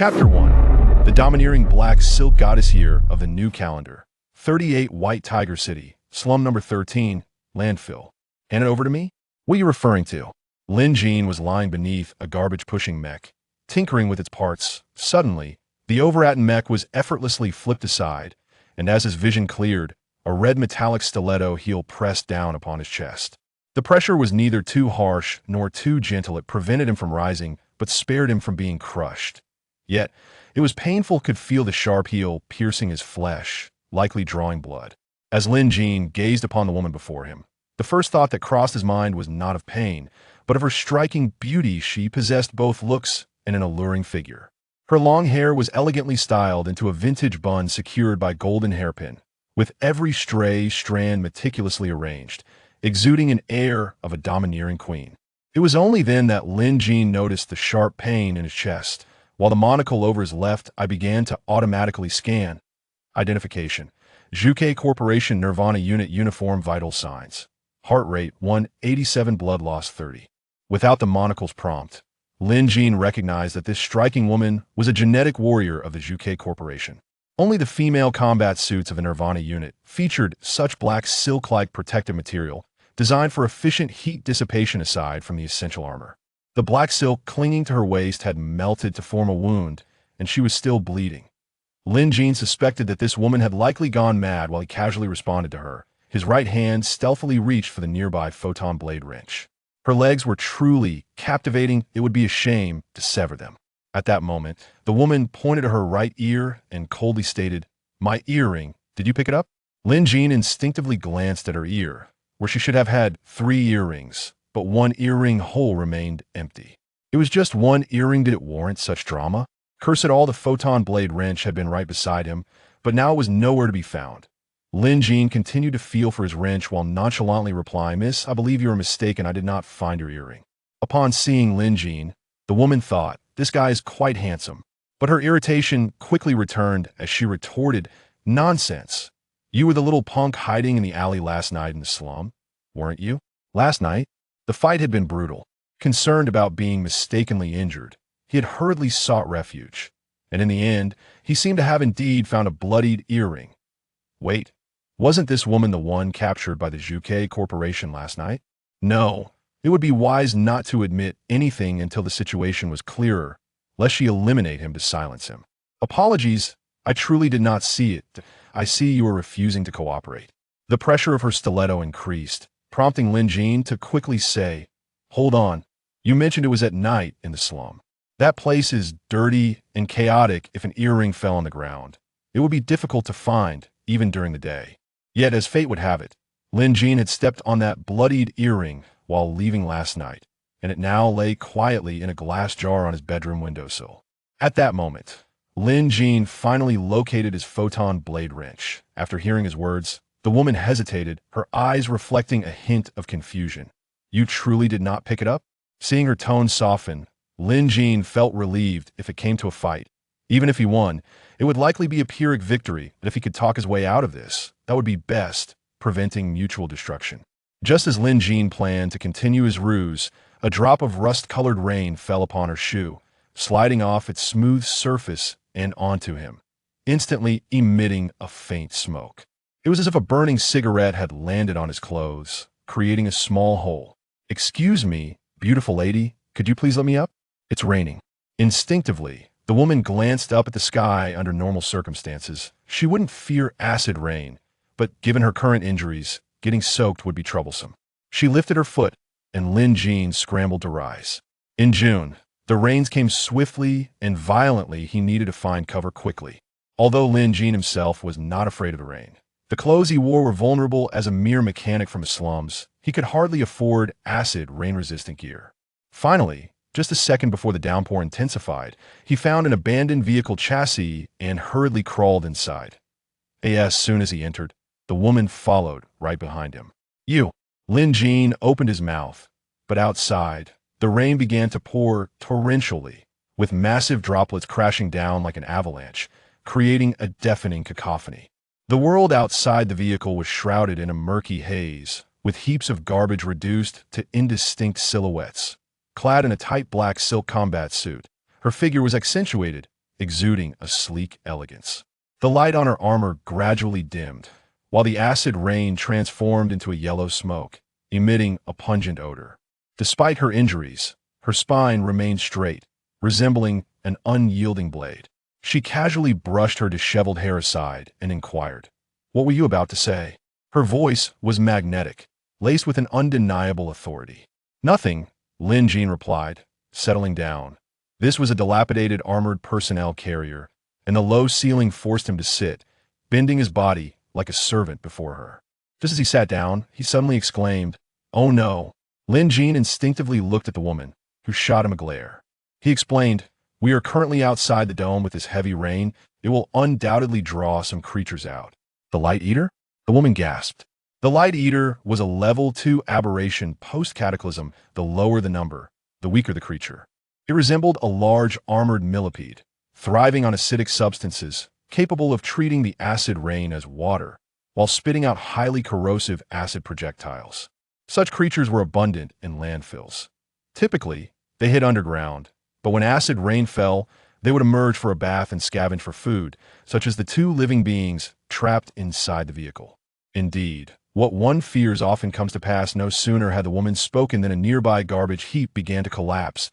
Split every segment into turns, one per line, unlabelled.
Chapter 1. The domineering black silk goddess year of the new calendar. 38 White Tiger City. Slum number 13. Landfill. Hand it over to me? What are you referring to? Lin Jin was lying beneath a garbage-pushing mech, tinkering with its parts. Suddenly, the overwrought mech was effortlessly flipped aside, and as his vision cleared, a red metallic stiletto heel pressed down upon his chest. The pressure was neither too harsh nor too gentle. It prevented him from rising, but spared him from being crushed. Yet, it was painful. Could feel the sharp heel piercing his flesh, likely drawing blood. As Lin Jin gazed upon the woman before him, the first thought that crossed his mind was not of pain, but of her striking beauty. She possessed both looks and an alluring figure. Her long hair was elegantly styled into a vintage bun secured by golden hairpin, with every stray strand meticulously arranged, exuding an air of a domineering queen. It was only then that Lin Jin noticed the sharp pain in his chest. While the monocle over his left eye began to automatically scan. Identification. Juke Corporation Nirvana Unit Uniform Vital Signs. Heart rate 187, blood loss 30. Without the monocle's prompt, Lin Jin recognized that this striking woman was a genetic warrior of the Juke Corporation. Only the female combat suits of a Nirvana unit featured such black silk-like protective material designed for efficient heat dissipation aside from the essential armor. The black silk clinging to her waist had melted to form a wound, and she was still bleeding. Lin Jin suspected that this woman had likely gone mad while he casually responded to her. His right hand stealthily reached for the nearby photon blade wrench. Her legs were truly captivating. It would be a shame to sever them. At that moment, the woman pointed to her right ear and coldly stated, "My earring, did you pick it up?" Lin Jin instinctively glanced at her ear, where she should have had 3 earrings. But one earring hole remained empty. It was just one earring. Did it warrant such drama? Curse it all, the photon blade wrench had been right beside him, but now it was nowhere to be found. Lin Jin continued to feel for his wrench while nonchalantly replying, "Miss, I believe you are mistaken. I did not find your earring." Upon seeing Lin Jin, the woman thought, "This guy is quite handsome." But her irritation quickly returned as she retorted, "Nonsense. You were the little punk hiding in the alley last night in the slum, weren't you?" Last night? The fight had been brutal. Concerned about being mistakenly injured, he had hurriedly sought refuge, and in the end, he seemed to have indeed found a bloodied earring. Wait, wasn't this woman the one captured by the Juke Corporation last night? No, it would be wise not to admit anything until the situation was clearer, lest she eliminate him to silence him. "Apologies, I truly did not see it. I see you are refusing to cooperate." The pressure of her stiletto increased, prompting Lin Jin to quickly say, "Hold on, you mentioned it was at night in the slum. That place is dirty and chaotic. If an earring fell on the ground, it would be difficult to find, even during the day." Yet, as fate would have it, Lin Jin had stepped on that bloodied earring while leaving last night, and it now lay quietly in a glass jar on his bedroom windowsill. At that moment, Lin Jin finally located his photon blade wrench. After hearing his words, the woman hesitated, her eyes reflecting a hint of confusion. "You truly did not pick it up?" Seeing her tone soften, Lin Jin felt relieved. If it came to a fight, even if he won, it would likely be a Pyrrhic victory. But if he could talk his way out of this, that would be best, preventing mutual destruction. Just as Lin Jin planned to continue his ruse, a drop of rust-colored rain fell upon her shoe, sliding off its smooth surface and onto him, instantly emitting a faint smoke. It was as if a burning cigarette had landed on his clothes, creating a small hole. "Excuse me, beautiful lady, could you please let me up? It's raining." Instinctively, the woman glanced up at the sky. Under normal circumstances, she wouldn't fear acid rain, but given her current injuries, getting soaked would be troublesome. She lifted her foot, and Lin Jin scrambled to rise. In June, the rains came swiftly and violently. He needed to find cover quickly. Although Lin Jin himself was not afraid of the rain, the clothes he wore were vulnerable. As a mere mechanic from the slums, he could hardly afford acid rain-resistant gear. Finally, just a second before the downpour intensified, he found an abandoned vehicle chassis and hurriedly crawled inside. As soon as he entered, the woman followed right behind him. "You!" Lin Jin opened his mouth, but outside, the rain began to pour torrentially, with massive droplets crashing down like an avalanche, creating a deafening cacophony. The world outside the vehicle was shrouded in a murky haze, with heaps of garbage reduced to indistinct silhouettes. Clad in a tight black silk combat suit, her figure was accentuated exuding a sleek elegance. The light on her armor gradually dimmed, while the acid rain transformed into a yellow smoke, emitting a pungent odor. Despite her injuries, her spine remained straight, resembling an unyielding blade. She casually brushed her disheveled hair aside and inquired, "What were you about to say?" Her voice was magnetic, laced with an undeniable authority. "Nothing," Lin Jin replied, settling down. This was a dilapidated armored personnel carrier, and the low ceiling forced him to sit, bending his body like a servant before her. Just as he sat down, he suddenly exclaimed, "Oh no!" Lin Jin instinctively looked at the woman, who shot him a glare. He explained, "We are currently outside the dome with this heavy rain. It will undoubtedly draw some creatures out." "The Light Eater?" The woman gasped. The Light Eater was a level 2 aberration post-cataclysm. The lower the number, the weaker the creature. It resembled a large armored millipede, thriving on acidic substances, capable of treating the acid rain as water, while spitting out highly corrosive acid projectiles. Such creatures were abundant in landfills. Typically, they hid underground, but when acid rain fell, they would emerge for a bath and scavenge for food, such as the 2 living beings trapped inside the vehicle. Indeed, what one fears often comes to pass. No sooner had the woman spoken than a nearby garbage heap began to collapse.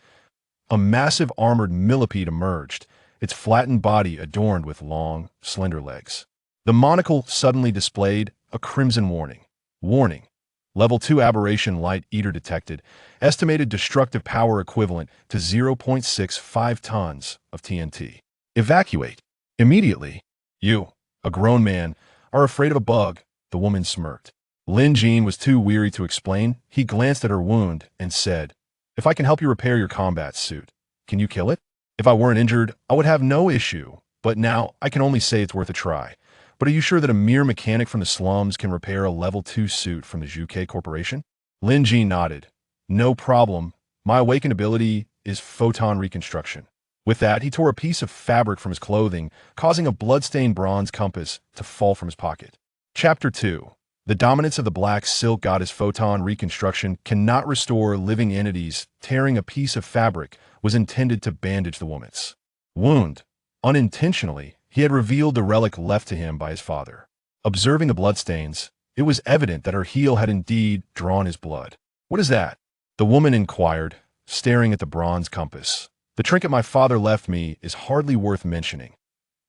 A massive armored millipede emerged, its flattened body adorned with long, slender legs. The monocle suddenly displayed a crimson warning. Warning: Level 2 aberration Light Eater detected. Estimated destructive power equivalent to 0.65 tons of TNT. Evacuate immediately. "You, a grown man, are afraid of a bug," the woman smirked. Lin Jin was too weary to explain. He glanced at her wound and said, "If I can help you repair your combat suit, can you kill it? If I weren't injured, I would have no issue, but now I can only say it's worth a try. But are you sure that a mere mechanic from the slums can repair a level 2 suit from the Zhuke Corporation?" Lin Jin nodded. "No problem. My awakened ability is photon reconstruction." With that, he tore a piece of fabric from his clothing, causing a blood-stained bronze compass to fall from his pocket. Chapter 2. The dominance of the black silk goddess. Photon reconstruction cannot restore living entities. Tearing a piece of fabric was intended to bandage the woman's wound. Unintentionally, he had revealed the relic left to him by his father. Observing the bloodstains, it was evident that her heel had indeed drawn his blood. "What is that?" the woman inquired, staring at the bronze compass. "The trinket my father left me is hardly worth mentioning.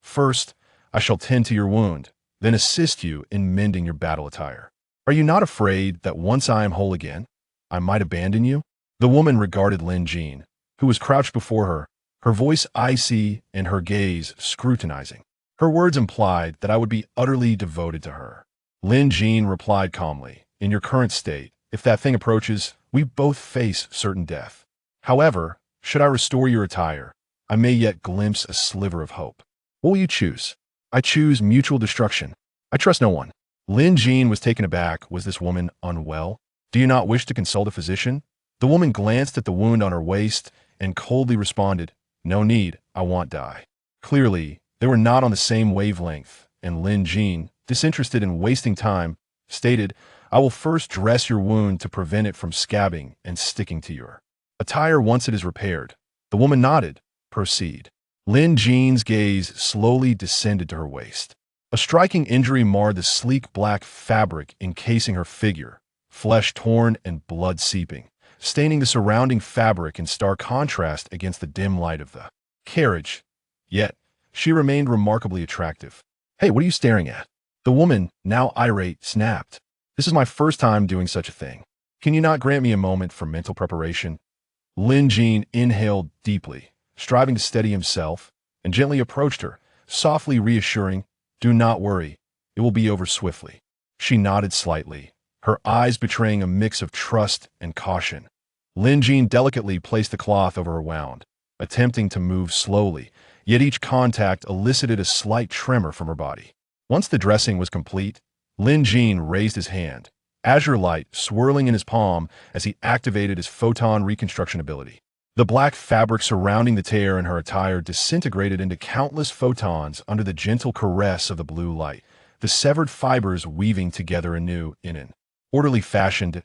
First, I shall tend to your wound, then assist you in mending your battle attire. Are you not afraid that once I am whole again, I might abandon you?" The woman regarded Lin Jin, who was crouched before her, her voice icy and her gaze scrutinizing. Her words implied that I would be utterly devoted to her. Lin Jin replied calmly, "In your current state, if that thing approaches, we both face certain death. However, should I restore your attire, I may yet glimpse a sliver of hope. What will you choose?" "I choose mutual destruction. I trust no one." Lin Jin was taken aback. Was this woman unwell? "Do you not wish to consult a physician?" The woman glanced at the wound on her waist and coldly responded, "No need, I won't die." Clearly, they were not on the same wavelength, and Lin Jin, disinterested in wasting time, stated, "I will first dress your wound to prevent it from scabbing and sticking to your attire once it is repaired." The woman nodded. "Proceed." Lin Jin's gaze slowly descended to her waist. A striking injury marred the sleek black fabric encasing her figure, flesh torn and blood seeping, staining the surrounding fabric in stark contrast against the dim light of the carriage. Yet, she remained remarkably attractive. "Hey, what are you staring at?" The woman, now irate, snapped. "This is my first time doing such a thing. Can you not grant me a moment for mental preparation?" Lin Jin inhaled deeply, striving to steady himself, and gently approached her, softly reassuring, "Do not worry, it will be over swiftly." She nodded slightly, her eyes betraying a mix of trust and caution. Lin Jin delicately placed the cloth over her wound, attempting to move slowly, yet each contact elicited a slight tremor from her body. Once the dressing was complete, Lin Jin raised his hand, azure light swirling in his palm as he activated his photon reconstruction ability. The black fabric surrounding the tear in her attire disintegrated into countless photons under the gentle caress of the blue light, the severed fibers weaving together anew in an orderly fashion.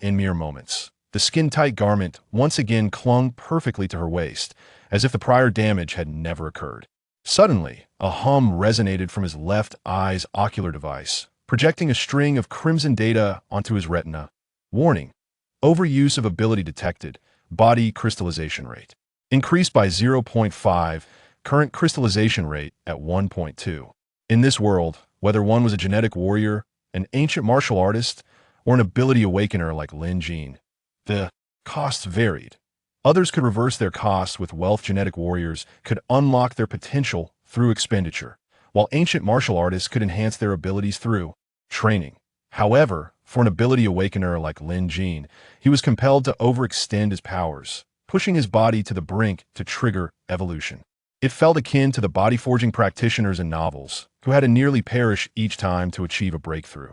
In mere moments, the skin-tight garment once again clung perfectly to her waist, as if the prior damage had never occurred. Suddenly, a hum resonated from his left eye's ocular device, projecting a string of crimson data onto his retina. Warning: overuse of ability detected. Body crystallization rate increased by 0.5, current crystallization rate at 1.2. In this world, whether one was a genetic warrior, an ancient martial artist, or an ability awakener like Lin Jin, the costs varied. Others could reverse their costs with wealth. Genetic warriors could unlock their potential through expenditure, while ancient martial artists could enhance their abilities through training. However, for an ability awakener like Lin Jin, he was compelled to overextend his powers, pushing his body to the brink to trigger evolution. It felt akin to the body-forging practitioners in novels, who had to nearly perish each time to achieve a breakthrough.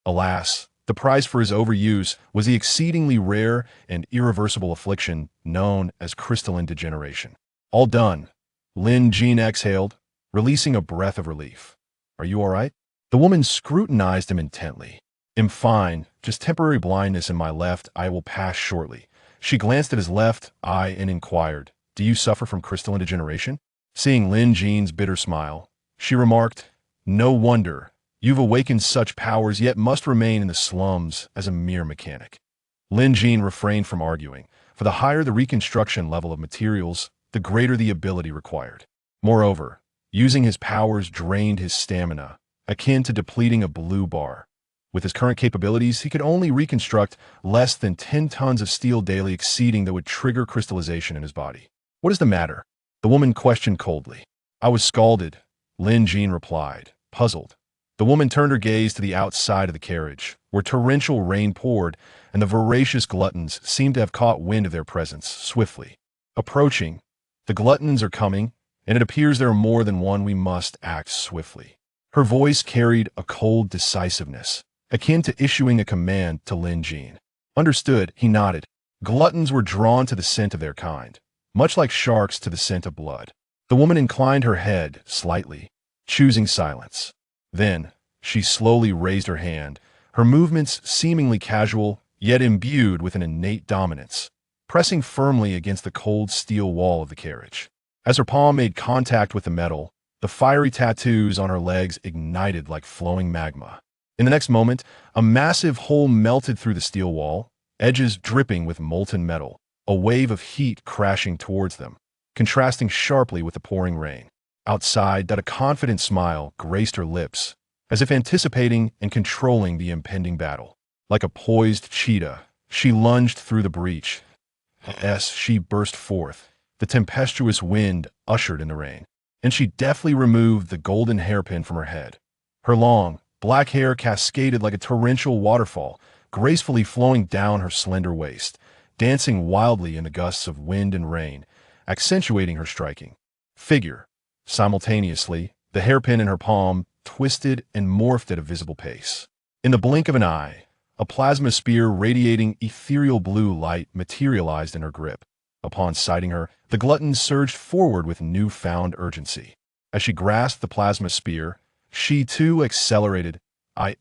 Alas, the price for his overuse was the exceedingly rare and irreversible affliction known as crystalline degeneration. All done, Lin Jin exhaled, releasing a breath of relief. "Are you all right?" The woman scrutinized him intently. "I'm fine, just temporary blindness in my left eye will pass shortly." She glanced at his left eye and inquired, "Do you suffer from crystalline degeneration?" Seeing Lin Jin's bitter smile, she remarked, "No wonder. You've awakened such powers yet must remain in the slums as a mere mechanic." Lin Jin refrained from arguing, for the higher the reconstruction level of materials, the greater the ability required. Moreover, using his powers drained his stamina, akin to depleting a blue bar. With his current capabilities, he could only reconstruct less than 10 tons of steel daily, exceeding that would trigger crystallization in his body. "What is the matter?" the woman questioned coldly. "I was scalded," Lin Jin replied, puzzled. The woman turned her gaze to the outside of the carriage, where torrential rain poured, and the voracious gluttons seemed to have caught wind of their presence, swiftly approaching. "The gluttons are coming, and it appears there are more than one. We must act swiftly." Her voice carried a cold decisiveness, akin to issuing a command to Lin Jin. "Understood," he nodded. Gluttons were drawn to the scent of their kind, much like sharks to the scent of blood. The woman inclined her head slightly, choosing silence. Then, she slowly raised her hand, her movements seemingly casual, yet imbued with an innate dominance, pressing firmly against the cold steel wall of the carriage. As her palm made contact with the metal, the fiery tattoos on her legs ignited like flowing magma. In the next moment, a massive hole melted through the steel wall, edges dripping with molten metal, a wave of heat crashing towards them, contrasting sharply with the pouring rain. Outside, that a confident smile graced her lips, as if anticipating and controlling the impending battle. Like a poised cheetah, she lunged through the breach. As she burst forth, the tempestuous wind ushered in the rain, and she deftly removed the golden hairpin from her head. Her long, black hair cascaded like a torrential waterfall, gracefully flowing down her slender waist, dancing wildly in the gusts of wind and rain, accentuating her striking figure. Simultaneously, the hairpin in her palm twisted and morphed at a visible pace. In the blink of an eye, a plasma spear radiating ethereal blue light materialized in her grip. Upon sighting her, the glutton surged forward with newfound urgency. As she grasped the plasma spear, she too accelerated.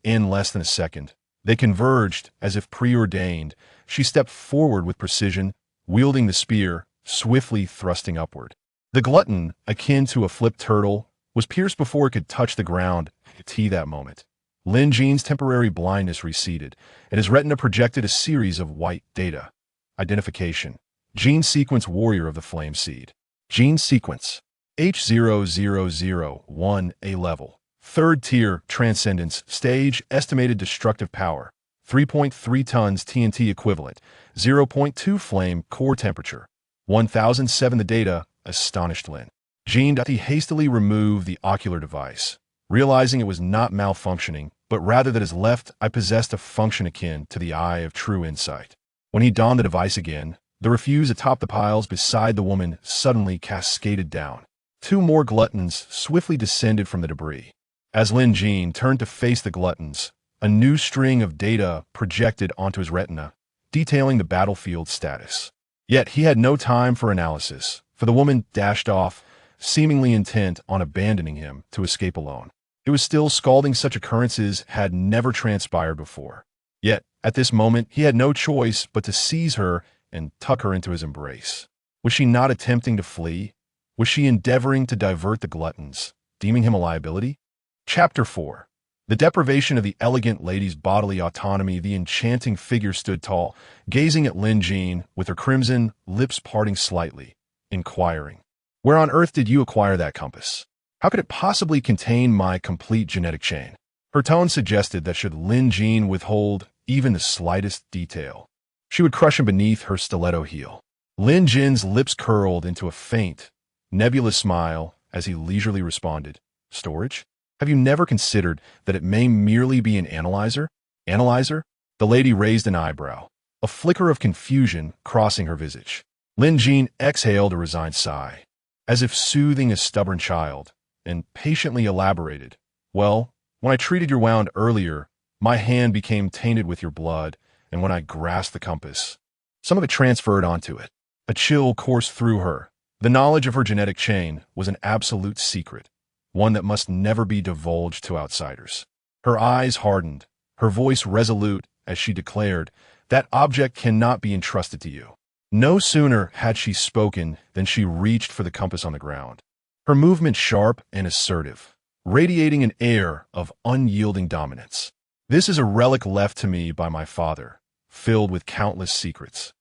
In less than a second, they converged as if preordained. She stepped forward with precision, wielding the spear, swiftly thrusting upward. The glutton, akin to a flipped turtle, was pierced before it could touch the ground. That moment, Lin Jin's temporary blindness receded, and his retina projected a series of white data. Identification: Gene Sequence Warrior of the Flame Seed. Gene Sequence H0001A level. 3rd tier Transcendence Stage. Estimated destructive power 3.3 tons TNT equivalent. 0.2 flame core temperature. 1007. The data astonished Lin Jin. He hastily removed the ocular device, realizing it was not malfunctioning, but rather that his left eye possessed a function akin to the eye of true insight. When he donned the device again, the refuse atop the piles beside the woman suddenly cascaded down. 2 more gluttons swiftly descended from the debris. As Lin Jin turned to face the gluttons, a new string of data projected onto his retina, detailing the battlefield status. Yet he had no time for analysis, for the woman dashed off, seemingly intent on abandoning him to escape alone. It was still scalding. Such occurrences had never transpired before. Yet, at this moment, he had no choice but to seize her and tuck her into his embrace. Was she not attempting to flee? Was she endeavoring to divert the gluttons, deeming him a liability? Chapter 4. The deprivation of the elegant lady's bodily autonomy. The enchanting figure stood tall, gazing at Lin Jin with her crimson lips parting slightly, inquiring, "Where on earth did you acquire that compass? How could it possibly contain my complete genetic chain?" Her tone suggested that should Lin Jin withhold even the slightest detail, she would crush him beneath her stiletto heel. Lin Jin's lips curled into a faint, nebulous smile as he leisurely responded, "Storage? Have you never considered that it may merely be an analyzer?" "Analyzer?" The lady raised an eyebrow, a flicker of confusion crossing her visage. Lin Jin exhaled a resigned sigh, as if soothing a stubborn child, and patiently elaborated, "Well, when I treated your wound earlier, my hand became tainted with your blood, and when I grasped the compass, some of it transferred onto it." A chill coursed through her. The knowledge of her genetic chain was an absolute secret, one that must never be divulged to outsiders. Her eyes hardened, her voice resolute as she declared, "That object cannot be entrusted to you." No sooner had she spoken than she reached for the compass on the ground, her movement sharp and assertive, radiating an air of unyielding dominance. "This is a relic left to me by my father, filled with countless secrets.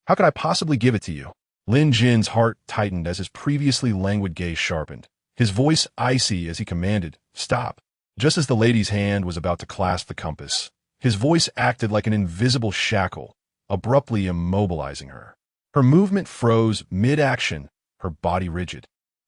How could I possibly give it to you?" Lin Jin's heart tightened as his previously languid gaze sharpened, his voice icy as he commanded, "Stop." Just as the lady's hand was about to clasp the compass, his voice acted like an invisible shackle, abruptly immobilizing her. Her movement froze mid-action, her body rigid.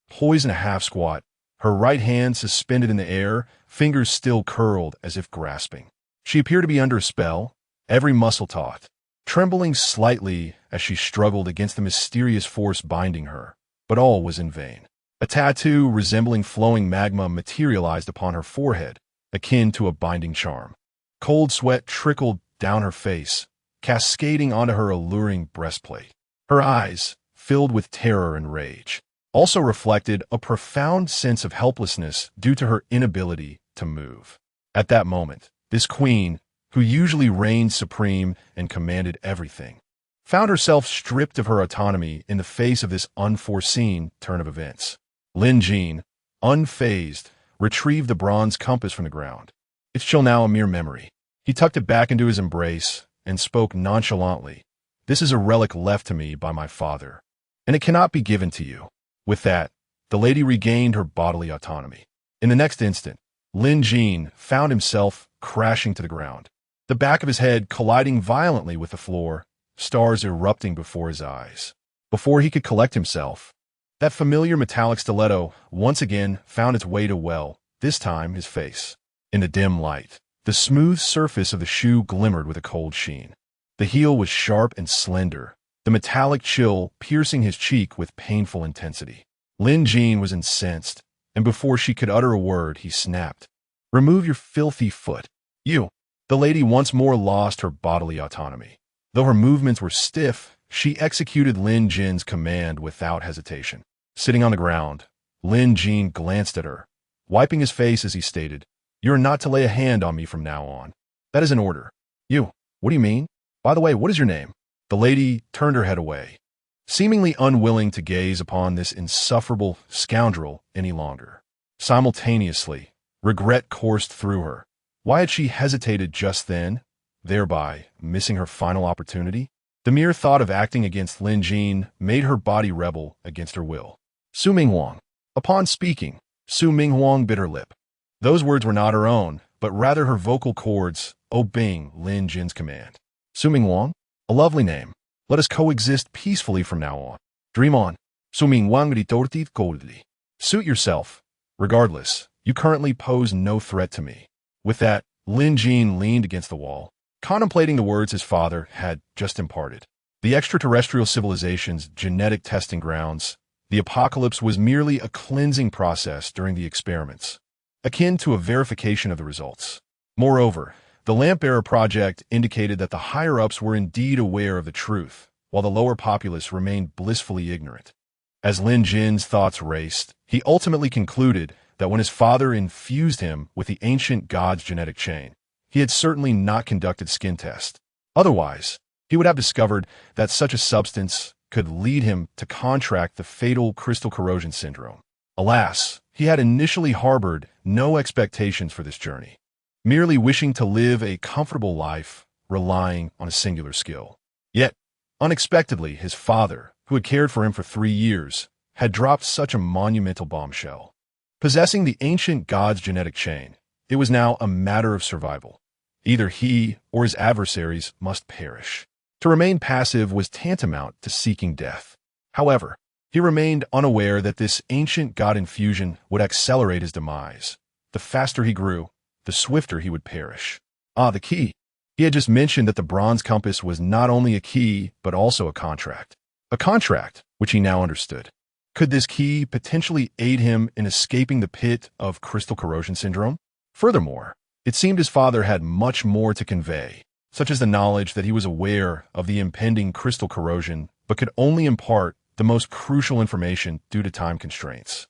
Poised in a half-squat, her right hand suspended in the air, fingers still curled as if grasping. She appeared to be under a spell, every muscle taut, trembling slightly as she struggled against the mysterious force binding her, but all was in vain. A tattoo resembling flowing magma materialized upon her forehead, akin to a binding charm. Cold sweat trickled down her face, cascading onto her alluring breastplate. Her eyes, filled with terror and rage, also reflected a profound sense of helplessness due to her inability to move. At that moment, this queen, who usually reigned supreme and commanded everything, found herself stripped of her autonomy in the face of this unforeseen turn of events. Lin Jin, unfazed, retrieved the bronze compass from the ground. "It's still now a mere memory." He tucked it back into his embrace and spoke nonchalantly, "This is a relic left to me by my father, and it cannot be given to you." With that, the lady regained her bodily autonomy. In the next instant, Lin Jin found himself crashing to the ground, the back of his head colliding violently with the floor, stars erupting before his eyes. Before he could collect himself, that familiar metallic stiletto once again found its way to, well, this time his face. In the dim light, the smooth surface of the shoe glimmered with a cold sheen. The heel was sharp and slender, the metallic chill piercing his cheek with painful intensity. Lin Jin was incensed, and before she could utter a word, he snapped, "Remove your filthy foot." "You!" The lady once more lost her bodily autonomy. Though her movements were stiff, she executed Lin Jin's command without hesitation. Sitting on the ground, Lin Jin glanced at her, wiping his face as he stated, "You are not to lay a hand on me from now on. That is an order." "You? What do you mean? By the way, what is your name?" The lady turned her head away, seemingly unwilling to gaze upon this insufferable scoundrel any longer. Simultaneously, regret coursed through her. Why had she hesitated just then, thereby missing her final opportunity? The mere thought of acting against Lin Jin made her body rebel against her will. "Su Minghuang." Upon speaking, Su Minghuang bit her lip. Those words were not her own, but rather her vocal cords obeying Lin Jin's command. "Su Minghuang? A lovely name. Let us coexist peacefully from now on. Dream on. Su Minghuang ritortit coldly." Suit yourself. Regardless, you currently pose no threat to me. With that, Lin Jin leaned against the wall, contemplating the words his father had just imparted. The extraterrestrial civilization's genetic testing grounds, the apocalypse was merely a cleansing process during the experiments, akin to a verification of the results. Moreover, the Lamp-Bearer project indicated that the higher-ups were indeed aware of the truth, while the lower populace remained blissfully ignorant. As Lin Jin's thoughts raced, he ultimately concluded that when his father infused him with the ancient god's genetic chain, he had certainly not conducted skin tests. Otherwise, he would have discovered that such a substance could lead him to contract the fatal crystal corrosion syndrome. Alas, he had initially harbored no expectations for this journey, merely wishing to live a comfortable life, relying on a singular skill. Yet, unexpectedly, his father, who had cared for him for 3 years, had dropped such a monumental bombshell. Possessing the ancient god's genetic chain, it was now a matter of survival. Either he or his adversaries must perish. To remain passive was tantamount to seeking death. However, he remained unaware that this ancient god infusion would accelerate his demise. The faster he grew, the swifter he would perish. The key. He had just mentioned that the bronze compass was not only a key, but also a contract. A contract, which he now understood. Could this key potentially aid him in escaping the pit of crystal corrosion syndrome? Furthermore, it seemed his father had much more to convey, such as the knowledge that he was aware of the impending crystal corrosion, but could only impart the most crucial information due to time constraints,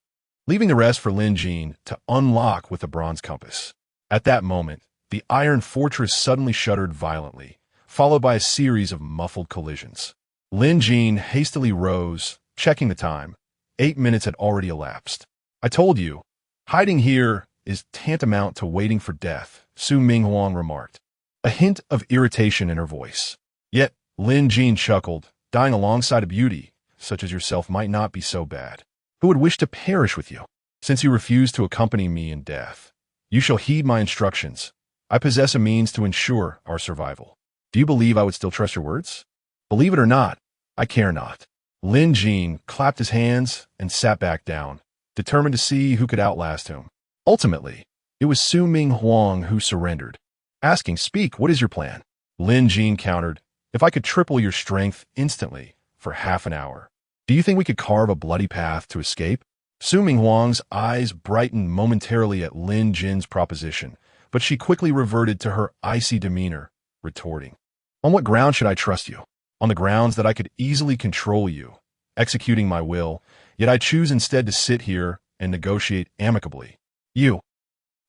leaving the rest for Lin Jin to unlock with the bronze compass. At that moment, the iron fortress suddenly shuddered violently, followed by a series of muffled collisions. Lin Jin hastily rose, checking the time. 8 minutes had already elapsed. I told you, hiding here is tantamount to waiting for death, Su Minghuang remarked, a hint of irritation in her voice. Yet, Lin Jin chuckled, dying alongside a beauty, such as yourself, might not be so bad. Who would wish to perish with you? Since you refuse to accompany me in death, you shall heed my instructions. I possess a means to ensure our survival. Do you believe I would still trust your words? Believe it or not, I care not. Lin Jin clapped his hands and sat back down, determined to see who could outlast him. Ultimately, it was Su Minghuang who surrendered, asking, "Speak, what is your plan?" Lin Jin countered, "If I could triple your strength instantly for half an hour, do you think we could carve a bloody path to escape?" Su Minghuang's eyes brightened momentarily at Lin Jin's proposition, but she quickly reverted to her icy demeanor, retorting, "On what ground should I trust you? On the grounds that I could easily control you, executing my will, yet I choose instead to sit here and negotiate amicably. You."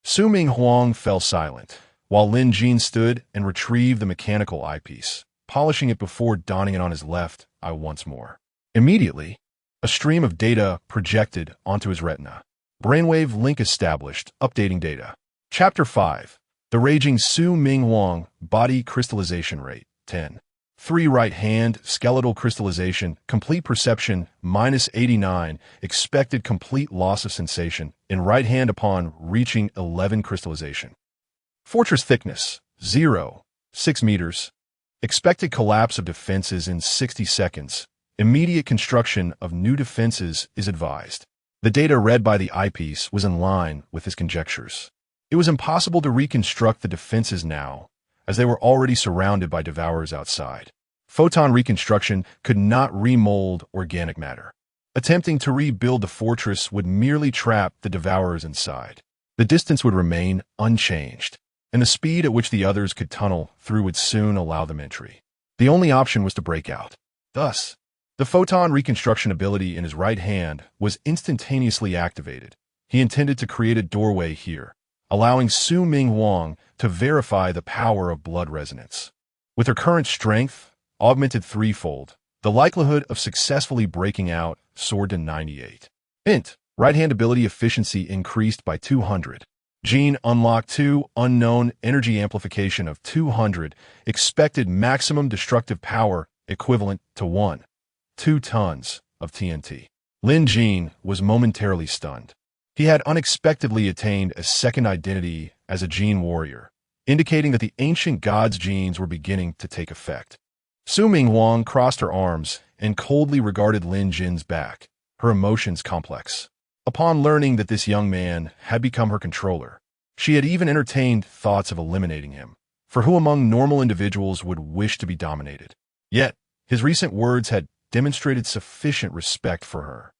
Su Minghuang fell silent, while Lin Jin stood and retrieved the mechanical eyepiece, polishing it before donning it on his left eye once more. Immediately, a stream of data projected onto his retina. Brainwave link established, updating data. Chapter 5. The Raging Su Minghuang Body Crystallization Rate, 10. 3 right hand, skeletal crystallization, complete perception, -89, expected complete loss of sensation, in right hand upon reaching 11 crystallization. Fortress thickness, 0, 6 meters. Expected collapse of defenses in 60 seconds. Immediate construction of new defenses is advised. The data read by the eyepiece was in line with his conjectures. It was impossible to reconstruct the defenses now, as they were already surrounded by devourers outside. Photon reconstruction could not remold organic matter. Attempting to rebuild the fortress would merely trap the devourers inside. The distance would remain unchanged, and the speed at which the others could tunnel through would soon allow them entry. The only option was to break out. Thus, the photon reconstruction ability in his right hand was instantaneously activated. He intended to create a doorway here, allowing Su Minghuang to verify the power of blood resonance. With her current strength, augmented threefold, the likelihood of successfully breaking out soared to 98. Right-hand ability efficiency increased by 200. Gene unlocked 2, unknown energy amplification of 200, expected maximum destructive power equivalent to 2 tons of TNT. Lin Jin was momentarily stunned. He had unexpectedly attained a second identity as a gene warrior, indicating that the ancient god's genes were beginning to take effect. Su Minghuang crossed her arms and coldly regarded Lin Jin's back, her emotions complex. Upon learning that this young man had become her controller, she had even entertained thoughts of eliminating him, for who among normal individuals would wish to be dominated? Yet, his recent words had demonstrated sufficient respect for her,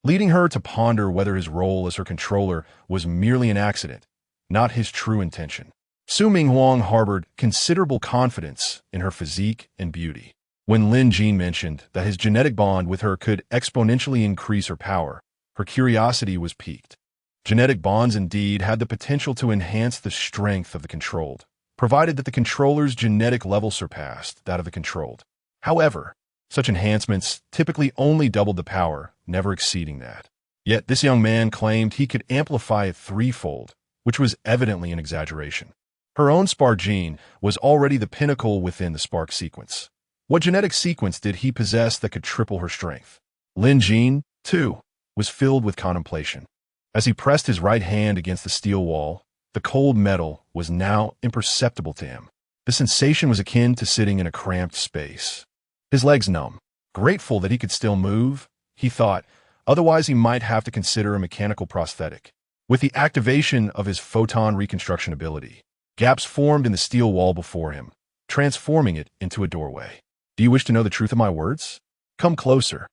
leading her to ponder whether his role as her controller was merely an accident, not his true intention. Su Minghuang harbored considerable confidence in her physique and beauty. When Lin Jin mentioned that his genetic bond with her could exponentially increase her power, her curiosity was piqued. Genetic bonds indeed had the potential to enhance the strength of the controlled, provided that the controller's genetic level surpassed that of the controlled. However, Such enhancements typically only doubled the power, never exceeding that. Yet this young man claimed he could amplify it threefold, which was evidently an exaggeration. Her own spark gene was already the pinnacle within the spark sequence. What genetic sequence did he possess that could triple her strength? Lin Jin, too, was filled with contemplation. As he pressed his right hand against the steel wall, the cold metal was now imperceptible to him. The sensation was akin to sitting in a cramped space. His legs numb. Grateful that he could still move, he thought, otherwise he might have to consider a mechanical prosthetic. With the activation of his photon reconstruction ability, gaps formed in the steel wall before him, transforming it into a doorway. Do you wish to know the truth of my words? Come closer.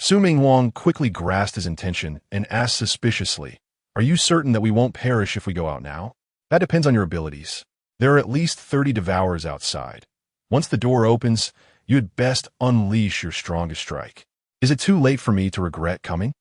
Su Ming Huang quickly grasped his intention and asked suspiciously, Are you certain that we won't perish if we go out now? That depends on your abilities. There are at least 30 devourers outside. Once the door opens, you had best unleash your strongest strike. Is it too late for me to regret coming?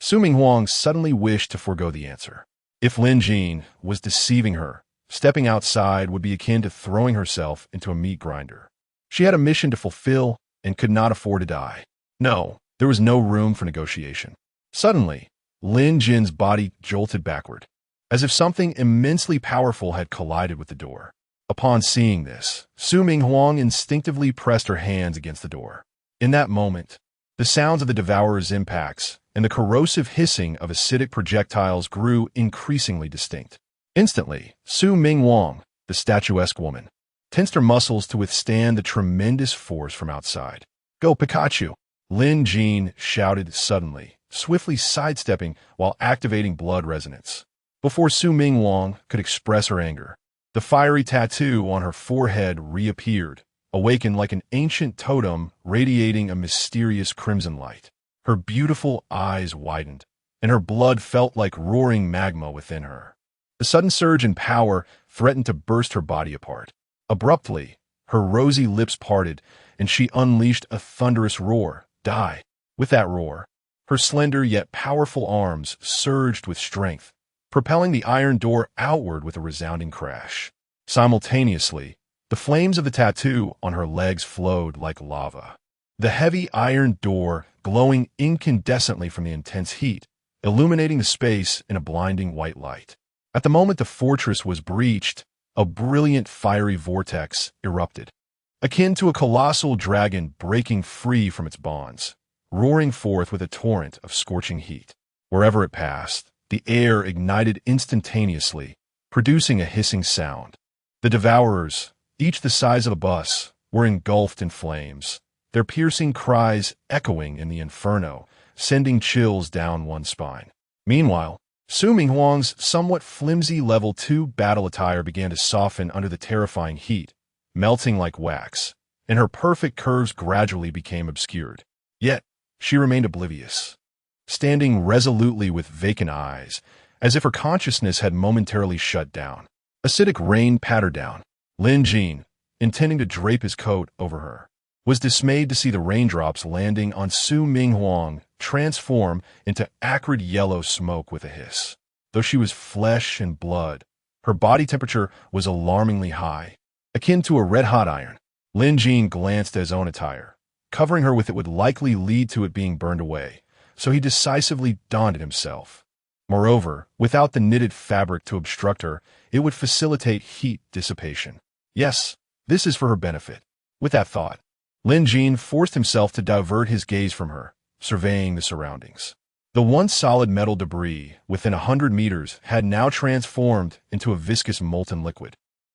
Su Ming Huang suddenly wished to forego the answer. If Lin Jin was deceiving her, stepping outside would be akin to throwing herself into a meat grinder. She had a mission to fulfill and could not afford to die. No, there was no room for negotiation. Suddenly, Lin Jin's body jolted backward, as if something immensely powerful had collided with the door. Upon seeing this, Su Ming Huang instinctively pressed her hands against the door. In that moment, the sounds of the devourer's impacts and the corrosive hissing of acidic projectiles grew increasingly distinct. Instantly, Su Ming Huang, the statuesque woman, tensed her muscles to withstand the tremendous force from outside. Go, Pikachu! Lin Jin shouted suddenly, swiftly sidestepping while activating blood resonance. Before Su Ming Huang could express her anger, the fiery tattoo on her forehead reappeared, awakened like an ancient totem radiating a mysterious crimson light. Her beautiful eyes widened, and her blood felt like roaring magma within her. The sudden surge in power threatened to burst her body apart. Abruptly, her rosy lips parted, and she unleashed a thunderous roar. Die! With that roar, her slender yet powerful arms surged with strength, propelling the iron door outward with a resounding crash. Simultaneously, the flames of the tattoo on her legs flowed like lava. The heavy iron door glowing incandescently from the intense heat, illuminating the space in a blinding white light. At the moment the fortress was breached, a brilliant fiery vortex erupted, akin to a colossal dragon breaking free from its bonds, roaring forth with a torrent of scorching heat. Wherever it passed, the air ignited instantaneously, producing a hissing sound. The devourers, each the size of a bus, were engulfed in flames, their piercing cries echoing in the inferno, sending chills down one's spine. Meanwhile, Su Ming Huang's somewhat flimsy Level 2 battle attire began to soften under the terrifying heat, melting like wax, and her perfect curves gradually became obscured. Yet, she remained oblivious, standing resolutely with vacant eyes, as if her consciousness had momentarily shut down. Acidic rain pattered down. Lin Jin, intending to drape his coat over her, was dismayed to see the raindrops landing on Su Ming Huang transform into acrid yellow smoke with a hiss. Though she was flesh and blood, her body temperature was alarmingly high, akin to a red-hot iron. Lin Jin glanced at his own attire. Covering her with it would likely lead to it being burned away, so he decisively donned it himself. Moreover, without the knitted fabric to obstruct her, it would facilitate heat dissipation. Yes, this is for her benefit. With that thought, Lin Jin forced himself to divert his gaze from her, surveying the surroundings. The once solid metal debris within 100 meters had now transformed into a viscous molten liquid.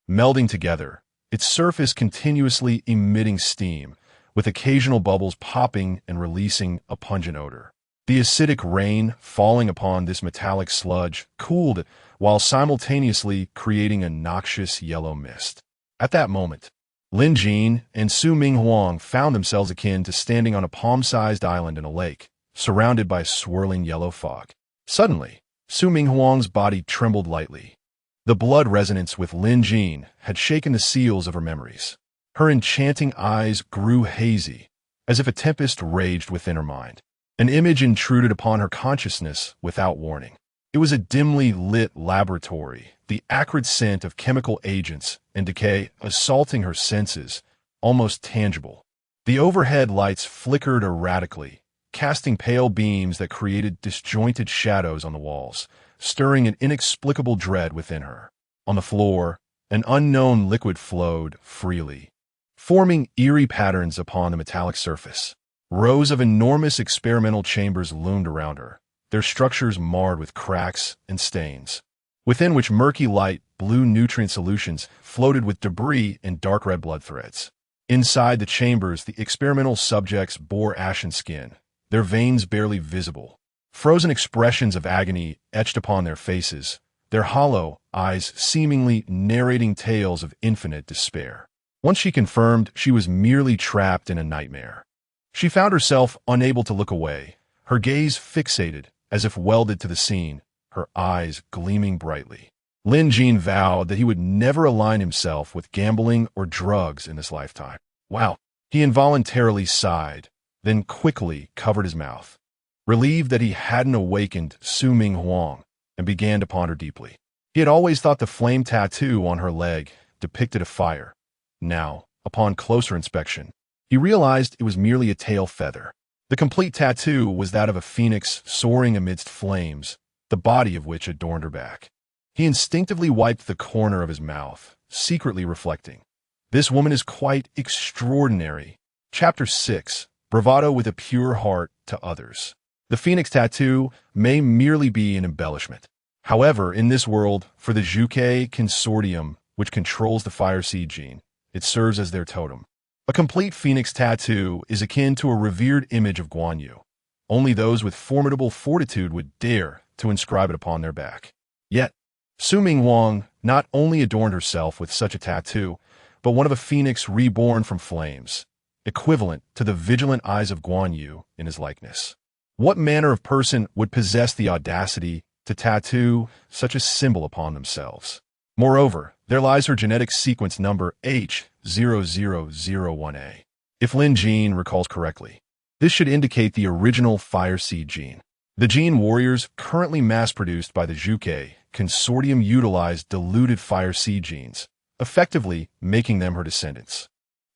Melding together, its surface continuously emitting steam, with occasional bubbles popping and releasing a pungent odor. The acidic rain falling upon this metallic sludge cooled it while simultaneously creating a noxious yellow mist. At that moment, Lin Jin and Su Ming Huang found themselves akin to standing on a palm-sized island in a lake, surrounded by swirling yellow fog. Suddenly, Su Ming Huang's body trembled lightly. The blood resonance with Lin Jin had shaken the seals of her memories. Her enchanting eyes grew hazy, as if a tempest raged within her mind. An image intruded upon her consciousness without warning. It was a dimly lit laboratory, the acrid scent of chemical agents and decay assaulting her senses, almost tangible. The overhead lights flickered erratically, casting pale beams that created disjointed shadows on the walls, stirring an inexplicable dread within her. On the floor, an unknown liquid flowed freely, forming eerie patterns upon the metallic surface. Rows of enormous experimental chambers loomed around her, their structures marred with cracks and stains, within which murky light blue nutrient solutions floated with debris and dark red blood threads. Inside the chambers, the experimental subjects bore ashen skin, their veins barely visible, frozen expressions of agony etched upon their faces, their hollow eyes seemingly narrating tales of infinite despair. Once she confirmed she was merely trapped in a nightmare, she found herself unable to look away, her gaze fixated, as if welded to the scene, her eyes gleaming brightly. Lin Jin vowed that he would never align himself with gambling or drugs in this lifetime. Wow. He involuntarily sighed, then quickly covered his mouth, relieved that he hadn't awakened Su Ming Huang, and began to ponder deeply. He had always thought the flame tattoo on her leg depicted a fire. Now, upon closer inspection, he realized it was merely a tail feather. The complete tattoo was that of a phoenix soaring amidst flames, the body of which adorned her back. He instinctively wiped the corner of his mouth, secretly reflecting, "This woman is quite extraordinary." Chapter 6. Bravado with a pure heart to others. The phoenix tattoo may merely be an embellishment. However, in this world, for the Zhuge Consortium, which controls the fire seed gene, it serves as their totem. A complete phoenix tattoo is akin to a revered image of Guan Yu. Only those with formidable fortitude would dare to inscribe it upon their back. Yet, Su Ming Huang not only adorned herself with such a tattoo, but one of a phoenix reborn from flames, equivalent to the vigilant eyes of Guan Yu in his likeness. What manner of person would possess the audacity to tattoo such a symbol upon themselves? Moreover, there lies her genetic sequence number H0001A. If Lin Jin recalls correctly, this should indicate the original fire seed gene. The gene warriors currently mass-produced by the Zhuge Consortium utilize diluted fire seed genes, effectively making them her descendants.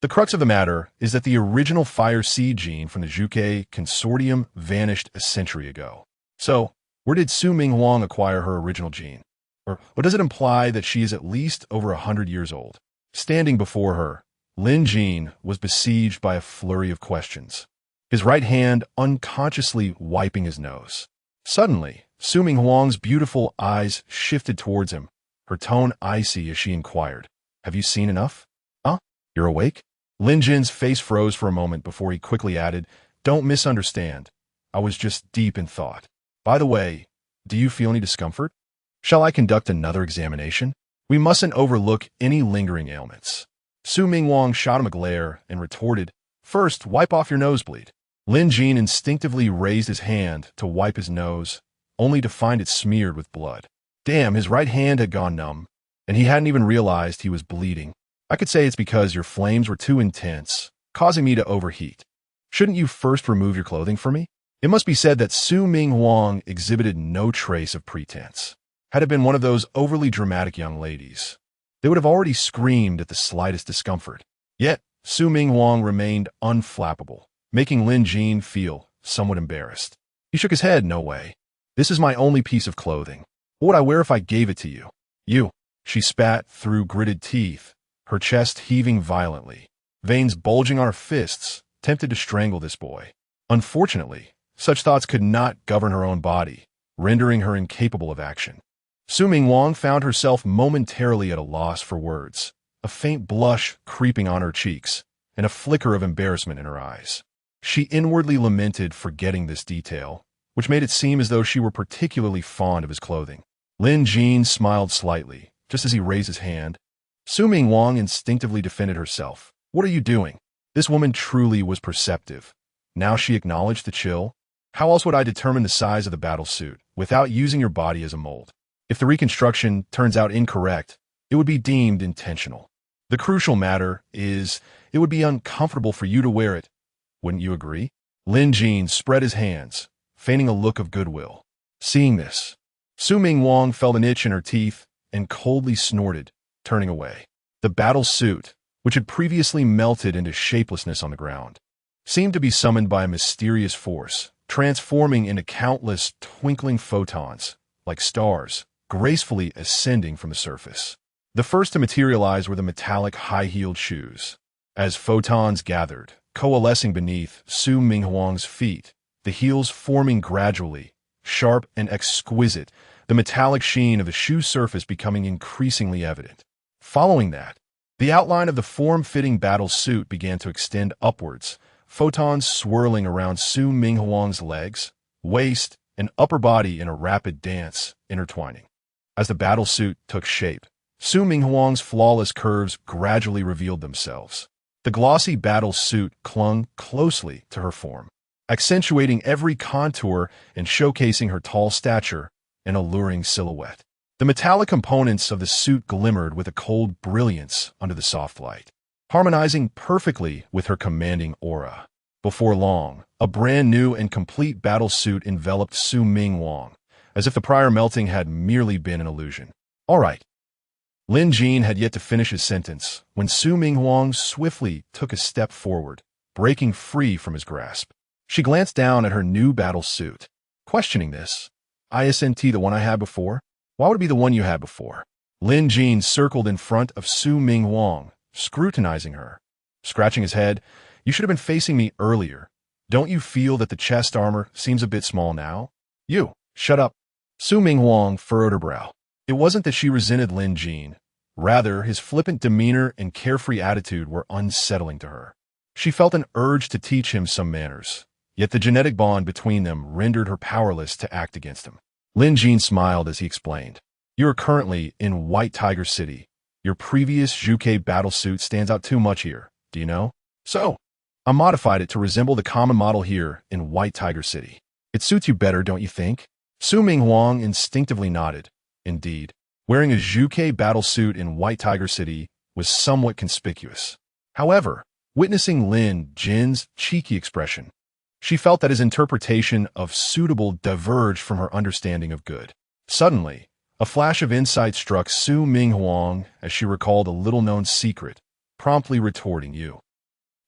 The crux of the matter is that the original fire seed gene from the Zhuge Consortium vanished a century ago. So, where did Su Ming Huang acquire her original gene? Or does it imply that she is at least over 100 years old? Standing before her, Lin Jin was besieged by a flurry of questions, his right hand unconsciously wiping his nose. Suddenly, Su Ming Huang's beautiful eyes shifted towards him, her tone icy as she inquired, "Have you seen enough? Huh? You're awake?" Lin Jin's face froze for a moment before he quickly added, "Don't misunderstand. I was just deep in thought. By the way, do you feel any discomfort? Shall I conduct another examination? We mustn't overlook any lingering ailments." Su Ming Huang shot him a glare and retorted, "First, wipe off your nosebleed." Lin Jin instinctively raised his hand to wipe his nose, only to find it smeared with blood. Damn, his right hand had gone numb, and he hadn't even realized he was bleeding. "I could say it's because your flames were too intense, causing me to overheat. Shouldn't you first remove your clothing for me?" It must be said that Su Ming Huang exhibited no trace of pretense. Had it been one of those overly dramatic young ladies, they would have already screamed at the slightest discomfort. Yet, Su Ming Huang remained unflappable, making Lin Jin feel somewhat embarrassed. He shook his head, "No way. This is my only piece of clothing. What would I wear if I gave it to you?" "You." She spat through gritted teeth, her chest heaving violently, veins bulging on her fists, tempted to strangle this boy. Unfortunately, such thoughts could not govern her own body, rendering her incapable of action. Su Ming Huang found herself momentarily at a loss for words, a faint blush creeping on her cheeks, and a flicker of embarrassment in her eyes. She inwardly lamented forgetting this detail, which made it seem as though she were particularly fond of his clothing. Lin Jin smiled slightly, just as he raised his hand. Su Ming Huang instinctively defended herself. "What are you doing?" This woman truly was perceptive. Now she acknowledged the chill. "How else would I determine the size of the battle suit without using your body as a mold? If the reconstruction turns out incorrect, it would be deemed intentional. The crucial matter is, it would be uncomfortable for you to wear it. Wouldn't you agree?" Lin Jin spread his hands, feigning a look of goodwill. Seeing this, Su Ming Huang felt an itch in her teeth and coldly snorted, turning away. The battle suit, which had previously melted into shapelessness on the ground, seemed to be summoned by a mysterious force, transforming into countless twinkling photons, like stars, gracefully ascending from the surface. The first to materialize were the metallic high-heeled shoes. As photons gathered, coalescing beneath Su Minghuang's feet, the heels forming gradually, sharp and exquisite, the metallic sheen of the shoe surface becoming increasingly evident. Following that, the outline of the form-fitting battle suit began to extend upwards, photons swirling around Su Minghuang's legs, waist, and upper body in a rapid dance, intertwining. As the battle suit took shape, Su Minghuang's flawless curves gradually revealed themselves. The glossy battle suit clung closely to her form, accentuating every contour and showcasing her tall stature and alluring silhouette. The metallic components of the suit glimmered with a cold brilliance under the soft light, harmonizing perfectly with her commanding aura. Before long, a brand new and complete battle suit enveloped Su Minghuang, as if the prior melting had merely been an illusion. All right. Lin Jin had yet to finish his sentence when Su Minghuang swiftly took a step forward, breaking free from his grasp. She glanced down at her new battle suit, questioning this. Isn't the one I had before? Why would it be the one you had before? Lin Jin circled in front of Su Minghuang, scrutinizing her. Scratching his head, you should have been facing me earlier. Don't you feel that the chest armor seems a bit small now? You, shut up. Su Minghuang furrowed her brow. It wasn't that she resented Lin Jin. Rather, his flippant demeanor and carefree attitude were unsettling to her. She felt an urge to teach him some manners, yet the genetic bond between them rendered her powerless to act against him. Lin Jin smiled as he explained. You are currently in White Tiger City. Your previous Zhuke battlesuit stands out too much here, do you know? So, I modified it to resemble the common model here in White Tiger City. It suits you better, don't you think? Su Minghuang instinctively nodded. Indeed, wearing a Zhuke battlesuit in White Tiger City was somewhat conspicuous. However, witnessing Lin Jin's cheeky expression, she felt that his interpretation of suitable diverged from her understanding of good. Suddenly, a flash of insight struck Su Minghuang as she recalled a little-known secret, promptly retorting, You.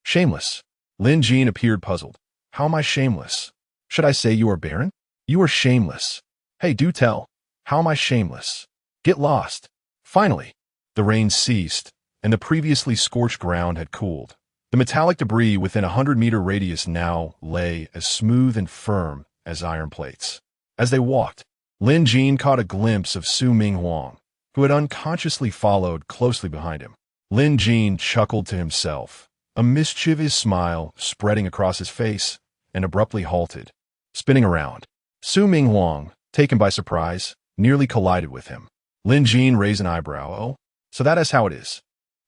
Shameless. Lin Jin appeared puzzled. How am I shameless? Should I say you are barren? You are shameless. Hey, do tell. How am I shameless? Get lost. Finally, the rain ceased, and the previously scorched ground had cooled. The metallic debris within a 100-meter radius now lay as smooth and firm as iron plates. As they walked, Lin Jin caught a glimpse of Su Minghuang, who had unconsciously followed closely behind him. Lin Jin chuckled to himself, a mischievous smile spreading across his face, and abruptly halted. Spinning around, Su Minghuang, taken by surprise, nearly collided with him. Lin Jin raised an eyebrow. Oh, so that is how it is.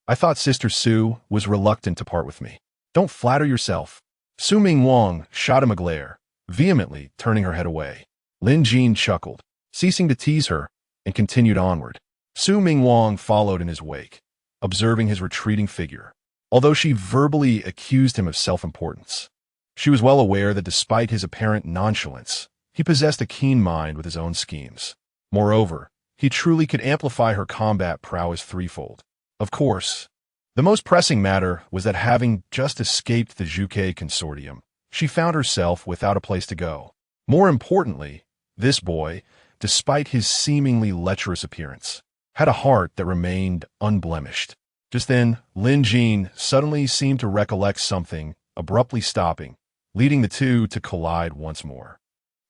I thought Sister Su was reluctant to part with me. Don't flatter yourself. Su Minghuang shot him a glare, vehemently turning her head away. Lin Jin chuckled, ceasing to tease her, and continued onward. Su Minghuang followed in his wake, observing his retreating figure. Although she verbally accused him of self-importance, she was well aware that despite his apparent nonchalance, he possessed a keen mind with his own schemes. Moreover, he truly could amplify her combat prowess threefold. Of course, the most pressing matter was that having just escaped the Zhuke consortium, she found herself without a place to go. More importantly, this boy, despite his seemingly lecherous appearance, had a heart that remained unblemished. Just then, Lin Jin suddenly seemed to recollect something, abruptly stopping, leading the two to collide once more.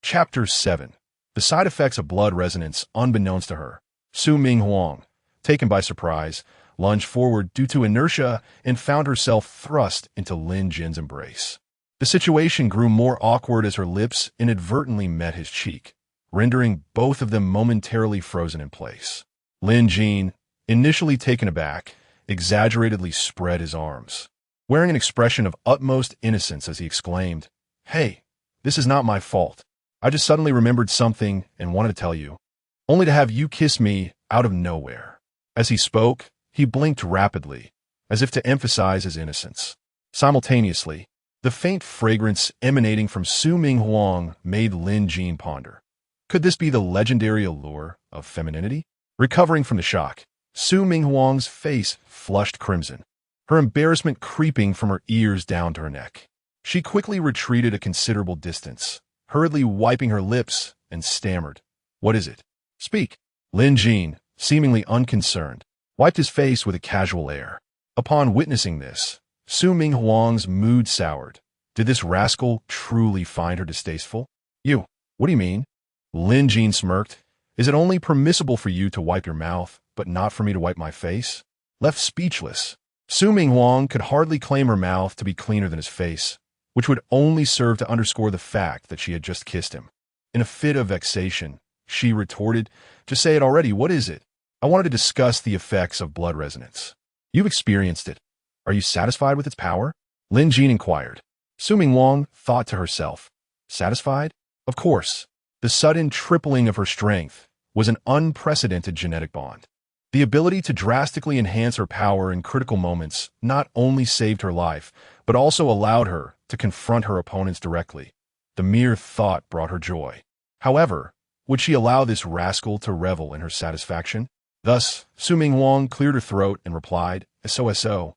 Chapter 7. The side effects of blood resonance unbeknownst to her. Su Minghuang, taken by surprise, lunged forward due to inertia and found herself thrust into Lin Jin's embrace. The situation grew more awkward as her lips inadvertently met his cheek, rendering both of them momentarily frozen in place. Lin Jin, initially taken aback, exaggeratedly spread his arms, wearing an expression of utmost innocence as he exclaimed, Hey, this is not my fault. I just suddenly remembered something and wanted to tell you, only to have you kiss me out of nowhere. As he spoke, he blinked rapidly, as if to emphasize his innocence. Simultaneously, the faint fragrance emanating from Su Minghuang made Lin Jin ponder. Could this be the legendary allure of femininity? Recovering from the shock, Su Minghuang's face flushed crimson. her embarrassment creeping from her ears down to her neck. She quickly retreated a considerable distance, hurriedly wiping her lips, and stammered, "What is it? Speak." Lin Jin, seemingly unconcerned, wiped his face with a casual air. Upon witnessing this, Su Ming Huang's mood soured. Did this rascal truly find her distasteful? "You, what do you mean?" Lin Jin smirked. "Is it only permissible for you to wipe your mouth, but not for me to wipe my face?" Left speechless, Su Ming Huang could hardly claim her mouth to be cleaner than his face, which would only serve to underscore the fact that she had just kissed him. In a fit of vexation, she retorted, "Just say it already, what is it?" "I wanted to discuss the effects of blood resonance. You've experienced it. Are you satisfied with its power?" Lin Jin inquired. Su Ming Huang thought to herself, "Satisfied? Of course." The sudden tripling of her strength was an unprecedented genetic bond. The ability to drastically enhance her power in critical moments not only saved her life, but also allowed her to confront her opponents directly. The mere thought brought her joy. However, would she allow this rascal to revel in her satisfaction? Thus, Su Ming Huang cleared her throat and replied, "So.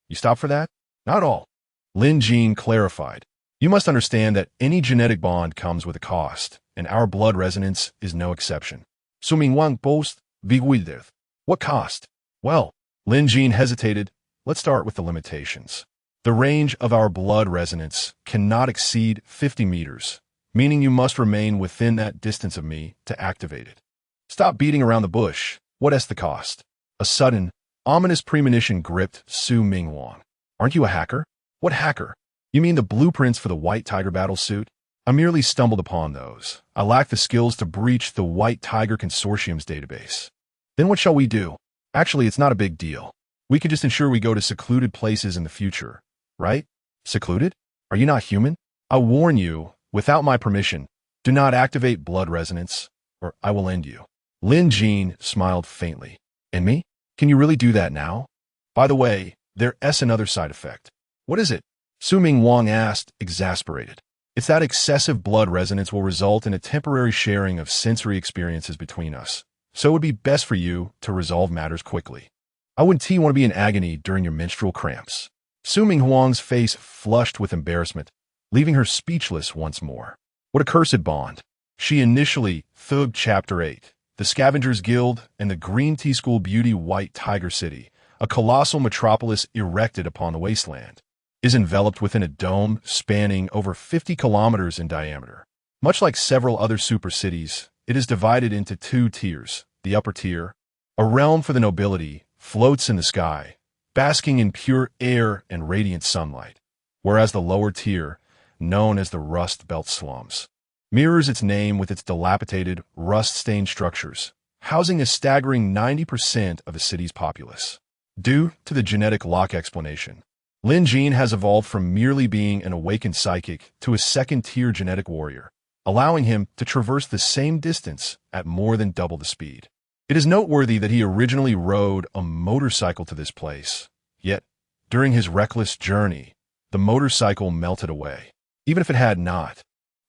You stop for that?" "Not all." Lin Jin clarified. "You must understand that any genetic bond comes with a cost, and our blood resonance is no exception." Su Ming Huang boast, bewildered. "What cost?" "Well," Lin Jin hesitated, "let's start with the limitations. The range of our blood resonance cannot exceed 50 meters, meaning you must remain within that distance of me to activate it." "Stop beating around the bush. What's the cost?" A sudden, ominous premonition gripped Su Ming Huang. "Aren't you a hacker?" "What hacker? You mean the blueprints for the White Tiger battlesuit?" "I merely stumbled upon those. I lack the skills to breach the White Tiger Consortium's database." "Then what shall we do?" "Actually, it's not a big deal. We can just ensure we go to secluded places in the future, right?" "Secluded? Are you not human?" "I warn you, without my permission, do not activate blood resonance, or I will end you." Lin Jin smiled faintly. "And me? Can you really do that now?" "By the way, there's another side effect." "What is it?" Su Ming Huang asked, exasperated. "It's that excessive blood resonance will result in a temporary sharing of sensory experiences between us, so it would be best for you to resolve matters quickly. I wouldn't want to be in agony during your menstrual cramps." Su Ming Huang's face flushed with embarrassment, leaving her speechless once more. What a cursed bond. She initially thugged Chapter 8, the Scavengers Guild, and the Green Tea School Beauty White Tiger City, a colossal metropolis erected upon the wasteland, is enveloped within a dome spanning over 50 kilometers in diameter. Much like several other super cities, it is divided into two tiers. The upper tier, a realm for the nobility, floats in the sky, basking in pure air and radiant sunlight, whereas the lower tier, known as the Rust Belt slums, mirrors its name with its dilapidated, rust-stained structures, housing a staggering 90% of the city's populace. Due to the genetic lock explanation, Lin Jin has evolved from merely being an awakened psychic to a second-tier genetic warrior, allowing him to traverse the same distance at more than double the speed. It is noteworthy that he originally rode a motorcycle to this place, yet, during his reckless journey, the motorcycle melted away, even if it had not.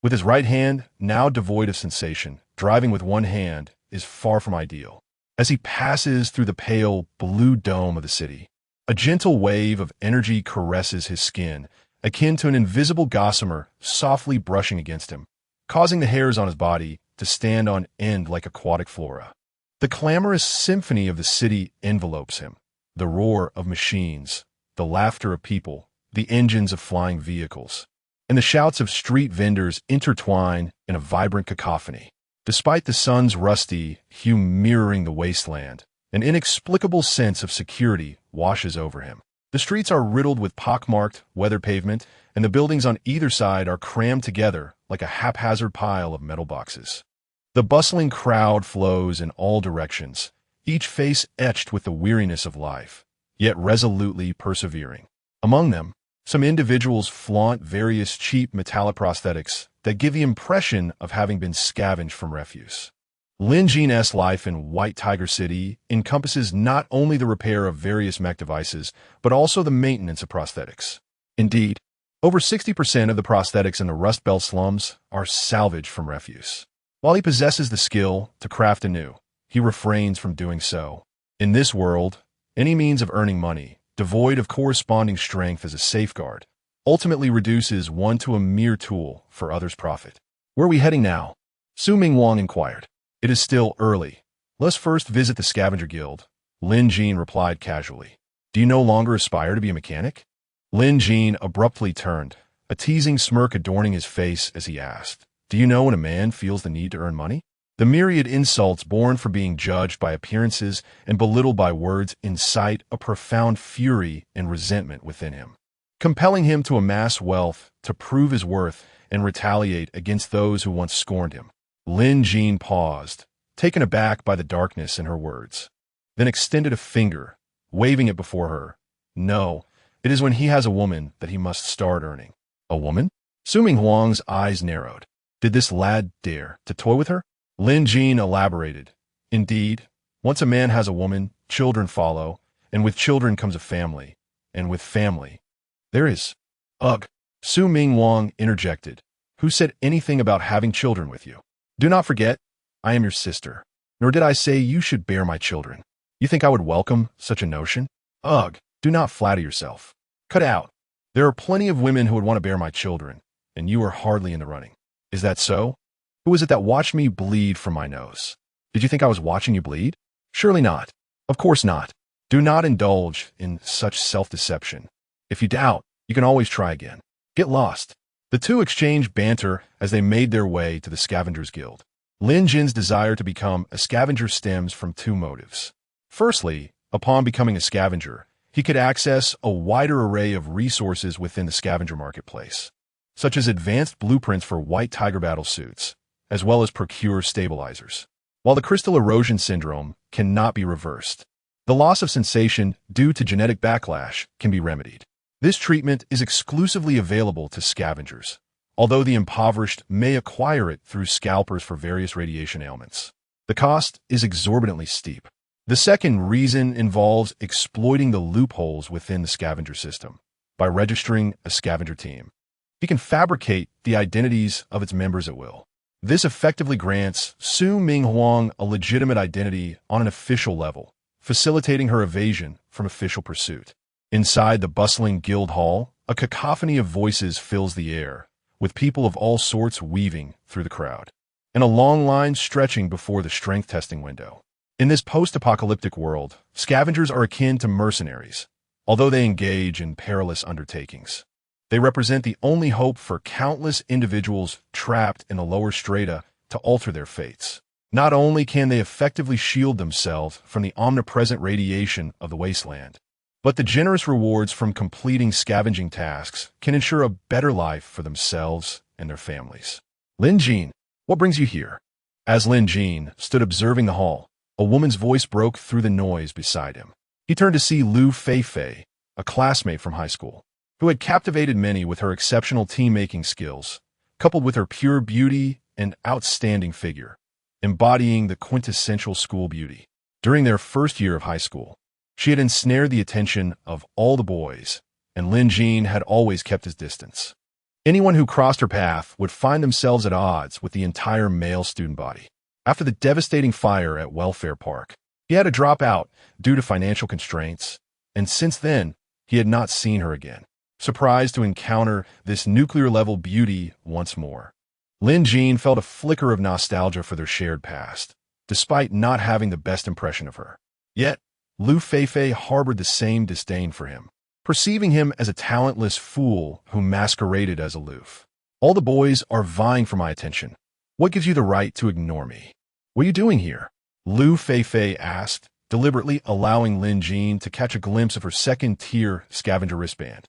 With his right hand now devoid of sensation, driving with one hand is far from ideal. As he passes through the pale blue dome of the city, a gentle wave of energy caresses his skin, akin to an invisible gossamer softly brushing against him, causing the hairs on his body to stand on end like aquatic flora. The clamorous symphony of the city envelopes him, the roar of machines, the laughter of people, the engines of flying vehicles, and the shouts of street vendors intertwine in a vibrant cacophony. Despite the sun's rusty hue mirroring the wasteland, an inexplicable sense of security washes over him. The streets are riddled with pockmarked, weathered pavement, and the buildings on either side are crammed together like a haphazard pile of metal boxes. The bustling crowd flows in all directions, each face etched with the weariness of life, yet resolutely persevering. Among them, some individuals flaunt various cheap metallic prosthetics that give the impression of having been scavenged from refuse. Lin Jin's life in White Tiger City encompasses not only the repair of various mech devices, but also the maintenance of prosthetics. Indeed, over 60% of the prosthetics in the Rust Belt slums are salvaged from refuse. While he possesses the skill to craft anew, he refrains from doing so. In this world, any means of earning money, devoid of corresponding strength as a safeguard, ultimately reduces one to a mere tool for others' profit. Where are we heading now? Su Ming Wang inquired. It is still early. Let's first visit the scavenger guild, Lin Jin replied casually. Do you no longer aspire to be a mechanic? Lin Jin abruptly turned, a teasing smirk adorning his face as he asked, do you know when a man feels the need to earn money? The myriad insults born from being judged by appearances and belittled by words incite a profound fury and resentment within him, compelling him to amass wealth, to prove his worth, and retaliate against those who once scorned him. Lin Jin paused, taken aback by the darkness in her words, then extended a finger, waving it before her. No, it is when he has a woman that he must start earning. A woman? Su Ming Huang's eyes narrowed. Did this lad dare to toy with her? Lin Jin elaborated. Indeed, once a man has a woman, children follow, and with children comes a family, and with family, there is... Ugh! Su Ming Wang interjected. Who said anything about having children with you? Do not forget, I am your sister, nor did I say you should bear my children. You think I would welcome such a notion? Ugh! Do not flatter yourself. Cut out. There are plenty of women who would want to bear my children, and you are hardly in the running. Is that so? Who was it that watched me bleed from my nose? Did you think I was watching you bleed? Surely not. Of course not. Do not indulge in such self-deception. If you doubt, you can always try again. Get lost. The two exchanged banter as they made their way to the Scavengers Guild. Lin Jin's desire to become a scavenger stems from two motives. Firstly, upon becoming a scavenger, he could access a wider array of resources within the scavenger marketplace, such as advanced blueprints for white tiger battle suits, as well as procure stabilizers. While the crystal erosion syndrome cannot be reversed, the loss of sensation due to genetic backlash can be remedied. This treatment is exclusively available to scavengers, although the impoverished may acquire it through scalpers for various radiation ailments. The cost is exorbitantly steep. The second reason involves exploiting the loopholes within the scavenger system by registering a scavenger team. He can fabricate the identities of its members at will. This effectively grants Su Ming Huang a legitimate identity on an official level, facilitating her evasion from official pursuit. Inside the bustling guild hall, a cacophony of voices fills the air, with people of all sorts weaving through the crowd, and a long line stretching before the strength testing window. In this post-apocalyptic world, scavengers are akin to mercenaries, although they engage in perilous undertakings. They represent the only hope for countless individuals trapped in the lower strata to alter their fates. Not only can they effectively shield themselves from the omnipresent radiation of the wasteland, but the generous rewards from completing scavenging tasks can ensure a better life for themselves and their families. Lin Jin, what brings you here? As Lin Jin stood observing the hall, a woman's voice broke through the noise beside him. He turned to see Lu Feifei, a classmate from high school, who had captivated many with her exceptional team-making skills, coupled with her pure beauty and outstanding figure, embodying the quintessential school beauty. During their first year of high school, she had ensnared the attention of all the boys, and Lin Jin had always kept his distance. Anyone who crossed her path would find themselves at odds with the entire male student body. After the devastating fire at Welfare Park, he had to drop out due to financial constraints, and since then, he had not seen her again. Surprised to encounter this nuclear-level beauty once more, Lin Jin felt a flicker of nostalgia for their shared past, despite not having the best impression of her. Yet, Lu Feifei harbored the same disdain for him, perceiving him as a talentless fool who masqueraded as aloof. All the boys are vying for my attention. What gives you the right to ignore me? What are you doing here? Lu Feifei asked, deliberately allowing Lin Jin to catch a glimpse of her second-tier scavenger wristband.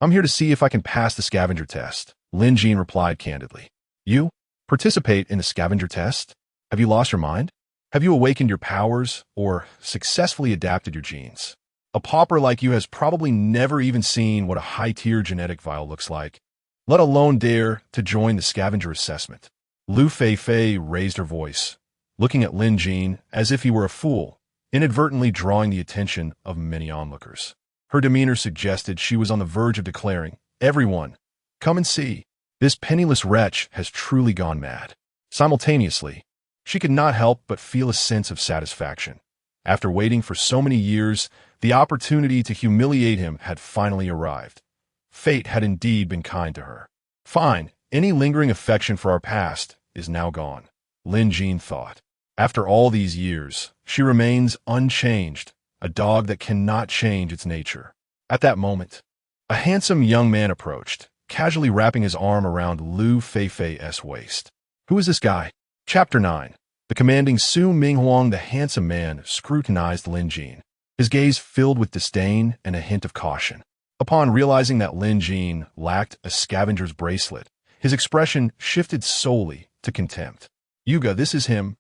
I'm here to see if I can pass the scavenger test, Lin Jin replied candidly. You? Participate in the scavenger test? Have you lost your mind? Have you awakened your powers or successfully adapted your genes? A pauper like you has probably never even seen what a high-tier genetic vial looks like, let alone dare to join the scavenger assessment. Lu Feifei raised her voice, looking at Lin Jin as if he were a fool, inadvertently drawing the attention of many onlookers. Her demeanor suggested she was on the verge of declaring, "Everyone, come and see. This penniless wretch has truly gone mad." Simultaneously, she could not help but feel a sense of satisfaction, After waiting for so many years, the opportunity to humiliate him had finally arrived. Fate had indeed been kind to her. Fine, any lingering affection for our past is now gone, Lin Jin thought. After all these years, she remains unchanged, a dog that cannot change its nature. At that moment, a handsome young man approached, casually wrapping his arm around Lu Feifei's waist. Who is this guy? Chapter 9. The commanding Su Minghuang, the handsome man, scrutinized Lin Jin, his gaze filled with disdain and a hint of caution. Upon realizing that Lin Jin lacked a scavenger's bracelet, his expression shifted solely to contempt. Yuga, this is him,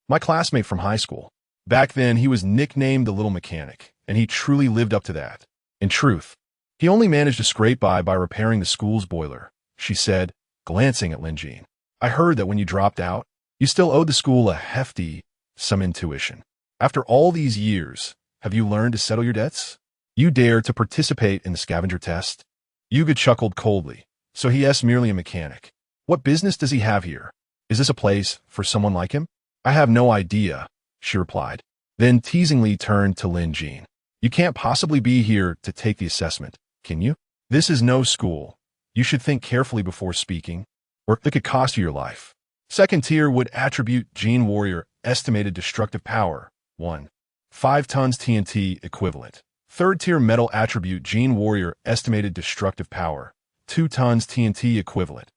my classmate from high school. Back then, he was nicknamed the Little Mechanic, and he truly lived up to that. In truth, he only managed to scrape by repairing the school's boiler, she said, glancing at Lin Jin. I heard that when you dropped out, you still owed the school a hefty sum in tuition. After all these years, have you learned to settle your debts? You dare to participate in the scavenger test? Yuga chuckled coldly. So he is merely a mechanic. What business does he have here? Is this a place for someone like him? I have no idea, she replied, then teasingly turned to Lin Jin. You can't possibly be here to take the assessment, can you? This is no school. You should think carefully before speaking, or it could cost you your life. Second tier would attribute Gene Warrior estimated destructive power, 1. 5 tons TNT equivalent. Third tier metal attribute Gene Warrior estimated destructive power, 2 tons TNT equivalent.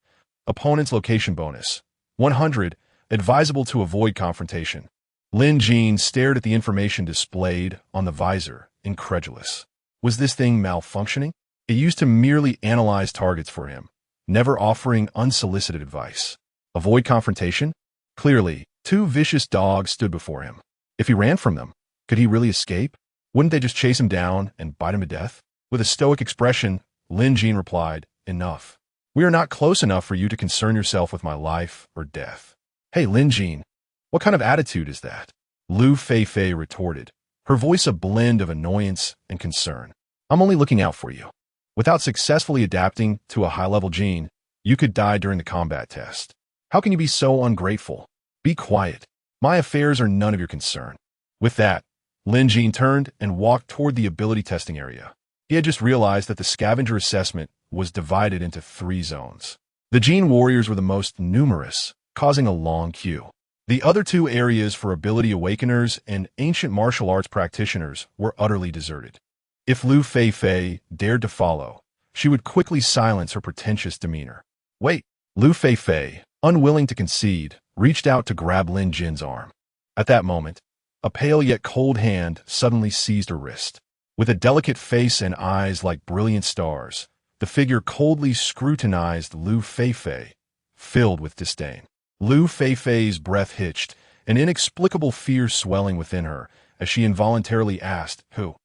Opponent's location bonus, 100, advisable to avoid confrontation. Lin Jin stared at the information displayed on the visor, incredulous. Was this thing malfunctioning? It used to merely analyze targets for him, never offering unsolicited advice. Avoid confrontation? Clearly, 2 vicious dogs stood before him. If he ran from them, could he really escape? Wouldn't they just chase him down and bite him to death? With a stoic expression, Lin Jin replied, Enough. We are not close enough for you to concern yourself with my life or death. Hey, Lin Jin, what kind of attitude is that? Lu Feifei retorted, her voice a blend of annoyance and concern. I'm only looking out for you. Without successfully adapting to a high-level gene, you could die during the combat test. How can you be so ungrateful? Be quiet. My affairs are none of your concern. With that, Lin Jin turned and walked toward the ability testing area. He had just realized that the scavenger assessment was divided into 3 zones. The Gene Warriors were the most numerous, causing a long queue. The other 2 areas for ability awakeners and ancient martial arts practitioners were utterly deserted. If Lu Feifei dared to follow, she would quickly silence her pretentious demeanor. Wait, Lu Feifei, unwilling to concede, reached out to grab Lin Jin's arm. At that moment, a pale yet cold hand suddenly seized her wrist. With a delicate face and eyes like brilliant stars, the figure coldly scrutinized Lu Feifei, filled with disdain. Lu Feifei's breath hitched, an inexplicable fear swelling within her as she involuntarily asked, Who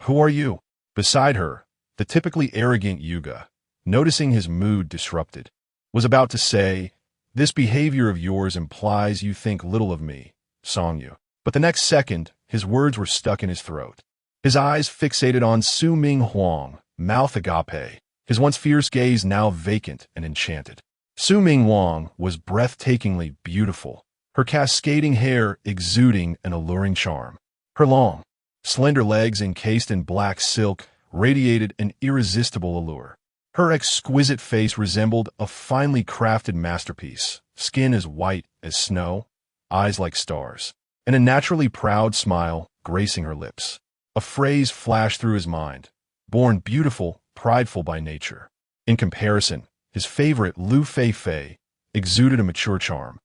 are you? Beside her, the typically arrogant Yuga, noticing his mood disrupted, was about to say, This behavior of yours implies you think little of me, Songyu. But the next second, his words were stuck in his throat. His eyes fixated on Su Minghuang, mouth agape, his once fierce gaze now vacant and enchanted. Su Minghuang was breathtakingly beautiful, her cascading hair exuding an alluring charm. Her long, slender legs encased in black silk radiated an irresistible allure. Her exquisite face resembled a finely crafted masterpiece, skin as white as snow, eyes like stars, and a naturally proud smile gracing her lips. A phrase flashed through his mind, born beautiful, prideful by nature. In comparison, his favorite Lu Feifei exuded a mature charm.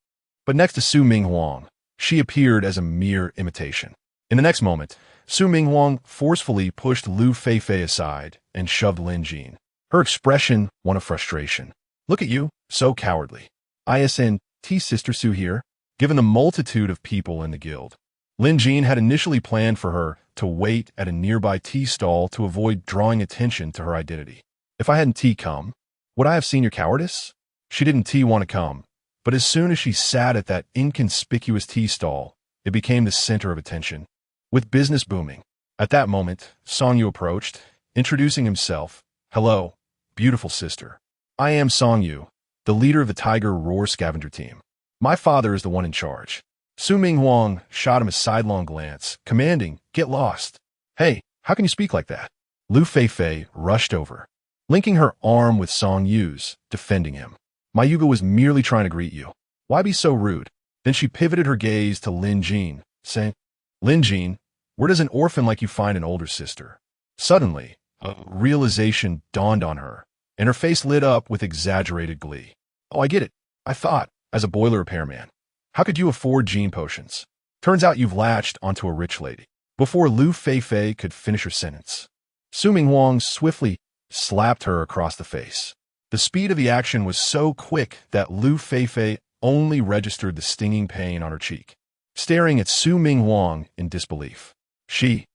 But next to Su Minghuang, she appeared as a mere imitation. In the next moment, Su Minghuang forcefully pushed Lu Feifei aside and shoved Lin Jin. Her expression one of frustration. Look at you, so cowardly. ISNT Sister Su here. Given the multitude of people in the guild, Lin Jin had initially planned for her to wait at a nearby tea stall to avoid drawing attention to her identity. If I hadn't come, would I have seen your cowardice? She didn't want to come, but as soon as she sat at that inconspicuous tea stall, it became the center of attention. With business booming. At that moment, Songyu approached, introducing himself. Hello, beautiful sister. I am Songyu, the leader of the Tiger Roar scavenger team. My father is the one in charge. Su Ming Huang shot him a sidelong glance, commanding, "Get lost." "Hey, how can you speak like that?" Lu Feifei rushed over, linking her arm with Song Yu's, defending him. "My Yuga was merely trying to greet you. Why be so rude?" Then she pivoted her gaze to Lin Jin, saying, "Lin Jin, where does an orphan like you find an older sister?" Suddenly, a realization dawned on her, and her face lit up with exaggerated glee. "Oh, I get it. I thought, as a boiler repairman, how could you afford gene potions? Turns out you've latched onto a rich lady." Before Lu Feifei could finish her sentence, Su Ming Huang swiftly slapped her across the face. The speed of the action was so quick that Lu Feifei only registered the stinging pain on her cheek, staring at Su Ming Huang in disbelief. She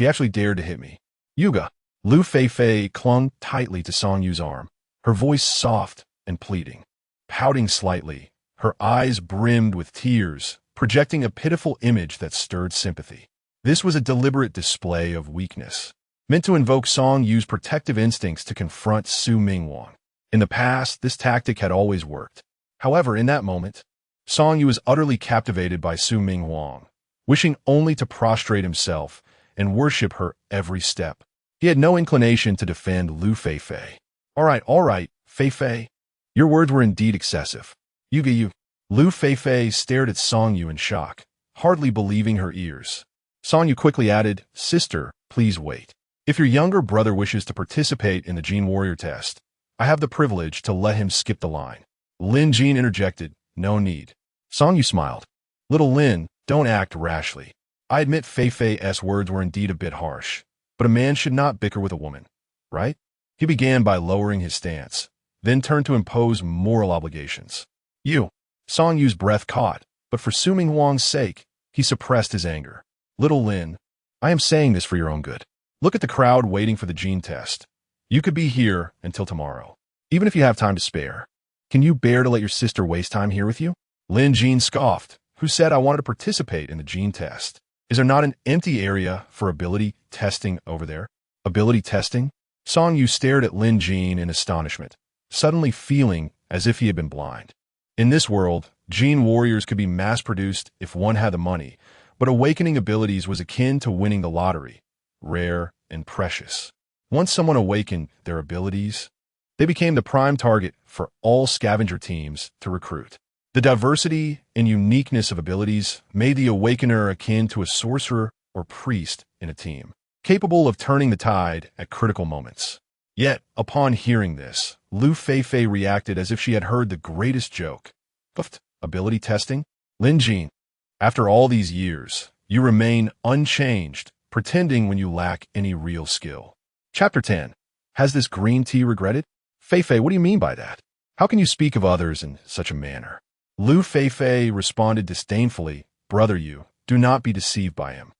actually dared to hit me. "Yuga." Lu Feifei clung tightly to Song Yu's arm, her voice soft and pleading. Pouting slightly, her eyes brimmed with tears, projecting a pitiful image that stirred sympathy. This was a deliberate display of weakness, meant to invoke Song Yu's protective instincts to confront Su Ming Huang. In the past, this tactic had always worked. However, in that moment, Song Yu was utterly captivated by Su Ming Huang, wishing only to prostrate himself and worship her every step. He had no inclination to defend Lu Feifei. All right, Feifei. Your words were indeed excessive. Yuga, you." Lu Feifei stared at Song Yu in shock, hardly believing her ears. Song Yu quickly added, "Sister, please wait. If your younger brother wishes to participate in the Gene Warrior test, I have the privilege to let him skip the line." Lin Jin interjected, "No need." Song Yu smiled. "Little Lin, don't act rashly. I admit Feifei's words were indeed a bit harsh, but a man should not bicker with a woman, right?" He began by lowering his stance, then turned to impose moral obligations. "You." Song Yu's breath caught, but for Su Ming Huang's sake, he suppressed his anger. "Little Lin, I am saying this for your own good. Look at the crowd waiting for the gene test. You could be here until tomorrow, even if you have time to spare. Can you bear to let your sister waste time here with you?" Lin Jin scoffed. "Who said I wanted to participate in the gene test? Is there not an empty area for ability testing over there?" "Ability testing?" Song Yu stared at Lin Jin in astonishment, suddenly feeling as if he had been blind. In this world, gene warriors could be mass-produced if one had the money, but awakening abilities was akin to winning the lottery, rare and precious. Once someone awakened their abilities, they became the prime target for all scavenger teams to recruit. The diversity and uniqueness of abilities made the awakener akin to a sorcerer or priest in a team, capable of turning the tide at critical moments. Yet, upon hearing this, Lu Feifei reacted as if she had heard the greatest joke. "Ability testing? Lin Jin, after all these years, you remain unchanged, pretending when you lack any real skill." Chapter 10. Has this green tea regretted? "Feifei, what do you mean by that? How can you speak of others in such a manner?" Lu Feifei responded disdainfully, "Brother, you do not be deceived by him.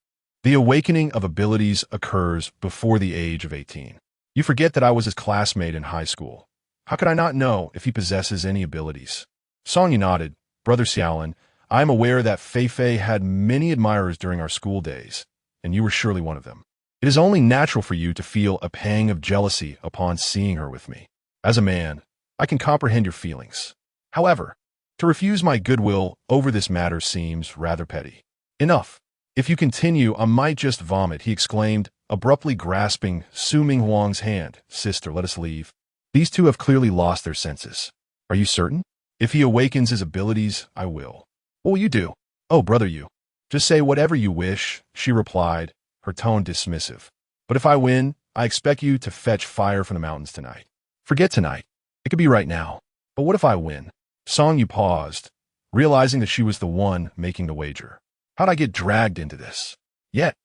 The awakening of abilities occurs before the age of 18. You forget that I was his classmate in high school. How could I not know if he possesses any abilities?" Song Yu nodded. "Brother Xiaolin, I am aware that Feifei had many admirers during our school days, and you were surely one of them. It is only natural for you to feel a pang of jealousy upon seeing her with me. As a man, I can comprehend your feelings. However, to refuse my goodwill over this matter seems rather petty." "Enough. If you continue, I might just vomit," he exclaimed, abruptly grasping Su Ming Huang's hand. "Sister, let us leave. These two have clearly lost their senses." "Are you certain?" "If he awakens his abilities, I will." "What will you do?" "Oh, brother, you. Just say whatever you wish," she replied, her tone dismissive. "But if I win, I expect you to fetch fire from the mountains tonight." "Forget tonight. It could be right now. But what if I win?" Song Yu paused, realizing that she was the one making the wager. How'd I get dragged into this? Yet,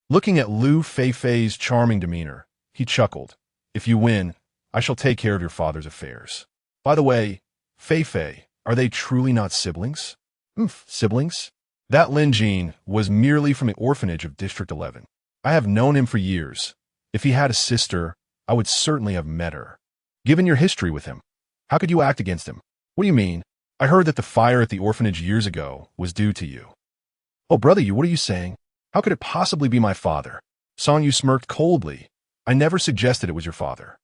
looking at Lu Feifei's charming demeanor, he chuckled. "If you win, I shall take care of your father's affairs. By the way, Feifei, are they truly not siblings?" Siblings? That Lin Jin was merely from the orphanage of District 11. I have known him for years. If he had a sister, I would certainly have met her. Given your history with him, how could you act against him? What do you mean? I heard that the fire at the orphanage years ago was due to you. Oh, brother, what are you saying? How could it possibly be my father? Song Yu smirked coldly. I never suggested it was your father.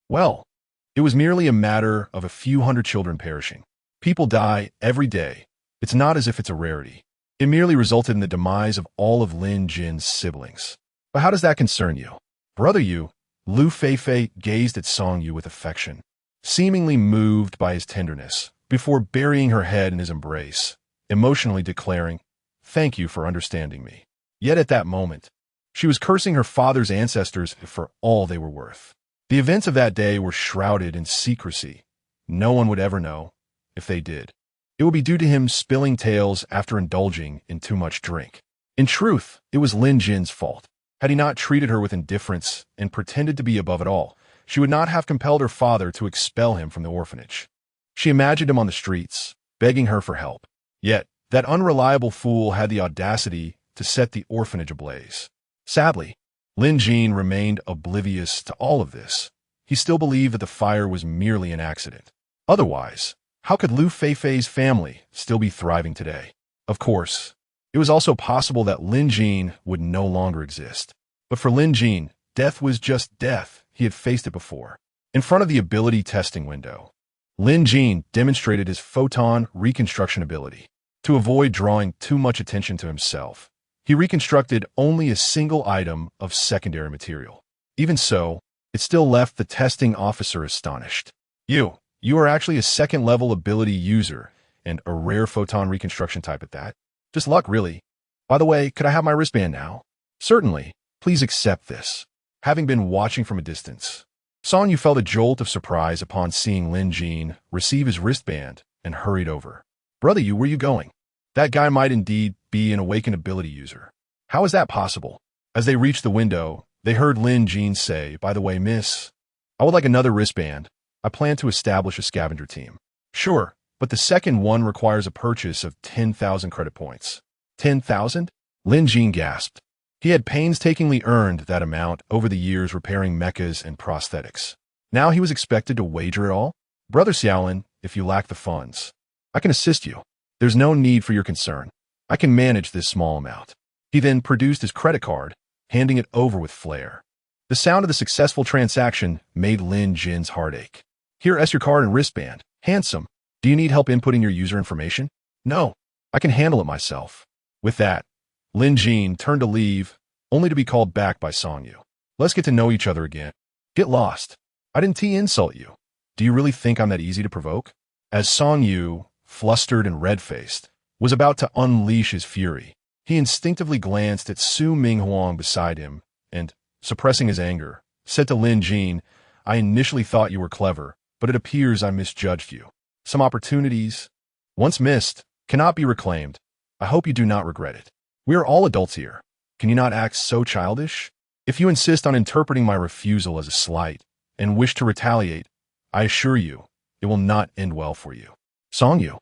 Well, it was merely a matter of a few hundred children perishing. People die every day, It's not as if it's a rarity. It merely resulted in the demise of all of Lin Jin's siblings. But how does that concern you? Brother Yu, Lu Feifei gazed at Song Yu with affection, seemingly moved by his tenderness, before burying her head in his embrace, emotionally declaring, "Thank you for understanding me." Yet at that moment, she was cursing her father's ancestors for all they were worth. The events of that day were shrouded in secrecy. No one would ever know. If they did, it would be due to him spilling tales after indulging in too much drink. In truth, it was Lin Jin's fault. Had he not treated her with indifference and pretended to be above it all, she would not have compelled her father to expel him from the orphanage. She imagined him on the streets, begging her for help. Yet, that unreliable fool had the audacity to set the orphanage ablaze. Sadly, Lin Jin remained oblivious to all of this. He still believed that the fire was merely an accident. Otherwise, how could Lu Feifei's family still be thriving today? Of course, it was also possible that Lin Jin would no longer exist. But for Lin Jin, death was just death. He had faced it before. In front of the ability testing window, Lin Jin demonstrated his photon reconstruction ability. To avoid drawing too much attention to himself, he reconstructed only a single item of secondary material. Even so, it still left the testing officer astonished. You are actually a second-level ability user, and a rare photon reconstruction type at that. Just luck, really. By the way, could I have my wristband now? Certainly. Please accept this. Having been watching from a distance, Song Yu felt a jolt of surprise upon seeing Lin Jin receive his wristband and hurried over. Brother Yu, where are you going? That guy might indeed be an awakened ability user. How is that possible? As they reached the window, they heard Lin Jin say, "By the way, miss, I would like another wristband. I plan to establish a scavenger team." Sure, but the second one requires a purchase of 10,000 credit points. 10,000? Lin Jin gasped. He had painstakingly earned that amount over the years repairing mechs and prosthetics. Now he was expected to wager it all? Brother Xiaolin, if you lack the funds, I can assist you. There's no need for your concern. I can manage this small amount. He then produced his credit card, handing it over with flair. The sound of the successful transaction made Lin Jin's heart ache. Here's your card and wristband. Handsome. Do you need help inputting your user information? No, I can handle it myself. With that, Lin Jin turned to leave, only to be called back by Song Yu. Let's get to know each other again. Get lost. I didn't insult you. Do you really think I'm that easy to provoke? As Song Yu, flustered and red-faced, was about to unleash his fury, he instinctively glanced at Su Minghuang beside him and, suppressing his anger, said to Lin Jin, "I initially thought you were clever, but it appears I misjudged you. Some opportunities, once missed, cannot be reclaimed. I hope you do not regret it. We are all adults here. Can you not act so childish? If you insist on interpreting my refusal as a slight and wish to retaliate, I assure you, it will not end well for you." Song Yu,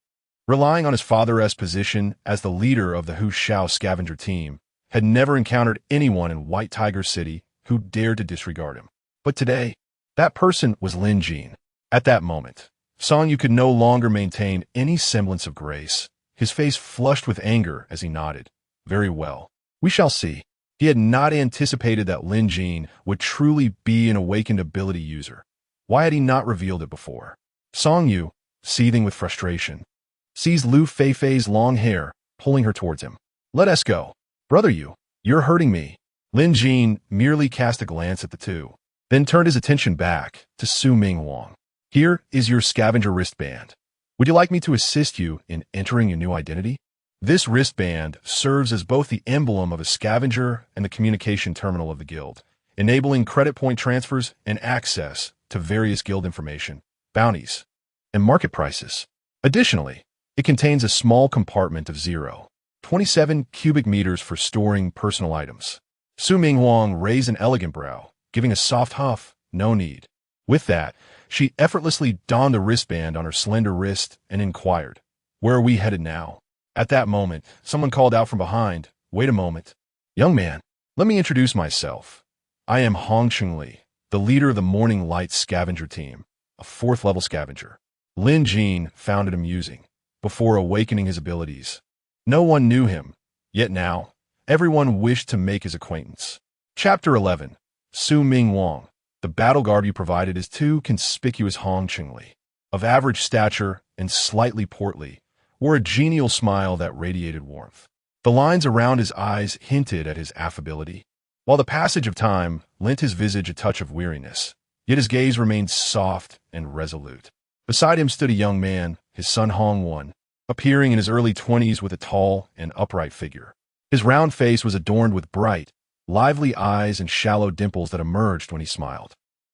relying on his father's position as the leader of the Hu Shao scavenger team, had never encountered anyone in White Tiger City who dared to disregard him. But today, that person was Lin Jin. At that moment, Song Yu could no longer maintain any semblance of grace. His face flushed with anger as he nodded. Very well. We shall see. He had not anticipated that Lin Jin would truly be an awakened ability user. Why had he not revealed it before? Song Yu, seething with frustration, seized Lu Feifei's long hair, pulling her towards him. "Let us go. Brother Yu, you're hurting me." Lin Jin merely cast a glance at the two, then turned his attention back to Su Minghuang. "Here is your scavenger wristband. Would you like me to assist you in entering your new identity?" This wristband serves as both the emblem of a scavenger and the communication terminal of the guild, enabling credit point transfers and access to various guild information, bounties, and market prices. Additionally, it contains a small compartment of 0.27 cubic meters for storing personal items. Su Minghuang raised an elegant brow, giving a soft huff, "No need." With that, she effortlessly donned a wristband on her slender wrist and inquired, "Where are we headed now?" At that moment, someone called out from behind, "Wait a moment. Young man, let me introduce myself. I am Hong Chengli, the leader of the Morning Light scavenger team, a 4th-level scavenger." Lin Jin found it amusing, before awakening his abilities. No one knew him, yet now, everyone wished to make his acquaintance. Chapter 11. Su Minghuang. The battle garb you provided is too conspicuous. Hong Chengli, of average stature and slightly portly, wore a genial smile that radiated warmth. The lines around his eyes hinted at his affability, while the passage of time lent his visage a touch of weariness, yet his gaze remained soft and resolute. Beside him stood a young man, his son Hong-won, appearing in his early 20s with a tall and upright figure. His round face was adorned with bright, lively eyes and shallow dimples that emerged when he smiled.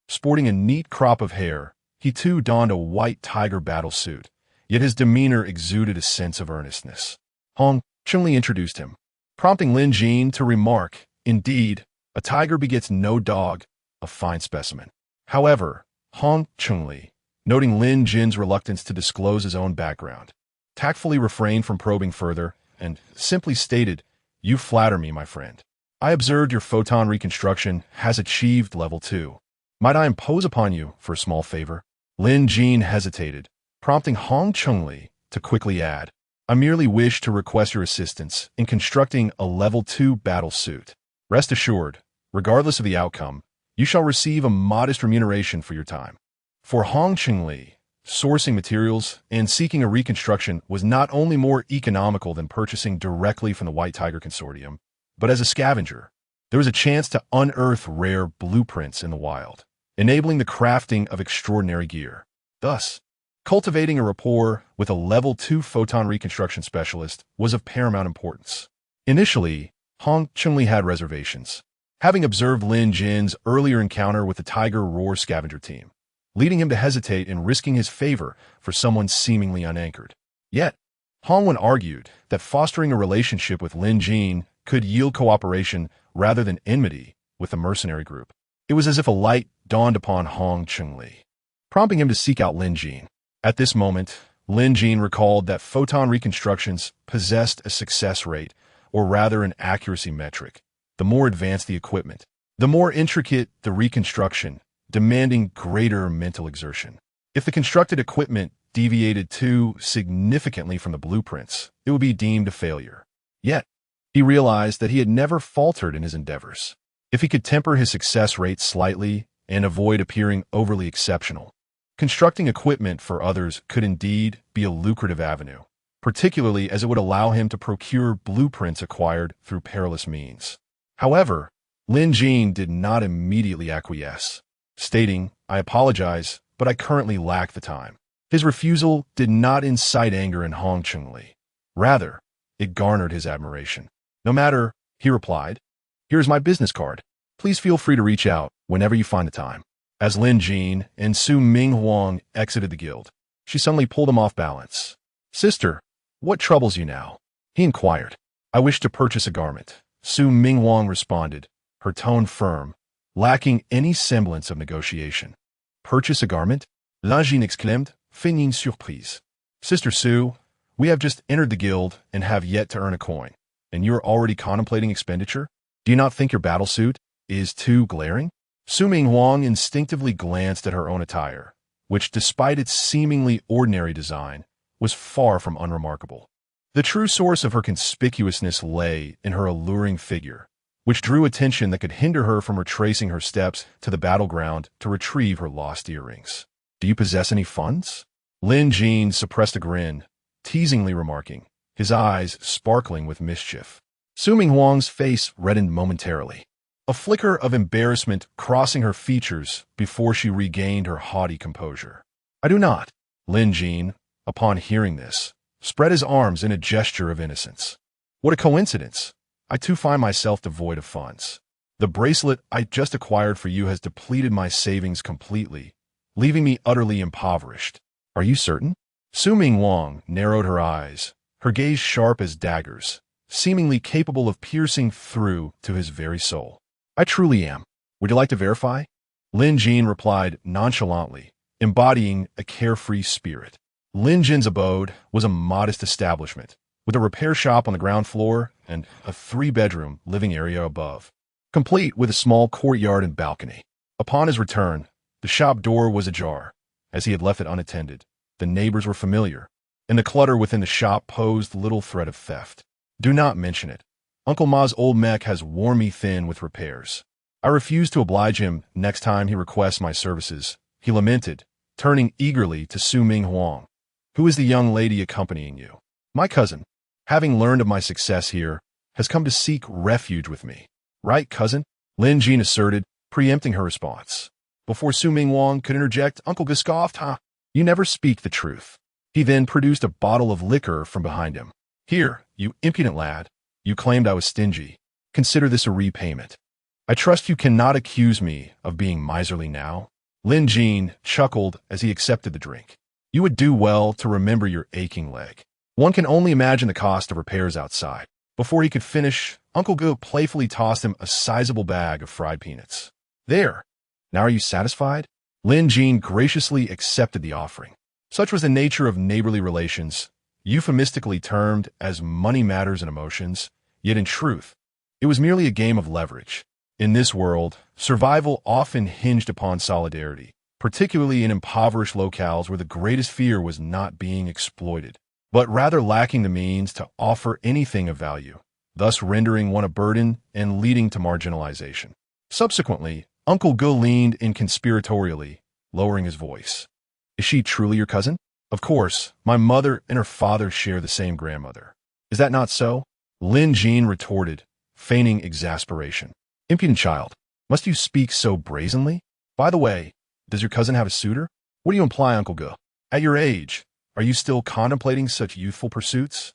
Sporting a neat crop of hair, he too donned a white tiger battle suit, yet his demeanor exuded a sense of earnestness. Hong Chun-li introduced him, prompting Lin Jin to remark, "Indeed, a tiger begets no dog, a fine specimen." However, Hong Chun-li, noting Lin Jin's reluctance to disclose his own background, tactfully refrained from probing further and simply stated, "You flatter me, my friend. I observed your photon reconstruction has achieved level 2. Might I impose upon you for a small favor?" Lin Jin hesitated, prompting Hong Chun-li to quickly add, "I merely wish to request your assistance in constructing a level 2 battle suit. Rest assured, regardless of the outcome, you shall receive a modest remuneration for your time." For Hong Chun-li, sourcing materials and seeking a reconstruction was not only more economical than purchasing directly from the White Tiger Consortium, but as a scavenger, there was a chance to unearth rare blueprints in the wild, enabling the crafting of extraordinary gear. Thus, cultivating a rapport with a level 2 photon reconstruction specialist was of paramount importance. Initially, Hong Chun-li had reservations, having observed Lin Jin's earlier encounter with the Tiger Roar scavenger team, leading him to hesitate in risking his favor for someone seemingly unanchored. Yet, Hong-won argued that fostering a relationship with Lin Jin could yield cooperation rather than enmity with the mercenary group. It was as if a light dawned upon Hong Chun-li, prompting him to seek out Lin Jin. At this moment, Lin Jin recalled that photon reconstructions possessed a success rate, or rather an accuracy metric. The more advanced the equipment, the more intricate the reconstruction, demanding greater mental exertion. If the constructed equipment deviated too significantly from the blueprints, it would be deemed a failure. Yet, he realized that he had never faltered in his endeavors. If he could temper his success rate slightly and avoid appearing overly exceptional, constructing equipment for others could indeed be a lucrative avenue, particularly as it would allow him to procure blueprints acquired through perilous means. However, Lin Jin did not immediately acquiesce, stating, "I apologize, but I currently lack the time." His refusal did not incite anger in Hong Chun-li. Rather, it garnered his admiration. "No matter," he replied, "here's my business card. Please feel free to reach out whenever you find the time." As Lin Jin and Su Ming-Huang exited the guild, she suddenly pulled him off balance. "Sister, what troubles you now?" he inquired. "I wish to purchase a garment," Su Ming-Huang responded, her tone firm, lacking any semblance of negotiation. "Purchase a garment?" Lin Jin exclaimed, feigning surprise. "Sister Su, we have just entered the guild and have yet to earn a coin, and you are already contemplating expenditure? Do you not think your battlesuit is too glaring?" Su Ming-Huang instinctively glanced at her own attire, which, despite its seemingly ordinary design, was far from unremarkable. The true source of her conspicuousness lay in her alluring figure, which drew attention that could hinder her from retracing her steps to the battleground to retrieve her lost earrings. "Do you possess any funds?" Lin Jin suppressed a grin, teasingly remarking, his eyes sparkling with mischief. Su Ming-Huang's face reddened momentarily, a flicker of embarrassment crossing her features before she regained her haughty composure. "I do not." Lin Jin, upon hearing this, spread his arms in a gesture of innocence. "What a coincidence. I too find myself devoid of funds. The bracelet I just acquired for you has depleted my savings completely, leaving me utterly impoverished." "Are you certain?" Su Ming-Huang narrowed her eyes, her gaze sharp as daggers, seemingly capable of piercing through to his very soul. "I truly am. Would you like to verify?" Lin Jin replied nonchalantly, embodying a carefree spirit. Lin Jin's abode was a modest establishment, with a repair shop on the ground floor and a 3-bedroom living area above, complete with a small courtyard and balcony. Upon his return, the shop door was ajar, as he had left it unattended. The neighbors were familiar, and the clutter within the shop posed little threat of theft. "Do not mention it. Uncle Ma's old mech has worn me thin with repairs. I refuse to oblige him next time he requests my services," he lamented, turning eagerly to Su Ming-Huang. "Who is the young lady accompanying you?" My cousin, having learned of my success here, has come to seek refuge with me. Right, cousin? Lin Jin asserted, preempting her response. Before Su Ming Wang could interject, Uncle Ge scoffed, "Huh? You never speak the truth." He then produced a bottle of liquor from behind him. "Here, you impudent lad. You claimed I was stingy. Consider this a repayment. I trust you cannot accuse me of being miserly now." Lin Jin chuckled as he accepted the drink. "You would do well to remember your aching leg. One can only imagine the cost of repairs outside." Before he could finish, Uncle Ge playfully tossed him a sizable bag of fried peanuts. "There. Now are you satisfied?" Lin Jin graciously accepted the offering. Such was the nature of neighborly relations, euphemistically termed as money matters and emotions, yet in truth, it was merely a game of leverage. In this world, survival often hinged upon solidarity, particularly in impoverished locales where the greatest fear was not being exploited, but rather lacking the means to offer anything of value, thus rendering one a burden and leading to marginalization. Subsequently, Uncle Ge leaned in conspiratorially, lowering his voice. "Is she truly your cousin?" "Of course, my mother and her father share the same grandmother." "Is that not so?" Lin Jin retorted, feigning exasperation. "Impudent child, must you speak so brazenly? By the way, does your cousin have a suitor?" "What do you imply, Uncle Ge? At your age, are you still contemplating such youthful pursuits?"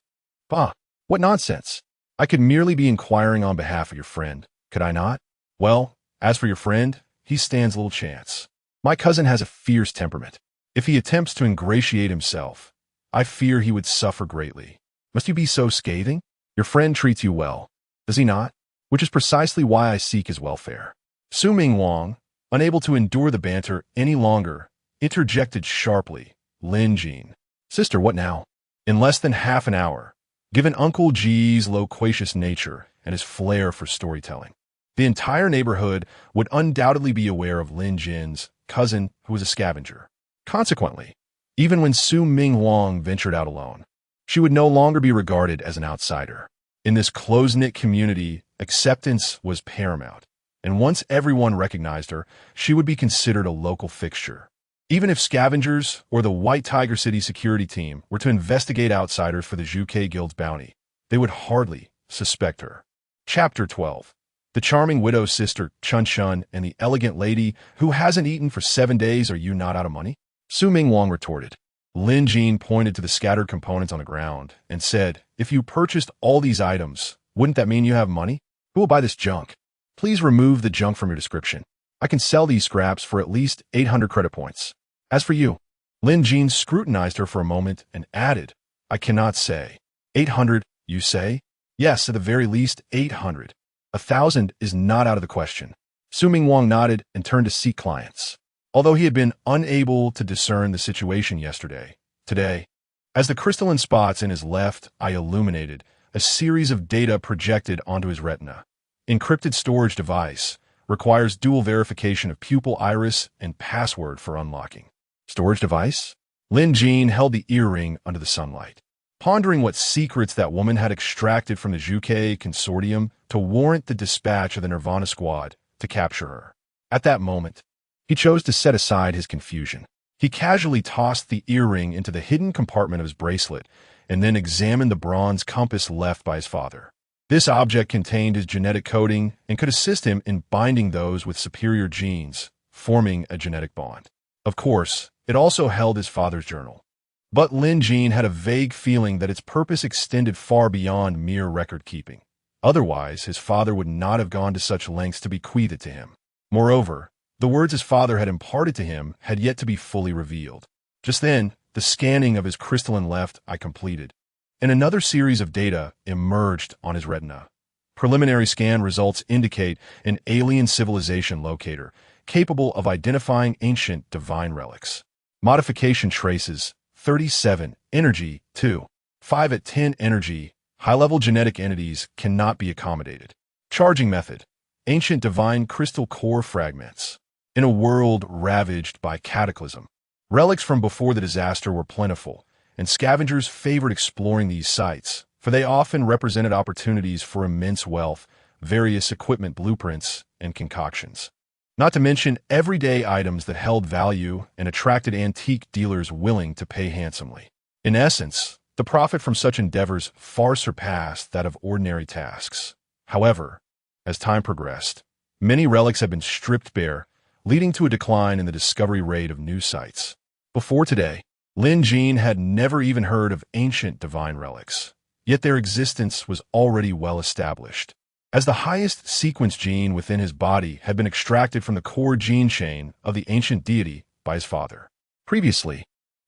"Bah, what nonsense! I could merely be inquiring on behalf of your friend, could I not?" "Well, as for your friend, he stands little chance. My cousin has a fierce temperament. If he attempts to ingratiate himself, I fear he would suffer greatly." "Must you be so scathing? Your friend treats you well, does he not? Which is precisely why I seek his welfare." Su Ming Wang, unable to endure the banter any longer, interjected sharply, "Lin Jin. Sister, what now?" In less than half an hour, given Uncle G's loquacious nature and his flair for storytelling, the entire neighborhood would undoubtedly be aware of Lin Jin's cousin who was a scavenger. Consequently, even when Su Ming Wang ventured out alone, she would no longer be regarded as an outsider. In this close-knit community, acceptance was paramount, and once everyone recognized her, she would be considered a local fixture. Even if scavengers or the White Tiger City security team were to investigate outsiders for the Zhuke Guild's bounty, they would hardly suspect her. Chapter 12. The charming widow's sister, Chun Chun, and the elegant lady who hasn't eaten for 7 days. "Are you not out of money?" Su Ming Wang retorted. Lin Jin pointed to the scattered components on the ground and said, "If you purchased all these items, wouldn't that mean you have money? Who will buy this junk? Please remove the junk from your description. I can sell these scraps for at least 800 credit points. As for you," Lin Jin scrutinized her for a moment and added, "I cannot say." 800, you say?" "Yes, at the very least 800. 1,000 is not out of the question." Su Ming Wang nodded and turned to seek clients. Although he had been unable to discern the situation yesterday, today, as the crystalline spots in his left eye illuminated, a series of data projected onto his retina. Encrypted storage device requires dual verification of pupil iris and password for unlocking. Storage device? Lin Jin held the earring under the sunlight, pondering what secrets that woman had extracted from the Zhuke consortium to warrant the dispatch of the Nirvana squad to capture her. At that moment, he chose to set aside his confusion. He casually tossed the earring into the hidden compartment of his bracelet and then examined the bronze compass left by his father. This object contained his genetic coding and could assist him in binding those with superior genes, forming a genetic bond. Of course, it also held his father's journal. But Lin Jin had a vague feeling that its purpose extended far beyond mere record-keeping. Otherwise, his father would not have gone to such lengths to bequeath it to him. Moreover, the words his father had imparted to him had yet to be fully revealed. Just then, the scanning of his crystalline left eye completed, and another series of data emerged on his retina. Preliminary scan results indicate an alien civilization locator capable of identifying ancient divine relics. Modification traces 37, energy 2, 5 at 10 energy, high-level genetic entities cannot be accommodated. Charging method, ancient divine crystal core fragments. In a world ravaged by cataclysm, relics from before the disaster were plentiful, and scavengers favored exploring these sites, for they often represented opportunities for immense wealth, various equipment blueprints, and concoctions. Not to mention everyday items that held value and attracted antique dealers willing to pay handsomely. In essence, The profit from such endeavors far surpassed that of ordinary tasks. However, as time progressed, many relics have been stripped bare, leading to a decline in the discovery rate of new sites. Before today, Lin Jin had never even heard of ancient divine relics, yet their existence was already well established. As the highest sequence gene within his body had been extracted from the core gene chain of the ancient deity by his father. Previously,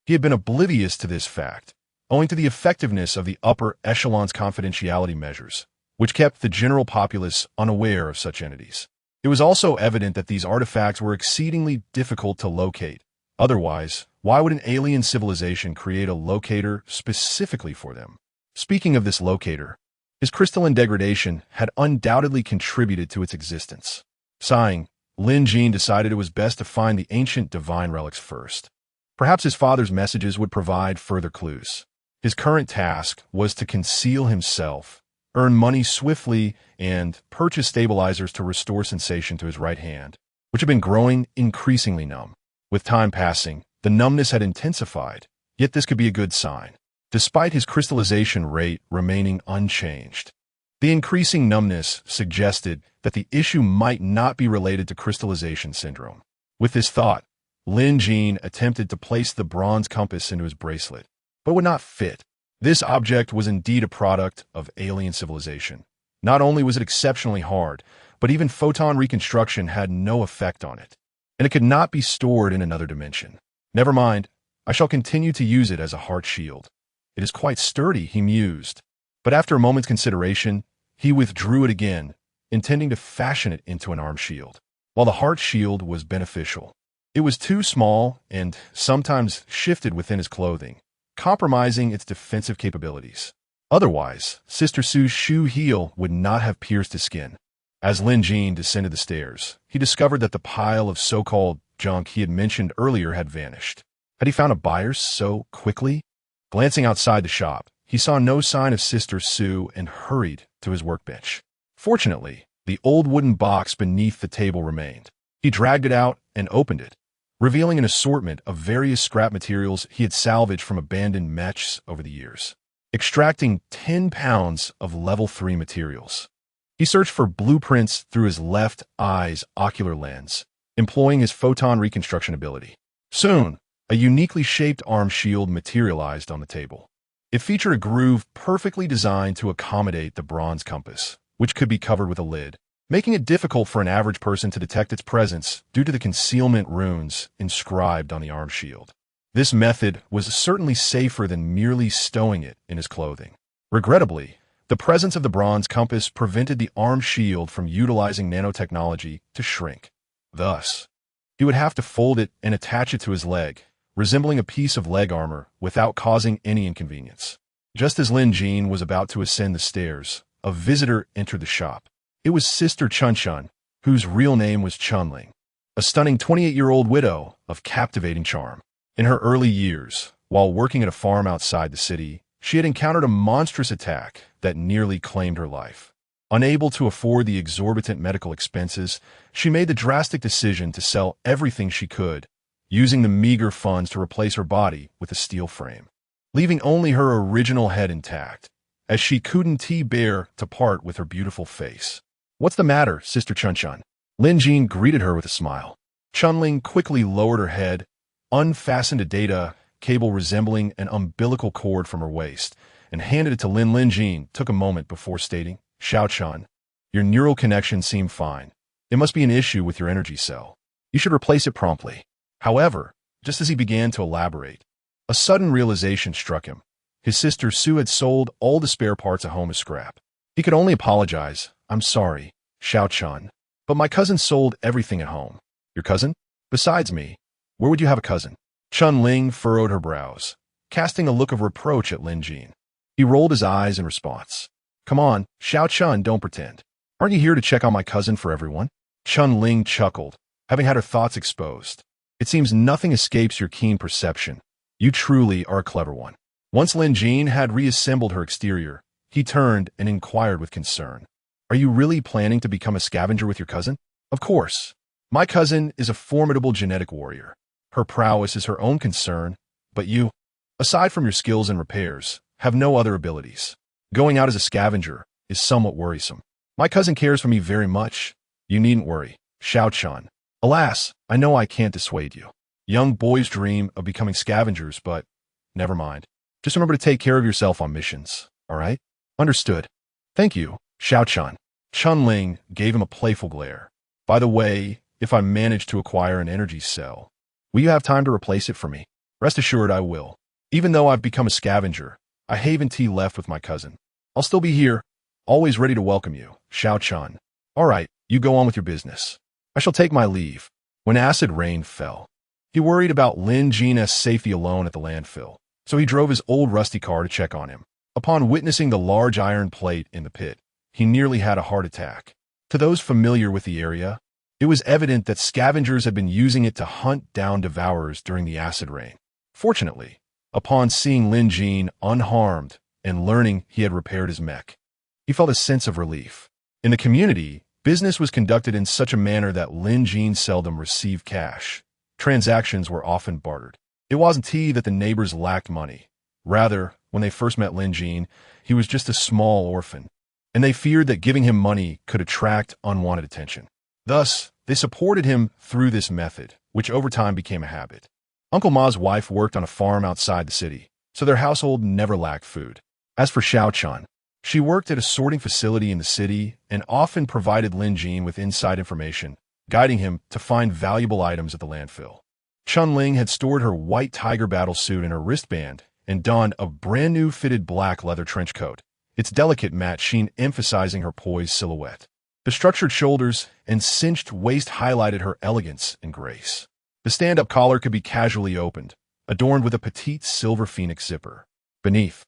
he had been oblivious to this fact, owing to the effectiveness of the upper echelon's confidentiality measures, which kept the general populace unaware of such entities. It was also evident that these artifacts were exceedingly difficult to locate. Otherwise, why would an alien civilization create a locator specifically for them? Speaking of this locator, his crystalline degradation had undoubtedly contributed to its existence. Sighing, Lin Jin decided it was best to find the ancient divine relics first. Perhaps his father's messages would provide further clues. His current task was to conceal himself, earn money swiftly, and purchase stabilizers to restore sensation to his right hand, which had been growing increasingly numb. With time passing, the numbness had intensified, yet this could be a good sign, despite his crystallization rate remaining unchanged. The increasing numbness suggested that the issue might not be related to crystallization syndrome. With this thought, Lin Jin attempted to place the bronze compass into his bracelet, but it would not fit. This object was indeed a product of alien civilization. Not only was it exceptionally hard, but even photon reconstruction had no effect on it, and it could not be stored in another dimension. Never mind, I shall continue to use it as a heart shield. It is quite sturdy, he mused, but after a moment's consideration, he withdrew it again, intending to fashion it into an arm shield. While the heart shield was beneficial, it was too small and sometimes shifted within his clothing, compromising its defensive capabilities. Otherwise, Sister Sue's shoe heel would not have pierced his skin. As Lin Jin descended the stairs, he discovered that the pile of so-called junk he had mentioned earlier had vanished. Had he found a buyer so quickly? Glancing outside the shop, he saw no sign of Sister Sue and hurried to his workbench. Fortunately, the old wooden box beneath the table remained. He dragged it out and opened it, revealing an assortment of various scrap materials he had salvaged from abandoned mechs over the years. Extracting 10 pounds of level 3 materials, he searched for blueprints through his left eye's ocular lens, employing his photon reconstruction ability. Soon, a uniquely shaped arm shield materialized on the table. It featured a groove perfectly designed to accommodate the bronze compass, which could be covered with a lid, making it difficult for an average person to detect its presence due to the concealment runes inscribed on the arm shield. This method was certainly safer than merely stowing it in his clothing. Regrettably, the presence of the bronze compass prevented the arm shield from utilizing nanotechnology to shrink. Thus, he would have to fold it and attach it to his leg, resembling a piece of leg armor without causing any inconvenience. Just as Lin Jin was about to ascend the stairs, a visitor entered the shop. It was Sister Chun-Chun, whose real name was Chun-Ling, a stunning 28-year-old widow of captivating charm. In her early years, while working at a farm outside the city, she had encountered a monstrous attack that nearly claimed her life. Unable to afford the exorbitant medical expenses, she made the drastic decision to sell everything she could, using the meager funds to replace her body with a steel frame, leaving only her original head intact, as she couldn't bear to part with her beautiful face. "What's the matter, Sister Chun-Chun?" Lin Jin greeted her with a smile. Chun-Ling quickly lowered her head, unfastened a data cable resembling an umbilical cord from her waist, and handed it to Lin. Lin Jin took a moment before stating, "Xiao-Chun, your neural connections seem fine. It must be an issue with your energy cell. You should replace it promptly." However, just as he began to elaborate, a sudden realization struck him. His sister Sue had sold all the spare parts at home as scrap. He could only apologize. "I'm sorry, Xiao-Chun, but my cousin sold everything at home." "Your cousin? Besides me, where would you have a cousin?" Chun-Ling furrowed her brows, casting a look of reproach at Lin Jin. He rolled his eyes in response. "Come on, Xiao-Chun, don't pretend. Aren't you here to check on my cousin for everyone?" Chun-Ling chuckled, having had her thoughts exposed. "It seems nothing escapes your keen perception. You truly are a clever one." Once Lin Jin had reassembled her exterior, he turned and inquired with concern. "Are you really planning to become a scavenger with your cousin?" "Of course. My cousin is a formidable genetic warrior. Her prowess is her own concern, but you, aside from your skills and repairs, have no other abilities. Going out as a scavenger is somewhat worrisome. My cousin cares for me very much. You needn't worry, Xiao-chan. Alas, I know I can't dissuade you. Young boys dream of becoming scavengers, but never mind. Just remember to take care of yourself on missions, all right? Understood. Thank you, Xiao-chan. Chun-Ling gave him a playful glare. By the way, if I manage to acquire an energy cell, will you have time to replace it for me? Rest assured I will. Even though I've become a scavenger, I haven't tea left with my cousin. I'll still be here, always ready to welcome you, Xiao-chan. All right, you go on with your business. I shall take my leave. When acid rain fell, he worried about Lin Jin's safety alone at the landfill, so he drove his old rusty car to check on him. Upon witnessing the large iron plate in the pit, he nearly had a heart attack. To those familiar with the area, it was evident that scavengers had been using it to hunt down devourers during the acid rain. Fortunately, upon seeing Lin Jin unharmed and learning he had repaired his mech, he felt a sense of relief. In the community, business was conducted in such a manner that Lin Jin seldom received cash. Transactions were often bartered. It wasn't that the neighbors lacked money. Rather, when they first met Lin Jin, he was just a small orphan, and they feared that giving him money could attract unwanted attention. Thus, they supported him through this method, which over time became a habit. Uncle Ma's wife worked on a farm outside the city, so their household never lacked food. As for Xiao-chan, she worked at a sorting facility in the city and often provided Lin Jin with inside information, guiding him to find valuable items at the landfill. Chun-Ling had stored her white tiger battle suit in her wristband and donned a brand-new fitted black leather trench coat, its delicate matte sheen emphasizing her poised silhouette. The structured shoulders and cinched waist highlighted her elegance and grace. The stand-up collar could be casually opened, adorned with a petite silver phoenix zipper. Beneath,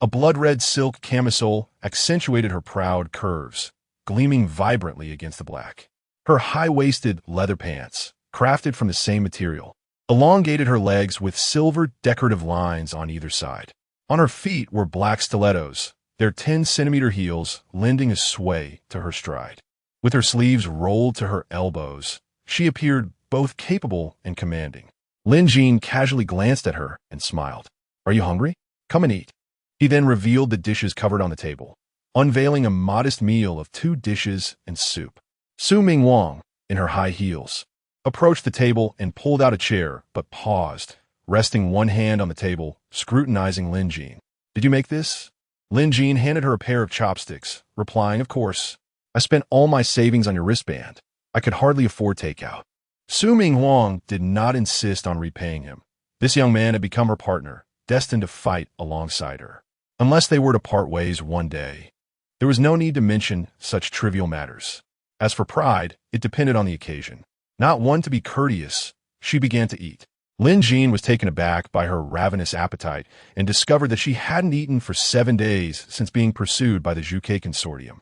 a blood-red silk camisole accentuated her proud curves, gleaming vibrantly against the black. Her high-waisted leather pants, crafted from the same material, elongated her legs with silver decorative lines on either side. On her feet were black stilettos, their 10-centimeter heels lending a sway to her stride. With her sleeves rolled to her elbows, she appeared both capable and commanding. Lin Jin casually glanced at her and smiled. Are you hungry? Come and eat. He then revealed the dishes covered on the table, unveiling a modest meal of 2 dishes and soup. Su Ming Wang, in her high heels, approached the table and pulled out a chair, but paused, resting one hand on the table, scrutinizing Lin Jin. Did you make this? Lin Jin handed her a pair of chopsticks, replying, of course. I spent all my savings on your wristband. I could hardly afford takeout. Su Ming Wang did not insist on repaying him. This young man had become her partner, destined to fight alongside her. Unless they were to part ways one day, there was no need to mention such trivial matters. As for pride, it depended on the occasion. Not one to be courteous, she began to eat. Lin Jin was taken aback by her ravenous appetite and discovered that she hadn't eaten for 7 days since being pursued by the Zhuke Consortium.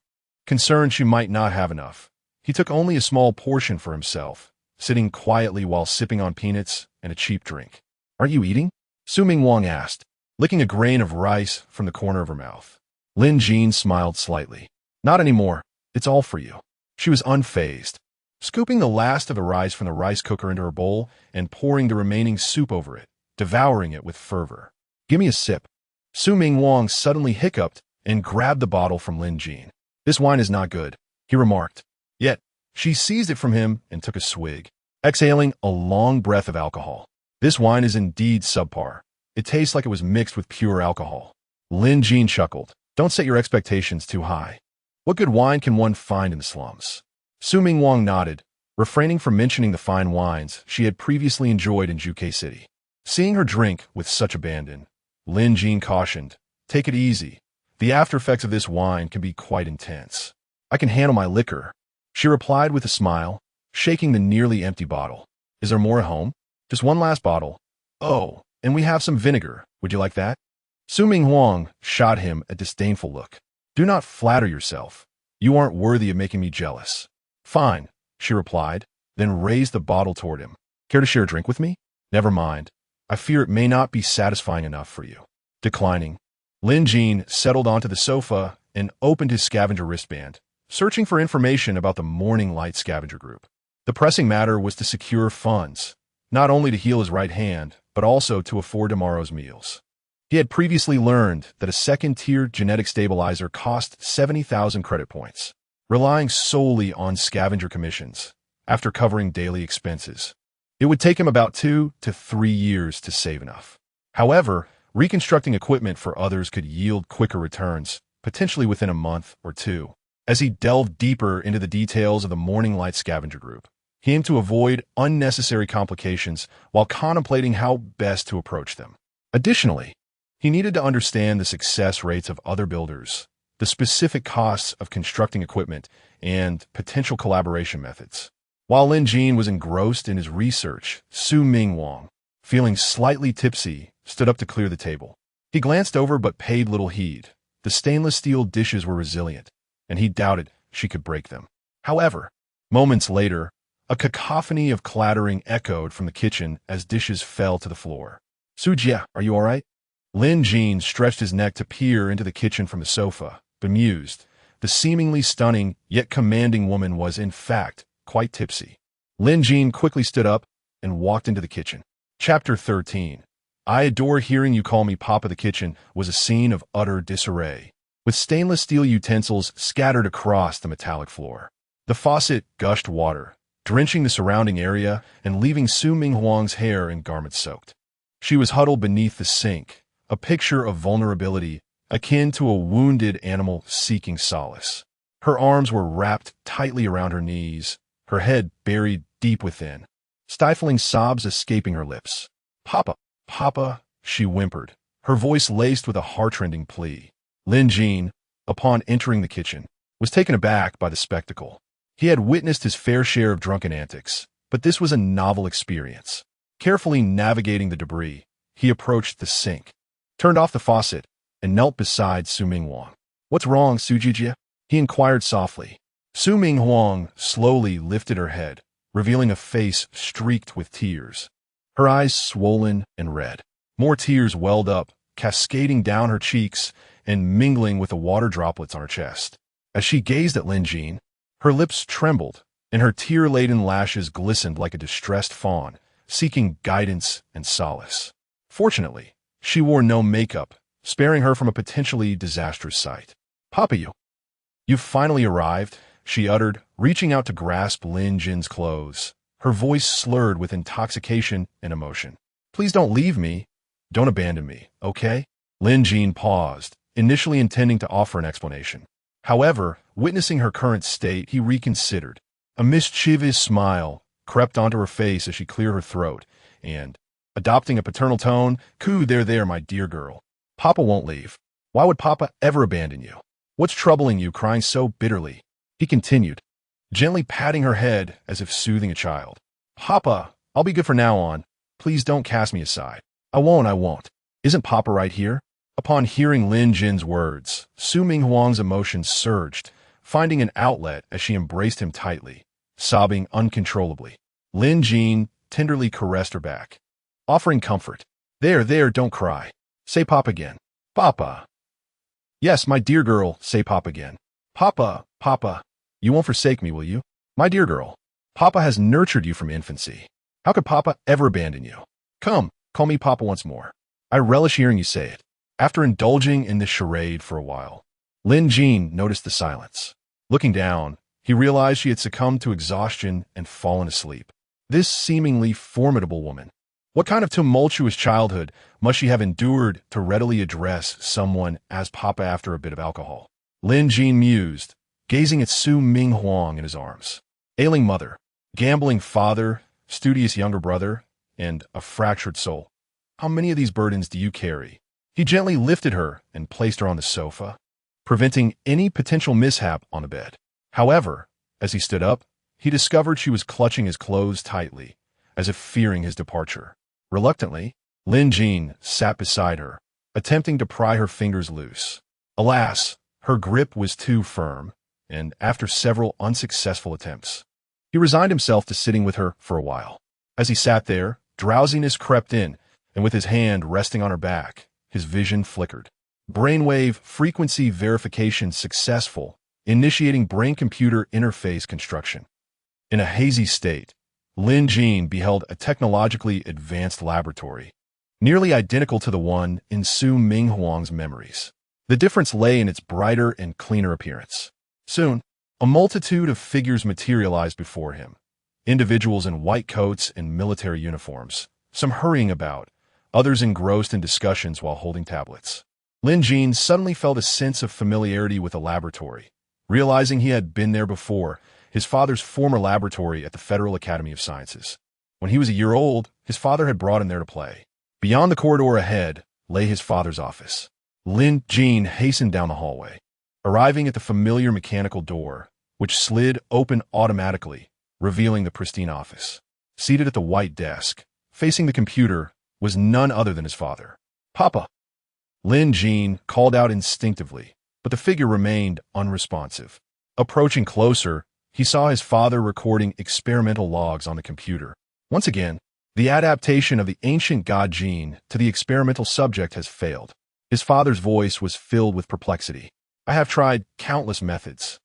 Concerned she might not have enough, he took only a small portion for himself, sitting quietly while sipping on peanuts and a cheap drink. Aren't you eating? Su Ming Wang asked, licking a grain of rice from the corner of her mouth. Lin Jin smiled slightly. Not anymore. It's all for you. She was unfazed, scooping the last of the rice from the rice cooker into her bowl and pouring the remaining soup over it, devouring it with fervor. Give me a sip. Su Ming Wang suddenly hiccuped and grabbed the bottle from Lin Jin. This wine is not good, he remarked. Yet, she seized it from him and took a swig, exhaling a long breath of alcohol. This wine is indeed subpar. It tastes like it was mixed with pure alcohol. Lin Jin chuckled. Don't set your expectations too high. What good wine can one find in the slums? Su Ming Wang nodded, refraining from mentioning the fine wines she had previously enjoyed in Zhuke City. Seeing her drink with such abandon, Lin Jin cautioned, take it easy. The after effects of this wine can be quite intense. I can handle my liquor, she replied with a smile, shaking the nearly empty bottle. Is there more at home? Just one last bottle. Oh, and we have some vinegar. Would you like that? Su Ming Wang shot him a disdainful look. Do not flatter yourself. You aren't worthy of making me jealous. Fine, she replied, then raised the bottle toward him. Care to share a drink with me? Never mind. I fear it may not be satisfying enough for you. Declining, Lin Jin settled onto the sofa and opened his scavenger wristband, searching for information about the Morning Light scavenger group. The pressing matter was to secure funds, not only to heal his right hand, but also to afford tomorrow's meals. He had previously learned that a second-tier genetic stabilizer cost 70,000 credit points, relying solely on scavenger commissions. After covering daily expenses, it would take him about 2 to 3 years to save enough. However, reconstructing equipment for others could yield quicker returns, potentially within a month or two. As he delved deeper into the details of the Morning Light scavenger group, he aimed to avoid unnecessary complications while contemplating how best to approach them. Additionally, he needed to understand the success rates of other builders, the specific costs of constructing equipment, and potential collaboration methods. While Lin Jin was engrossed in his research, Su Ming Wang, feeling slightly tipsy, stood up to clear the table. He glanced over but paid little heed. The stainless steel dishes were resilient, and he doubted she could break them. However, moments later, a cacophony of clattering echoed from the kitchen as dishes fell to the floor. "Sujia, are you all right?" Lin Jin stretched his neck to peer into the kitchen from the sofa, bemused. The seemingly stunning yet commanding woman was, in fact, quite tipsy. Lin Jin quickly stood up and walked into the kitchen. Chapter 13. I adore hearing you call me Papa. The kitchen was a scene of utter disarray, with stainless steel utensils scattered across the metallic floor. The faucet gushed water, drenching the surrounding area and leaving Su Ming Huang's hair and garments soaked. She was huddled beneath the sink, a picture of vulnerability akin to a wounded animal seeking solace. Her arms were wrapped tightly around her knees, her head buried deep within, stifling sobs escaping her lips. "Papa, Papa," she whimpered, her voice laced with a heartrending plea. Lin Jin, upon entering the kitchen, was taken aback by the spectacle. He had witnessed his fair share of drunken antics, but this was a novel experience. Carefully navigating the debris, he approached the sink, turned off the faucet, and knelt beside Su Ming Huang. "What's wrong, Sujia?" he inquired softly. Su Ming Huang slowly lifted her head, revealing a face streaked with tears, her eyes swollen and red. More tears welled up, cascading down her cheeks and mingling with the water droplets on her chest. As she gazed at Lin Jin, her lips trembled, and her tear-laden lashes glistened like a distressed fawn, seeking guidance and solace. Fortunately, she wore no makeup, sparing her from a potentially disastrous sight. "Papa, you've finally arrived," she uttered, reaching out to grasp Lin Jin's clothes, her voice slurred with intoxication and emotion. "Please don't leave me. Don't abandon me, okay?" Lin Jin paused, initially intending to offer an explanation. However, witnessing her current state, he reconsidered. A mischievous smile crept onto her face as she cleared her throat, and, adopting a paternal tone, cooed, there, my dear girl. "Papa won't leave. Why would Papa ever abandon you? What's troubling you, crying so bitterly?" He continued, gently patting her head as if soothing a child. "Papa, I'll be good from now on. Please don't cast me aside." I won't. Isn't Papa right here?" Upon hearing Lin Jin's words, Su Ming Huang's emotions surged, finding an outlet as she embraced him tightly, sobbing uncontrollably. Lin Jin tenderly caressed her back, offering comfort. There, don't cry. Say Papa again." "Papa." "Yes, my dear girl, say Papa again." "Papa, Papa. You won't forsake me, will you? My dear girl, Papa has nurtured you from infancy. How could Papa ever abandon you? Come, call me Papa once more. I relish hearing you say it." After indulging in this charade for a while, Lin Jin noticed the silence. Looking down, he realized she had succumbed to exhaustion and fallen asleep. This seemingly formidable woman. What kind of tumultuous childhood must she have endured to readily address someone as Papa after a bit of alcohol? Lin Jin mused, gazing at Su Ming Huang in his arms. Ailing mother, gambling father, studious younger brother, and a fractured soul. How many of these burdens do you carry? He gently lifted her and placed her on the sofa, preventing any potential mishap on the bed. However, as he stood up, he discovered she was clutching his clothes tightly, as if fearing his departure. Reluctantly, Lin Jin sat beside her, attempting to pry her fingers loose. Alas, her grip was too firm, and after several unsuccessful attempts, he resigned himself to sitting with her for a while. As he sat there, drowsiness crept in, and with his hand resting on her back, his vision flickered. Brainwave frequency verification successful, initiating brain-computer interface construction. In a hazy state, Lin Jin beheld a technologically advanced laboratory, nearly identical to the one in Su Minghuang's memories. The difference lay in its brighter and cleaner appearance. Soon, a multitude of figures materialized before him, individuals in white coats and military uniforms, some hurrying about, others engrossed in discussions while holding tablets. Lin Jin suddenly felt a sense of familiarity with the laboratory, realizing he had been there before, his father's former laboratory at the Federal Academy of Sciences. When he was a year old, his father had brought him there to play. Beyond the corridor ahead lay his father's office. Lin Jin hastened down the hallway, arriving at the familiar mechanical door, which slid open automatically, revealing the pristine office. Seated at the white desk, facing the computer, was none other than his father. "Papa!" Lin Jin called out instinctively, but the figure remained unresponsive. Approaching closer, he saw his father recording experimental logs on the computer. Once again, the adaptation of the ancient god gene to the experimental subject has failed. His father's voice was filled with perplexity. "I have tried countless methods,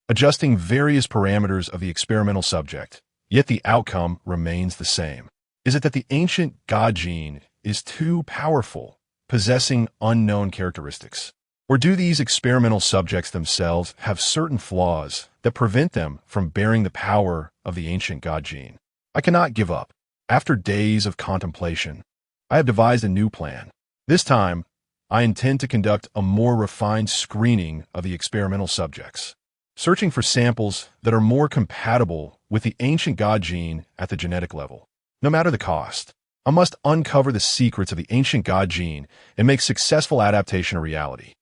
adjusting various parameters of the experimental subject, yet the outcome remains the same. Is it that the ancient god gene is too powerful, possessing unknown characteristics? Or do these experimental subjects themselves have certain flaws that prevent them from bearing the power of the ancient god gene? I cannot give up. After days of contemplation, I have devised a new plan. This time, I intend to conduct a more refined screening of the experimental subjects, searching for samples that are more compatible with the ancient god gene at the genetic level. No matter the cost, I must uncover the secrets of the ancient god gene and make successful adaptation a reality.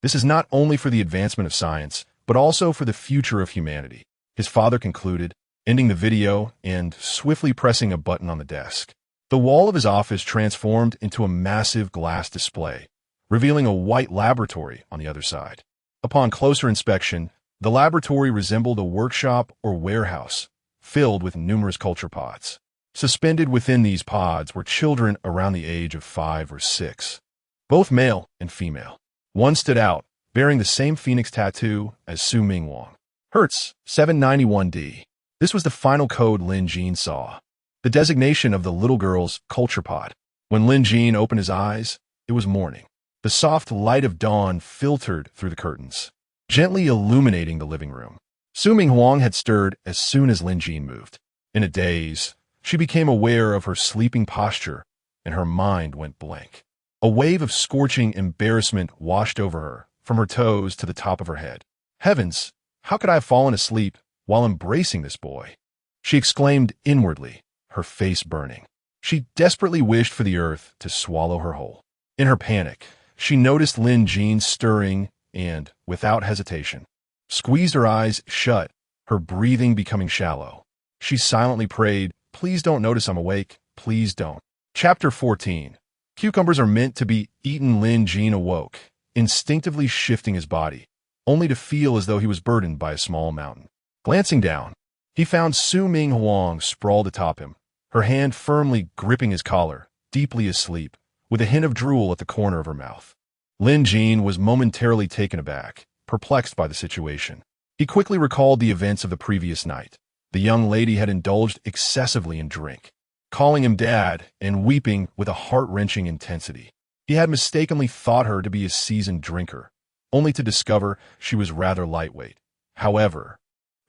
This is not only for the advancement of science, but also for the future of humanity," his father concluded, ending the video and swiftly pressing a button on the desk. The wall of his office transformed into a massive glass display, revealing a white laboratory on the other side. Upon closer inspection, the laboratory resembled a workshop or warehouse, filled with numerous culture pods. Suspended within these pods were children around the age of 5 or 6, both male and female. One stood out, bearing the same phoenix tattoo as Su Minghuang. Hertz 791D. This was the final code Lin Jin saw, the designation of the little girl's culture pod. When Lin Jin opened his eyes, it was morning. The soft light of dawn filtered through the curtains, gently illuminating the living room. Su Minghuang had stirred as soon as Lin Jin moved. In a daze, she became aware of her sleeping posture, and her mind went blank. A wave of scorching embarrassment washed over her, from her toes to the top of her head. "Heavens, how could I have fallen asleep while embracing this boy?" she exclaimed inwardly, her face burning. She desperately wished for the earth to swallow her whole. In her panic, she noticed Lin Jin stirring and, without hesitation, squeezed her eyes shut, her breathing becoming shallow. She silently prayed, "Please don't notice I'm awake. Please don't." Chapter 14. Cucumbers are meant to be eaten. Lin Jin awoke, instinctively shifting his body, only to feel as though he was burdened by a small mountain. Glancing down, he found Su Minghuang sprawled atop him, her hand firmly gripping his collar, deeply asleep, with a hint of drool at the corner of her mouth. Lin Jin was momentarily taken aback, perplexed by the situation. He quickly recalled the events of the previous night. The young lady had indulged excessively in drink, calling him dad and weeping with a heart-wrenching intensity. He had mistakenly thought her to be a seasoned drinker, only to discover she was rather lightweight. However,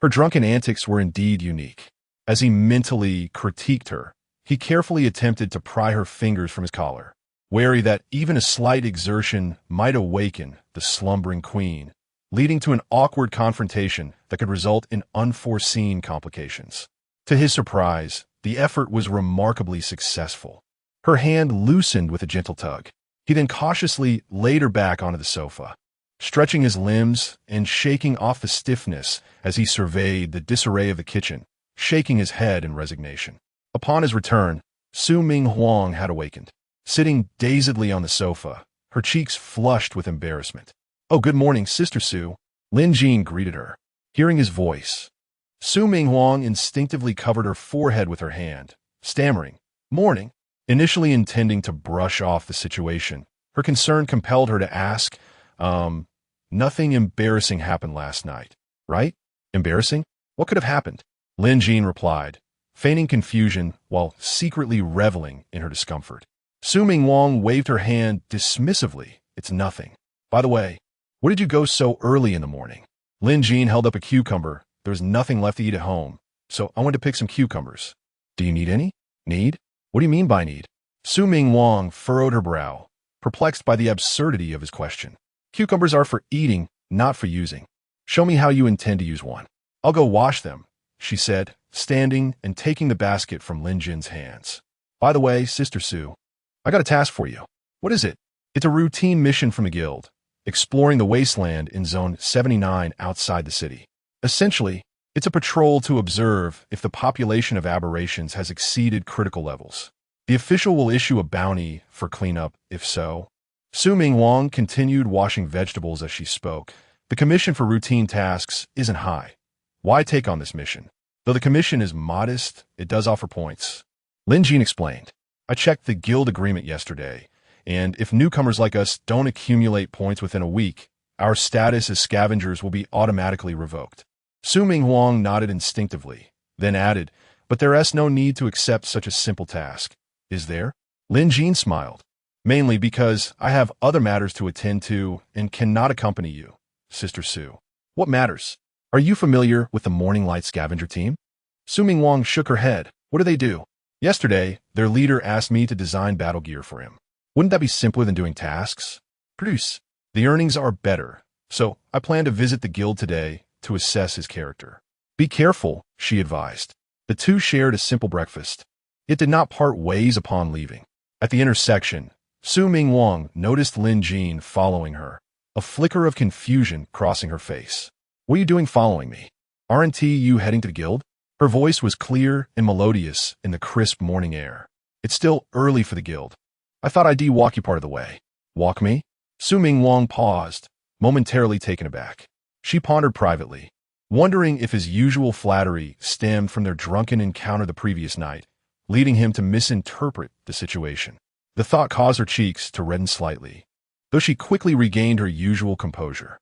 her drunken antics were indeed unique. As he mentally critiqued her, he carefully attempted to pry her fingers from his collar, wary that even a slight exertion might awaken the slumbering queen, leading to an awkward confrontation that could result in unforeseen complications. To his surprise, the effort was remarkably successful. Her hand loosened with a gentle tug. He then cautiously laid her back onto the sofa, stretching his limbs and shaking off the stiffness as he surveyed the disarray of the kitchen, shaking his head in resignation. Upon his return, Su Minghuang had awakened, sitting dazedly on the sofa, her cheeks flushed with embarrassment. "Oh, good morning, Sister Su," Lin Jin greeted her. Hearing his voice, Su Minghuang instinctively covered her forehead with her hand, stammering, "Morning." Initially intending to brush off the situation, her concern compelled her to ask, "Nothing embarrassing happened last night, right?" "Embarrassing? What could have happened?" Lin Jin replied, feigning confusion while secretly reveling in her discomfort. Su Ming Wong waved her hand dismissively. It's nothing. By the way, what did you go so early in the morning? Lin Jin held up a cucumber. There was nothing left to eat at home, so I went to pick some cucumbers. Do you need any? Need? What do you mean by need? Su Ming Wong furrowed her brow, perplexed by the absurdity of his question. Cucumbers are for eating, not for using. Show me how you intend to use one. I'll go wash them, she said, standing and taking the basket from Lin Jin's hands. By the way, Sister Su, I got a task for you. What is it? It's a routine mission from the guild, exploring the wasteland in Zone 79 outside the city. Essentially, it's a patrol to observe if the population of aberrations has exceeded critical levels. The official will issue a bounty for cleanup, if so. Su Ming Wong continued washing vegetables as she spoke. The commission for routine tasks isn't high. Why take on this mission? Though the commission is modest, it does offer points. Lin Jin explained. I checked the guild agreement yesterday, and if newcomers like us don't accumulate points within a week, our status as scavengers will be automatically revoked. Su Ming Wong nodded instinctively, then added, but there's no need to accept such a simple task. Is there? Lin Jin smiled. Mainly because I have other matters to attend to and cannot accompany you, Sister Su. What matters? Are you familiar with the Morning Light Scavenger team? Su Ming Wong shook her head. What do they do? Yesterday, their leader asked me to design battle gear for him. Wouldn't that be simpler than doing tasks? Produce. The earnings are better, so I plan to visit the guild today to assess his character. Be careful, she advised. The two shared a simple breakfast. It did not part ways upon leaving. At the intersection, Su Ming Wong noticed Lin Jin following her, a flicker of confusion crossing her face. What are you doing following me? Aren't you heading to the guild? Her voice was clear and melodious in the crisp morning air. It's still early for the guild. I thought I'd walk you part of the way. Walk me? Su Ming Wong paused, momentarily taken aback. She pondered privately, wondering if his usual flattery stemmed from their drunken encounter the previous night, leading him to misinterpret the situation. The thought caused her cheeks to redden slightly, though she quickly regained her usual composure.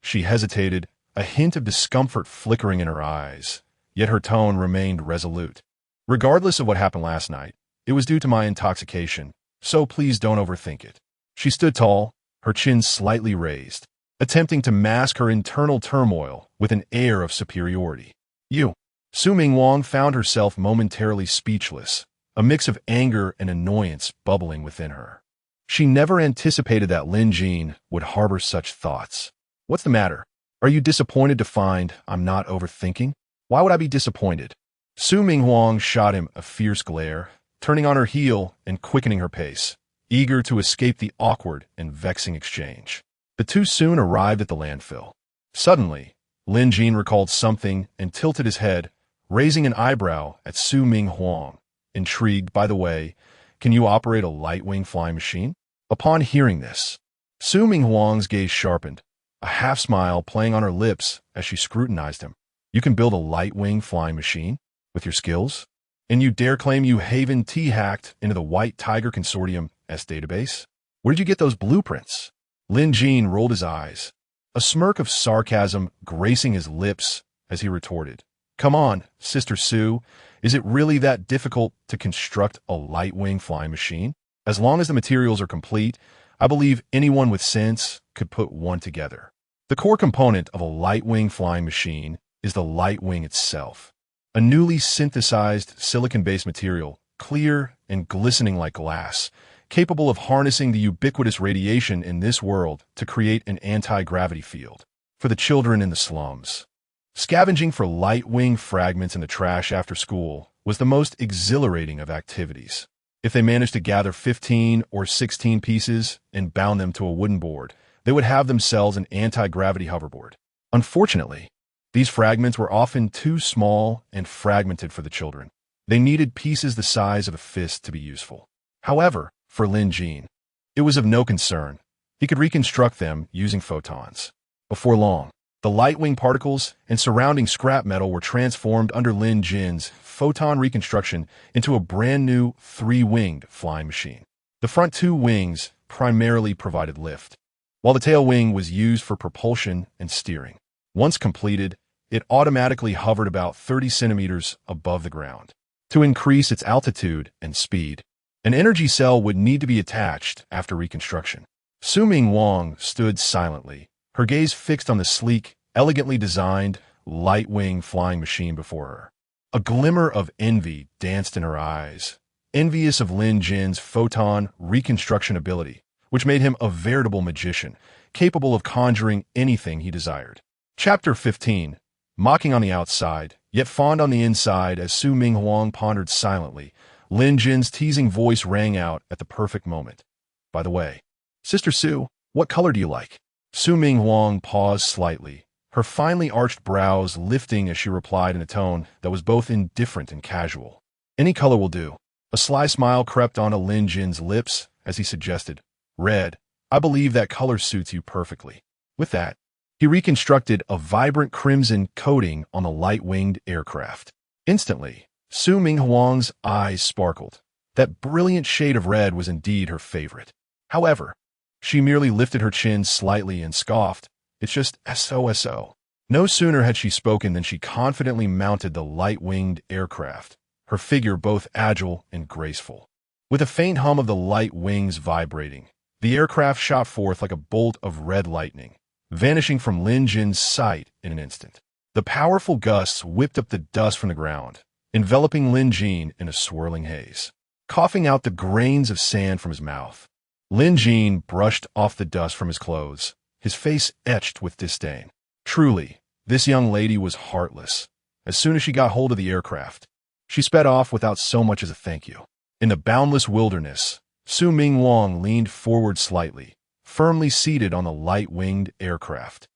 She hesitated, a hint of discomfort flickering in her eyes, yet her tone remained resolute. Regardless of what happened last night, it was due to my intoxication, so please don't overthink it. She stood tall, her chin slightly raised, attempting to mask her internal turmoil with an air of superiority. You. Su Ming Wong found herself momentarily speechless, a mix of anger and annoyance bubbling within her. She never anticipated that Lin Jin would harbor such thoughts. What's the matter? Are you disappointed to find I'm not overthinking? Why would I be disappointed? Su Ming Wong shot him a fierce glare, turning on her heel and quickening her pace, eager to escape the awkward and vexing exchange. The two soon arrived at the landfill. Suddenly, Lin Jin recalled something and tilted his head, raising an eyebrow at Su Ming Wong. Intrigued, by the way, can you operate a light-wing flying machine? Upon hearing this, Su Ming Wong's gaze sharpened, a half-smile playing on her lips as she scrutinized him. You can build a light-wing flying machine? With your skills? And you dare claim you Haven T-hacked into the White Tiger Consortium-S database? Where did you get those blueprints? Lin Jin rolled his eyes, a smirk of sarcasm gracing his lips as he retorted. Come on, Sister Su, is it really that difficult to construct a light-wing flying machine? As long as the materials are complete, I believe anyone with sense could put one together. The core component of a light-wing flying machine is the light wing itself, a newly synthesized silicon-based material, clear and glistening like glass, capable of harnessing the ubiquitous radiation in this world to create an anti-gravity field for the children in the slums. Scavenging for light-wing fragments in the trash after school was the most exhilarating of activities. If they managed to gather 15 or 16 pieces and bound them to a wooden board, they would have themselves an anti-gravity hoverboard. Unfortunately, these fragments were often too small and fragmented for the children. They needed pieces the size of a fist to be useful. However, for Lin Jin, it was of no concern. He could reconstruct them using photons. Before long, the light-wing particles and surrounding scrap metal were transformed under Lin Jin's photon reconstruction into a brand-new three-winged flying machine. The front two wings primarily provided lift, while the tail wing was used for propulsion and steering. Once completed, it automatically hovered about 30 centimeters above the ground to increase its altitude and speed. An energy cell would need to be attached after reconstruction. Su Ming Wang stood silently, her gaze fixed on the sleek, elegantly designed, light-wing flying machine before her. A glimmer of envy danced in her eyes, envious of Lin Jin's photon reconstruction ability, which made him a veritable magician, capable of conjuring anything he desired. Chapter 15. Mocking on the outside, yet fond on the inside. As Su Ming Huang pondered silently, Lin Jin's teasing voice rang out at the perfect moment. By the way, Sister Su, what color do you like? Su Ming Huang paused slightly, her finely arched brows lifting as she replied in a tone that was both indifferent and casual. Any color will do. A sly smile crept onto Lin Jin's lips as he suggested, red. I believe that color suits you perfectly. With that, he reconstructed a vibrant crimson coating on the light-winged aircraft. Instantly, Su Ming Huang's eyes sparkled. That brilliant shade of red was indeed her favorite. However, she merely lifted her chin slightly and scoffed, "It's just SOSO." No sooner had she spoken than she confidently mounted the light-winged aircraft, her figure both agile and graceful. With a faint hum of the light wings vibrating, the aircraft shot forth like a bolt of red lightning, vanishing from Lin Jin's sight in an instant. The powerful gusts whipped up the dust from the ground, enveloping Lin Jin in a swirling haze. Coughing out the grains of sand from his mouth, Lin Jin brushed off the dust from his clothes, his face etched with disdain. Truly, this young lady was heartless. As soon as she got hold of the aircraft, she sped off without so much as a thank you. In the boundless wilderness, Su Ming Wang leaned forward slightly, firmly seated on the light-winged aircraft.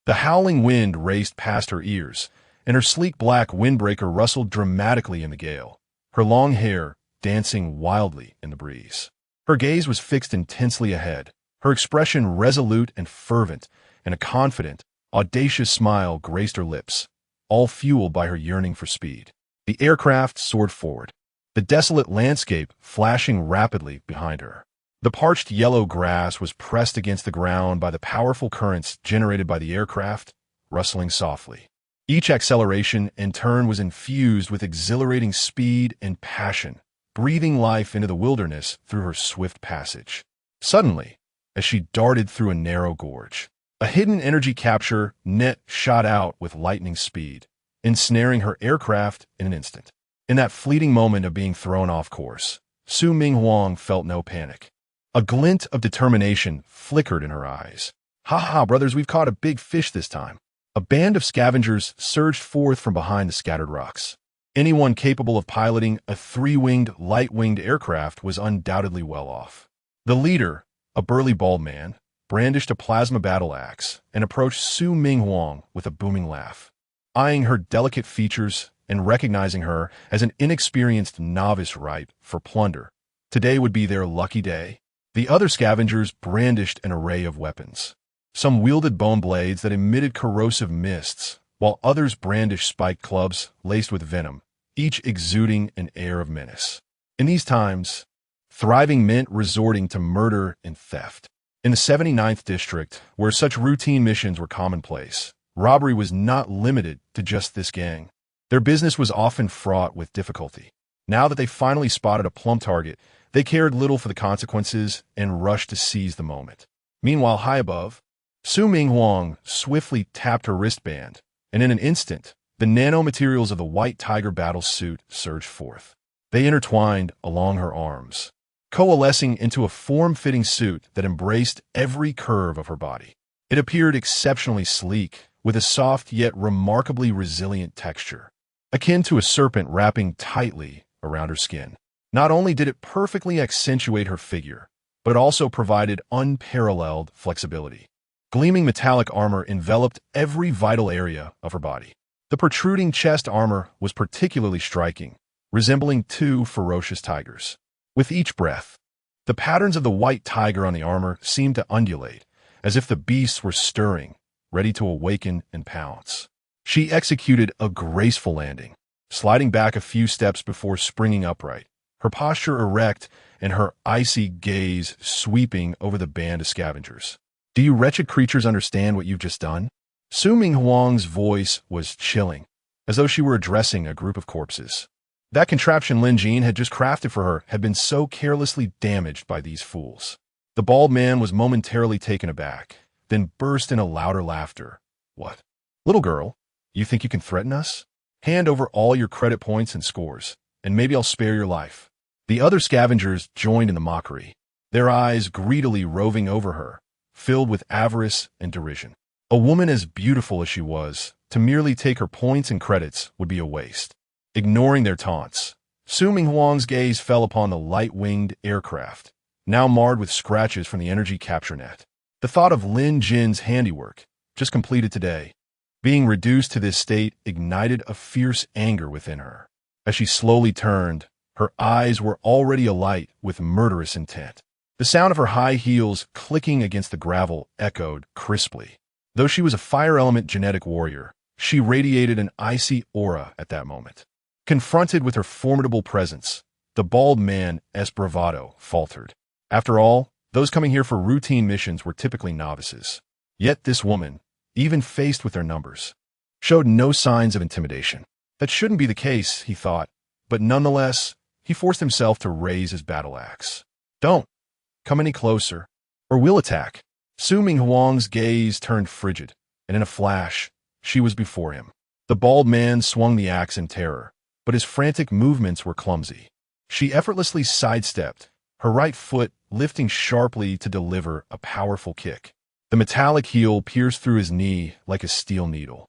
The howling wind raced past her ears, and her sleek black windbreaker rustled dramatically in the gale, her long hair dancing wildly in the breeze. Her gaze was fixed intensely ahead, her expression resolute and fervent, and a confident, audacious smile graced her lips, all fueled by her yearning for speed. The aircraft soared forward, the desolate landscape flashing rapidly behind her. The parched yellow grass was pressed against the ground by the powerful currents generated by the aircraft, rustling softly. Each acceleration and turn was infused with exhilarating speed and passion, breathing life into the wilderness through her swift passage. Suddenly, as she darted through a narrow gorge, a hidden energy capture net shot out with lightning speed, ensnaring her aircraft in an instant. In that fleeting moment of being thrown off course, Su Ming Huang felt no panic. A glint of determination flickered in her eyes. "Ha ha, brothers, we've caught a big fish this time." A band of scavengers surged forth from behind the scattered rocks. Anyone capable of piloting a three-winged, light-winged aircraft was undoubtedly well off. The leader, a burly bald man, brandished a plasma battle axe and approached Su Ming Huang with a booming laugh. Eyeing her delicate features and recognizing her as an inexperienced novice ripe for plunder, today would be their lucky day. The other scavengers brandished an array of weapons. Some wielded bone blades that emitted corrosive mists, while others brandished spiked clubs laced with venom, each exuding an air of menace. In these times, thriving meant resorting to murder and theft. In the 79th District, where such routine missions were commonplace, robbery was not limited to just this gang. Their business was often fraught with difficulty. Now that they finally spotted a plumb target, they cared little for the consequences and rushed to seize the moment. Meanwhile, high above, Su Ming Huang swiftly tapped her wristband, and in an instant, the nanomaterials of the white tiger battle suit surged forth. They intertwined along her arms, coalescing into a form-fitting suit that embraced every curve of her body. It appeared exceptionally sleek, with a soft yet remarkably resilient texture, akin to a serpent wrapping tightly around her skin. Not only did it perfectly accentuate her figure, but it also provided unparalleled flexibility. Gleaming metallic armor enveloped every vital area of her body. The protruding chest armor was particularly striking, resembling two ferocious tigers. With each breath, the patterns of the white tiger on the armor seemed to undulate, as if the beasts were stirring, ready to awaken and pounce. She executed a graceful landing, sliding back a few steps before springing upright, her posture erect and her icy gaze sweeping over the band of scavengers. "Do you wretched creatures understand what you've just done?" Su Ming Huang's voice was chilling, as though she were addressing a group of corpses. That contraption Lin Jin had just crafted for her had been so carelessly damaged by these fools. The bald man was momentarily taken aback, then burst into louder laughter. What? Little girl, you think you can threaten us? Hand over all your credit points and scores, and maybe I'll spare your life. The other scavengers joined in the mockery, their eyes greedily roving over her, filled with avarice and derision. A woman as beautiful as she was, to merely take her points and credits would be a waste. Ignoring their taunts, Su Minghuang's gaze fell upon the light-winged aircraft, now marred with scratches from the energy capture net. The thought of Lin Jin's handiwork, just completed today, being reduced to this state ignited a fierce anger within her. As she slowly turned, her eyes were already alight with murderous intent. The sound of her high heels clicking against the gravel echoed crisply. Though she was a fire element genetic warrior, she radiated an icy aura at that moment. Confronted with her formidable presence, the bald man's bravado faltered. After all, those coming here for routine missions were typically novices. Yet this woman, even faced with their numbers, showed no signs of intimidation. That shouldn't be the case, he thought, but nonetheless, he forced himself to raise his battle axe. Don't come any closer, or we'll attack. Su Minghuang's gaze turned frigid, and in a flash, she was before him. The bald man swung the axe in terror, but his frantic movements were clumsy. She effortlessly sidestepped, her right foot lifting sharply to deliver a powerful kick. The metallic heel pierced through his knee like a steel needle.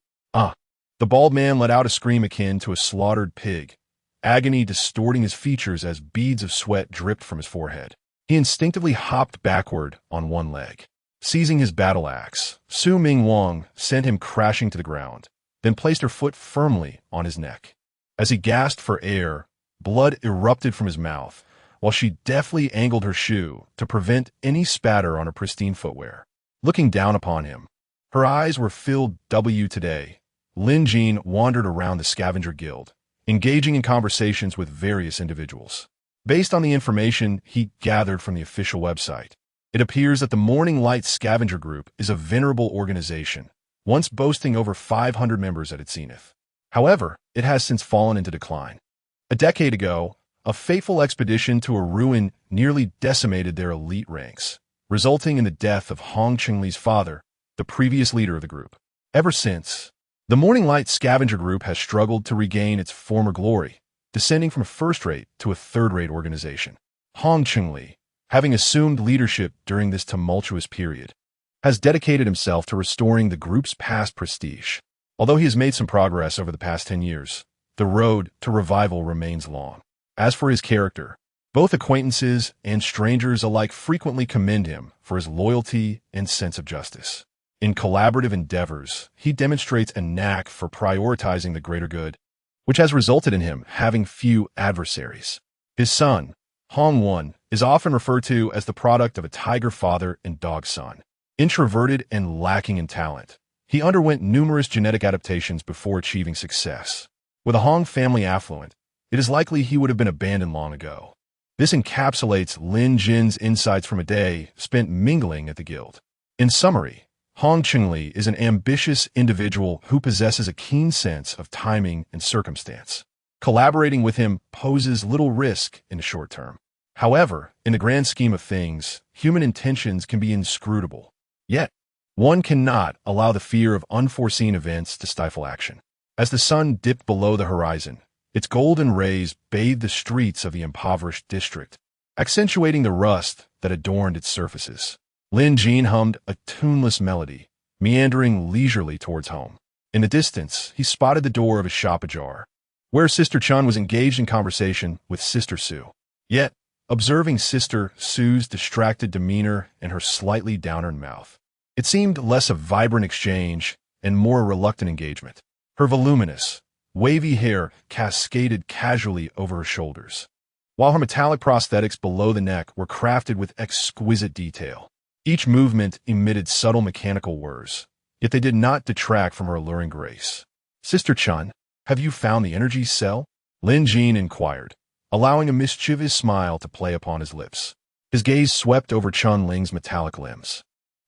The bald man let out a scream akin to a slaughtered pig, agony distorting his features as beads of sweat dripped from his forehead. He instinctively hopped backward on one leg. Seizing his battle axe, Su Minghuang sent him crashing to the ground, then placed her foot firmly on his neck. As he gasped for air, blood erupted from his mouth, while she deftly angled her shoe to prevent any spatter on her pristine footwear. Looking down upon him, her eyes were filled. Today, Lin Jin wandered around the scavenger guild, engaging in conversations with various individuals. Based on the information he gathered from the official website, it appears that the Morning Light Scavenger Group is a venerable organization, once boasting over 500 members at its zenith. However, it has since fallen into decline. A decade ago, a fateful expedition to a ruin nearly decimated their elite ranks, resulting in the death of Hong Qingli's father, the previous leader of the group. Ever since, the Morning Light Scavenger Group has struggled to regain its former glory, descending from a first-rate to a third-rate organization. Hong Qingli, having assumed leadership during this tumultuous period, has dedicated himself to restoring the group's past prestige. Although he has made some progress over the past 10 years, the road to revival remains long. As for his character, both acquaintances and strangers alike frequently commend him for his loyalty and sense of justice. In collaborative endeavors, he demonstrates a knack for prioritizing the greater good, which has resulted in him having few adversaries. His son, Hong Wen, is often referred to as the product of a tiger father and dog son. Introverted and lacking in talent, he underwent numerous genetic adaptations before achieving success. With a Hong family affluent, it is likely he would have been abandoned long ago. This encapsulates Lin Jin's insights from a day spent mingling at the guild. In summary, Hong Qingli is an ambitious individual who possesses a keen sense of timing and circumstance. Collaborating with him poses little risk in the short term. However, in the grand scheme of things, human intentions can be inscrutable. Yet, one cannot allow the fear of unforeseen events to stifle action. As the sun dipped below the horizon, its golden rays bathed the streets of the impoverished district, accentuating the rust that adorned its surfaces. Lin Jin hummed a tuneless melody, meandering leisurely towards home. In the distance, he spotted the door of his shop ajar, where Sister Chun was engaged in conversation with Sister Su. Yet, observing Sister Su's distracted demeanor and her slightly downturned mouth, it seemed less a vibrant exchange and more a reluctant engagement. Her voluminous, wavy hair cascaded casually over her shoulders, while her metallic prosthetics below the neck were crafted with exquisite detail. Each movement emitted subtle mechanical whirs, yet they did not detract from her alluring grace. Sister Chun, have you found the energy cell? Lin Jin inquired, allowing a mischievous smile to play upon his lips. His gaze swept over Chun Ling's metallic limbs,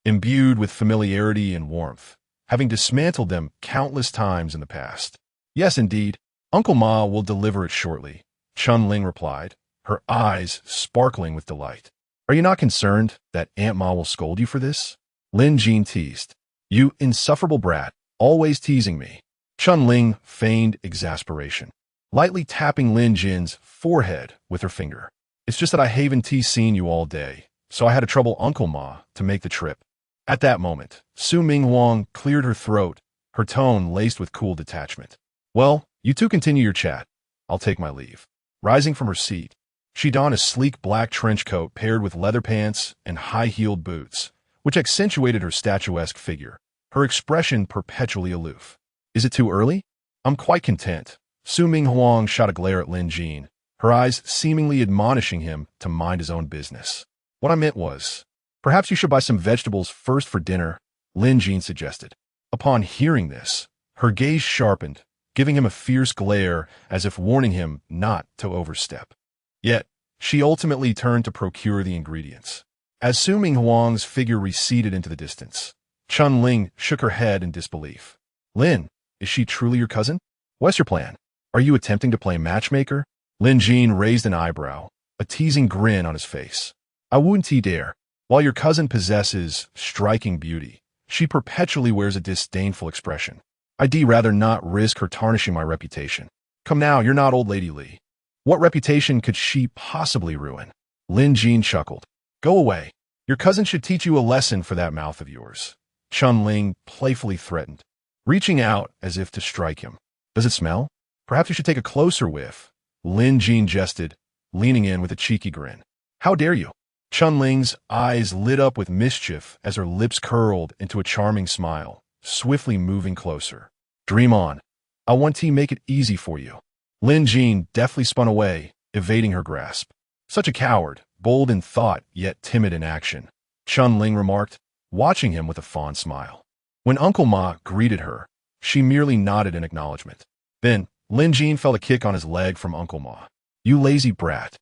imbued with familiarity and warmth, having dismantled them countless times in the past. Yes, indeed. Uncle Ma will deliver it shortly, Chun Ling replied, her eyes sparkling with delight. Are you not concerned that Aunt Ma will scold you for this? Lin Jin teased. You insufferable brat, always teasing me. Chun Ling feigned exasperation, lightly tapping Lin Jin's forehead with her finger. It's just that I haven't seen you all day, so I had to trouble Uncle Ma to make the trip. At that moment, Su Ming Huang cleared her throat, her tone laced with cool detachment. Well, you two continue your chat. I'll take my leave. Rising from her seat, she donned a sleek black trench coat paired with leather pants and high-heeled boots, which accentuated her statuesque figure, her expression perpetually aloof. Is it too early? I'm quite content. Su Ming Huang shot a glare at Lin Jin, her eyes seemingly admonishing him to mind his own business. What I meant was, perhaps you should buy some vegetables first for dinner, Lin Jin suggested. Upon hearing this, her gaze sharpened, giving him a fierce glare as if warning him not to overstep. Yet, she ultimately turned to procure the ingredients. As Su Ming Huang's figure receded into the distance, Chun Ling shook her head in disbelief. Lin, is she truly your cousin? What's your plan? Are you attempting to play matchmaker? Lin Jin raised an eyebrow, a teasing grin on his face. I wouldn't dare. While your cousin possesses striking beauty, she perpetually wears a disdainful expression. I'd rather not risk her tarnishing my reputation. Come now, you're not old Lady Li. What reputation could she possibly ruin? Lin Jin chuckled. Go away. Your cousin should teach you a lesson for that mouth of yours. Chun Ling playfully threatened, reaching out as if to strike him. Does it smell? Perhaps you should take a closer whiff. Lin Jin jested, leaning in with a cheeky grin. How dare you? Chun Ling's eyes lit up with mischief as her lips curled into a charming smile, swiftly moving closer. Dream on. I want to make it easy for you. Lin Jin deftly spun away, evading her grasp. Such a coward, bold in thought, yet timid in action, Chun Ling remarked, watching him with a fond smile. When Uncle Ma greeted her, she merely nodded in acknowledgement. Then, Lin Jin felt a kick on his leg from Uncle Ma. You lazy brat.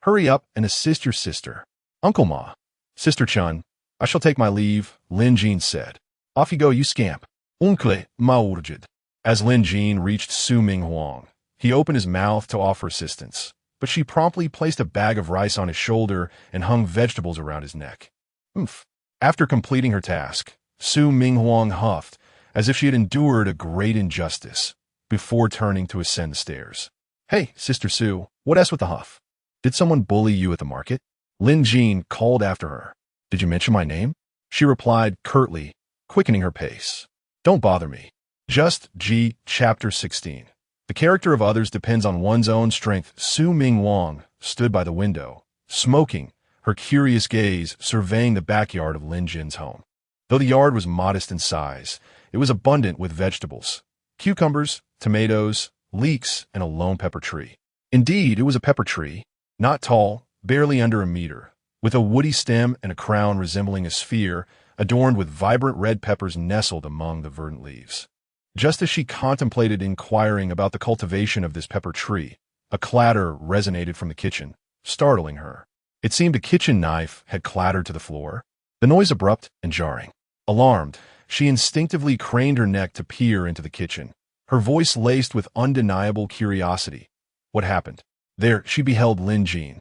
Hurry up and assist your sister. Uncle Ma. Sister Chun, I shall take my leave, Lin Jin said. Off you go, you scamp. Uncle Ma urged. As Lin Jin reached Su Ming Huang, he opened his mouth to offer assistance, but she promptly placed a bag of rice on his shoulder and hung vegetables around his neck. Oomph. After completing her task, Su Ming Huang huffed, as if she had endured a great injustice, before turning to ascend the stairs. Hey, Sister Su, what else with the huff? Did someone bully you at the market? Lin Jin called after her. Did you mention my name? She replied curtly, quickening her pace. Don't bother me. Just G. Chapter 16. The character of others depends on one's own strength. Su Ming Huang stood by the window, smoking, her curious gaze surveying the backyard of Lin Jin's home. Though the yard was modest in size, it was abundant with vegetables, cucumbers, tomatoes, leeks, and a lone pepper tree. Indeed, it was a pepper tree, not tall, barely under a meter, with a woody stem and a crown resembling a sphere, adorned with vibrant red peppers nestled among the verdant leaves. Just as she contemplated inquiring about the cultivation of this pepper tree, a clatter resonated from the kitchen, startling her. It seemed a kitchen knife had clattered to the floor, the noise abrupt and jarring. Alarmed, she instinctively craned her neck to peer into the kitchen, her voice laced with undeniable curiosity. What happened? There she beheld Lin Jin,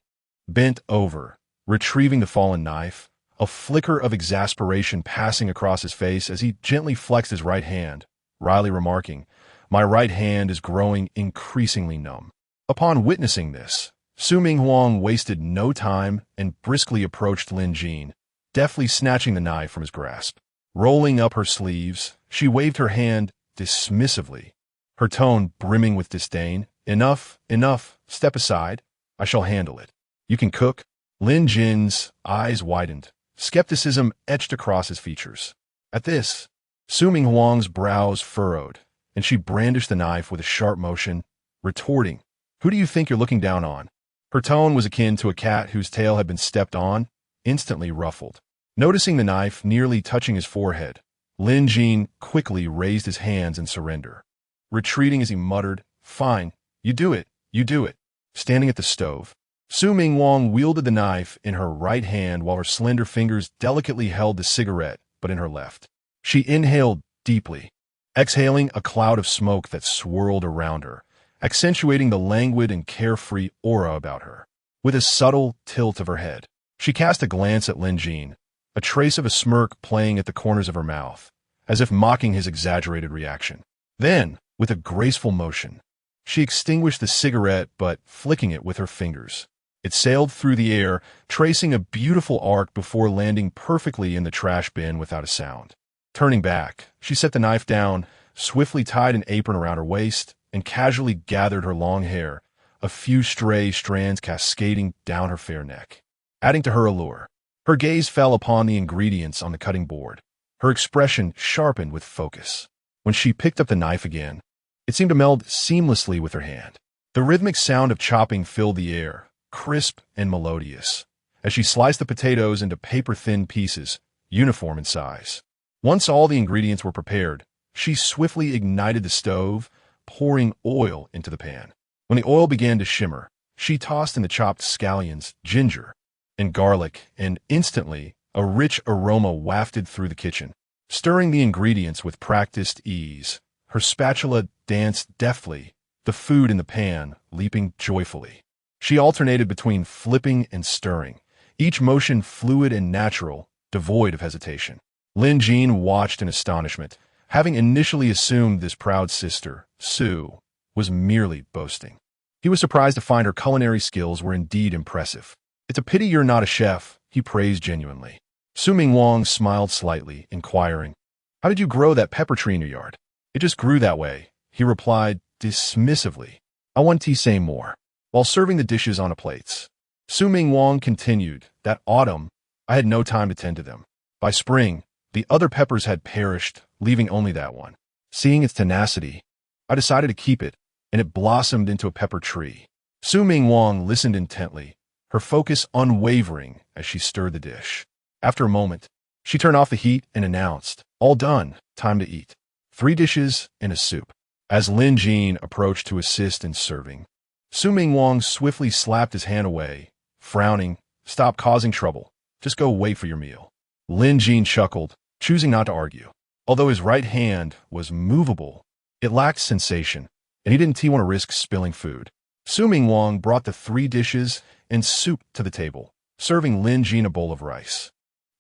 bent over, retrieving the fallen knife, a flicker of exasperation passing across his face as he gently flexed his right hand, wryly remarking, "My right hand is growing increasingly numb." Upon witnessing this, Su Ming Huang wasted no time and briskly approached Lin Jin, deftly snatching the knife from his grasp. Rolling up her sleeves, she waved her hand dismissively, her tone brimming with disdain. Enough, enough, step aside. I shall handle it. You can cook. Lin Jin's eyes widened, skepticism etched across his features. At this, Su Ming Huang's brows furrowed, and she brandished the knife with a sharp motion, retorting, "Who do you think you're looking down on?" Her tone was akin to a cat whose tail had been stepped on, instantly ruffled. Noticing the knife nearly touching his forehead, Lin Jin quickly raised his hands in surrender, retreating as he muttered, "Fine, you do it, you do it." Standing at the stove, Su Ming Huang wielded the knife in her right hand while her slender fingers delicately held the cigarette, but in her left. She inhaled deeply, exhaling a cloud of smoke that swirled around her, accentuating the languid and carefree aura about her. With a subtle tilt of her head, she cast a glance at Lin Jin, a trace of a smirk playing at the corners of her mouth, as if mocking his exaggerated reaction. Then, with a graceful motion, she extinguished the cigarette but flicking it with her fingers. It sailed through the air, tracing a beautiful arc before landing perfectly in the trash bin without a sound. Turning back, she set the knife down, swiftly tied an apron around her waist, and casually gathered her long hair, a few stray strands cascading down her fair neck. Adding to her allure, her gaze fell upon the ingredients on the cutting board. Her expression sharpened with focus. When she picked up the knife again, it seemed to meld seamlessly with her hand. The rhythmic sound of chopping filled the air, crisp and melodious, as she sliced the potatoes into paper-thin pieces, uniform in size. Once all the ingredients were prepared, she swiftly ignited the stove, pouring oil into the pan. When the oil began to shimmer, she tossed in the chopped scallions, ginger, and garlic, and instantly a rich aroma wafted through the kitchen. Stirring the ingredients with practiced ease, her spatula danced deftly, the food in the pan leaping joyfully. She alternated between flipping and stirring, each motion fluid and natural, devoid of hesitation. Lin Jin watched in astonishment, having initially assumed this proud sister, Sue, was merely boasting. He was surprised to find her culinary skills were indeed impressive. "It's a pity you're not a chef," he praised genuinely. Su Mingwang smiled slightly, inquiring, "How did you grow that pepper tree in your yard?" "It just grew that way," he replied dismissively. "I want to say more." While serving the dishes on a plates, Su Mingwang continued, "That autumn, I had no time to tend to them. By spring, the other peppers had perished, leaving only that one. Seeing its tenacity, I decided to keep it, and it blossomed into a pepper tree." Su Mingwang listened intently, her focus unwavering as she stirred the dish. After a moment, she turned off the heat and announced, "All done, time to eat." 3 dishes and a soup. As Lin Jin approached to assist in serving, Su Mingwang swiftly slapped his hand away, frowning, "Stop causing trouble. Just go wait for your meal." Lin Jin chuckled, choosing not to argue. Although his right hand was movable, it lacked sensation, and he didn't want to risk spilling food. Su Mingwang brought the 3 dishes and soup to the table, serving Lin Jin a bowl of rice.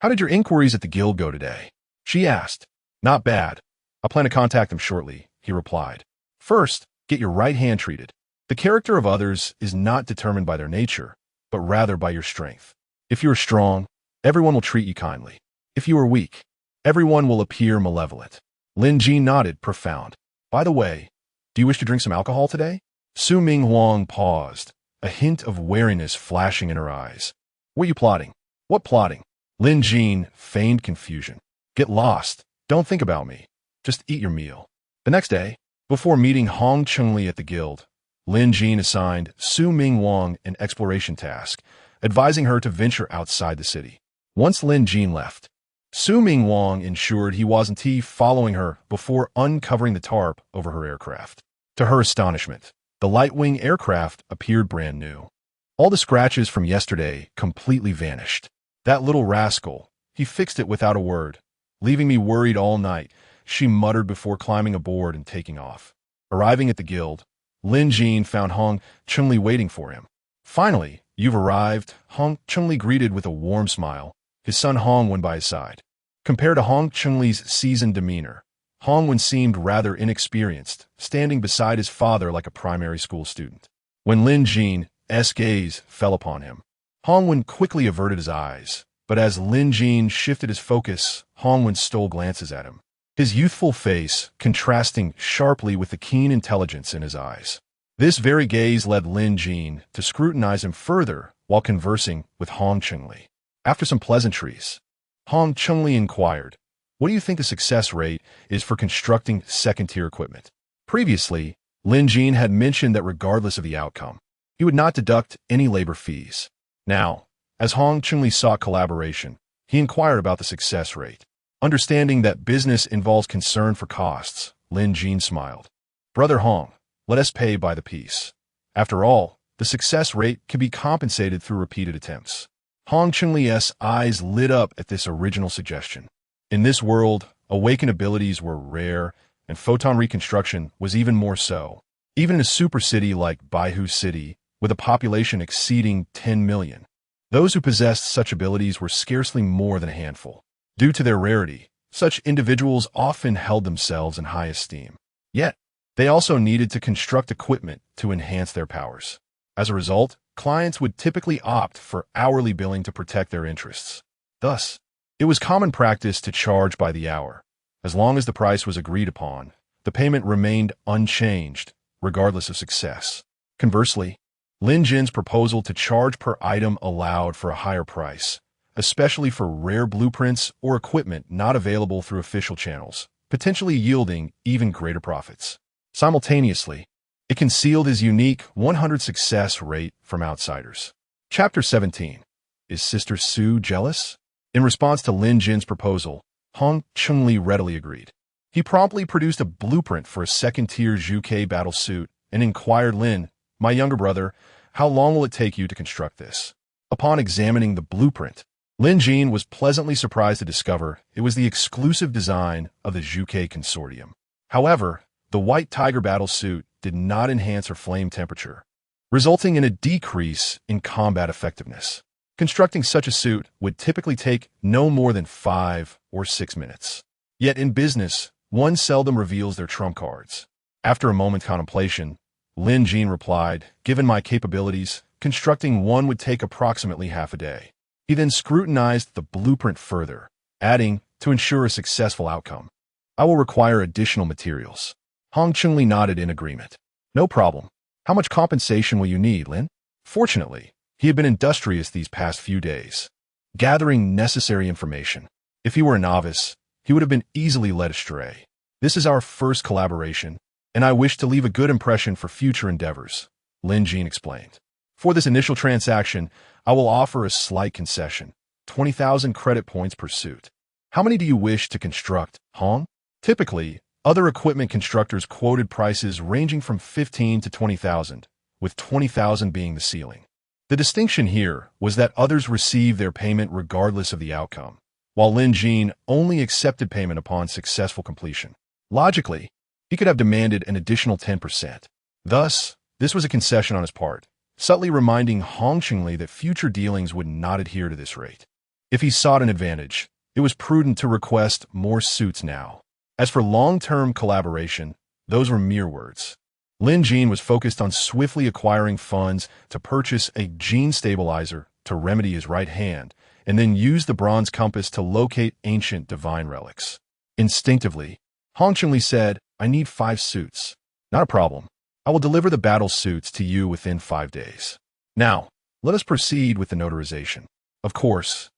"How did your inquiries at the guild go today?" she asked. "Not bad. I plan to contact them shortly," he replied. "First, get your right hand treated. The character of others is not determined by their nature, but rather by your strength. If you are strong, everyone will treat you kindly. If you are weak, everyone will appear malevolent." Lin Jin nodded, profound. "By the way, do you wish to drink some alcohol today?" Su Mingwang paused, a hint of wariness flashing in her eyes. "What are you plotting?" "What plotting?" Lin Jin feigned confusion. "Get lost. Don't think about me. Just eat your meal." The next day, before meeting Hong Chunli at the guild, Lin Jin assigned Su Mingwang an exploration task, advising her to venture outside the city. Once Lin Jin left, Su Mingwang ensured he wasn't following her before uncovering the tarp over her aircraft. To her astonishment, the light-wing aircraft appeared brand new. All the scratches from yesterday completely vanished. "That little rascal, he fixed it without a word, leaving me worried all night," she muttered before climbing aboard and taking off. Arriving at the guild, Lin Jin found Hong Chunli waiting for him. "Finally, you've arrived," Hong Chunli greeted with a warm smile. His son Hongwen by his side. Compared to Hong Chunli's seasoned demeanor, Hongwen seemed rather inexperienced, standing beside his father like a primary school student. When Lin Jin's gaze fell upon him, Hongwen quickly averted his eyes, but as Lin Jin shifted his focus, Hongwen stole glances at him, his youthful face contrasting sharply with the keen intelligence in his eyes. This very gaze led Lin Jin to scrutinize him further while conversing with Hong Chunli. After some pleasantries, Hong Chunli inquired, "What do you think the success rate is for constructing second-tier equipment?" Previously, Lin Jin had mentioned that regardless of the outcome, he would not deduct any labor fees. Now, as Hong Chunli sought collaboration, he inquired about the success rate. Understanding that business involves concern for costs, Lin Jin smiled. "Brother Hong, let us pay by the piece. After all, the success rate can be compensated through repeated attempts." Hong Chunli's eyes lit up at this original suggestion. In this world, awakened abilities were rare, and photon reconstruction was even more so. even in a super city like Baihu City, with a population exceeding 10 million. Those who possessed such abilities were scarcely more than a handful. Due to their rarity, such individuals often held themselves in high esteem. Yet, they also needed to construct equipment to enhance their powers. As a result, clients would typically opt for hourly billing to protect their interests. Thus, it was common practice to charge by the hour. As long as the price was agreed upon, the payment remained unchanged, regardless of success. Conversely, Lin Jin's proposal to charge per item allowed for a higher price, especially for rare blueprints or equipment not available through official channels, potentially yielding even greater profits. Simultaneously, it concealed his unique 100 success rate from outsiders. Chapter 17. Is Sister Su jealous? In response to Lin Jin's proposal, Hong Chunli readily agreed. He promptly produced a blueprint for a second-tier Zhuke battle suit and inquired Lin, "My younger brother, how long will it take you to construct this?" Upon examining the blueprint, Lin Jin was pleasantly surprised to discover it was the exclusive design of the Zhuke consortium. However, the white tiger battle suit did not enhance her flame temperature, resulting in a decrease in combat effectiveness. Constructing such a suit would typically take no more than 5 or 6 minutes. Yet in business, one seldom reveals their trump cards. After a moment's contemplation, Lin Jin replied, "Given my capabilities, constructing one would take approximately half a day." He then scrutinized the blueprint further, adding, "To ensure a successful outcome, I will require additional materials." Hong Chunli nodded in agreement. "No problem. How much compensation will you need, Lin?" Fortunately, he had been industrious these past few days, gathering necessary information. If he were a novice, he would have been easily led astray. "This is our first collaboration, and I wish to leave a good impression for future endeavors," Lin Jin explained. "For this initial transaction, I will offer a slight concession, 20,000 credit points per suit." "How many do you wish to construct, Hong?" Typically, other equipment constructors quoted prices ranging from 15 to 20,000, with 20,000 being the ceiling. The distinction here was that others received their payment regardless of the outcome, while Lin Jin only accepted payment upon successful completion. Logically, he could have demanded an additional 10%. Thus, this was a concession on his part, subtly reminding Hong Chunli that future dealings would not adhere to this rate. If he sought an advantage, it was prudent to request more suits now. As for long-term collaboration, those were mere words. Lin Jin was focused on swiftly acquiring funds to purchase a gene stabilizer to remedy his right hand, and then use the bronze compass to locate ancient divine relics. Instinctively, Hong Chunli said, "I need 5 suits." "Not a problem. I will deliver the battle suits to you within 5 days. Now, let us proceed with the notarization. Of course,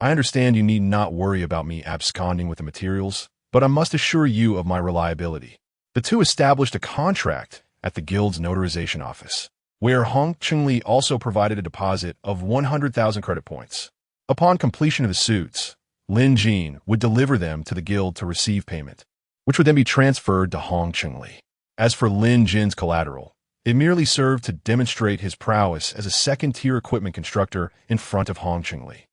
I understand you need not worry about me absconding with the materials, but I must assure you of my reliability." The two established a contract at the guild's notarization office, where Hong Chunli also provided a deposit of 100,000 credit points. Upon completion of the suits, Lin Jin would deliver them to the guild to receive payment, which would then be transferred to Hong Chunli. As for Lin Jin's collateral, it merely served to demonstrate his prowess as a second-tier equipment constructor in front of Hong Chunli.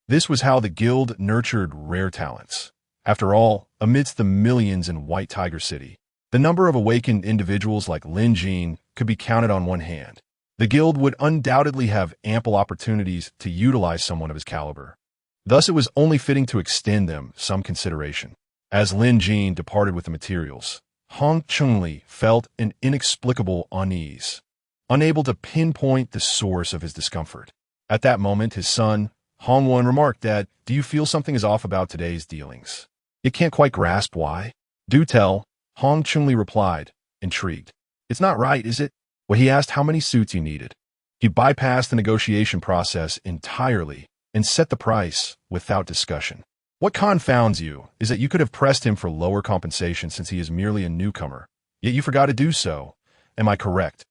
This was how the guild nurtured rare talents. After all, amidst the millions in White Tiger City, the number of awakened individuals like Lin Jin could be counted on one hand. The guild would undoubtedly have ample opportunities to utilize someone of his caliber. Thus, it was only fitting to extend them some consideration. As Lin Jin departed with the materials, Hong Chunli felt an inexplicable unease, unable to pinpoint the source of his discomfort. At that moment, his son, Hong Wen, remarked, "Dad, do you feel something is off about today's dealings?" "You can't quite grasp why?" "Do tell," Hong Chunli replied, intrigued. "It's not right, is it?" Well, he asked how many suits you needed. He bypassed the negotiation process entirely and set the price without discussion. "What confounds you is that you could have pressed him for lower compensation since he is merely a newcomer, yet you forgot to do so. Am I correct?"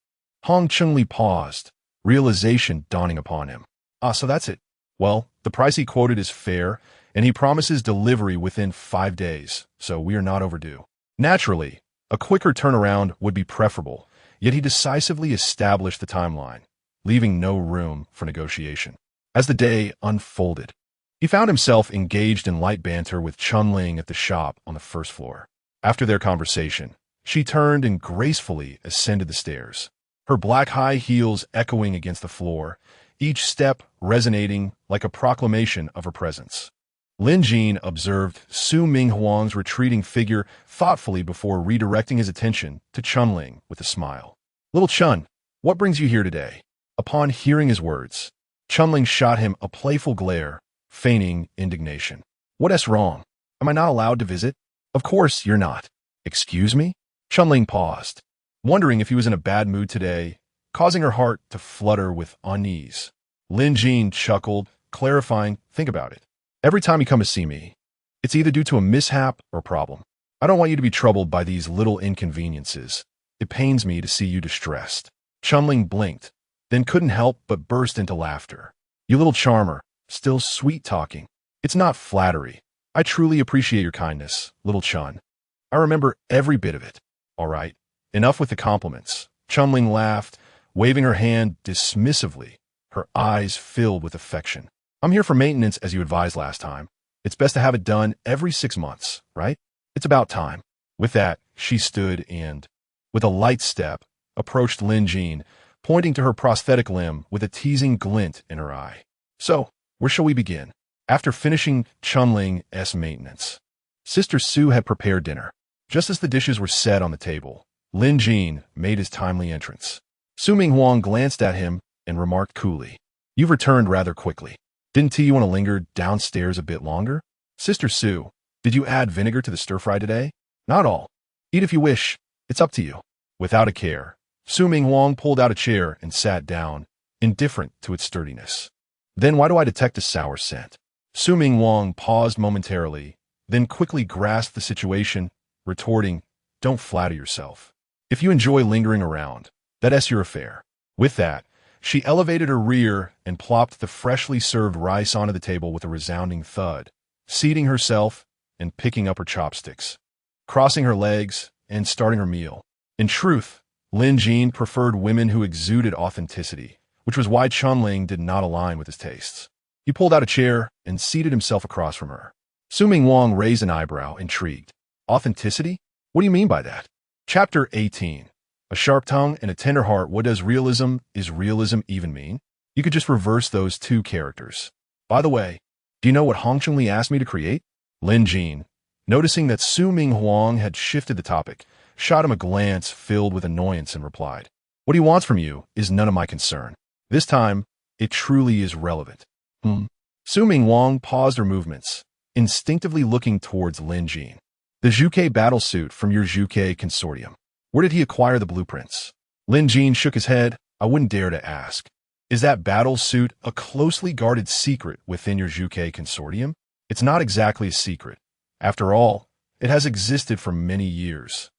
Hong Chunli paused, realization dawning upon him. "Ah, so that's it. Well, the price he quoted is fair, and he promises delivery within 5 days, so we are not overdue." Naturally, a quicker turnaround would be preferable, yet he decisively established the timeline, leaving no room for negotiation. As the day unfolded, he found himself engaged in light banter with Chunling at the shop on the first floor. After their conversation, She turned and gracefully ascended the stairs, her black high heels echoing against the floor, each step resonating like a proclamation of her presence. Lin Jin observed Su Ming Huang's retreating figure thoughtfully before redirecting his attention to Chunling with a smile. "Little Chun, what brings you here today?" Upon hearing his words, Chunling shot him a playful glare, feigning indignation. "What's wrong? Am I not allowed to visit?" "Of course you're not." "Excuse me?" Chunling paused, wondering if he was in a bad mood today, causing her heart to flutter with unease. Lin Jin chuckled, clarifying, "Think about it. Every time you come to see me, it's either due to a mishap or problem. I don't want you to be troubled by these little inconveniences. It pains me to see you distressed." Chunling blinked, then couldn't help but burst into laughter. "You little charmer, still sweet-talking. It's not flattery. I truly appreciate your kindness, little Chun. I remember every bit of it. All right, enough with the compliments." Chunling laughed, waving her hand dismissively, her eyes filled with affection. "I'm here for maintenance as you advised last time. It's best to have it done every 6 months, right? It's about time." With that, she stood and, with a light step, approached Lin Jin, pointing to her prosthetic limb with a teasing glint in her eye. "So, where shall we begin?" After finishing Chunling's maintenance, Sister Su had prepared dinner. Just as the dishes were set on the table, Lin Jin made his timely entrance. Su Ming Huang glanced at him and remarked coolly, "You've returned rather quickly. Didn't you want to linger downstairs a bit longer?" "Sister Su, did you add vinegar to the stir-fry today?" "Not all. Eat if you wish. It's up to you." Without a care, Su Ming Huang pulled out a chair and sat down, indifferent to its sturdiness. "Then why do I detect a sour scent?" Su Ming Huang paused momentarily, then quickly grasped the situation, retorting, "Don't flatter yourself. If you enjoy lingering around, that's your affair." With that, she elevated her rear and plopped the freshly served rice onto the table with a resounding thud, seating herself and picking up her chopsticks, crossing her legs and starting her meal. In truth, Lin Jin preferred women who exuded authenticity, which was why Chunling did not align with his tastes. He pulled out a chair and seated himself across from her. Su Ming Huang raised an eyebrow, intrigued. "Authenticity? What do you mean by that?" Chapter 18. A sharp tongue and a tender heart. What does realism even mean? You could just reverse those two characters. By the way, do you know what Hong Chun-Li asked me to create? Lin Jin, noticing that Su Ming Huang had shifted the topic, shot him a glance filled with annoyance and replied, "What he wants from you is none of my concern. This time, it truly is relevant." Su Ming Huang paused her movements, instinctively looking towards Lin Jin. "The Zhuke battlesuit from your Zhuke consortium. Where did he acquire the blueprints?" Lin Jin shook his head. "I wouldn't dare to ask. Is that battlesuit a closely guarded secret within your Zhuke consortium?" "It's not exactly a secret. After all, it has existed for many years,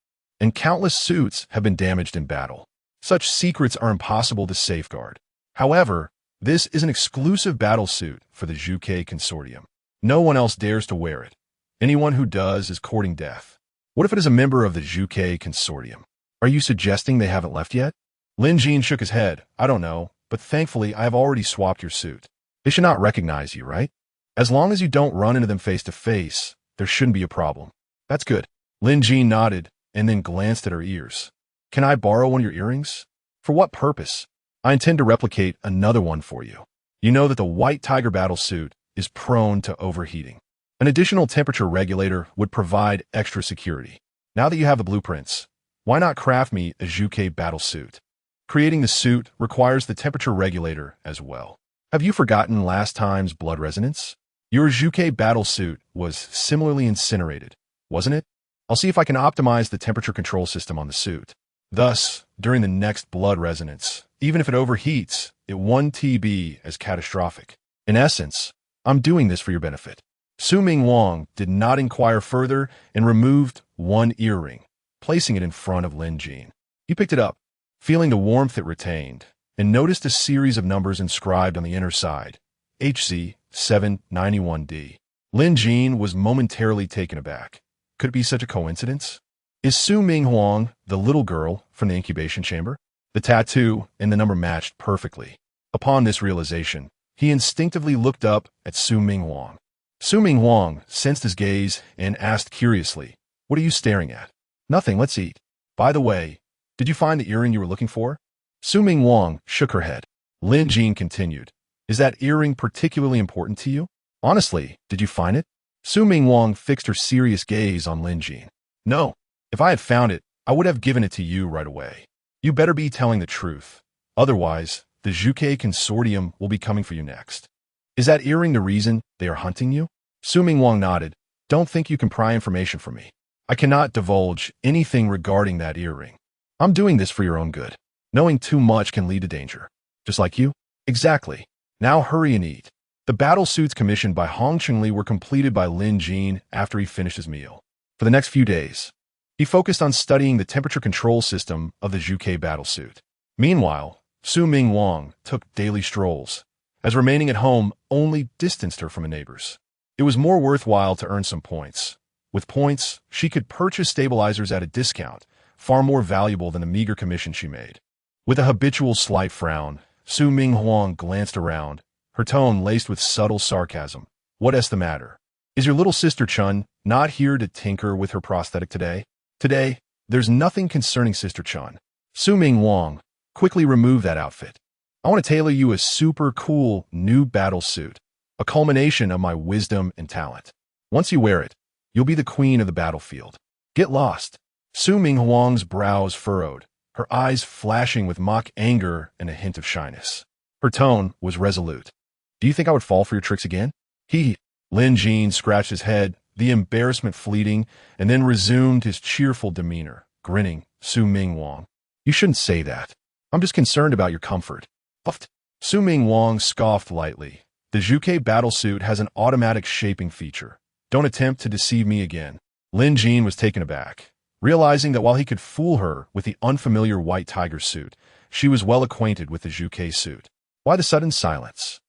and countless suits have been damaged in battle. Such secrets are impossible to safeguard. However, this is an exclusive battlesuit for the Zhuke consortium. No one else dares to wear it. Anyone who does is courting death." "What if it is a member of the Zhuke consortium? Are you suggesting they haven't left yet?" Lin Jin shook his head. "I don't know, but thankfully I have already swapped your suit. They should not recognize you, right? As long as you don't run into them face to face, there shouldn't be a problem." "That's good." Lin Jin nodded and then glanced at her ears. "Can I borrow one of your earrings?" "For what purpose?" "I intend to replicate another one for you. You know that the White Tiger battlesuit is prone to overheating. An additional temperature regulator would provide extra security. Now that you have the blueprints, why not craft me a Zhuke battlesuit? Creating the suit requires the temperature regulator as well. Have you forgotten last time's blood resonance? Your Zhuke battlesuit was similarly incinerated, wasn't it? I'll see if I can optimize the temperature control system on the suit. Thus, during the next blood resonance, even if it overheats, it won't be as catastrophic. In essence, I'm doing this for your benefit." Su Ming Huang did not inquire further and removed one earring, placing it in front of Lin Jin. He picked it up, feeling the warmth it retained, and noticed a series of numbers inscribed on the inner side, HC 791D. Lin Jin was momentarily taken aback. Could it be such a coincidence? Is Su Ming Huang the little girl from the incubation chamber? The tattoo and the number matched perfectly. Upon this realization, he instinctively looked up at Su Ming Huang. Su Ming Huang sensed his gaze and asked curiously, "What are you staring at?" "Nothing, let's eat." By the way, did you find the earring you were looking for? Su-Ming Wang shook her head. Lin Jin continued. Is that earring particularly important to you? Honestly, did you find it? Su-Ming Wang fixed her serious gaze on Lin Jin. No. If I had found it, I would have given it to you right away. You better be telling the truth. Otherwise, the Zhuke Consortium will be coming for you next. Is that earring the reason they are hunting you? Su-Ming Wang nodded. Don't think you can pry information from me. I cannot divulge anything regarding that earring. I'm doing this for your own good. Knowing too much can lead to danger. Just like you? Exactly. Now hurry and eat. The battle suits commissioned by Hong Chengli were completed by Lin Jin after he finished his meal. For the next few days, he focused on studying the temperature control system of the Zhuke battlesuit. Meanwhile, Su-Ming Wang took daily strolls, as remaining at home only distanced her from her neighbors. It was more worthwhile to earn some points. With points, she could purchase stabilizers at a discount, far more valuable than the meager commission she made. With a habitual slight frown, Su-Ming Wang glanced around, her tone laced with subtle sarcasm. What's the matter? Is your little sister Chun not here to tinker with her prosthetic today? Today, there's nothing concerning Sister Chun. Su-Ming Wang, quickly remove that outfit. I want to tailor you a super cool new battle suit, a culmination of my wisdom and talent. Once you wear it, you'll be the queen of the battlefield. Get lost. Su-Ming Wang's brows furrowed, her eyes flashing with mock anger and a hint of shyness. Her tone was resolute. Do you think I would fall for your tricks again? Lin Jin scratched his head, the embarrassment fleeting, and then resumed his cheerful demeanor, grinning. Su-Ming Wang, you shouldn't say that. I'm just concerned about your comfort. Puffed. Su-Ming Wang scoffed lightly. The Zhuke battlesuit has an automatic shaping feature. Don't attempt to deceive me again. Lin Jin was taken aback, realizing that while he could fool her with the unfamiliar white tiger suit, she was well acquainted with the Zhuke suit. Why the sudden silence?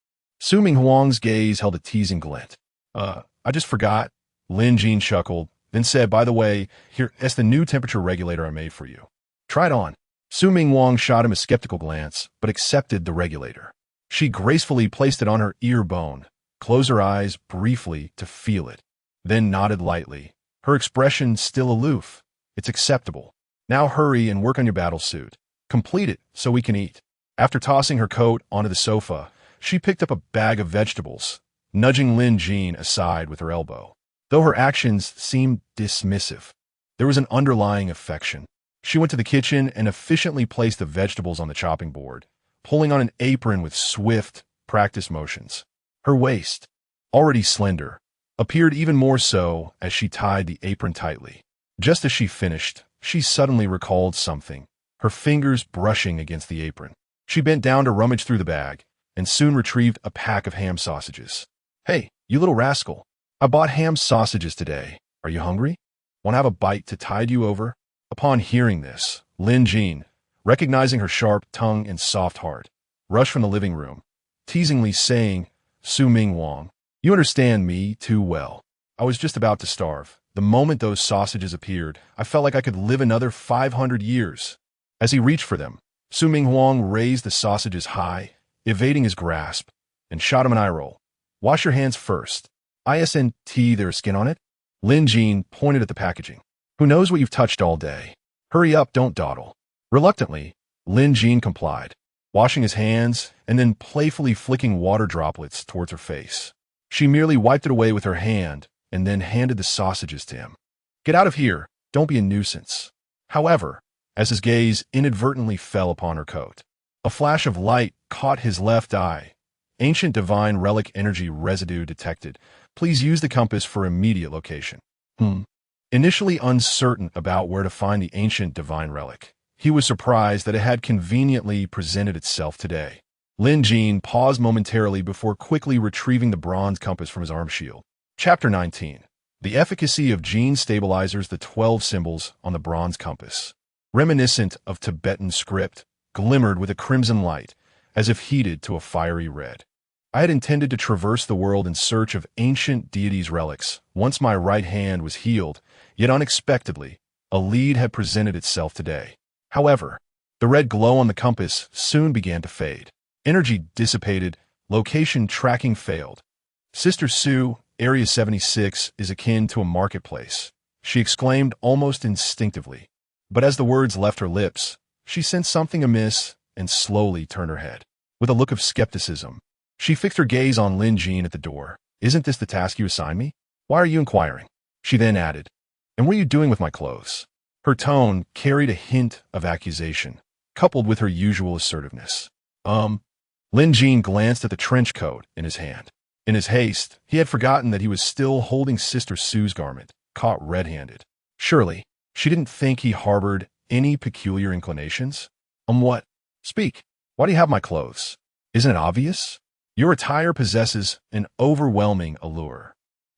Su-Ming Wang's gaze held a teasing glint. I just forgot. Lin Jin chuckled, then said, by the way, here's the new temperature regulator I made for you. Try it on. Su-Ming Wang shot him a skeptical glance, but accepted the regulator. She gracefully placed it on her ear bone, closed her eyes briefly to feel it, then nodded lightly, her expression still aloof. It's acceptable. Now hurry and work on your battle suit. Complete it so we can eat. After tossing her coat onto the sofa, she picked up a bag of vegetables, nudging Lin Jin aside with her elbow. Though her actions seemed dismissive, there was an underlying affection. She went to the kitchen and efficiently placed the vegetables on the chopping board, pulling on an apron with swift, practiced motions. Her waist, already slender, appeared even more so as she tied the apron tightly. Just as she finished, she suddenly recalled something, her fingers brushing against the apron. She bent down to rummage through the bag, and soon retrieved a pack of ham sausages. Hey, you little rascal. I bought ham sausages today. Are you hungry? Want to have a bite to tide you over? Upon hearing this, Lin Jin, recognizing her sharp tongue and soft heart, rushed from the living room, teasingly saying, Su-Ming Wang, you understand me too well. I was just about to starve. The moment those sausages appeared, I felt like I could live another 500 years. As he reached for them, Su-Ming Wang raised the sausages high, evading his grasp, and shot him an eye roll. Wash your hands first. Isn't there skin on it? Lin Jin pointed at the packaging. Who knows what you've touched all day? Hurry up, don't dawdle. Reluctantly, Lin Jin complied, washing his hands and then playfully flicking water droplets towards her face. She merely wiped it away with her hand and then handed the sausages to him. Get out of here. Don't be a nuisance. However, as his gaze inadvertently fell upon her coat, a flash of light caught his left eye. Ancient divine relic energy residue detected. Please use the compass for immediate location. Initially uncertain about where to find the ancient divine relic, he was surprised that it had conveniently presented itself today. Lin Jin paused momentarily before quickly retrieving the bronze compass from his arm shield. Chapter 19. The efficacy of gene stabilizers. The 12 symbols on the bronze compass, reminiscent of Tibetan script, glimmered with a crimson light, as if heated to a fiery red. I had intended to traverse the world in search of ancient deities' relics once my right hand was healed, yet unexpectedly, a lead had presented itself today. However, the red glow on the compass soon began to fade. Energy dissipated, location tracking failed. Sister Sue, Area 76 is akin to a marketplace, she exclaimed almost instinctively. But as the words left her lips, she sensed something amiss and slowly turned her head. With a look of skepticism, she fixed her gaze on Lin Jin at the door. "Isn't this the task you assigned me? Why are you inquiring?" She then added, "And what are you doing with my clothes?" Her tone carried a hint of accusation, coupled with her usual assertiveness. Lin Jin glanced at the trench coat in his hand. In his haste, he had forgotten that he was still holding Sister Sue's garment, caught red-handed. Surely, she didn't think he harbored any peculiar inclinations? What? Speak. Why do you have my clothes? Isn't it obvious? Your attire possesses an overwhelming allure.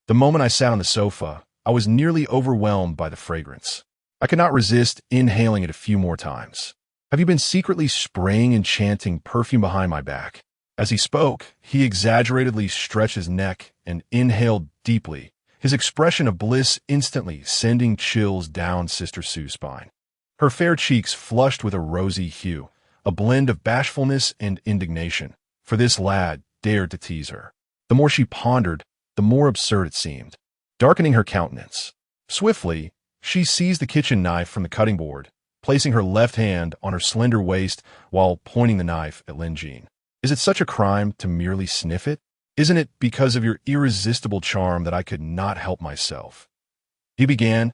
The moment I sat on the sofa, I was nearly overwhelmed by the fragrance. I could not resist inhaling it a few more times. Have you been secretly spraying enchanting perfume behind my back? As he spoke, he exaggeratedly stretched his neck and inhaled deeply, his expression of bliss instantly sending chills down Sister Sue's spine. Her fair cheeks flushed with a rosy hue, a blend of bashfulness and indignation, for this lad dared to tease her. The more she pondered, the more absurd it seemed, darkening her countenance. Swiftly, she seized the kitchen knife from the cutting board, placing her left hand on her slender waist while pointing the knife at Lin Jin. Is it such a crime to merely sniff it? Isn't it because of your irresistible charm that I could not help myself? He began,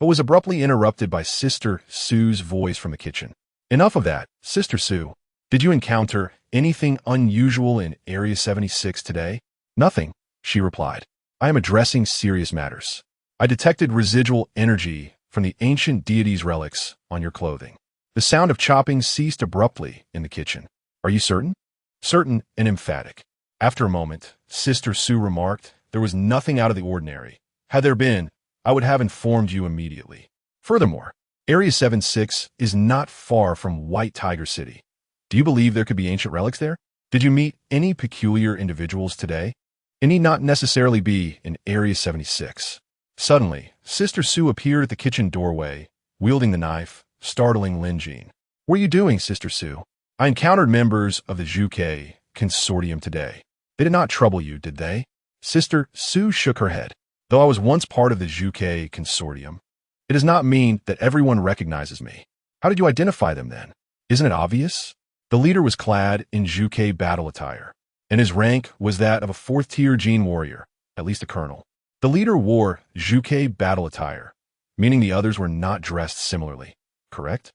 but was abruptly interrupted by Sister Sue's voice from the kitchen. Enough of that, Sister Sue. Did you encounter anything unusual in Area 76 today? Nothing, she replied. I am addressing serious matters. I detected residual energy from the ancient deity's relics on your clothing. The sound of chopping ceased abruptly in the kitchen. Are you certain? Certain and emphatic. After a moment, Sister Sue remarked, there was nothing out of the ordinary. Had there been, I would have informed you immediately. Furthermore, Area 76 is not far from White Tiger City. Do you believe there could be ancient relics there? Did you meet any peculiar individuals today? It need not necessarily be in Area 76. Suddenly, Sister Sue appeared at the kitchen doorway, wielding the knife, startling Lin Jin. What are you doing, Sister Sue? I encountered members of the Juke consortium today. They did not trouble you, did they? Sister Sue shook her head. Though I was once part of the Juke consortium, it does not mean that everyone recognizes me. How did you identify them then? Isn't it obvious? The leader was clad in Juke battle attire, and his rank was that of a 4th-tier Jin warrior, at least a colonel. The leader wore Juke battle attire, meaning the others were not dressed similarly, correct?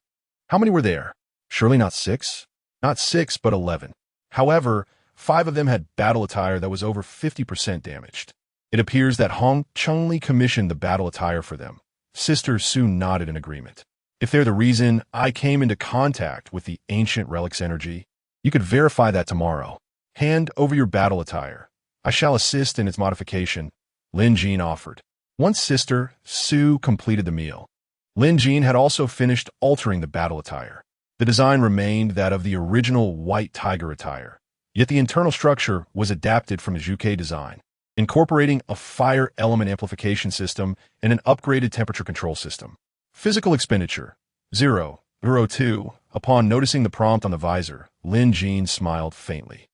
How many were there? Surely not 6? Not 6, but 11. However, 5 of them had battle attire that was over 50% damaged. It appears that Hong Chun-Li commissioned the battle attire for them. Sister Sue nodded in agreement. If they're the reason I came into contact with the ancient relic's energy, you could verify that tomorrow. Hand over your battle attire. I shall assist in its modification, Lin Jin offered. Once Sister Sue completed the meal, Lin Jin had also finished altering the battle attire. The design remained that of the original White Tiger attire, yet the internal structure was adapted from the Juke design, incorporating a fire element amplification system and an upgraded temperature control system. Physical expenditure, 0.02. Upon noticing the prompt on the visor, Lin Jin smiled faintly.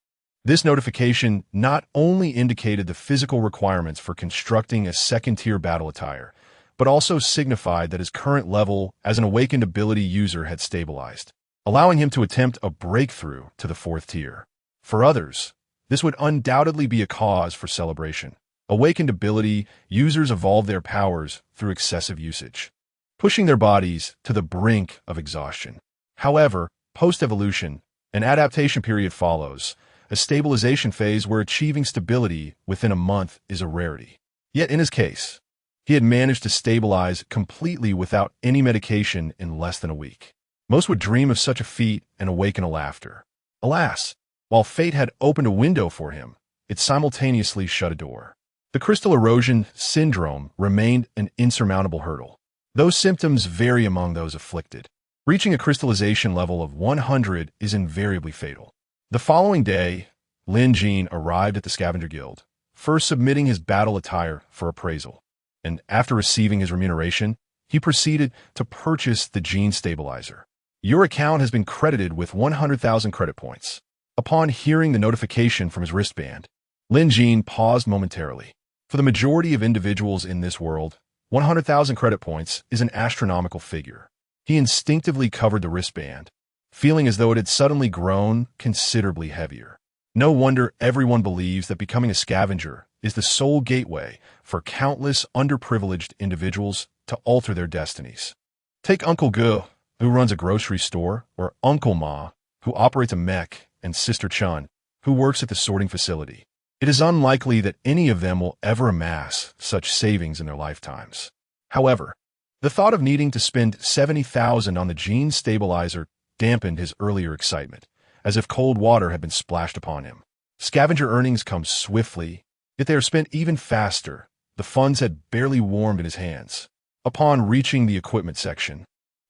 This notification not only indicated the physical requirements for constructing a 2nd-tier battle attire, but also signified that his current level as an awakened ability user had stabilized, allowing him to attempt a breakthrough to the 4th tier. For others, this would undoubtedly be a cause for celebration. Awakened ability users evolve their powers through excessive usage, pushing their bodies to the brink of exhaustion. However, post-evolution, an adaptation period follows, a stabilization phase where achieving stability within a month is a rarity. Yet in his case, he had managed to stabilize completely without any medication in less than a week. Most would dream of such a feat and awaken a laughter. Alas, while fate had opened a window for him, it simultaneously shut a door. The crystal erosion syndrome remained an insurmountable hurdle. Those symptoms vary among those afflicted. Reaching a crystallization level of 100 is invariably fatal. The following day, Lin Jin arrived at the Scavenger Guild, first submitting his battle attire for appraisal, and after receiving his remuneration, he proceeded to purchase the gene stabilizer. Your account has been credited with 100,000 credit points. Upon hearing the notification from his wristband, Lin Jin paused momentarily. For the majority of individuals in this world, 100,000 credit points is an astronomical figure. He instinctively covered the wristband, feeling as though it had suddenly grown considerably heavier. No wonder everyone believes that becoming a scavenger is the sole gateway for countless underprivileged individuals to alter their destinies. Take Uncle Gu, who runs a grocery store, or Uncle Ma, who operates a mech, and Sister Chun, who works at the sorting facility. It is unlikely that any of them will ever amass such savings in their lifetimes. However, the thought of needing to spend $70,000 on the gene stabilizer dampened his earlier excitement, as if cold water had been splashed upon him. Scavenger earnings come swiftly, yet they are spent even faster. The funds had barely warmed in his hands. Upon reaching the equipment section,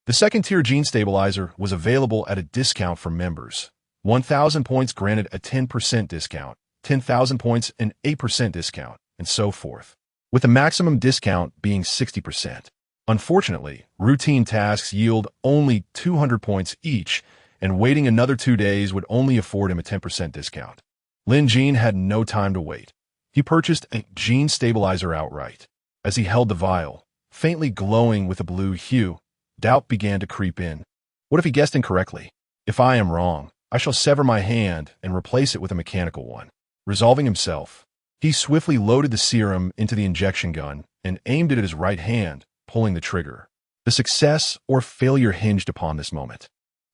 the second-tier gene stabilizer was available at a discount for members. 1,000 points granted a 10% discount, 10,000 points an 8% discount, and so forth, with the maximum discount being 60%. Unfortunately, routine tasks yield only 200 points each, and waiting another 2 days would only afford him a 10% discount. Lin Jin had no time to wait. He purchased a gene stabilizer outright. As he held the vial, faintly glowing with a blue hue, doubt began to creep in. What if he guessed incorrectly? If I am wrong, I shall sever my hand and replace it with a mechanical one. Resolving himself, he swiftly loaded the serum into the injection gun and aimed it at his right hand, pulling the trigger. The success or failure hinged upon this moment.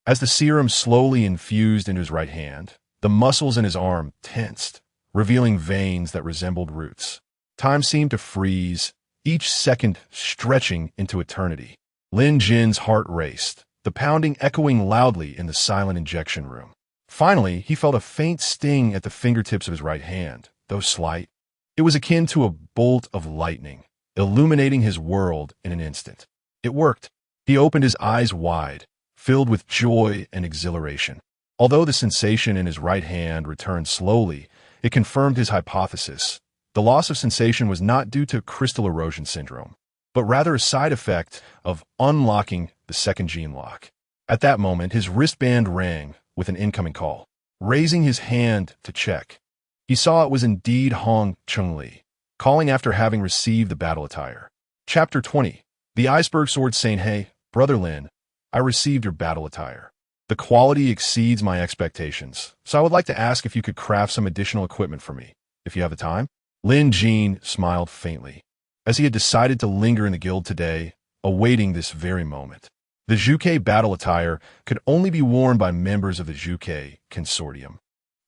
As the serum slowly infused into his right hand, the muscles in his arm tensed, revealing veins that resembled roots. Time seemed to freeze, each second stretching into eternity. Lin Jin's heart raced, the pounding echoing loudly in the silent injection room. Finally, he felt a faint sting at the fingertips of his right hand, though slight. It was akin to a bolt of lightning, illuminating his world in an instant. It worked. He opened his eyes wide, filled with joy and exhilaration. Although the sensation in his right hand returned slowly, it confirmed his hypothesis. The loss of sensation was not due to crystal erosion syndrome, but rather a side effect of unlocking the second gene lock. At that moment, his wristband rang with an incoming call. Raising his hand to check, he saw it was indeed Hong Chun-Li, calling after having received the battle attire. Chapter 20. The Iceberg Sword, saying, "Hey, Brother Lin, I received your battle attire. The quality exceeds my expectations, so I would like to ask if you could craft some additional equipment for me, if you have the time." Lin Jin smiled faintly, as he had decided to linger in the guild today, awaiting this very moment. The Zhuke battle attire could only be worn by members of the Zhuke consortium,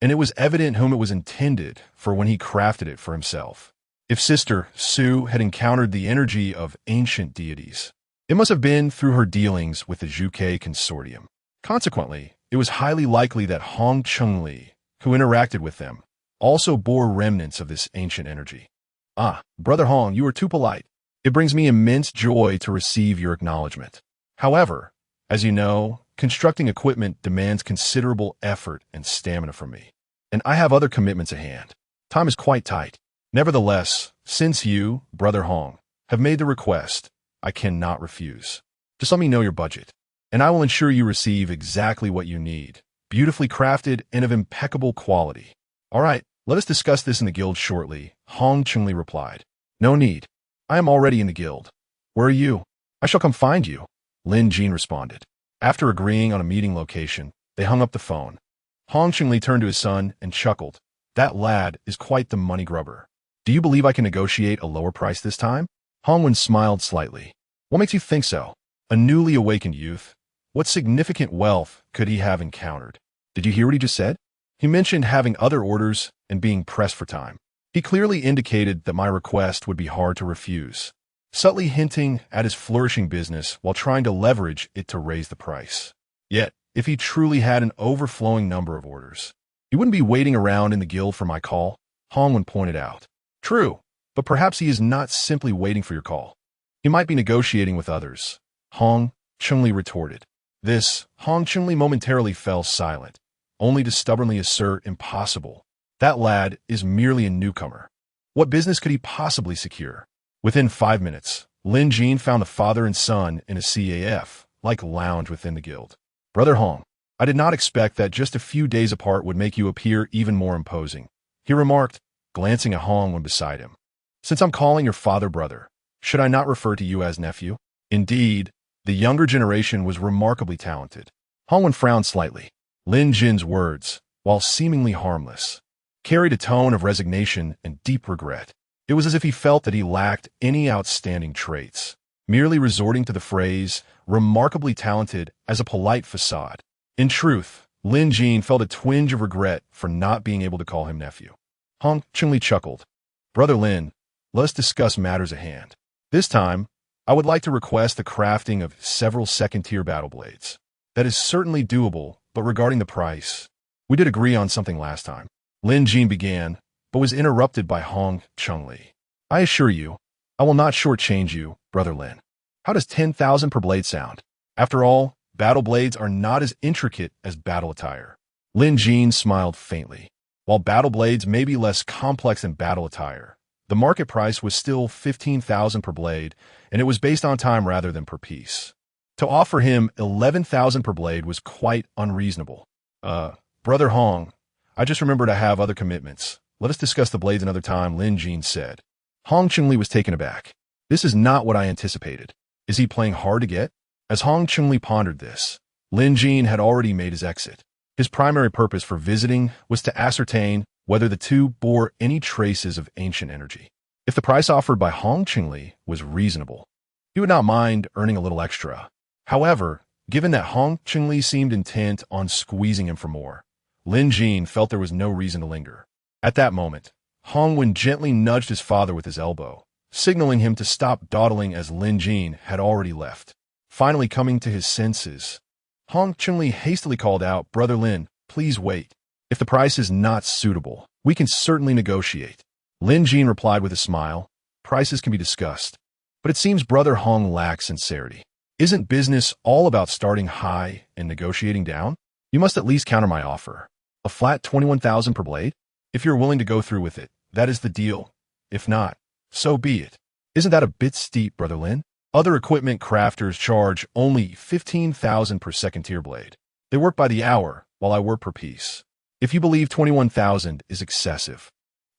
and it was evident whom it was intended for when he crafted it for himself. If Sister Su had encountered the energy of ancient deities, it must have been through her dealings with the Zhuke consortium. Consequently, it was highly likely that Hong Chun-Li, who interacted with them, also bore remnants of this ancient energy. "Ah, Brother Hong, you are too polite. It brings me immense joy to receive your acknowledgement. However, as you know, constructing equipment demands considerable effort and stamina from me, and I have other commitments at hand. Time is quite tight. Nevertheless, since you, Brother Hong, have made the request, I cannot refuse. Just let me know your budget, and I will ensure you receive exactly what you need, beautifully crafted and of impeccable quality." "All right, let us discuss this in the guild shortly," Hong Chun-Li replied. "No need. I am already in the guild. Where are you? I shall come find you," Lin Jin responded. After agreeing on a meeting location, they hung up the phone. Hong Chun-Li turned to his son and chuckled. "That lad is quite the money grubber. Do you believe I can negotiate a lower price this time?" Hongwen smiled slightly. "What makes you think so? A newly awakened youth? What significant wealth could he have encountered? Did you hear what he just said? He mentioned having other orders and being pressed for time. He clearly indicated that my request would be hard to refuse, subtly hinting at his flourishing business while trying to leverage it to raise the price. Yet, if he truly had an overflowing number of orders, he wouldn't be waiting around in the guild for my call," Hongwen pointed out. "True, but perhaps he is not simply waiting for your call. He might be negotiating with others," Hong Chun-Li retorted. This, Hong Chun-Li momentarily fell silent, only to stubbornly assert, "Impossible. That lad is merely a newcomer. What business could he possibly secure?" Within 5 minutes, Lin Jin found the father and son in a CAF-like lounge within the guild. "Brother Hong, I did not expect that just a few days apart would make you appear even more imposing," he remarked, glancing at Hong when beside him. "Since I'm calling your father brother, should I not refer to you as nephew?" "Indeed, The younger generation was remarkably talented. Hongwen frowned slightly. Lin Jin's words, while seemingly harmless, carried a tone of resignation and deep regret. It was as if he felt that he lacked any outstanding traits, merely resorting to the phrase, remarkably talented, as a polite facade. In truth, Lin Jin felt a twinge of regret for not being able to call him nephew. Hong Chunli chuckled. Brother Lin, let us discuss matters at hand. This time, I would like to request the crafting of several second-tier battle blades. That is certainly doable, but regarding the price, we did agree on something last time. Lin Jin began, but was interrupted by Hong Chunli. I assure you, I will not shortchange you, Brother Lin. How does 10,000 per blade sound? After all, battle blades are not as intricate as battle attire. Lin Jin smiled faintly. While battle blades may be less complex than battle attire, the market price was still 15,000 per blade, and it was based on time rather than per piece. To offer him 11,000 per blade was quite unreasonable. Brother Hong, I just remembered I have other commitments. Let us discuss the blades another time, Lin Jin said. Hong Chunli was taken aback. This is not what I anticipated. Is he playing hard to get? As Hong Chunli pondered this, Lin Jin had already made his exit. His primary purpose for visiting was to ascertain whether the two bore any traces of ancient energy. If the price offered by Hong Chunli was reasonable, he would not mind earning a little extra. However, given that Hong Chunli seemed intent on squeezing him for more, Lin Jin felt there was no reason to linger. At that moment, Hong Wen gently nudged his father with his elbow, signaling him to stop dawdling as Lin Jin had already left. Finally coming to his senses, Hong Chunli hastily called out, Brother Lin, please wait. If the price is not suitable, we can certainly negotiate. Lin Jin replied with a smile, prices can be discussed. But it seems Brother Hong lacks sincerity. Isn't business all about starting high and negotiating down? You must at least counter my offer. A flat 21,000 per blade? If you're willing to go through with it, that is the deal. If not, so be it. Isn't that a bit steep, Brother Lin? Other equipment crafters charge only 15,000 per second-tier blade. They work by the hour, while I work per piece. If you believe 21,000 is excessive,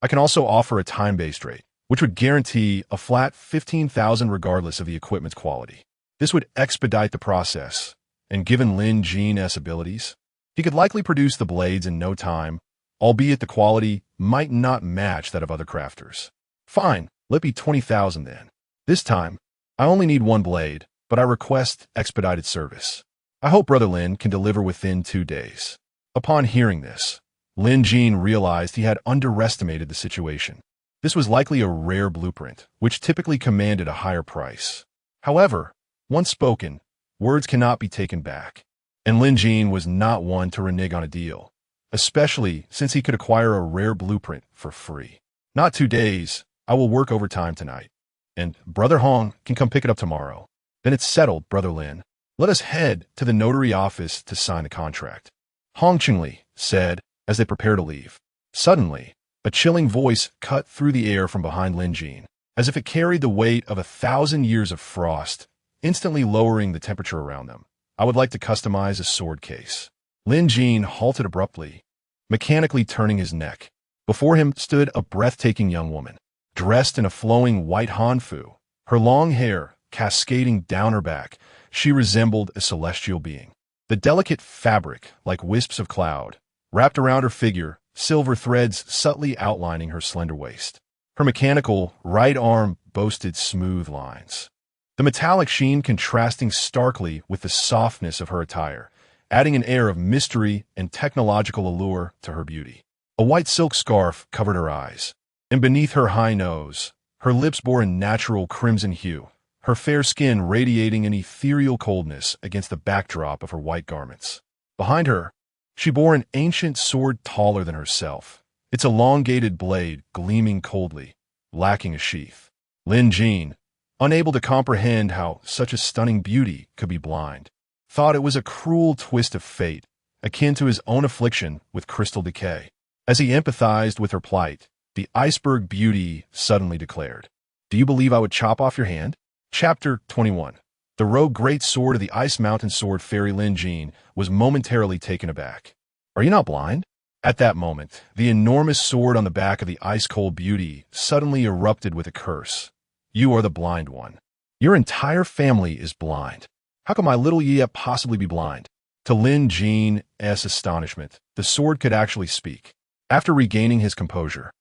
I can also offer a time-based rate, which would guarantee a flat 15,000 regardless of the equipment's quality. This would expedite the process, and given Lin Jin's abilities, he could likely produce the blades in no time, albeit the quality might not match that of other crafters. Fine, let be 20,000 then. This time, I only need one blade, but I request expedited service. I hope Brother Lin can deliver within 2 days. Upon hearing this, Lin Jin realized he had underestimated the situation. This was likely a rare blueprint, which typically commanded a higher price. However, once spoken, words cannot be taken back, and Lin Jin was not one to renege on a deal, especially since he could acquire a rare blueprint for free. Not 2 days, I will work overtime tonight, and Brother Hong can come pick it up tomorrow. Then it's settled, Brother Lin. Let us head to the notary office to sign the contract. Hong Chunli said as they prepared to leave. Suddenly, a chilling voice cut through the air from behind Lin Jin, as if it carried the weight of 1,000 years of frost, instantly lowering the temperature around them. I would like to customize a sword case. Lin Jin halted abruptly, mechanically turning his neck. Before him stood a breathtaking young woman, dressed in a flowing white hanfu, her long hair cascading down her back. She resembled a celestial being. The delicate fabric, like wisps of cloud, wrapped around her figure, silver threads subtly outlining her slender waist. Her mechanical right arm boasted smooth lines, the metallic sheen contrasting starkly with the softness of her attire, adding an air of mystery and technological allure to her beauty. A white silk scarf covered her eyes, and beneath her high nose, her lips bore a natural crimson hue, her fair skin radiating an ethereal coldness against the backdrop of her white garments. Behind her, she bore an ancient sword taller than herself, its elongated blade gleaming coldly, lacking a sheath. Lin Jin, unable to comprehend how such a stunning beauty could be blind, thought it was a cruel twist of fate, akin to his own affliction with crystal decay. As he empathized with her plight, the iceberg beauty suddenly declared, "Do you believe I would chop off your hand?" Chapter 21. The rogue great sword of the Ice Mountain Sword Fairy Lin Jin was momentarily taken aback. Are you not blind? At that moment, the enormous sword on the back of the ice-cold beauty suddenly erupted with a curse. You are the blind one. Your entire family is blind. How could my little Yia possibly be blind? To Lin Jin's astonishment, the sword could actually speak. After regaining his composure,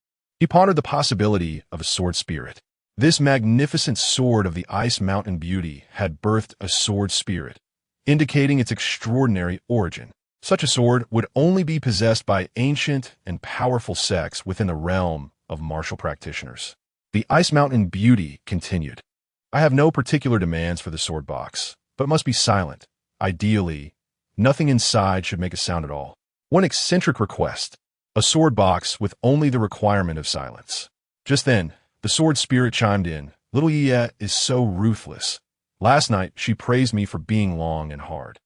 he pondered the possibility of a sword spirit. This magnificent sword of the Ice Mountain Beauty had birthed a sword spirit, indicating its extraordinary origin. Such a sword would only be possessed by ancient and powerful sects within the realm of martial practitioners. The Ice Mountain Beauty continued. I have no particular demands for the sword box, but must be silent. Ideally, nothing inside should make a sound at all. One eccentric request: a sword box with only the requirement of silence. Just then, the sword spirit chimed in. Little Yia is so ruthless. Last night, she praised me for being long and hard.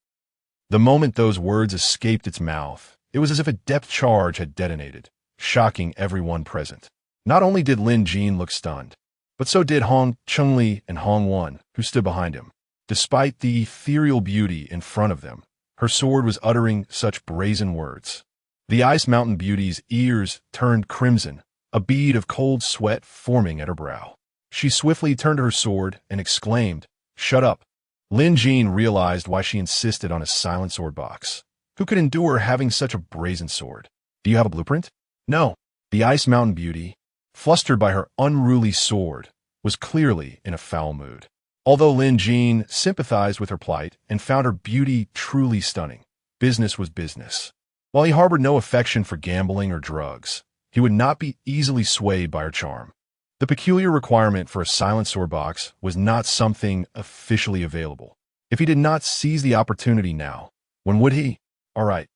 The moment those words escaped its mouth, it was as if a depth charge had detonated, shocking everyone present. Not only did Lin Jin look stunned, but so did Hong Chunli and Hong Wan, who stood behind him. Despite the ethereal beauty in front of them, her sword was uttering such brazen words. The Ice Mountain Beauty's ears turned crimson, a bead of cold sweat forming at her brow. She swiftly turned to her sword and exclaimed, "Shut up." Lin Jin realized why she insisted on a silent sword box. Who could endure having such a brazen sword? Do you have a blueprint? No. The Ice Mountain Beauty, flustered by her unruly sword, was clearly in a foul mood. Although Lin Jin sympathized with her plight and found her beauty truly stunning, business was business. While he harbored no affection for gambling or drugs, he would not be easily swayed by her charm. The peculiar requirement for a silent sword box was not something officially available. If he did not seize the opportunity now, when would he? All right,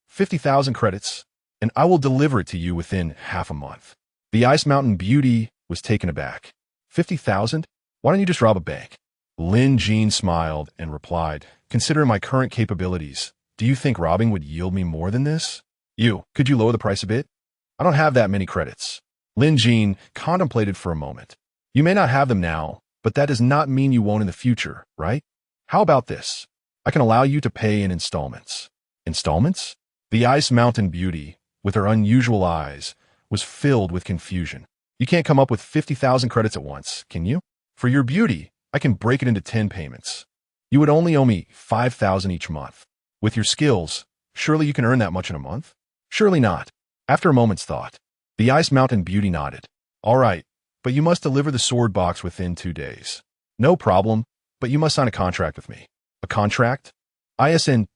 50,000 credits, and I will deliver it to you within half a month. The Ice Mountain Beauty was taken aback. 50,000? Why don't you just rob a bank? Lin Jin smiled and replied, considering my current capabilities, do you think robbing would yield me more than this? Could you lower the price a bit? I don't have that many credits. Lin Jin contemplated for a moment. You may not have them now, but that does not mean you won't in the future, right? How about this? I can allow you to pay in installments. Installments? The Ice Mountain Beauty, with her unusual eyes, was filled with confusion. You can't come up with 50,000 credits at once, can you? For your beauty, I can break it into 10 payments. You would only owe me 5,000 each month. With your skills, surely you can earn that much in a month? Surely not. After a moment's thought, the Ice Mountain Beauty nodded. All right, but you must deliver the sword box within 2 days. No problem, but you must sign a contract with me. A contract? Isn't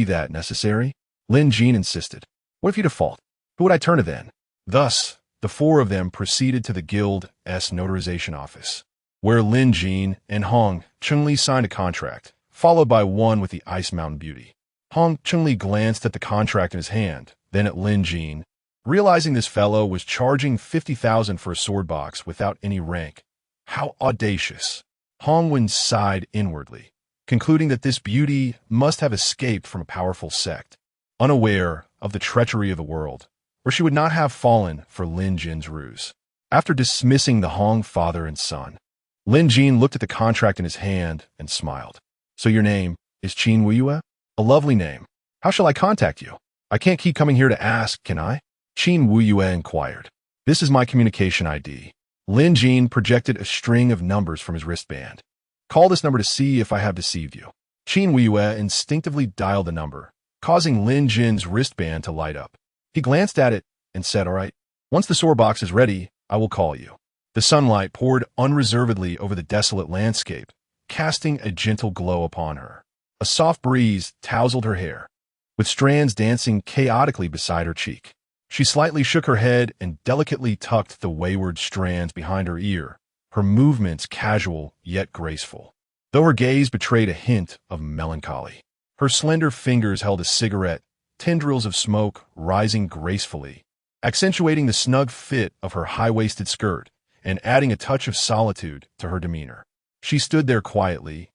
that necessary? Lin Jin insisted. What if you default? Who would I turn to then? Thus, the four of them proceeded to the Guild's notarization office, where Lin Jin and Hong Chunli signed a contract, followed by one with the Ice Mountain Beauty. Hong Chunli glanced at the contract in his hand, then at Lin Jin. Realizing this fellow was charging 50,000 for a sword box without any rank. How audacious. Hong Wen sighed inwardly, concluding that this beauty must have escaped from a powerful sect, unaware of the treachery of the world, or she would not have fallen for Lin Jin's ruse. After dismissing the Hong father and son, Lin Jin looked at the contract in his hand and smiled. So your name is Qin Wuyue? A lovely name. How shall I contact you? I can't keep coming here to ask, can I? Qin Wuyue inquired. This is my communication ID. Lin Jin projected a string of numbers from his wristband. Call this number to see if I have deceived you. Qin Wuyue instinctively dialed the number, causing Lin Jin's wristband to light up. He glanced at it and said, all right, once the sword box is ready, I will call you. The sunlight poured unreservedly over the desolate landscape, casting a gentle glow upon her. A soft breeze tousled her hair, with strands dancing chaotically beside her cheek. She slightly shook her head and delicately tucked the wayward strands behind her ear, her movements casual yet graceful, though her gaze betrayed a hint of melancholy. Her slender fingers held a cigarette, tendrils of smoke rising gracefully, accentuating the snug fit of her high-waisted skirt and adding a touch of solitude to her demeanor. She stood there quietly,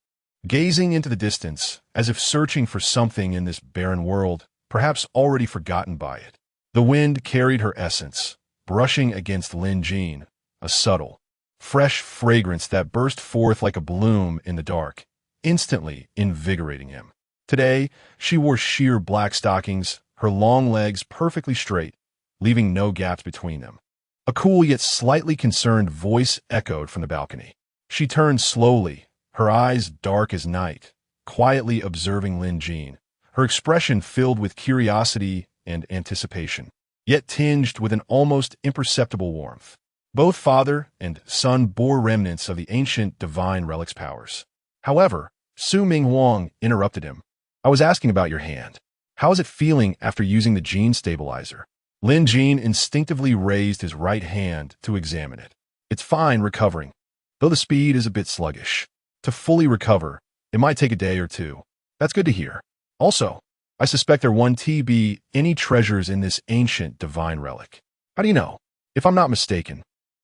gazing into the distance as if searching for something in this barren world, perhaps already forgotten by it. The wind carried her essence, brushing against Lin Jin, a subtle, fresh fragrance that burst forth like a bloom in the dark, instantly invigorating him. Today, she wore sheer black stockings, her long legs perfectly straight, leaving no gaps between them. A cool yet slightly concerned voice echoed from the balcony. She turned slowly, her eyes dark as night, quietly observing Lin Jin, her expression filled with curiosity and anticipation, yet tinged with an almost imperceptible warmth. Both father and son bore remnants of the ancient divine relics powers. However, Su Ming Huang interrupted him. I was asking about your hand. How is it feeling after using the gene stabilizer? Lin Jin instinctively raised his right hand to examine it. It's fine recovering, though the speed is a bit sluggish. To fully recover, it might take a day or two. That's good to hear. Also, I suspect there won't be any treasures in this ancient divine relic. How do you know? If I'm not mistaken,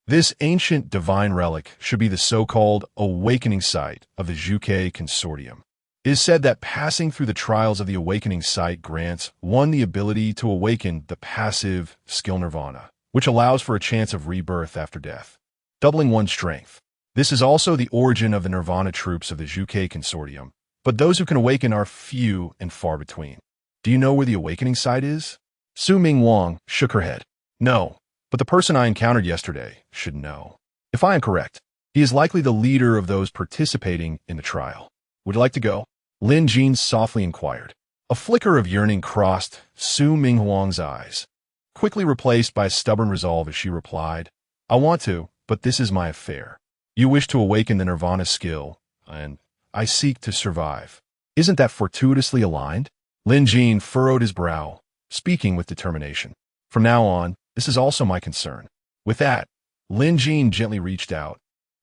this ancient divine relic should be the so-called awakening site of the Zhuke Consortium. It is said that passing through the trials of the awakening site grants one the ability to awaken the passive skill nirvana, which allows for a chance of rebirth after death, doubling one's strength. This is also the origin of the nirvana troops of the Zhuke Consortium, but those who can awaken are few and far between. Do you know where the awakening site is? Su Ming Huang shook her head. No, but the person I encountered yesterday should know. If I am correct, he is likely the leader of those participating in the trial. Would you like to go? Lin Jin softly inquired. A flicker of yearning crossed Su Ming Huang's eyes, quickly replaced by a stubborn resolve as she replied, I want to, but this is my affair. You wish to awaken the nirvana skill, and I seek to survive. Isn't that fortuitously aligned? Lin Jin furrowed his brow, speaking with determination. From now on, this is also my concern. With that, Lin Jin gently reached out,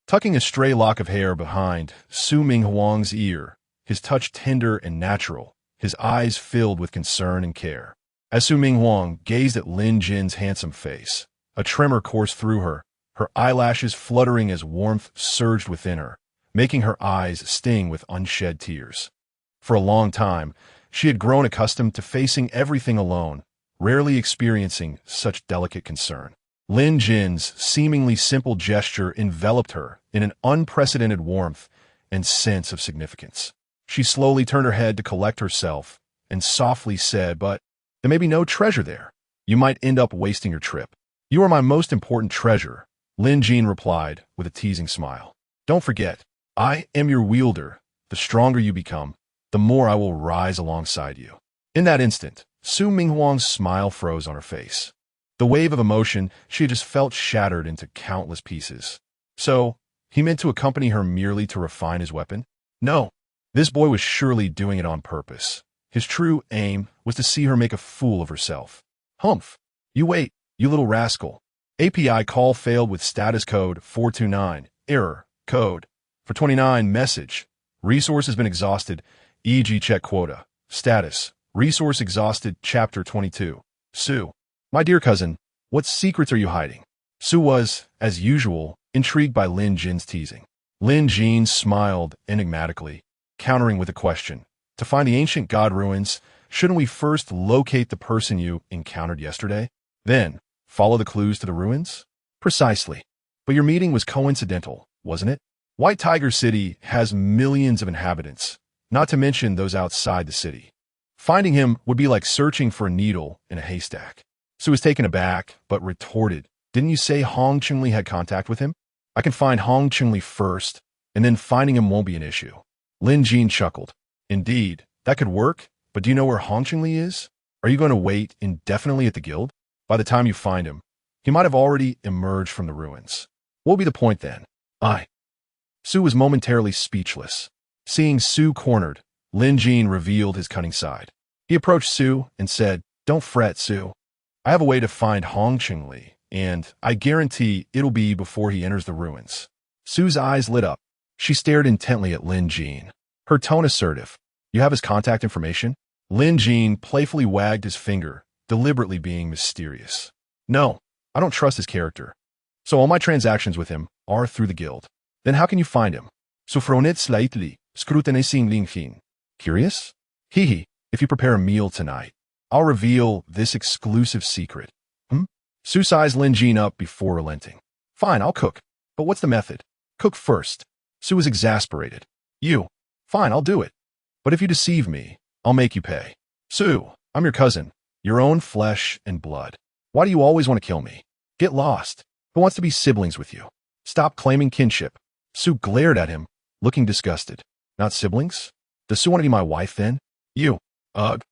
tucking a stray lock of hair behind Su Ming Huang's ear, his touch tender and natural, his eyes filled with concern and care. As Su Ming Huang gazed at Lin Jin's handsome face, a tremor coursed through her, her eyelashes fluttering as warmth surged within her, making her eyes sting with unshed tears. For a long time, she had grown accustomed to facing everything alone, rarely experiencing such delicate concern. Lin Jin's seemingly simple gesture enveloped her in an unprecedented warmth and sense of significance. She slowly turned her head to collect herself and softly said, but there may be no treasure there. You might end up wasting your trip. You are my most important treasure, Lin Jin replied with a teasing smile. Don't forget, I am your wielder. The stronger you become, the more I will rise alongside you. In that instant, Su Ming Huang's smile froze on her face. The wave of emotion she had just felt shattered into countless pieces. So, he meant to accompany her merely to refine his weapon? No. This boy was surely doing it on purpose. His true aim was to see her make a fool of herself. Humph. You wait, you little rascal. API call failed with status code 429. Error. Code. For 29 message. Resource has been exhausted. EG check quota. Status. Resource exhausted. Chapter 22. Su. My dear cousin, what secrets are you hiding? Su was, as usual, intrigued by Lin Jin's teasing. Lin Jin smiled enigmatically, countering with a question. To find the ancient god ruins, shouldn't we first locate the person you encountered yesterday? Then, follow the clues to the ruins? Precisely. But your meeting was coincidental, wasn't it? White Tiger City has millions of inhabitants, not to mention those outside the city. Finding him would be like searching for a needle in a haystack. Su was taken aback, but retorted, didn't you say Hong Chunli had contact with him? I can find Hong Chunli first, and then finding him won't be an issue. Lin Jin chuckled. Indeed, that could work, but do you know where Hong Chunli is? Are you going to wait indefinitely at the guild? By the time you find him, he might have already emerged from the ruins. What will be the point then? Su was momentarily speechless. Seeing Su cornered, Lin Jin revealed his cunning side. He approached Su and said, Don't fret, Su. I have a way to find Hong Chunli, and I guarantee it'll be before he enters the ruins. Su's eyes lit up. She stared intently at Lin Jin, her tone assertive. You have his contact information? Lin Jin playfully wagged his finger, deliberately being mysterious. No, I don't trust his character. So all my transactions with him are through the guild. Then how can you find him? Sufronit slightly, scrutinizing Lin Jin. Curious? Hee, if you prepare a meal tonight, I'll reveal this exclusive secret. Su sized Lin Jin up before relenting. Fine, I'll cook. But what's the method? Cook first. Su was exasperated. You. Fine, I'll do it. But if you deceive me, I'll make you pay. Su, I'm your cousin, your own flesh and blood. Why do you always want to kill me? Get lost. Who wants to be siblings with you? Stop claiming kinship. Su glared at him, looking disgusted. Not siblings? Does Sue want to be my wife then? You. Ugh.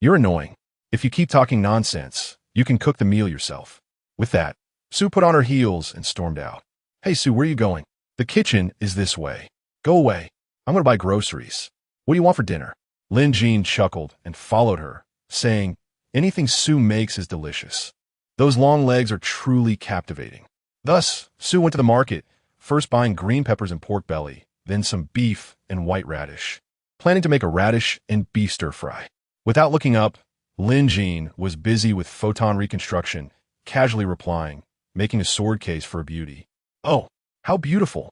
You're annoying. If you keep talking nonsense, you can cook the meal yourself. With that, Sue put on her heels and stormed out. Hey Sue, where are you going? The kitchen is this way. Go away. I'm going to buy groceries. What do you want for dinner? Lin Jin chuckled and followed her, saying, anything Sue makes is delicious. Those long legs are truly captivating. Thus, Sue went to the market, first buying green peppers and pork belly, then some beef and white radish, planning to make a radish and beef stir-fry. Without looking up, Lin Jin was busy with photon reconstruction, casually replying, making a sword case for a beauty. Oh, how beautiful!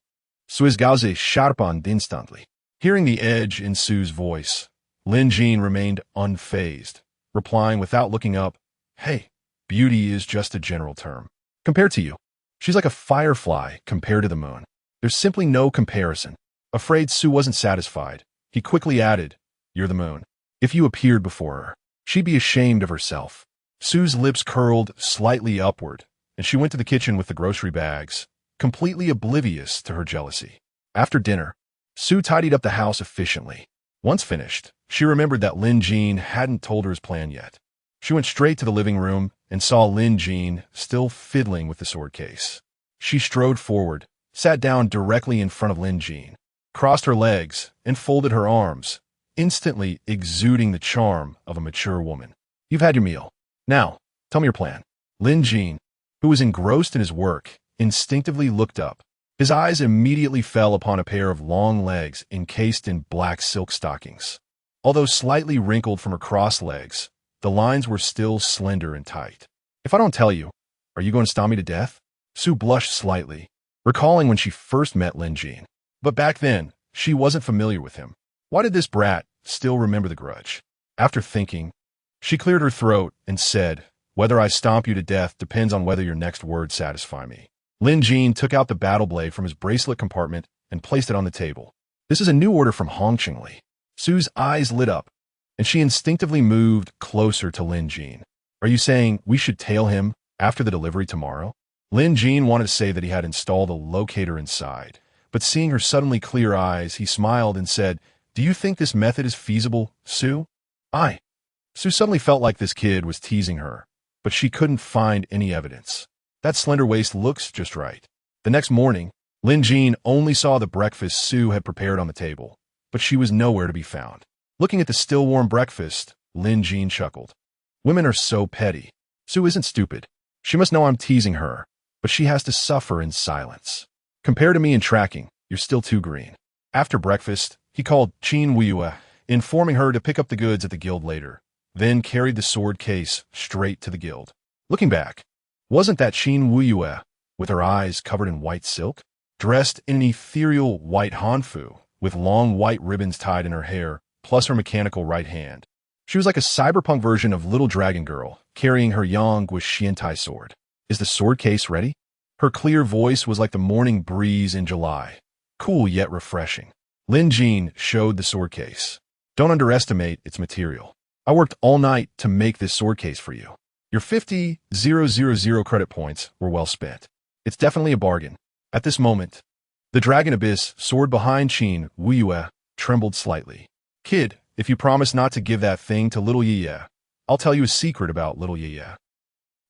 Sue's gauze sharpened instantly. Hearing the edge in Sue's voice, Lin Jin remained unfazed, replying without looking up, hey, beauty is just a general term. Compared to you, she's like a firefly compared to the moon. There's simply no comparison. Afraid Sue wasn't satisfied, he quickly added, you're the moon. If you appeared before her, she'd be ashamed of herself. Sue's lips curled slightly upward, and she went to the kitchen with the grocery bags, completely oblivious to her jealousy. After dinner, Sue tidied up the house efficiently. Once finished, she remembered that Lin Jin hadn't told her his plan yet. She went straight to the living room and saw Lin Jin still fiddling with the sword case. She strode forward, sat down directly in front of Lin Jin, crossed her legs, and folded her arms, instantly exuding the charm of a mature woman. You've had your meal. Now, tell me your plan. Lin Jin, who was engrossed in his work, instinctively looked up. His eyes immediately fell upon a pair of long legs encased in black silk stockings. Although slightly wrinkled from her crossed legs, the lines were still slender and tight. If I don't tell you, are you going to stomp me to death? Sue blushed slightly, recalling when she first met Lin Jin. But back then, she wasn't familiar with him. Why did this brat still remember the grudge? After thinking, she cleared her throat and said, whether I stomp you to death depends on whether your next words satisfy me. Lin Jin took out the battle blade from his bracelet compartment and placed it on the table. This is a new order from Hong Cheng-li. Sue's eyes lit up, and she instinctively moved closer to Lin Jin. Are you saying we should tail him after the delivery tomorrow? Lin Jin wanted to say that he had installed a locator inside, but seeing her suddenly clear eyes, he smiled and said, do you think this method is feasible, Sue? Sue suddenly felt like this kid was teasing her, but she couldn't find any evidence. That slender waist looks just right. The next morning, Lin Jin only saw the breakfast Sue had prepared on the table, but she was nowhere to be found. Looking at the still warm breakfast, Lin Jin chuckled. Women are so petty. Sue isn't stupid. She must know I'm teasing her, but she has to suffer in silence. Compared to me in tracking, you're still too green. After breakfast, he called Qin Wuyue, informing her to pick up the goods at the guild later, then carried the sword case straight to the guild. Looking back, wasn't that Qin Wuyue, with her eyes covered in white silk, dressed in an ethereal white hanfu, with long white ribbons tied in her hair, plus her mechanical right hand? She was like a cyberpunk version of Little Dragon Girl, carrying her yang with Shientai sword. Is the sword case ready? Her clear voice was like the morning breeze in July, cool yet refreshing. Lin Jin showed the sword case. Don't underestimate its material. I worked all night to make this sword case for you. Your 50,000 credit points were well spent. It's definitely a bargain. At this moment, the Dragon Abyss sword behind Qin Wuyue trembled slightly. Kid, if you promise not to give that thing to little Yiye, I'll tell you a secret about little Yiye.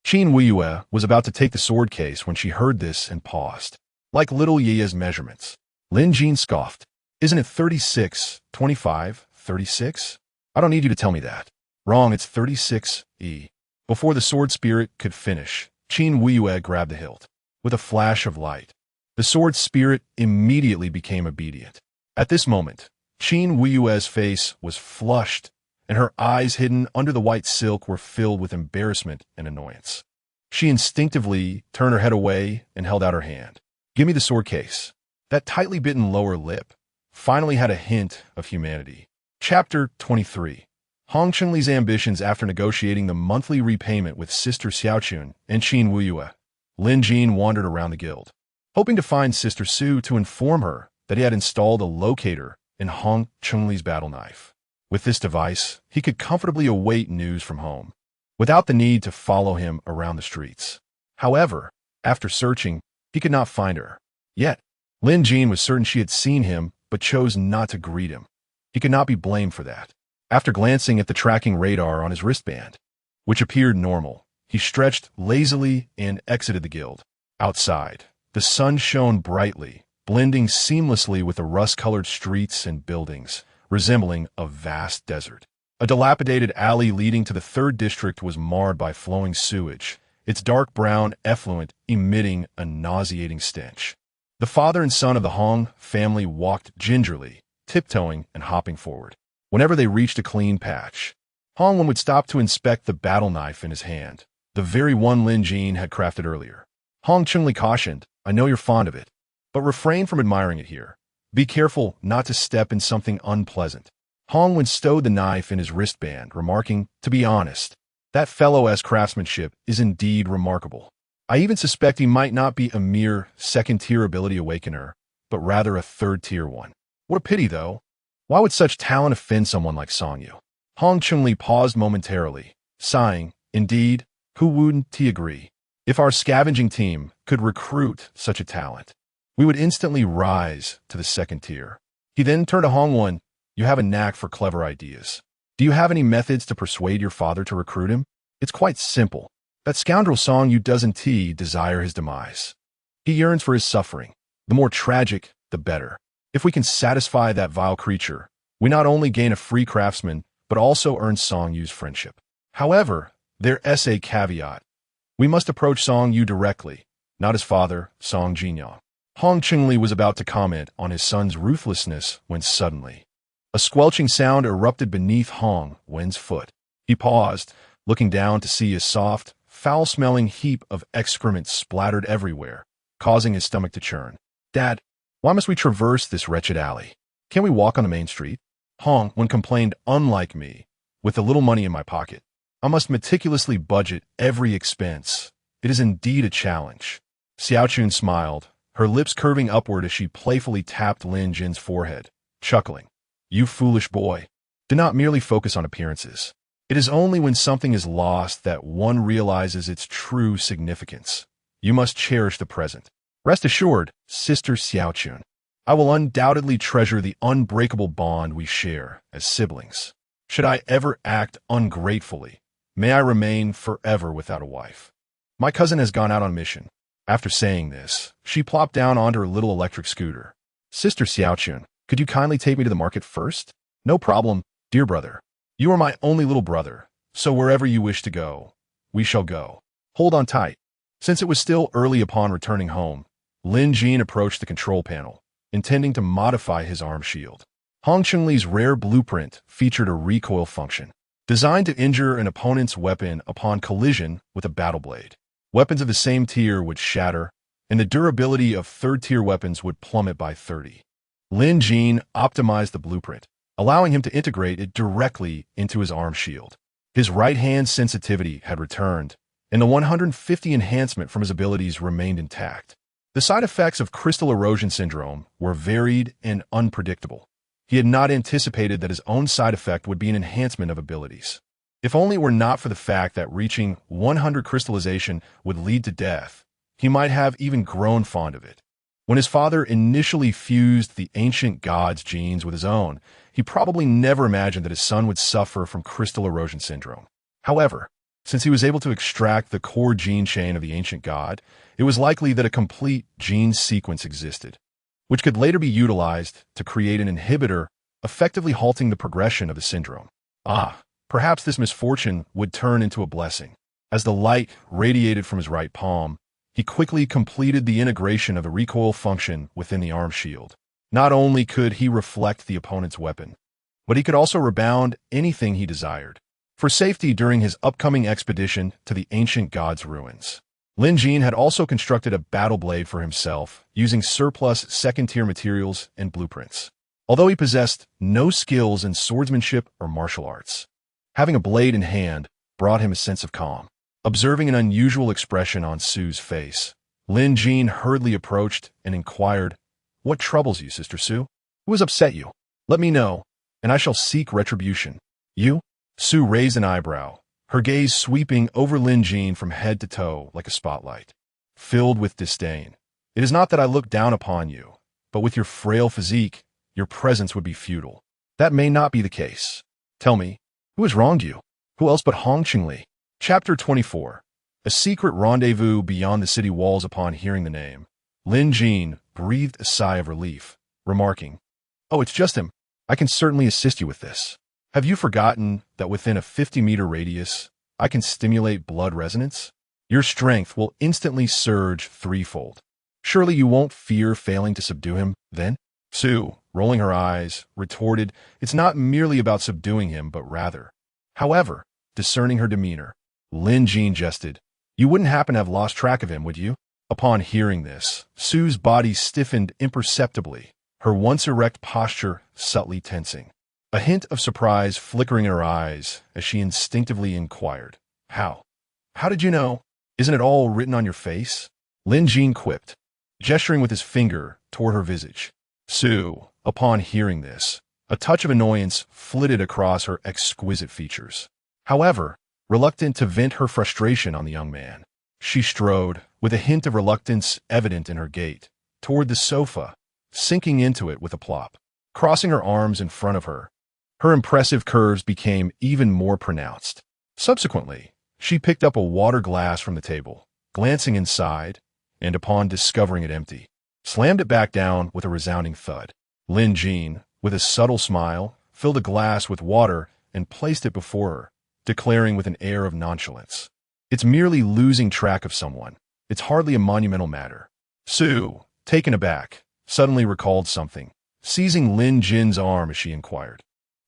Qin Wuyue was about to take the sword case when she heard this and paused. Like little Yiye's measurements. Lin Jin scoffed. Isn't it 36, 25, 36? I don't need you to tell me that. Wrong, it's 36E. Before the sword spirit could finish, Qin Wuyue grabbed the hilt. With a flash of light, the sword spirit immediately became obedient. At this moment, Qin Wuyue's face was flushed, and her eyes hidden under the white silk were filled with embarrassment and annoyance. She instinctively turned her head away and held out her hand. Give me the sword case. That tightly bitten lower lip finally had a hint of humanity. Chapter 23. Hong Cheng-li's ambitions after negotiating the monthly repayment with Sister Xiaochun and Qin Wuyue. Lin Jin wandered around the guild, hoping to find Sister Sue to inform her that he had installed a locator in Hong Cheng-li's battle knife. With this device, he could comfortably await news from home, without the need to follow him around the streets. However, after searching, he could not find her. Yet, Lin Jin was certain she had seen him, but chose not to greet him. He could not be blamed for that. After glancing at the tracking radar on his wristband, which appeared normal, he stretched lazily and exited the guild. Outside, the sun shone brightly, blending seamlessly with the rust-colored streets and buildings, resembling a vast desert. A dilapidated alley leading to the 3rd district was marred by flowing sewage, its dark brown effluent emitting a nauseating stench. The father and son of the Hong family walked gingerly, tiptoeing and hopping forward. Whenever they reached a clean patch, Hong would stop to inspect the battle knife in his hand, the very one Lin Jin had crafted earlier. Hong Chungli cautioned, "I know you're fond of it, but refrain from admiring it here. Be careful not to step in something unpleasant." Hong stowed the knife in his wristband, remarking, "To be honest, that fellow's craftsmanship is indeed remarkable. I even suspect he might not be a mere 2nd-tier ability awakener, but rather a 3rd-tier one. What a pity, though. Why would such talent offend someone like Song Yu?" Hong Chungli paused momentarily, sighing, "Indeed, who wouldn't he agree? If our scavenging team could recruit such a talent, we would instantly rise to the 2nd tier." He then turned to Hong. "You have a knack for clever ideas. Do you have any methods to persuade your father to recruit him?" "It's quite simple. That scoundrel Song Yu doesn't desire his demise. He yearns for his suffering. The more tragic, the better. If we can satisfy that vile creature, we not only gain a free craftsman, but also earn Song Yu's friendship. However, there's a caveat. We must approach Song Yu directly, not his father, Song Jinyang." Hong Chungli was about to comment on his son's ruthlessness when suddenly a squelching sound erupted beneath Hong Wen's foot. He paused, looking down to see a soft, foul-smelling heap of excrement splattered everywhere, causing his stomach to churn. "Dad, why must we traverse this wretched alley? Can't we walk on the main street?" Hong Wen complained, "Unlike me, with the little money in my pocket, I must meticulously budget every expense. It is indeed a challenge." Xiaochun smiled, her lips curving upward as she playfully tapped Lin Jin's forehead, chuckling. "You foolish boy. Do not merely focus on appearances. It is only when something is lost that one realizes its true significance. You must cherish the present. Rest assured, Sister Xiaochun, I will undoubtedly treasure the unbreakable bond we share as siblings. Should I ever act ungratefully, may I remain forever without a wife. My cousin has gone out on mission." After saying this, she plopped down onto her little electric scooter. "Sister Xiaochun, could you kindly take me to the market first?" "No problem, dear brother. You are my only little brother, so wherever you wish to go, we shall go. Hold on tight." Since it was still early upon returning home, Lin Jin approached the control panel, intending to modify his arm shield. Hong Chungli's rare blueprint featured a recoil function, designed to injure an opponent's weapon upon collision with a battle blade. Weapons of the same tier would shatter, and the durability of 3rd-tier weapons would plummet by 30. Lin Jin optimized the blueprint, allowing him to integrate it directly into his arm shield. His right hand sensitivity had returned, and the 150 enhancement from his abilities remained intact. The side effects of crystal erosion syndrome were varied and unpredictable. He had not anticipated that his own side effect would be an enhancement of abilities. If only it were not for the fact that reaching 100 crystallization would lead to death, he might have even grown fond of it. When his father initially fused the ancient god's genes with his own, he probably never imagined that his son would suffer from crystal erosion syndrome. However, since he was able to extract the core gene chain of the ancient god, it was likely that a complete gene sequence existed, which could later be utilized to create an inhibitor, effectively halting the progression of the syndrome. Perhaps this misfortune would turn into a blessing. As the light radiated from his right palm, he quickly completed the integration of the recoil function within the arm shield. Not only could he reflect the opponent's weapon, but he could also rebound anything he desired, for safety during his upcoming expedition to the ancient god's ruins. Lin Jin had also constructed a battle blade for himself, using surplus 2nd-tier materials and blueprints. Although he possessed no skills in swordsmanship or martial arts, having a blade in hand brought him a sense of calm. Observing an unusual expression on Su's face, Lin Jin hurriedly approached and inquired, "What troubles you, Sister Su? Who has upset you? Let me know, and I shall seek retribution." "You?" Su raised an eyebrow, her gaze sweeping over Lin Jin from head to toe like a spotlight. Filled with disdain. "It is not that I look down upon you, but with your frail physique, your presence would be futile. That may not be the case. Tell me, who has wronged you? Who else but Hong Qingli? Chapter 24. A secret rendezvous beyond the city walls. Upon hearing the name, Lin Jin breathed a sigh of relief, remarking, "Oh, it's just him. I can certainly assist you with this. Have you forgotten that within a 50-meter radius, I can stimulate blood resonance? Your strength will instantly surge threefold. Surely you won't fear failing to subdue him, then?" Sue, rolling her eyes, retorted, "It's not merely about subduing him, but rather." However, discerning her demeanor, Lin Jin jested, "You wouldn't happen to have lost track of him, would you?" Upon hearing this, Sue's body stiffened imperceptibly, her once erect posture subtly tensing. A hint of surprise flickering in her eyes as she instinctively inquired, How did you know? Isn't it all written on your face?" Lin Jin quipped, gesturing with his finger toward her visage. Sue, upon hearing this, a touch of annoyance flitted across her exquisite features. However, reluctant to vent her frustration on the young man, she strode, with a hint of reluctance evident in her gait, toward the sofa, sinking into it with a plop. Crossing her arms in front of her, her impressive curves became even more pronounced. Subsequently, she picked up a water glass from the table, glancing inside, and upon discovering it empty, slammed it back down with a resounding thud. Lin Jin, with a subtle smile, filled a glass with water and placed it before her, declaring with an air of nonchalance, "It's merely losing track of someone. It's hardly a monumental matter." Sue, taken aback, suddenly recalled something, seizing Lin Jin's arm as she inquired,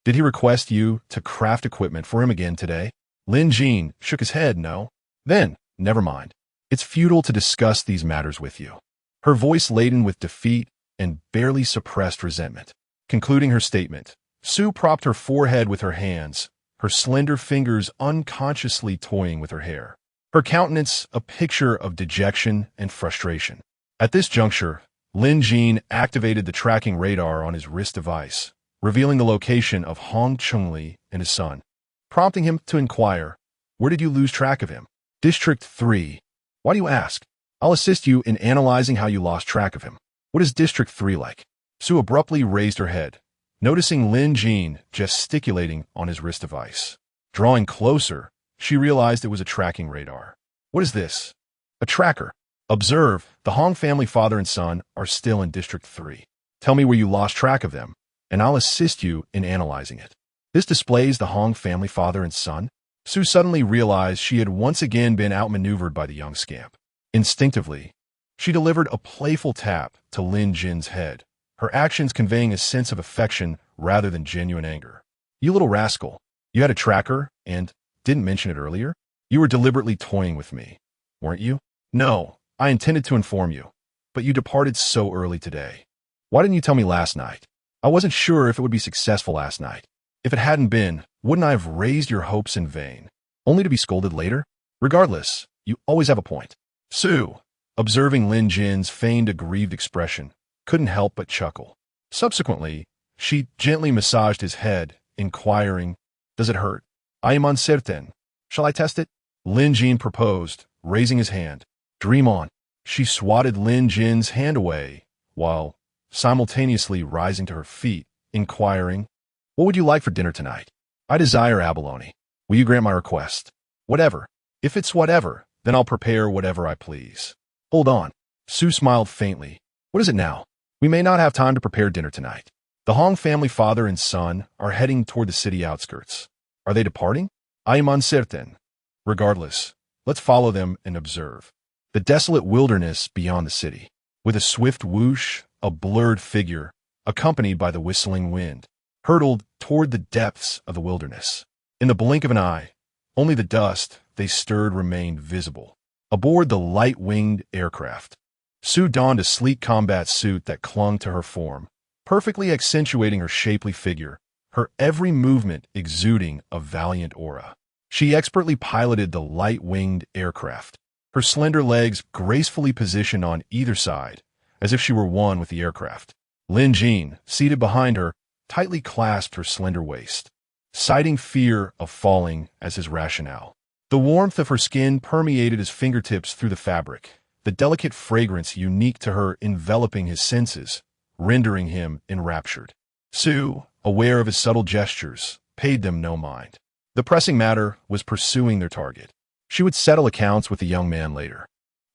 "Did he request you to craft equipment for him again today?" Lin Jin shook his head. "No." "Then, never mind. It's futile to discuss these matters with you." Her voice laden with defeat and barely suppressed resentment. Concluding her statement, Sue propped her forehead with her hands, her slender fingers unconsciously toying with her hair, her countenance a picture of dejection and frustration. At this juncture, Lin Jin activated the tracking radar on his wrist device, revealing the location of Hong Qingli and his son, prompting him to inquire, "Where did you lose track of him?" "District 3. Why do you ask? I'll assist you in analyzing how you lost track of him. What is District 3 like?" Sue abruptly raised her head, noticing Lin Jin gesticulating on his wrist device. Drawing closer, she realized it was a tracking radar. "What is this?" "A tracker. Observe, the Hong family father and son are still in District 3. Tell me where you lost track of them, and I'll assist you in analyzing it." This displays the Hong family father and son? Sue suddenly realized she had once again been outmaneuvered by the young scamp. Instinctively, she delivered a playful tap to Lin Jin's head, her actions conveying a sense of affection rather than genuine anger. "You little rascal, you had a tracker and didn't mention it earlier? You were deliberately toying with me, weren't you?" "No, I intended to inform you, but you departed so early today. Why didn't you tell me last night? I wasn't sure if it would be successful last night. If it hadn't been, wouldn't I have raised your hopes in vain, only to be scolded later? Regardless, you always have a point." Sue, observing Lin Jin's feigned aggrieved expression, couldn't help but chuckle. Subsequently, she gently massaged his head, inquiring, "Does it hurt?" "I am uncertain. Shall I test it?" Lin Jin proposed, raising his hand. "Dream on." She swatted Lin Jin's hand away, while simultaneously rising to her feet, inquiring, "What would you like for dinner tonight?" "I desire abalone. Will you grant my request?" "Whatever. If it's whatever, then I'll prepare whatever I please." "Hold on." Sue smiled faintly. "What is it now?" "We may not have time to prepare dinner tonight. The Hong family father and son are heading toward the city outskirts." "Are they departing?" "I am uncertain. Regardless, let's follow them and observe." The desolate wilderness beyond the city, with a swift whoosh, a blurred figure, accompanied by the whistling wind, hurtled toward the depths of the wilderness. In the blink of an eye, only the dust they stirred remained visible. Aboard the light-winged aircraft, Sue donned a sleek combat suit that clung to her form, perfectly accentuating her shapely figure, her every movement exuding a valiant aura. She expertly piloted the light-winged aircraft, her slender legs gracefully positioned on either side, as if she were one with the aircraft. Lin Jin, seated behind her, tightly clasped her slender waist, citing fear of falling as his rationale. The warmth of her skin permeated his fingertips through the fabric, the delicate fragrance unique to her enveloping his senses, rendering him enraptured. Sue, aware of his subtle gestures, paid them no mind. The pressing matter was pursuing their target. She would settle accounts with the young man later.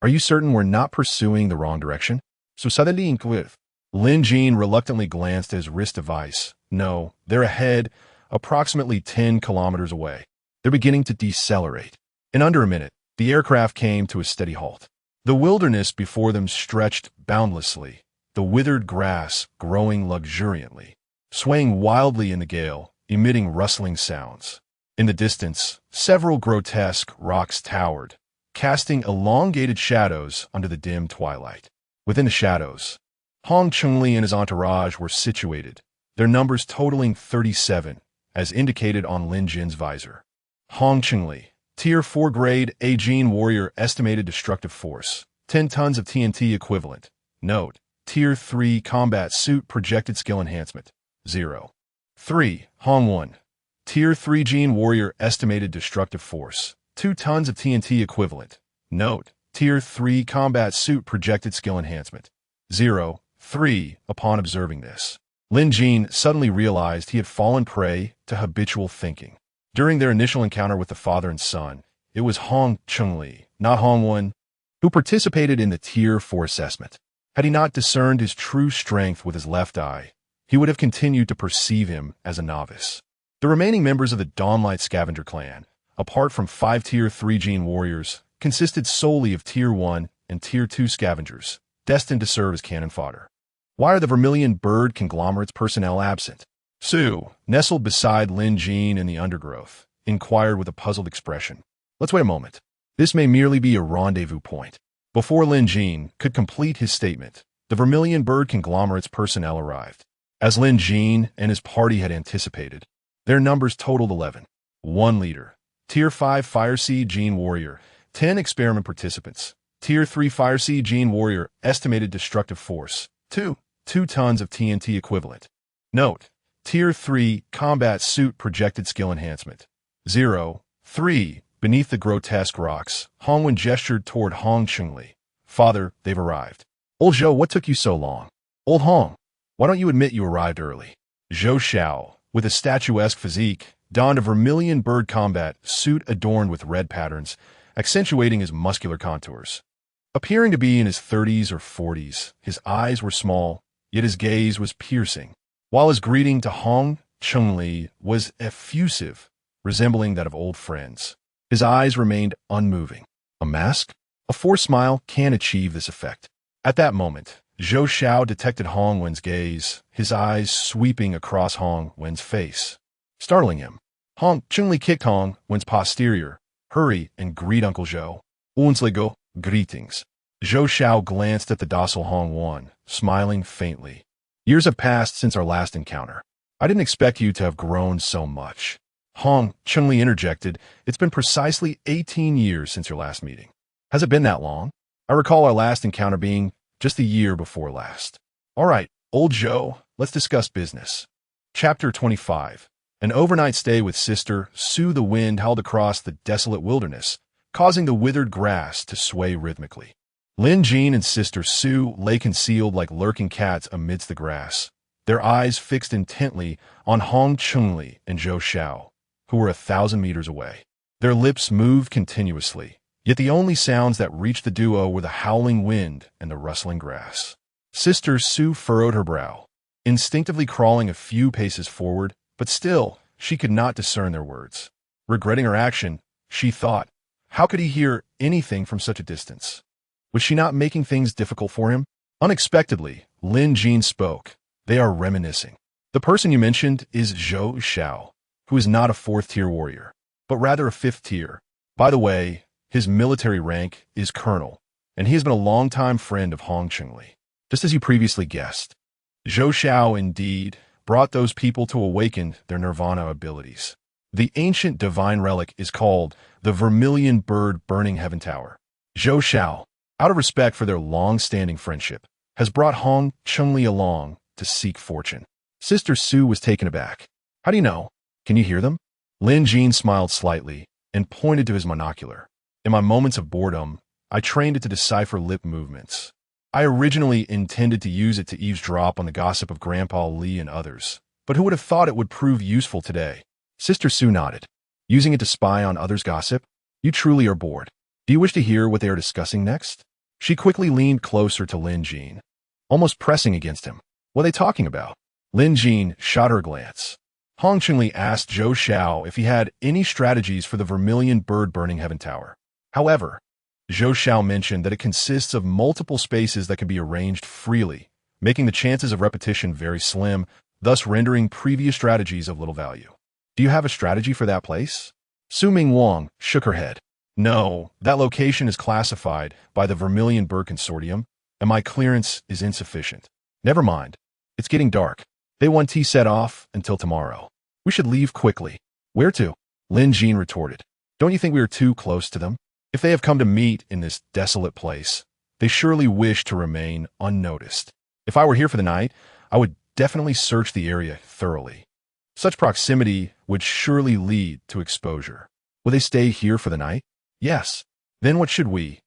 Are you certain we're not pursuing the wrong direction? So suddenly inquires. Lin Jin reluctantly glanced at his wrist device. No, they're ahead, approximately 10 kilometers away. They're beginning to decelerate. In under a minute, the aircraft came to a steady halt. The wilderness before them stretched boundlessly, the withered grass growing luxuriantly, swaying wildly in the gale, emitting rustling sounds. In the distance, several grotesque rocks towered, casting elongated shadows under the dim twilight. Within the shadows, Hong Chunli and his entourage were situated, their numbers totaling 37, as indicated on Lin Jin's visor. Hong Chunli, Tier 4 grade Aegean warrior, estimated destructive force, 10 tons of TNT equivalent. Note, Tier 3 combat suit, projected skill enhancement, 0. 3. Hong 1, Tier 3 Gene warrior, estimated destructive force, 2 tons of TNT equivalent. Note, Tier 3 combat suit, projected skill enhancement, 0. 3. Upon observing this, Lin Jin suddenly realized he had fallen prey to habitual thinking. During their initial encounter with the father and son, it was Hong Chunli, not Hong 1, who participated in the Tier 4 assessment. Had he not discerned his true strength with his left eye, he would have continued to perceive him as a novice. The remaining members of the Dawnlight Scavenger clan, apart from 5 Tier 3 Gene warriors, consisted solely of Tier 1 and Tier 2 scavengers, destined to serve as cannon fodder. Why are the Vermilion Bird conglomerate's personnel absent? Sue, nestled beside Lin Jin in the undergrowth, inquired with a puzzled expression. Let's wait a moment. This may merely be a rendezvous point. Before Lin Jin could complete his statement, the Vermilion Bird conglomerate's personnel arrived. As Lin Jin and his party had anticipated, their numbers totaled 11. 1 leader, Tier 5 Fireseed Gene warrior, 10 experiment participants, Tier 3 Fireseed Gene warrior, estimated destructive force, 2 tons of TNT equivalent. Note, Tier 3 combat suit, projected skill enhancement, 0. 3. Beneath the grotesque rocks, Hongwen gestured toward Hong Chunli. Father, they've arrived. Old Zhou, what took you so long? Old Hong, why don't you admit you arrived early? Zhou Xiao, with a statuesque physique, donned a vermilion bird combat suit adorned with red patterns, accentuating his muscular contours. Appearing to be in his 30s or 40s, his eyes were small, yet his gaze was piercing, while his greeting to Hong Chunli was effusive, resembling that of old friends. His eyes remained unmoving. A mask? A forced smile can achieve this effect. At that moment, Zhou Xiao detected Hong Wen's gaze, his eyes sweeping across Hong Wen's face, startling him. Hong Chunli kicked Hong Wen's posterior. Hurry and greet Uncle Zhou. Unsligo, greetings. Zhou Xiao glanced at the docile Hong Wen, smiling faintly. Years have passed since our last encounter. I didn't expect you to have grown so much. Hong Chunli interjected, it's been precisely 18 years since your last meeting. Has it been that long? I recall our last encounter being just the year before last. All right, old Zhou, let's discuss business. Chapter 25. An overnight stay with Sister Sue. The wind howled across the desolate wilderness, causing the withered grass to sway rhythmically. Lin Jin and Sister Sue lay concealed like lurking cats amidst the grass, their eyes fixed intently on Hong Chunli and Zhou Xiao, who were 1,000 meters away. Their lips moved continuously, yet the only sounds that reached the duo were the howling wind and the rustling grass. Sister Sue furrowed her brow, instinctively crawling a few paces forward, but still, she could not discern their words. Regretting her action, she thought, how could he hear anything from such a distance? Was she not making things difficult for him? Unexpectedly, Lin Jin spoke. They are reminiscing. The person you mentioned is Zhou Xiao, who is not a 4th-tier warrior, but rather a 5th tier. By the way, his military rank is colonel, and he has been a longtime friend of Hong Chunli, just as you previously guessed. Zhou Xiao indeed brought those people to awaken their nirvana abilities. The ancient divine relic is called the Vermilion Bird Burning Heaven Tower. Zhou Xiao, out of respect for their long-standing friendship, has brought Hong Chunli along to seek fortune. Sister Sue was taken aback. How do you know? Can you hear them? Lin Jin smiled slightly and pointed to his monocular. In my moments of boredom, I trained it to decipher lip movements. I originally intended to use it to eavesdrop on the gossip of Grandpa Li and others, But who would have thought it would prove useful today? Sister Sue nodded. Using it to spy on others' gossip? You truly are bored. Do you wish to hear what they are discussing next? She quickly leaned closer to Lin Jin, almost pressing against him. What are they talking about? Lin Jin shot her a glance. Hong Chunli asked Zhou Xiao if he had any strategies for the vermilion bird burning heaven tower. However, Zhou Xiao mentioned that it consists of multiple spaces that can be arranged freely, making the chances of repetition very slim, thus rendering previous strategies of little value. Do you have a strategy for that place? Su Ming Wang shook her head. No, that location is classified by the Vermilion Bird Consortium, and my clearance is insufficient. Never mind. It's getting dark. They want tea set off until tomorrow. We should leave quickly. Where to? Lin Jin retorted. Don't you think we are too close to them? If they have come to meet in this desolate place, they surely wish to remain unnoticed. If I were here for the night, I would definitely search the area thoroughly. Such proximity would surely lead to exposure. Will they stay here for the night? Yes. Then what should we?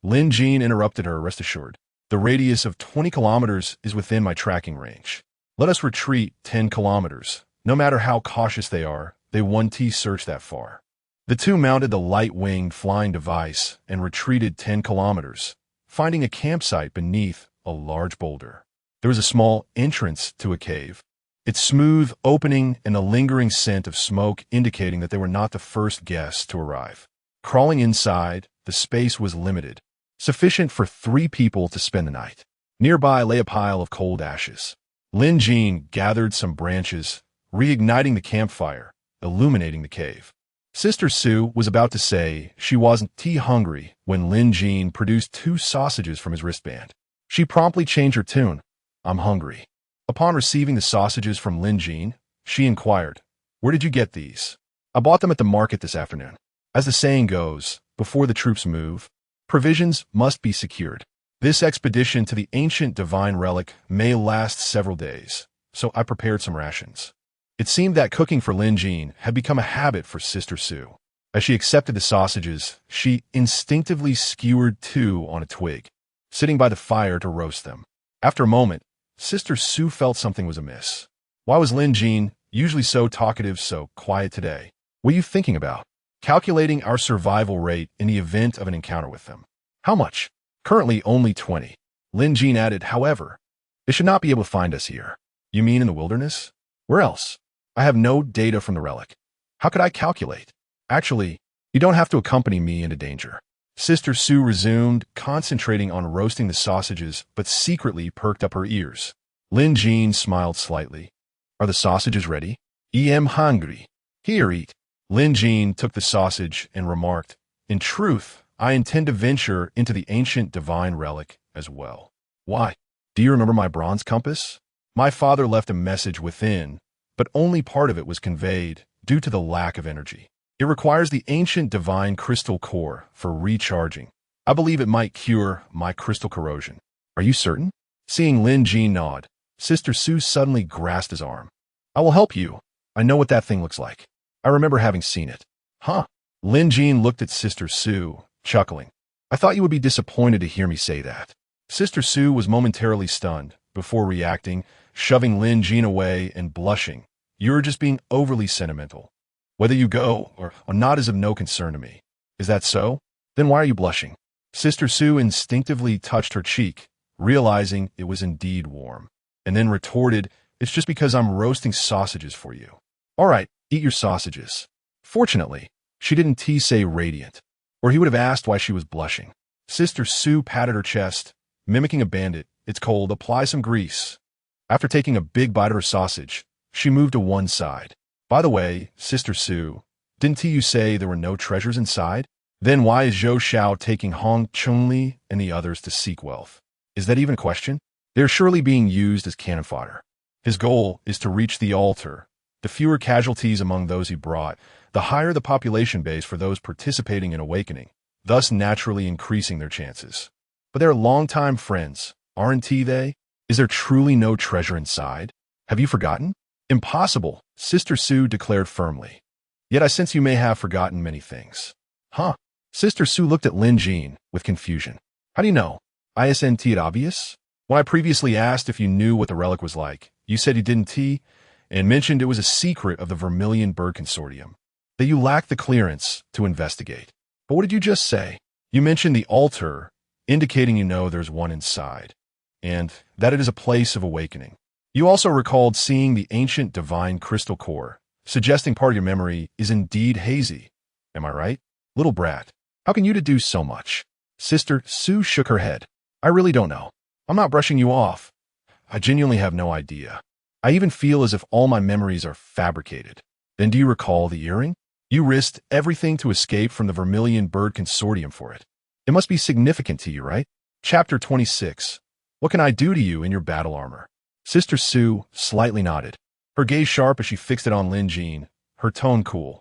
Lin Jin interrupted her, rest assured. The radius of 20 kilometers is within my tracking range. Let us retreat 10 kilometers. No matter how cautious they are, they won't search that far. The two mounted the light-winged flying device and retreated 10 kilometers, finding a campsite beneath a large boulder. There was a small entrance to a cave, its smooth opening and a lingering scent of smoke indicating that they were not the first guests to arrive. Crawling inside, the space was limited, sufficient for 3 people to spend the night. Nearby lay a pile of cold ashes. Lin Jin gathered some branches, reigniting the campfire, illuminating the cave. Sister Sue was about to say she wasn't hungry when Lin Jin produced 2 sausages from his wristband. She promptly changed her tune. I'm hungry. Upon receiving the sausages from Lin Jin, she inquired, Where did you get these? I bought them at the market this afternoon. As the saying goes, before the troops move, provisions must be secured. This expedition to the ancient divine relic may last several days, so I prepared some rations. It seemed that cooking for Lin Jin had become a habit for Sister Sue. As she accepted the sausages, she instinctively skewered 2 on a twig, sitting by the fire to roast them. After a moment, Sister Sue felt something was amiss. Why was Lin Jin, usually so talkative, so quiet today? What are you thinking about? Calculating our survival rate in the event of an encounter with them. How much? Currently only 20. Lin Jin added, however, they should not be able to find us here. You mean in the wilderness? Where else? I have no data from the relic. How could I calculate? Actually, you don't have to accompany me into danger. Sister Sue resumed, concentrating on roasting the sausages, but secretly perked up her ears. Lin Jin smiled slightly. Are the sausages ready? I'm hungry. Here, eat. Lin Jin took the sausage and remarked, In truth, I intend to venture into the ancient divine relic as well. Why? Do you remember my bronze compass? My father left a message within, but only part of it was conveyed due to the lack of energy. It requires the ancient divine crystal core for recharging. I believe it might cure my crystal corrosion. Are you certain? Seeing Lin Jin nod, Sister Sue suddenly grasped his arm. I will help you. I know what that thing looks like. I remember having seen it. Huh? Lin Jin looked at Sister Sue, chuckling. I thought you would be disappointed to hear me say that. Sister Sue was momentarily stunned, before reacting, shoving Lin Jin away and blushing. You're just being overly sentimental. Whether you go or not is of no concern to me. Is that so? Then why are you blushing? Sister Sue instinctively touched her cheek, realizing it was indeed warm, and then retorted, It's just because I'm roasting sausages for you. All right, eat your sausages. Fortunately, she didn't say radiant, or he would have asked why she was blushing. Sister Sue patted her chest, mimicking a bandit. It's cold, apply some grease. After taking a big bite of her sausage, she moved to one side. By the way, Sister Sue, didn't you say there were no treasures inside? Then why is Zhou Xiao taking Hong Chunli and the others to seek wealth? Is that even a question? They're surely being used as cannon fodder. His goal is to reach the altar. The fewer casualties among those he brought, the higher the population base for those participating in awakening, thus naturally increasing their chances. But they're longtime friends, aren't they? Is there truly no treasure inside? Have you forgotten? Impossible, Sister Sue declared firmly. Yet I sense you may have forgotten many things. Huh? Sister Sue looked at Lin Jin with confusion. How do you know? Isn't it obvious? When I previously asked if you knew what the relic was like, you said you didn't. and mentioned it was a secret of the Vermilion Bird Consortium, that you lacked the clearance to investigate. But what did you just say? You mentioned the altar, indicating you know there's one inside, and that it is a place of awakening. You also recalled seeing the ancient divine crystal core, suggesting part of your memory is indeed hazy. Am I right? Little brat, how can you deduce so much? Sister Sue shook her head. I really don't know. I'm not brushing you off. I genuinely have no idea. I even feel as if all my memories are fabricated. Then do you recall the earring? You risked everything to escape from the Vermilion Bird Consortium for it. It must be significant to you, right? Chapter 26. What can I do to you in your battle armor? Sister Sue slightly nodded, her gaze sharp as she fixed it on Lin Jin, her tone cool.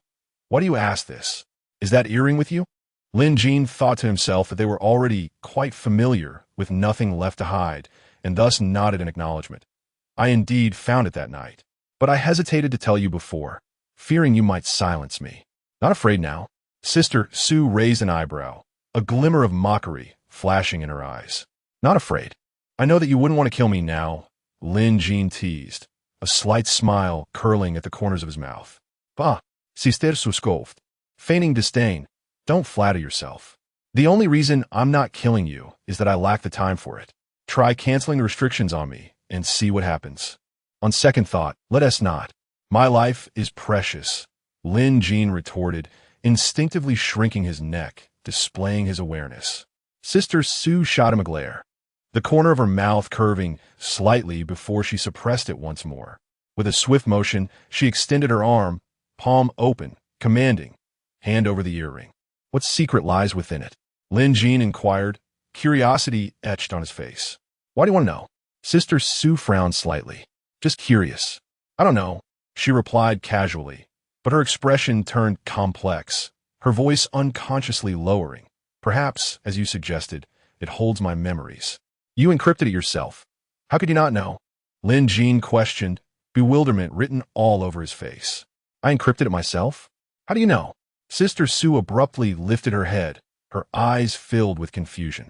Why do you ask this? Is that earring with you? Lin Jin thought to himself that they were already quite familiar with nothing left to hide, and thus nodded in acknowledgement. I indeed found it that night, but I hesitated to tell you before, fearing you might silence me. Not afraid now? Sister Sue raised an eyebrow, a glimmer of mockery flashing in her eyes. Not afraid. I know that you wouldn't want to kill me now, Lin Jin teased, a slight smile curling at the corners of his mouth. Bah, sister Suscoft. Feigning disdain. Don't flatter yourself. The only reason I'm not killing you is that I lack the time for it. Try canceling the restrictions on me and see what happens. On second thought, let us not. My life is precious, Lin Jin retorted, instinctively shrinking his neck, displaying his awareness. Sister Sue shot him a glare, the corner of her mouth curving slightly before she suppressed it once more. With a swift motion, she extended her arm, palm open, commanding, hand over the earring. What secret lies within it? Lin Jin inquired, curiosity etched on his face. Why do you want to know? Sister Sue frowned slightly. Just curious. I don't know, she replied casually, but her expression turned complex, her voice unconsciously lowering. Perhaps, as you suggested, it holds my memories. You encrypted it yourself. How could you not know? Lin Jin questioned, bewilderment written all over his face. I encrypted it myself? How do you know? Sister Sue abruptly lifted her head, her eyes filled with confusion.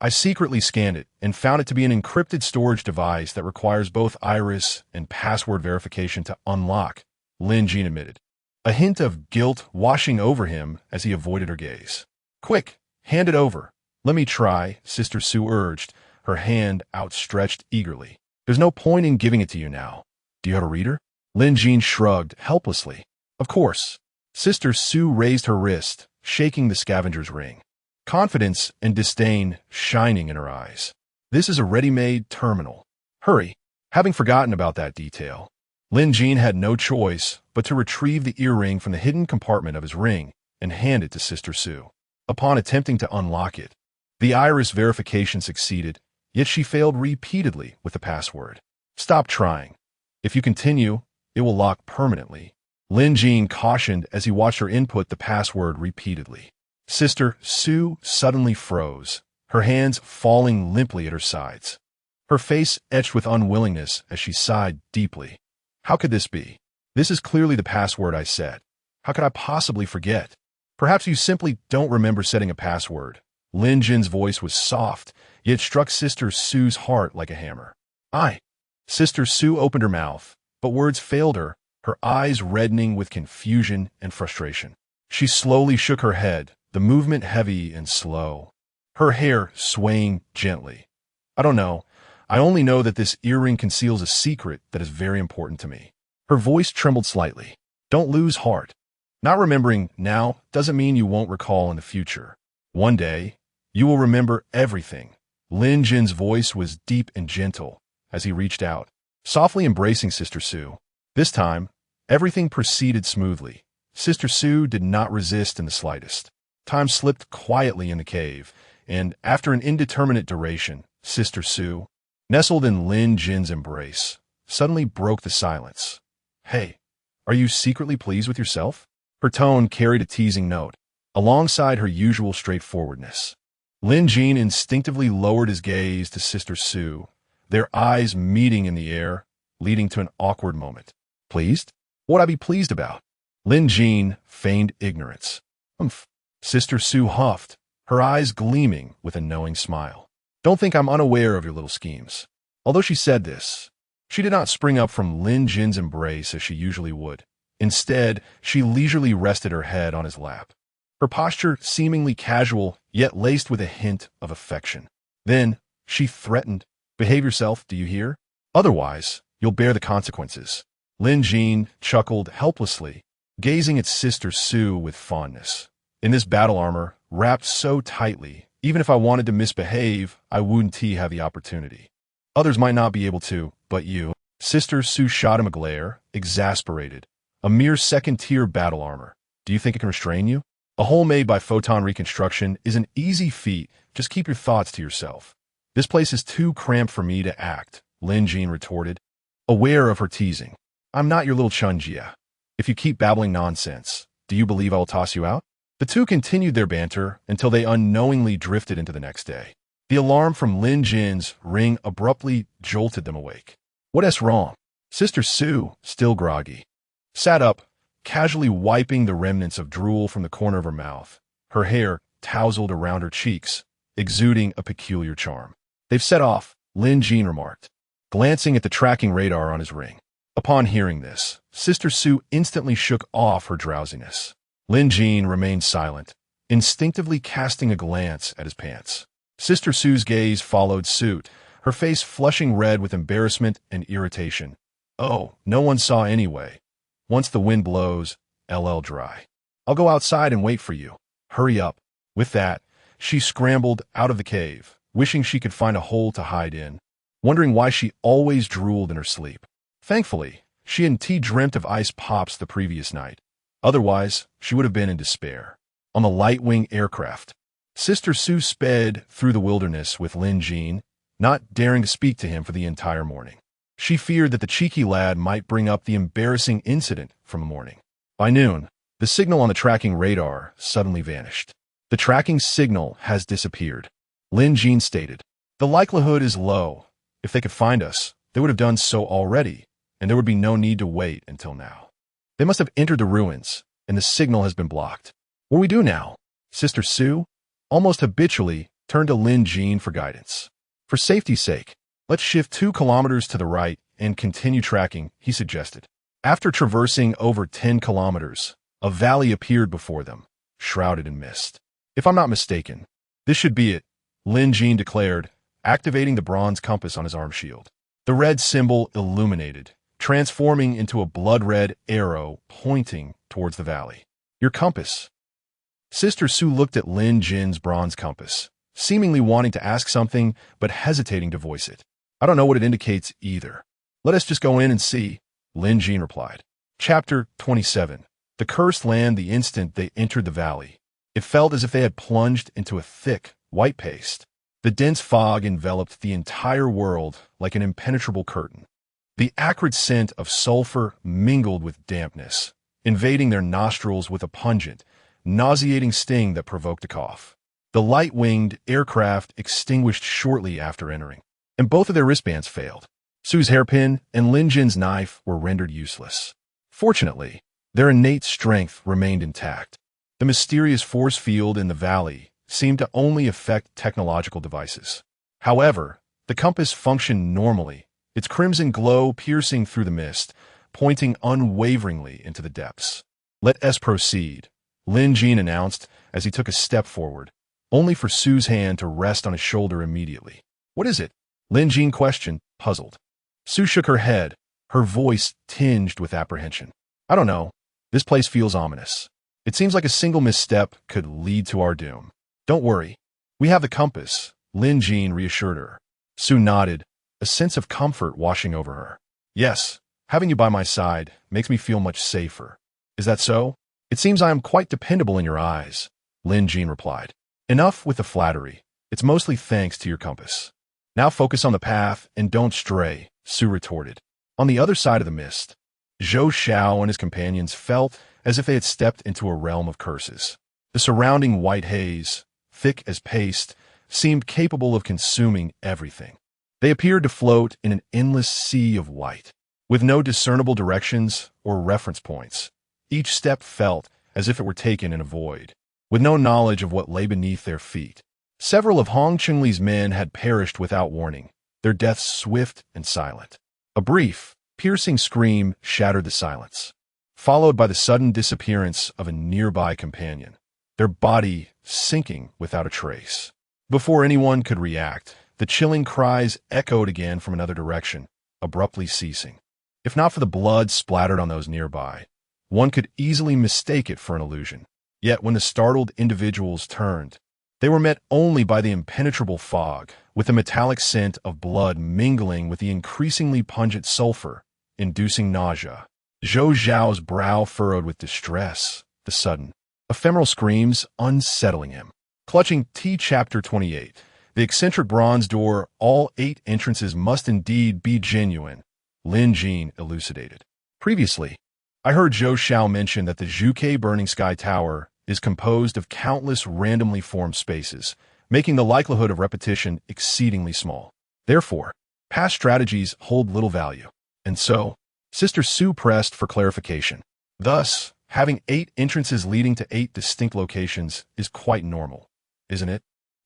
I secretly scanned it and found it to be an encrypted storage device that requires both iris and password verification to unlock, Lin Jin admitted, a hint of guilt washing over him as he avoided her gaze. Quick, hand it over. Let me try, Sister Sue urged, her hand outstretched eagerly. There's no point in giving it to you now. Do you have a reader? Lin Jin shrugged helplessly. Of course. Sister Sue raised her wrist, shaking the scavenger's ring, confidence and disdain shining in her eyes. This is a ready-made terminal. Hurry. Having forgotten about that detail, Lin Jin had no choice but to retrieve the earring from the hidden compartment of his ring and hand it to Sister Sue. Upon attempting to unlock it, the iris verification succeeded, yet she failed repeatedly with the password. Stop trying. If you continue, it will lock permanently, Lin Jin cautioned as he watched her input the password repeatedly. Sister Sue suddenly froze, her hands falling limply at her sides. Her face etched with unwillingness as she sighed deeply. How could this be? This is clearly the password I set. How could I possibly forget? Perhaps you simply don't remember setting a password. Lin Jin's voice was soft, yet struck Sister Sue's heart like a hammer. Sister Sue opened her mouth, but words failed her, her eyes reddening with confusion and frustration. She slowly shook her head, the movement heavy and slow, her hair swaying gently. I don't know. I only know that this earring conceals a secret that is very important to me. Her voice trembled slightly. Don't lose heart. Not remembering now doesn't mean you won't recall in the future. One day, you will remember everything. Lin Jin's voice was deep and gentle as he reached out, softly embracing Sister Sue. This time, everything proceeded smoothly. Sister Sue did not resist in the slightest. Time slipped quietly in the cave, and after an indeterminate duration, Sister Sue, nestled in Lin Jin's embrace, suddenly broke the silence. Hey, are you secretly pleased with yourself? Her tone carried a teasing note, alongside her usual straightforwardness. Lin Jin instinctively lowered his gaze to Sister Sue, their eyes meeting in the air, leading to an awkward moment. Pleased? What would I be pleased about? Lin Jin feigned ignorance. Sister Sue huffed, her eyes gleaming with a knowing smile. Don't think I'm unaware of your little schemes. Although she said this, She did not spring up from Lin Jin's embrace as she usually would. Instead, she leisurely rested her head on his lap. Her posture seemingly casual, yet laced with a hint of affection. Then, she threatened, "Behave yourself, do you hear? Otherwise, you'll bear the consequences." Lin Jin chuckled helplessly, gazing at Sister Sue with fondness. In this battle armor, wrapped so tightly, even if I wanted to misbehave, I wouldn't have the opportunity. Others might not be able to, but you. Sister Sue shot him a glare, exasperated. A mere second-tier battle armor. Do you think it can restrain you? A hole made by photon reconstruction is an easy feat, just keep your thoughts to yourself. This place is too cramped for me to act, Lin Jin retorted, aware of her teasing. I'm not your little Chunjia. If you keep babbling nonsense, do you believe I will toss you out? The two continued their banter until they unknowingly drifted into the next day. The alarm from Lin Jin's ring abruptly jolted them awake. What's wrong? Sister Sue, still groggy, sat up, casually wiping the remnants of drool from the corner of her mouth, her hair tousled around her cheeks, exuding a peculiar charm. They've set off, Lin Jin remarked, glancing at the tracking radar on his ring. Upon hearing this, Sister Sue instantly shook off her drowsiness. Lin Jin remained silent, instinctively casting a glance at his pants. Sister Sue's gaze followed suit, her face flushing red with embarrassment and irritation. Oh, no one saw anyway. Once the wind blows, LL dry. I'll go outside and wait for you. Hurry up. With that, she scrambled out of the cave, wishing she could find a hole to hide in, wondering why she always drooled in her sleep. Thankfully, she hadn't dreamt of ice pops the previous night. Otherwise, she would have been in despair. On the light-wing aircraft, Sister Sue sped through the wilderness with Lin Jin, not daring to speak to him for the entire morning. She feared that the cheeky lad might bring up the embarrassing incident from the morning. By noon, the signal on the tracking radar suddenly vanished. The tracking signal has disappeared, Lin Jin stated. The likelihood is low. If they could find us, they would have done so already, and there would be no need to wait until now. They must have entered the ruins, and the signal has been blocked. What do we do now? Sister Sue, almost habitually, turned to Lin Jin for guidance. For safety's sake, let's shift 2 kilometers to the right and continue tracking, he suggested. After traversing over 10 kilometers, a valley appeared before them, shrouded in mist. If I'm not mistaken, this should be it, Lin Jin declared, activating the bronze compass on his arm shield. The red symbol illuminated, transforming into a blood-red arrow pointing towards the valley. Your compass. Sister Sue looked at Lin Jin's bronze compass, seemingly wanting to ask something but hesitating to voice it. I don't know what it indicates either. Let us just go in and see, Lin Jin replied. Chapter 27. The cursed land the instant they entered the valley. It felt as if they had plunged into a thick, white paste. The dense fog enveloped the entire world like an impenetrable curtain. The acrid scent of sulfur mingled with dampness, invading their nostrils with a pungent, nauseating sting that provoked a cough. The light-winged aircraft extinguished shortly after entering, and both of their wristbands failed. Sue's hairpin and Lin Jin's knife were rendered useless. Fortunately, their innate strength remained intact. The mysterious force field in the valley seemed to only affect technological devices. However, the compass functioned normally, its crimson glow piercing through the mist, pointing unwaveringly into the depths. Let us proceed, Lin Jin announced as he took a step forward, only for Sue's hand to rest on his shoulder immediately. What is it? Lin Jin questioned, puzzled. Sue shook her head, her voice tinged with apprehension. I don't know. This place feels ominous. It seems like a single misstep could lead to our doom. Don't worry. We have the compass, Lin Jin reassured her. Sue nodded, a sense of comfort washing over her. Yes, having you by my side makes me feel much safer. Is that so? It seems I am quite dependable in your eyes, Lin Jin replied. Enough with the flattery. It's mostly thanks to your compass. Now focus on the path and don't stray, Sue retorted. On the other side of the mist, Zhou Xiao and his companions felt as if they had stepped into a realm of curses. The surrounding white haze, thick as paste, seemed capable of consuming everything. They appeared to float in an endless sea of white, with no discernible directions or reference points. Each step felt as if it were taken in a void, with no knowledge of what lay beneath their feet. Several of Hong Chunli's men had perished without warning, their deaths swift and silent. A brief, piercing scream shattered the silence, followed by the sudden disappearance of a nearby companion, their body sinking without a trace. Before anyone could react, the chilling cries echoed again from another direction, abruptly ceasing. If not for the blood splattered on those nearby, one could easily mistake it for an illusion. Yet when the startled individuals turned, they were met only by the impenetrable fog, with the metallic scent of blood mingling with the increasingly pungent sulfur, inducing nausea. Zhou Zhao's brow furrowed with distress, the sudden, ephemeral screams unsettling him. Clutching T Chapter 28, the eccentric bronze door, all 8 entrances must indeed be genuine, Lin Jin elucidated. Previously, I heard Zhou Zhao mention that the Zhuke Burning Sky Tower is composed of countless randomly formed spaces, making the likelihood of repetition exceedingly small. Therefore, past strategies hold little value. And so, Sister Su pressed for clarification. Thus, having 8 entrances leading to 8 distinct locations is quite normal, isn't it?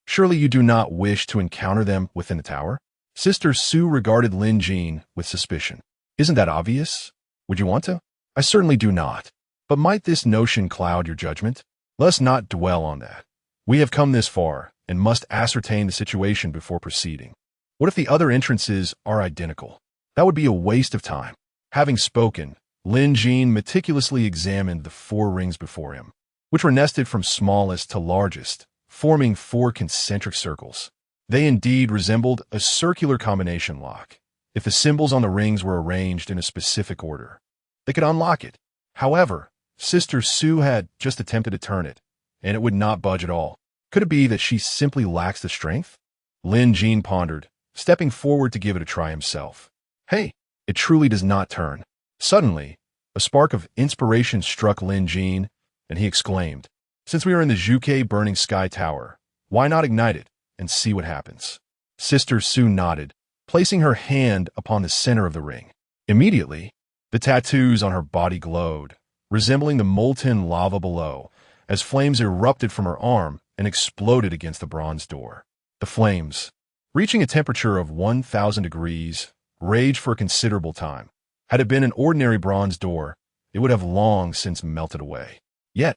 Surely you do not wish to encounter them within the tower? Sister Su regarded Lin Jin with suspicion. Isn't that obvious? Would you want to? I certainly do not. But might this notion cloud your judgment? Let's not dwell on that. We have come this far and must ascertain the situation before proceeding. What if the other entrances are identical? That would be a waste of time. Having spoken, Lin Jin meticulously examined the 4 rings before him, which were nested from smallest to largest, forming 4 concentric circles. They indeed resembled a circular combination lock. If the symbols on the rings were arranged in a specific order, they could unlock it. However, Sister Su had just attempted to turn it, and it would not budge at all. Could it be that she simply lacks the strength? Lin Jin pondered, stepping forward to give it a try himself. Hey, it truly does not turn. Suddenly, a spark of inspiration struck Lin Jin, and he exclaimed, "Since we are in the Zhuke Burning Sky Tower, why not ignite it and see what happens?" Sister Su nodded, placing her hand upon the center of the ring. Immediately, the tattoos on her body glowed, resembling the molten lava below, as flames erupted from her arm and exploded against the bronze door. The flames, reaching a temperature of 1,000 degrees, raged for a considerable time. Had it been an ordinary bronze door, it would have long since melted away. Yet,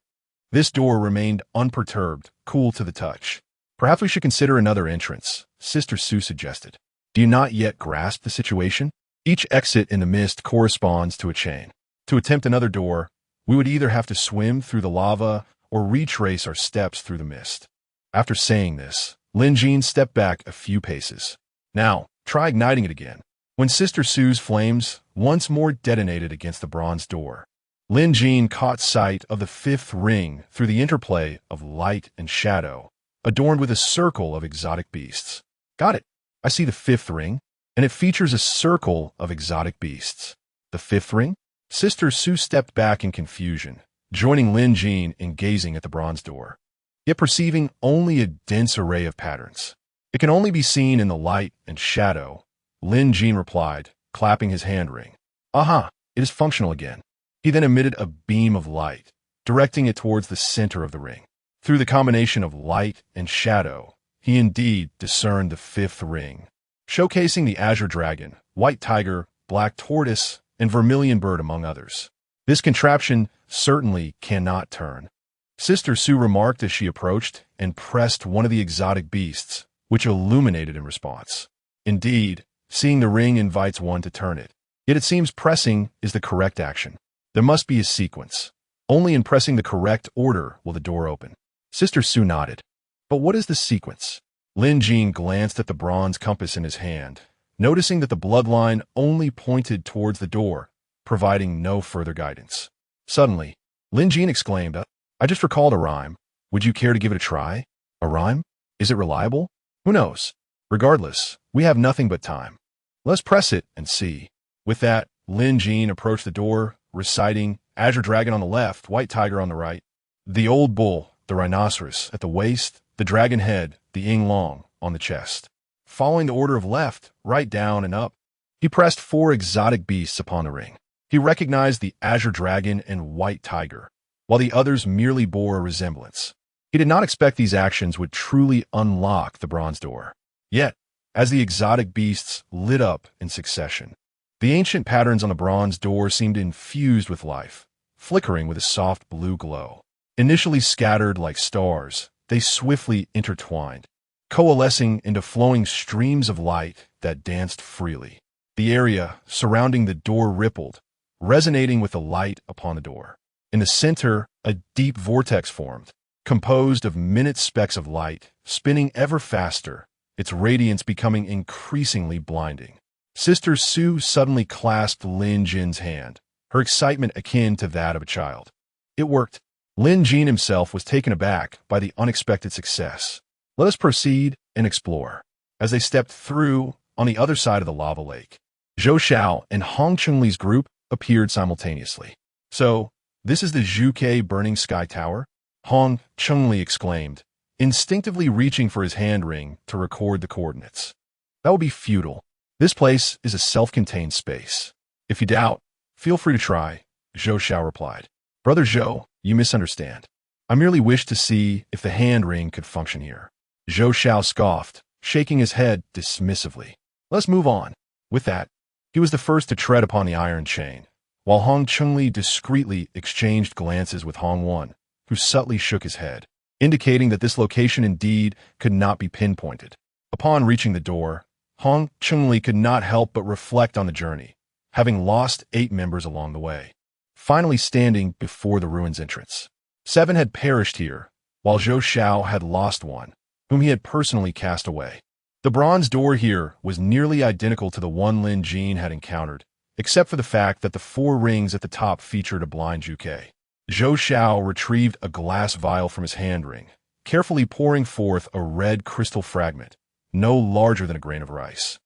this door remained unperturbed, cool to the touch. Perhaps we should consider another entrance, Sister Su suggested. Do you not yet grasp the situation? Each exit in the mist corresponds to a chain. To attempt another door, we would either have to swim through the lava or retrace our steps through the mist. After saying this, Lin Jin stepped back a few paces. Now, try igniting it again. When Sister Su's flames once more detonated against the bronze door, Lin Jin caught sight of the 5th ring through the interplay of light and shadow, adorned with a circle of exotic beasts. Got it. I see the 5th ring, and it features a circle of exotic beasts. The 5th ring? Sister Su stepped back in confusion, joining Lin Jin in gazing at the bronze door, yet perceiving only a dense array of patterns. It can only be seen in the light and shadow, Lin Jin replied, clapping his hand ring. Aha, it is functional again. He then emitted a beam of light, directing it towards the center of the ring. Through the combination of light and shadow, he indeed discerned the 5th ring, showcasing the azure dragon, white tiger, black tortoise, and vermilion bird among others. This contraption certainly cannot turn. Sister Su remarked as she approached and pressed one of the exotic beasts, which illuminated in response. Indeed, seeing the ring invites one to turn it. Yet it seems pressing is the correct action. There must be a sequence. Only in pressing the correct order will the door open. Sister Su nodded. But what is the sequence? Lin Jin glanced at the bronze compass in his hand, noticing that the bloodline only pointed towards the door, providing no further guidance. Suddenly, Lin Jin exclaimed, I just recalled a rhyme. Would you care to give it a try? A rhyme? Is it reliable? Who knows? Regardless, we have nothing but time. Let's press it and see. With that, Lin Jin approached the door, reciting Azure Dragon on the left, White Tiger on the right, the Old Bull, the Rhinoceros at the waist, the Dragon Head, the Ying Long on the chest. Following the order of left, right, down, and up, he pressed 4 exotic beasts upon the ring. He recognized the Azure Dragon and White Tiger, while the others merely bore a resemblance. He did not expect these actions would truly unlock the bronze door. Yet, as the exotic beasts lit up in succession, The ancient patterns on the bronze door seemed infused with life, flickering with a soft blue glow. Initially scattered like stars, they swiftly intertwined, coalescing into flowing streams of light that danced freely. The area surrounding the door rippled, resonating with the light upon the door. In the center, a deep vortex formed, composed of minute specks of light, spinning ever faster, its radiance becoming increasingly blinding. Sister Sue suddenly clasped Lin Jin's hand, her excitement akin to that of a child. It worked. Lin Jin himself was taken aback by the unexpected success. Let us proceed and explore. As they stepped through on the other side of the lava lake, Zhou Xiao and Hong Chungli's group appeared simultaneously. So, this is the Zhuke Burning Sky Tower? Hong Chungli exclaimed, instinctively reaching for his hand ring to record the coordinates. That would be futile. This place is a self-contained space. If you doubt, feel free to try, Zhou Xiao replied. Brother Zhou, you misunderstand. I merely wished to see if the hand ring could function here. Zhou Xiao scoffed, shaking his head dismissively. Let's move on. With that, he was the first to tread upon the iron chain, while Hong Chungli discreetly exchanged glances with Hong Wan, who subtly shook his head, indicating that this location indeed could not be pinpointed. Upon reaching the door, Hong Chungli could not help but reflect on the journey, having lost 8 members along the way. Finally standing before the ruins entrance. 7 had perished here, while Zhou Xiao had lost 1, whom he had personally cast away. The bronze door here was nearly identical to the one Lin Jin had encountered, except for the fact that the 4 rings at the top featured a blind Zhuke. Zhou Xiao retrieved a glass vial from his hand ring, carefully pouring forth a red crystal fragment, no larger than a grain of rice,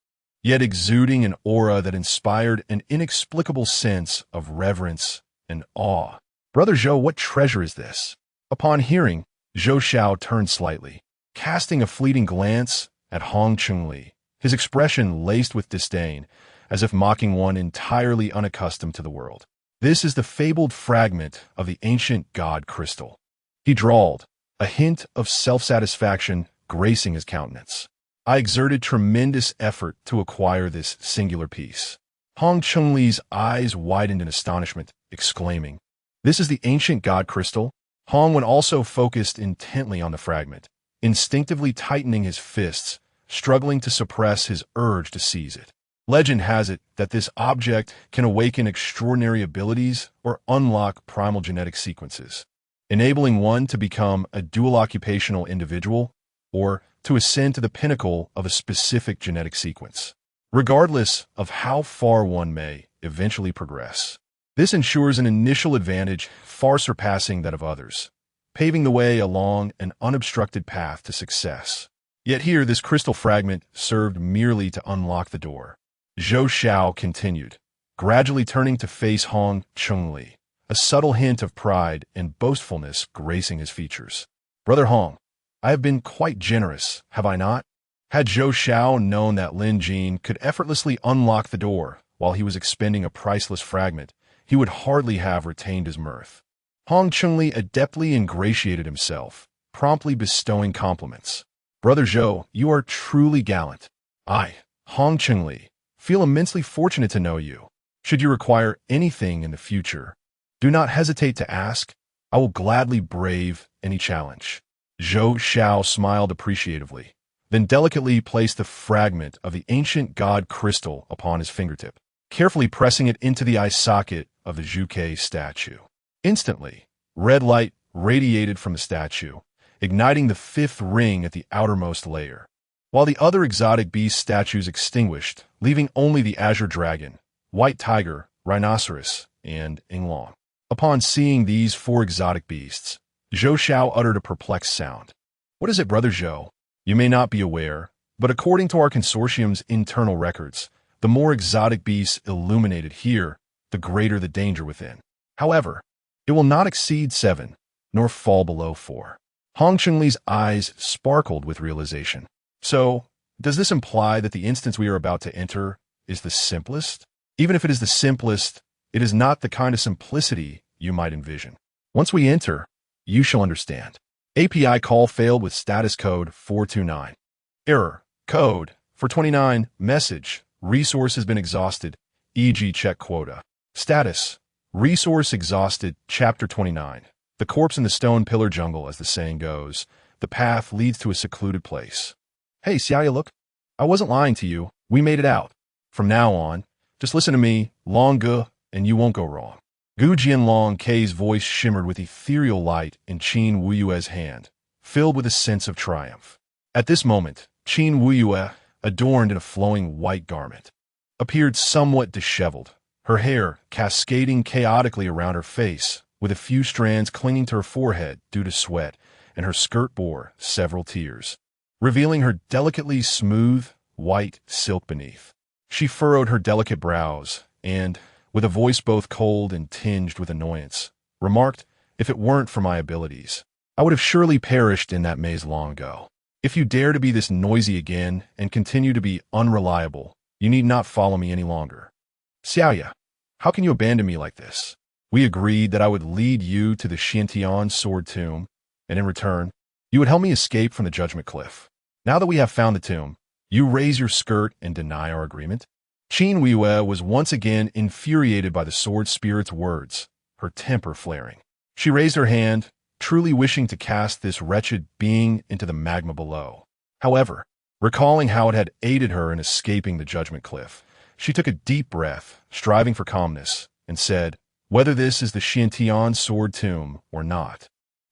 yet exuding an aura that inspired an inexplicable sense of reverence and awe. Brother Zhou, what treasure is this? Upon hearing, Zhou Xiao turned slightly, casting a fleeting glance at Hong Chungli, his expression laced with disdain, as if mocking one entirely unaccustomed to the world. This is the fabled fragment of the ancient god crystal. He drawled, a hint of self-satisfaction gracing his countenance. I exerted tremendous effort to acquire this singular piece. Hong Chungli's eyes widened in astonishment, exclaiming, This is the ancient god crystal? Hong Wan also focused intently on the fragment, instinctively tightening his fists, struggling to suppress his urge to seize it. Legend has it that this object can awaken extraordinary abilities or unlock primal genetic sequences, enabling one to become a dual occupational individual or to ascend to the pinnacle of a specific genetic sequence, regardless of how far one may eventually progress. This ensures an initial advantage far surpassing that of others, paving the way along an unobstructed path to success. Yet here, this crystal fragment served merely to unlock the door. Zhou Xiao continued, gradually turning to face Hong Chungli, a subtle hint of pride and boastfulness gracing his features. Brother Hong, I have been quite generous, have I not? Had Zhou Xiao known that Lin Jin could effortlessly unlock the door while he was expending a priceless fragment, he would hardly have retained his mirth. Hong Chungli adeptly ingratiated himself, promptly bestowing compliments. Brother Zhou, you are truly gallant. I, Hong Chungli, feel immensely fortunate to know you. Should you require anything in the future, do not hesitate to ask. I will gladly brave any challenge. Zhou Xiao smiled appreciatively, then delicately placed the fragment of the ancient god crystal upon his fingertip, carefully pressing it into the eye socket of the Zhuke statue. Instantly, red light radiated from the statue, igniting the 5th ring at the outermost layer, while the other exotic beast statues extinguished, leaving only the azure dragon, white tiger, rhinoceros, and Inglong. Upon seeing these 4 exotic beasts, Zhou Xiao uttered a perplexed sound. What is it, Brother Zhou? You may not be aware, but according to our consortium's internal records, the more exotic beasts illuminated here, the greater the danger within. However, it will not exceed 7, nor fall below 4. Hong Chungli's eyes sparkled with realization. So, does this imply that the instance we are about to enter is the simplest? Even if it is the simplest, it is not the kind of simplicity you might envision. Once we enter, you shall understand. API call failed with status code 429. Error. Code 429. Message. Resource has been exhausted. e.g. check quota. Status: resource exhausted. Chapter 29. The corpse in the stone pillar jungle, as the saying goes. The path leads to a secluded place. Hey, Xiaoya, look. I wasn't lying to you. We made it out. From now on, just listen to me, Long Gu, and you won't go wrong. Gu Jianlong K's voice shimmered with ethereal light in Qin Wuyue's hand, filled with a sense of triumph. At this moment, Qin Wuyue, adorned in a flowing white garment, appeared somewhat disheveled, her hair cascading chaotically around her face, with a few strands clinging to her forehead due to sweat, and her skirt bore several tears, revealing her delicately smooth, white silk beneath. She furrowed her delicate brows and, with a voice both cold and tinged with annoyance, remarked, "If it weren't for my abilities, I would have surely perished in that maze long ago. If you dare to be this noisy again and continue to be unreliable, you need not follow me any longer. Xiaoya, how can you abandon me like this? We agreed that I would lead you to the Xiantian sword tomb, and in return, you would help me escape from the Judgment Cliff. Now that we have found the tomb, you raise your skirt and deny our agreement?" Qin Wuyue was once again infuriated by the sword spirit's words, her temper flaring. She raised her hand, truly wishing to cast this wretched being into the magma below. However, recalling how it had aided her in escaping the Judgment Cliff, she took a deep breath, striving for calmness, and said, "Whether this is the Xiantian sword tomb or not,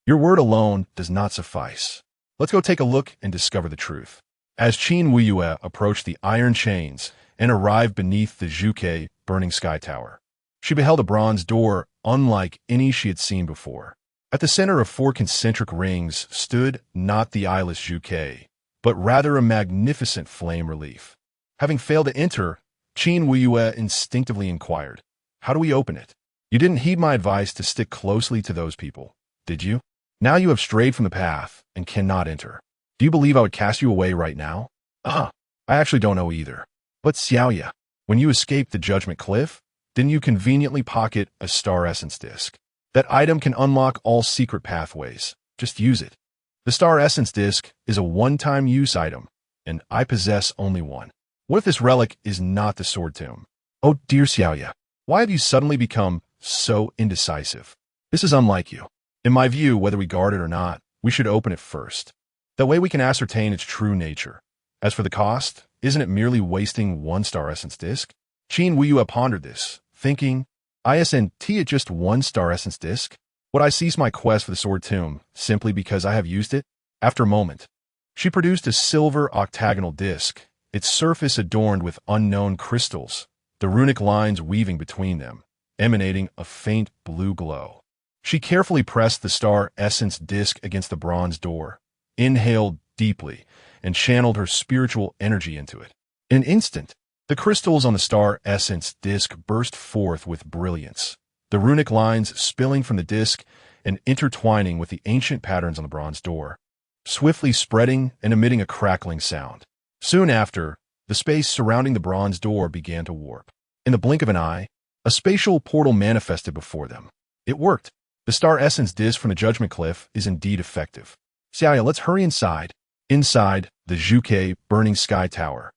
your word alone does not suffice. Let's go take a look and discover the truth." As Qin Wuyue approached the iron chains and arrived beneath the Zhuke burning sky tower, she beheld a bronze door unlike any she had seen before. At the center of 4 concentric rings stood not the eyeless Zhuke, but rather a magnificent flame relief. Having failed to enter, Qin Wuyue instinctively inquired, "How do we open it? You didn't heed my advice to stick closely to those people, did you? Now you have strayed from the path and cannot enter. Do you believe I would cast you away right now?" I actually don't know either. But Xiaoya, when you escaped the Judgment Cliff, didn't you conveniently pocket a star essence disc? That item can unlock all secret pathways. Just use it. The star essence disc is a one-time use item, and I possess only one. What if this relic is not the sword tomb? Oh dear Xiaoya, why have you suddenly become so indecisive? This is unlike you. In my view, whether we guard it or not, we should open it first. That way we can ascertain its true nature. As for the cost, isn't it merely wasting 1 star essence disc? Qin Wuyue pondered this, thinking, isn't it just 1 star essence disc? Would I cease my quest for the sword tomb simply because I have used it? After a moment, she produced a silver octagonal disc, its surface adorned with unknown crystals, the runic lines weaving between them, emanating a faint blue glow. She carefully pressed the star essence disc against the bronze door, inhaled deeply, and channeled her spiritual energy into it. In an instant, the crystals on the star essence disc burst forth with brilliance, the runic lines spilling from the disc and intertwining with the ancient patterns on the bronze door, swiftly spreading and emitting a crackling sound. Soon after, the space surrounding the bronze door began to warp. In the blink of an eye, a spatial portal manifested before them. It worked. The star essence disc from the Judgment Cliff is indeed effective. Xiaoya, let's hurry inside. Inside the Zhuke burning sky tower,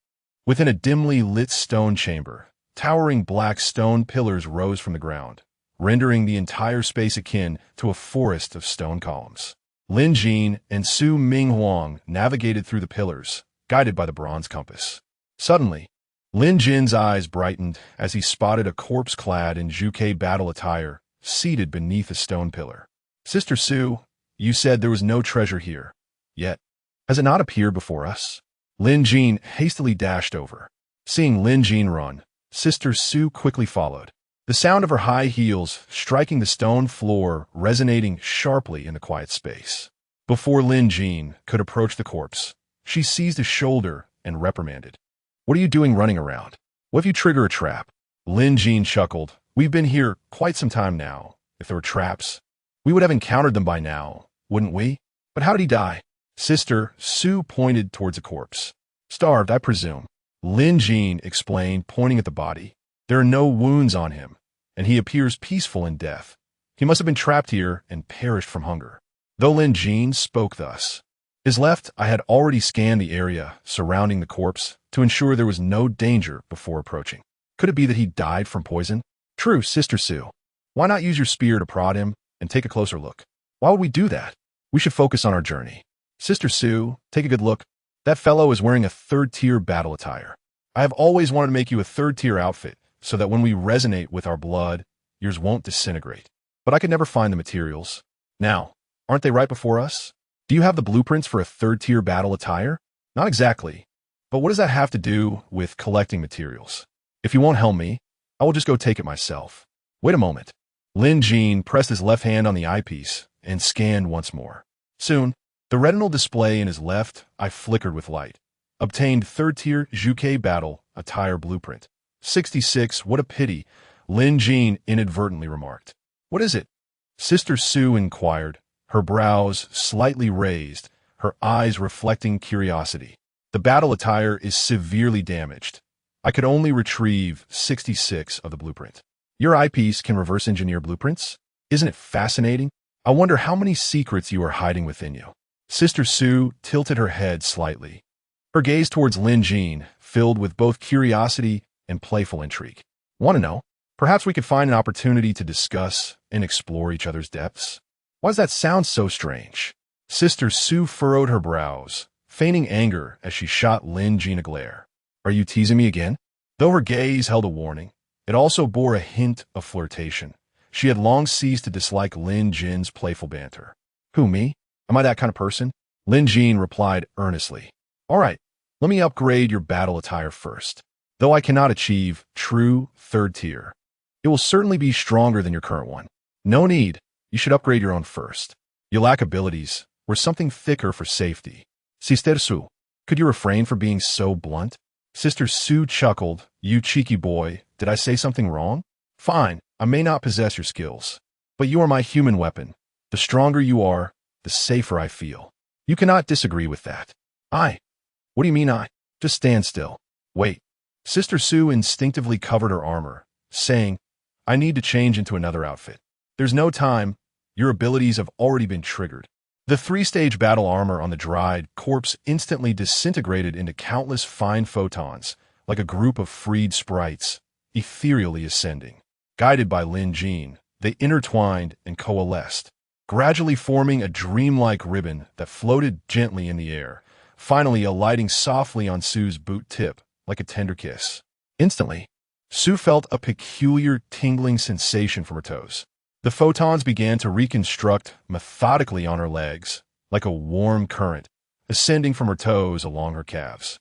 within a dimly lit stone chamber, towering black stone pillars rose from the ground, rendering the entire space akin to a forest of stone columns. Lin Jin and Su Minghuang navigated through the pillars, guided by the bronze compass. Suddenly, Lin Jin's eyes brightened as he spotted a corpse clad in Zhuke battle attire, seated beneath a stone pillar. "Sister Su, you said there was no treasure here. Yet, has it not appeared before us?" Lin Jin hastily dashed over. Seeing Lin Jin run, Sister Su quickly followed, the sound of her high heels striking the stone floor resonating sharply in the quiet space. Before Lin Jin could approach the corpse, she seized his shoulder and reprimanded. "What are you doing running around? What if you trigger a trap?" Lin Jin chuckled. "We've been here quite some time now. If there were traps, we would have encountered them by now, wouldn't we? But how did he die?" Sister Su pointed towards a corpse. "Starved, I presume," Lin Jin explained, pointing at the body. "There are no wounds on him, and he appears peaceful in death. He must have been trapped here and perished from hunger." Though Lin Jin spoke thus, his left eye had already scanned the area surrounding the corpse to ensure there was no danger before approaching. Could it be that he died from poison? True, Sister Sue. Why not use your spear to prod him and take a closer look? Why would we do that? We should focus on our journey. Sister Sue, take a good look. That fellow is wearing a third-tier battle attire. I have always wanted to make you a third-tier outfit so that when we resonate with our blood, yours won't disintegrate. But I could never find the materials. Now, aren't they right before us? Do you have the blueprints for a third-tier battle attire? Not exactly. But what does that have to do with collecting materials? If you won't help me, I will just go take it myself. Wait a moment. Lin Jin pressed his left hand on the eyepiece and scanned once more. Soon, the retinal display in his left eye flickered with light. Obtained third-tier Juke battle attire blueprint. 66, what a pity, Lin Jin inadvertently remarked. What is it? Sister Sue inquired, her brows slightly raised, her eyes reflecting curiosity. The battle attire is severely damaged. I could only retrieve 66 of the blueprint. Your eyepiece can reverse engineer blueprints? Isn't it fascinating? I wonder how many secrets you are hiding within you. Sister Sue tilted her head slightly. Her gaze towards Lin Jin filled with both curiosity and playful intrigue. Want to know? Perhaps we could find an opportunity to discuss and explore each other's depths. Why does that sound so strange? Sister Sue furrowed her brows, feigning anger as she shot Lin Jin a glare. Are you teasing me again? Though her gaze held a warning, it also bore a hint of flirtation. She had long ceased to dislike Lin Jin's playful banter. Who, me? Am I that kind of person? Lin Jin replied earnestly. All right, let me upgrade your battle attire first. Though I cannot achieve true third tier, it will certainly be stronger than your current one. No need. You should upgrade your own first. You lack abilities, or something thicker for safety. Sister Sue, could you refrain from being so blunt? Sister Sue chuckled. You cheeky boy, did I say something wrong? Fine, I may not possess your skills, but you are my human weapon. The stronger you are, the safer I feel. You cannot disagree with that. What do you mean I? Just stand still. Wait. Sister Sue instinctively covered her armor, saying, I need to change into another outfit. There's no time. Your abilities have already been triggered. The three-stage battle armor on the dried corpse instantly disintegrated into countless fine photons, like a group of freed sprites, ethereally ascending. Guided by Lin Jin, they intertwined and coalesced, gradually forming a dreamlike ribbon that floated gently in the air, finally alighting softly on Sue's boot tip, like a tender kiss. Instantly, Sue felt a peculiar tingling sensation from her toes. The photons began to reconstruct methodically on her legs, like a warm current, ascending from her toes along her calves.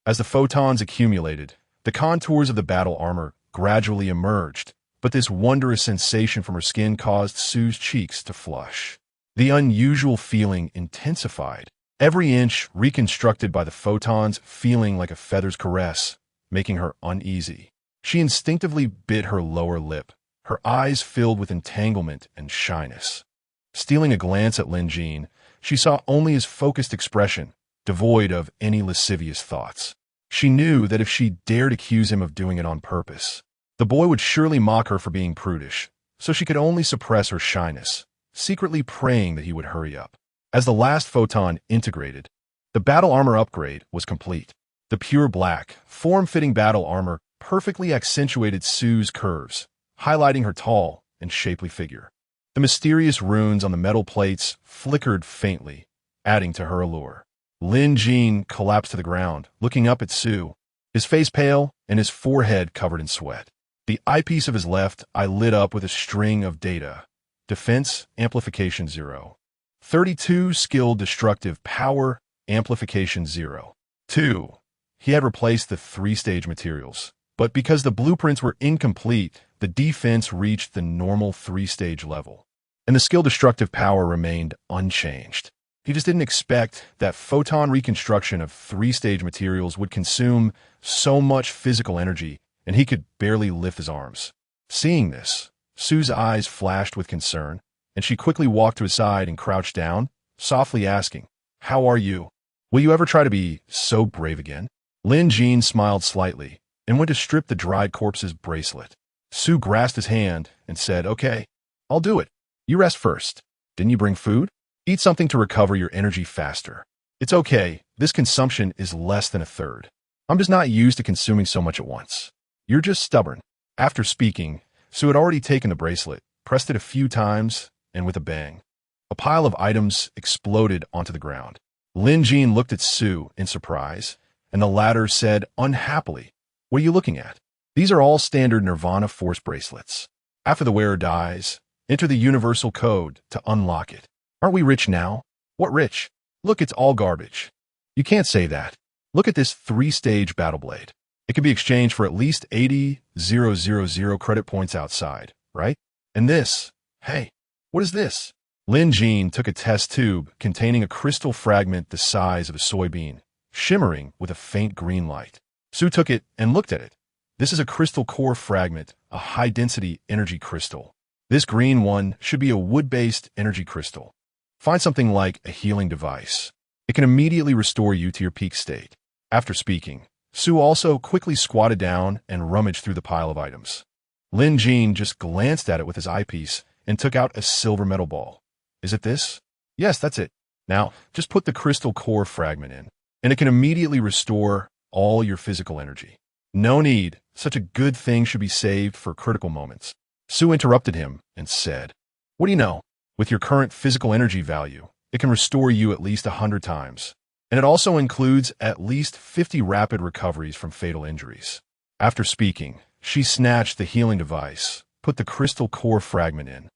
As the photons accumulated, the contours of the battle armor gradually emerged, but this wondrous sensation from her skin caused Sue's cheeks to flush. The unusual feeling intensified, every inch reconstructed by the photons feeling like a feather's caress, making her uneasy. She instinctively bit her lower lip, her eyes filled with entanglement and shyness. Stealing a glance at Lin Jin, she saw only his focused expression, devoid of any lascivious thoughts. She knew that if she dared accuse him of doing it on purpose, the boy would surely mock her for being prudish, so she could only suppress her shyness, secretly praying that he would hurry up. As the last photon integrated, the battle armor upgrade was complete. The pure black, form-fitting battle armor perfectly accentuated Sue's curves, highlighting her tall and shapely figure. The mysterious runes on the metal plates flickered faintly, adding to her allure. Lin Jin collapsed to the ground, looking up at Sue, his face pale and his forehead covered in sweat. The eyepiece of his left eye lit up with a string of data. Defense Amplification 0. 32 Skill Destructive Power Amplification 0. 2. He had replaced the three-stage materials, but because the blueprints were incomplete, the defense reached the normal three-stage level, and the skill destructive power remained unchanged. He just didn't expect that photon reconstruction of three-stage materials would consume so much physical energy, and he could barely lift his arms. Seeing this, Sue's eyes flashed with concern, and she quickly walked to his side and crouched down, softly asking, How are you? Will you ever try to be so brave again? Lin Jin smiled slightly and went to strip the dried corpse's bracelet. Sue grasped his hand and said, Okay, I'll do it. You rest first. Didn't you bring food? Eat something to recover your energy faster. It's okay. This consumption is less than a third. I'm just not used to consuming so much at once. You're just stubborn. After speaking, Sue had already taken the bracelet, pressed it a few times, and with a bang, a pile of items exploded onto the ground. Lin Jin looked at Sue in surprise, and the latter said unhappily, "What are you looking at? These are all standard Nirvana Force bracelets. After the wearer dies, enter the universal code to unlock it. Aren't we rich now? What rich? Look, it's all garbage. You can't say that. Look at this 3-stage battle blade. It can be exchanged for at least 80,000 credit points outside, right? And this, hey, what is this?" Lin Jin took a test tube containing a crystal fragment the size of a soybean, shimmering with a faint green light. Sue took it and looked at it. This is a crystal core fragment, a high-density energy crystal. This green one should be a wood-based energy crystal. Find something like a healing device. It can immediately restore you to your peak state. After speaking, Sue also quickly squatted down and rummaged through the pile of items. Lin Jin just glanced at it with his eyepiece and took out a silver metal ball. "Is it this?" "Yes, that's it. Now, just put the crystal core fragment in, and it can immediately restore all your physical energy. No need. Such a good thing should be saved for critical moments." Sue interrupted him and said, "What do you know? With your current physical energy value, it can restore you at least 100 times. And it also includes at least 50 rapid recoveries from fatal injuries." After speaking, she snatched the healing device, put the crystal core fragment in,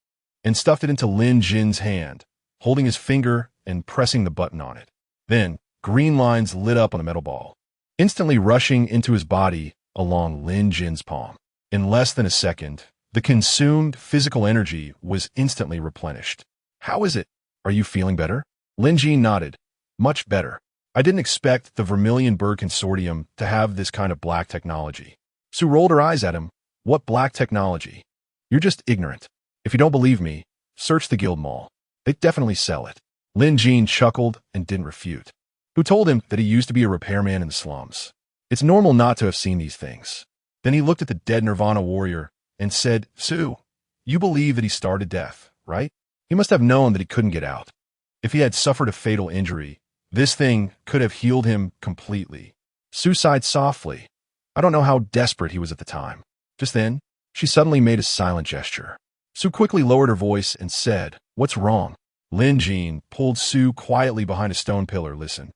and stuffed it into Lin Jin's hand, holding his finger and pressing the button on it. Then, green lines lit up on the metal ball, instantly rushing into his body along Lin Jin's palm. In less than a second, the consumed physical energy was instantly replenished. "How is it? Are you feeling better?" Lin Jin nodded. "Much better. I didn't expect the Vermilion Bird Consortium to have this kind of black technology." Sue rolled her eyes at him. "What black technology? You're just ignorant. If you don't believe me, search the guild mall. They definitely sell it." Lin Jin chuckled and didn't refute. Who told him that he used to be a repairman in the slums? It's normal not to have seen these things. Then he looked at the dead Nirvana warrior and said, "Sue, you believe that he starved to death, right? He must have known that he couldn't get out. If he had suffered a fatal injury, this thing could have healed him completely." Sue sighed softly. I don't know how desperate he was at the time. Just then, she suddenly made a silent gesture. Sue quickly lowered her voice and said, "What's wrong?" Lin Jin pulled Sue quietly behind a stone pillar. "Listen,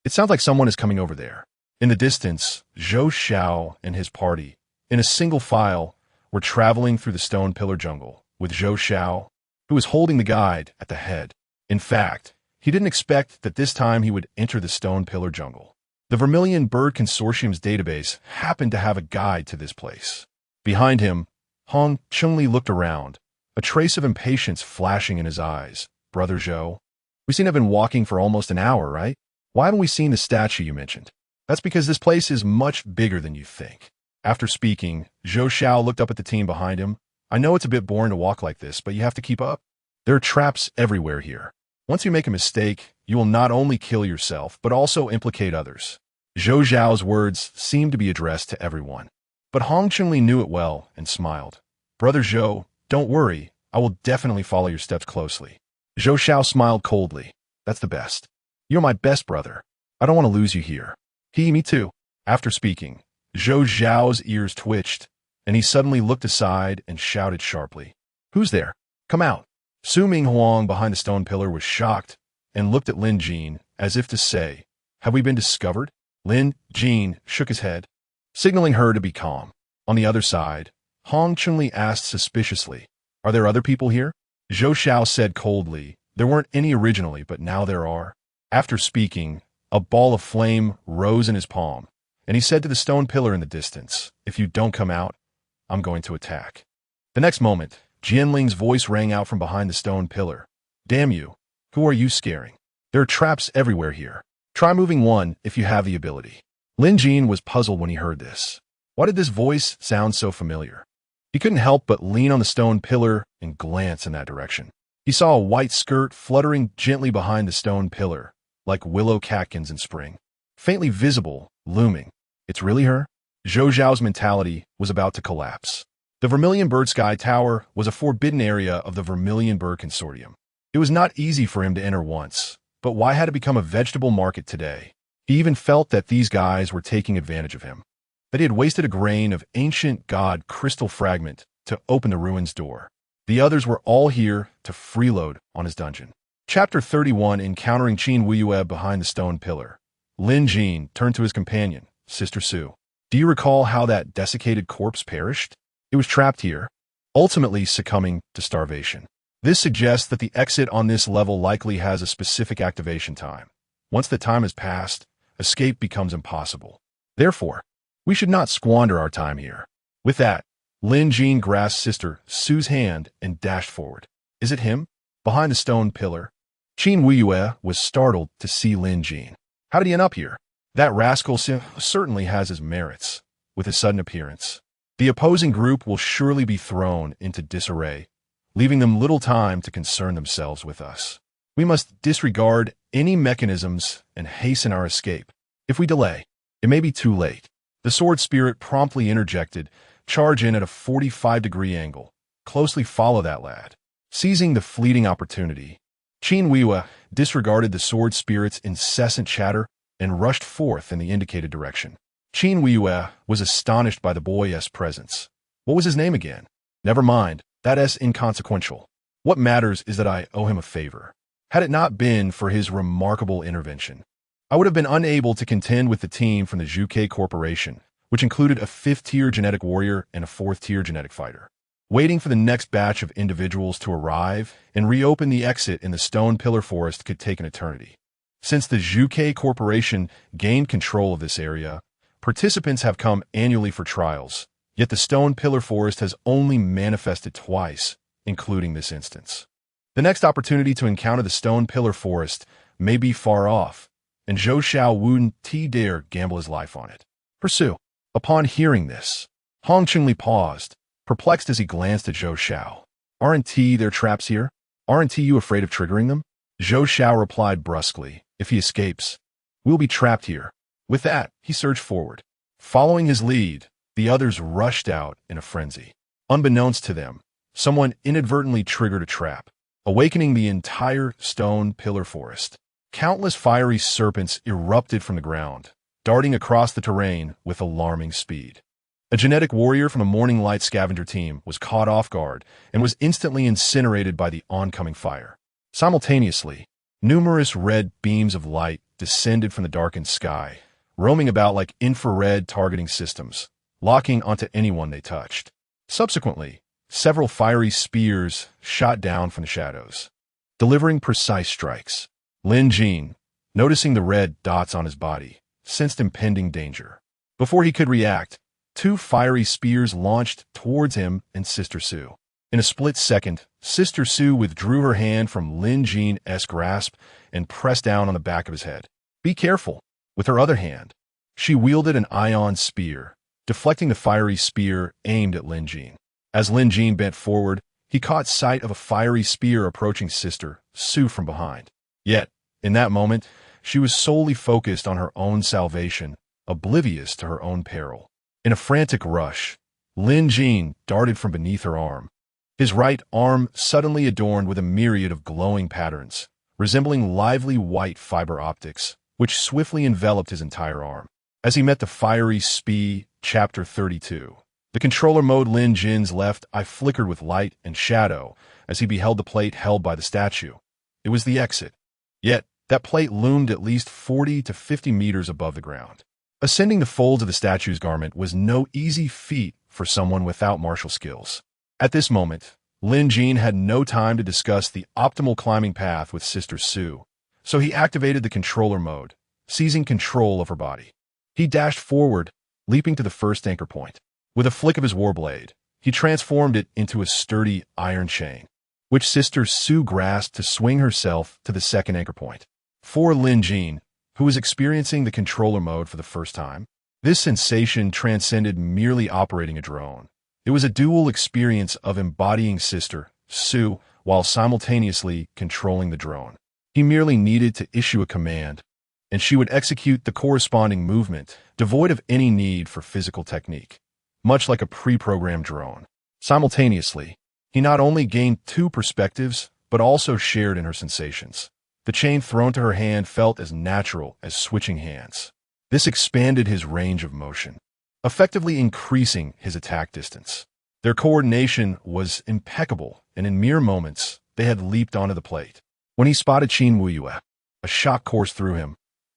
it sounds like someone is coming over there." In the distance, Zhou Xiao and his party, in a single file, were traveling through the stone pillar jungle, with Zhou Xiao, who was holding the guide, at the head. In fact, he didn't expect that this time he would enter the stone pillar jungle. The Vermilion Bird Consortium's database happened to have a guide to this place. Behind him, Hong Chunli looked around, a trace of impatience flashing in his eyes. "Brother Zhou, we seem to have been walking for almost an hour, right? Why haven't we seen the statue you mentioned?" "That's because this place is much bigger than you think." After speaking, Zhou Xiao looked up at the team behind him. "I know it's a bit boring to walk like this, but you have to keep up. There are traps everywhere here. Once you make a mistake, you will not only kill yourself, but also implicate others." Zhou Xiao's words seemed to be addressed to everyone. But Hong Chunli knew it well and smiled. "Brother Zhou, don't worry. I will definitely follow your steps closely." Zhou Xiao smiled coldly. "That's the best. You're my best brother. I don't want to lose you here." Me too." After speaking, Zhou Xiao's ears twitched, and he suddenly looked aside and shouted sharply, "Who's there? Come out." Su Ming Huang behind the stone pillar was shocked and looked at Lin Jin as if to say, "Have we been discovered?" Lin Jin shook his head, signaling her to be calm. On the other side, Hong Chunli asked suspiciously, "Are there other people here?" Zhou Xiao said coldly, "There weren't any originally, but now there are." After speaking, a ball of flame rose in his palm, and he said to the stone pillar in the distance, "If you don't come out, I'm going to attack." The next moment, Jianling's voice rang out from behind the stone pillar. "Damn you, who are you scaring? There are traps everywhere here. Try moving one if you have the ability." Lin Jin was puzzled when he heard this. Why did this voice sound so familiar? He couldn't help but lean on the stone pillar and glance in that direction. He saw a white skirt fluttering gently behind the stone pillar, like willow catkins in spring. Faintly visible, looming. It's really her? Zhou Zhao's mentality was about to collapse. The Vermilion Bird Sky Tower was a forbidden area of the Vermilion Bird Consortium. It was not easy for him to enter once, but why had it become a vegetable market today? He even felt that these guys were taking advantage of him. that he had wasted a grain of ancient god crystal fragment to open the ruins door. The others were all here to freeload on his dungeon. Chapter 31, Encountering Qin Wuyue behind the stone pillar. Lin Jin turned to his companion, Sister Su. Do you recall how that desiccated corpse perished? It was trapped here, ultimately succumbing to starvation. This suggests that the exit on this level likely has a specific activation time. Once the time has passed, escape becomes impossible. Therefore, we should not squander our time here. With that, Lin Jin grasped Sister Su's hand and dashed forward. Is it him? Behind the stone pillar? Qin Wuyue was startled to see Lin Jin. How did he end up here? That rascal certainly has his merits. With his sudden appearance, the opposing group will surely be thrown into disarray, leaving them little time to concern themselves with us. We must disregard any mechanisms and hasten our escape. If we delay, it may be too late. The sword spirit promptly interjected, charge in at a 45-degree angle. Closely follow that lad. Seizing the fleeting opportunity, Qin Wuyue disregarded the sword spirit's incessant chatter and rushed forth in the indicated direction. Qin Wuyue was astonished by the boy's presence. What was his name again? Never mind, that's inconsequential. What matters is that I owe him a favor. Had it not been for his remarkable intervention, I would have been unable to contend with the team from the Zhuke Corporation, which included a 5th-tier genetic warrior and a 4th-tier genetic fighter. Waiting for the next batch of individuals to arrive and reopen the exit in the stone pillar forest could take an eternity. Since the Zhuke Corporation gained control of this area, participants have come annually for trials, yet the stone pillar forest has only manifested twice, including this instance. The next opportunity to encounter the stone pillar forest may be far off, and Zhou Xiao wouldn't dare gamble his life on it. Pursue. Upon hearing this, Hong Chunli paused, perplexed as he glanced at Zhou Xiao. Aren't there traps here? Aren't you afraid of triggering them? Zhou Xiao replied brusquely, if he escapes, we'll be trapped here. With that, he surged forward. Following his lead, the others rushed out in a frenzy. Unbeknownst to them, someone inadvertently triggered a trap, awakening the entire stone pillar forest. Countless fiery serpents erupted from the ground, darting across the terrain with alarming speed. A genetic warrior from the Morning Light scavenger team was caught off guard and was instantly incinerated by the oncoming fire. Simultaneously, numerous red beams of light descended from the darkened sky, roaming about like infrared targeting systems, locking onto anyone they touched. Subsequently, several fiery spears shot down from the shadows, delivering precise strikes. Lin Jin, noticing the red dots on his body, sensed impending danger. Before he could react, 2 fiery spears launched towards him and Sister Su. In a split second, Sister Su withdrew her hand from Lin Jin's grasp and pressed down on the back of his head. Be careful. With her other hand, she wielded an ion spear, deflecting the fiery spear aimed at Lin Jin. As Lin Jin bent forward, he caught sight of a fiery spear approaching Sister Su from behind. Yet, in that moment, she was solely focused on her own salvation, oblivious to her own peril. In a frantic rush, Lin Jin darted from beneath her arm, his right arm suddenly adorned with a myriad of glowing patterns, resembling lively white fiber optics, which swiftly enveloped his entire arm. As he met the fiery spear, Chapter 32. The controller mode Lin Jin's left eye flickered with light and shadow as he beheld the plate held by the statue. It was the exit. Yet, that plate loomed at least 40 to 50 meters above the ground. Ascending the folds of the statue's garment was no easy feat for someone without martial skills. At this moment, Lin Jin had no time to discuss the optimal climbing path with Sister Su, so he activated the controller mode, seizing control of her body. He dashed forward, leaping to the first anchor point. With a flick of his warblade, he transformed it into a sturdy iron chain, which Sister Su grasped to swing herself to the second anchor point. For Lin Jin, who was experiencing the controller mode for the first time, this sensation transcended merely operating a drone. It was a dual experience of embodying Sister Su while simultaneously controlling the drone. He merely needed to issue a command, and she would execute the corresponding movement, devoid of any need for physical technique, much like a pre-programmed drone. Simultaneously, he not only gained 2 perspectives, but also shared in her sensations. The chain thrown to her hand felt as natural as switching hands. This expanded his range of motion. effectively increasing his attack distance. Their coordination was impeccable, and in mere moments, they had leaped onto the plate. When he spotted Qin Wuyue, a shock coursed through him.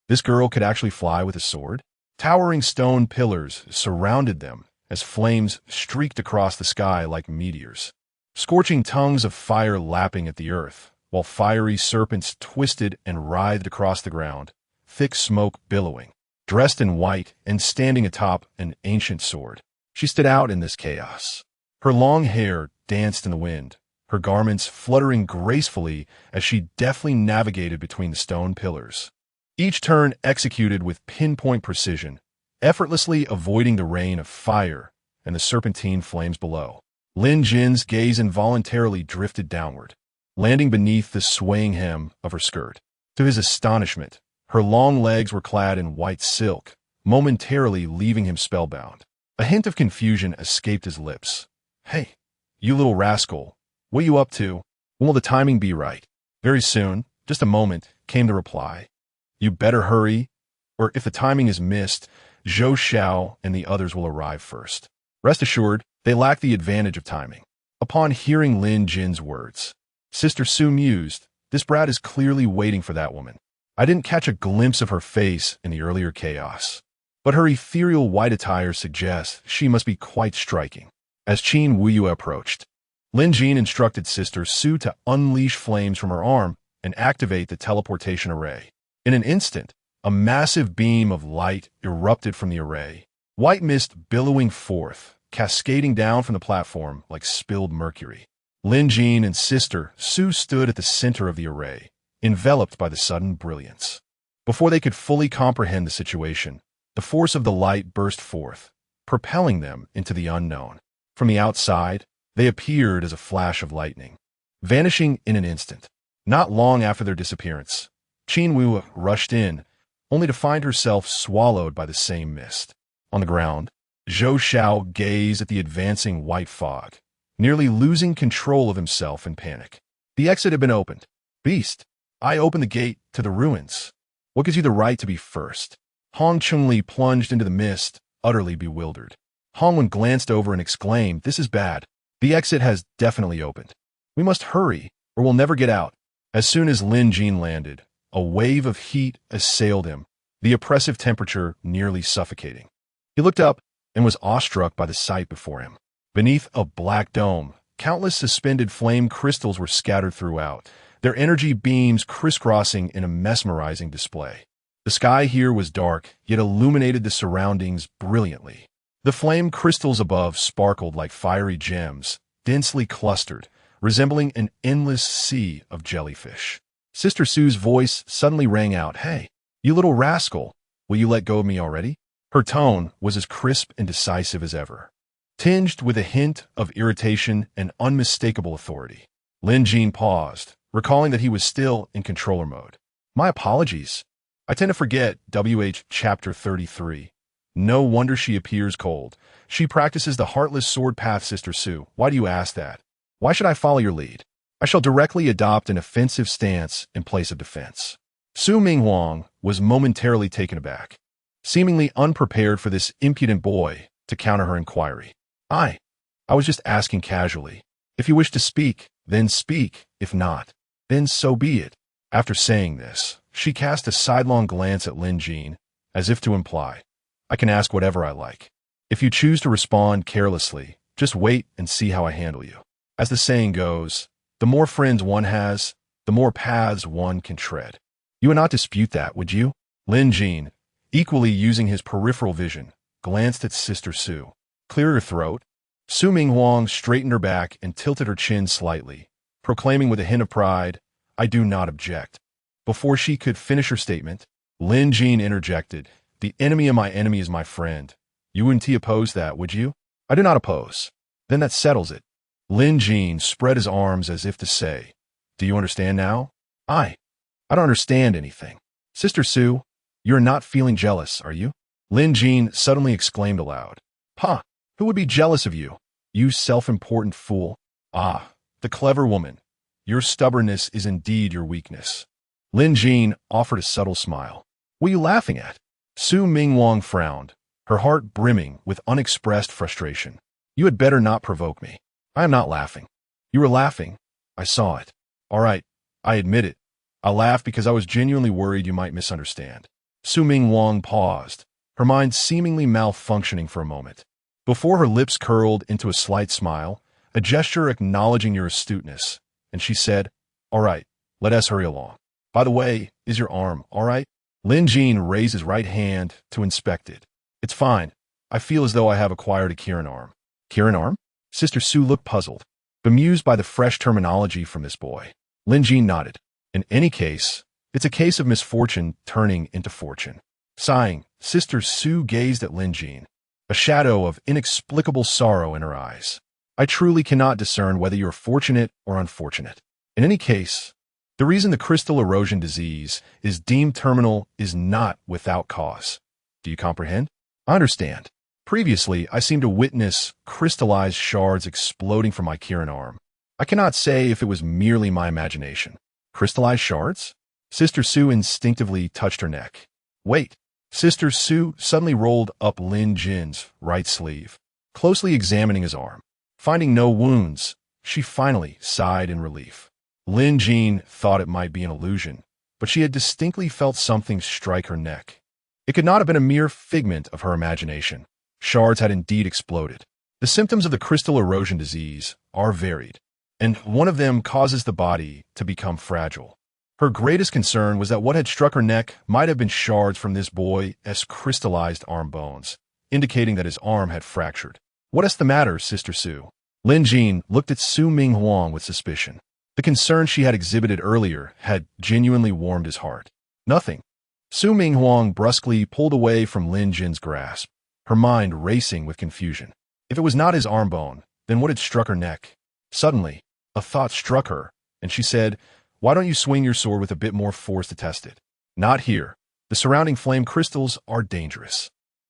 This girl could actually fly with a sword? Towering stone pillars surrounded them as flames streaked across the sky like meteors, scorching tongues of fire lapping at the earth, while fiery serpents twisted and writhed across the ground, thick smoke billowing. Dressed in white and standing atop an ancient sword, she stood out in this chaos. Her long hair danced in the wind, her garments fluttering gracefully as she deftly navigated between the stone pillars. Each turn executed with pinpoint precision, effortlessly avoiding the rain of fire and the serpentine flames below. Lin Jin's gaze involuntarily drifted downward, landing beneath the swaying hem of her skirt. To his astonishment, her long legs were clad in white silk, momentarily leaving him spellbound. A hint of confusion escaped his lips. "Hey, you little rascal, what you up to? When will the timing be right?" "Very soon, just a moment," came the reply. "You better hurry, or if the timing is missed, Zhou Xiao and the others will arrive first." Rest assured, they lacked the advantage of timing. Upon hearing Lin Jin's words, Sister Su mused, "This brat is clearly waiting for that woman. I didn't catch a glimpse of her face in the earlier chaos, but her ethereal white attire suggests she must be quite striking." As Qin Wuyue approached, Lin Jin instructed Sister Su to unleash flames from her arm and activate the teleportation array. In an instant, a massive beam of light erupted from the array, white mist billowing forth, cascading down from the platform like spilled mercury. Lin Jin and Sister Su stood at the center of the array, enveloped by the sudden brilliance. Before they could fully comprehend the situation, the force of the light burst forth, propelling them into the unknown. From the outside, they appeared as a flash of lightning, vanishing in an instant. Not long after their disappearance, Qin Wu rushed in, only to find herself swallowed by the same mist. On the ground, Zhou Xiao gazed at the advancing white fog, nearly losing control of himself in panic. The exit had been opened. "Beast, I opened the gate to the ruins. What gives you the right to be first?" Hong Chunli plunged into the mist, utterly bewildered. Hong Wen glanced over and exclaimed, "This is bad. The exit has definitely opened. We must hurry, or we'll never get out." As soon as Lin Jin landed, a wave of heat assailed him, the oppressive temperature nearly suffocating. He looked up and was awestruck by the sight before him. Beneath a black dome, countless suspended flame crystals were scattered throughout, their energy beams crisscrossing in a mesmerizing display. The sky here was dark, yet illuminated the surroundings brilliantly. The flame crystals above sparkled like fiery gems, densely clustered, resembling an endless sea of jellyfish. Sister Su's voice suddenly rang out, "Hey, you little rascal, will you let go of me already?" Her tone was as crisp and decisive as ever, tinged with a hint of irritation and unmistakable authority. Lin Jin paused, recalling that he was still in controller mode. "My apologies. I tend to forget WH Chapter 33. No wonder she appears cold. She practices the heartless sword path, Sister Su. Why do you ask that? Why should I follow your lead? I shall directly adopt an offensive stance in place of defense." Su Minghuang was momentarily taken aback, seemingly unprepared for this impudent boy to counter her inquiry. I was just asking casually. If you wish to speak, then speak. If not, then so be it." After saying this, she cast a sidelong glance at Lin Jin, as if to imply, "I can ask whatever I like. If you choose to respond carelessly, just wait and see how I handle you." As the saying goes, the more friends one has, the more paths one can tread. You would not dispute that, would you? Lin Jin, equally using his peripheral vision, glanced at Sister Su. "Clear your throat." Su Minghuang straightened her back and tilted her chin slightly, proclaiming with a hint of pride, "I do not object." Before she could finish her statement, Lin Jin interjected, "The enemy of my enemy is my friend. You wouldn't oppose that, would you?" "I do not oppose." "Then that settles it." Lin Jin spread his arms as if to say, "Do you understand now?" I don't understand anything." "Sister Su, you're not feeling jealous, are you?" Lin Jin suddenly exclaimed aloud. "Ha! Who would be jealous of you, you self-important fool? Ah, the clever woman. Your stubbornness is indeed your weakness." Lin Jin offered a subtle smile. "What are you laughing at?" Su Minghuang frowned, her heart brimming with unexpressed frustration. You had better not provoke me. I am not laughing. You were laughing. I saw it. All right, I admit it. I laughed because I was genuinely worried you might misunderstand. Su Ming Wang paused, her mind seemingly malfunctioning for a moment. Before her lips curled into a slight smile, a gesture acknowledging your astuteness, and she said, "All right, let us hurry along. By the way, is your arm all right?" Lin Jin raised his right hand to inspect it. "It's fine. I feel as though I have acquired a Kirin arm." Kirin arm? Sister Su looked puzzled, bemused by the fresh terminology from this boy. Lin Jin nodded. "In any case, it's a case of misfortune turning into fortune." Sighing, Sister Su gazed at Lin Jin, a shadow of inexplicable sorrow in her eyes. "I truly cannot discern whether you are fortunate or unfortunate. In any case, the reason the crystal erosion disease is deemed terminal is not without cause. Do you comprehend? I understand. Previously, I seemed to witness crystallized shards exploding from my Kirin arm. I cannot say if it was merely my imagination." Crystallized shards? Sister Su instinctively touched her neck. "Wait." Sister Su suddenly rolled up Lin Jin's right sleeve, closely examining his arm. Finding no wounds, she finally sighed in relief. Lin Jin thought it might be an illusion, but she had distinctly felt something strike her neck. It could not have been a mere figment of her imagination. Shards had indeed exploded. The symptoms of the crystal erosion disease are varied, and one of them causes the body to become fragile. Her greatest concern was that what had struck her neck might have been shards from this boy's crystallized arm bones, indicating that his arm had fractured. "What is the matter, Sister Su?" Lin Jin looked at Su Ming Huang with suspicion. The concern she had exhibited earlier had genuinely warmed his heart. "Nothing." Su Ming Huang brusquely pulled away from Lin Jin's grasp, her mind racing with confusion. If it was not his arm bone, then what had struck her neck? Suddenly, a thought struck her, and she said, "Why don't you swing your sword with a bit more force to test it?" "Not here. The surrounding flame crystals are dangerous.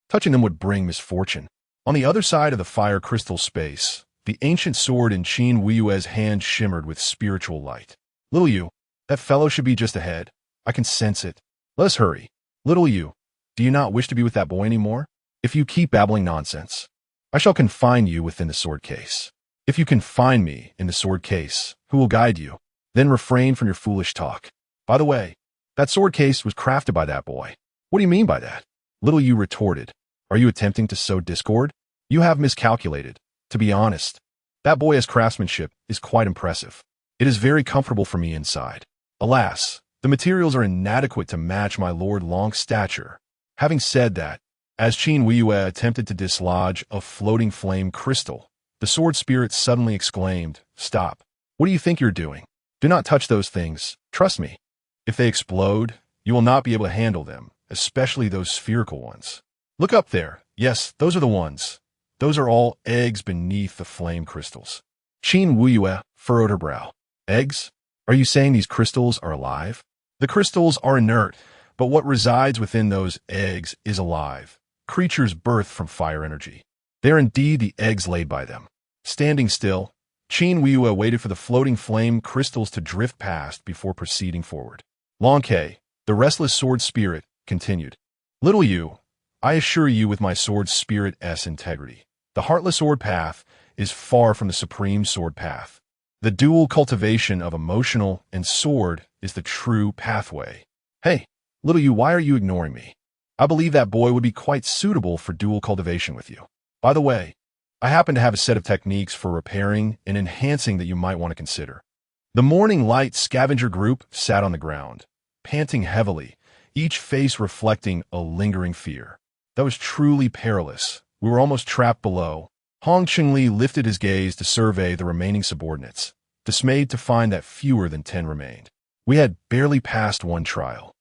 Touching them would bring misfortune." On the other side of the fire crystal space, the ancient sword in Qin Weiyue's hand shimmered with spiritual light. "Little you, that fellow should be just ahead. I can sense it. Let us hurry. Little you, do you not wish to be with that boy anymore? If you keep babbling nonsense, I shall confine you within the sword case. If you confine me in the sword case, who will guide you? Then refrain from your foolish talk. By the way, that sword case was crafted by that boy." "What do you mean by that?" Little you retorted. "Are you attempting to sow discord? You have miscalculated. To be honest, that boy's craftsmanship is quite impressive. It is very comfortable for me inside. Alas, the materials are inadequate to match my Lord Long's stature." Having said that, as Qin Weiyue attempted to dislodge a floating flame crystal, the sword spirit suddenly exclaimed, "Stop. What do you think you're doing? Do not touch those things. Trust me. If they explode, you will not be able to handle them, especially those spherical ones. Look up there. Yes, those are the ones. Those are all eggs beneath the flame crystals." Qin Weiyue furrowed her brow. "Eggs? Are you saying these crystals are alive?" "The crystals are inert, but what resides within those eggs is alive. Creatures birthed from fire energy. They are indeed the eggs laid by them." Standing still, Qin Weiyue waited for the floating flame crystals to drift past before proceeding forward. Long Ke, the restless sword spirit, continued, "Little you, I assure you with my sword spirit's integrity, the heartless sword path is far from the supreme sword path. The dual cultivation of emotional and sword is the true pathway." "Hey, little you, why are you ignoring me? I believe that boy would be quite suitable for dual cultivation with you. By the way, I happen to have a set of techniques for repairing and enhancing that you might want to consider." The morning light scavenger group sat on the ground, panting heavily, each face reflecting a lingering fear. That was truly perilous. We were almost trapped below. Hong Chengli lifted his gaze to survey the remaining subordinates, dismayed to find that fewer than 10 remained. We had barely passed one trial,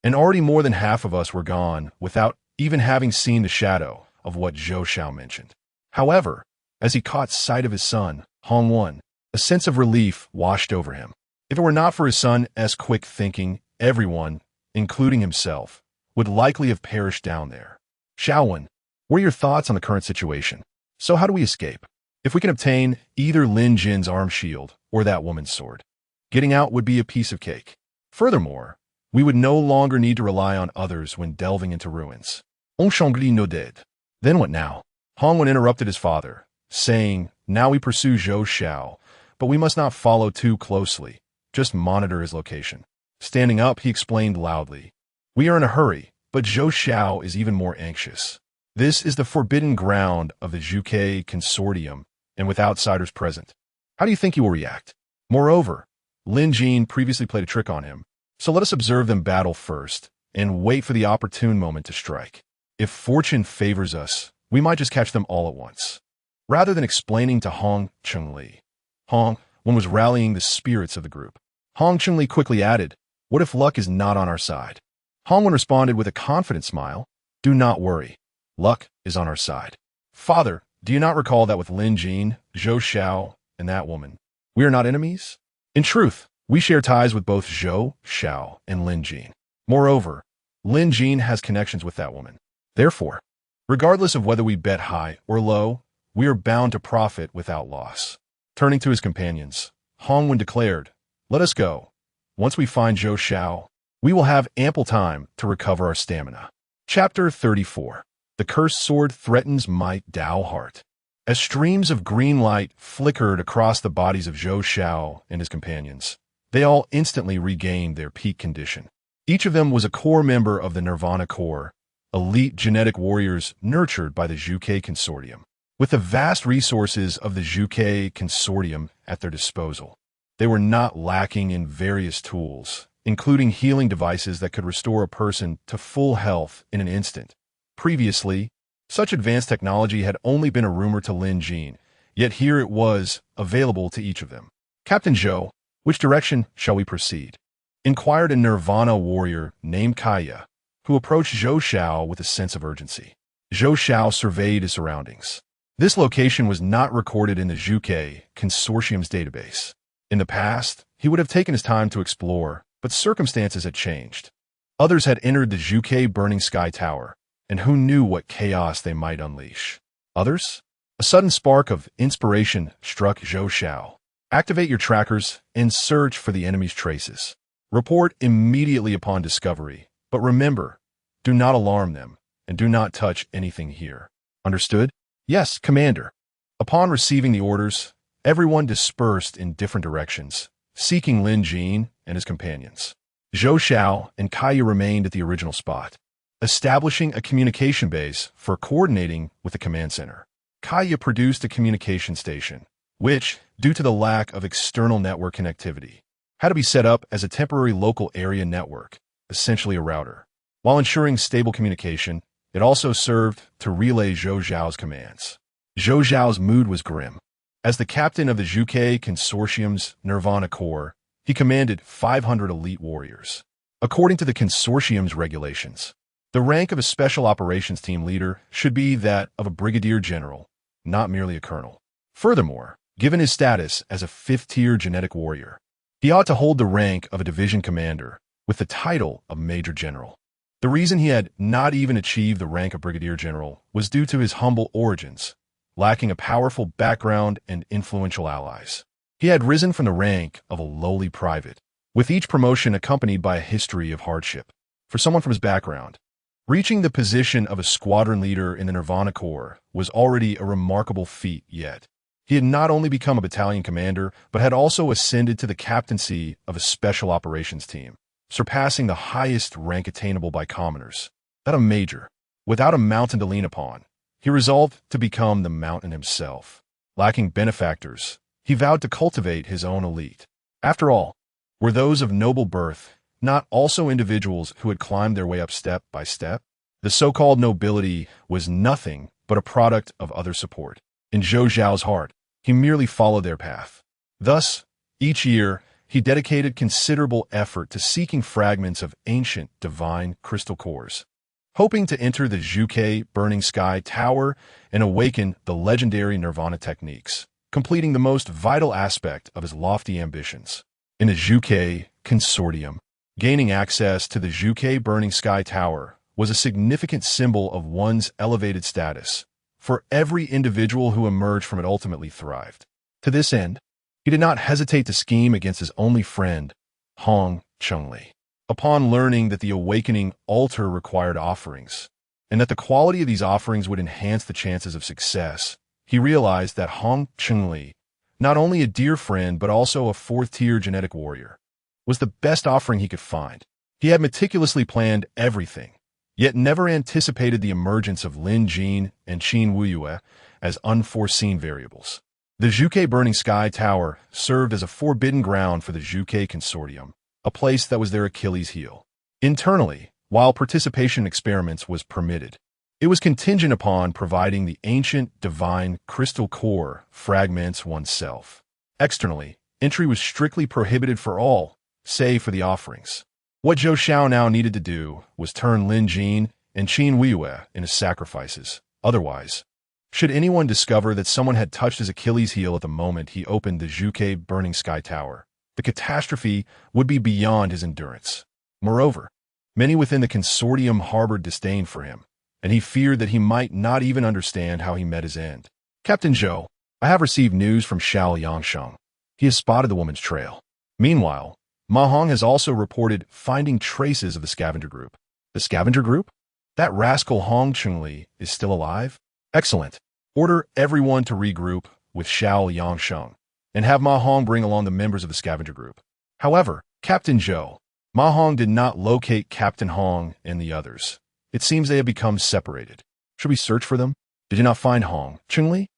and already more than half of us were gone without even having seen the shadow of what Zhou Xiao mentioned. However, as he caught sight of his son, Hong Wen, a sense of relief washed over him. If it were not for his son's quick thinking, everyone, including himself, would likely have perished down there. "Xiaowen, what are your thoughts on the current situation? So how do we escape? If we can obtain either Lin Jin's arm shield or that woman's sword, getting out would be a piece of cake. Furthermore, we would no longer need to rely on others when delving into ruins." On Shangri nodded. Then what now? Hongwen interrupted his father, saying, "Now we pursue Zhou Xiao, but we must not follow too closely. Just monitor his location." Standing up, he explained loudly, "We are in a hurry, but Zhou Xiao is even more anxious. This is the forbidden ground of the Zhuke Consortium, and with outsiders present. How do you think he will react? Moreover, Lin Jin previously played a trick on him, so let us observe them battle first, and wait for the opportune moment to strike. If fortune favors us, we might just catch them all at once." Rather than explaining to Hong Chengli, Hong was rallying the spirits of the group. Hong Chengli quickly added, "What if luck is not on our side?" Hongwen responded with a confident smile, "Do not worry. Luck is on our side. Father, do you not recall that with Lin Jin, Zhou Xiao, and that woman, we are not enemies? In truth, we share ties with both Zhou Xiao and Lin Jin. Moreover, Lin Jin has connections with that woman. Therefore, regardless of whether we bet high or low, we are bound to profit without loss." Turning to his companions, Hongwen declared, "Let us go. Once we find Zhou Xiao, we will have ample time to recover our stamina." Chapter 34. The Cursed Sword Threatens Might Dao Heart. As streams of green light flickered across the bodies of Zhou Xiao and his companions, they all instantly regained their peak condition. Each of them was a core member of the Nirvana Corps, elite genetic warriors nurtured by the Zhuke Consortium. With the vast resources of the Zhuke Consortium at their disposal, they were not lacking in various tools, including healing devices that could restore a person to full health in an instant. Previously, such advanced technology had only been a rumor to Lin Jin, yet here it was, available to each of them. "Captain Zhou, which direction shall we proceed?" inquired a Nirvana warrior named Kaya, who approached Zhou Xiao with a sense of urgency. Zhou Xiao surveyed his surroundings. This location was not recorded in the Zhuke Consortium's database. In the past, he would have taken his time to explore, but circumstances had changed. Others had entered the Zhuke Burning Sky Tower, and who knew what chaos they might unleash. Others? A sudden spark of inspiration struck Zhou Xiao. "Activate your trackers and search for the enemy's traces. Report immediately upon discovery, but remember, do not alarm them, and do not touch anything here. Understood?" "Yes, Commander." Upon receiving the orders, everyone dispersed in different directions, seeking Lin Jin and his companions. Zhou Xiao and Kaya remained at the original spot, establishing a communication base for coordinating with the command center. Kaya produced a communication station, which, due to the lack of external network connectivity, had to be set up as a temporary local area network, essentially a router. While ensuring stable communication, it also served to relay Zhou Xiao's commands. Zhou Xiao's mood was grim. As the captain of the Zhuke Consortium's Nirvana Corps, he commanded 500 elite warriors. According to the consortium's regulations, the rank of a special operations team leader should be that of a brigadier general, not merely a colonel. Furthermore, given his status as a fifth-tier genetic warrior, he ought to hold the rank of a division commander with the title of major general. The reason he had not even achieved the rank of brigadier general was due to his humble origins, lacking a powerful background and influential allies. He had risen from the rank of a lowly private, with each promotion accompanied by a history of hardship. For someone from his background, reaching the position of a squadron leader in the Nirvana Corps was already a remarkable feat, yet he had not only become a battalion commander, but had also ascended to the captaincy of a special operations team, surpassing the highest rank attainable by commoners, that of major. Without a mountain to lean upon, he resolved to become the mountain himself. Lacking benefactors, he vowed to cultivate his own elite. After all, were those of noble birth not also individuals who had climbed their way up step by step? The so-called nobility was nothing but a product of other support. In Zhou Xiao's heart, he merely followed their path. Thus, each year, he dedicated considerable effort to seeking fragments of ancient divine crystal cores, hoping to enter the Zhuke Burning Sky Tower and awaken the legendary Nirvana techniques, completing the most vital aspect of his lofty ambitions. In the Zhuke Consortium, gaining access to the Zhuke Burning Sky Tower was a significant symbol of one's elevated status, for every individual who emerged from it ultimately thrived. To this end, he did not hesitate to scheme against his only friend, Hong Chengli. Upon learning that the awakening altar required offerings, and that the quality of these offerings would enhance the chances of success, he realized that Hong Cheng-li, not only a dear friend but also a fourth-tier genetic warrior, was the best offering he could find. He had meticulously planned everything, yet never anticipated the emergence of Lin Jin and Qin Wuyue as unforeseen variables. The Zhuke Burning Sky Tower served as a forbidden ground for the Zhuke Consortium, a place that was their Achilles heel. Internally, while participation in experiments was permitted, it was contingent upon providing the ancient, divine, crystal core fragments oneself. Externally, entry was strictly prohibited for all, save for the offerings. What Zhou Xiao now needed to do was turn Lin Jin and Qin Wuyue into sacrifices. Otherwise, should anyone discover that someone had touched his Achilles heel at the moment he opened the Zhuke Burning Sky Tower, the catastrophe would be beyond his endurance. Moreover, many within the consortium harbored disdain for him, and he feared that he might not even understand how he met his end. Captain Zhou, I have received news from Xiao Yangsheng. He has spotted the woman's trail. Meanwhile, Ma Hong has also reported finding traces of the scavenger group. The scavenger group? That rascal Hong Cheng-li is still alive? Excellent. Order everyone to regroup with Xiao Yangsheng, and have Ma Hong bring along the members of the scavenger group. However, Captain Zhou, Ma Hong did not locate Captain Hong and the others. It seems they have become separated. Should we search for them? Did you not find Hong Cheng-li?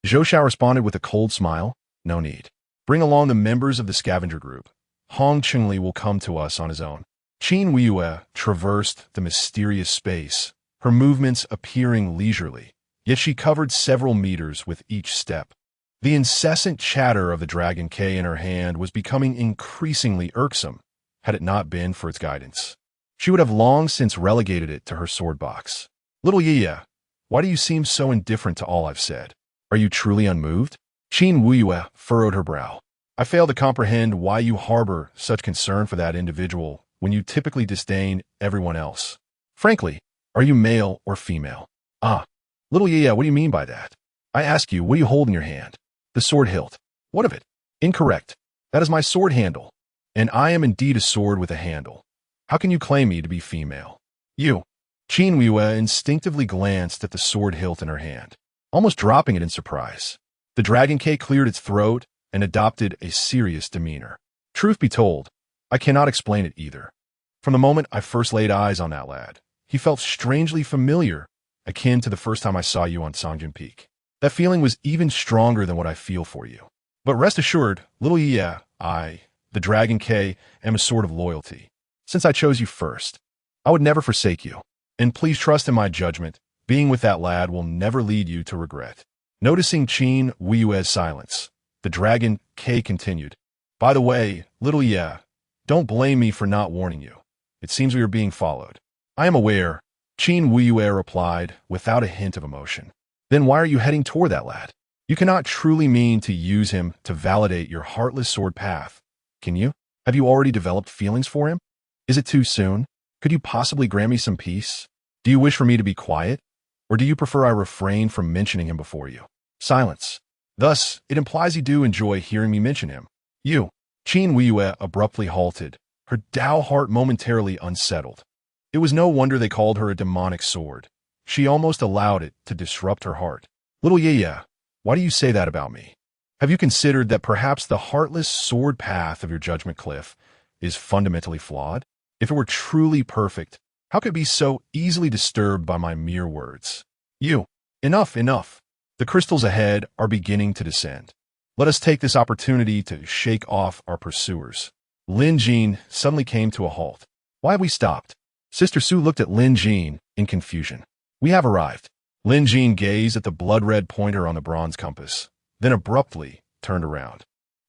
Zhou Xiao responded with a cold smile. No need. Bring along the members of the scavenger group. Hong Cheng-li will come to us on his own. Qin Wuyue traversed the mysterious space, her movements appearing leisurely, yet she covered several meters with each step. The incessant chatter of the Dragon K in her hand was becoming increasingly irksome, had it not been for its guidance. She would have long since relegated it to her sword box. Little Yiya, why do you seem so indifferent to all I've said? Are you truly unmoved? Qin Wuyue furrowed her brow. I fail to comprehend why you harbor such concern for that individual when you typically disdain everyone else. Frankly, are you male or female? Ah, little Yiya, what do you mean by that? I ask you, what do you hold in your hand? The sword hilt. What of it? Incorrect. That is my sword handle, and I am indeed a sword with a handle. How can you claim me to be female? You. Qin Wuyue instinctively glanced at the sword hilt in her hand, almost dropping it in surprise. The Dragon K cleared its throat and adopted a serious demeanor. Truth be told, I cannot explain it either. From the moment I first laid eyes on that lad, he felt strangely familiar, akin to the first time I saw you on Songjin Peak. That feeling was even stronger than what I feel for you. But rest assured, little Yiya, I, the Dragon K, am a sword of loyalty. Since I chose you first, I would never forsake you. And please trust in my judgment, being with that lad will never lead you to regret. Noticing Qin Wuyue's silence, the Dragon K continued. By the way, little Yiya, don't blame me for not warning you. It seems we are being followed. I am aware, Qin Wuyue replied without a hint of emotion. Then why are you heading toward that lad? You cannot truly mean to use him to validate your heartless sword path, can you? Have you already developed feelings for him? Is it too soon? Could you possibly grant me some peace? Do you wish for me to be quiet? Or do you prefer I refrain from mentioning him before you? Silence. Thus, it implies you do enjoy hearing me mention him. You. Qin Wuyue abruptly halted, her Dao heart momentarily unsettled. It was no wonder they called her a demonic sword. She almost allowed it to disrupt her heart. Little Yiya, why do you say that about me? Have you considered that perhaps the heartless sword path of your judgment cliff is fundamentally flawed? If it were truly perfect, how could it be so easily disturbed by my mere words? You. Enough, enough. The crystals ahead are beginning to descend. Let us take this opportunity to shake off our pursuers. Lin Jin suddenly came to a halt. Why have we stopped? Sister Su looked at Lin Jin in confusion. We have arrived. Lin Jin gazed at the blood-red pointer on the bronze compass, then abruptly turned around.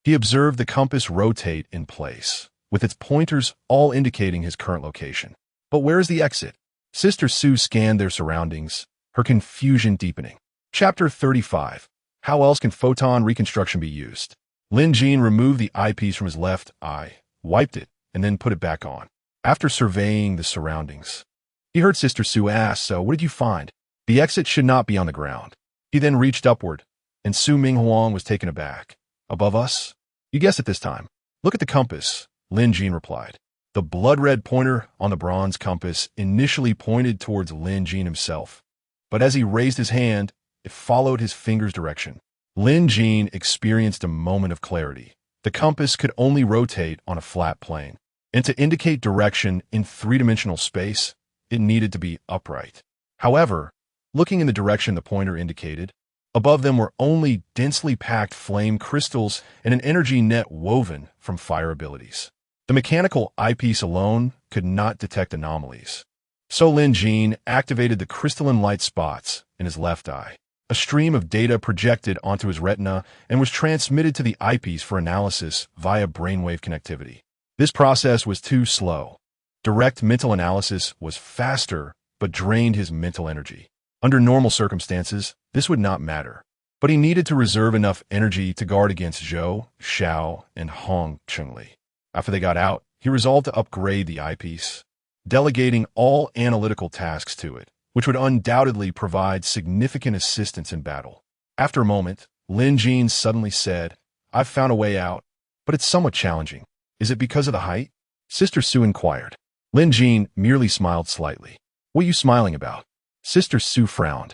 He observed the compass rotate in place, with its pointers all indicating his current location. But where is the exit? Sister Su scanned their surroundings, her confusion deepening. Chapter 35. How else can photon reconstruction be used? Lin Jin removed the eyepiece from his left eye, wiped it, and then put it back on. After surveying the surroundings, he heard Sister Su ask, so what did you find? The exit should not be on the ground. He then reached upward, and Su Minghuang was taken aback. Above us? You guessed it this time. Look at the compass, Lin Jin replied. The blood-red pointer on the bronze compass initially pointed towards Lin Jin himself, but as he raised his hand, it followed his finger's direction. Lin Jin experienced a moment of clarity. The compass could only rotate on a flat plane, and to indicate direction in three-dimensional space, it needed to be upright. However, looking in the direction the pointer indicated, above them were only densely packed flame crystals and an energy net woven from fire abilities. The mechanical eyepiece alone could not detect anomalies. So Lin Jin activated the crystalline light spots in his left eye. A stream of data projected onto his retina and was transmitted to the eyepiece for analysis via brainwave connectivity. This process was too slow. Direct mental analysis was faster, but drained his mental energy. Under normal circumstances, this would not matter. But he needed to reserve enough energy to guard against Zhou, Xiao, and Hong Chengli. After they got out, he resolved to upgrade the eyepiece, delegating all analytical tasks to it, which would undoubtedly provide significant assistance in battle. After a moment, Lin Jin suddenly said, "I've found a way out, but it's somewhat challenging. Is it because of the height?" Sister Su inquired. Lin Jin merely smiled slightly. "What are you smiling about?" Sister Su frowned.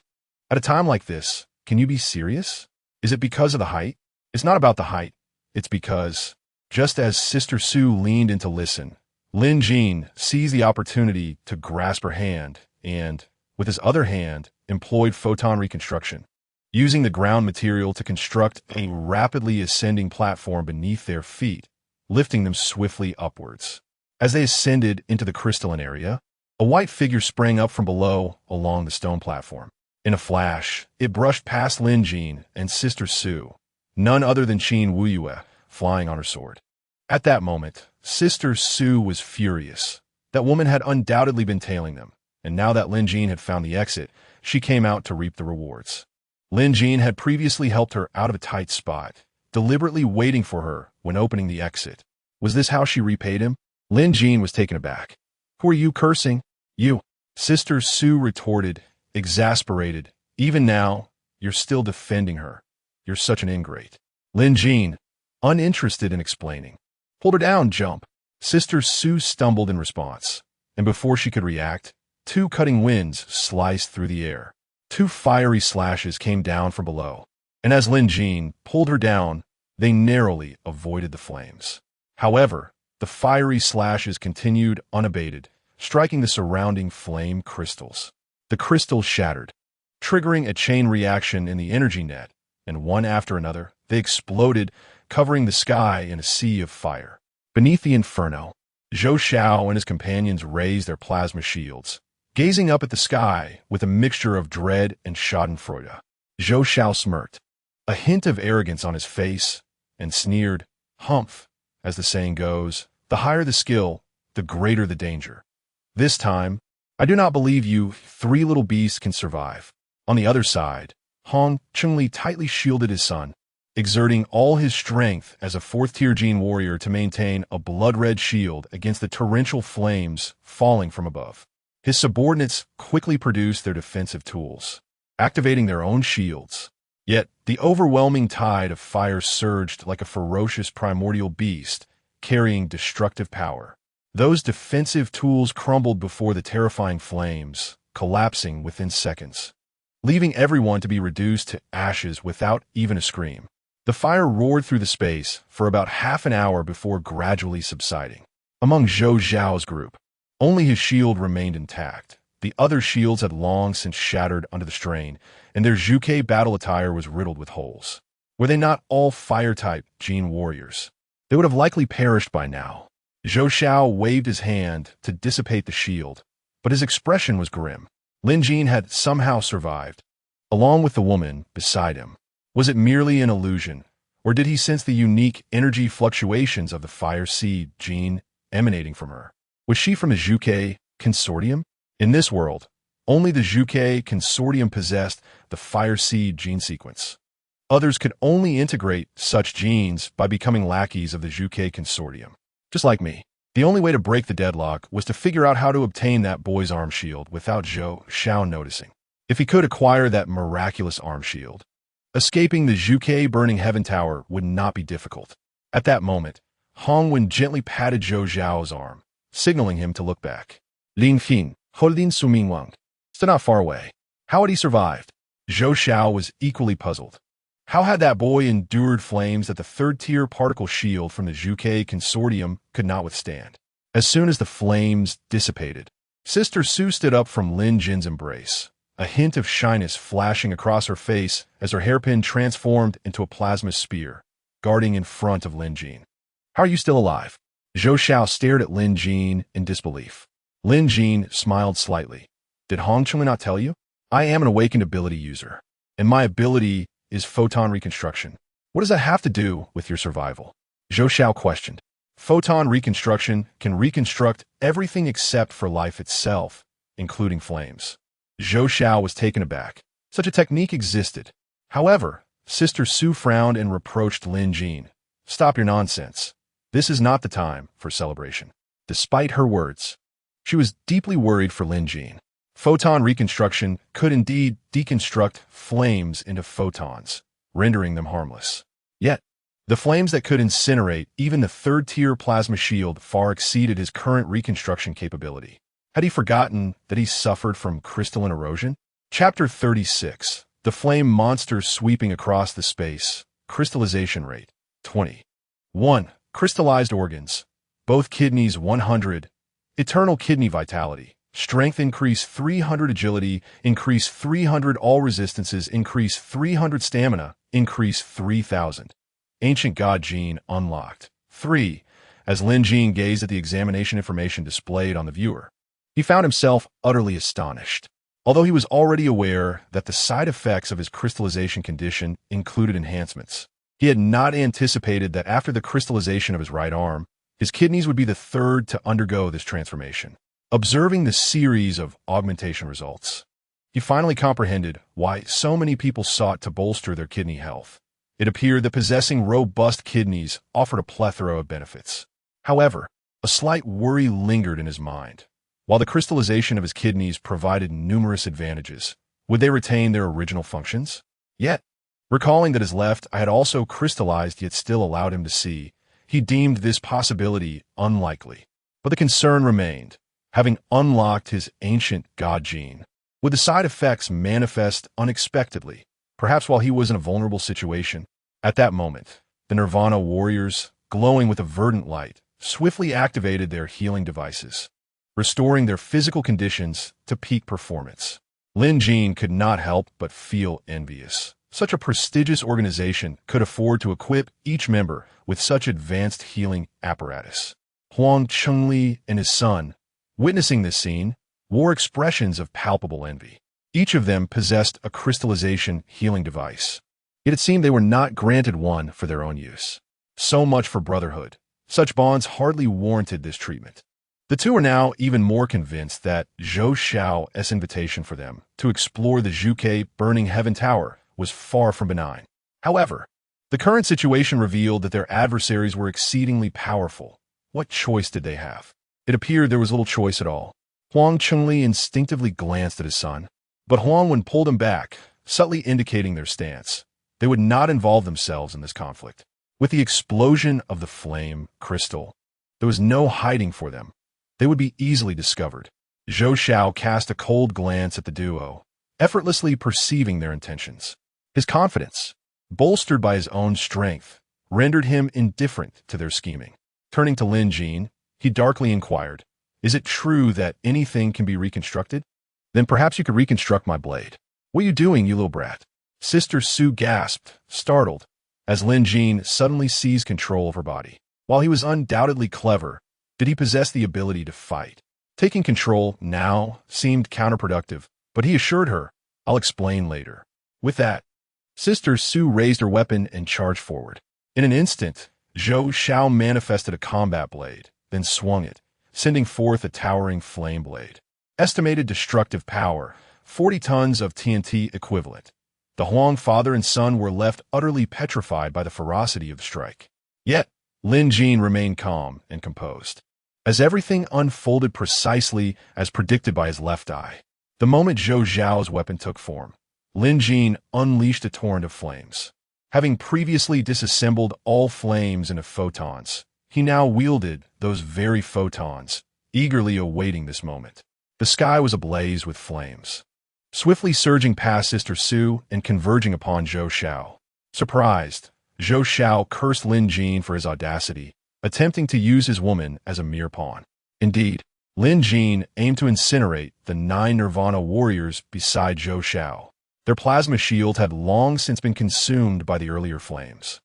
"At a time like this, can you be serious? Is it because of the height?" "It's not about the height. It's because..." Just as Sister Su leaned in to listen, Lin Jin seized the opportunity to grasp her hand and, with his other hand, employed photon reconstruction, using the ground material to construct a rapidly ascending platform beneath their feet, lifting them swiftly upwards. As they ascended into the crystalline area, a white figure sprang up from below along the stone platform. In a flash, it brushed past Lin Jin and Sister Su, none other than Qin Wuyue, flying on her sword. At that moment, Sister Su was furious. That woman had undoubtedly been tailing them, and now that Lin Jin had found the exit, she came out to reap the rewards. Lin Jin had previously helped her out of a tight spot, deliberately waiting for her when opening the exit. Was this how she repaid him? Lin Jin was taken aback. "Who are you cursing?" "You." Sister Su retorted, exasperated. "Even now, you're still defending her. You're such an ingrate." Lin Jin, uninterested in explaining, "Hold her down, jump." Sister Su stumbled in response, and before she could react, two cutting winds sliced through the air. Two fiery slashes came down from below, and as Lin Jin pulled her down, they narrowly avoided the flames. However, the fiery slashes continued unabated, striking the surrounding flame crystals. The crystals shattered, triggering a chain reaction in the energy net, and one after another, they exploded, covering the sky in a sea of fire. Beneath the inferno, Zhou Xiao and his companions raised their plasma shields, gazing up at the sky with a mixture of dread and schadenfreude. Zhou Xiao smirked, a hint of arrogance on his face, and sneered, "Humph, as the saying goes, the higher the skill, the greater the danger. This time, I do not believe you three little beasts can survive." On the other side, Hong Chengli tightly shielded his son, exerting all his strength as a fourth-tier Jin warrior to maintain a blood-red shield against the torrential flames falling from above. His subordinates quickly produced their defensive tools, activating their own shields. Yet, the overwhelming tide of fire surged like a ferocious primordial beast, carrying destructive power. Those defensive tools crumbled before the terrifying flames, collapsing within seconds, leaving everyone to be reduced to ashes without even a scream. The fire roared through the space for about half an hour before gradually subsiding. Among Zhou Zhao's group, only his shield remained intact. The other shields had long since shattered under the strain, and their Zhuke battle attire was riddled with holes. Were they not all fire-type Jin warriors? They would have likely perished by now. Zhou Xiao waved his hand to dissipate the shield, but his expression was grim. Lin Jin had somehow survived, along with the woman beside him. Was it merely an illusion, or did he sense the unique energy fluctuations of the fire seed Jin emanating from her? Was she from the Zhuke consortium? In this world, only the Zhuke consortium possessed the fire seed gene sequence. Others could only integrate such genes by becoming lackeys of the Zhuke consortium. Just like me. The only way to break the deadlock was to figure out how to obtain that boy's arm shield without Zhou Xiao noticing. If he could acquire that miraculous arm shield, escaping the Zhuke Burning Heaven Tower would not be difficult. At that moment, Hong Wen gently patted Zhou Zhao's arm, signaling him to look back. Lin Jin, holding Sumingwang, stood not far away. How had he survived? Zhou Xiao was equally puzzled. How had that boy endured flames that the third-tier particle shield from the Zhuke Consortium could not withstand? As soon as the flames dissipated, Sister Su stood up from Lin Jin's embrace, a hint of shyness flashing across her face as her hairpin transformed into a plasma spear, guarding in front of Lin Jin. How are you still alive? Zhou Xiao stared at Lin Jin in disbelief. Lin Jin smiled slightly. Did Hong Chun not tell you? I am an awakened ability user, and my ability is photon reconstruction. What does that have to do with your survival? Zhou Xiao questioned. Photon reconstruction can reconstruct everything except for life itself, including flames. Zhou Xiao was taken aback. Such a technique existed. However, Sister Su frowned and reproached Lin Jin. Stop your nonsense. This is not the time for celebration. Despite her words, she was deeply worried for Lin Jin. Photon reconstruction could indeed deconstruct flames into photons, rendering them harmless. Yet, the flames that could incinerate even the third-tier plasma shield far exceeded his current reconstruction capability. Had he forgotten that he suffered from crystalline erosion? Chapter 36. The Flame Monster Sweeping Across the Space. Crystallization Rate. 20. 1. Crystallized organs. Both kidneys 100. Eternal kidney vitality. Strength increase 300, agility increase 300, all resistances increase 300, stamina increase 3000. Ancient God gene unlocked. 3. As Lin Jin gazed at the examination information displayed on the viewer, he found himself utterly astonished. Although he was already aware that the side effects of his crystallization condition included enhancements, he had not anticipated that after the crystallization of his right arm, his kidneys would be the third to undergo this transformation. Observing the series of augmentation results, he finally comprehended why so many people sought to bolster their kidney health. It appeared that possessing robust kidneys offered a plethora of benefits. However, a slight worry lingered in his mind. While the crystallization of his kidneys provided numerous advantages, would they retain their original functions? Yet, recalling that his left eye had also crystallized yet still allowed him to see, he deemed this possibility unlikely. But the concern remained. Having unlocked his ancient God gene, would the side effects manifest unexpectedly, perhaps while he was in a vulnerable situation? At that moment, the Nirvana warriors, glowing with a verdant light, swiftly activated their healing devices, restoring their physical conditions to peak performance. Lin Jin could not help but feel envious. Such a prestigious organization could afford to equip each member with such advanced healing apparatus. Huang Chengli and his son, witnessing this scene, wore expressions of palpable envy. Each of them possessed a crystallization healing device. Yet it seemed they were not granted one for their own use. So much for brotherhood. Such bonds hardly warranted this treatment. The two are now even more convinced that Zhou Xiao's invitation for them to explore the Zhuke Burning Heaven Tower was far from benign. However, the current situation revealed that their adversaries were exceedingly powerful. What choice did they have? It appeared there was little choice at all. Huang Chengli instinctively glanced at his son, but Huang Wen pulled him back, subtly indicating their stance. They would not involve themselves in this conflict. With the explosion of the flame crystal, there was no hiding for them. They would be easily discovered. Zhou Xiao cast a cold glance at the duo, effortlessly perceiving their intentions. His confidence, bolstered by his own strength, rendered him indifferent to their scheming. Turning to Lin Jin, he darkly inquired, "Is it true that anything can be reconstructed? Then perhaps you could reconstruct my blade." "What are you doing, you little brat?" Sister Su gasped, startled, as Lin Jin suddenly seized control of her body. While he was undoubtedly clever, did he possess the ability to fight? Taking control now seemed counterproductive, but he assured her, "I'll explain later." With that, Sister Su raised her weapon and charged forward. In an instant, Zhou Xiao manifested a combat blade, then swung it, sending forth a towering flame blade. Estimated destructive power, 40 tons of TNT equivalent. The Huang father and son were left utterly petrified by the ferocity of the strike. Yet, Lin Jin remained calm and composed, as everything unfolded precisely as predicted by his left eye. The moment Zhou Xiao's weapon took form, Lin Jin unleashed a torrent of flames. Having previously disassembled all flames into photons, he now wielded those very photons, eagerly awaiting this moment. The sky was ablaze with flames, swiftly surging past Sister Su and converging upon Zhou Xiao. Surprised, Zhou Xiao cursed Lin Jin for his audacity, attempting to use his woman as a mere pawn. Indeed, Lin Jin aimed to incinerate the 9 Nirvana warriors beside Zhou Xiao. Their plasma shield had long since been consumed by the earlier flames.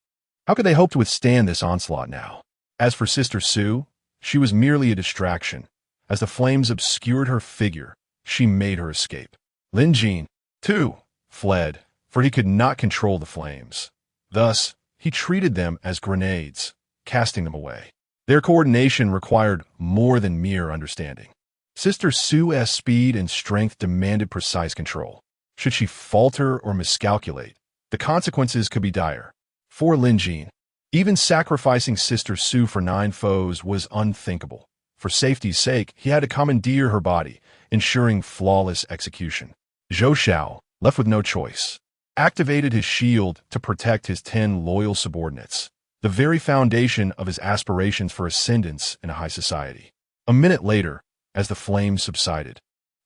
How could they hope to withstand this onslaught now? As for Sister Su, she was merely a distraction. As the flames obscured her figure, she made her escape. Lin Jin, too, fled, for he could not control the flames. Thus, he treated them as grenades, casting them away. Their coordination required more than mere understanding. Sister Su's speed and strength demanded precise control. Should she falter or miscalculate, the consequences could be dire. For Lin Jin, even sacrificing Sister Su for 9 foes was unthinkable. For safety's sake, he had to commandeer her body, ensuring flawless execution. Zhou Xiao, left with no choice, activated his shield to protect his 10 loyal subordinates, the very foundation of his aspirations for ascendance in a high society. A minute later, as the flames subsided,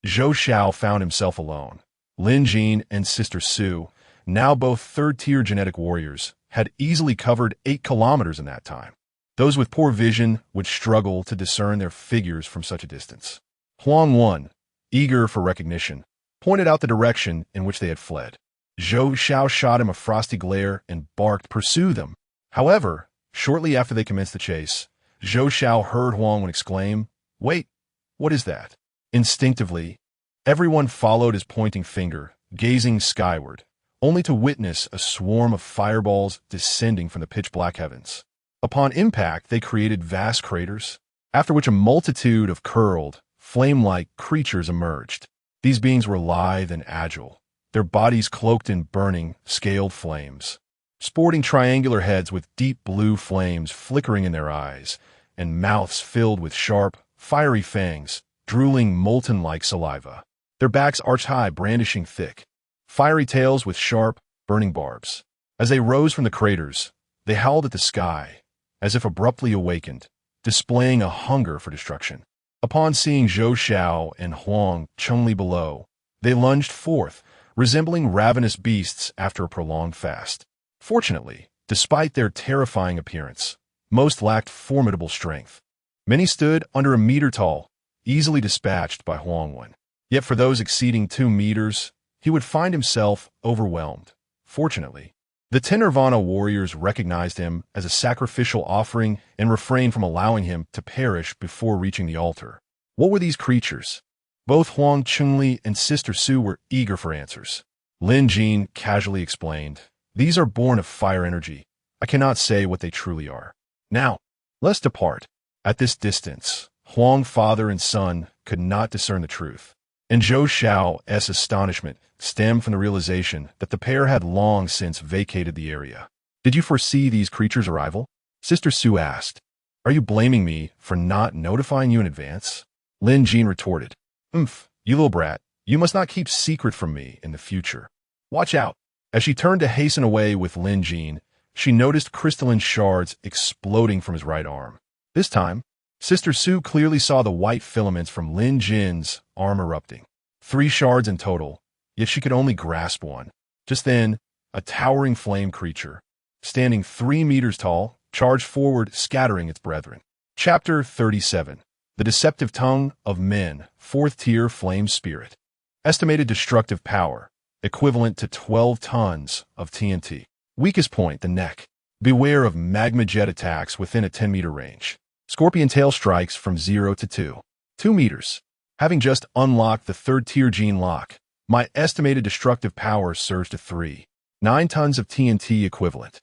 Zhou Xiao found himself alone. Lin Jin and Sister Su, now both third-tier genetic warriors, had easily covered 8 kilometers in that time. Those with poor vision would struggle to discern their figures from such a distance. Huang Wan, eager for recognition, pointed out the direction in which they had fled. Zhou Xiao shot him a frosty glare and barked, "Pursue them!" However, shortly after they commenced the chase, Zhou Xiao heard Huang Wan exclaim, "Wait, what is that?" Instinctively, everyone followed his pointing finger, gazing skyward, only to witness a swarm of fireballs descending from the pitch-black heavens. Upon impact, they created vast craters, after which a multitude of curled, flame-like creatures emerged. These beings were lithe and agile, their bodies cloaked in burning, scaled flames, sporting triangular heads with deep blue flames flickering in their eyes, and mouths filled with sharp, fiery fangs, drooling molten-like saliva. Their backs arched high, brandishing thick, fiery tails with sharp, burning barbs. As they rose from the craters, they howled at the sky, as if abruptly awakened, displaying a hunger for destruction. Upon seeing Zhou Xiao and Huang Chengli below, they lunged forth, resembling ravenous beasts after a prolonged fast. Fortunately, despite their terrifying appearance, most lacked formidable strength. Many stood under a meter tall, easily dispatched by Huang Wan. Yet for those exceeding 2 meters, he would find himself overwhelmed. Fortunately, the 10 Nirvana warriors recognized him as a sacrificial offering and refrained from allowing him to perish before reaching the altar. What were these creatures? Both Huang Chengli and Sister Su were eager for answers. Lin Jin casually explained, "These are born of fire energy. I cannot say what they truly are. Now, let's depart." At this distance, Huang father and son could not discern the truth, and Zhou Xiao's astonishment stemmed from the realization that the pair had long since vacated the area. "Did you foresee these creatures' arrival?" Sister Su asked. "Are you blaming me for not notifying you in advance?" Lin Jin retorted, "You little brat, you must not keep secret from me in the future. Watch out." As she turned to hasten away with Lin Jin, she noticed crystalline shards exploding from his right arm. This time, Sister Su clearly saw the white filaments from Lin Jin's arm erupting. 3 shards in total, yet she could only grasp one. Just then, a towering flame creature, standing 3 meters tall, charged forward, scattering its brethren. Chapter 37. The Deceptive Tongue of Men, 4th Tier Flame Spirit. Estimated destructive power, equivalent to 12 tons of TNT. Weakest point, the neck. Beware of magma jet attacks within a 10-meter range. Scorpion tail strikes from 0 to 2 meters. Having just unlocked the 3rd-tier gene lock, my estimated destructive power surged to 9 tons of TNT equivalent.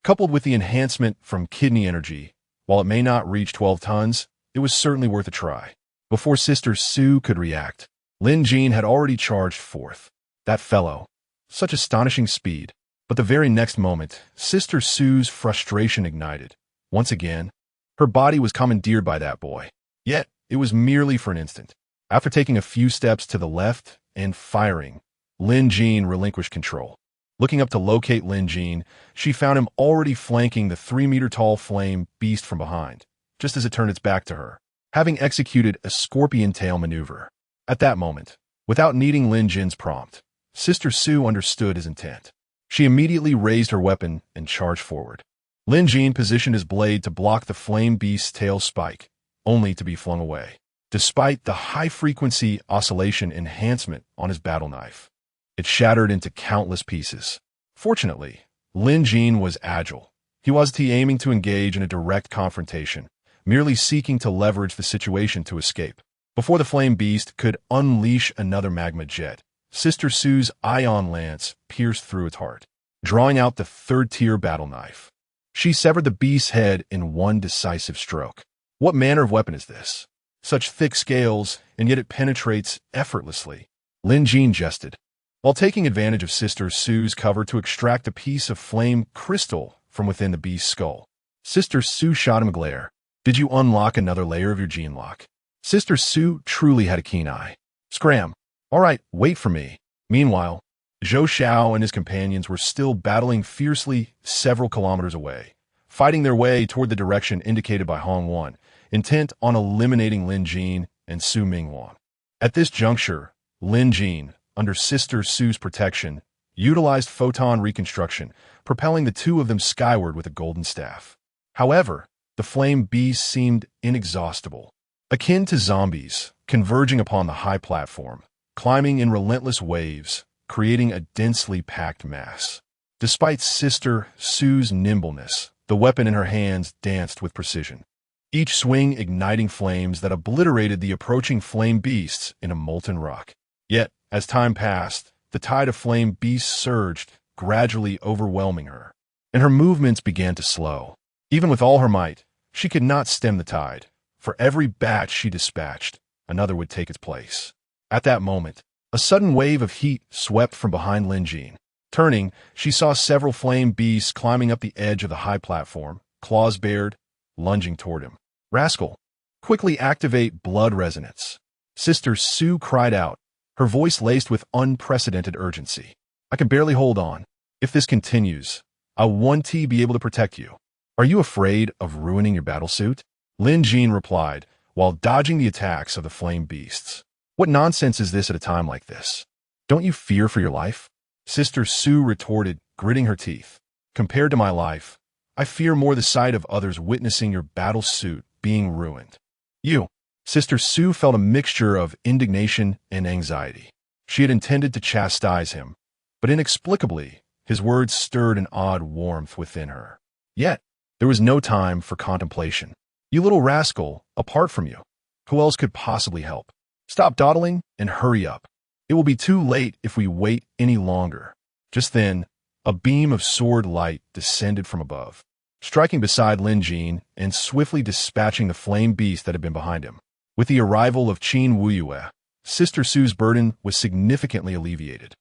Coupled with the enhancement from kidney energy, while it may not reach 12 tons, it was certainly worth a try. Before Sister Su could react, Lin Jin had already charged forth. That fellow. Such astonishing speed. But the very next moment, Sister Su's frustration ignited. Once again, her body was commandeered by that boy. Yet, it was merely for an instant. After taking a few steps to the left and firing, Lin Jin relinquished control. Looking up to locate Lin Jin, she found him already flanking the 3-meter-tall flame beast from behind, just as it turned its back to her. having executed a scorpion tail maneuver. At that moment, without needing Lin Jin's prompt, Sister Su understood his intent. She immediately raised her weapon and charged forward. Lin Jin positioned his blade to block the flame beast's tail spike, only to be flung away, despite the high-frequency oscillation enhancement on his battle knife. It shattered into countless pieces. Fortunately, Lin Jin was agile. He wasn't aiming to engage in a direct confrontation, merely seeking to leverage the situation to escape. Before the flame beast could unleash another magma jet, Sister Su's ion lance pierced through its heart, drawing out the third-tier battle knife. She severed the beast's head in one decisive stroke. What manner of weapon is this? Such thick scales, and yet it penetrates effortlessly. Lin Jin jested, while taking advantage of Sister Su's cover to extract a piece of flame crystal from within the beast's skull. Sister Su shot him a glare. Did you unlock another layer of your gene lock? Sister Su truly had a keen eye. Scram. All right, wait for me. Meanwhile, Zhou Xiao and his companions were still battling fiercely several kilometers away, fighting their way toward the direction indicated by Hong Wan, intent on eliminating Lin Jin and Su Mingwan. At this juncture, Lin Jin, under Sister Su's protection, utilized photon reconstruction, propelling the two of them skyward with a golden staff. However, the flame beast seemed inexhaustible, akin to zombies, converging upon the high platform, climbing in relentless waves, creating a densely packed mass. Despite Sister Su's nimbleness, the weapon in her hands danced with precision, each swing igniting flames that obliterated the approaching flame beasts in a molten rock. Yet, as time passed, the tide of flame beasts surged, gradually overwhelming her, and her movements began to slow. Even with all her might, she could not stem the tide. For every batch she dispatched, another would take its place. At that moment, a sudden wave of heat swept from behind Lin Jin. Turning, she saw several flame beasts climbing up the edge of the high platform, claws bared, lunging toward him. Rascal! Quickly activate blood resonance. Sister Su cried out, her voice laced with unprecedented urgency. I can barely hold on. If this continues, I won't be able to protect you. Are you afraid of ruining your battlesuit? Lin Jin replied, while dodging the attacks of the flame beasts. What nonsense is this at a time like this? Don't you fear for your life? Sister Su retorted, gritting her teeth. Compared to my life, I fear more the sight of others witnessing your battlesuit being ruined. You. Sister Su felt a mixture of indignation and anxiety. She had intended to chastise him, but inexplicably, his words stirred an odd warmth within her. Yet, there was no time for contemplation. You little rascal, apart from you, who else could possibly help? Stop dawdling and hurry up. It will be too late if we wait any longer. Just then, a beam of sword light descended from above, striking beside Lin Jin and swiftly dispatching the flame beast that had been behind him. With the arrival of Qin Wuyue, Sister Su's burden was significantly alleviated.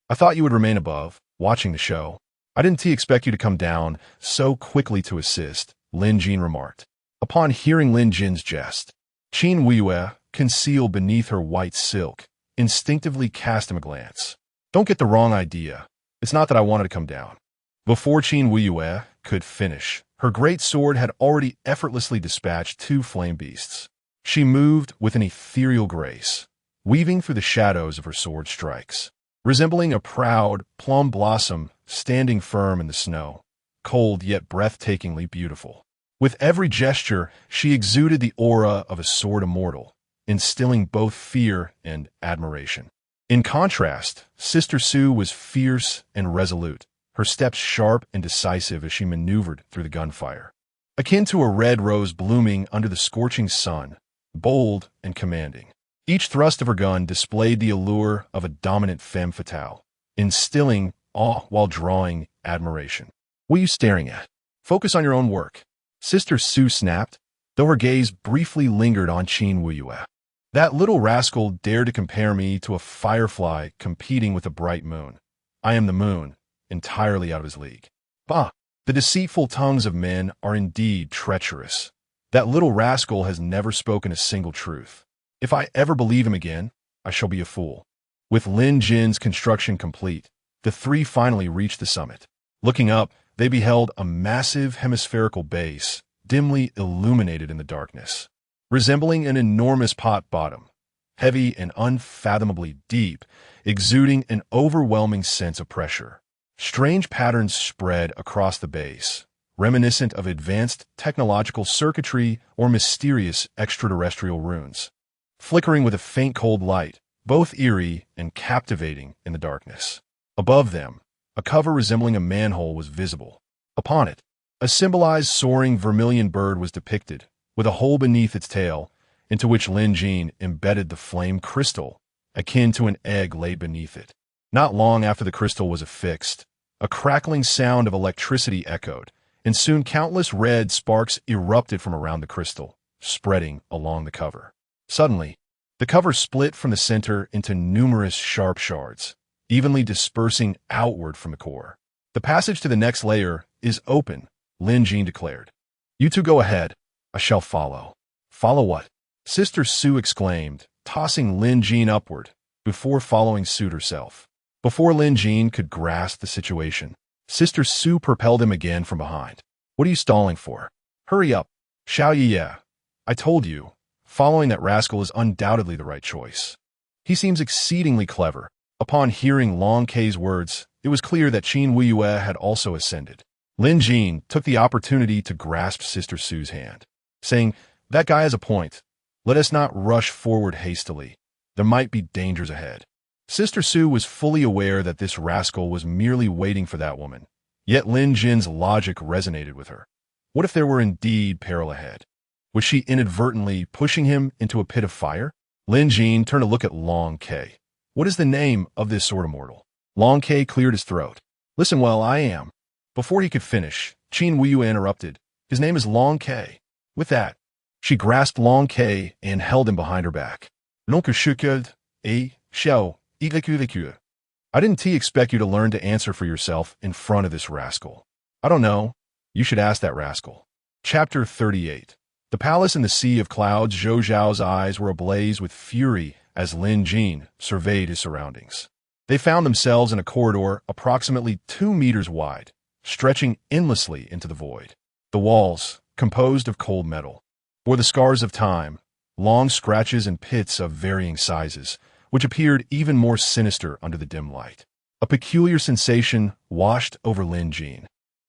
I thought you would remain above, watching the show. I didn't expect you to come down so quickly to assist, Lin Jin remarked. Upon hearing Lin Jin's jest, Qin Wuyue, concealed beneath her white silk, instinctively cast him a glance. Don't get the wrong idea. It's not that I wanted to come down. Before Qin Wuyue could finish, her great sword had already effortlessly dispatched two flame beasts. She moved with an ethereal grace, weaving through the shadows of her sword strikes, resembling a proud plum blossom standing firm in the snow, cold yet breathtakingly beautiful. With every gesture, she exuded the aura of a sword immortal, instilling both fear and admiration. In contrast, Sister Su was fierce and resolute, her steps sharp and decisive as she maneuvered through the gunfire. Akin to a red rose blooming under the scorching sun, bold and commanding. Each thrust of her gun displayed the allure of a dominant femme fatale, instilling awe while drawing admiration. What are you staring at? Focus on your own work. Sister Su snapped, though her gaze briefly lingered on Qin Wuyue. That little rascal dared to compare me to a firefly competing with a bright moon. I am the moon, entirely out of his league. Bah! The deceitful tongues of men are indeed treacherous. That little rascal has never spoken a single truth. If I ever believe him again, I shall be a fool. With Lin Jin's construction complete, the three finally reached the summit. Looking up, they beheld a massive hemispherical base, dimly illuminated in the darkness. resembling an enormous pot bottom, heavy and unfathomably deep, exuding an overwhelming sense of pressure. Strange patterns spread across the base, reminiscent of advanced technological circuitry or mysterious extraterrestrial runes, flickering with a faint cold light, both eerie and captivating in the darkness. Above them, a cover resembling a manhole was visible. Upon it, a symbolized soaring vermilion bird was depicted, with a hole beneath its tail, into which Lin Jin embedded the flame crystal, akin to an egg laid beneath it. Not long after the crystal was affixed, a crackling sound of electricity echoed, and soon countless red sparks erupted from around the crystal, spreading along the cover. Suddenly, the cover split from the center into numerous sharp shards, evenly dispersing outward from the core. "The passage to the next layer is open," Lin Jin declared. "You two go ahead. I shall follow." "Follow what?" Sister Sue exclaimed, tossing Lin Jin upward, before following suit herself. Before Lin Jin could grasp the situation, Sister Sue propelled him again from behind. "What are you stalling for? Hurry up. Shall ye? Yeah. I told you, following that rascal is undoubtedly the right choice. He seems exceedingly clever." Upon hearing Long K's words, it was clear that Qin Weiyue had also ascended. Lin Jin took the opportunity to grasp Sister Sue's hand, saying, "That guy has a point. Let us not rush forward hastily. There might be dangers ahead." Sister Sue was fully aware that this rascal was merely waiting for that woman, yet Lin Jin's logic resonated with her. What if there were indeed peril ahead? Was she inadvertently pushing him into a pit of fire? Lin Jin turned to look at Long K. "What is the name of this sword immortal?" Long K cleared his throat. "Listen, well, I am." Before he could finish, Qin Weiyue interrupted. "His name is Long K." With that, she grasped Long K and held him behind her back. "I didn't expect you to learn to answer for yourself in front of this rascal." "I don't know. You should ask that rascal." Chapter 38. The palace in the Sea of Clouds. Zhou Zhao's eyes were ablaze with fury as Lin Jin surveyed his surroundings. They found themselves in a corridor approximately 2 meters wide, stretching endlessly into the void. The walls, composed of cold metal, bore the scars of time, long scratches and pits of varying sizes, which appeared even more sinister under the dim light. A peculiar sensation washed over Lin Jin,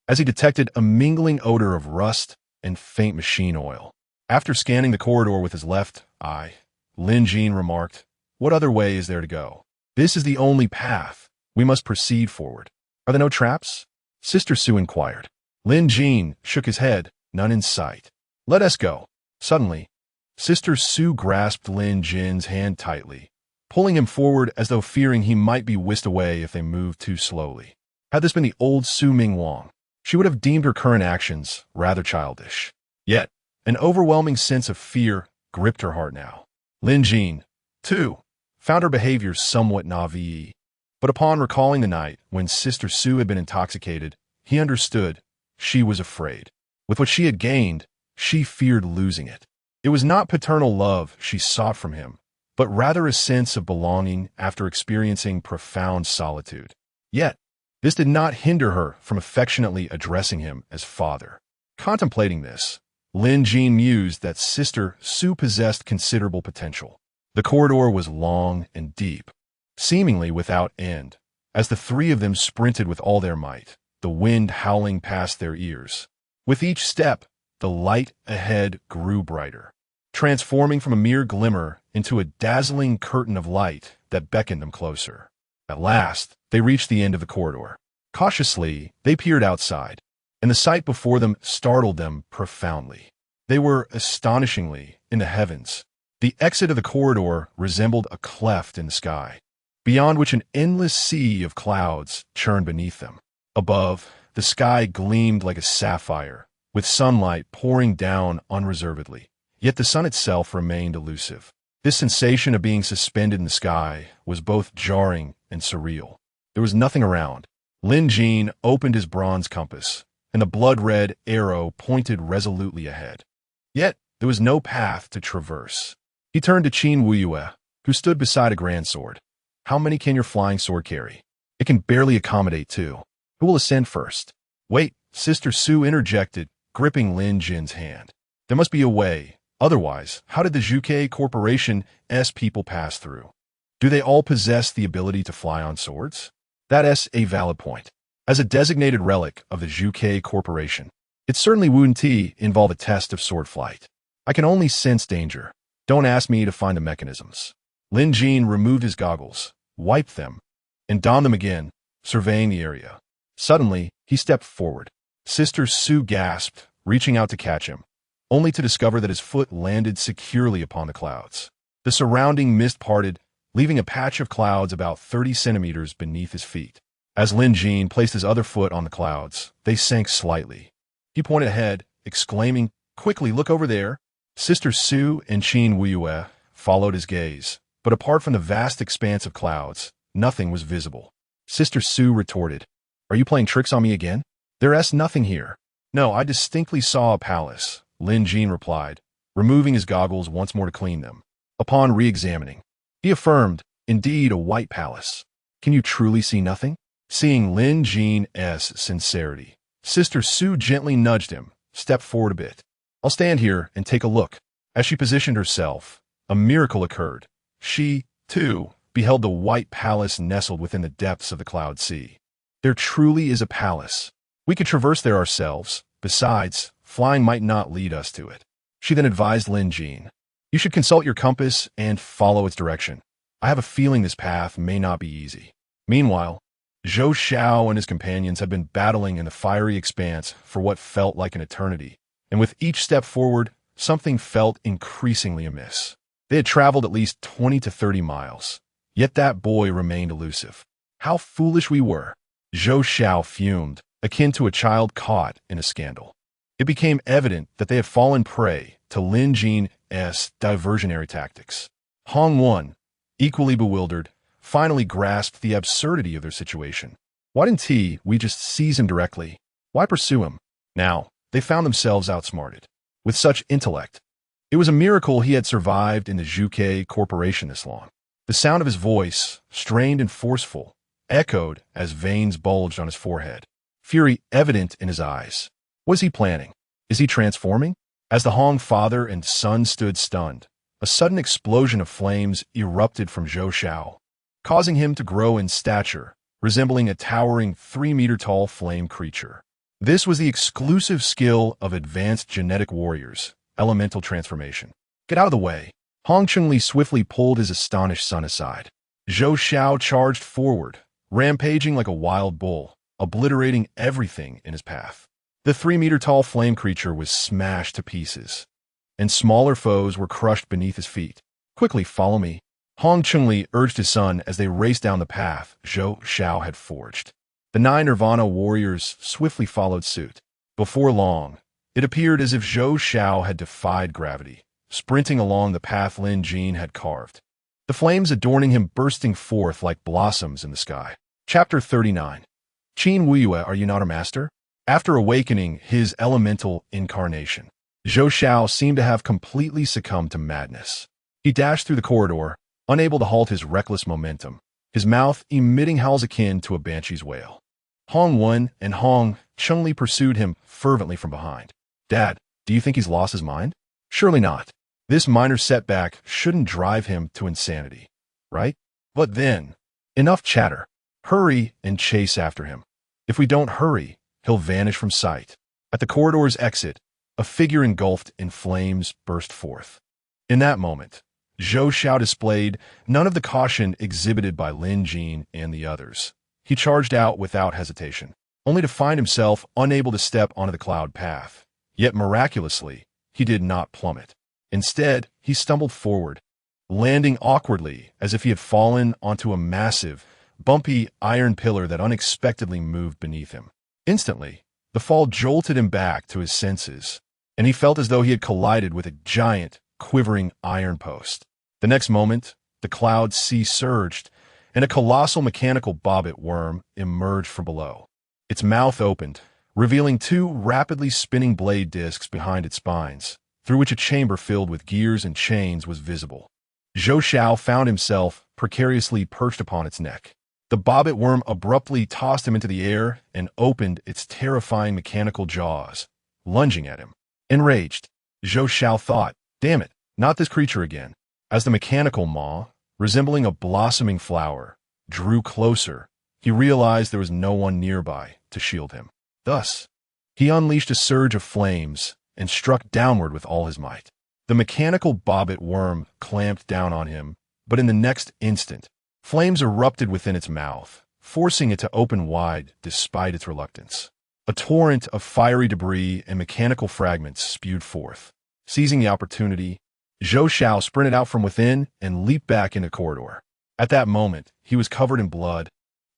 as he detected a mingling odor of rust and faint machine oil. After scanning the corridor with his left eye, Lin Jin remarked, "What other way is there to go? This is the only path. We must proceed forward." "Are there no traps?" Sister Sue inquired. Lin Jin shook his head. "None in sight." "Let us go." Suddenly, Sister Sue grasped Lin Jin's hand tightly, pulling him forward as though fearing he might be whisked away if they moved too slowly. Had this been the old Su Ming Wang, she would have deemed her current actions rather childish. Yet, an overwhelming sense of fear gripped her heart now. Lin Jin, too, found her behavior somewhat naive. But upon recalling the night when Sister Sue had been intoxicated, he understood she was afraid. With what she had gained, she feared losing it. It was not paternal love she sought from him, but rather a sense of belonging after experiencing profound solitude. Yet, this did not hinder her from affectionately addressing him as father. Contemplating this, Lin Jin mused that Sister Sue possessed considerable potential. The corridor was long and deep, seemingly without end, as the three of them sprinted with all their might, the wind howling past their ears. With each step, the light ahead grew brighter, transforming from a mere glimmer into a dazzling curtain of light that beckoned them closer. At last, they reached the end of the corridor. Cautiously, they peered outside, and the sight before them startled them profoundly. They were astonishingly in the heavens. The exit of the corridor resembled a cleft in the sky, beyond which an endless sea of clouds churned beneath them. Above, the sky gleamed like a sapphire, with sunlight pouring down unreservedly, yet the sun itself remained elusive. This sensation of being suspended in the sky was both jarring and surreal. There was nothing around. Lin Jin opened his bronze compass, and the blood-red arrow pointed resolutely ahead. Yet there was no path to traverse. He turned to Qin Weiyue, who stood beside a grand sword. "How many can your flying sword carry?" "It can barely accommodate 2. Who will ascend first?" "Wait," Sister Sue interjected, gripping Lin Jin's hand. "There must be a way. Otherwise, how did the Juke Corporation.S people pass through? Do they all possess the ability to fly on swords? That's a valid point. As a designated relic of the Juke Corporation, it certainly wouldn't involve a test of sword flight. I can only sense danger. Don't ask me to find the mechanisms. Lin Jin removed his goggles, wiped them, and donned them again, surveying the area. Suddenly, he stepped forward. Sister Sue gasped, reaching out to catch him, only to discover that his foot landed securely upon the clouds. The surrounding mist parted, leaving a patch of clouds about 30 centimeters beneath his feet. As Lin Jin placed his other foot on the clouds, they sank slightly. He pointed ahead, exclaiming, "Quickly, look over there." Sister Sue and Qin Wuyue followed his gaze, but apart from the vast expanse of clouds, nothing was visible. Sister Sue retorted, "Are you playing tricks on me again? There's nothing here." "No, I distinctly saw a palace," Lin Jin replied, removing his goggles once more to clean them. Upon re-examining, he affirmed, "Indeed, a white palace. Can you truly see nothing?" Seeing Lin Jin's sincerity, Sister Sue gently nudged him, "Step forward a bit. I'll stand here and take a look." As she positioned herself, a miracle occurred. She, too, beheld the white palace nestled within the depths of the cloud sea. There truly is a palace. We could traverse there ourselves. Besides, flying might not lead us to it. She then advised Lin Jin, "You should consult your compass and follow its direction. I have a feeling this path may not be easy." Meanwhile, Zhou Xiao and his companions had been battling in the fiery expanse for what felt like an eternity, and with each step forward, something felt increasingly amiss. They had traveled at least 20 to 30 miles, yet that boy remained elusive. "How foolish we were," Zhou Xiao fumed, akin to a child caught in a scandal. It became evident that they had fallen prey to Lin Jin's diversionary tactics. Hong Wan, equally bewildered, finally grasped the absurdity of their situation. Why didn't we just seize him directly? Why pursue him? Now, they found themselves outsmarted. With such intellect, it was a miracle he had survived in the Juke Corporation this long. The sound of his voice, strained and forceful, echoed as veins bulged on his forehead, fury evident in his eyes. Was he planning? Is he transforming? As the Hong father and son stood stunned, a sudden explosion of flames erupted from Zhou Xiao, causing him to grow in stature, resembling a towering 3-meter-tall flame creature. This was the exclusive skill of advanced genetic warriors, elemental transformation. "Get out of the way." Hong Chunli swiftly pulled his astonished son aside. Zhou Xiao charged forward, rampaging like a wild bull, obliterating everything in his path. The 3-meter-tall flame creature was smashed to pieces, and smaller foes were crushed beneath his feet. "Quickly, follow me," Hong Chunli urged his son as they raced down the path Zhou Xiao had forged. The 9 Nirvana warriors swiftly followed suit. Before long, it appeared as if Zhou Xiao had defied gravity, sprinting along the path Lin Jin had carved, the flames adorning him bursting forth like blossoms in the sky. Chapter 39. Qin Wuyue, are you not a master? After awakening his elemental incarnation, Zhou Xiao seemed to have completely succumbed to madness. He dashed through the corridor, unable to halt his reckless momentum, his mouth emitting howls akin to a banshee's wail. Hong Wan and Hong Chunli pursued him fervently from behind. "Dad, do you think he's lost his mind?" "Surely not. This minor setback shouldn't drive him to insanity, right? But then, enough chatter. Hurry and chase after him. If we don't hurry, he'll vanish from sight." At the corridor's exit, a figure engulfed in flames burst forth. In that moment, Zhou Xiao displayed none of the caution exhibited by Lin Jin and the others. He charged out without hesitation, only to find himself unable to step onto the cloud path. Yet miraculously, he did not plummet. Instead, he stumbled forward, landing awkwardly as if he had fallen onto a massive, bumpy iron pillar that unexpectedly moved beneath him. Instantly, the fall jolted him back to his senses, and he felt as though he had collided with a giant, quivering iron post. The next moment, the cloud sea surged, and a colossal mechanical bobbit worm emerged from below. Its mouth opened, revealing 2 rapidly spinning blade discs behind its spines, through which a chamber filled with gears and chains was visible. Zhou Xiao found himself precariously perched upon its neck. The bobbit worm abruptly tossed him into the air and opened its terrifying mechanical jaws, lunging at him. Enraged, Zhou Xiao thought, Damn it, not this creature again. As the mechanical maw, resembling a blossoming flower, drew closer, he realized there was no one nearby to shield him. Thus, he unleashed a surge of flames and struck downward with all his might. The mechanical bobbit worm clamped down on him, but in the next instant, flames erupted within its mouth, forcing it to open wide despite its reluctance. A torrent of fiery debris and mechanical fragments spewed forth. Seizing the opportunity, Zhou Xiao sprinted out from within and leaped back into the corridor. At that moment, he was covered in blood,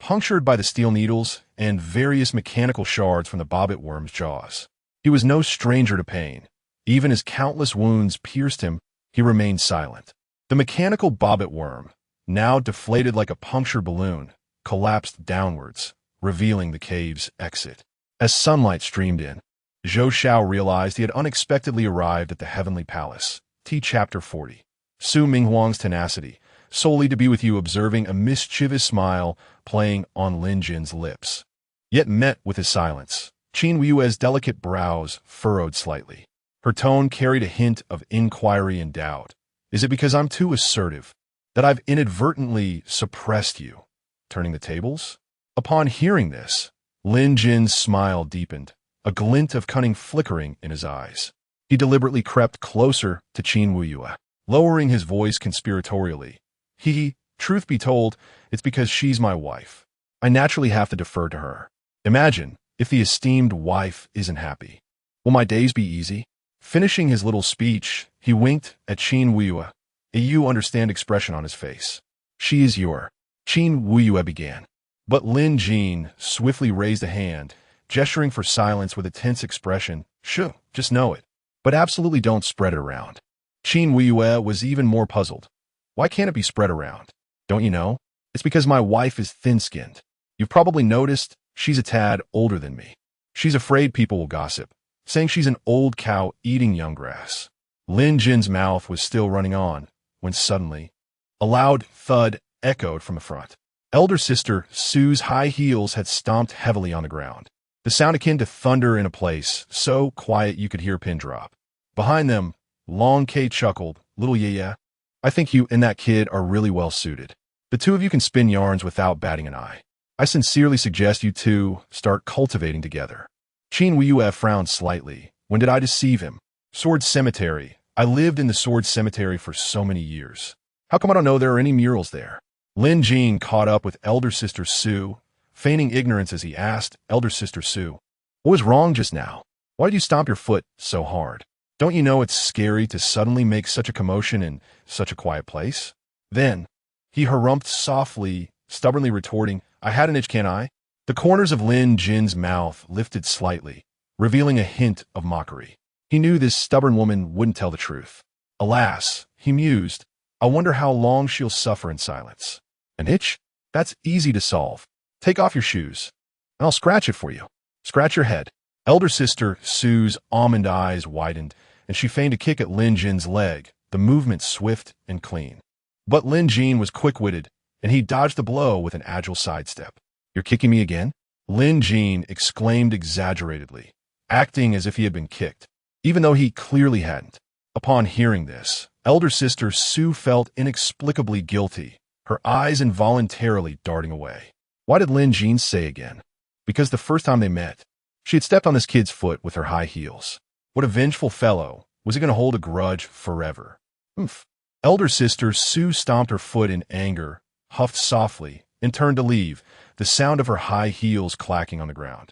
punctured by the steel needles and various mechanical shards from the bobbit worm's jaws. He was no stranger to pain. Even as countless wounds pierced him, he remained silent. The mechanical bobbit worm, now deflated like a punctured balloon, collapsed downwards, revealing the cave's exit. As sunlight streamed in, Zhou Xiao realized he had unexpectedly arrived at the Heavenly Palace. T. Chapter 40. Su Minghuang's tenacity, solely to be with you, observing a mischievous smile playing on Lin Jin's lips. Yet met with his silence, Qin Weiyue's delicate brows furrowed slightly. Her tone carried a hint of inquiry and doubt. Is it because I'm too assertive that I've inadvertently suppressed you? Turning the tables? Upon hearing this, Lin Jin's smile deepened, a glint of cunning flickering in his eyes. He deliberately crept closer to Qin Weiyue, lowering his voice conspiratorially. Truth be told, it's because she's my wife. I naturally have to defer to her. Imagine if the esteemed wife isn't happy. Will my days be easy? Finishing his little speech, he winked at Qin Weiyue, a you understand expression on his face. She is your. Qin Weiyue began. But Lin Jin swiftly raised a hand, gesturing for silence with a tense expression. Shoo, just know it. But absolutely don't spread it around. Qin Weiyue was even more puzzled. Why can't it be spread around? Don't you know? It's because my wife is thin-skinned. You've probably noticed she's a tad older than me. She's afraid people will gossip, saying she's an old cow eating young grass. Lin Jin's mouth was still running on, when suddenly, a loud thud echoed from the front. Elder sister Su's high heels had stomped heavily on the ground. The sound akin to thunder in a place so quiet you could hear a pin drop. Behind them, Long K chuckled. Little yeah, I think you and that kid are really well suited. The two of you can spin yarns without batting an eye. I sincerely suggest you two start cultivating together. Qin Weiyue frowned slightly. When did I deceive him? Sword Cemetery. I lived in the Sword Cemetery for so many years. How come I don't know there are any murals there? Lin Jin caught up with Elder Sister Su, feigning ignorance as he asked, Elder Sister Su, what was wrong just now? Why did you stomp your foot so hard? Don't you know it's scary to suddenly make such a commotion in such a quiet place? Then, he harumphed softly, stubbornly retorting, I had an itch, can't I? The corners of Lin Jin's mouth lifted slightly, revealing a hint of mockery. He knew this stubborn woman wouldn't tell the truth. Alas, he mused, I wonder how long she'll suffer in silence. An itch? That's easy to solve. Take off your shoes, and I'll scratch it for you. Scratch your head. Elder sister Su's almond eyes widened, and she feigned a kick at Lin Jin's leg, the movement swift and clean. But Lin Jin was quick-witted, and he dodged the blow with an agile sidestep. You're kicking me again? Lin Jin exclaimed exaggeratedly, acting as if he had been kicked, even though he clearly hadn't. Upon hearing this, Elder sister Su felt inexplicably guilty, her eyes involuntarily darting away. Why did Lin Jin say again? Because the first time they met, she had stepped on this kid's foot with her high heels. What a vengeful fellow. Was he going to hold a grudge forever? Oomph. Elder sister Su stomped her foot in anger, huffed softly, and turned to leave, the sound of her high heels clacking on the ground.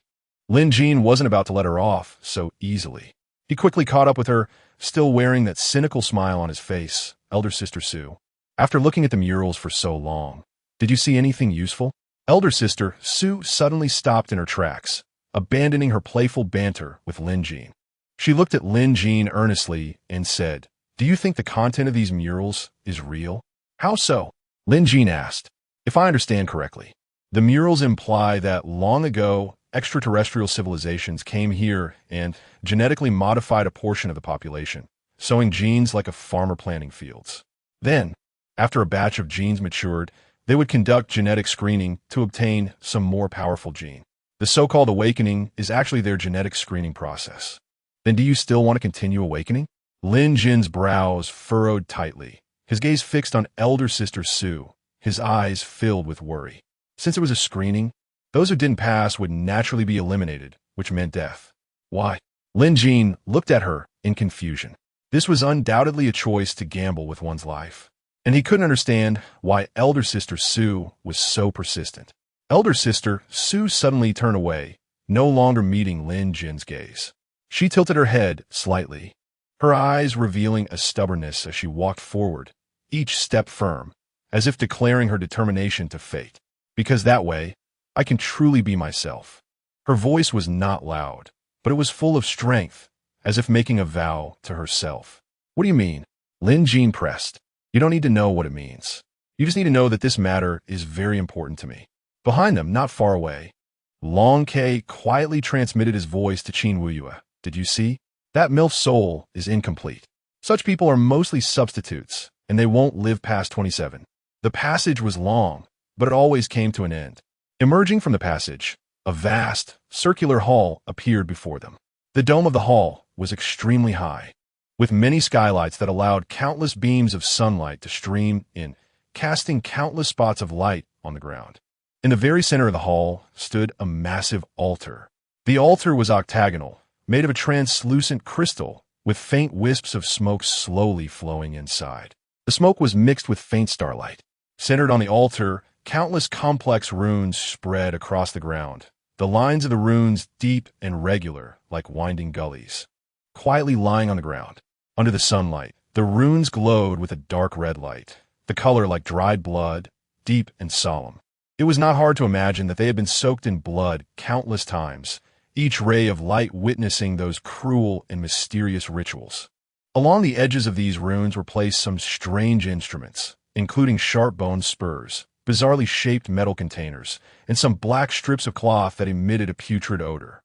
Lin Jin wasn't about to let her off so easily. He quickly caught up with her, still wearing that cynical smile on his face. Elder sister Su, after looking at the murals for so long, did you see anything useful? Elder sister Su suddenly stopped in her tracks, abandoning her playful banter with Lin Jin. She looked at Lin Jin earnestly and said, do you think the content of these murals is real? How so? Lin Jin asked. If I understand correctly, the murals imply that long ago, extraterrestrial civilizations came here and genetically modified a portion of the population, sowing genes like a farmer planting fields. Then, after a batch of genes matured, they would conduct genetic screening to obtain some more powerful gene. The so-called awakening is actually their genetic screening process. Then do you still want to continue awakening? Lin Jin's brows furrowed tightly, his gaze fixed on elder sister Sue, his eyes filled with worry. Since it was a screening, those who didn't pass would naturally be eliminated, which meant death. Why? Lin Jin looked at her in confusion. This was undoubtedly a choice to gamble with one's life, and he couldn't understand why elder sister Sue was so persistent. Elder sister Sue suddenly turned away, no longer meeting Lin Jin's gaze. She tilted her head slightly, her eyes revealing a stubbornness as she walked forward, each step firm, as if declaring her determination to fate. Because that way, I can truly be myself. Her voice was not loud, but it was full of strength, as if making a vow to herself. What do you mean? Lin Jin pressed. You don't need to know what it means. You just need to know that this matter is very important to me. Behind them, not far away, Long K quietly transmitted his voice to Qin Wuyue. Did you see? That MILF's soul is incomplete. Such people are mostly substitutes, and they won't live past 27. The passage was long, but it always came to an end. Emerging from the passage, a vast, circular hall appeared before them. The dome of the hall was extremely high, with many skylights that allowed countless beams of sunlight to stream in, casting countless spots of light on the ground. In the very center of the hall stood a massive altar. The altar was octagonal, made of a translucent crystal, with faint wisps of smoke slowly flowing inside. The smoke was mixed with faint starlight. Centered on the altar, countless complex runes spread across the ground, the lines of the runes deep and regular like winding gullies. Quietly lying on the ground, under the sunlight, the runes glowed with a dark red light, the color like dried blood, deep and solemn. It was not hard to imagine that they had been soaked in blood countless times, each ray of light witnessing those cruel and mysterious rituals. Along the edges of these runes were placed some strange instruments, including sharp-boned spurs, bizarrely shaped metal containers, and some black strips of cloth that emitted a putrid odor.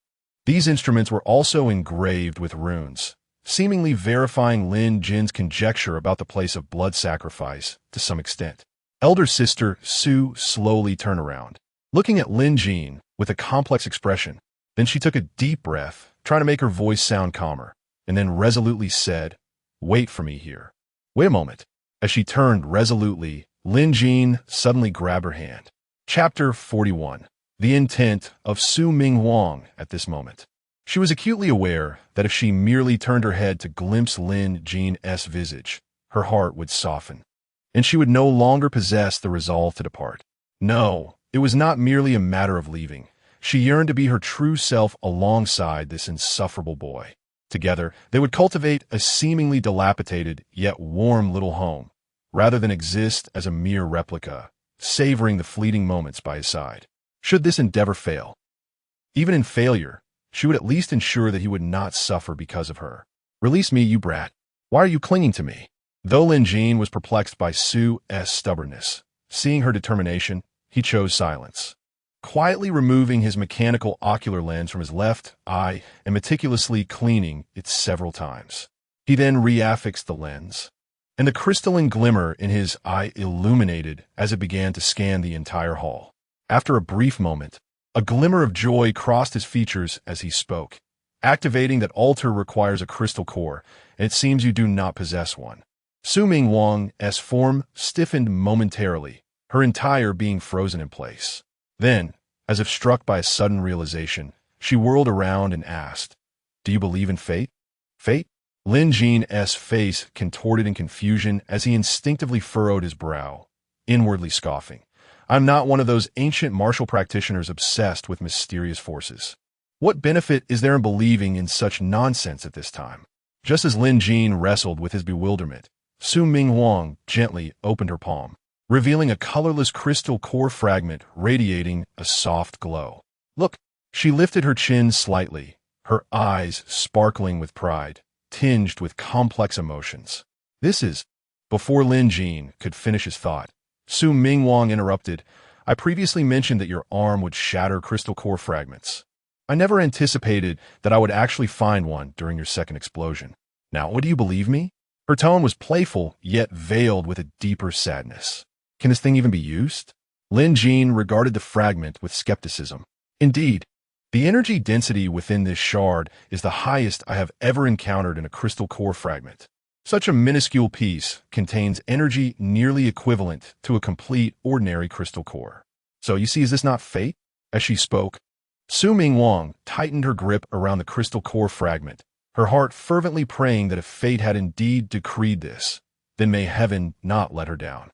These instruments were also engraved with runes, seemingly verifying Lin Jin's conjecture about the place of blood sacrifice to some extent. Elder sister Sue slowly turned around, looking at Lin Jin with a complex expression. Then she took a deep breath, trying to make her voice sound calmer, and then resolutely said, "Wait for me here." Wait a moment. As she turned resolutely, Lin Jin suddenly grabbed her hand. Chapter 41. The intent of Su Ming Wang at this moment. She was acutely aware that if she merely turned her head to glimpse Lin Jin's visage, her heart would soften, and she would no longer possess the resolve to depart. No, it was not merely a matter of leaving. She yearned to be her true self alongside this insufferable boy. Together, they would cultivate a seemingly dilapidated yet warm little home, rather than exist as a mere replica, savoring the fleeting moments by his side. Should this endeavor fail, even in failure, she would at least ensure that he would not suffer because of her. "Release me, you brat. Why are you clinging to me?" Though Lin Jin was perplexed by Sue's stubbornness, seeing her determination, he chose silence. Quietly removing his mechanical ocular lens from his left eye and meticulously cleaning it several times. He then reaffixed the lens, and the crystalline glimmer in his eye illuminated as it began to scan the entire hall. After a brief moment, a glimmer of joy crossed his features as he spoke. "Activating that altar requires a crystal core, and it seems you do not possess one." Su Ming Wang's form stiffened momentarily, her entire being frozen in place. Then, as if struck by a sudden realization, she whirled around and asked, "Do you believe in fate?" "Fate?" Lin Jin's face contorted in confusion as he instinctively furrowed his brow, inwardly scoffing. "I'm not one of those ancient martial practitioners obsessed with mysterious forces. What benefit is there in believing in such nonsense at this time?" Just as Lin Jin wrestled with his bewilderment, Su Ming Wang gently opened her palm, revealing a colorless crystal core fragment radiating a soft glow. "Look." She lifted her chin slightly, her eyes sparkling with pride, tinged with complex emotions. "This is—" Before Lin Jin could finish his thought, Su Ming Wang interrupted. "I previously mentioned that your arm would shatter crystal core fragments. I never anticipated that I would actually find one during your second explosion. Now, what do you believe me?" Her tone was playful, yet veiled with a deeper sadness. "Can this thing even be used?" Lin Jin regarded the fragment with skepticism. Indeed, The energy density within this shard is the highest I have ever encountered in a crystal core fragment. Such a minuscule piece contains energy nearly equivalent to a complete ordinary crystal core. So you see, is this not fate? As she spoke, Su Ming Wang tightened her grip around the crystal core fragment, her heart fervently praying that if fate had indeed decreed this, then may heaven not let her down.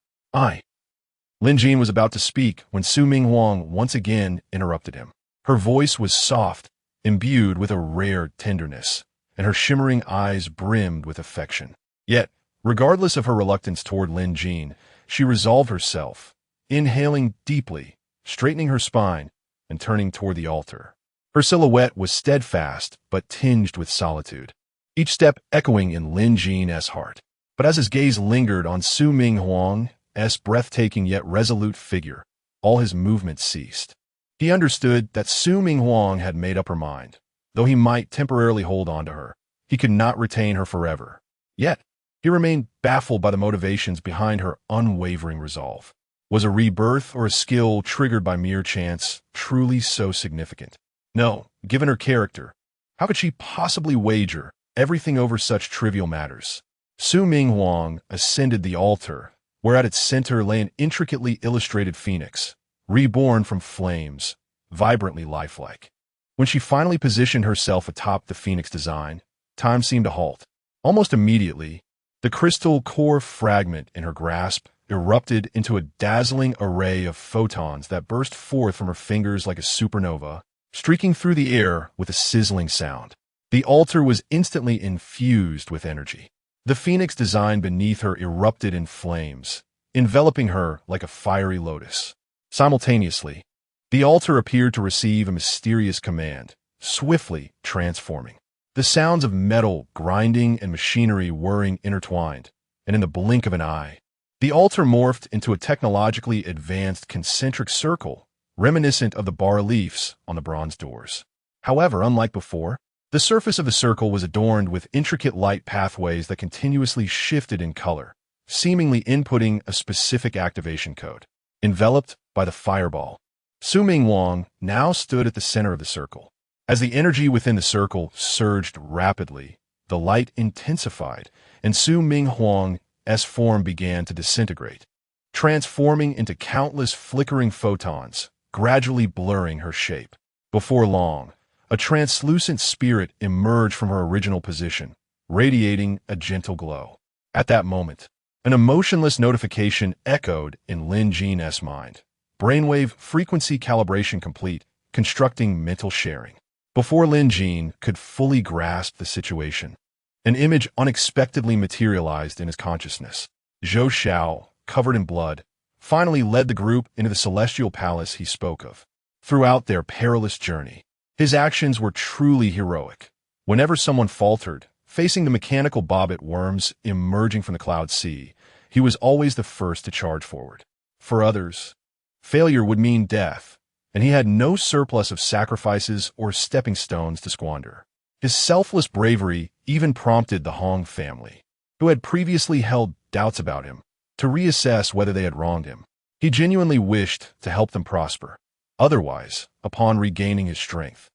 Lin Jin was about to speak when Su Ming Wang once again interrupted him. Her voice was soft, imbued with a rare tenderness, and her shimmering eyes brimmed with affection. Yet, regardless of her reluctance toward Lin Jin, she resolved herself, inhaling deeply, straightening her spine, and turning toward the altar. Her silhouette was steadfast but tinged with solitude, each step echoing in Lin Jin's heart. But as his gaze lingered on Su Ming Wang's breathtaking yet resolute figure, all his movements ceased. He understood that Su Ming Wang had made up her mind. Though he might temporarily hold on to her, he could not retain her forever. Yet, he remained baffled by the motivations behind her unwavering resolve. Was a rebirth or a skill triggered by mere chance truly so significant? No, given her character, how could she possibly wager everything over such trivial matters? Su Ming Wang ascended the altar, where at its center lay an intricately illustrated phoenix, reborn from flames, vibrantly lifelike. When she finally positioned herself atop the phoenix design, time seemed to halt. Almost immediately, the crystal core fragment in her grasp erupted into a dazzling array of photons that burst forth from her fingers like a supernova, streaking through the air with a sizzling sound. The altar was instantly infused with energy. The phoenix design beneath her erupted in flames, enveloping her like a fiery lotus. Simultaneously, the altar appeared to receive a mysterious command, swiftly transforming. The sounds of metal grinding and machinery whirring intertwined, and in the blink of an eye, the altar morphed into a technologically advanced concentric circle, reminiscent of the bas-reliefs on the bronze doors. However, unlike before, the surface of the circle was adorned with intricate light pathways that continuously shifted in color, seemingly inputting a specific activation code. Enveloped by the fireball, Su Ming Wang now stood at the center of the circle. As the energy within the circle surged rapidly, the light intensified, and Su Ming Wang's form began to disintegrate, transforming into countless flickering photons, gradually blurring her shape. Before long, a translucent spirit emerged from her original position, radiating a gentle glow. At that moment, an emotionless notification echoed in Lin Jin's mind. Brainwave frequency calibration complete, constructing mental sharing. Before Lin Jin could fully grasp the situation, an image unexpectedly materialized in his consciousness. Zhou Xiao, covered in blood, finally led the group into the celestial palace he spoke of. Throughout their perilous journey, his actions were truly heroic. Whenever someone faltered, facing the mechanical bobbit worms emerging from the cloud sea, he was always the first to charge forward. For others, failure would mean death, and he had no surplus of sacrifices or stepping stones to squander. His selfless bravery even prompted the Hong family, who had previously held doubts about him, to reassess whether they had wronged him. He genuinely wished to help them prosper. Otherwise, upon regaining his strength,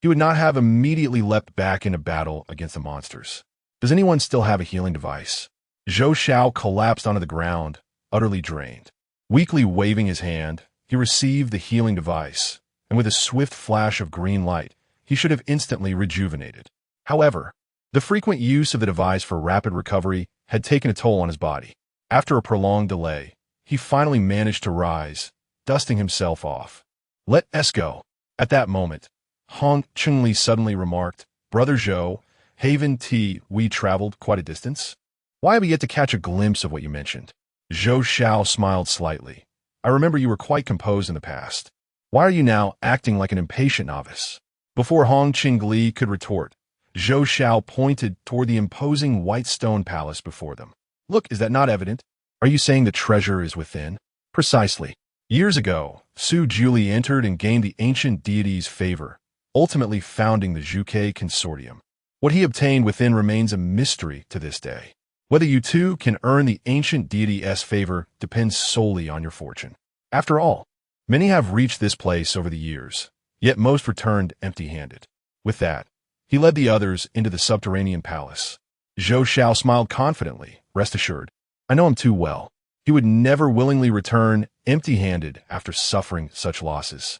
he would not have immediately leapt back into battle against the monsters. Does anyone still have a healing device? Zhou Xiao collapsed onto the ground, utterly drained. Weakly waving his hand, he received the healing device, and with a swift flash of green light, he should have instantly rejuvenated. However, the frequent use of the device for rapid recovery had taken a toll on his body. After a prolonged delay, he finally managed to rise, dusting himself off. "Let us go." At that moment, Hong Chunli suddenly remarked, "Brother Zhou, Haven T, we traveled quite a distance. Why have we yet to catch a glimpse of what you mentioned?" Zhou Xiao smiled slightly. "I remember you were quite composed in the past. Why are you now acting like an impatient novice?" Before Hong Qingli could retort, Zhou Xiao pointed toward the imposing white stone palace before them. "Look, is that not evident? Are you saying the treasure is within?" "Precisely. Years ago, Su Juli entered and gained the ancient deity's favor, ultimately founding the Zhuke Consortium. What he obtained within remains a mystery to this day. Whether you too can earn the ancient deity's favor depends solely on your fortune. After all, many have reached this place over the years, yet most returned empty-handed. With that, he led the others into the subterranean palace. Zhou Xiao smiled confidently. Rest assured, I know him too well. He would never willingly return empty-handed after suffering such losses.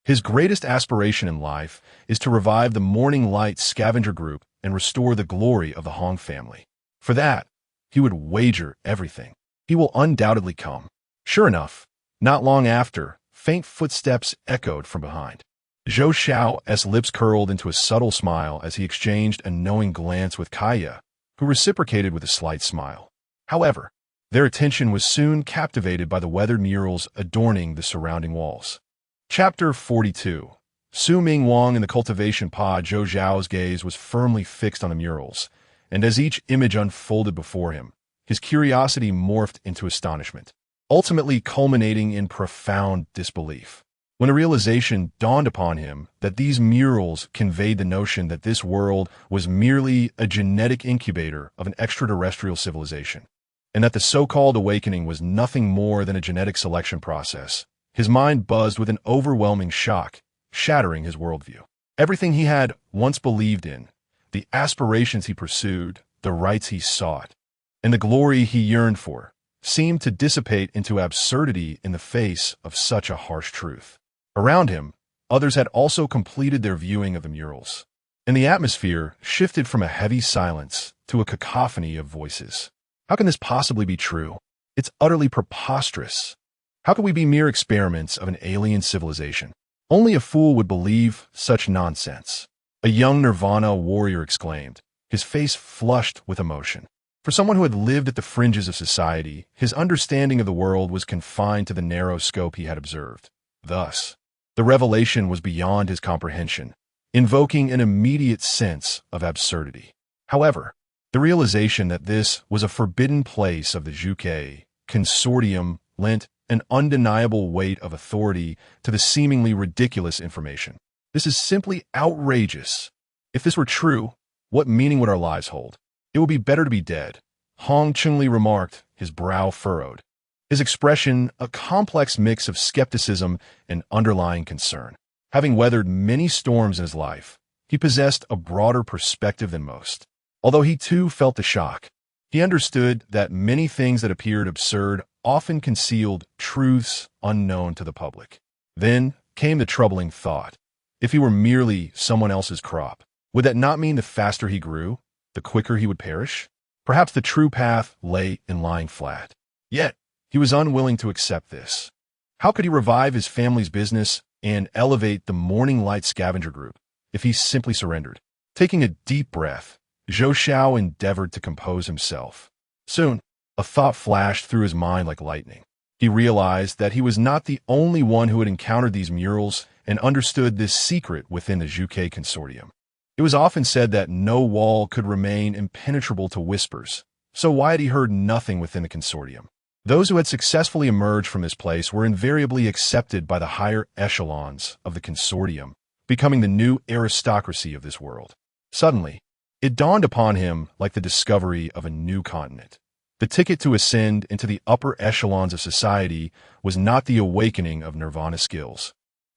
His greatest aspiration in life is to revive the Morning Light scavenger group and restore the glory of the Hong family. For that, he would wager everything. He will undoubtedly come. Sure enough, not long after, faint footsteps echoed from behind. Zhou Xiao's lips curled into a subtle smile as he exchanged a knowing glance with Kaya, who reciprocated with a slight smile. However, their attention was soon captivated by the weathered murals adorning the surrounding walls. Chapter 42. Su Ming Wang in the cultivation pod. Zhou Xiao's gaze was firmly fixed on the murals, and as each image unfolded before him, his curiosity morphed into astonishment, ultimately culminating in profound disbelief. When a realization dawned upon him that these murals conveyed the notion that this world was merely a genetic incubator of an extraterrestrial civilization, and that the so-called awakening was nothing more than a genetic selection process, his mind buzzed with an overwhelming shock, shattering his worldview. Everything he had once believed in, the aspirations he pursued, the rights he sought, and the glory he yearned for, seemed to dissipate into absurdity in the face of such a harsh truth. Around him, others had also completed their viewing of the murals, and the atmosphere shifted from a heavy silence to a cacophony of voices. How can this possibly be true? It's utterly preposterous. How could we be mere experiments of an alien civilization? Only a fool would believe such nonsense. A young Nirvana warrior exclaimed, his face flushed with emotion. For someone who had lived at the fringes of society, his understanding of the world was confined to the narrow scope he had observed. Thus, the revelation was beyond his comprehension, invoking an immediate sense of absurdity. However, the realization that this was a forbidden place of the Zhuge consortium lent an undeniable weight of authority to the seemingly ridiculous information. This is simply outrageous. If this were true, what meaning would our lives hold? It would be better to be dead, Hong Chunli remarked, his brow furrowed, his expression a complex mix of skepticism and underlying concern. Having weathered many storms in his life, he possessed a broader perspective than most. Although he too felt the shock, he understood that many things that appeared absurd often concealed truths unknown to the public. Then came the troubling thought. If he were merely someone else's crop, would that not mean the faster he grew, the quicker he would perish? Perhaps the true path lay in lying flat. Yet, he was unwilling to accept this. How could he revive his family's business and elevate the Morning Light scavenger group if he simply surrendered? Taking a deep breath, Zhou Xiao endeavored to compose himself. Soon, a thought flashed through his mind like lightning. He realized that he was not the only one who had encountered these murals and understood this secret within the Zhuge consortium. It was often said that no wall could remain impenetrable to whispers, so why had he heard nothing within the consortium? Those who had successfully emerged from this place were invariably accepted by the higher echelons of the consortium, becoming the new aristocracy of this world. Suddenly, it dawned upon him like the discovery of a new continent. The ticket to ascend into the upper echelons of society was not the awakening of nirvana skills,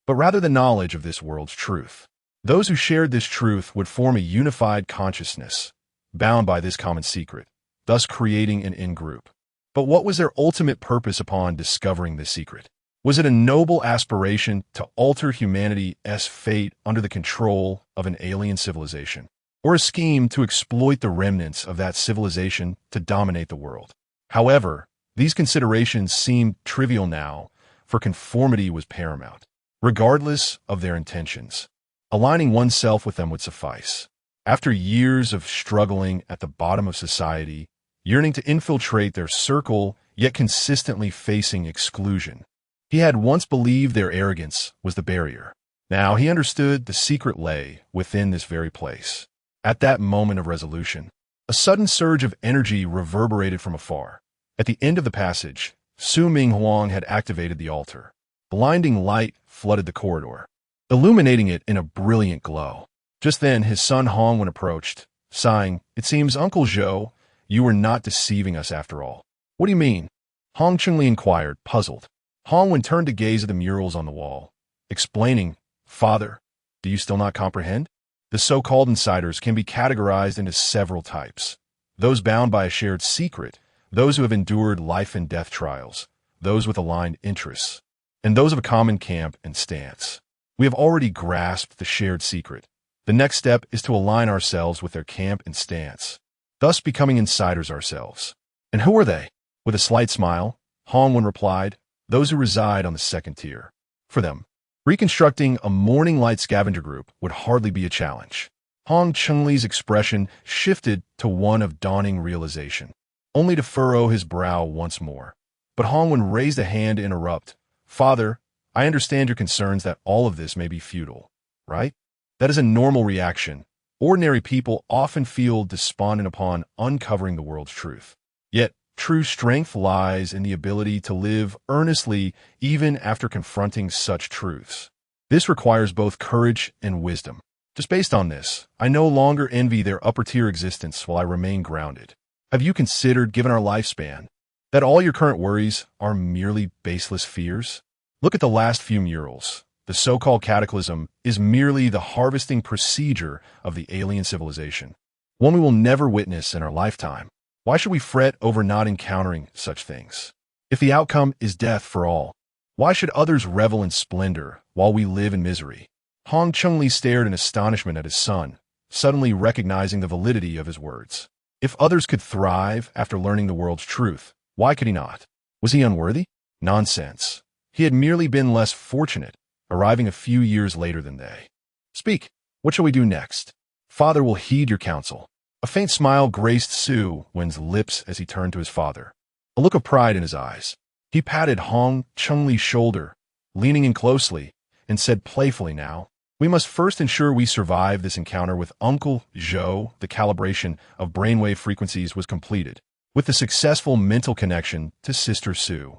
but rather the knowledge of this world's truth. Those who shared this truth would form a unified consciousness, bound by this common secret, thus creating an in-group. But what was their ultimate purpose upon discovering this secret? Was it a noble aspiration to alter humanity's fate under the control of an alien civilization, or a scheme to exploit the remnants of that civilization to dominate the world? However, these considerations seemed trivial now, for conformity was paramount. Regardless of their intentions, aligning oneself with them would suffice. After years of struggling at the bottom of society, yearning to infiltrate their circle, yet consistently facing exclusion, he had once believed their arrogance was the barrier. Now he understood the secret lay within this very place. At that moment of resolution, a sudden surge of energy reverberated from afar. At the end of the passage, Su Ming Huang had activated the altar. Blinding light flooded the corridor, illuminating it in a brilliant glow. Just then, his son Hongwen approached, sighing, "It seems, Uncle Zhou, you were not deceiving us after all." "What do you mean?" Hong Chunli inquired, puzzled. Hongwen turned to gaze at the murals on the wall, explaining, Father, do you still not comprehend? The so-called insiders can be categorized into several types. Those bound by a shared secret, those who have endured life and death trials, those with aligned interests, and those of a common camp and stance. We have already grasped the shared secret. The next step is to align ourselves with their camp and stance, thus becoming insiders ourselves. And who are they? With a slight smile, Hongwen replied, those who reside on the second tier. For them, reconstructing a morning light scavenger group would hardly be a challenge. Hong Chungli's expression shifted to one of dawning realization, only to furrow his brow once more. But Hongwen raised a hand to interrupt. Father, I understand your concerns that all of this may be futile, right? That is a normal reaction. Ordinary people often feel despondent upon uncovering the world's truth. Yet, true strength lies in the ability to live earnestly even after confronting such truths. This requires both courage and wisdom. Just based on this, I no longer envy their upper-tier existence while I remain grounded. Have you considered, given our lifespan, that all your current worries are merely baseless fears? Look at the last few murals. The so-called cataclysm is merely the harvesting procedure of the alien civilization, one we will never witness in our lifetime. Why should we fret over not encountering such things? If the outcome is death for all, why should others revel in splendor while we live in misery? Hong Chungli stared in astonishment at his son, suddenly recognizing the validity of his words. If others could thrive after learning the world's truth, why could he not? Was he unworthy? Nonsense. He had merely been less fortunate, arriving a few years later than they. Speak. What shall we do next? Father will heed your counsel. A faint smile graced Su Wen's lips as he turned to his father, a look of pride in his eyes. He patted Hong Chungli's shoulder, leaning in closely, and said playfully, now, we must first ensure we survive this encounter with Uncle Zhou. The calibration of brainwave frequencies was completed, with the successful mental connection to Sister Su.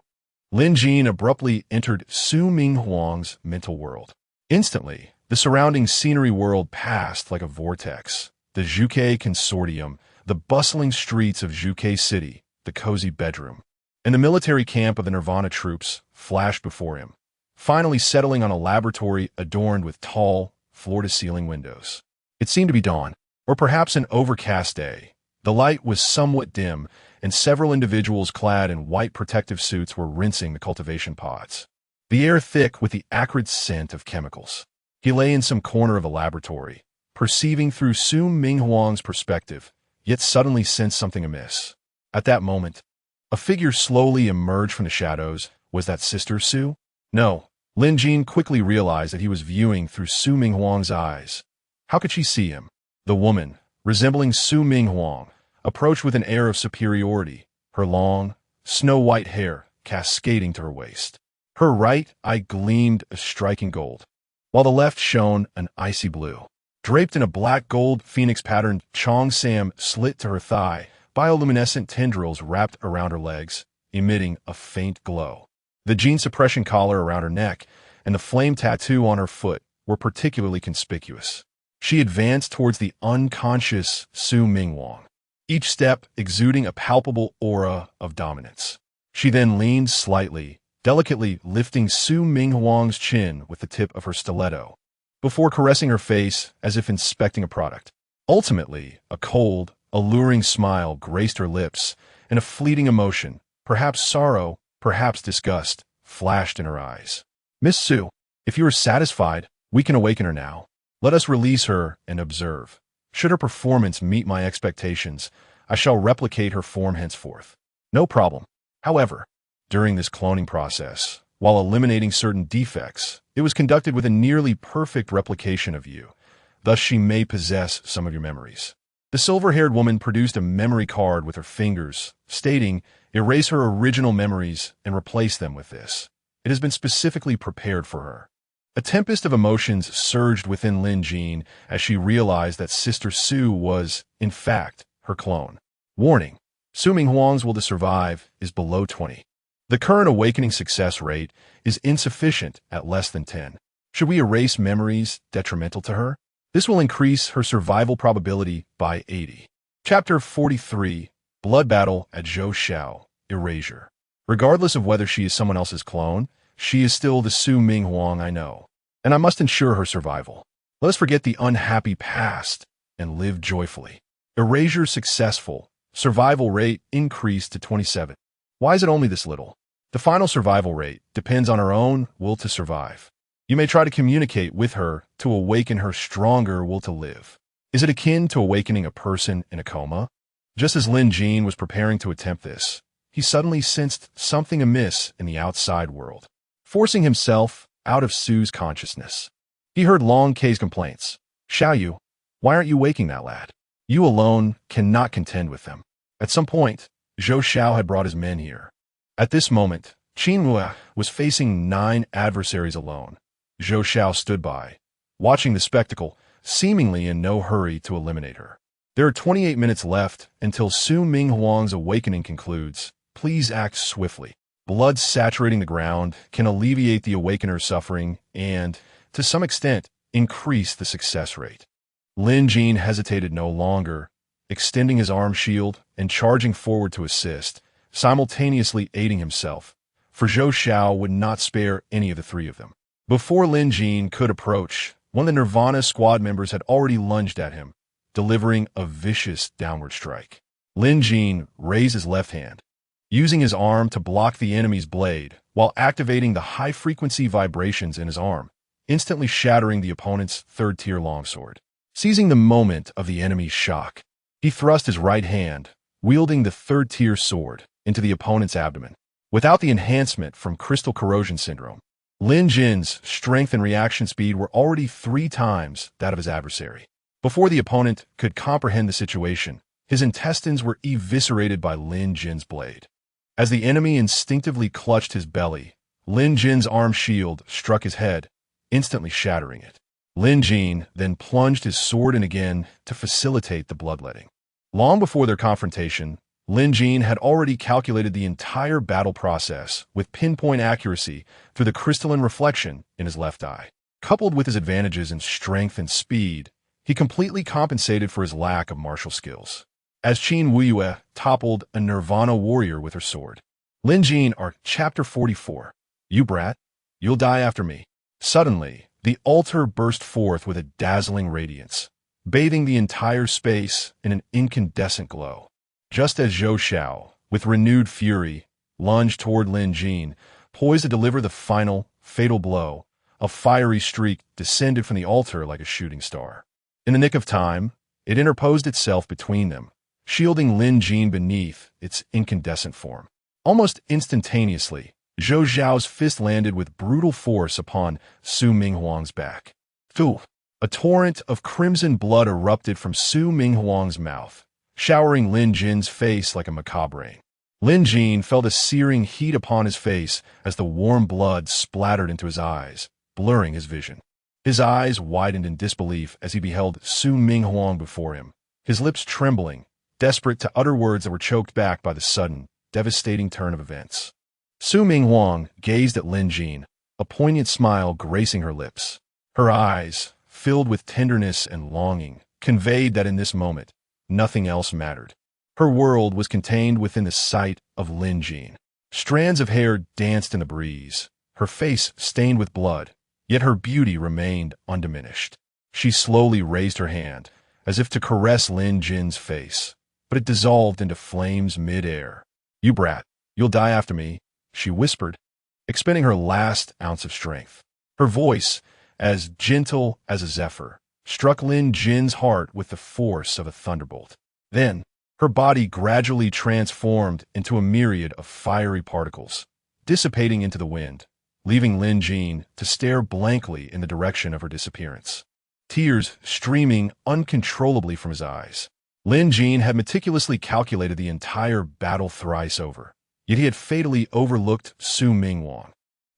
Lin Jin abruptly entered Su Minghuang's mental world. Instantly, the surrounding scenery world passed like a vortex. The Zhuke Consortium, the bustling streets of Zhuke City, the cozy bedroom, and the military camp of the Nirvana troops flashed before him, finally settling on a laboratory adorned with tall, floor-to-ceiling windows. It seemed to be dawn, or perhaps an overcast day. The light was somewhat dim, and several individuals clad in white protective suits were rinsing the cultivation pods, the air thick with the acrid scent of chemicals. He lay in some corner of the laboratory, perceiving through Su Minghuang's perspective, yet suddenly sensed something amiss. At that moment, a figure slowly emerged from the shadows. Was that Sister Su? No. Lin Jin quickly realized that he was viewing through Su Minghuang's eyes. How could she see him? The woman, resembling Su Minghuang, approached with an air of superiority, her long, snow-white hair cascading to her waist. Her right eye gleamed a striking gold, while the left shone an icy blue. Draped in a black-gold phoenix-patterned Chong Sam slit to her thigh, bioluminescent tendrils wrapped around her legs, emitting a faint glow. The gene suppression collar around her neck and the flame tattoo on her foot were particularly conspicuous. She advanced towards the unconscious Su Minghuang, each step exuding a palpable aura of dominance. She then leaned slightly, delicately lifting Su Minghuang's chin with the tip of her stiletto, before caressing her face as if inspecting a product. Ultimately, a cold, alluring smile graced her lips, and a fleeting emotion, perhaps sorrow, perhaps disgust, flashed in her eyes. Miss Su, if you are satisfied, we can awaken her now. Let us release her and observe. Should her performance meet my expectations, I shall replicate her form henceforth. No problem. However, during this cloning process, while eliminating certain defects, it was conducted with a nearly perfect replication of you. Thus she may possess some of your memories. The silver-haired woman produced a memory card with her fingers, stating, erase her original memories and replace them with this. It has been specifically prepared for her. A tempest of emotions surged within Lin Jin as she realized that Sister Su was, in fact, her clone. Warning: Su Minghuang's will to survive is below 20. The current awakening success rate is insufficient at less than 10. Should we erase memories detrimental to her? This will increase her survival probability by 80. Chapter 43, Blood Battle at Zhou Xiao, Erasure. Regardless of whether she is someone else's clone, she is still the Su Minghuang I know. and I must ensure her survival. Let us forget the unhappy past and live joyfully. Erasure successful. Survival rate increased to 27. Why is it only this little? The final survival rate depends on her own will to survive. You may try to communicate with her to awaken her stronger will to live. Is it akin to awakening a person in a coma? Just as Lin Jin was preparing to attempt this, he suddenly sensed something amiss in the outside world, forcing himself out of Su's consciousness. He heard Long K's complaints. Xiao Yu, why aren't you waking that lad? You alone cannot contend with them. At some point, Zhou Xiao had brought his men here. At this moment, Qin Wu was facing 9 adversaries alone. Zhou Xiao stood by, watching the spectacle, seemingly in no hurry to eliminate her. There are 28 minutes left until Su Minghuang's awakening concludes. Please act swiftly. Blood saturating the ground can alleviate the awakener's suffering and, to some extent, increase the success rate. Lin Jin hesitated no longer, extending his arm shield and charging forward to assist, simultaneously aiding himself, for Zhou Xiao would not spare any of the 3 of them. Before Lin Jin could approach, one of the Nirvana squad members had already lunged at him, delivering a vicious downward strike. Lin Jin raised his left hand, using his arm to block the enemy's blade while activating the high-frequency vibrations in his arm, instantly shattering the opponent's 3rd-tier longsword. Seizing the moment of the enemy's shock, he thrust his right hand, wielding the 3rd-tier sword, into the opponent's abdomen. Without the enhancement from crystal corrosion syndrome, Lin Jin's strength and reaction speed were already 3 times that of his adversary. Before the opponent could comprehend the situation, his intestines were eviscerated by Lin Jin's blade. As the enemy instinctively clutched his belly, Lin Jin's arm shield struck his head, instantly shattering it. Lin Jin then plunged his sword in again to facilitate the bloodletting. Long before their confrontation, Lin Jin had already calculated the entire battle process with pinpoint accuracy through the crystalline reflection in his left eye. Coupled with his advantages in strength and speed, he completely compensated for his lack of martial skills. As Qin Wuyue toppled a Nirvana warrior with her sword. Lin Jin are Chapter 44. You brat, you'll die after me. Suddenly, the altar burst forth with a dazzling radiance, bathing the entire space in an incandescent glow. Just as Zhou Xiao, with renewed fury, lunged toward Lin Jin, poised to deliver the final, fatal blow, a fiery streak descended from the altar like a shooting star. In the nick of time, it interposed itself between them, shielding Lin Jin beneath its incandescent form. Almost instantaneously, Zhou Xiao's fist landed with brutal force upon Su Minghuang's back. Thu! A torrent of crimson blood erupted from Su Minghuang's mouth, showering Lin Jin's face like a macabre rain. Lin Jin felt a searing heat upon his face as the warm blood splattered into his eyes, blurring his vision. His eyes widened in disbelief as he beheld Su Minghuang before him, his lips trembling, desperate to utter words that were choked back by the sudden, devastating turn of events. Su Minghuang gazed at Lin Jin, a poignant smile gracing her lips. Her eyes, filled with tenderness and longing, conveyed that in this moment, nothing else mattered. Her world was contained within the sight of Lin Jin. Strands of hair danced in the breeze, her face stained with blood, yet her beauty remained undiminished. She slowly raised her hand, as if to caress Lin Jin's face, but it dissolved into flames mid-air. You brat, you'll die after me, she whispered, expending her last ounce of strength. Her voice, as gentle as a zephyr, struck Lin Jin's heart with the force of a thunderbolt. Then, her body gradually transformed into a myriad of fiery particles, dissipating into the wind, leaving Lin Jin to stare blankly in the direction of her disappearance. Tears streaming uncontrollably from his eyes. Lin Jin had meticulously calculated the entire battle thrice over, yet he had fatally overlooked Su Minghuang.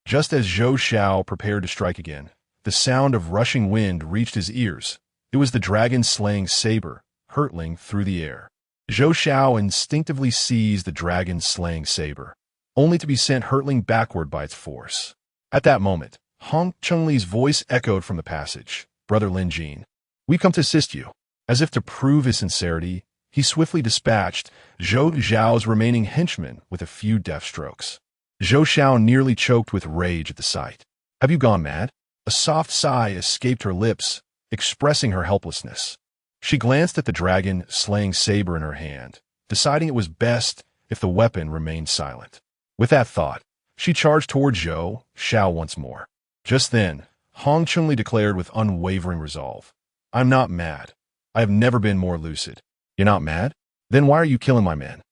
Just as Zhou Xiao prepared to strike again, the sound of rushing wind reached his ears. It was the dragon-slaying saber, hurtling through the air. Zhou Xiao instinctively seized the dragon-slaying saber, only to be sent hurtling backward by its force. At that moment, Hong Chunli's voice echoed from the passage. Brother Lin Jin, we come to assist you. As if to prove his sincerity, he swiftly dispatched Zhou Xiao's remaining henchmen with a few deft strokes. Zhou Xiao nearly choked with rage at the sight. Have you gone mad? A soft sigh escaped her lips, expressing her helplessness. She glanced at the dragon-slaying saber in her hand, deciding it was best if the weapon remained silent. With that thought, she charged toward Zhou Xiao once more. Just then, Hong Chunli declared with unwavering resolve, "I'm not mad. I have never been more lucid." "You're not mad? Then why are you killing my men?"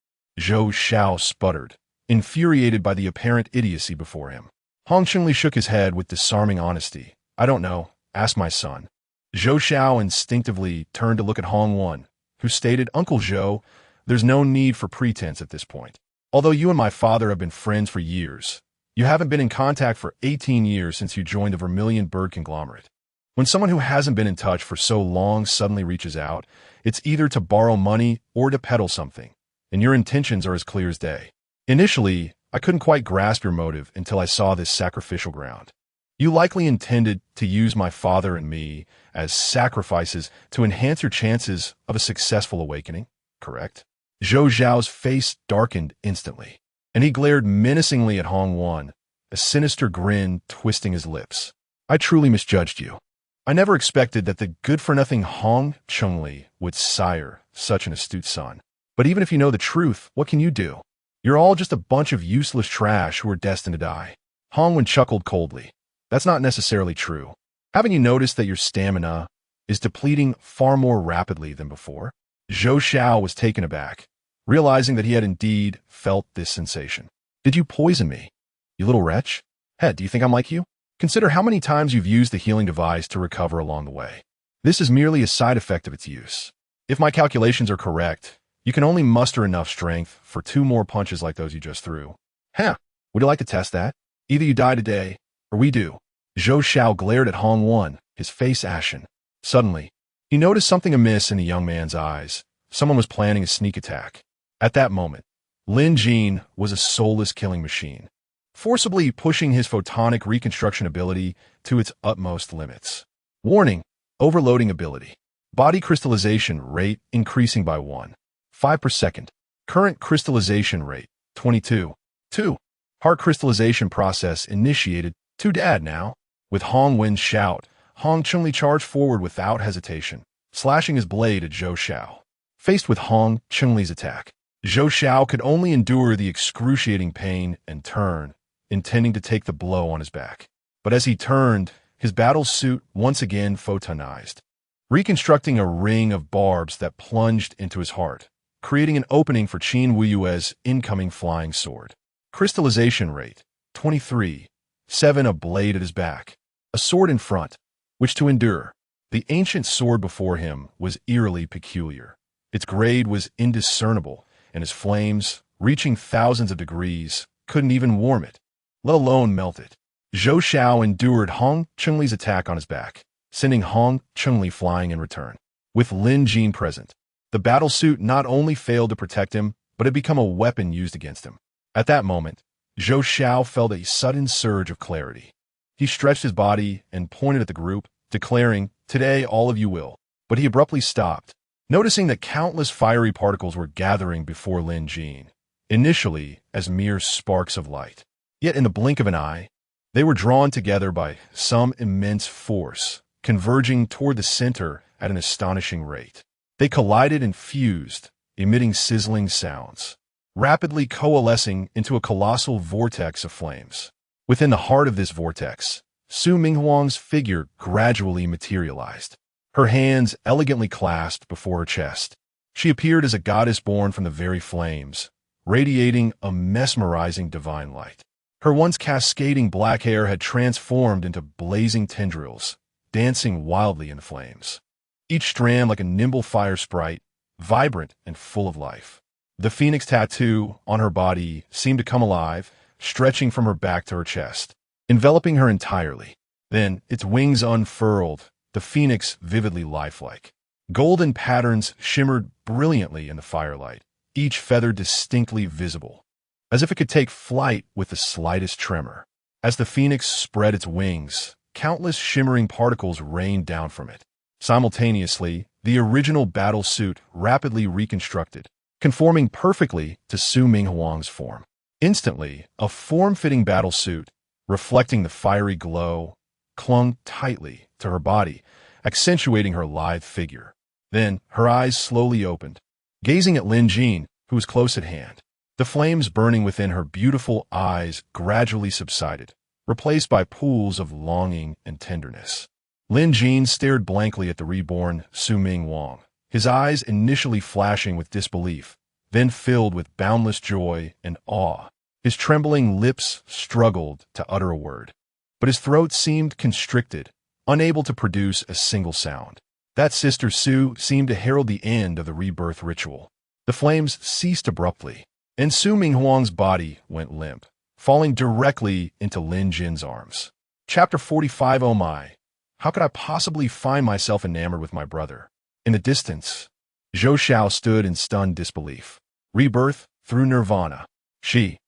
Zhou Xiao sputtered, infuriated by the apparent idiocy before him. Hong Chunli shook his head with disarming honesty. "I don't know. Ask my son." Zhou Xiao instinctively turned to look at Hong Wan, who stated, "Uncle Zhou, there's no need for pretense at this point. Although you and my father have been friends for years, you haven't been in contact for 18 years since you joined the Vermilion Bird conglomerate. When someone who hasn't been in touch for so long suddenly reaches out, it's either to borrow money or to peddle something, and your intentions are as clear as day. Initially, I couldn't quite grasp your motive until I saw this sacrificial ground. You likely intended to use my father and me as sacrifices to enhance your chances of a successful awakening, correct?" Zhou Zhao's face darkened instantly, and he glared menacingly at Hong Wan, a sinister grin twisting his lips. "I truly misjudged you. I never expected that the good-for-nothing Hong Chunli would sire such an astute son. But even if you know the truth, what can you do? You're all just a bunch of useless trash who are destined to die." Hong Wan chuckled coldly. "That's not necessarily true. Haven't you noticed that your stamina is depleting far more rapidly than before?" Zhou Xiao was taken aback, realizing that he had indeed felt this sensation. "Did you poison me, you little wretch? Head, do you think I'm like you? Consider how many times you've used the healing device to recover along the way. This is merely a side effect of its use. If my calculations are correct, you can only muster enough strength for 2 more punches like those you just threw. Huh, would you like to test that? Either you die today, or we do." Zhou Xiao glared at Hong Wan, his face ashen. Suddenly, he noticed something amiss in the young man's eyes. Someone was planning a sneak attack. At that moment, Lin Jin was a soulless killing machine, forcibly pushing his photonic reconstruction ability to its utmost limits. Warning, overloading ability. Body crystallization rate increasing by 1.5 per second. Current crystallization rate, 22. 2. Heart crystallization process initiated. To dad now. With Hong Wen's shout, Hong Chunli charged forward without hesitation, slashing his blade at Zhou Xiao. Faced with Hong Chunli's attack, Zhou Xiao could only endure the excruciating pain and turn, intending to take the blow on his back. But as he turned, his battle suit once again photonized, reconstructing a ring of barbs that plunged into his heart, creating an opening for Qin Wuyue's incoming flying sword. Crystallization rate, 23. 7. A blade at his back, a sword in front, which to endure. The ancient sword before him was eerily peculiar. Its grade was indiscernible, and his flames, reaching thousands of degrees, couldn't even warm it, let alone melt it. Zhou Xiao endured Hong Chunli's attack on his back, sending Hong Chunli flying in return. With Lin Jin present, the battle suit not only failed to protect him, but had become a weapon used against him. At that moment, Zhou Xiao felt a sudden surge of clarity. He stretched his body and pointed at the group, declaring, "Today all of you will." But he abruptly stopped, noticing that countless fiery particles were gathering before Lin Jin, initially as mere sparks of light. Yet in the blink of an eye, they were drawn together by some immense force, converging toward the center at an astonishing rate. They collided and fused, emitting sizzling sounds, rapidly coalescing into a colossal vortex of flames. Within the heart of this vortex, Su Minghuang's figure gradually materialized, her hands elegantly clasped before her chest. She appeared as a goddess born from the very flames, radiating a mesmerizing divine light. Her once cascading black hair had transformed into blazing tendrils, dancing wildly in the flames, each strand like a nimble fire sprite, vibrant and full of life. The phoenix tattoo on her body seemed to come alive, stretching from her back to her chest, enveloping her entirely. Then, its wings unfurled, the phoenix vividly lifelike. Golden patterns shimmered brilliantly in the firelight, each feather distinctly visible, as if it could take flight with the slightest tremor. As the phoenix spread its wings, countless shimmering particles rained down from it. Simultaneously, the original battle suit rapidly reconstructed, conforming perfectly to Su Minghuang's form. Instantly, a form-fitting battle suit, reflecting the fiery glow, clung tightly to her body, accentuating her lithe figure. Then her eyes slowly opened, gazing at Lin Jin, who was close at hand. The flames burning within her beautiful eyes gradually subsided, replaced by pools of longing and tenderness. Lin Jin stared blankly at the reborn Su Ming Wang, his eyes initially flashing with disbelief, then filled with boundless joy and awe. His trembling lips struggled to utter a word, but his throat seemed constricted, unable to produce a single sound. That Sister Su seemed to herald the end of the rebirth ritual. The flames ceased abruptly, and Su Ming Huang's body went limp, falling directly into Lin Jin's arms. Chapter 45. Oh my! How could I possibly find myself enamored with my brother? In the distance, Zhou Xiao stood in stunned disbelief. Rebirth through nirvana. She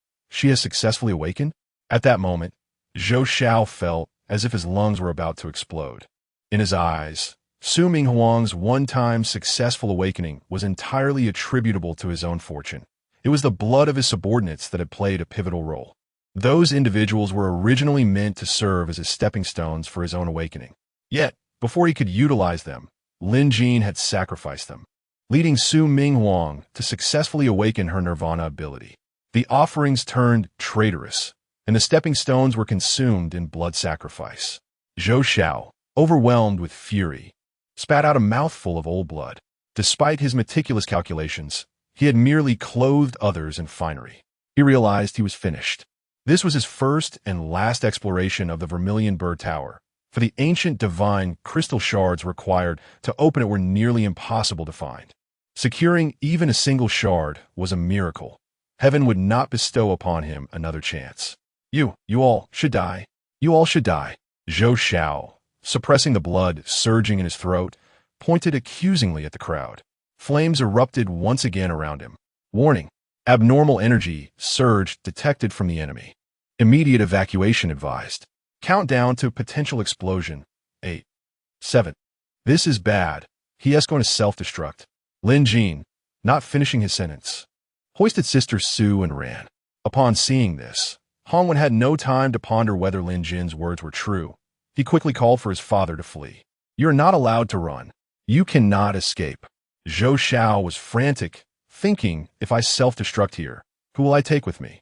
has successfully awakened? At that moment, Zhou Xiao felt as if his lungs were about to explode. In his eyes, Su Ming Huang's one-time successful awakening was entirely attributable to his own fortune. It was the blood of his subordinates that had played a pivotal role. Those individuals were originally meant to serve as his stepping stones for his own awakening. Yet, before he could utilize them, Lin Jin had sacrificed them, leading Su Ming Huang to successfully awaken her nirvana ability. The offerings turned traitorous, and the stepping stones were consumed in blood sacrifice. Zhou Xiao, overwhelmed with fury, spat out a mouthful of old blood. Despite his meticulous calculations, he had merely clothed others in finery. He realized he was finished. This was his first and last exploration of the Vermilion Bird Tower, for the ancient divine crystal shards required to open it were nearly impossible to find. Securing even a single shard was a miracle. Heaven would not bestow upon him another chance. You all should die. You all should die. Zhou Xiao, suppressing the blood surging in his throat, pointed accusingly at the crowd. Flames erupted once again around him. Warning: abnormal energy surge detected from the enemy. Immediate evacuation advised. Countdown to potential explosion. 8. 7. This is bad. He is going to self-destruct. Lin Jin, not finishing his sentence, hoisted Sister Su and ran. Upon seeing this, Hongwen had no time to ponder whether Lin Jin's words were true. He quickly called for his father to flee. You are not allowed to run. You cannot escape. Zhou Xiao was frantic, thinking, if I self-destruct here, who will I take with me?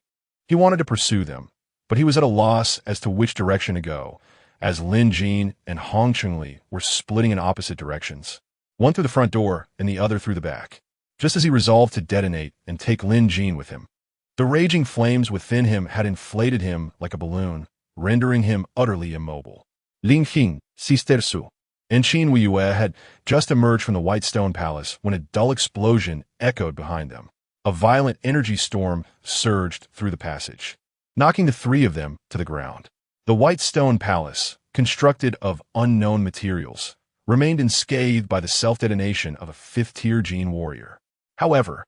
He wanted to pursue them, but he was at a loss as to which direction to go, as Lin Jin and Hong Chunli were splitting in opposite directions, one through the front door and the other through the back, just as he resolved to detonate and take Lin Jin with him. The raging flames within him had inflated him like a balloon, rendering him utterly immobile. Lin Jin, Sister Su, and Qin Weiyue had just emerged from the White Stone Palace when a dull explosion echoed behind them. A violent energy storm surged through the passage, knocking the three of them to the ground. The White Stone Palace, constructed of unknown materials, remained unscathed by the self-detonation of a fifth-tier Jin warrior. However,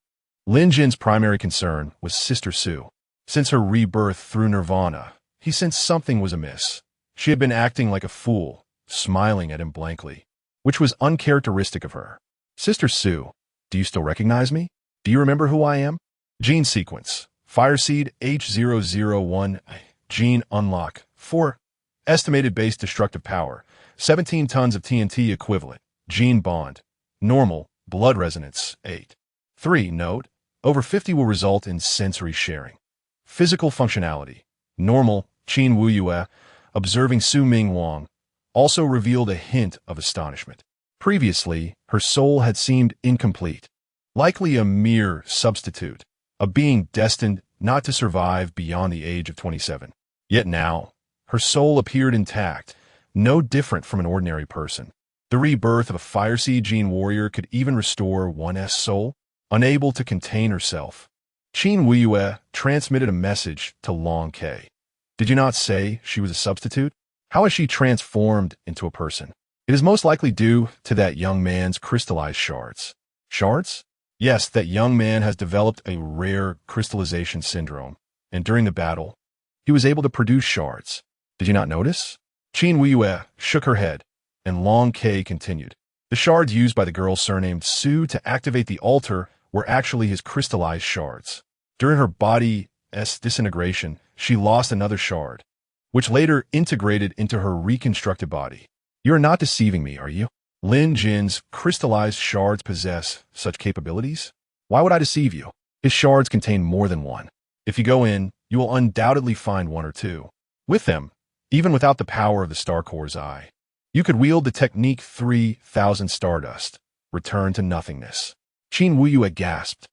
Lin Jin's primary concern was Sister Su. Since her rebirth through nirvana, he sensed something was amiss. She had been acting like a fool, smiling at him blankly, which was uncharacteristic of her. Sister Su, do you still recognize me? Do you remember who I am? Gene sequence. Fireseed H001. Gene unlock. 4. Estimated base destructive power. 17 tons of TNT equivalent. Gene bond. Normal. Blood resonance. 8. 3. Note. Over 50 will result in sensory sharing. Physical functionality. Normal. Qin Weiyue, observing Su Ming Huang, also revealed a hint of astonishment. Previously, her soul had seemed incomplete, likely a mere substitute, a being destined not to survive beyond the age of 27. Yet now, her soul appeared intact, no different from an ordinary person. The rebirth of a Fireseed Gene warrior could even restore one's soul, unable to contain herself. Qin Weiyue transmitted a message to Long Ke. Did you not say she was a substitute? How has she transformed into a person? It is most likely due to that young man's crystallized shards. Shards? Yes, that young man has developed a rare crystallization syndrome, and during the battle, he was able to produce shards. Did you not notice? Qin Weiyue shook her head, and Long Ke continued. The shards used by the girl surnamed Su to activate the altar were actually his crystallized shards. During her body's disintegration, she lost another shard, which later integrated into her reconstructed body. You're not deceiving me, are you? Lin Jin's crystallized shards possess such capabilities? Why would I deceive you? His shards contain more than one. If you go in, you will undoubtedly find one or two. With them, even without the power of the Star Core's eye, you could wield the technique 3,000 stardust, return to nothingness. Qin Wuyue gasped.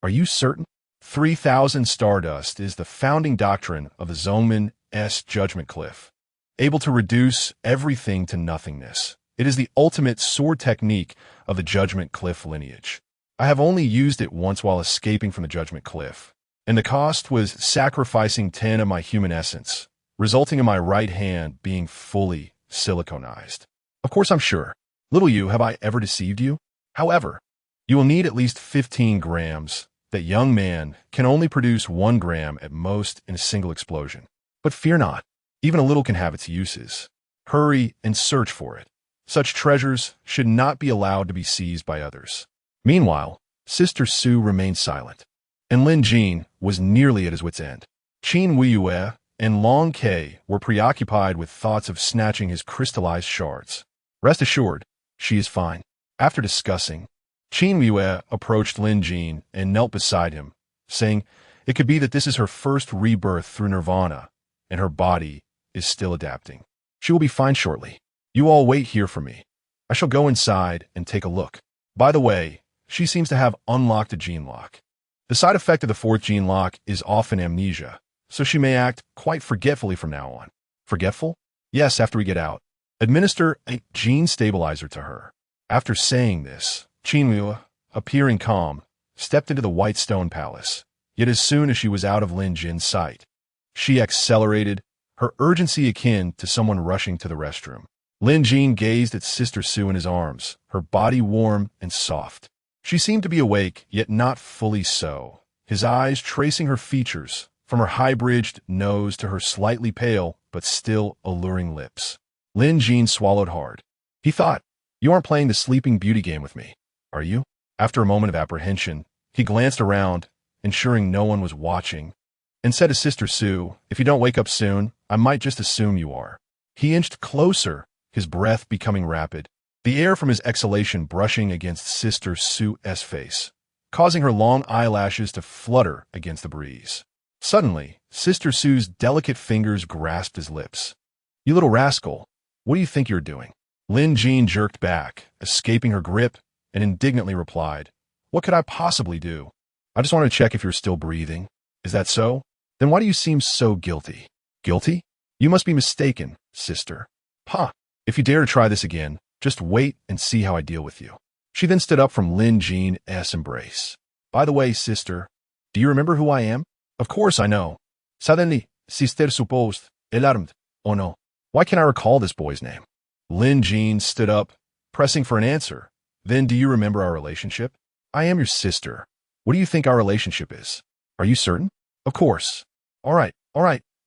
Are you certain? 3,000 stardust is the founding doctrine of the Zhongmen's judgment cliff, able to reduce everything to nothingness. It is the ultimate sword technique of the judgment cliff lineage. I have only used it once while escaping from the judgment cliff, and the cost was sacrificing 10 of my human essence, resulting in my right hand being fully siliconized. Of course, I'm sure. Little you, have I ever deceived you? However, you will need at least 15 grams. That young man can only produce 1 gram at most in a single explosion. But fear not, even a little can have its uses. Hurry and search for it. Such treasures should not be allowed to be seized by others. Meanwhile, Sister Su remained silent, and Lin Jin was nearly at his wit's end. Qin Wuyue and Long Kei were preoccupied with thoughts of snatching his crystallized shards. Rest assured, she is fine. After discussing, Qin Wuyue approached Lin Jin and knelt beside him, saying, it could be that this is her first rebirth through nirvana, and her body is still adapting. She will be fine shortly. You all wait here for me. I shall go inside and take a look. By the way, she seems to have unlocked a gene lock. The side effect of the 4th gene lock is often amnesia, so she may act quite forgetfully from now on. Forgetful? Yes, after we get out. Administer a gene stabilizer to her. After saying this, Qin Wuyue, appearing calm, stepped into the white stone palace. Yet as soon as she was out of Lin Jin's sight, she accelerated, her urgency akin to someone rushing to the restroom. Lin Jin gazed at Sister Su in his arms, her body warm and soft. She seemed to be awake, yet not fully so, his eyes tracing her features, from her high-bridged nose to her slightly pale but still alluring lips. Lin Jin swallowed hard. He thought, you aren't playing the Sleeping Beauty game with me, are you? After a moment of apprehension, he glanced around, ensuring no one was watching, and said to Sister Su, if you don't wake up soon, I might just assume you are. He inched closer, his breath becoming rapid, the air from his exhalation brushing against Sister Su's face, causing her long eyelashes to flutter against the breeze. Suddenly, Sister Su's delicate fingers grasped his lips. You little rascal, what do you think you're doing? Lin Jin jerked back, escaping her grip, and indignantly replied, what could I possibly do? I just wanted to check if you're still breathing. Is that so? Then why do you seem so guilty? Guilty? You must be mistaken, sister. Huh. If you dare to try this again, just wait and see how I deal with you. She then stood up from Lin Jin's embrace. By the way, sister, do you remember who I am? Of course I know. Suddenly, sister supposed, alarmed. Oh no. Why can't I recall this boy's name? Lin Jin stood up, pressing for an answer. Then do you remember our relationship? I am your sister. What do you think our relationship is? Are you certain? Of course. All right.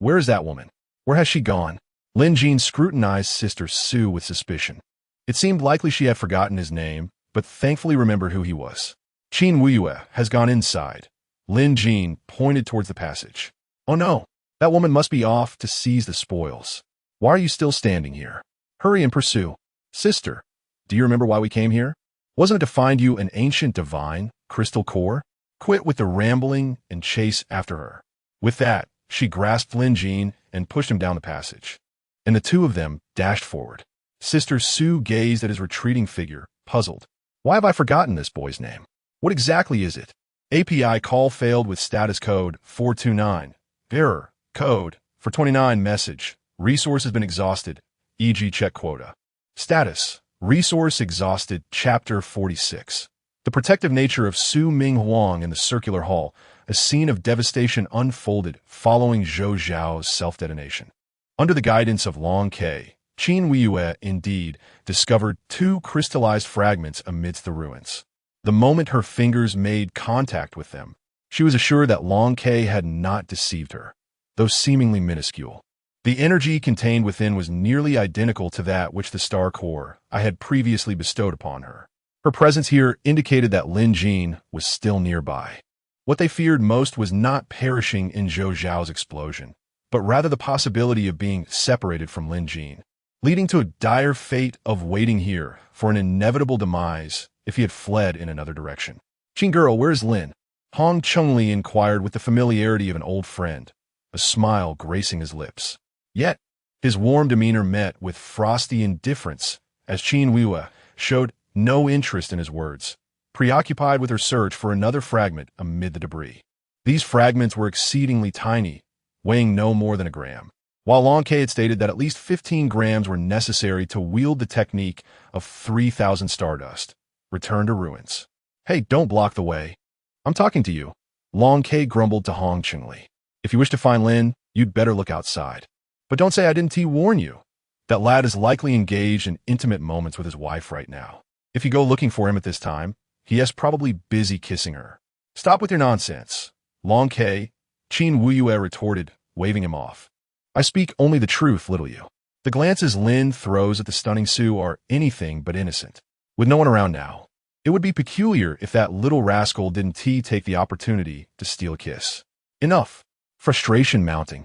Where is that woman? Where has she gone? Lin Jin scrutinized Sister Su with suspicion. It seemed likely she had forgotten his name, but thankfully remembered who he was. Qin Wuyue has gone inside. Lin Jin pointed towards the passage. Oh no, that woman must be off to seize the spoils. Why are you still standing here? Hurry and pursue. Sister, do you remember why we came here? Wasn't it to find you an ancient divine, crystal core? Quit with the rambling and chase after her. With that, she grasped Lin Jin and pushed him down the passage, and the two of them dashed forward. Sister Su gazed at his retreating figure, puzzled. Why have I forgotten this boy's name? What exactly is it? API call failed with status code 429. Error. Code 429 message. Resource has been exhausted, e.g. check quota. Status. Resource exhausted, Chapter 46. The protective nature of Su Ming Huang in the circular hall, a scene of devastation unfolded following Zhou Zhao's self-detonation. Under the guidance of Long Kei, Qin Wuyue indeed discovered 2 crystallized fragments amidst the ruins. The moment her fingers made contact with them, she was assured that Long Kei had not deceived her, though seemingly minuscule. The energy contained within was nearly identical to that which the Star Core I had previously bestowed upon her. Her presence here indicated that Lin Jin was still nearby. What they feared most was not perishing in Zhou Zhao's explosion, but rather the possibility of being separated from Lin Jin, leading to a dire fate of waiting here for an inevitable demise if he had fled in another direction. "Jin girl, where's Lin?" Hong Chunli inquired with the familiarity of an old friend, a smile gracing his lips. Yet, his warm demeanor met with frosty indifference as Qin Wuya showed no interest in his words, preoccupied with her search for another fragment amid the debris. These fragments were exceedingly tiny, weighing no more than a gram, while Long K had stated that at least 15 grams were necessary to wield the technique of 3,000 stardust. Return to ruins. "Hey, don't block the way. I'm talking to you," Long K grumbled to Hong Chunli. "If you wish to find Lin, you'd better look outside. But don't say I didn't warn you. That lad is likely engaged in intimate moments with his wife right now. If you go looking for him at this time, he is probably busy kissing her." "Stop with your nonsense, Long K," Qin Wuyue retorted, waving him off. "I speak only the truth, little you." The glances Lin throws at the stunning Sue are anything but innocent. With no one around now, it would be peculiar if that little rascal didn't take the opportunity to steal a kiss. Enough. Frustration mounting,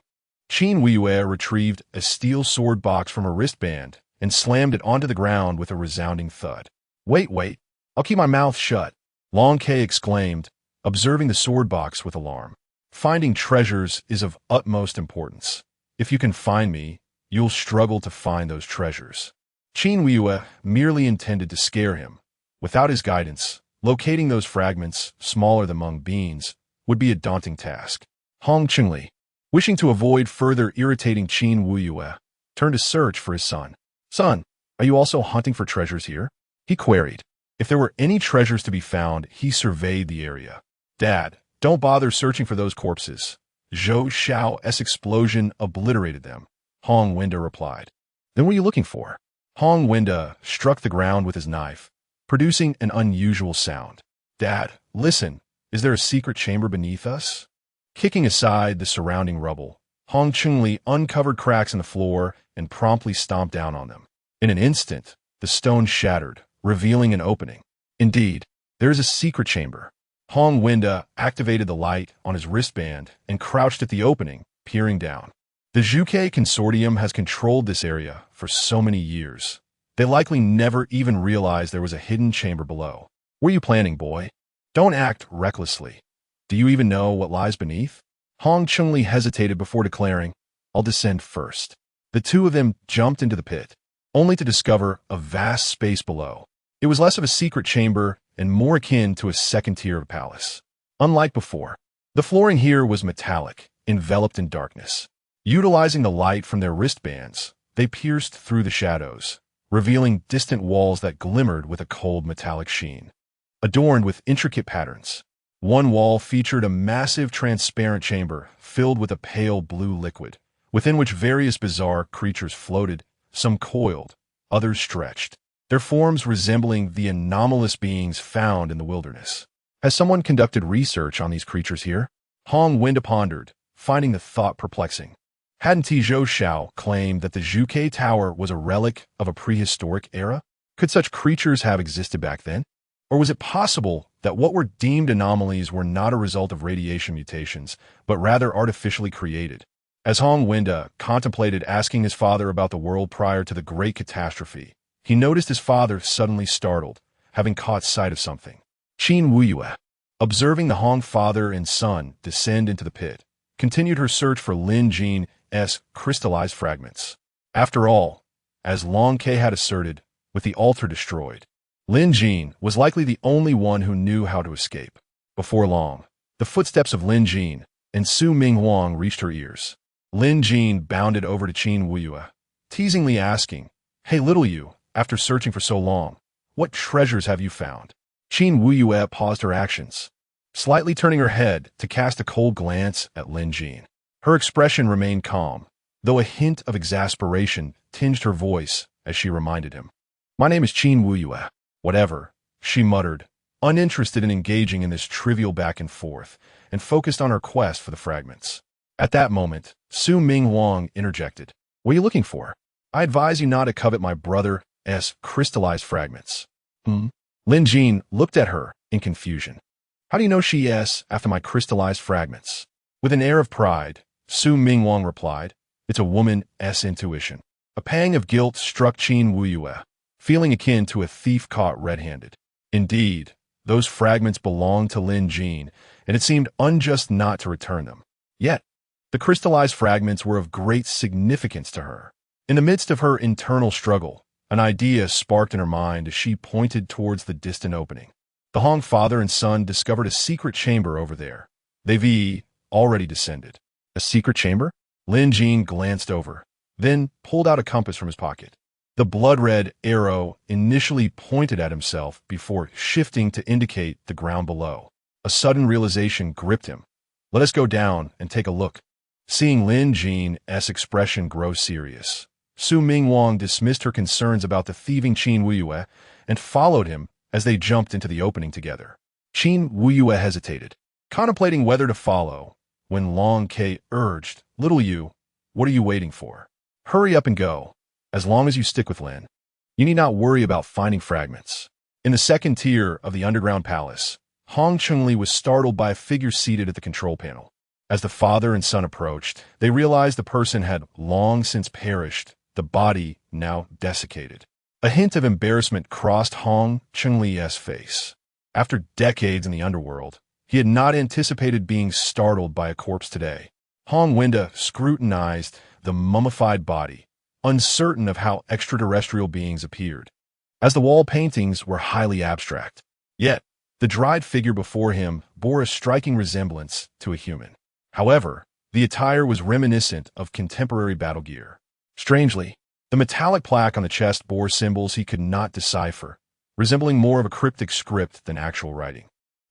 Qin Wuyue retrieved a steel sword box from her wristband and slammed it onto the ground with a resounding thud. Wait, I'll keep my mouth shut," Long K exclaimed, observing the sword box with alarm. "Finding treasures is of utmost importance. If you can find me, you'll struggle to find those treasures." Qin Wuyue merely intended to scare him. Without his guidance, locating those fragments, smaller than mung beans, would be a daunting task. Hong Chunli, wishing to avoid further irritating Qin Wuyue, turned to search for his son. "Son, are you also hunting for treasures here?" he queried. If there were any treasures to be found, he surveyed the area. "Dad, don't bother searching for those corpses. Zhou Xiao's explosion obliterated them," Hong Wenda replied. "Then what are you looking for?" Hong Wenda struck the ground with his knife, producing an unusual sound. "Dad, listen, is there a secret chamber beneath us?" Kicking aside the surrounding rubble, Hong Chunli uncovered cracks in the floor and promptly stomped down on them. In an instant, the stone shattered, revealing an opening. Indeed, there is a secret chamber. Hong Wenda activated the light on his wristband and crouched at the opening, peering down. The Zhuke Consortium has controlled this area for so many years. They likely never even realized there was a hidden chamber below. "What are you planning, boy? Don't act recklessly. Do you even know what lies beneath?" Hong Chunli hesitated before declaring, "I'll descend first." The two of them jumped into the pit, only to discover a vast space below. It was less of a secret chamber and more akin to a second tier of palace. Unlike before, the flooring here was metallic, enveloped in darkness. Utilizing the light from their wristbands, they pierced through the shadows, revealing distant walls that glimmered with a cold metallic sheen, adorned with intricate patterns. One wall featured a massive transparent chamber filled with a pale blue liquid, within which various bizarre creatures floated, some coiled, others stretched, their forms resembling the anomalous beings found in the wilderness. "Has someone conducted research on these creatures here?" Hong Wenda pondered, finding the thought perplexing. Hadn't Zhou Xiao claimed that the Zhuke Tower was a relic of a prehistoric era? Could such creatures have existed back then? Or was it possible that what were deemed anomalies were not a result of radiation mutations, but rather artificially created? As Hong Wenda contemplated asking his father about the world prior to the Great Catastrophe, he noticed his father suddenly startled, having caught sight of something. Qin Wuyue, observing the Hong father and son descend into the pit, continued her search for Lin Jin's crystallized fragments. After all, as Long K had asserted, with the altar destroyed, Lin Jin was likely the only one who knew how to escape. Before long, the footsteps of Lin Jin and Su Ming Huang reached her ears. Lin Jin bounded over to Qin Wuyue, teasingly asking, "Hey, little you, after searching for so long, what treasures have you found?" Qin Wuyue paused her actions, slightly turning her head to cast a cold glance at Lin Jin. Her expression remained calm, though a hint of exasperation tinged her voice as she reminded him. "My name is Qin Wuyue. Whatever," she muttered, uninterested in engaging in this trivial back and forth, and focused on her quest for the fragments. At that moment, Su Ming Huang interjected. "What are you looking for? I advise you not to covet my brother's crystallized fragments." Lin Jin looked at her in confusion. "How do you know she is after my crystallized fragments?" With an air of pride, Su Mingwang replied. It's a woman's intuition. A pang of guilt struck Qin Wuyue, feeling akin to a thief caught red-handed. Indeed, those fragments belonged to Lin Jin, and it seemed unjust not to return them. Yet, the crystallized fragments were of great significance to her. In the midst of her internal struggle, an idea sparked in her mind as she pointed towards the distant opening. The Hong father and son discovered a secret chamber over there. They've already descended. A secret chamber? Lin Jin glanced over, then pulled out a compass from his pocket. The blood-red arrow initially pointed at himself before shifting to indicate the ground below. A sudden realization gripped him. Let us go down and take a look. Seeing Lin Jin's expression grow serious, Su Mingwang dismissed her concerns about the thieving Qin Wuyue and followed him as they jumped into the opening together. Qin Wuyue hesitated, contemplating whether to follow, when Long Ke urged, Little you, what are you waiting for? Hurry up and go. As long as you stick with Lin, you need not worry about finding fragments. In the second tier of the underground palace, Hong Chengli was startled by a figure seated at the control panel. As the father and son approached, they realized the person had long since perished, the body now desiccated. A hint of embarrassment crossed Hong Chengli's face. After decades in the underworld, he had not anticipated being startled by a corpse today. Hong Winda scrutinized the mummified body, uncertain of how extraterrestrial beings appeared, as the wall paintings were highly abstract. Yet, the dried figure before him bore a striking resemblance to a human. However, the attire was reminiscent of contemporary battle gear. Strangely, the metallic plaque on the chest bore symbols he could not decipher, resembling more of a cryptic script than actual writing.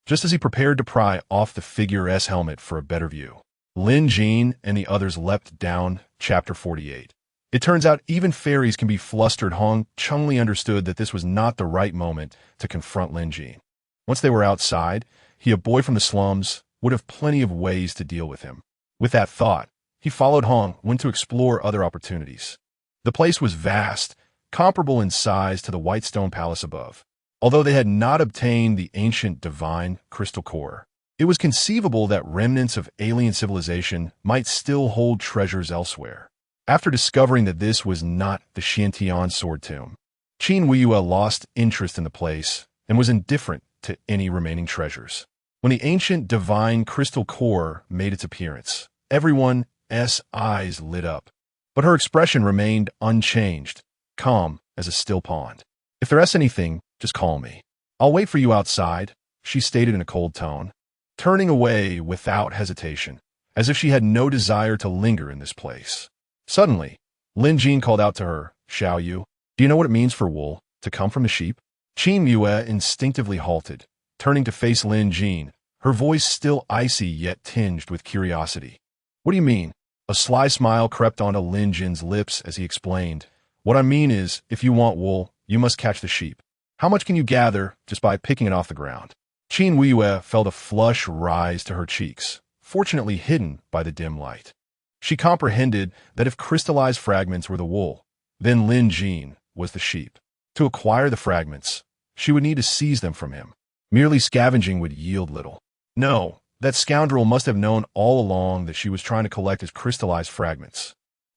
Just as he prepared to pry off the figure's helmet for a better view, Lin Jin and the others leapt down. Chapter 48. It turns out even fairies can be flustered. Hong Chengli understood that this was not the right moment to confront Lin Jin. Once they were outside, he, a boy from the slums, would have plenty of ways to deal with him. With that thought, he followed Hong, went to explore other opportunities. The place was vast, comparable in size to the white stone palace above. Although they had not obtained the ancient divine crystal core, it was conceivable that remnants of alien civilization might still hold treasures elsewhere. After discovering that this was not the Xiantian sword tomb, Qin Wuyue lost interest in the place and was indifferent to any remaining treasures. When the ancient divine crystal core made its appearance, everyone's eyes lit up. But her expression remained unchanged, calm as a still pond. If there's anything, just call me. I'll wait for you outside, she stated in a cold tone, turning away without hesitation, as if she had no desire to linger in this place. Suddenly, Lin Jin called out to her, Xiao Yu, do you know what it means for wool to come from the sheep? Qin Yue instinctively halted, turning to face Lin Jin, her voice still icy yet tinged with curiosity. What do you mean? A sly smile crept onto Lin Jin's lips as he explained, What I mean is, if you want wool, you must catch the sheep. How much can you gather just by picking it off the ground? Qin Wuyue felt a flush rise to her cheeks, fortunately hidden by the dim light. She comprehended that if crystallized fragments were the wool, then Lin Jin was the sheep. To acquire the fragments, she would need to seize them from him. Merely scavenging would yield little. No, that scoundrel must have known all along that she was trying to collect his crystallized fragments.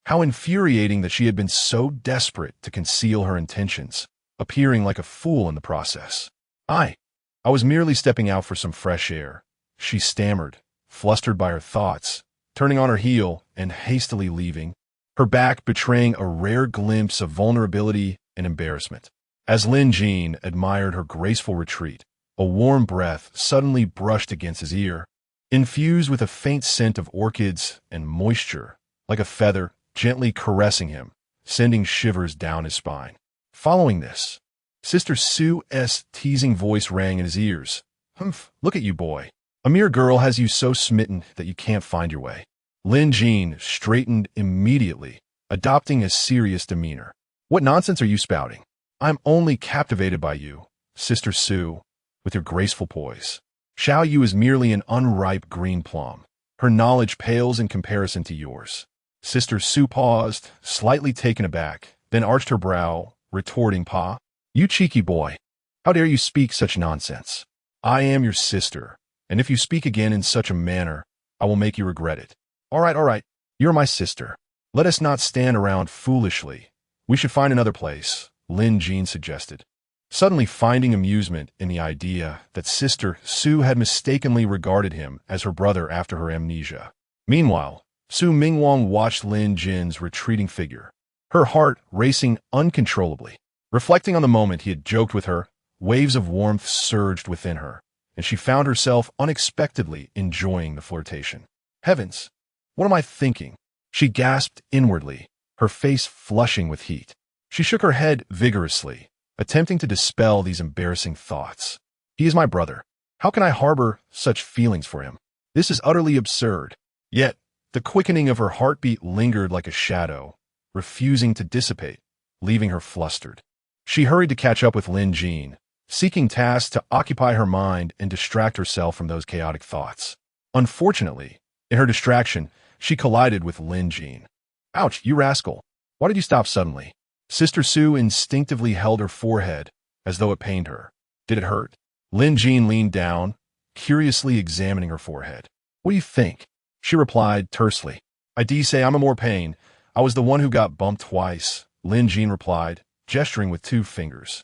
How infuriating that she had been so desperate to conceal her intentions, appearing like a fool in the process. I was merely stepping out for some fresh air, she stammered, flustered by her thoughts, turning on her heel and hastily leaving, her back betraying a rare glimpse of vulnerability and embarrassment. As Lin Jin admired her graceful retreat, a warm breath suddenly brushed against his ear, infused with a faint scent of orchids and moisture, like a feather gently caressing him, sending shivers down his spine. Following this, Sister Sue's teasing voice rang in his ears. Humph, look at you, boy. A mere girl has you so smitten that you can't find your way. Lin Jin straightened immediately, adopting a serious demeanor. What nonsense are you spouting? I'm only captivated by you, Sister Sue, with your graceful poise. Xiao Yu is merely an unripe green plum. Her knowledge pales in comparison to yours. Sister Sue paused, slightly taken aback, then arched her brow, retorting, Pa, you cheeky boy. How dare you speak such nonsense? I am your sister, and if you speak again in such a manner, I will make you regret it. All right. You're my sister. Let us not stand around foolishly. We should find another place, Lin Jin suggested, suddenly finding amusement in the idea that Sister Su had mistakenly regarded him as her brother after her amnesia. Meanwhile, Su Mingwang watched Lin Jin's retreating figure, her heart racing uncontrollably. Reflecting on the moment he had joked with her, waves of warmth surged within her, and she found herself unexpectedly enjoying the flirtation. Heavens! What am I thinking? She gasped inwardly, her face flushing with heat. She shook her head vigorously, attempting to dispel these embarrassing thoughts. He is my brother. How can I harbor such feelings for him? This is utterly absurd. Yet, the quickening of her heartbeat lingered like a shadow, refusing to dissipate, leaving her flustered. She hurried to catch up with Lin Jin, seeking tasks to occupy her mind and distract herself from those chaotic thoughts. Unfortunately, in her distraction, she collided with Lin Jin. Ouch, you rascal. Why did you stop suddenly? Sister Su instinctively held her forehead, as though it pained her. Did it hurt? Lin Jin leaned down, curiously examining her forehead. What do you think? She replied tersely. I did say I'm in more pain. I was the one who got bumped twice, Lin Jin replied, gesturing with 2 fingers.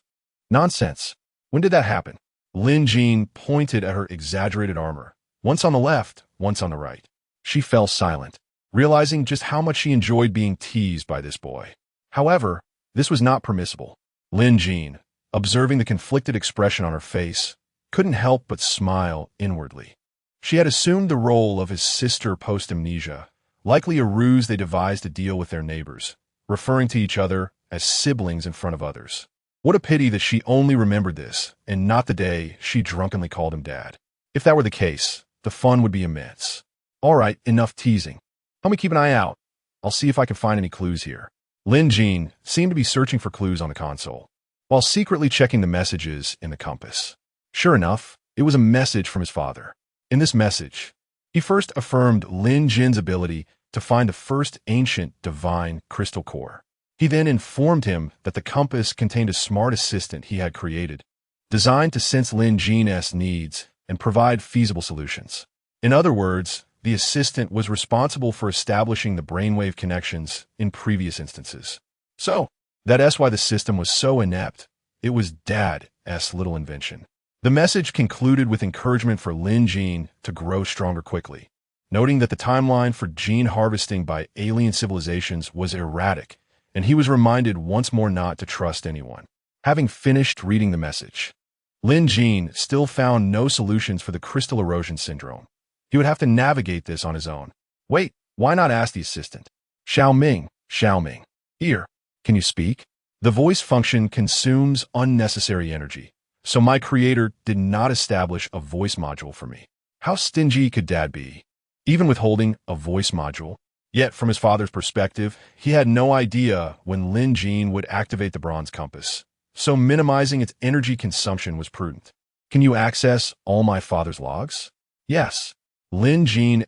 Nonsense. When did that happen? Lin Jin pointed at her exaggerated armor, once on the left, once on the right. She fell silent, realizing just how much she enjoyed being teased by this boy. However, this was not permissible. Lin Jin, observing the conflicted expression on her face, couldn't help but smile inwardly. She had assumed the role of his sister post-amnesia, likely a ruse they devised to deal with their neighbors, referring to each other as siblings in front of others. What a pity that she only remembered this, and not the day she drunkenly called him Dad. If that were the case, the fun would be immense. All right, enough teasing. Help me keep an eye out. I'll see if I can find any clues here. Lin Jin seemed to be searching for clues on the console, while secretly checking the messages in the compass. Sure enough, it was a message from his father. In this message, he first affirmed Lin Jin's ability to find the first ancient divine crystal core. He then informed him that the compass contained a smart assistant he had created, designed to sense Lin Jin's needs and provide feasible solutions. In other words, the assistant was responsible for establishing the brainwave connections in previous instances. So, that's why the system was so inept. It was Dad's little invention. The message concluded with encouragement for Lin Jin to grow stronger quickly, noting that the timeline for gene harvesting by alien civilizations was erratic, and he was reminded once more not to trust anyone. Having finished reading the message, Lin Jin still found no solutions for the crystal erosion syndrome. He would have to navigate this on his own. Wait, why not ask the assistant? Xiao Ming. Here, can you speak? The voice function consumes unnecessary energy, so my creator did not establish a voice module for me. How stingy could Dad be? Even withholding a voice module? Yet, from his father's perspective, he had no idea when Lin Jin would activate the bronze compass, so minimizing its energy consumption was prudent. Can you access all my father's logs? Yes. Lin Jin's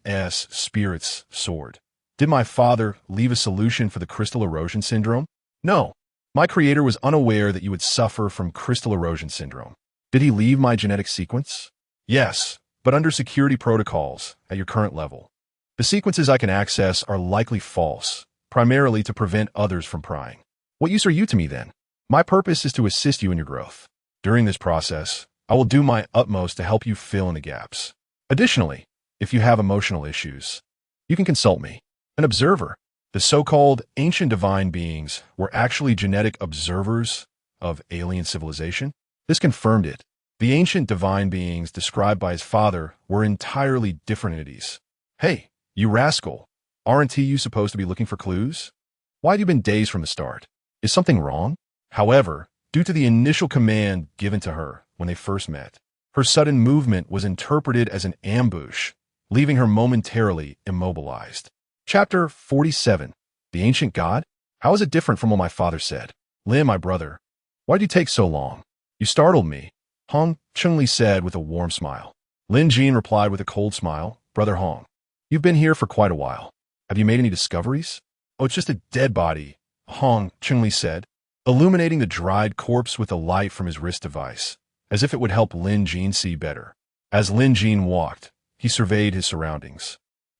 spirit's sword. Did my father leave a solution for the crystal erosion syndrome? No. My creator was unaware that you would suffer from crystal erosion syndrome. Did he leave my genetic sequence? Yes, but under security protocols at your current level. The sequences I can access are likely false, primarily to prevent others from prying. What use are you to me then? My purpose is to assist you in your growth. During this process, I will do my utmost to help you fill in the gaps. Additionally, if you have emotional issues, you can consult me. An observer. The so-called ancient divine beings were actually genetic observers of alien civilization. This confirmed it. The ancient divine beings described by his father were entirely different entities. Hey, you rascal. Aren't you supposed to be looking for clues? Why have you been dazed from the start? Is something wrong? However, due to the initial command given to her when they first met, her sudden movement was interpreted as an ambush, leaving her momentarily immobilized. Chapter 47. The Ancient God? How is it different from what my father said? Lin, my brother, why did you take so long? You startled me, Hong Chun-Li said with a warm smile. Lin Jin replied with a cold smile, Brother Hong, you've been here for quite a while. Have you made any discoveries? Oh, it's just a dead body, Hong Chun-Li said, illuminating the dried corpse with a light from his wrist device, as if it would help Lin Jin see better. As Lin Jin walked, he surveyed his surroundings.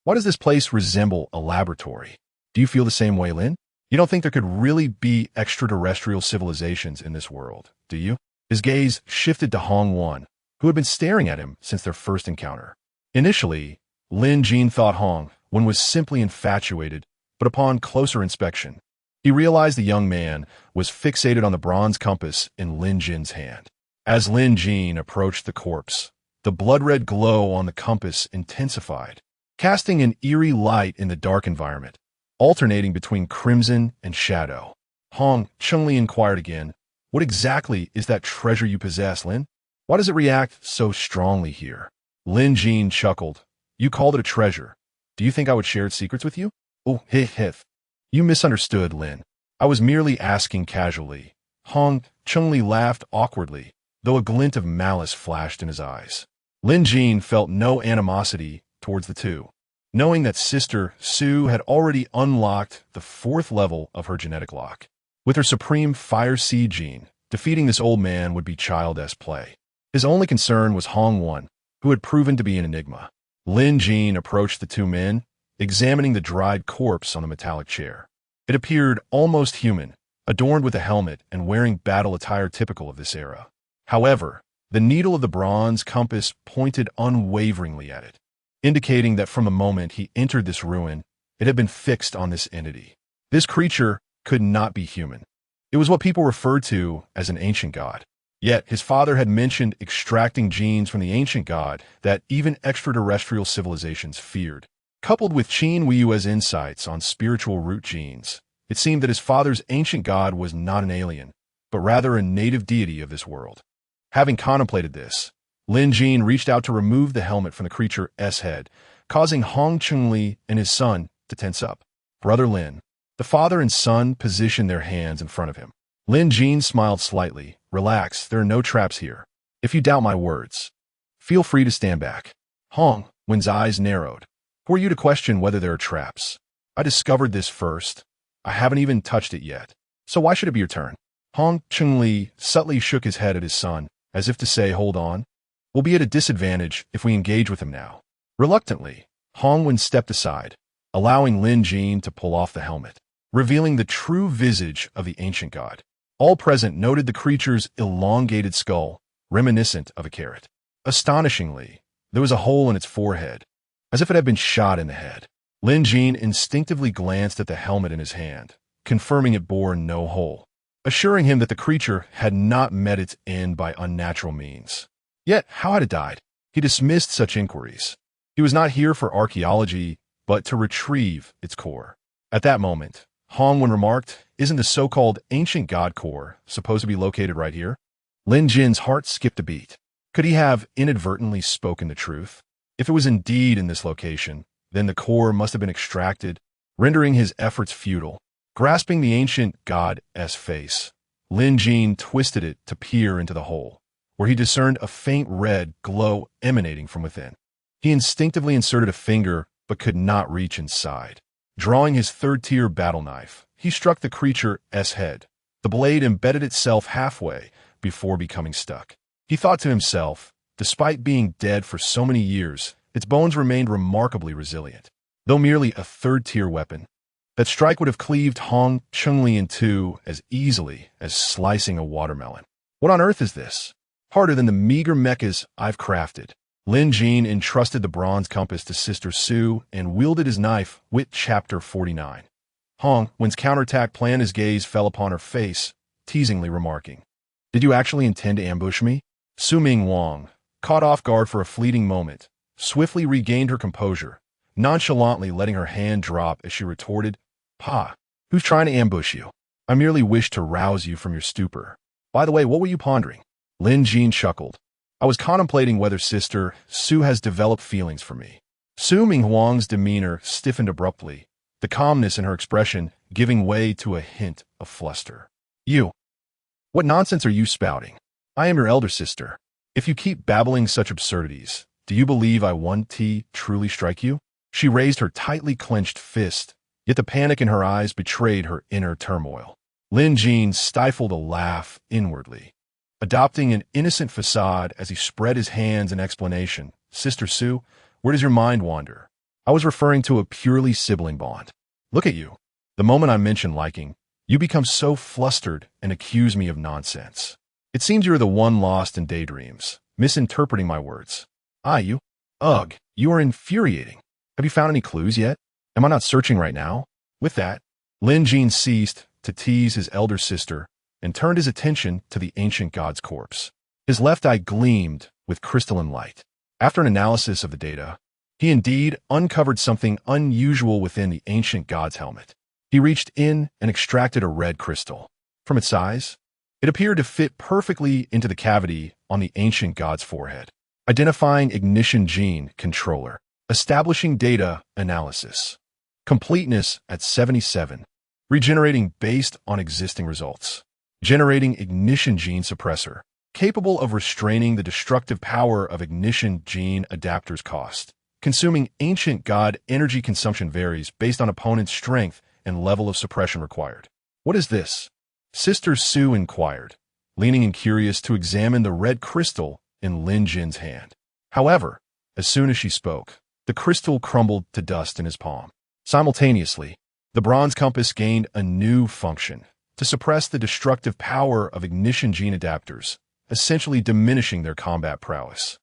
Why does this place resemble a laboratory? Do you feel the same way, Lin? You don't think there could really be extraterrestrial civilizations in this world, do you? His gaze shifted to Hong Wan, who had been staring at him since their first encounter. Initially, Lin Jin thought Hong Wan was simply infatuated, but upon closer inspection, he realized the young man was fixated on the bronze compass in Lin Jin's hand. As Lin Jin approached the corpse, the blood-red glow on the compass intensified, casting an eerie light in the dark environment, alternating between crimson and shadow. Hong Chengli inquired again, "What exactly is that treasure you possess, Lin? Why does it react so strongly here?" Lin Jin chuckled. "You called it a treasure. Do you think I would share its secrets with you?" "Oh, hith. You misunderstood, Lin. I was merely asking casually." Hong Chengli laughed awkwardly, though a glint of malice flashed in his eyes. Lin Jin felt no animosity towards the two, knowing that Sister Su had already unlocked the 4th level of her genetic lock. With her supreme fire seed gene, defeating this old man would be childish play. His only concern was Hong Wan, who had proven to be an enigma. Lin Jin approached the two men, examining the dried corpse on the metallic chair. It appeared almost human, adorned with a helmet and wearing battle attire typical of this era. However, the needle of the bronze compass pointed unwaveringly at it, indicating that from the moment he entered this ruin, it had been fixed on this entity. This creature could not be human. It was what people referred to as an ancient god. Yet his father had mentioned extracting genes from the ancient god that even extraterrestrial civilizations feared. Coupled with Qin Weiyue's insights on spiritual root genes, it seemed that his father's ancient god was not an alien, but rather a native deity of this world. Having contemplated this, Lin Jin reached out to remove the helmet from the creature's head, causing Hong Chengli and his son to tense up. "Brother Lin." The father and son positioned their hands in front of him. Lin Jin smiled slightly. "Relax, there are no traps here. If you doubt my words, feel free to stand back." Hong Wan's eyes narrowed. "Who are you to question whether there are traps? I discovered this first. I haven't even touched it yet. So why should it be your turn?" Hong Chengli subtly shook his head at his son, as if to say, "Hold on. We'll be at a disadvantage if we engage with him now." Reluctantly, Hong Wan stepped aside, allowing Lin Jin to pull off the helmet, revealing the true visage of the ancient god. All present noted the creature's elongated skull, reminiscent of a carrot. Astonishingly, there was a hole in its forehead, as if it had been shot in the head. Lin Jin instinctively glanced at the helmet in his hand, confirming it bore no hole, assuring him that the creature had not met its end by unnatural means. Yet, how had it died? He dismissed such inquiries. He was not here for archaeology, but to retrieve its core. At that moment, Hong Wan remarked, "Isn't the so-called ancient god core supposed to be located right here?" Lin Jin's heart skipped a beat. Could he have inadvertently spoken the truth? If it was indeed in this location, then the core must have been extracted, rendering his efforts futile. Grasping the ancient god's face, Lin Jin twisted it to peer into the hole, where he discerned a faint red glow emanating from within. He instinctively inserted a finger, but could not reach inside. Drawing his 3rd-tier battle knife, he struck the creature's head. The blade embedded itself halfway before becoming stuck. He thought to himself, despite being dead for so many years, its bones remained remarkably resilient. Though merely a 3rd-tier weapon, that strike would have cleaved Hong Chengli in two as easily as slicing a watermelon. What on earth is this? Harder than the meager mechs I've crafted. Lin Jin entrusted the bronze compass to Sister Su and wielded his knife with Chapter 49. Hong Wan's counterattack plan, his gaze fell upon her face, teasingly remarking, "Did you actually intend to ambush me?" Su Ming Wang, caught off guard for a fleeting moment, swiftly regained her composure, nonchalantly letting her hand drop as she retorted, "Pa, who's trying to ambush you? I merely wished to rouse you from your stupor. By the way, what were you pondering?" Lin Jin chuckled. "I was contemplating whether Sister Su has developed feelings for me." Su Ming Huang's demeanor stiffened abruptly, the calmness in her expression giving way to a hint of fluster. "You? What nonsense are you spouting? I am your elder sister. If you keep babbling such absurdities, do you believe I want to truly strike you?" She raised her tightly clenched fist, yet the panic in her eyes betrayed her inner turmoil. Lin Jin stifled a laugh inwardly, adopting an innocent facade as he spread his hands in explanation. "Sister Su, where does your mind wander? I was referring to a purely sibling bond. Look at you. The moment I mention liking, you become so flustered and accuse me of nonsense. It seems you're the one lost in daydreams, misinterpreting my words. You? Ugh, you are infuriating. Have you found any clues yet? Am I not searching right now? With that, Lin Jin ceased to tease his elder sister and turned his attention to the ancient god's corpse. His left eye gleamed with crystalline light. After an analysis of the data, he indeed uncovered something unusual within the ancient god's helmet. He reached in and extracted a red crystal. From its size, it appeared to fit perfectly into the cavity on the ancient god's forehead. Identifying ignition gene controller. Establishing data analysis. Completeness at 77. Regenerating based on existing results. Generating ignition gene suppressor. Capable of restraining the destructive power of ignition gene adapters cost. Consuming ancient god energy consumption varies based on opponent's strength and level of suppression required. What is this? Sister Sue inquired, leaning in curious to examine the red crystal in Lin Jin's hand. However, as soon as she spoke, the crystal crumbled to dust in his palm. Simultaneously, the bronze compass gained a new function to suppress the destructive power of ignition gene adapters, essentially diminishing their combat prowess.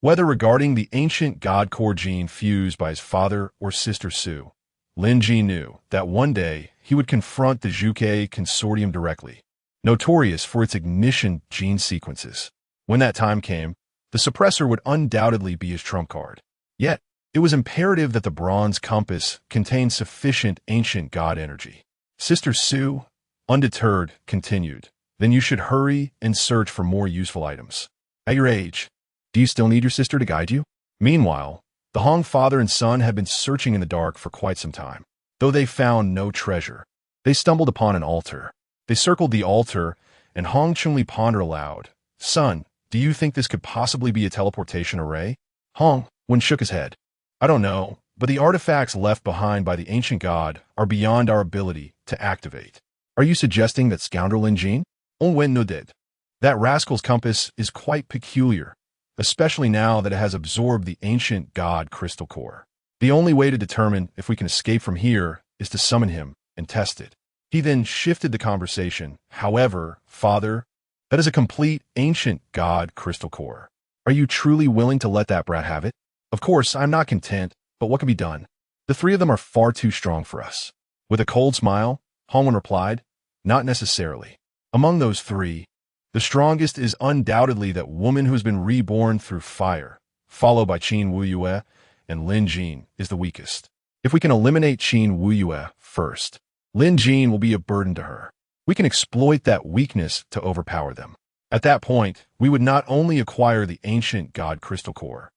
Whether regarding the ancient god core gene fused by his father or sister Sue, Lin Jin knew that one day he would confront the Zhuge consortium directly, notorious for its ignition gene sequences. When that time came, the suppressor would undoubtedly be his trump card. Yet, it was imperative that the bronze compass contained sufficient ancient god energy. Sister Sue, undeterred, continued, "Then you should hurry and search for more useful items. At your age, do you still need your sister to guide you?" Meanwhile, the Hong father and son had been searching in the dark for quite some time. Though they found no treasure, they stumbled upon an altar. They circled the altar, and Hong Chunli pondered aloud, "Son, do you think this could possibly be a teleportation array?" Hong Wen shook his head. "I don't know, but the artifacts left behind by the ancient god are beyond our ability to activate." "Are you suggesting that scoundrel Lin Jin?" Hong Wen nodded. "That rascal's compass is quite peculiar, especially now that it has absorbed the ancient god crystal core. The only way to determine if we can escape from here is to summon him and test it." He then shifted the conversation. "However, father, that is a complete ancient god crystal core. Are you truly willing to let that brat have it?" "Of course, I'm not content, but what can be done? The three of them are far too strong for us." With a cold smile, Hongwen replied, "Not necessarily. Among those three, the strongest is undoubtedly that woman who has been reborn through fire, followed by Qin Wuyue, and Lin Jin is the weakest. If we can eliminate Qin Wuyue first, Lin Jin will be a burden to her. We can exploit that weakness to overpower them. At that point, we would not only acquire the ancient god crystal core,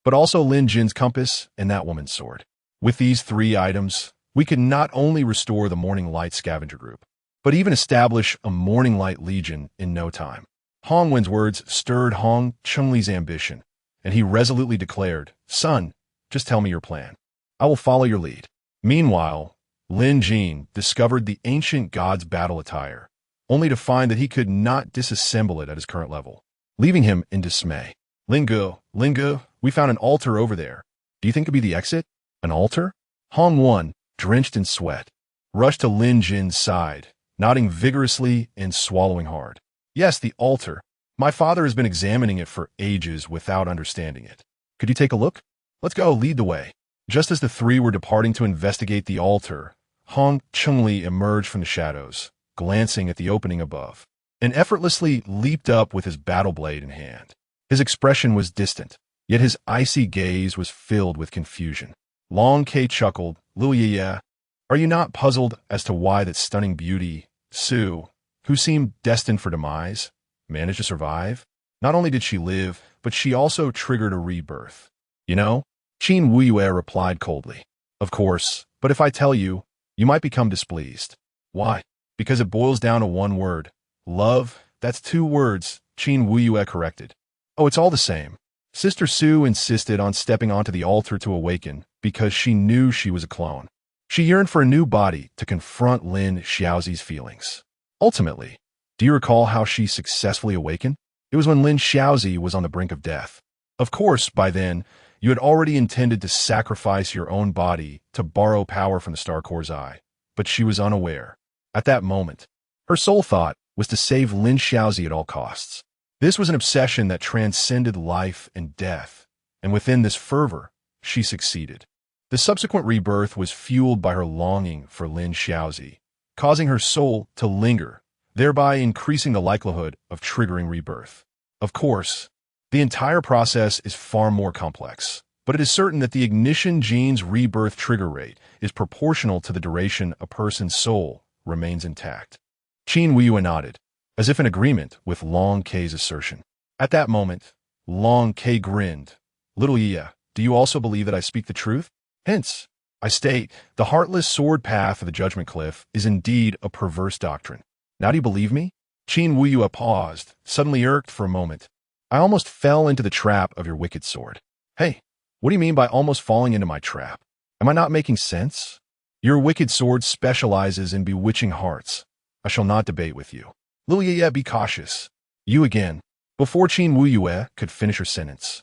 but also Lin Jin's compass and that woman's sword. With these three items, we could not only restore the Morning Light scavenger group, but even establish a Morning Light Legion in no time." Hong Wen's words stirred Hong Chunli's ambition, and he resolutely declared, "Son, just tell me your plan. I will follow your lead." Meanwhile, Lin Jin discovered the ancient god's battle attire, only to find that he could not disassemble it at his current level, leaving him in dismay. Lingu, we found an altar over there. Do you think it could be the exit?" "An altar?" Hong Wen, drenched in sweat, rushed to Lin Jin's side, nodding vigorously and swallowing hard. "Yes, the altar. My father has been examining it for ages without understanding it. Could you take a look? Let's go, lead the way." Just as the three were departing to investigate the altar, Hong Chunli emerged from the shadows, glancing at the opening above, and effortlessly leaped up with his battle blade in hand. His expression was distant, yet his icy gaze was filled with confusion. Long K chuckled, "Liu Ye, are you not puzzled as to why that stunning beauty, Sue, who seemed destined for demise, managed to survive? Not only did she live, but she also triggered a rebirth. You know?" Qin Wuyue replied coldly, "Of course, but if I tell you, you might become displeased." "Why?" "Because it boils down to one word. Love, that's 2 words, Qin Wuyue corrected." "Oh, it's all the same." Sister Sue insisted on stepping onto the altar to awaken because she knew she was a clone. She yearned for a new body to confront Lin Xiaozi's feelings. Ultimately, do you recall how she successfully awakened? It was when Lin Xiaozi was on the brink of death. Of course, by then, You had already intended to sacrifice your own body to borrow power from the Star Core's eye, but she was unaware. At that moment, her sole thought was to save Lin Xiaozi at all costs. This was an obsession that transcended life and death, and within this fervor, she succeeded. The subsequent rebirth was fueled by her longing for Lin Xiaozi, causing her soul to linger, thereby increasing the likelihood of triggering rebirth. Of course, the entire process is far more complex, but it is certain that the ignition gene's rebirth trigger rate is proportional to the duration a person's soul remains intact. Qin Weiyue nodded, as if in agreement with Long Kei's assertion. At that moment, Long Kei grinned. Little Ye, do you also believe that I speak the truth? Hence, I state, the heartless sword path of the Judgment Cliff is indeed a perverse doctrine. Now do you believe me? Qin Weiyue paused, suddenly irked for a moment. I almost fell into the trap of your wicked sword. Hey, what do you mean by almost falling into my trap? Am I not making sense? Your wicked sword specializes in bewitching hearts. I shall not debate with you. Little Ye, be cautious. You again. Before Qin Weiyue could finish her sentence,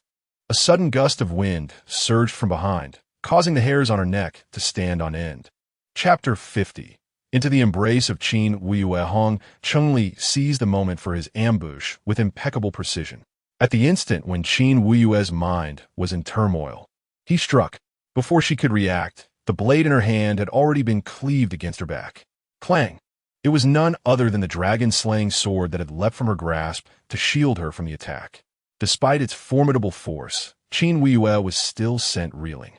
a sudden gust of wind surged from behind, causing the hairs on her neck to stand on end. Chapter 50. Into the embrace of Qin Weiyue, Hong Chengli seized the moment for his ambush with impeccable precision. At the instant when Qin Weiyue's mind was in turmoil, he struck. Before she could react, the blade in her hand had already been cleaved against her back. Clang! It was none other than the dragon-slaying sword that had leapt from her grasp to shield her from the attack. Despite its formidable force, Qin Weiyue was still sent reeling.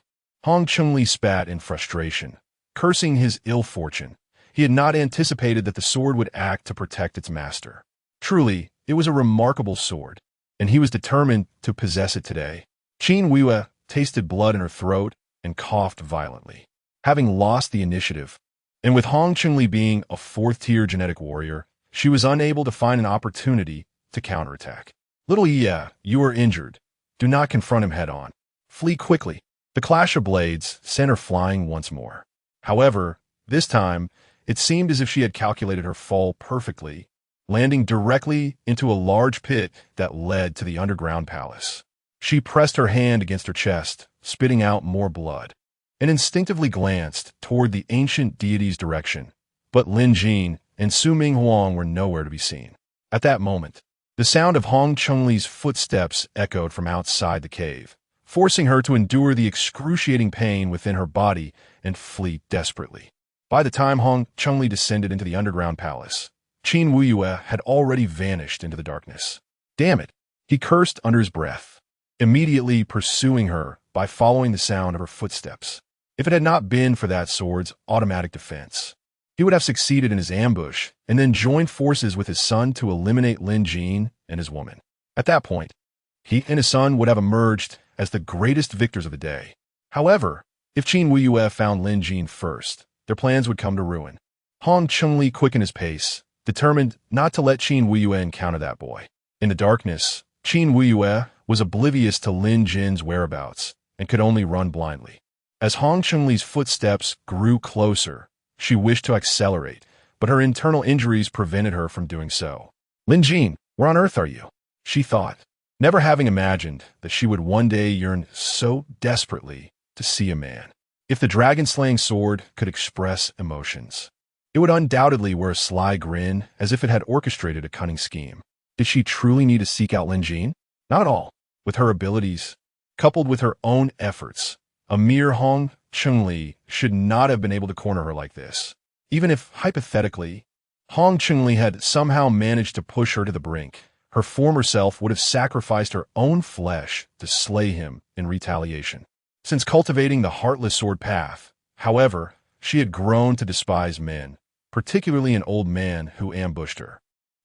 Hong Chengli spat in frustration, cursing his ill fortune. He had not anticipated that the sword would act to protect its master. Truly, it was a remarkable sword, and he was determined to possess it today. Qin Weiyue tasted blood in her throat and coughed violently. Having lost the initiative, and with Hong Chengli being a fourth-tier genetic warrior, she was unable to find an opportunity to counterattack. Little Ye, you are injured. Do not confront him head-on. Flee quickly. The clash of blades sent her flying once more. However, this time, it seemed as if she had calculated her fall perfectly, landing directly into a large pit that led to the underground palace. She pressed her hand against her chest, spitting out more blood, and instinctively glanced toward the ancient deity's direction. But Lin Jin and Su Ming Huang were nowhere to be seen. At that moment, the sound of Hong Chengli's footsteps echoed from outside the cave, forcing her to endure the excruciating pain within her body and flee desperately. By the time Hong Chengli descended into the underground palace, Qin Weiyue had already vanished into the darkness. Damn it, he cursed under his breath, immediately pursuing her by following the sound of her footsteps. If it had not been for that sword's automatic defense, he would have succeeded in his ambush and then joined forces with his son to eliminate Lin Jin and his woman. At that point, he and his son would have emerged as the greatest victors of the day. However, if Qin Weiyue found Lin Jin first, their plans would come to ruin. Hong Chengli quickened his pace, determined not to let Qin Weiyue encounter that boy. In the darkness, Qin Weiyue was oblivious to Lin Jin's whereabouts and could only run blindly. As Hong Chengli's footsteps grew closer, she wished to accelerate, but her internal injuries prevented her from doing so. Lin Jin, where on earth are you? She thought, never having imagined that she would one day yearn so desperately to see a man. If the dragon-slaying sword could express emotions, it would undoubtedly wear a sly grin as if it had orchestrated a cunning scheme. Did she truly need to seek out Lin Jin? Not at all. With her abilities, coupled with her own efforts, a mere Hong Chengli should not have been able to corner her like this. Even if, hypothetically, Hong Chengli had somehow managed to push her to the brink, her former self would have sacrificed her own flesh to slay him in retaliation. Since cultivating the heartless sword path, however, she had grown to despise men, particularly an old man who ambushed her.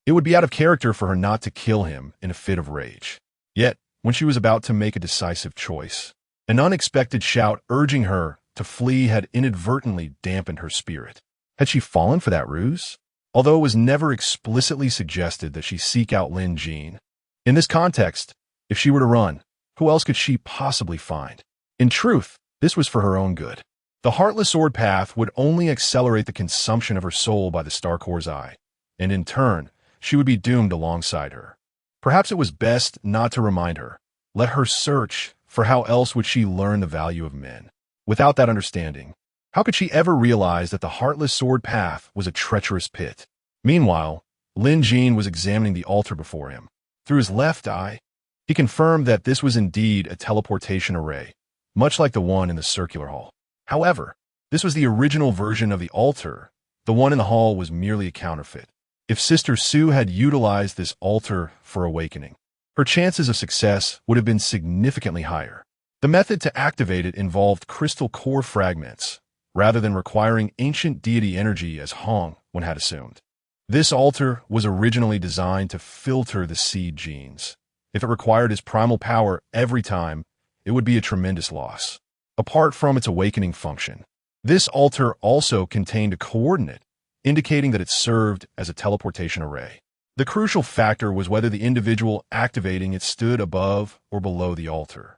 It would be out of character for her not to kill him in a fit of rage. Yet, when she was about to make a decisive choice, an unexpected shout urging her to flee had inadvertently dampened her spirit. Had she fallen for that ruse? Although it was never explicitly suggested that she seek out Lin Jin. In this context, if she were to run, who else could she possibly find? In truth, this was for her own good. The heartless sword path would only accelerate the consumption of her soul by the Star Core's eye, and in turn, she would be doomed alongside her. Perhaps it was best not to remind her. Let her search for how else would she learn the value of men? Without that understanding, how could she ever realize that the heartless sword path was a treacherous pit? Meanwhile, Lin Jin was examining the altar before him. Through his left eye, he confirmed that this was indeed a teleportation array, much like the one in the circular hall. However, this was the original version of the altar. The one in the hall was merely a counterfeit. If Sister Sue had utilized this altar for awakening, her chances of success would have been significantly higher. The method to activate it involved crystal core fragments, rather than requiring ancient deity energy as Hong Wen had assumed. This altar was originally designed to filter the seed genes. If it required his primal power every time, it would be a tremendous loss. Apart from its awakening function, this altar also contained a coordinate, indicating that it served as a teleportation array. The crucial factor was whether the individual activating it stood above or below the altar.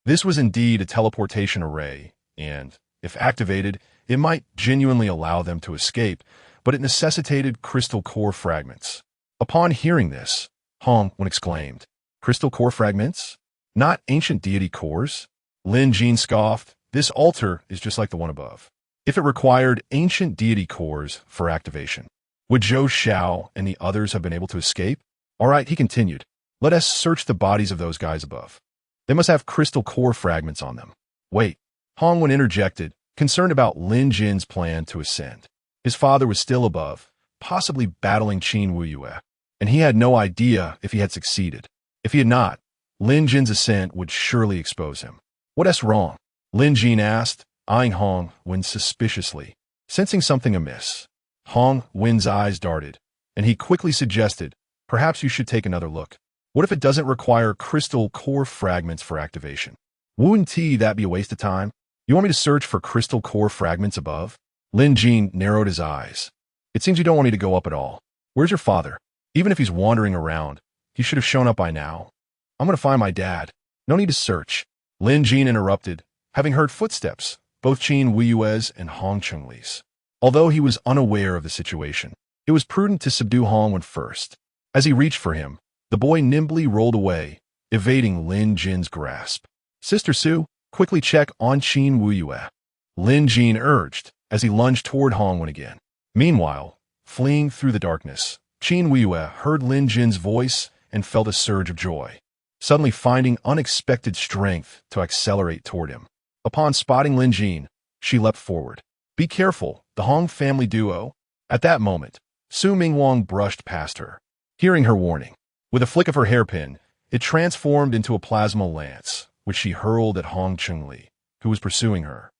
This was indeed a teleportation array, and, if activated, it might genuinely allow them to escape, but it necessitated crystal core fragments. Upon hearing this, Hong Wen exclaimed, "Crystal core fragments? Not ancient deity cores?" Lin Jin scoffed, "This altar is just like the one above. If it required ancient deity cores for activation, would Zhou Xiao and the others have been able to escape? All right," he continued, "let us search the bodies of those guys above. They must have crystal core fragments on them." "Wait," Hong Wen interjected, concerned about Lin Jin's plan to ascend. His father was still above, possibly battling Qin Wuyue, and he had no idea if he had succeeded. If he had not, Lin Jin's ascent would surely expose him. "What's wrong?" Lin Jin asked, eyeing Hong Wen suspiciously. Sensing something amiss, Hong Wen's eyes darted, and he quickly suggested, "Perhaps you should take another look. What if it doesn't require crystal core fragments for activation? Wouldn't that be a waste of time? You want me to search for crystal core fragments above?" Lin Jin narrowed his eyes. "It seems you don't want me to go up at all. Where's your father? Even if he's wandering around, he should have shown up by now. I'm going to find my dad. No need to search." Lin Jin interrupted, having heard footsteps, both Qin Wuyue's and Hong Chungli's. Although he was unaware of the situation, it was prudent to subdue Hong Wen first. As he reached for him, the boy nimbly rolled away, evading Lin Jin's grasp. "Sister Sue, quickly check on Qin Wuyue," Lin Jin urged, as he lunged toward Hong Wen again. Meanwhile, fleeing through the darkness, Qin Wuyue heard Lin Jin's voice and felt a surge of joy, suddenly finding unexpected strength to accelerate toward him. Upon spotting Lin Jin, she leapt forward. "Be careful, the Hong family duo." At that moment, Su Mingwang brushed past her. Hearing her warning, with a flick of her hairpin, it transformed into a plasma lance, which she hurled at Hong Chungli, who was pursuing her.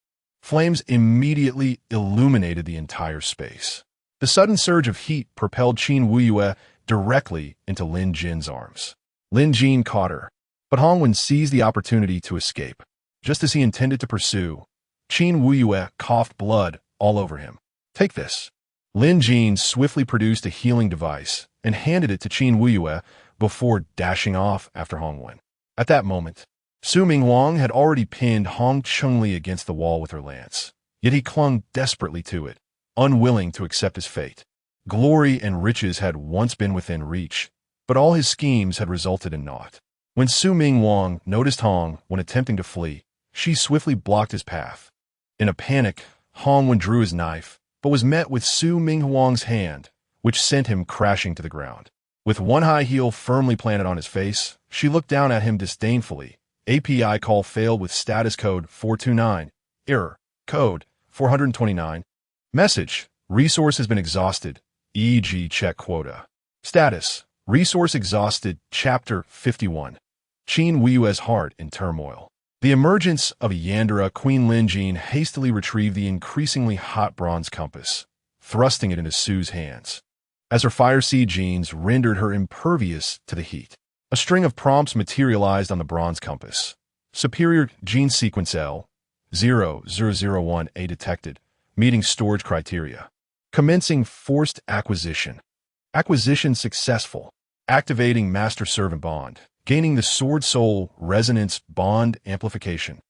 Flames immediately illuminated the entire space. The sudden surge of heat propelled Qin Wuyue directly into Lin Jin's arms. Lin Jin caught her, but Hong Wen seized the opportunity to escape. Just as he intended to pursue, Qin Wuyue coughed blood all over him. "Take this." Lin Jin swiftly produced a healing device and handed it to Qin Wuyue before dashing off after Hong Wen. At that moment, Su Mingwang had already pinned Hong Chungli against the wall with her lance, yet he clung desperately to it, unwilling to accept his fate. Glory and riches had once been within reach, but all his schemes had resulted in naught. When Su Mingwang noticed Hong when attempting to flee, she swiftly blocked his path. In a panic, Hong Wen drew his knife, but was met with Su Mingwang's hand, which sent him crashing to the ground. With one high heel firmly planted on his face, she looked down at him disdainfully. "API call failed with status code 429. Error. Code 429. Message. Resource has been exhausted. e.g. check quota. Status. Resource exhausted. Chapter 51. Qin Wuyue's heart in turmoil. The emergence of Yandere, Queen Lin Jin hastily retrieved the increasingly hot bronze compass, thrusting it into Sue's hands. As her fire seed genes rendered her impervious to the heat, a string of prompts materialized on the bronze compass. Superior gene sequence L0001A detected, meeting storage criteria. Commencing forced acquisition. Acquisition successful. Activating master-servant bond. Gaining the sword-soul resonance bond amplification.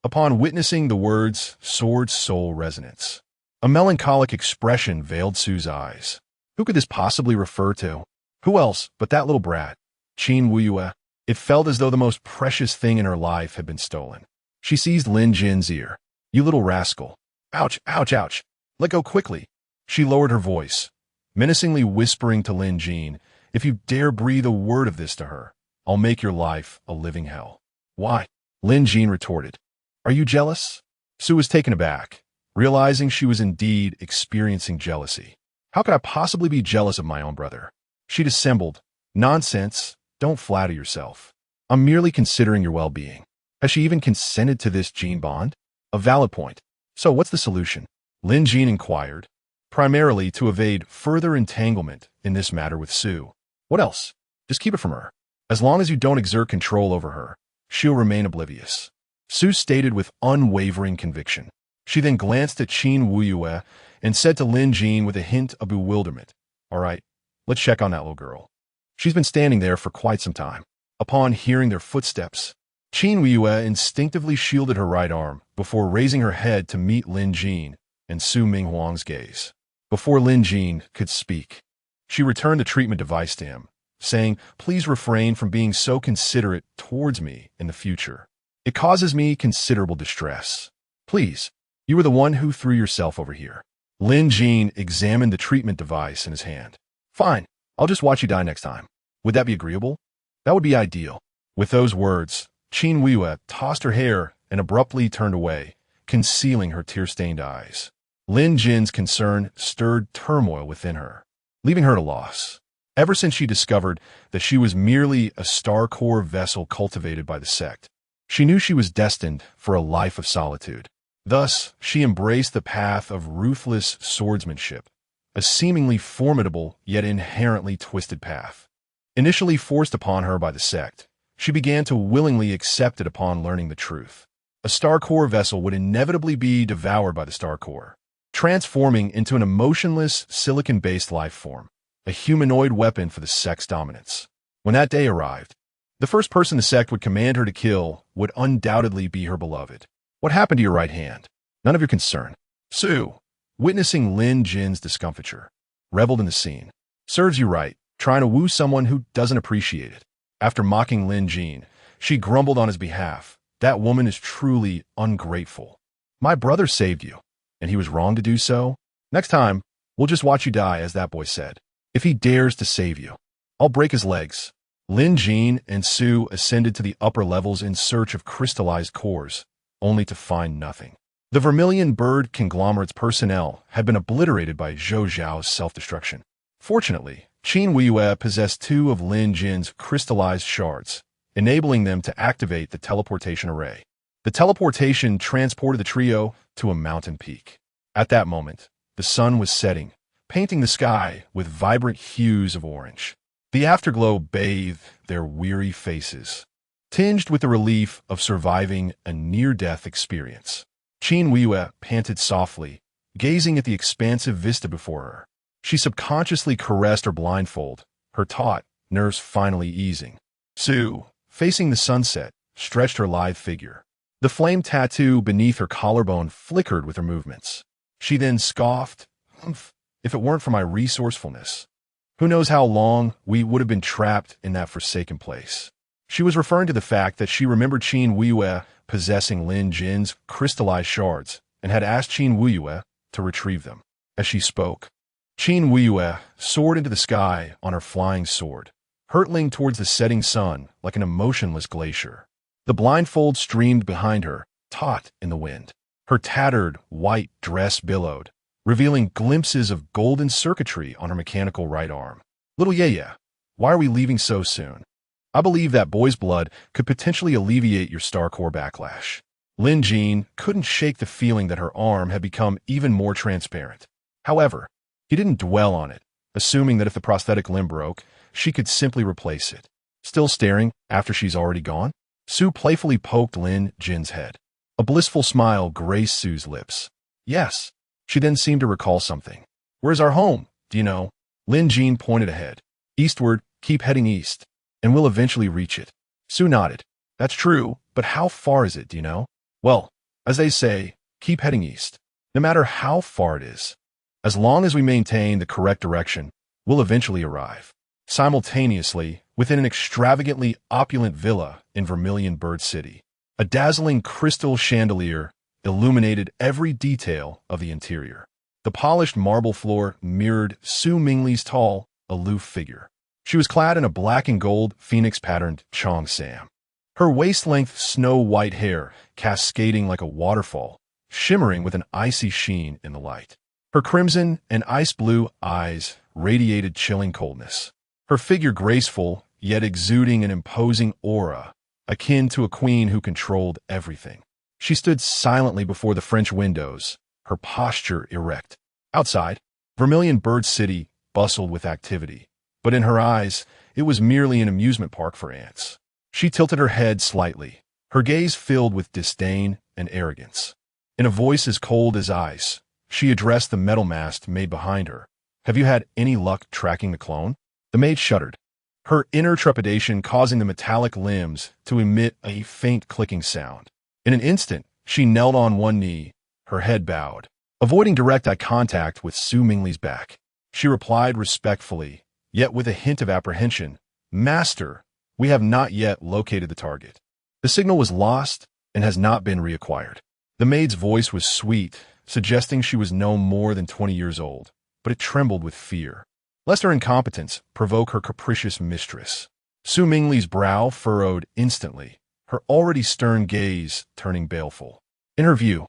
Upon witnessing the words sword-soul resonance, a melancholic expression veiled Sue's eyes. Who could this possibly refer to? Who else but that little brat, Qin Wuyue? It felt as though the most precious thing in her life had been stolen. She seized Lin Jin's ear. "You little rascal. Ouch, ouch, ouch. Let go quickly." She lowered her voice, menacingly whispering to Lin Jin, "If you dare breathe a word of this to her, I'll make your life a living hell." "Why?" Lin Jin retorted. "Are you jealous?" Su was taken aback, realizing she was indeed experiencing jealousy. "How could I possibly be jealous of my own brother?" She dissembled. "Nonsense. Don't flatter yourself. I'm merely considering your well-being." Has she even consented to this gene bond? A valid point. So what's the solution? Lin Jin inquired, primarily to evade further entanglement in this matter with Su. What else? Just keep it from her. As long as you don't exert control over her, she'll remain oblivious. Su stated with unwavering conviction. She then glanced at Qin Wuyue and said to Lin Jin with a hint of bewilderment, "All right, let's check on that little girl. She's been standing there for quite some time." Upon hearing their footsteps, Qin Wuyue instinctively shielded her right arm before raising her head to meet Lin Jin and Su Minghuang's gaze. Before Lin Jin could speak, she returned the treatment device to him, saying, "Please refrain from being so considerate towards me in the future. It causes me considerable distress. Please, you were the one who threw yourself over here." Lin Jin examined the treatment device in his hand. "Fine, I'll just watch you die next time. Would that be agreeable?" "That would be ideal." With those words, Qin Wuyue tossed her hair and abruptly turned away, concealing her tear-stained eyes. Lin Jin's concern stirred turmoil within her, leaving her at a loss. Ever since she discovered that she was merely a star core vessel cultivated by the sect, she knew she was destined for a life of solitude. Thus, she embraced the path of ruthless swordsmanship, a seemingly formidable yet inherently twisted path. Initially forced upon her by the sect, she began to willingly accept it upon learning the truth. A star core vessel would inevitably be devoured by the star core, transforming into an emotionless, silicon-based life form, a humanoid weapon for the sect's dominance. When that day arrived, the first person the sect would command her to kill would undoubtedly be her beloved. "What happened to your right hand?" "None of your concern." Su, witnessing Lin Jin's discomfiture, reveled in the scene. "Serves you right, trying to woo someone who doesn't appreciate it." After mocking Lin Jin, she grumbled on his behalf, "That woman is truly ungrateful. My brother saved you, and he was wrong to do so. Next time, we'll just watch you die," as that boy said. "If he dares to save you, I'll break his legs." Lin Jin and Su ascended to the upper levels in search of crystallized cores, only to find nothing. The vermilion bird conglomerate's personnel had been obliterated by Zhou Zhao's self-destruction. Fortunately, Qin Wuyue possessed 2 of Lin Jin's crystallized shards, enabling them to activate the teleportation array. The teleportation transported the trio to a mountain peak. At that moment, the sun was setting, painting the sky with vibrant hues of orange. The afterglow bathed their weary faces, tinged with the relief of surviving a near-death experience. Qin Wuyue panted softly, gazing at the expansive vista before her. She subconsciously caressed her blindfold, her taut nerves finally easing. Su, facing the sunset, stretched her lithe figure. The flame tattoo beneath her collarbone flickered with her movements. She then scoffed, "Humph, if it weren't for my resourcefulness, who knows how long we would have been trapped in that forsaken place." She was referring to the fact that she remembered Qin Wuyue possessing Lin Jin's crystallized shards and had asked Qin Wuyue to retrieve them. As she spoke, Qin Wuyue soared into the sky on her flying sword, hurtling towards the setting sun like an emotionless glacier. The blindfold streamed behind her, taut in the wind. Her tattered, white dress billowed, revealing glimpses of golden circuitry on her mechanical right arm. "Little Yeye, why are we leaving so soon? I believe that boy's blood could potentially alleviate your star core backlash." Lin Jin couldn't shake the feeling that her arm had become even more transparent. However, he didn't dwell on it, assuming that if the prosthetic limb broke, she could simply replace it. "Still staring after she's already gone?" Su playfully poked Lin Jin's head. A blissful smile graced Su's lips. "Yes." She then seemed to recall something. "Where's our home, do you know?" Lin Jin pointed ahead. "Eastward, keep heading east, and we'll eventually reach it." Su nodded. "That's true, but how far is it, do you know?" "Well, as they say, keep heading east. No matter how far it is, as long as we maintain the correct direction, we'll eventually arrive." Simultaneously, within an extravagantly opulent villa in Vermilion Bird City. A dazzling crystal chandelier illuminated every detail of the interior. The polished marble floor mirrored Su Mingli's tall, aloof figure. She was clad in a black and gold phoenix-patterned cheongsam. Her waist-length snow-white hair cascading like a waterfall, shimmering with an icy sheen in the light. Her crimson and ice-blue eyes radiated chilling coldness. Her figure graceful, yet exuding an imposing aura, akin to a queen who controlled everything. She stood silently before the French windows, her posture erect. Outside, Vermilion Bird City bustled with activity, but in her eyes, it was merely an amusement park for ants. She tilted her head slightly, her gaze filled with disdain and arrogance. In a voice as cold as ice, she addressed the metal mast made behind her. "Have you had any luck tracking the clone?" The maid shuddered, her inner trepidation causing the metallic limbs to emit a faint clicking sound. In an instant, she knelt on one knee, her head bowed. Avoiding direct eye contact with Su Mingli's back, she replied respectfully, yet with a hint of apprehension, "Master, we have not yet located the target. The signal was lost and has not been reacquired." The maid's voice was sweet, suggesting she was no more than 20 years old, but it trembled with fear, lest her incompetence provoke her capricious mistress. Su Mingli's brow furrowed instantly, her already stern gaze turning baleful. In her view,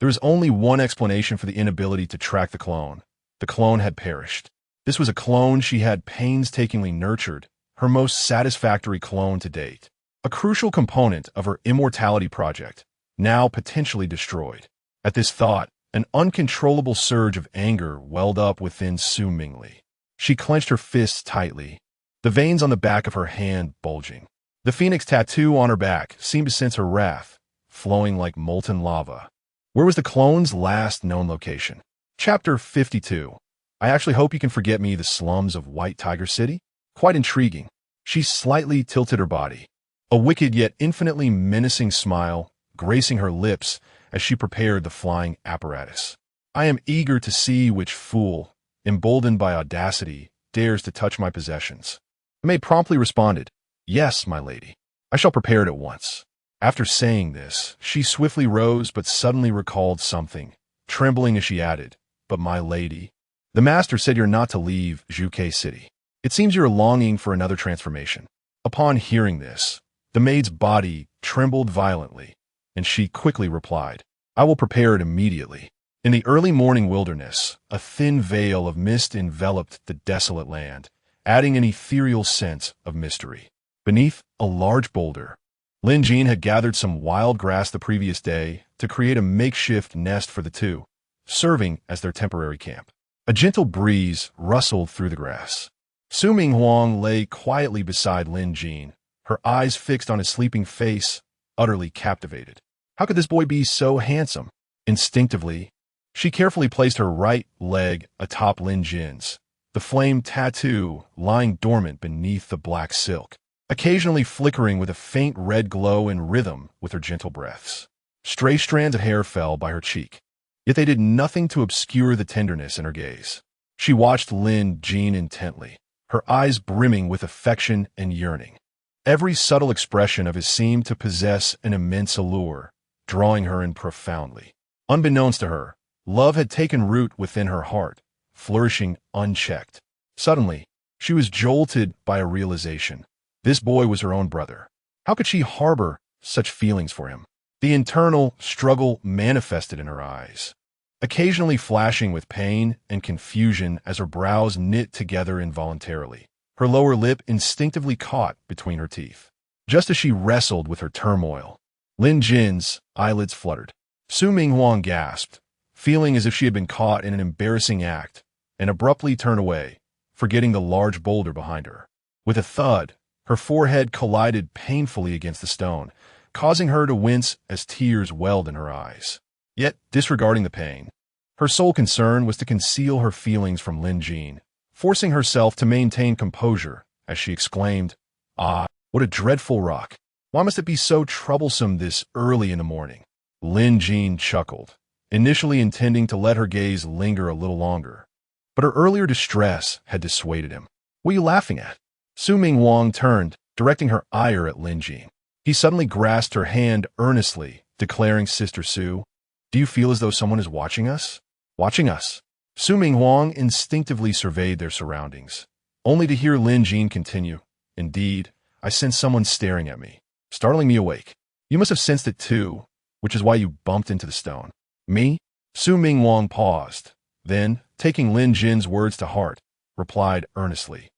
there was only one explanation for the inability to track the clone. The clone had perished. This was a clone she had painstakingly nurtured, her most satisfactory clone to date. A crucial component of her immortality project, now potentially destroyed. At this thought, an uncontrollable surge of anger welled up within Su Mingli. She clenched her fists tightly, the veins on the back of her hand bulging. The phoenix tattoo on her back seemed to sense her wrath, flowing like molten lava. Where was the clone's last known location? Chapter 52. I actually hope you can forget me, the slums of White Tiger City? Quite intriguing. She slightly tilted her body, a wicked yet infinitely menacing smile gracing her lips as she prepared the flying apparatus. I am eager to see which fool, emboldened by audacity, dares to touch my possessions. The maid promptly responded, "Yes, my lady. I shall prepare it at once." After saying this, she swiftly rose but suddenly recalled something, trembling as she added, "But my lady, the master said you're not to leave Zhuke City. It seems you're longing for another transformation." Upon hearing this, the maid's body trembled violently, and she quickly replied, "I will prepare it immediately." In the early morning wilderness, a thin veil of mist enveloped the desolate land, adding an ethereal sense of mystery. Beneath a large boulder, Lin Jin had gathered some wild grass the previous day to create a makeshift nest for the two, serving as their temporary camp. A gentle breeze rustled through the grass. Su Minghuang lay quietly beside Lin Jin, her eyes fixed on his sleeping face, utterly captivated. How could this boy be so handsome? Instinctively, she carefully placed her right leg atop Lin Jin's, the flame tattoo lying dormant beneath the black silk, occasionally flickering with a faint red glow in rhythm with her gentle breaths. Stray strands of hair fell by her cheek, yet they did nothing to obscure the tenderness in her gaze. She watched Lin Jin intently, her eyes brimming with affection and yearning. Every subtle expression of his seemed to possess an immense allure, drawing her in profoundly. Unbeknownst to her, love had taken root within her heart, flourishing unchecked. Suddenly, she was jolted by a realization. This boy was her own brother. How could she harbor such feelings for him? The internal struggle manifested in her eyes, occasionally flashing with pain and confusion as her brows knit together involuntarily, her lower lip instinctively caught between her teeth. Just as she wrestled with her turmoil, Lin Jin's eyelids fluttered. Su Minghuang gasped, feeling as if she had been caught in an embarrassing act, and abruptly turned away, forgetting the large boulder behind her. With a thud, her forehead collided painfully against the stone, causing her to wince as tears welled in her eyes. Yet, disregarding the pain, her sole concern was to conceal her feelings from Lin Jin, forcing herself to maintain composure as she exclaimed, "Ah, what a dreadful rock. Why must it be so troublesome this early in the morning?" Lin Jin chuckled, initially intending to let her gaze linger a little longer. But her earlier distress had dissuaded him. "What are you laughing at?" Su Ming Wang turned, directing her ire at Lin Jin. He suddenly grasped her hand earnestly, declaring, Sister Su, do you feel as though someone is watching us? Watching us. Su Ming Wang instinctively surveyed their surroundings, only to hear Lin Jin continue, Indeed, I sense someone staring at me, startling me awake. You must have sensed it too, which is why you bumped into the stone. Me? Su Ming Wang paused, then, taking Lin Jin's words to heart, replied earnestly.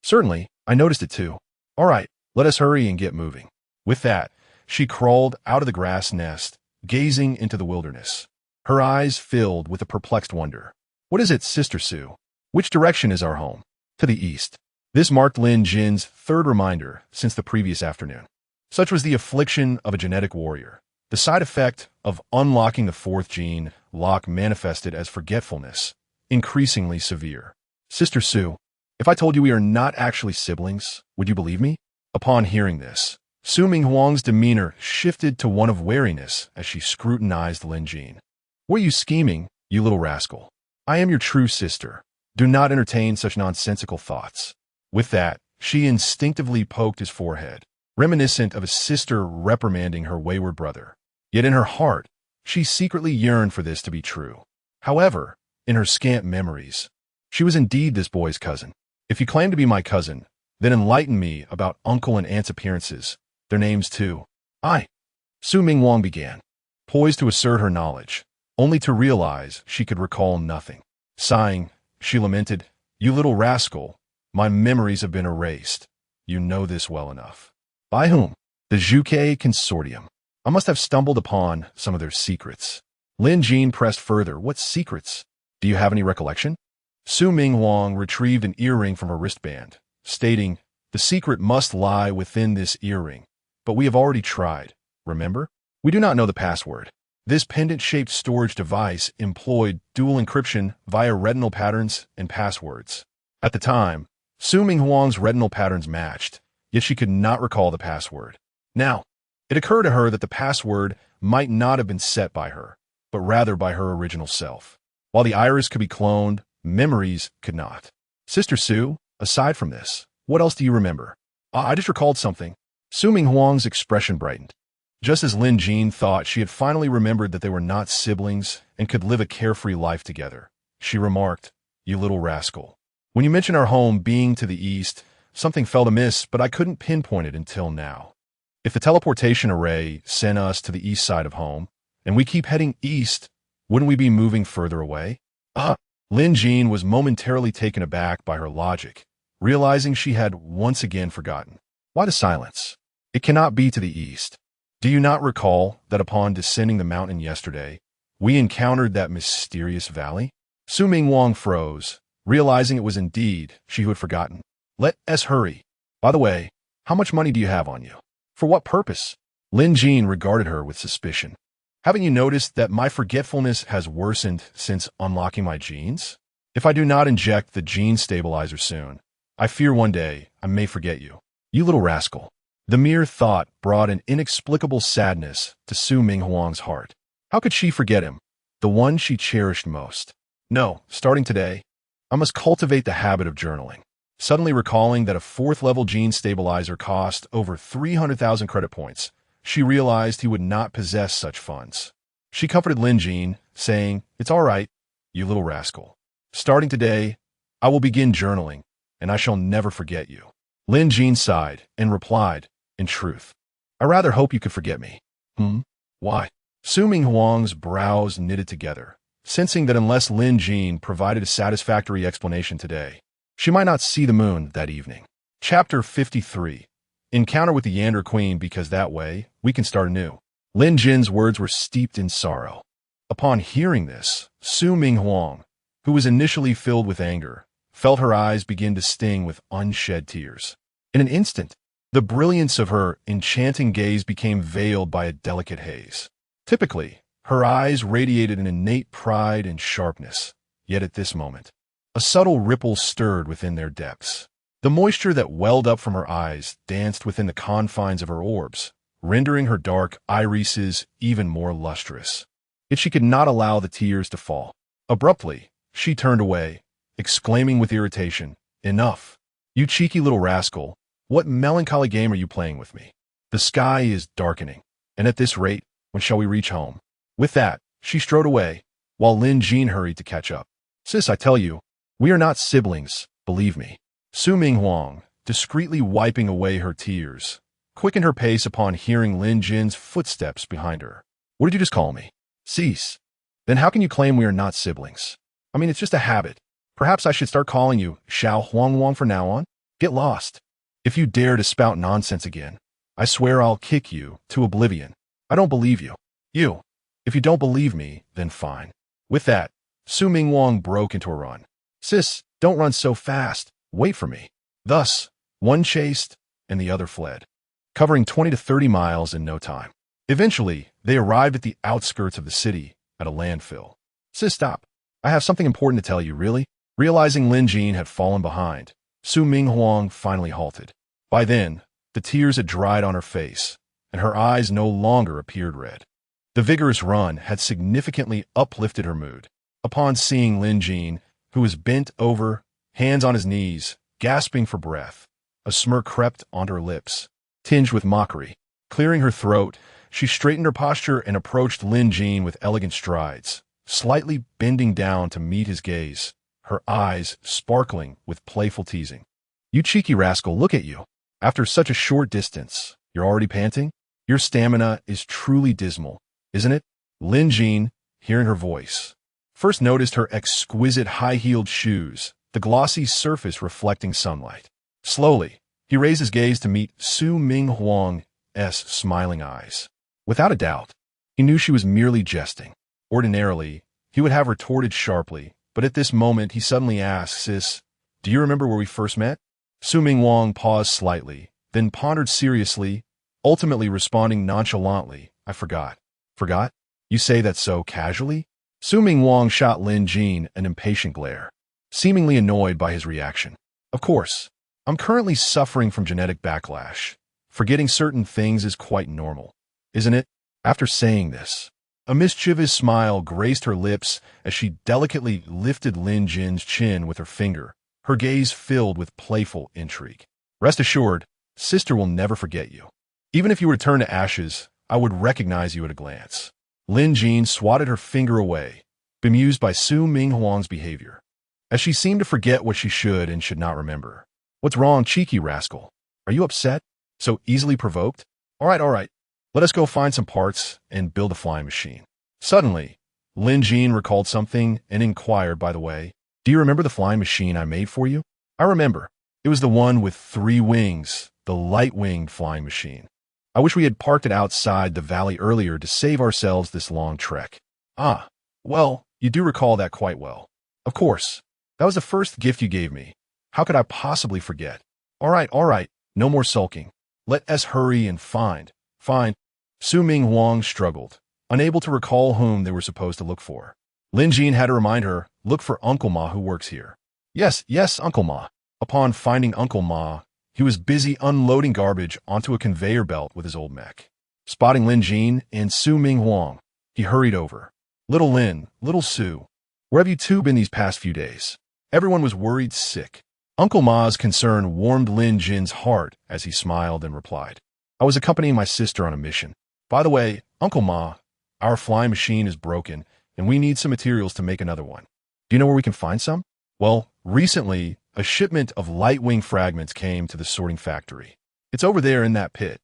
Certainly, I noticed it too. All right, let us hurry and get moving. With that, she crawled out of the grass nest, gazing into the wilderness. Her eyes filled with a perplexed wonder. What is it, Sister Su? Which direction is our home? To the east. This marked Lin Jin's third reminder since the previous afternoon. Such was the affliction of a genetic warrior. The side effect of unlocking the fourth gene lock manifested as forgetfulness, increasingly severe. Sister Su, if I told you we are not actually siblings, would you believe me? Upon hearing this, Su Ming Huang's demeanor shifted to one of wariness as she scrutinized Lin Jin. Were you scheming, you little rascal? I am your true sister. Do not entertain such nonsensical thoughts. With that, she instinctively poked his forehead, reminiscent of a sister reprimanding her wayward brother. Yet in her heart, she secretly yearned for this to be true. However, in her scant memories, she was indeed this boy's cousin. If you claim to be my cousin, then enlighten me about uncle and aunt's appearances, their names too. Su Ming Wang began, poised to assert her knowledge, only to realize she could recall nothing. Sighing, she lamented, You little rascal, my memories have been erased. You know this well enough. By whom? The Zhuke Consortium. I must have stumbled upon some of their secrets. Lin Jin pressed further. What secrets? Do you have any recollection? Su Ming Wang retrieved an earring from her wristband, stating, The secret must lie within this earring, but we have already tried, remember? We do not know the password. This pendant-shaped storage device employed dual encryption via retinal patterns and passwords. At the time, Su Ming Huang's retinal patterns matched, yet she could not recall the password. Now, it occurred to her that the password might not have been set by her, but rather by her original self. While the iris could be cloned, memories could not. Sister Su, aside from this, what else do you remember? I just recalled something. Su Ming Huang's expression brightened. Just as Lin Jin thought she had finally remembered that they were not siblings and could live a carefree life together, she remarked, You little rascal. When you mentioned our home being to the east, something felt amiss, but I couldn't pinpoint it until now. If the teleportation array sent us to the east side of home, and we keep heading east, wouldn't we be moving further away? Lin Jin was momentarily taken aback by her logic, realizing she had once again forgotten. Why the silence? It cannot be to the east. Do you not recall that upon descending the mountain yesterday, we encountered that mysterious valley? Su Ming Wang froze, realizing it was indeed she who had forgotten. Let us hurry. By the way, how much money do you have on you? For what purpose? Lin Jin regarded her with suspicion. Haven't you noticed that my forgetfulness has worsened since unlocking my genes? If I do not inject the gene stabilizer soon, I fear one day I may forget you. You little rascal. The mere thought brought an inexplicable sadness to Su Ming Huang's heart. How could she forget him, the one she cherished most? No, starting today, I must cultivate the habit of journaling. Suddenly recalling that a fourth-level gene stabilizer cost over 300,000 credit points, she realized he would not possess such funds. She comforted Lin Jin, saying, It's all right, you little rascal. Starting today, I will begin journaling, and I shall never forget you. Lin Jin sighed and replied, In truth, I rather hope you could forget me. Why? Su Ming Huang's brows knitted together, sensing that unless Lin Jin provided a satisfactory explanation today, she might not see the moon that evening. Chapter 53. Encounter with the Yander Queen, because that way, we can start anew. Lin Jin's words were steeped in sorrow. Upon hearing this, Su Ming Huang, who was initially filled with anger, felt her eyes begin to sting with unshed tears. In an instant, the brilliance of her enchanting gaze became veiled by a delicate haze. Typically, her eyes radiated an innate pride and sharpness, yet at this moment, a subtle ripple stirred within their depths. The moisture that welled up from her eyes danced within the confines of her orbs, rendering her dark irises even more lustrous. Yet she could not allow the tears to fall. Abruptly, she turned away, exclaiming with irritation, Enough! You cheeky little rascal, what melancholy game are you playing with me? The sky is darkening, and at this rate, when shall we reach home? With that, she strode away, while Lin Jin hurried to catch up. Sis, I tell you, we are not siblings, believe me. Su Ming Huang, discreetly wiping away her tears, quickened her pace upon hearing Lin Jin's footsteps behind her. What did you just call me? Cease. Then how can you claim we are not siblings? I mean, it's just a habit. Perhaps I should start calling you Xiao Huang Wang from now on? Get lost. If you dare to spout nonsense again, I swear I'll kick you to oblivion. I don't believe you. If you don't believe me, then fine. With that, Su Ming Wang broke into a run. Sis, don't run so fast. Wait for me. Thus, one chased, and the other fled, covering 20 to 30 miles in no time. Eventually, they arrived at the outskirts of the city at a landfill. Sis, stop. I have something important to tell you, really? Realizing Lin Jin had fallen behind, Su Ming Huang finally halted. By then, the tears had dried on her face, and her eyes no longer appeared red. The vigorous run had significantly uplifted her mood. Upon seeing Lin Jin, who was bent over, hands on his knees, gasping for breath, a smirk crept onto her lips, tinged with mockery. Clearing her throat, she straightened her posture and approached Lin Jin with elegant strides, slightly bending down to meet his gaze, her eyes sparkling with playful teasing. You cheeky rascal, look at you. After such a short distance, you're already panting? Your stamina is truly dismal, isn't it? Lin Jin, hearing her voice, first noticed her exquisite high-heeled shoes, the glossy surface reflecting sunlight. Slowly, he raised his gaze to meet Su Ming Huang's smiling eyes. Without a doubt, he knew she was merely jesting. Ordinarily, he would have retorted sharply, but at this moment he suddenly asked, Sis, do you remember where we first met? Su Ming Huang paused slightly, then pondered seriously, ultimately responding nonchalantly, I forgot. Forgot? You say that so casually? Su Ming Huang shot Lin Jin an impatient glare, seemingly annoyed by his reaction. Of course, I'm currently suffering from genetic backlash. Forgetting certain things is quite normal, isn't it? After saying this, a mischievous smile graced her lips as she delicately lifted Lin Jin's chin with her finger, her gaze filled with playful intrigue. Rest assured, sister will never forget you. Even if you return to ashes, I would recognize you at a glance. Lin Jin swatted her finger away, bemused by Su Ming Huang's behavior, as she seemed to forget what she should and should not remember. What's wrong, cheeky rascal? Are you upset? So easily provoked? All right. Let us go find some parts and build a flying machine. Suddenly, Lin Jin recalled something and inquired, by the way, do you remember the flying machine I made for you? I remember. It was the one with 3 wings, the light-winged flying machine. I wish we had parked it outside the valley earlier to save ourselves this long trek. Ah, well, you do recall that quite well. Of course. That was the first gift you gave me. How could I possibly forget? All right. No more sulking. Let us hurry and find. Su Ming Huang struggled, unable to recall whom they were supposed to look for. Lin Jin had to remind her, look for Uncle Ma who works here. Yes, Uncle Ma. Upon finding Uncle Ma, he was busy unloading garbage onto a conveyor belt with his old mech. Spotting Lin Jin and Su Ming Huang, he hurried over. Little Lin, little Su, where have you two been these past few days? Everyone was worried sick. Uncle Ma's concern warmed Lin Jin's heart as he smiled and replied, I was accompanying my sister on a mission. By the way, Uncle Ma, our flying machine is broken, and we need some materials to make another one. Do you know where we can find some? Well, recently, a shipment of light-wing fragments came to the sorting factory. It's over there in that pit.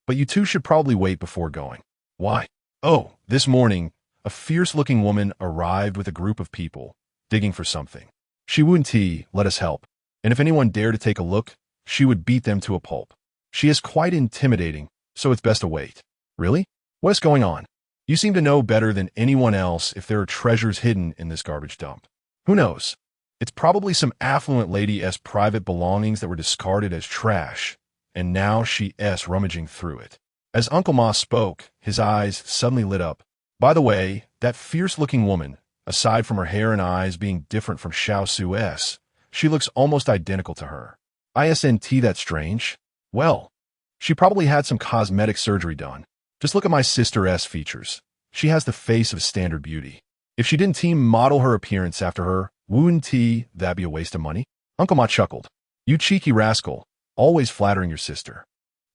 But you two should probably wait before going. Why? Oh, this morning, a fierce-looking woman arrived with a group of people, digging for something. She wouldn't let us help, and if anyone dared to take a look, she would beat them to a pulp. She is quite intimidating, so it's best to wait. Really? What is going on? You seem to know better than anyone else if there are treasures hidden in this garbage dump. Who knows? It's probably some affluent lady's private belongings that were discarded as trash, and now she's rummaging through it. As Uncle Ma spoke, his eyes suddenly lit up. By the way, that fierce-looking woman, aside from her hair and eyes being different from Xiao Su's, she looks almost identical to her. Isn't that strange? Well, she probably had some cosmetic surgery done. Just look at my sister's features. She has the face of standard beauty. If she didn't model her appearance after her, wouldn't that be a waste of money? Uncle Ma chuckled. You cheeky rascal, always flattering your sister.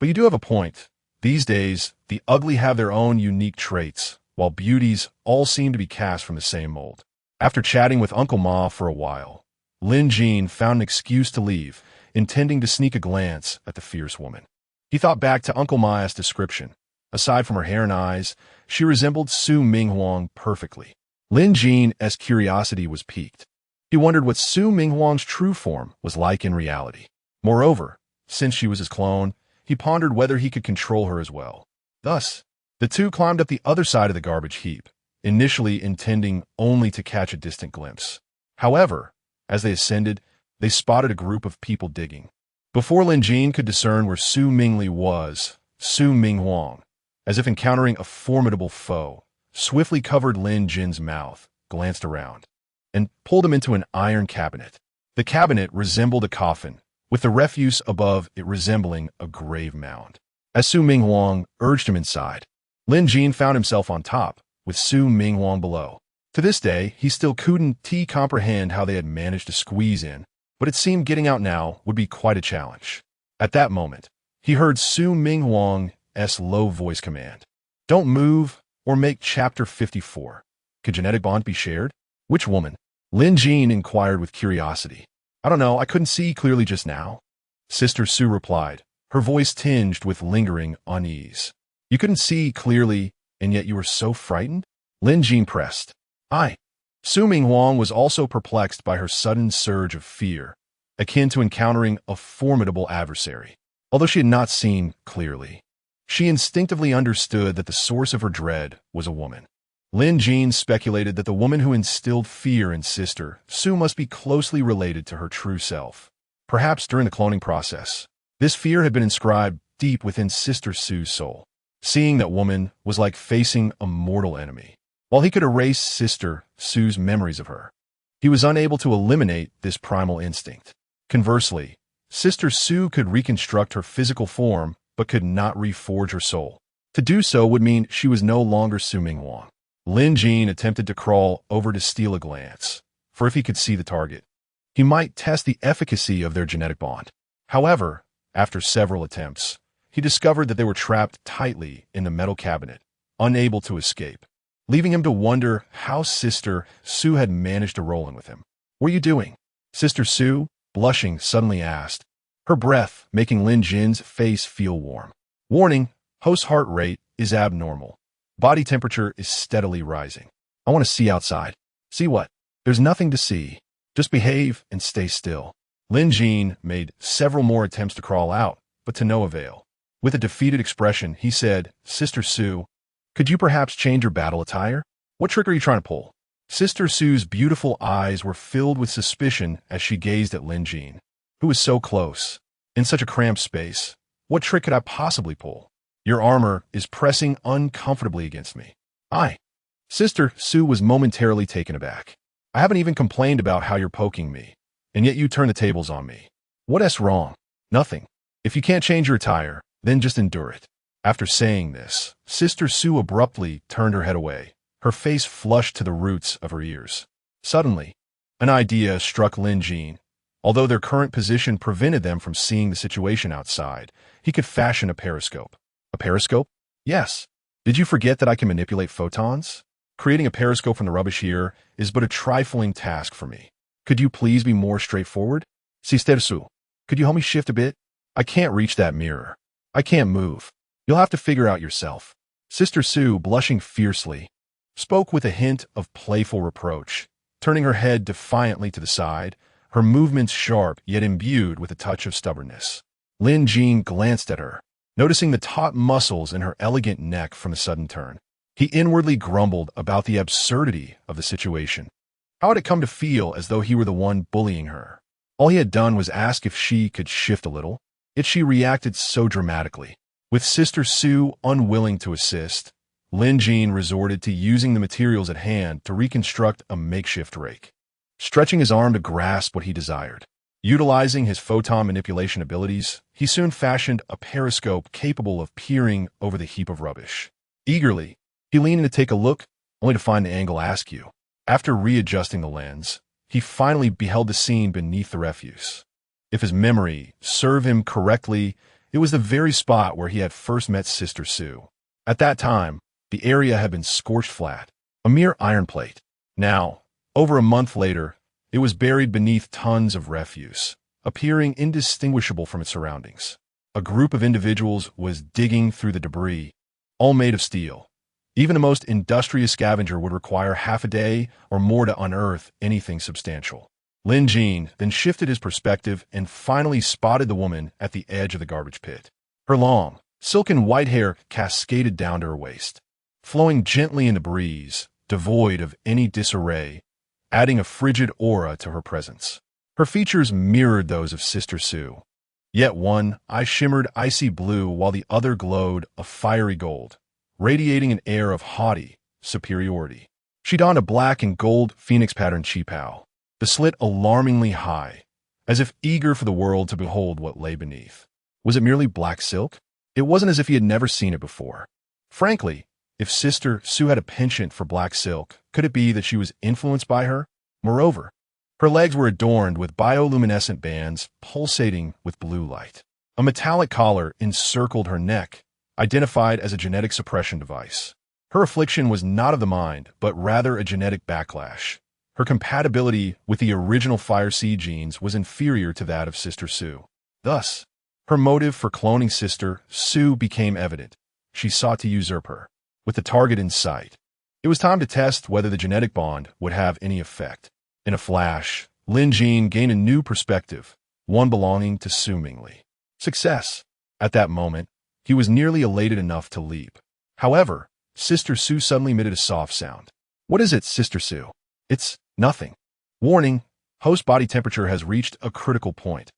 But you do have a point. These days, the ugly have their own unique traits, while beauties all seem to be cast from the same mold. After chatting with Uncle Ma for a while, Lin Jin found an excuse to leave, intending to sneak a glance at the fierce woman. He thought back to Uncle Ma's description. Aside from her hair and eyes, she resembled Su Minghuang perfectly. Lin Jin's curiosity was piqued. He wondered what Su Minghuang's true form was like in reality. Moreover, since she was his clone, he pondered whether he could control her as well. Thus, the two climbed up the other side of the garbage heap, initially intending only to catch a distant glimpse. However, as they ascended, they spotted a group of people digging. Before Lin Jin could discern where Su Mingli was, Su Minghuang, as if encountering a formidable foe, swiftly covered Lin Jin's mouth, glanced around, and pulled him into an iron cabinet. The cabinet resembled a coffin, with the refuse above it resembling a grave mound. As Su Minghuang urged him inside, Lin Jin found himself on top, with Su Minghuang below. To this day, he still couldn't comprehend how they had managed to squeeze in, but it seemed getting out now would be quite a challenge. At that moment, he heard Su Minghuang's low voice command, "Don't move or make Chapter 54. Could genetic bond be shared?" "Which woman?" Lin Jin inquired with curiosity. "I don't know, I couldn't see clearly just now." Sister Su replied, her voice tinged with lingering unease. "You couldn't see clearly, and yet you were so frightened?" Lin Jin pressed. "I." Su Minghuang was also perplexed by her sudden surge of fear, akin to encountering a formidable adversary. Although she had not seen clearly, she instinctively understood that the source of her dread was a woman. Lin Jin speculated that the woman who instilled fear in Sister Su must be closely related to her true self. Perhaps during the cloning process, this fear had been inscribed deep within Sister Su's soul. Seeing that woman was like facing a mortal enemy. While he could erase Sister Su's memories of her, he was unable to eliminate this primal instinct. Conversely, Sister Su could reconstruct her physical form, but could not reforge her soul. To do so would mean she was no longer Su Minghuang. Lin Jin attempted to crawl over to steal a glance, for if he could see the target, he might test the efficacy of their genetic bond. However, after several attempts, he discovered that they were trapped tightly in the metal cabinet, unable to escape, leaving him to wonder how Sister Su had managed to roll in with him. "What are you doing?" Sister Su, blushing, suddenly asked, her breath making Lin Jin's face feel warm. "Warning, host's heart rate is abnormal. Body temperature is steadily rising. I want to see outside." "See what?" "There's nothing to see. Just behave and stay still." Lin Jin made several more attempts to crawl out, but to no avail. With a defeated expression, he said, "Sister Su, could you perhaps change your battle attire? What trick are you trying to pull?" Sister Su's beautiful eyes were filled with suspicion as she gazed at Lin Jin, who was so close. In such a cramped space, what trick could I possibly pull? "Your armor is pressing uncomfortably against me." "I." Sister Su was momentarily taken aback. "I haven't even complained about how you're poking me, and yet you turn the tables on me. What's wrong?" "Nothing. If you can't change your attire, then just endure it." After saying this, Sister Su abruptly turned her head away, her face flushed to the roots of her ears. Suddenly, an idea struck Lin Jin. Although their current position prevented them from seeing the situation outside, he could fashion a periscope. "A periscope?" "Yes. Did you forget that I can manipulate photons? Creating a periscope from the rubbish here is but a trifling task for me. Could you please be more straightforward?" "Sister Su, could you help me shift a bit? I can't reach that mirror. I can't move. You'll have to figure out yourself." Sister Su, blushing fiercely, spoke with a hint of playful reproach, turning her head defiantly to the side, her movements sharp yet imbued with a touch of stubbornness. Lin Jin glanced at her, noticing the taut muscles in her elegant neck from the sudden turn. He inwardly grumbled about the absurdity of the situation. How had it come to feel as though he were the one bullying her? All he had done was ask if she could shift a little, yet she reacted so dramatically. With Sister Su unwilling to assist, Lin Jin resorted to using the materials at hand to reconstruct a makeshift rake. Stretching his arm to grasp what he desired, utilizing his photon manipulation abilities, he soon fashioned a periscope capable of peering over the heap of rubbish. Eagerly, he leaned in to take a look, only to find the angle askew. After readjusting the lens, he finally beheld the scene beneath the refuse. If his memory served him correctly, it was the very spot where he had first met Sister Sue. At that time, the area had been scorched flat, a mere iron plate. Now, over a month later, it was buried beneath tons of refuse, appearing indistinguishable from its surroundings. A group of individuals was digging through the debris, all made of steel. Even the most industrious scavenger would require half a day or more to unearth anything substantial. Lin Jin then shifted his perspective and finally spotted the woman at the edge of the garbage pit. Her long, silken white hair cascaded down to her waist, flowing gently in the breeze, devoid of any disarray, adding a frigid aura to her presence. Her features mirrored those of Sister Sue, yet one eye shimmered icy blue while the other glowed a fiery gold, radiating an air of haughty superiority. She donned a black and gold phoenix-patterned qipao, the slit alarmingly high, as if eager for the world to behold what lay beneath. Was it merely black silk? It wasn't as if he had never seen it before. Frankly, if Sister Sue had a penchant for black silk, could it be that she was influenced by her? Moreover, her legs were adorned with bioluminescent bands pulsating with blue light. A metallic collar encircled her neck, identified as a genetic suppression device. Her affliction was not of the mind, but rather a genetic backlash. Her compatibility with the original Fire Seed genes was inferior to that of Sister Sue. Thus, her motive for cloning Sister Sue became evident. She sought to usurp her, with the target in sight. It was time to test whether the genetic bond would have any effect. In a flash, Lin Jin gained a new perspective, one belonging to Sue Mingli. Success. At that moment, he was nearly elated enough to leap. However, Sister Sue suddenly emitted a soft sound. What is it, Sister Sue? It's nothing. Warning, host body temperature has reached a critical point.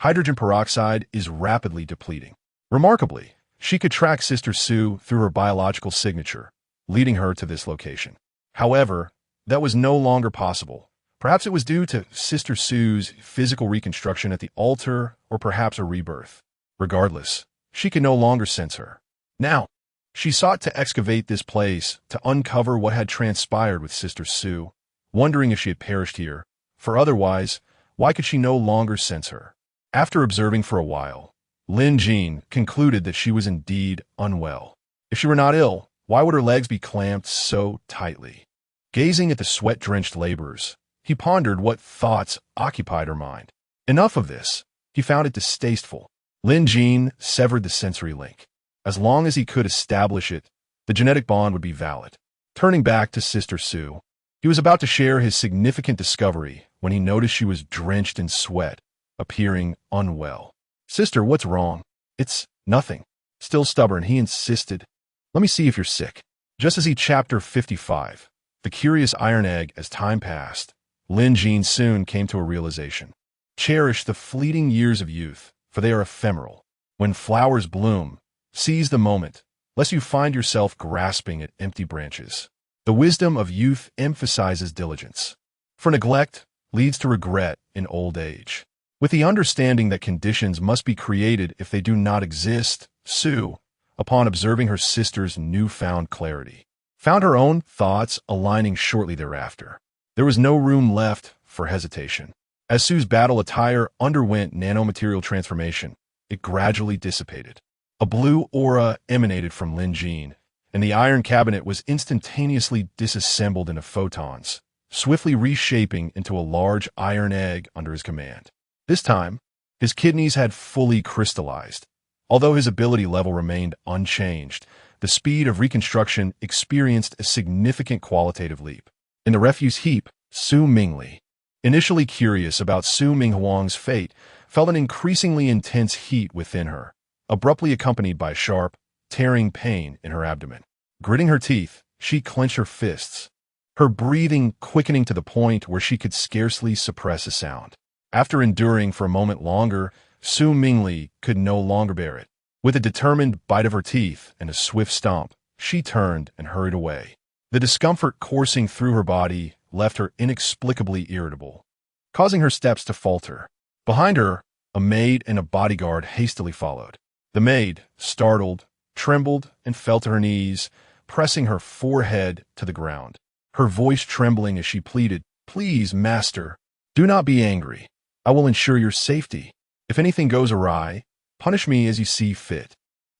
Hydrogen peroxide is rapidly depleting. Remarkably, she could track Sister Sue through her biological signature, leading her to this location. However, that was no longer possible. Perhaps it was due to Sister Sue's physical reconstruction at the altar, or perhaps a rebirth. Regardless, she could no longer sense her. Now, she sought to excavate this place to uncover what had transpired with Sister Sue, wondering if she had perished here, for otherwise, why could she no longer sense her? After observing for a while, Lin Jin concluded that she was indeed unwell. If she were not ill, why would her legs be clamped so tightly? Gazing at the sweat-drenched laborers, he pondered what thoughts occupied her mind. Enough of this. He found it distasteful. Lin Jin severed the sensory link. As long as he could establish it, the genetic bond would be valid. Turning back to Sister Sue, he was about to share his significant discovery when he noticed she was drenched in sweat, appearing unwell. Sister, what's wrong? It's nothing. Still stubborn, he insisted. Let me see if you're sick. Just as he chapter 55, the curious iron egg, as time passed, Lin Jin soon came to a realization. Cherish the fleeting years of youth, for they are ephemeral. When flowers bloom, seize the moment, lest you find yourself grasping at empty branches. The wisdom of youth emphasizes diligence, for neglect leads to regret in old age. With the understanding that conditions must be created if they do not exist, Sue, upon observing her sister's newfound clarity, found her own thoughts aligning shortly thereafter. There was no room left for hesitation. As Sue's battle attire underwent nanomaterial transformation, it gradually dissipated. A blue aura emanated from Lin Jin, and the iron cabinet was instantaneously disassembled into photons, swiftly reshaping into a large iron egg under his command. This time, his kidneys had fully crystallized. Although his ability level remained unchanged, the speed of reconstruction experienced a significant qualitative leap. In the refuse heap, Sue Mingli, initially curious about Su Minghuang's fate, felt an increasingly intense heat within her, abruptly accompanied by sharp, tearing pain in her abdomen. Gritting her teeth, she clenched her fists, her breathing quickening to the point where she could scarcely suppress a sound. After enduring for a moment longer, Su Mingli could no longer bear it. With a determined bite of her teeth and a swift stomp, she turned and hurried away. The discomfort coursing through her body left her inexplicably irritable, causing her steps to falter. Behind her, a maid and a bodyguard hastily followed. The maid, startled, trembled, and fell to her knees, pressing her forehead to the ground. Her voice trembling as she pleaded, "Please, master, do not be angry. I will ensure your safety. If anything goes awry, punish me as you see fit."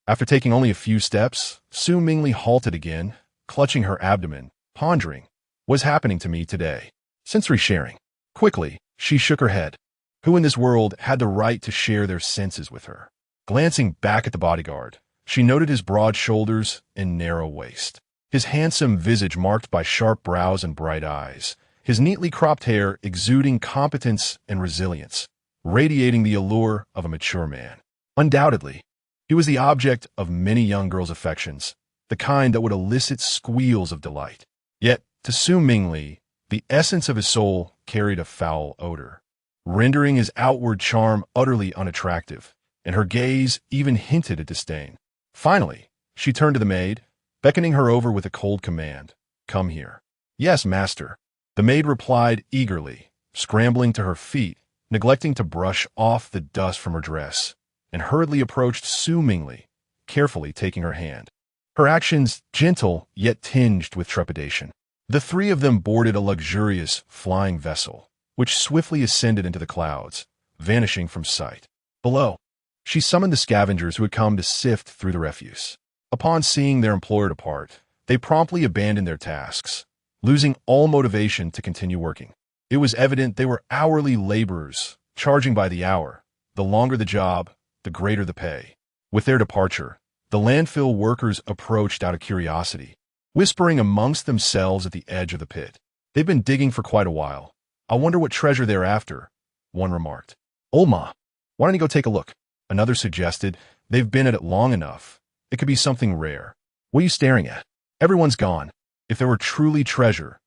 After taking only a few steps, Su Mingli halted again, clutching her abdomen, pondering, "What's happening to me today?" Sensory sharing. Quickly, she shook her head. Who in this world had the right to share their senses with her? Glancing back at the bodyguard, she noted his broad shoulders and narrow waist, his handsome visage marked by sharp brows and bright eyes, his neatly cropped hair exuding competence and resilience, radiating the allure of a mature man. Undoubtedly, he was the object of many young girls' affections, the kind that would elicit squeals of delight. Yet, to Su Mingli, the essence of his soul carried a foul odor, rendering his outward charm utterly unattractive, and her gaze even hinted at disdain. Finally, she turned to the maid, beckoning her over with a cold command, "Come here." "Yes, master." The maid replied eagerly, scrambling to her feet, neglecting to brush off the dust from her dress, and hurriedly approached Su Mingli, carefully taking her hand. Her actions gentle yet tinged with trepidation. The three of them boarded a luxurious flying vessel, which swiftly ascended into the clouds, vanishing from sight. Below, she summoned the scavengers who had come to sift through the refuse. Upon seeing their employer depart, they promptly abandoned their tasks, losing all motivation to continue working. It was evident they were hourly laborers, charging by the hour. The longer the job, the greater the pay. With their departure, the landfill workers approached out of curiosity, whispering amongst themselves at the edge of the pit. "They've been digging for quite a while. I wonder what treasure they're after," one remarked. "Olma, why don't you go take a look?" Another suggested. "They've been at it long enough. It could be something rare." "What are you staring at? Everyone's gone. If there were truly treasure,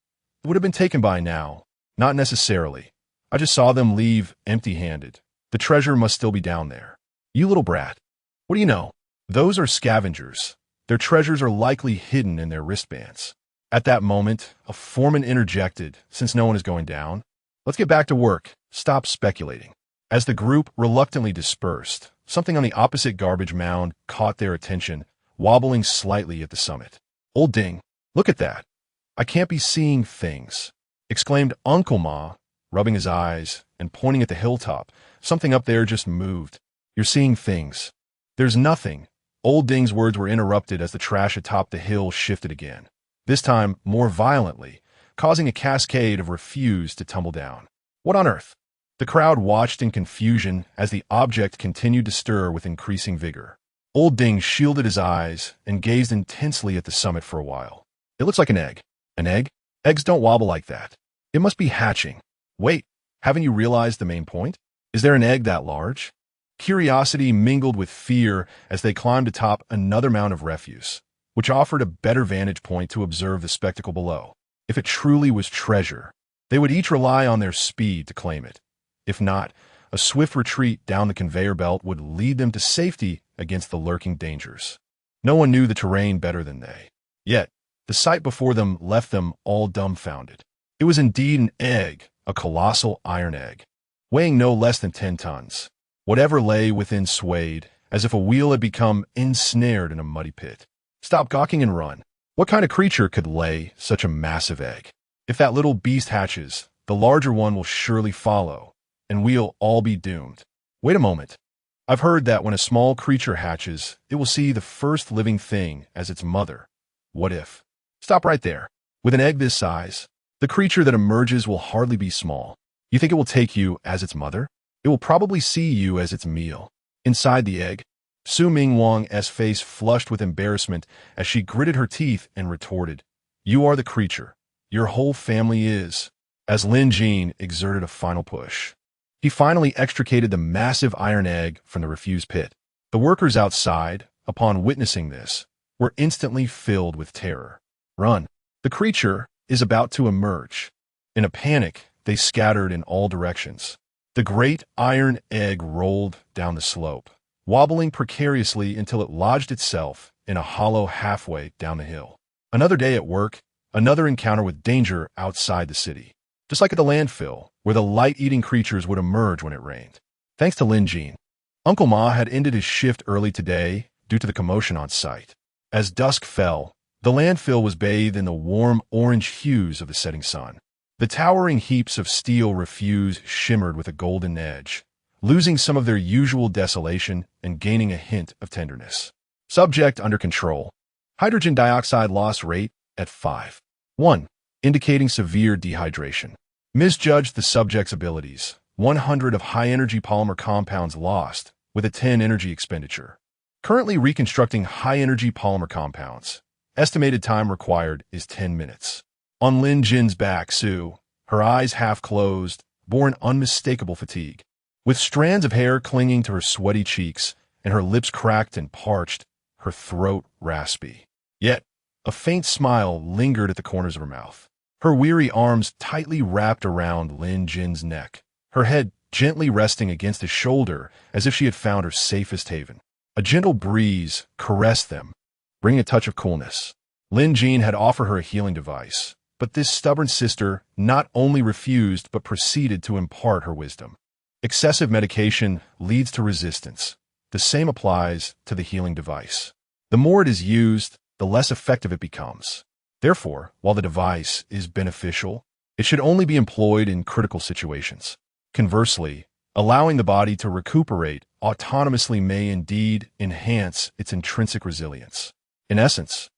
it would have been taken by now." "Not necessarily. I just saw them leave empty-handed. The treasure must still be down there." "You little brat. What do you know? Those are scavengers. Their treasures are likely hidden in their wristbands." At that moment, a foreman interjected, "Since no one is going down, let's get back to work. Stop speculating." As the group reluctantly dispersed, something on the opposite garbage mound caught their attention, wobbling slightly at the summit. "Old Ding, look at that. I can't be seeing things," exclaimed Uncle Ma, rubbing his eyes and pointing at the hilltop. "Something up there just moved." "You're seeing things." "There's nothing." Old Ding's words were interrupted as the trash atop the hill shifted again, this time more violently, causing a cascade of refuse to tumble down. "What on earth?" The crowd watched in confusion as the object continued to stir with increasing vigor. Old Ding shielded his eyes and gazed intensely at the summit for a while. "It looks like an egg." "An egg? Eggs don't wobble like that. It must be hatching." "Wait, haven't you realized the main point? Is there an egg that large?" Curiosity mingled with fear as they climbed atop another mound of refuse, which offered a better vantage point to observe the spectacle below. If it truly was treasure, they would each rely on their speed to claim it. If not, a swift retreat down the conveyor belt would lead them to safety against the lurking dangers. No one knew the terrain better than they. Yet, the sight before them left them all dumbfounded. It was indeed an egg, a colossal iron egg, weighing no less than 10 tons. Whatever lay within swayed, as if a wheel had become ensnared in a muddy pit. "Stop gawking and run." What kind of creature could lay such a massive egg? If that little beast hatches, the larger one will surely follow, and we'll all be doomed. Wait a moment. I've heard that when a small creature hatches, it will see the first living thing as its mother. What if? Stop right there. With an egg this size, the creature that emerges will hardly be small. You think it will take you as its mother? It will probably see you as its meal. Inside the egg, Su Ming Wang's face flushed with embarrassment as she gritted her teeth and retorted, "You are the creature. Your whole family is." As Lin Jin exerted a final push, he finally extricated the massive iron egg from the refuse pit. The workers outside, upon witnessing this, were instantly filled with terror. "Run. The creature is about to emerge." In a panic, they scattered in all directions. The great iron egg rolled down the slope, wobbling precariously until it lodged itself in a hollow halfway down the hill. Another day at work, another encounter with danger outside the city. Just like at the landfill, where the light-eating creatures would emerge when it rained. Thanks to Lin Jin, Uncle Ma had ended his shift early today due to the commotion on site. As dusk fell, the landfill was bathed in the warm orange hues of the setting sun. The towering heaps of steel refuse shimmered with a golden edge, losing some of their usual desolation and gaining a hint of tenderness. Subject under control. Hydrogen dioxide loss rate at 5.1, indicating severe dehydration. Misjudged the subject's abilities. 100 of high-energy polymer compounds lost, with a 10 energy expenditure. Currently reconstructing high-energy polymer compounds. Estimated time required is 10 minutes. On Lin Jin's back, Sue, her eyes half closed, bore an unmistakable fatigue. With strands of hair clinging to her sweaty cheeks and her lips cracked and parched, her throat raspy. Yet, a faint smile lingered at the corners of her mouth. Her weary arms tightly wrapped around Lin Jin's neck, her head gently resting against his shoulder as if she had found her safest haven. A gentle breeze caressed them, bringing a touch of coolness. Lin Jin had offered her a healing device, but this stubborn sister not only refused but proceeded to impart her wisdom. Excessive medication leads to resistance. The same applies to the healing device. The more it is used, the less effective it becomes. Therefore, while the device is beneficial, it should only be employed in critical situations. Conversely, allowing the body to recuperate autonomously may indeed enhance its intrinsic resilience. In essence,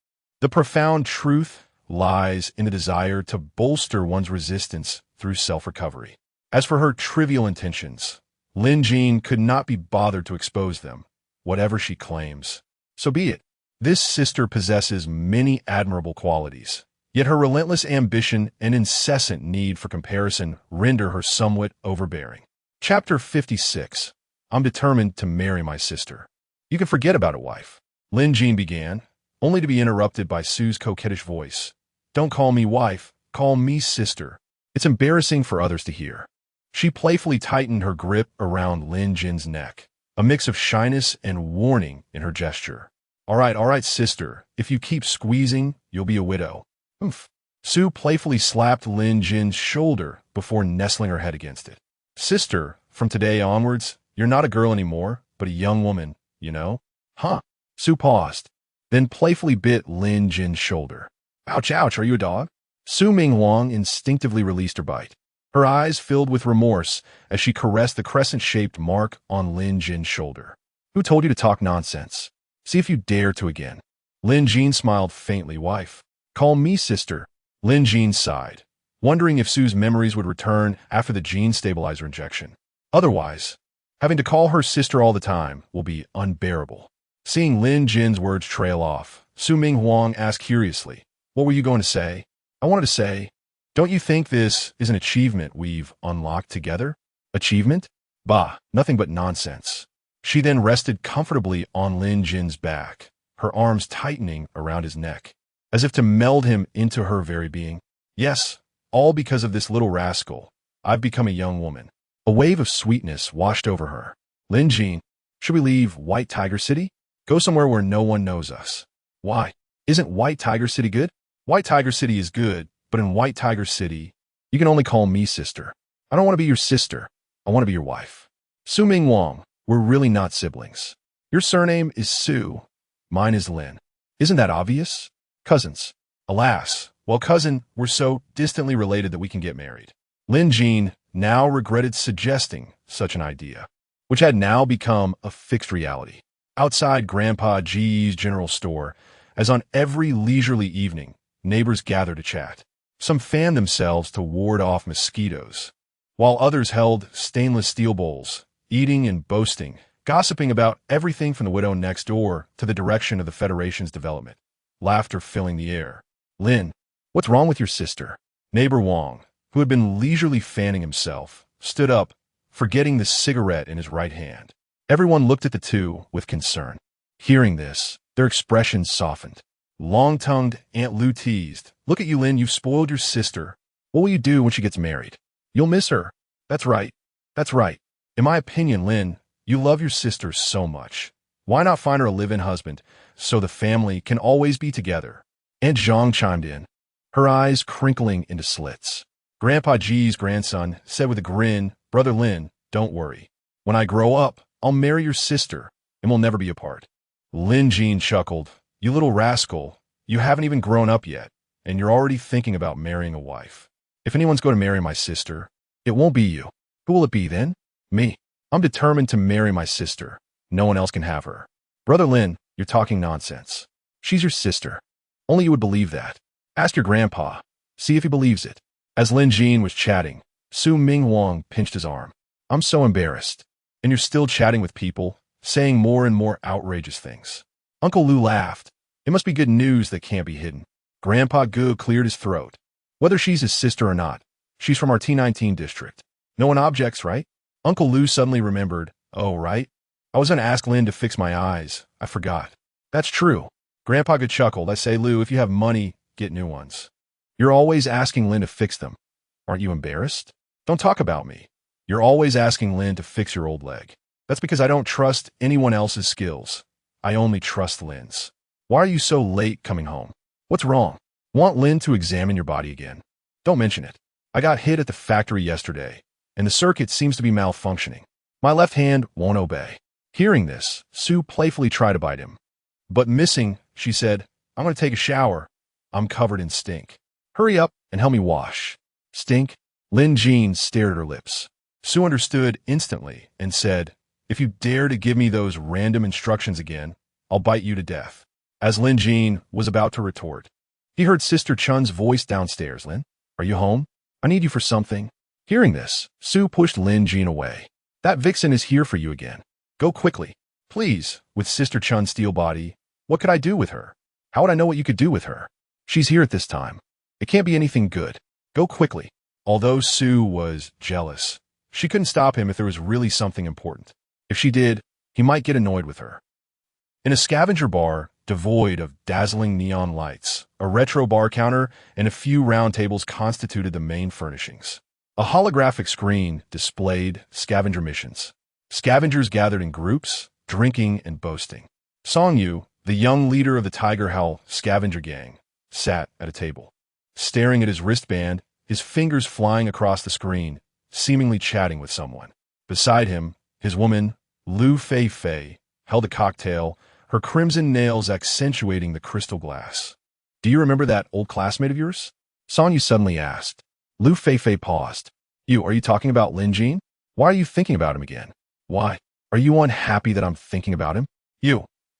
the profound truth lies in the desire to bolster one's resistance through self-recovery. As for her trivial intentions, Lin Jin could not be bothered to expose them, whatever she claims. So be it. This sister possesses many admirable qualities, yet her relentless ambition and incessant need for comparison render her somewhat overbearing. Chapter 56. I'm determined to marry my sister. You can forget about it, wife. Lin Jin began, only to be interrupted by Sue's coquettish voice. Don't call me wife, call me sister. It's embarrassing for others to hear. She playfully tightened her grip around Lin Jin's neck, a mix of shyness and warning in her gesture. All right, sister. If you keep squeezing, you'll be a widow. Oomph. Sue playfully slapped Lin Jin's shoulder before nestling her head against it. Sister, from today onwards, you're not a girl anymore, but a young woman, you know? Huh. Sue paused, then playfully bit Lin Jin's shoulder. Ouch, are you a dog? Su Minghuang instinctively released her bite. Her eyes filled with remorse as she caressed the crescent-shaped mark on Lin Jin's shoulder. Who told you to talk nonsense? See if you dare to again. Lin Jin smiled faintly, wife. Call me sister. Lin Jin sighed, wondering if Sue's memories would return after the gene stabilizer injection. Otherwise, having to call her sister all the time will be unbearable. Seeing Lin Jin's words trail off, Su Minghuang asked curiously, what were you going to say? I wanted to say, don't you think this is an achievement we've unlocked together? Achievement? Bah, nothing but nonsense. She then rested comfortably on Lin Jin's back, her arms tightening around his neck, as if to meld him into her very being. Yes, all because of this little rascal. I've become a young woman. A wave of sweetness washed over her. Lin Jin, should we leave White Tiger City? Go somewhere where no one knows us. Why? Isn't White Tiger City good? White Tiger City is good, but in White Tiger City, you can only call me sister. I don't want to be your sister. I want to be your wife. Su Minghuang, we're really not siblings. Your surname is Su. Mine is Lin. Isn't that obvious? Cousins. Alas, well, cousin, we're so distantly related that we can get married. Lin Jin now regretted suggesting such an idea, which had now become a fixed reality. Outside Grandpa G's general store, as on every leisurely evening, neighbors gathered to chat. Some fanned themselves to ward off mosquitoes, while others held stainless steel bowls, eating and boasting, gossiping about everything from the widow next door to the direction of the Federation's development. Laughter filling the air. Lin, what's wrong with your sister? Neighbor Wang, who had been leisurely fanning himself, stood up, forgetting the cigarette in his right hand. Everyone looked at the two with concern. Hearing this, their expressions softened. Long-tongued Aunt Lu teased, look at you, Lin, you've spoiled your sister. What will you do when she gets married? You'll miss her. That's right. In my opinion, Lin, you love your sister so much. Why not find her a live-in husband so the family can always be together? Aunt Zhang chimed in, her eyes crinkling into slits. Grandpa G's grandson said with a grin, Brother Lin, don't worry. When I grow up, I'll marry your sister, and we'll never be apart. Lin Jin chuckled, you little rascal, you haven't even grown up yet, and you're already thinking about marrying a wife. If anyone's going to marry my sister, it won't be you. Who will it be then? Me. I'm determined to marry my sister. No one else can have her. Brother Lin, you're talking nonsense. She's your sister. Only you would believe that. Ask your grandpa. See if he believes it. As Lin Jin was chatting, Su Ming Wang pinched his arm. I'm so embarrassed. And you're still chatting with people, saying more and more outrageous things. Uncle Lu laughed. It must be good news that can't be hidden. Grandpa Gu cleared his throat. Whether she's his sister or not, she's from our T19 district. No one objects, right? Uncle Lu suddenly remembered. Oh, right. I was going to ask Lin to fix my eyes. I forgot. That's true. Grandpa Gu chuckled. I say, Lu, if you have money, get new ones. You're always asking Lin to fix them. Aren't you embarrassed? Don't talk about me. You're always asking Lin to fix your old leg. That's because I don't trust anyone else's skills. I only trust Lin's. Why are you so late coming home? What's wrong? Want Lin to examine your body again? Don't mention it. I got hit at the factory yesterday, and the circuit seems to be malfunctioning. My left hand won't obey. Hearing this, Sue playfully tried to bite him. But missing, she said, I'm going to take a shower. I'm covered in stink. Hurry up and help me wash. Stink? Lin Jin stared at her lips. Sue understood instantly and said, if you dare to give me those random instructions again, I'll bite you to death. As Lin Jin was about to retort, he heard Sister Chun's voice downstairs. Lin, are you home? I need you for something. Hearing this, Sue pushed Lin Jin away. That vixen is here for you again. Go quickly. Please, with Sister Chun's steel body, what could I do with her? How would I know what you could do with her? She's here at this time. It can't be anything good. Go quickly. Although Sue was jealous, she couldn't stop him if there was really something important. If she did, he might get annoyed with her. In a scavenger bar, devoid of dazzling neon lights, a retro bar counter, and a few round tables constituted the main furnishings. A holographic screen displayed scavenger missions. Scavengers gathered in groups, drinking and boasting. Song Yu, the young leader of the Tiger Howl scavenger gang, sat at a table. Staring at his wristband, his fingers flying across the screen, seemingly chatting with someone. Beside him, his woman, Lu Fei Fei, held a cocktail, her crimson nails accentuating the crystal glass. Do you remember that old classmate of yours? Song Yu suddenly asked. Lu Fei Fei paused. Are you talking about Lin Jin? Why are you thinking about him again? Why? Are you unhappy that I'm thinking about him?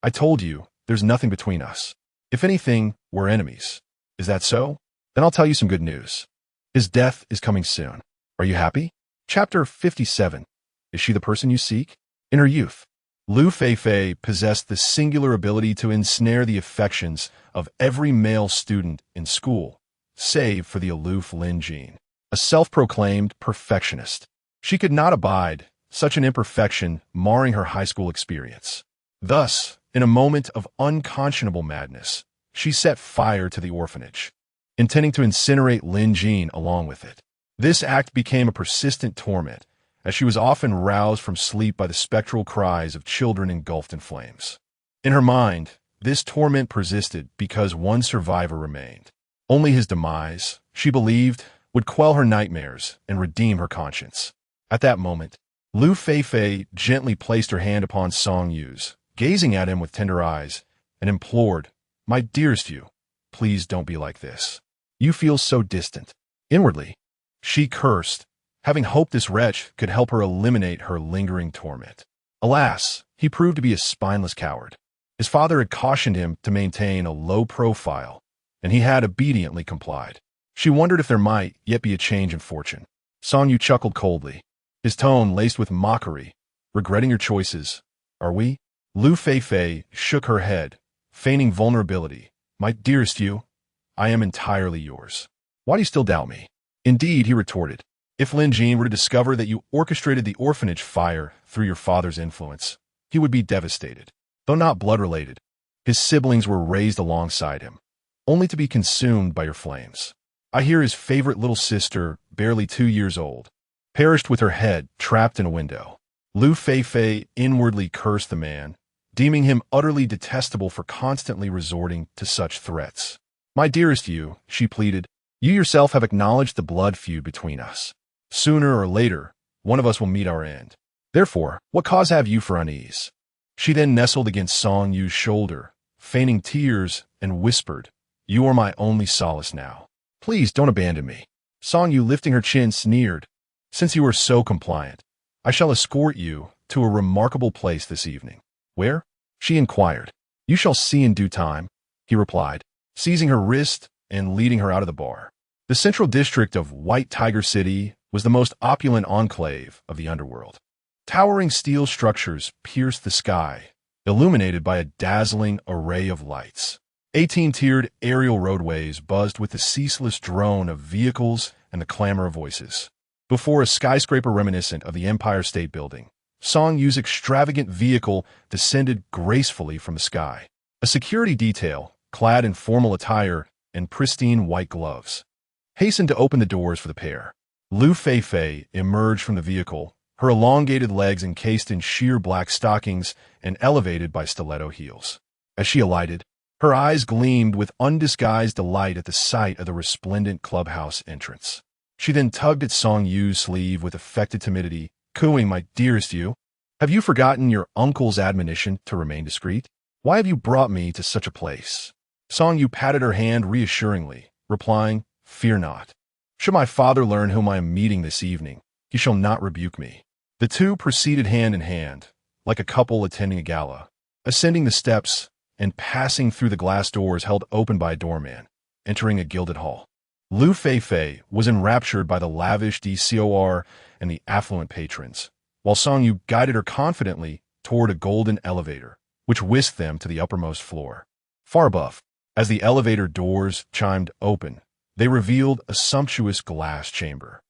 I told you, there's nothing between us. If anything, we're enemies. Is that so? Then I'll tell you some good news. His death is coming soon. Are you happy? Chapter 57. Is she the person you seek? In her youth, Lu Fei Fei possessed the singular ability to ensnare the affections of every male student in school, save for the aloof Lin Jin, a self-proclaimed perfectionist. She could not abide such an imperfection marring her high school experience. Thus, in a moment of unconscionable madness, she set fire to the orphanage, intending to incinerate Lin Jin along with it. This act became a persistent torment, as she was often roused from sleep by the spectral cries of children engulfed in flames. In her mind, this torment persisted because one survivor remained. Only his demise, she believed, would quell her nightmares and redeem her conscience. At that moment, Lu Fei Fei gently placed her hand upon Song Yu's, gazing at him with tender eyes, and implored, My dearest Yu, please don't be like this. You feel so distant. Inwardly, she cursed, having hoped this wretch could help her eliminate her lingering torment. Alas, he proved to be a spineless coward. His father had cautioned him to maintain a low profile, and he had obediently complied. She wondered if there might yet be a change in fortune. Song Yu chuckled coldly, his tone laced with mockery. Regretting your choices, are we? Lu Fei Fei shook her head, feigning vulnerability. My dearest Yu, I am entirely yours. Why do you still doubt me? Indeed, he retorted. If Lin Jin were to discover that you orchestrated the orphanage fire through your father's influence, he would be devastated. Though not blood-related, his siblings were raised alongside him, only to be consumed by your flames. I hear his favorite little sister, barely 2 years old, perished with her head trapped in a window. Lu Fei Fei inwardly cursed the man, deeming him utterly detestable for constantly resorting to such threats. My dearest Yu, she pleaded, you yourself have acknowledged the blood feud between us. Sooner or later, one of us will meet our end. Therefore, what cause have you for unease? She then nestled against Song Yu's shoulder, feigning tears, and whispered, You are my only solace now. Please don't abandon me. Song Yu, lifting her chin, sneered. Since you are so compliant, I shall escort you to a remarkable place this evening. Where? She inquired. You shall see in due time, he replied, seizing her wrist and leading her out of the bar. The central district of White Tiger City was the most opulent enclave of the underworld. Towering steel structures pierced the sky, illuminated by a dazzling array of lights. 18-tiered aerial roadways buzzed with the ceaseless drone of vehicles and the clamor of voices. Before a skyscraper reminiscent of the Empire State Building, Song Yu's extravagant vehicle descended gracefully from the sky. A security detail, clad in formal attire and pristine white gloves, hastened to open the doors for the pair. Lu Feifei emerged from the vehicle, her elongated legs encased in sheer black stockings and elevated by stiletto heels. As she alighted, her eyes gleamed with undisguised delight at the sight of the resplendent clubhouse entrance. She then tugged at Song Yu's sleeve with affected timidity, cooing, "My dearest Yu, have you forgotten your uncle's admonition to remain discreet? Why have you brought me to such a place?" Song Yu patted her hand reassuringly, replying, "Fear not. Should my father learn whom I am meeting this evening, he shall not rebuke me." The two proceeded hand in hand, like a couple attending a gala, ascending the steps and passing through the glass doors held open by a doorman, entering a gilded hall. Lu Feifei was enraptured by the lavish decor and the affluent patrons, while Song Yu guided her confidently toward a golden elevator, which whisked them to the uppermost floor. Far above, as the elevator doors chimed open, they revealed a sumptuous glass chamber,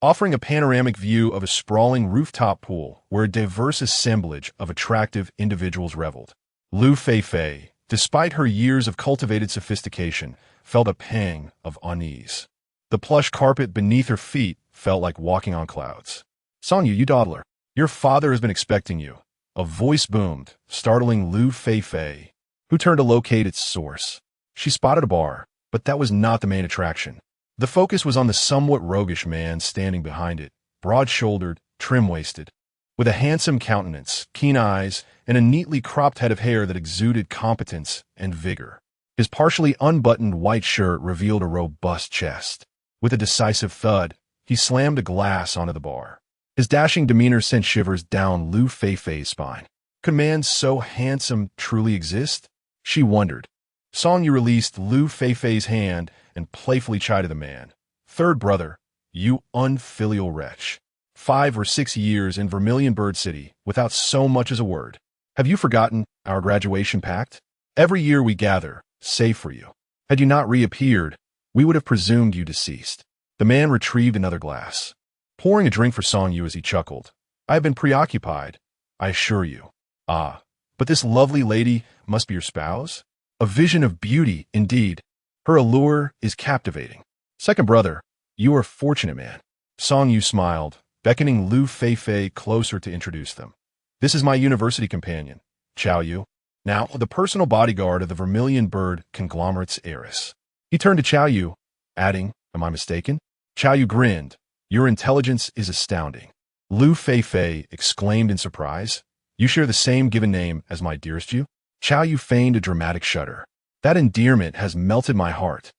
offering a panoramic view of a sprawling rooftop pool where a diverse assemblage of attractive individuals reveled. Lu Feifei, despite her years of cultivated sophistication, felt a pang of unease. The plush carpet beneath her feet felt like walking on clouds. "Song Yu, you dawdler, your father has been expecting you." A voice boomed, startling Lu Feifei, who turned to locate its source. She spotted a bar, but that was not the main attraction. The focus was on the somewhat roguish man standing behind it, broad-shouldered, trim-waisted, with a handsome countenance, keen eyes, and a neatly cropped head of hair that exuded competence and vigor. His partially unbuttoned white shirt revealed a robust chest. With a decisive thud, he slammed a glass onto the bar. His dashing demeanor sent shivers down Lu Feifei's spine. Could man so handsome truly exist? She wondered. Song Yu released Lu Feifei's hand and playfully chided the man. "Third brother, you unfilial wretch. 5 or 6 years in Vermilion Bird City without so much as a word. Have you forgotten our graduation pact? Every year we gather, save for you. Had you not reappeared, we would have presumed you deceased." The man retrieved another glass, pouring a drink for Song Yu as he chuckled. "I have been preoccupied, I assure you. Ah, but this lovely lady must be your spouse? A vision of beauty, indeed. Her allure is captivating. Second brother, you are a fortunate man." Song Yu smiled, beckoning Lu Feifei closer to introduce them. "This is my university companion, Chao Yu, now the personal bodyguard of the Vermilion Bird conglomerate's heiress." He turned to Chao Yu, adding, "Am I mistaken?" Chao Yu grinned. "Your intelligence is astounding." Lu Feifei exclaimed in surprise. "You share the same given name as my dearest Yu?" Chao Yu feigned a dramatic shudder. "That endearment has melted my heart.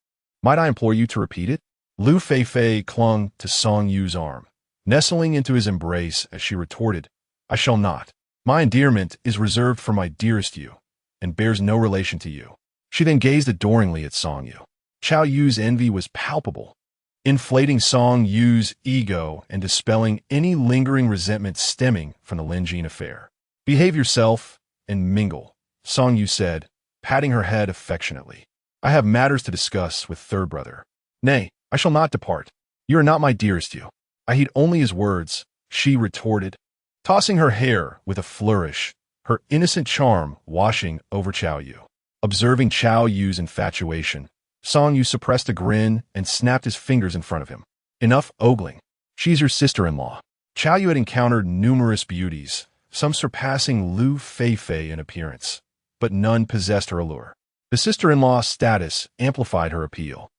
Might I implore you to repeat it?" Lu Feifei clung to Song Yu's arm, nestling into his embrace as she retorted, "I shall not. My endearment is reserved for my dearest Yu, and bears no relation to you." She then gazed adoringly at Song Yu. Chao Yu's envy was palpable, inflating Song Yu's ego and dispelling any lingering resentment stemming from the Lin Jin affair. "Behave yourself and mingle," Song Yu said, patting her head affectionately. "I have matters to discuss with third brother." "Nay, I shall not depart. You are not my dearest Yu." "I heed only his words," she retorted, tossing her hair with a flourish, her innocent charm washing over Chao Yu. Observing Chao Yu's infatuation, Song Yu suppressed a grin and snapped his fingers in front of him. "Enough ogling. She's your sister-in-law." Chao Yu had encountered numerous beauties, some surpassing Lu Feifei in appearance, but none possessed her allure. The sister-in-law status amplified her appeal,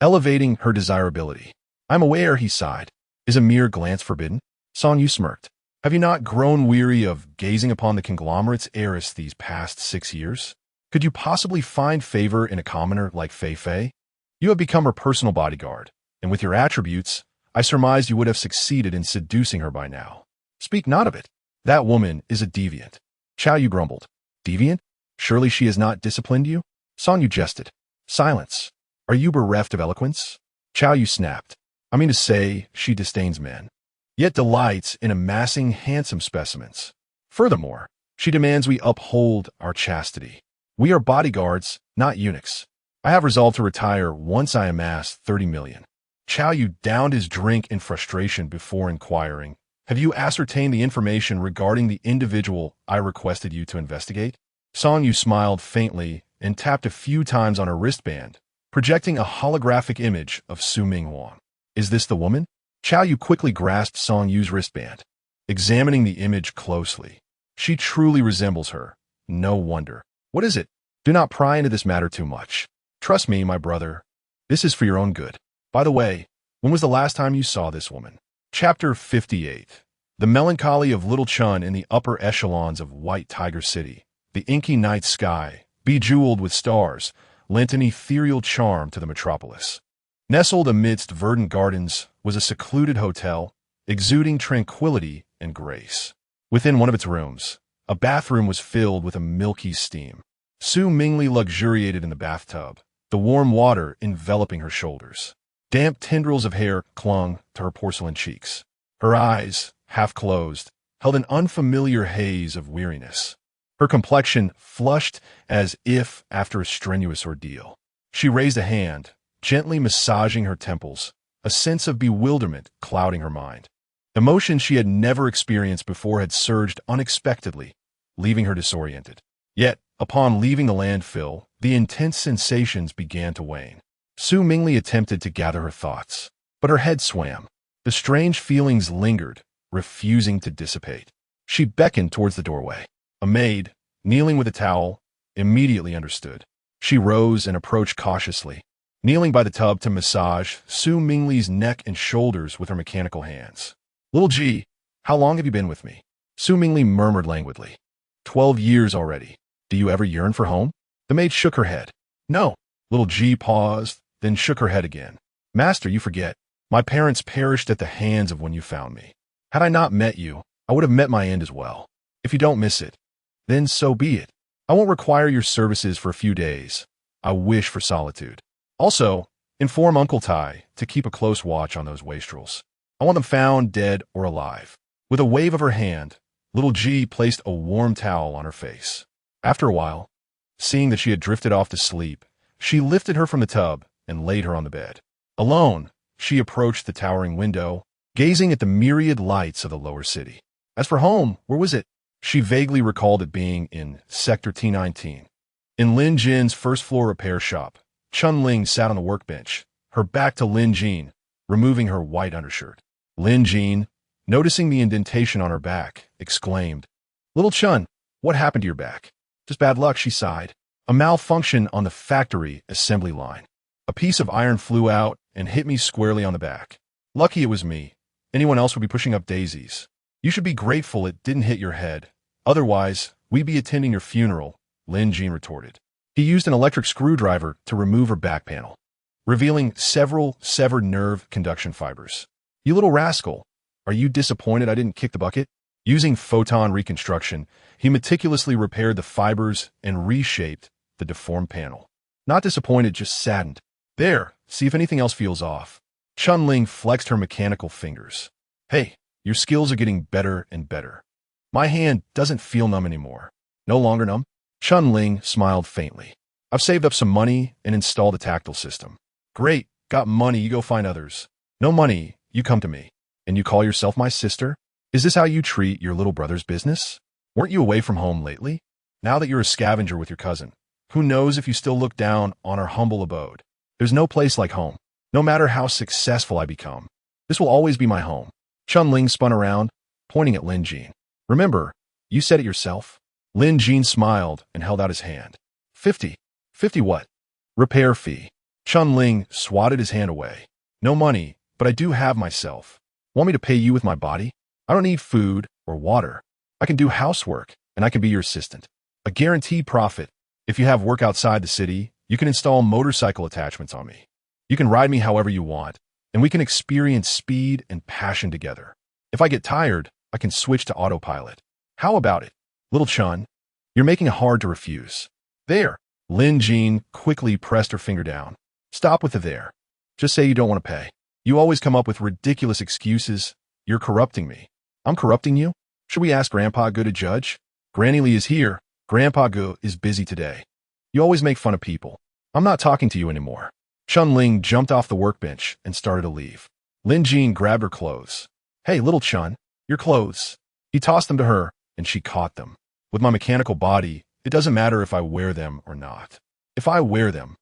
elevating her desirability. "I'm aware," he sighed. "Is a mere glance forbidden?" Song Yu smirked. "Have you not grown weary of gazing upon the conglomerate's heiress these past 6 years? Could you possibly find favor in a commoner like Feifei? You have become her personal bodyguard, And with your attributes, I surmised you would have succeeded in seducing her by now. Speak not of it. That woman is a deviant. Chow Yu grumbled. Deviant? Surely she has not disciplined you? Song Yu jested. Silence. Are you bereft of eloquence? Chow Yu snapped. I mean to say, she disdains men, yet delights in amassing handsome specimens. Furthermore, she demands we uphold our chastity. We are bodyguards, not eunuchs. I have resolved to retire once I amass 30 million. Chow Yu downed his drink in frustration before inquiring, have you ascertained the information regarding the individual I requested you to investigate? Song Yu smiled faintly and tapped a few times on her wristband, projecting a holographic image of Su Ming Huang. Is this the woman? Chow Yu quickly grasped Song Yu's wristband, examining the image closely. She truly resembles her. No wonder. What is it? Do not pry into this matter too much. Trust me, my brother. This is for your own good. By the way, when was the last time you saw this woman? Chapter 58. The melancholy of Little Chun in the upper echelons of White Tiger City. The inky night sky, bejeweled with stars, lent an ethereal charm to the metropolis. Nestled amidst verdant gardens was a secluded hotel, exuding tranquility and grace. Within one of its rooms, a bathroom was filled with a milky steam. Su Mingli luxuriated in the bathtub, the warm water enveloping her shoulders. Damp tendrils of hair clung to her porcelain cheeks. Her eyes, half closed, held an unfamiliar haze of weariness. Her complexion flushed as if after a strenuous ordeal. She raised a hand, gently massaging her temples, a sense of bewilderment clouding her mind. Emotions she had never experienced before had surged unexpectedly, leaving her disoriented. Yet, upon leaving the landfill, the intense sensations began to wane. Su Mingli attempted to gather her thoughts, but her head swam. The strange feelings lingered, refusing to dissipate. She beckoned towards the doorway. A maid, kneeling with a towel, immediately understood. She rose and approached cautiously, kneeling by the tub to massage Su Mingli's neck and shoulders with her mechanical hands. Little G, how long have you been with me? Su Mingli murmured languidly. 12 years already. Do you ever yearn for home? The maid shook her head. No. Little G paused, then shook her head again. Master, you forget. My parents perished at the hands of when you found me. Had I not met you, I would have met my end as well. If you don't miss it, then so be it. I won't require your services for a few days. I wish for solitude. Also, inform Uncle Tai to keep a close watch on those wastrels. I want them found dead or alive. With a wave of her hand, Little G placed a warm towel on her face. After a while, seeing that she had drifted off to sleep, she lifted her from the tub and laid her on the bed. Alone, she approached the towering window, gazing at the myriad lights of the lower city. As for home, where was it? She vaguely recalled it being in Sector T19. In Lin Jin's first-floor repair shop, Chun Ling sat on the workbench, her back to Lin Jin, removing her white undershirt. Lin Jin, noticing the indentation on her back, exclaimed, Little Chun, what happened to your back? Just bad luck, she sighed. A malfunction on the factory assembly line. A piece of iron flew out and hit me squarely on the back. Lucky it was me. Anyone else would be pushing up daisies. You should be grateful it didn't hit your head. Otherwise, we'd be attending your funeral, Lin Jin retorted. He used an electric screwdriver to remove her back panel, revealing several severed nerve conduction fibers. You little rascal, are you disappointed I didn't kick the bucket? Using photon reconstruction, he meticulously repaired the fibers and reshaped the deformed panel. Not disappointed, just saddened. There, see if anything else feels off. Chun Ling flexed her mechanical fingers. Hey, your skills are getting better and better. My hand doesn't feel numb anymore. No longer numb? Chun Ling smiled faintly. I've saved up some money and installed a tactile system. Great, got money, you go find others. No money, you come to me. And you call yourself my sister? Is this how you treat your little brother's business? Weren't you away from home lately? Now that you're a scavenger with your cousin, who knows if you still look down on our humble abode? There's no place like home. No matter how successful I become, this will always be my home. Chun Ling spun around, pointing at Lin Jin. Remember, you said it yourself. Lin Jin smiled and held out his hand. 50. 50 what? Repair fee. Chun Ling swatted his hand away. No money, but I do have myself. Want me to pay you with my body? I don't need food or water. I can do housework, and I can be your assistant. A guaranteed profit. If you have work outside the city, you can install motorcycle attachments on me. You can ride me however you want, and we can experience speed and passion together. If I get tired, I can switch to autopilot. How about it? Little Chun, you're making it hard to refuse. There. Lin Jin quickly pressed her finger down. Stop with the there. Just say you don't want to pay. You always come up with ridiculous excuses. You're corrupting me. I'm corrupting you? Should we ask Grandpa Gu to judge? Granny Lee is here. Grandpa Gu is busy today. You always make fun of people. I'm not talking to you anymore. Chun Ling jumped off the workbench and started to leave. Lin Jin grabbed her clothes. Hey, little Chun, your clothes. He tossed them to her, and she caught them. With my mechanical body, it doesn't matter if I wear them or not. If I wear them,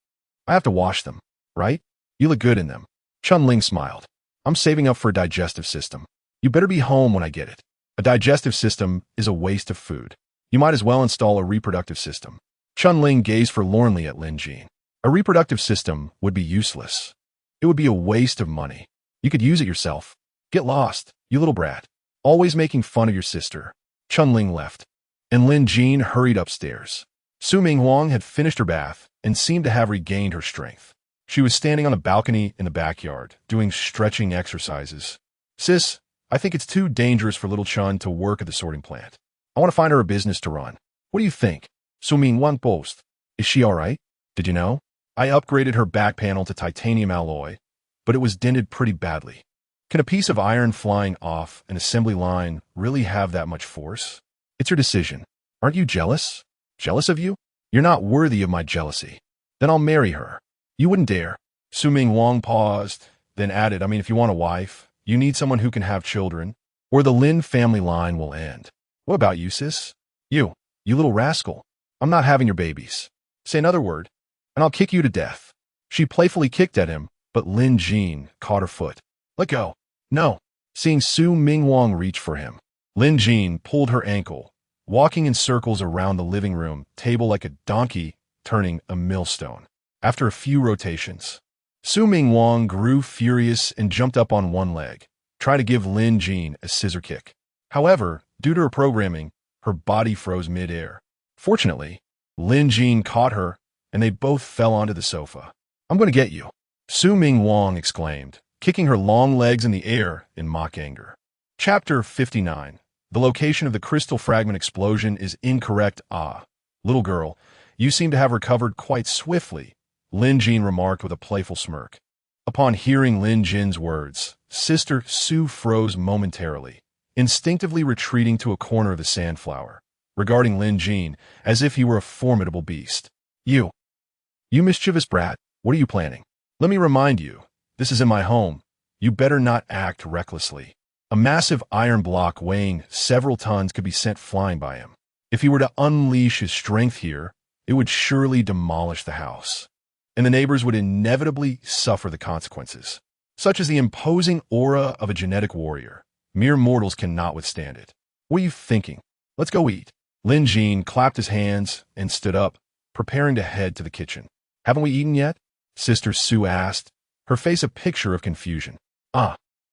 I have to wash them, right? You look good in them. Chun Ling smiled. I'm saving up for a digestive system. You better be home when I get it. A digestive system is a waste of food. You might as well install a reproductive system. Chun Ling gazed forlornly at Lin Jin. A reproductive system would be useless. It would be a waste of money. You could use it yourself. Get lost, you little brat. Always making fun of your sister. Chun Ling left, and Lin Jin hurried upstairs. Su Ming Huang had finished her bath and seemed to have regained her strength. She was standing on a balcony in the backyard, doing stretching exercises. Sis, I think it's too dangerous for little Chun to work at the sorting plant. I want to find her a business to run. What do you think? Su Ming Huang boast. Is she all right? Did you know? I upgraded her back panel to titanium alloy, but it was dented pretty badly. Can a piece of iron flying off an assembly line really have that much force? It's your decision. Aren't you jealous? Jealous of you? You're not worthy of my jealousy. Then I'll marry her. You wouldn't dare. Su Ming Huang paused, then added, if you want a wife, you need someone who can have children, or the Lin family line will end. What about you, sis? You little rascal. I'm not having your babies. Say another word, and I'll kick you to death. She playfully kicked at him, but Lin Jin caught her foot. Let go. No. Seeing Su Ming Huang reach for him, Lin Jin pulled her ankle, walking in circles around the living room table like a donkey turning a millstone. After a few rotations, Su Ming Huang grew furious and jumped up on one leg, trying to give Lin Jin a scissor kick. However, due to her programming, her body froze mid-air. Fortunately, Lin Jin caught her, and they both fell onto the sofa. I'm going to get you, Su Ming Huang exclaimed, kicking her long legs in the air in mock anger. Chapter 59. The location of the crystal fragment explosion is incorrect. Little girl, you seem to have recovered quite swiftly, Lin Jin remarked with a playful smirk. Upon hearing Lin Jin's words, Sister Su froze momentarily, instinctively retreating to a corner of the sandflower, regarding Lin Jin as if he were a formidable beast. You mischievous brat, what are you planning? Let me remind you, this is in my home. You better not act recklessly. A massive iron block weighing several tons could be sent flying by him. If he were to unleash his strength here, it would surely demolish the house, and the neighbors would inevitably suffer the consequences, such as the imposing aura of a genetic warrior. Mere mortals cannot withstand it. What are you thinking? Let's go eat. Lin Jin clapped his hands and stood up, preparing to head to the kitchen. Haven't we eaten yet? Sister Su asked, her face a picture of confusion.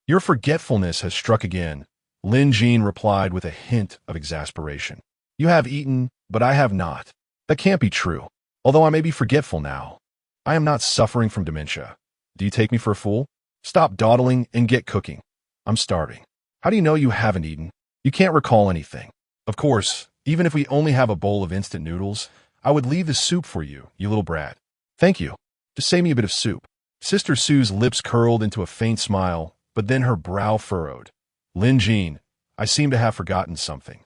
Your forgetfulness has struck again, Lin Jin replied with a hint of exasperation. You have eaten, but I have not. That can't be true. Although I may be forgetful now, I am not suffering from dementia. Do you take me for a fool? Stop dawdling and get cooking. I'm starving. How do you know you haven't eaten? You can't recall anything. Of course, even if we only have a bowl of instant noodles, I would leave the soup for you, you little brat. Thank you. Just save me a bit of soup. Sister Sue's lips curled into a faint smile, but then her brow furrowed. Lin Jin, I seem to have forgotten something.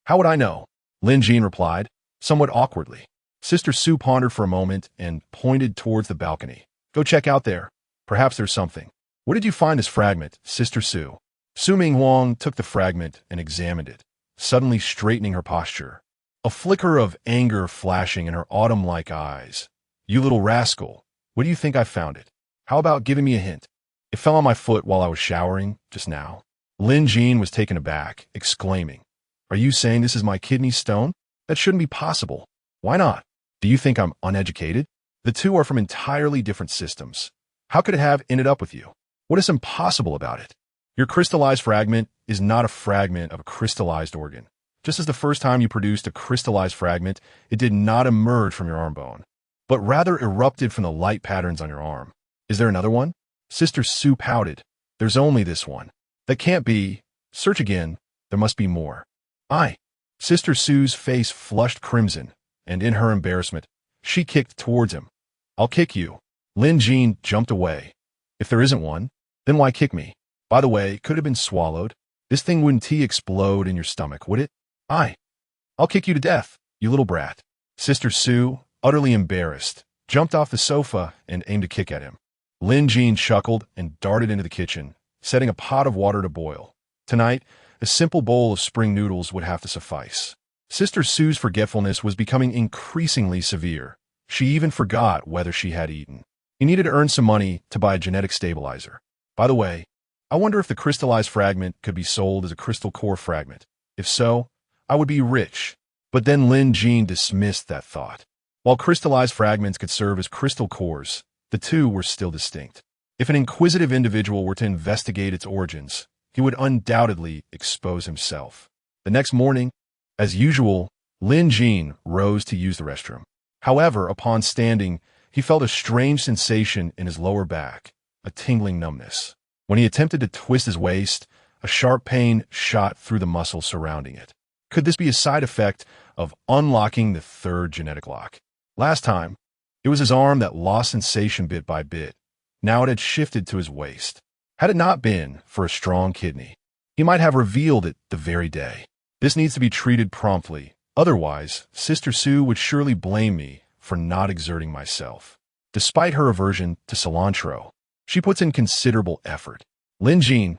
How would I know? Lin Jin replied, somewhat awkwardly. Sister Su pondered for a moment and pointed towards the balcony. Go check out there. Perhaps there's something. Where did you find this fragment, Sister Su? Su Ming Huang took the fragment and examined it, suddenly straightening her posture, a flicker of anger flashing in her autumn-like eyes. You little rascal, where do you think I found it? How about giving me a hint? It fell on my foot while I was showering just now. Lin Jin was taken aback, exclaiming, Are you saying this is my kidney stone? That shouldn't be possible. Why not? Do you think I'm uneducated? The two are from entirely different systems. How could it have ended up with you? What is impossible about it? Your crystallized fragment is not a fragment of a crystallized organ. Just as the first time you produced a crystallized fragment, it did not emerge from your arm bone, but rather erupted from the light patterns on your arm. Is there another one? Sister Sue pouted. There's only this one. That can't be. Search again. There must be more. Sister Sue's face flushed crimson, and in her embarrassment, she kicked towards him. I'll kick you. Lin Jin jumped away. If there isn't one, then why kick me? By the way, could have been swallowed. This thing wouldn't explode in your stomach, would it? I'll kick you to death, you little brat. Sister Sue, utterly embarrassed, jumped off the sofa and aimed a kick at him. Lin Jin chuckled and darted into the kitchen, setting a pot of water to boil. Tonight, a simple bowl of spring noodles would have to suffice. Sister Sue's forgetfulness was becoming increasingly severe. She even forgot whether she had eaten. He needed to earn some money to buy a genetic stabilizer. By the way, I wonder if the crystallized fragment could be sold as a crystal core fragment. If so, I would be rich. But then Lin Jin dismissed that thought. While crystallized fragments could serve as crystal cores, the two were still distinct. If an inquisitive individual were to investigate its origins, he would undoubtedly expose himself. The next morning, as usual, Lin Jin rose to use the restroom. However, upon standing, he felt a strange sensation in his lower back, a tingling numbness. When he attempted to twist his waist, a sharp pain shot through the muscles surrounding it. Could this be a side effect of unlocking the third genetic lock? Last time, it was his arm that lost sensation bit by bit. Now it had shifted to his waist. Had it not been for a strong kidney, he might have revealed it the very day. This needs to be treated promptly. Otherwise, Sister Sue would surely blame me for not exerting myself. Despite her aversion to cilantro, she puts in considerable effort. Lin Jin,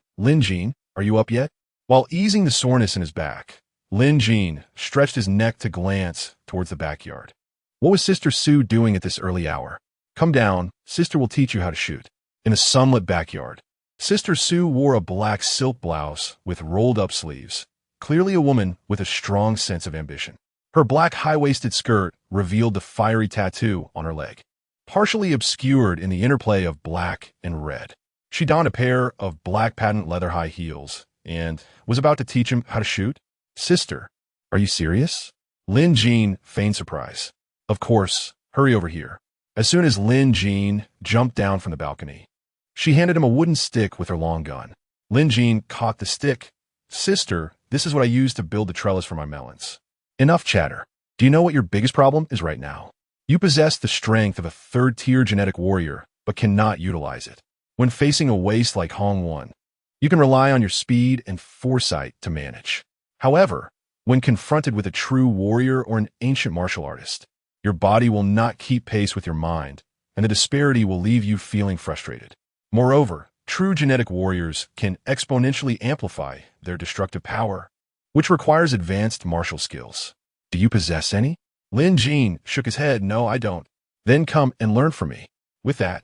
are you up yet? While easing the soreness in his back, Lin Jin stretched his neck to glance towards the backyard. What was Sister Sue doing at this early hour? Come down, Sister will teach you how to shoot. In a sunlit backyard, Sister Sue wore a black silk blouse with rolled-up sleeves, clearly a woman with a strong sense of ambition. Her black high-waisted skirt revealed the fiery tattoo on her leg, partially obscured in the interplay of black and red. She donned a pair of black patent leather high heels and was about to teach him how to shoot. Sister, are you serious? Lin Jin feigned surprise. Of course, hurry over here. As soon as Lin Jin jumped down from the balcony, she handed him a wooden stick with her long gun. Lin Jin caught the stick. Sister, this is what I use to build the trellis for my melons. Enough chatter. Do you know what your biggest problem is right now? You possess the strength of a third-tier genetic warrior, but cannot utilize it. When facing a waste like Hong 1, you can rely on your speed and foresight to manage. However, when confronted with a true warrior or an ancient martial artist, your body will not keep pace with your mind, and the disparity will leave you feeling frustrated. Moreover, true genetic warriors can exponentially amplify their destructive power, which requires advanced martial skills. Do you possess any? Lin Jin shook his head. No, I don't. Then come and learn from me. With that,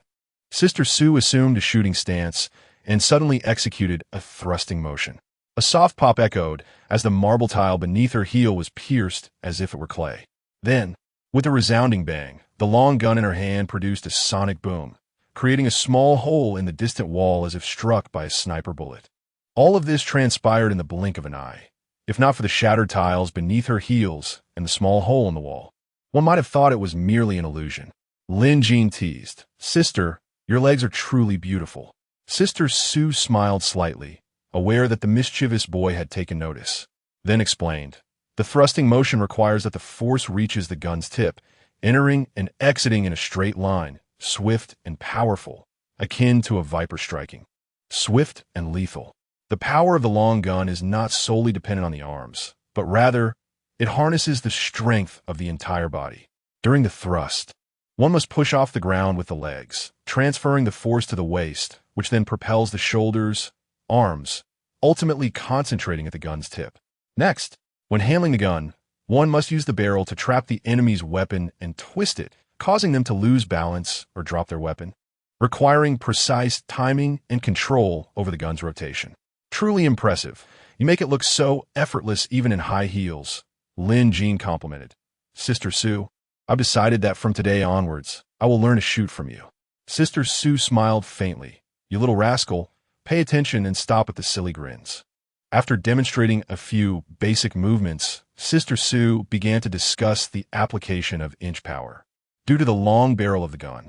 Sister Sue assumed a shooting stance and suddenly executed a thrusting motion. A soft pop echoed as the marble tile beneath her heel was pierced as if it were clay. Then, with a resounding bang, the long gun in her hand produced a sonic boom, creating a small hole in the distant wall as if struck by a sniper bullet. All of this transpired in the blink of an eye. If not for the shattered tiles beneath her heels and the small hole in the wall, one might have thought it was merely an illusion. Lin Jin teased, Sister, your legs are truly beautiful. Sister Sue smiled slightly, aware that the mischievous boy had taken notice, then explained, the thrusting motion requires that the force reaches the gun's tip, entering and exiting in a straight line, swift and powerful, akin to a viper striking. Swift and lethal. The power of the long gun is not solely dependent on the arms, but rather, it harnesses the strength of the entire body. During the thrust, one must push off the ground with the legs, transferring the force to the waist, which then propels the shoulders, arms, ultimately concentrating at the gun's tip. Next, when handling the gun, one must use the barrel to trap the enemy's weapon and twist it, causing them to lose balance or drop their weapon, requiring precise timing and control over the gun's rotation. Truly impressive. You make it look so effortless even in high heels. Lin Jin complimented. Sister Sue, I've decided that from today onwards, I will learn to shoot from you. Sister Sue smiled faintly. You little rascal, pay attention and stop at the silly grins. After demonstrating a few basic movements, Sister Sue began to discuss the application of inch power. Due to the long barrel of the gun,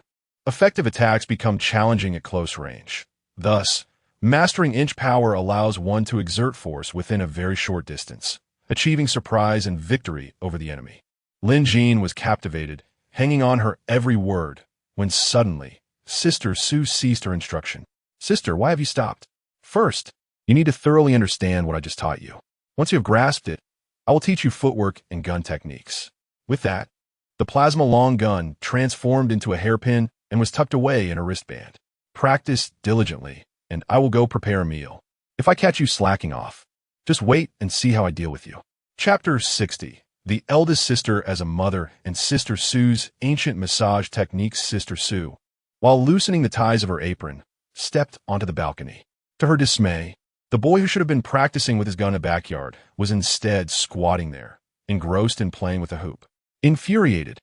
Effective attacks become challenging at close range. Thus, mastering inch power allows one to exert force within a very short distance, achieving surprise and victory over the enemy. Lin Jin was captivated, hanging on her every word, when suddenly, Sister Su ceased her instruction. Sister, why have you stopped? First, you need to thoroughly understand what I just taught you. Once you have grasped it, I will teach you footwork and gun techniques. With that, the plasma long gun transformed into a hairpin and was tucked away in her wristband. Practice diligently, and I will go prepare a meal. If I catch you slacking off, just wait and see how I deal with you. Chapter 60. The eldest sister as a mother and Sister Su's ancient massage techniques. Sister Su, while loosening the ties of her apron, stepped onto the balcony. To her dismay, the boy who should have been practicing with his gun in the backyard was instead squatting there, engrossed in playing with a hoop. Infuriated,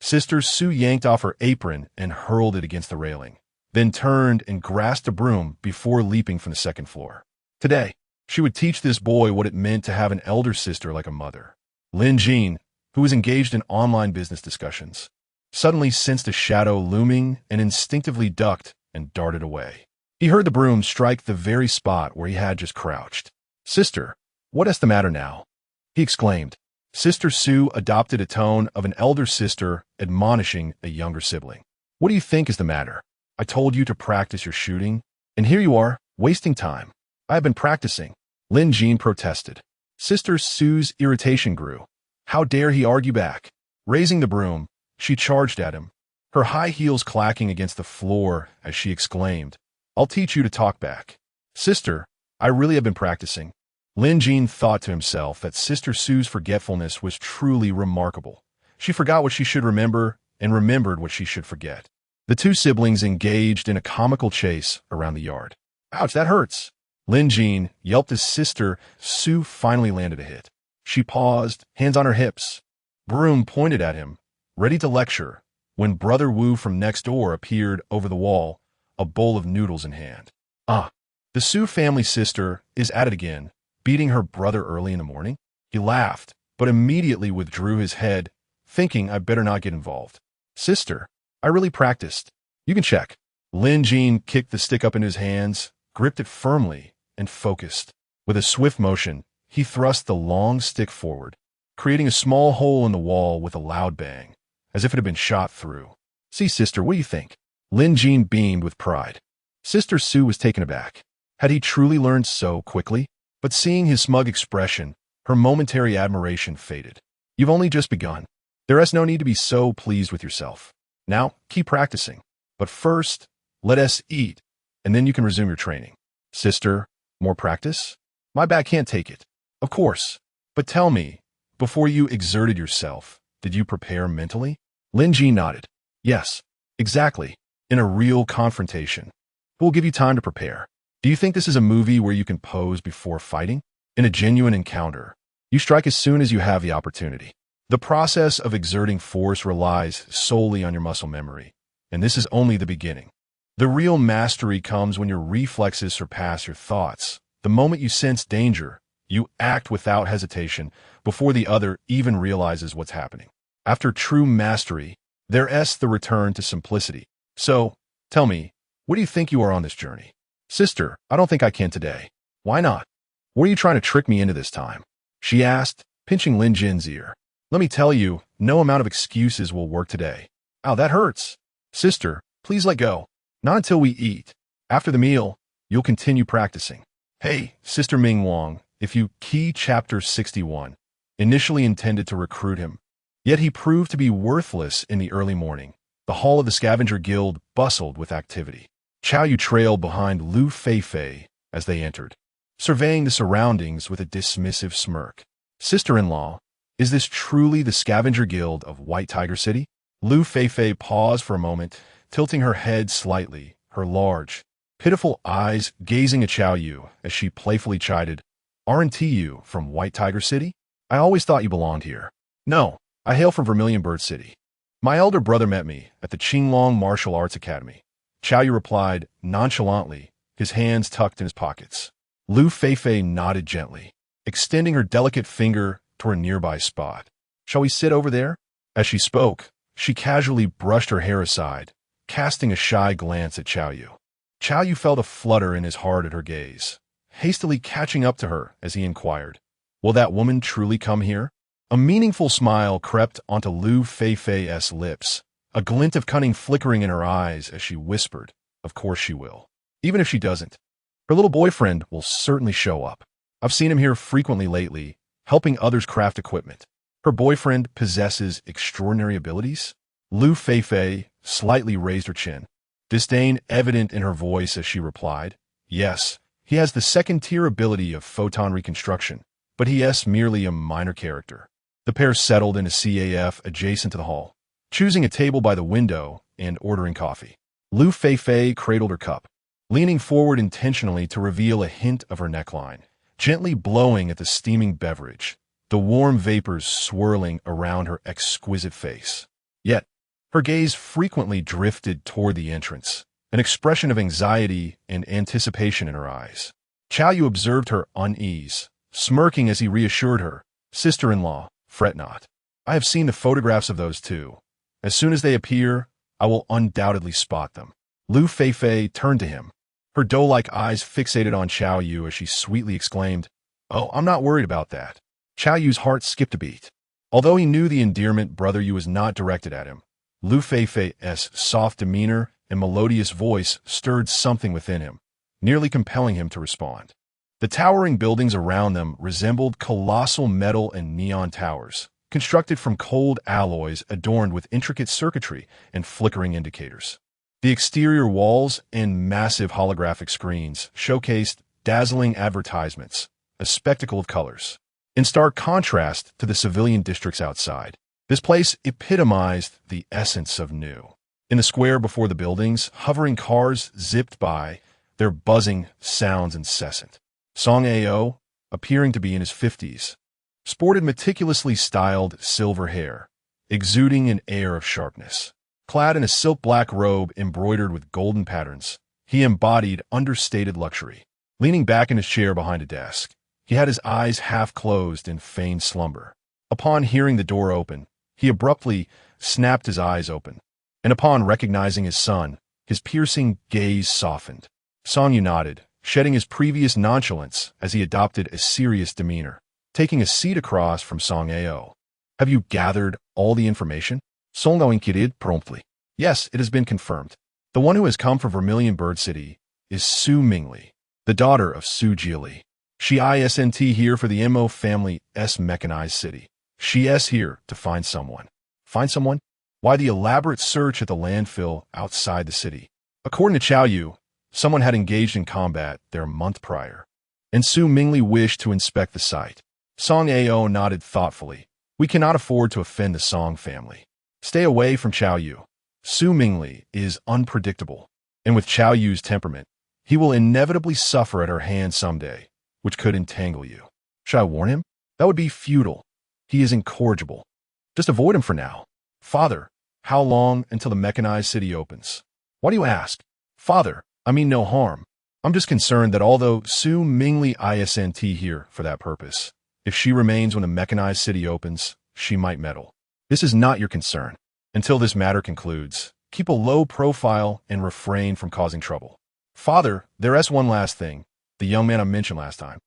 Sister Su yanked off her apron and hurled it against the railing, then turned and grasped a broom before leaping from the second floor. Today, she would teach this boy what it meant to have an elder sister like a mother. Lin Jin, who was engaged in online business discussions, suddenly sensed a shadow looming and instinctively ducked and darted away. He heard the broom strike the very spot where he had just crouched. Sister, what is the matter now? He exclaimed. Sister Su adopted a tone of an elder sister admonishing a younger sibling. What do you think is the matter? I told you to practice your shooting, and here you are, wasting time. I have been practicing. Lin Jin protested. Sister Su's irritation grew. How dare he argue back? Raising the broom, she charged at him, her high heels clacking against the floor as she exclaimed, I'll teach you to talk back. Sister, I really have been practicing. Lin Jin thought to himself that Sister Su's forgetfulness was truly remarkable. She forgot what she should remember and remembered what she should forget. The two siblings engaged in a comical chase around the yard. Ouch, that hurts. Lin Jin yelped as Sister Su finally landed a hit. She paused, hands on her hips, broom pointed at him, ready to lecture, when Brother Wu from next door appeared over the wall, a bowl of noodles in hand. The Su family sister is at it again, beating her brother early in the morning? He laughed, but immediately withdrew his head, thinking I better not get involved. Sister, I really practiced. You can check. Lin Jin kicked the stick up into his hands, gripped it firmly, and focused. With a swift motion, he thrust the long stick forward, creating a small hole in the wall with a loud bang, as if it had been shot through. See, sister, what do you think? Lin Jin beamed with pride. Sister Su was taken aback. Had he truly learned so quickly? But seeing his smug expression, her momentary admiration faded. You've only just begun. There is no need to be so pleased with yourself. Now, keep practicing. But first, let us eat, and then you can resume your training. Sister, more practice? My back can't take it. Of course. But tell me, before you exerted yourself, did you prepare mentally? Lin Jin nodded. Yes, exactly. In a real confrontation. Who will give you time to prepare? Do you think this is a movie where you can pose before fighting? In a genuine encounter, you strike as soon as you have the opportunity. The process of exerting force relies solely on your muscle memory, and this is only the beginning. The real mastery comes when your reflexes surpass your thoughts. The moment you sense danger, you act without hesitation before the other even realizes what's happening. After true mastery, there's the return to simplicity. So, tell me, what do you think you are on this journey? Sister, I don't think I can today. Why not? What are you trying to trick me into this time? She asked, pinching Lin Jin's ear. Let me tell you, no amount of excuses will work today. Ow, that hurts. Sister, please let go. Not until we eat. After the meal, you'll continue practicing. Hey, Sister Ming Wang, if you key Chapter 61, initially intended to recruit him, yet he proved to be worthless in the early morning. The hall of the Scavenger Guild bustled with activity. Chao Yu trailed behind Lu Feifei as they entered, surveying the surroundings with a dismissive smirk. Sister-in-law, is this truly the Scavenger Guild of White Tiger City? Lu Feifei paused for a moment, tilting her head slightly, her large, pitiful eyes gazing at Chao Yu as she playfully chided, Aren't you from White Tiger City? I always thought you belonged here. No, I hail from Vermilion Bird City. My elder brother met me at the Qinglong Martial Arts Academy. Chao Yu replied nonchalantly, his hands tucked in his pockets. Lu Feifei nodded gently, extending her delicate finger toward a nearby spot. Shall we sit over there? As she spoke, she casually brushed her hair aside, casting a shy glance at Qiao Yu. Qiao Yu felt a flutter in his heart at her gaze, hastily catching up to her as he inquired, "Will that woman truly come here?" A meaningful smile crept onto Lu Feifei's lips, a glint of cunning flickering in her eyes as she whispered, "Of course she will. Even if she doesn't, her little boyfriend will certainly show up. I've seen him here frequently lately, helping others craft equipment. Her boyfriend possesses extraordinary abilities?" Lu Feifei slightly raised her chin, disdain evident in her voice as she replied, "Yes, he has the second-tier ability of photon reconstruction, but he is merely a minor character." The pair settled in a CAF adjacent to the hall, choosing a table by the window and ordering coffee. Lu Feifei cradled her cup, leaning forward intentionally to reveal a hint of her neckline, gently blowing at the steaming beverage, the warm vapors swirling around her exquisite face. Yet, her gaze frequently drifted toward the entrance, an expression of anxiety and anticipation in her eyes. Qiao Yu observed her unease, smirking as he reassured her, "Sister-in-law, fret not. I have seen the photographs of those two. As soon as they appear, I will undoubtedly spot them." Lu Feifei turned to him, her doe-like eyes fixated on Qiao Yu as she sweetly exclaimed, "Oh, I'm not worried about that." Qiao Yu's heart skipped a beat. Although he knew the endearment Brother Yu was not directed at him, Lu Feifei's soft demeanor and melodious voice stirred something within him, nearly compelling him to respond. The towering buildings around them resembled colossal metal and neon towers, constructed from cold alloys adorned with intricate circuitry and flickering indicators. The exterior walls and massive holographic screens showcased dazzling advertisements, a spectacle of colors. In stark contrast to the civilian districts outside, this place epitomized the essence of new. In the square before the buildings, hovering cars zipped by, their buzzing sounds incessant. Song Ao, appearing to be in his 50s, sported meticulously styled silver hair, exuding an air of sharpness. Clad in a silk black robe embroidered with golden patterns, he embodied understated luxury. Leaning back in his chair behind a desk, he had his eyes half closed in feigned slumber. Upon hearing the door open, he abruptly snapped his eyes open, and upon recognizing his son, his piercing gaze softened. Song Yu nodded, shedding his previous nonchalance as he adopted a serious demeanor, taking a seat across from Song Ao. "Have you gathered all the information?" Song Ao inquired promptly. "Yes, it has been confirmed. The one who has come from Vermilion Bird City is Su Mingli, the daughter of Su Jiali. She isn't here for the Mo family's mechanized city. She is here to find someone." "Find someone?" "Why the elaborate search at the landfill outside the city?" According to Qiao Yu, someone had engaged in combat there a month prior, and Su Mingli wished to inspect the site. Song Ao nodded thoughtfully. "We cannot afford to offend the Song family. Stay away from Qiao Yu. Su Mingli is unpredictable, and with Qiao Yu's temperament, he will inevitably suffer at her hands someday, which could entangle you." "Should I warn him?" "That would be futile. He is incorrigible. Just avoid him for now." "Father, how long until the mechanized city opens?" "Why do you ask?" "Father, I mean no harm. I'm just concerned that although Su Mingli isn't here for that purpose, if she remains when the mechanized city opens, she might meddle. This is not your concern. Until this matter concludes, keep a low profile and refrain from causing trouble." "Father, there's one last thing. The young man I mentioned last time."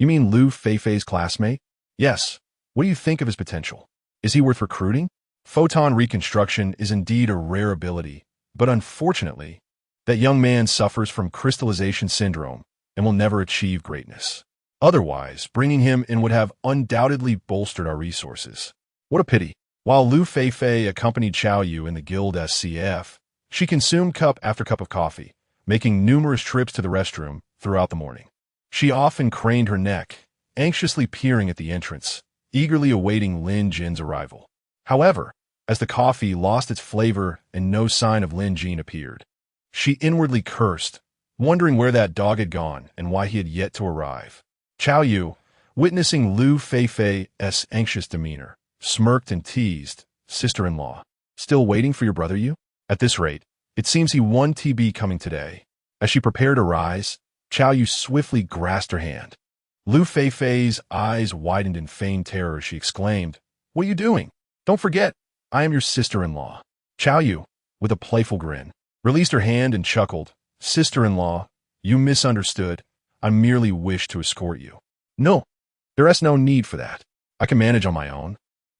"You mean Lu Feifei's classmate?" "Yes. What do you think of his potential? Is he worth recruiting?" "Photon reconstruction is indeed a rare ability, but unfortunately, that young man suffers from crystallization syndrome and will never achieve greatness. Otherwise, bringing him in would have undoubtedly bolstered our resources." "What a pity." While Lu Feifei accompanied Qiao Yu in the guild SCF, she consumed cup after cup of coffee, making numerous trips to the restroom throughout the morning. She often craned her neck, anxiously peering at the entrance, eagerly awaiting Lin Jin's arrival. However, as the coffee lost its flavor and no sign of Lin Jin appeared, she inwardly cursed, wondering where that dog had gone and why he had yet to arrive. Qiao Yu, witnessing Lu Feifei's anxious demeanor, smirked and teased, "Sister-in-law, still waiting for your brother Yu? At this rate, it seems he won TB coming today." As she prepared to rise, Qiao Yu swiftly grasped her hand. Lu Feifei's eyes widened in feigned terror as she exclaimed, "What are you doing? Don't forget, I am your sister-in-law." Qiao Yu, with a playful grin, released her hand and chuckled. Sister-in-law, you misunderstood. I merely wish to escort you. No, there is no need for that. I can manage on my own.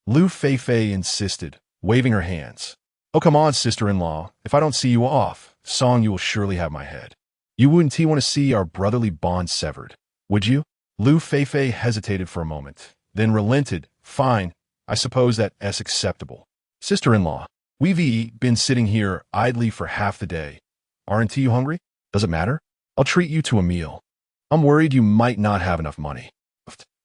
Lu Feifei insisted, waving her hands. Oh, come on, sister-in-law. If I don't see you off, Song, you will surely have my head. You wouldn't want to see our brotherly bond severed, would you? Lu Feifei hesitated for a moment, then relented. Fine, I suppose that's acceptable. Sister-in-law, we've been sitting here idly for half the day. Aren't you hungry? Does it matter? I'll treat you to a meal. I'm worried you might not have enough money.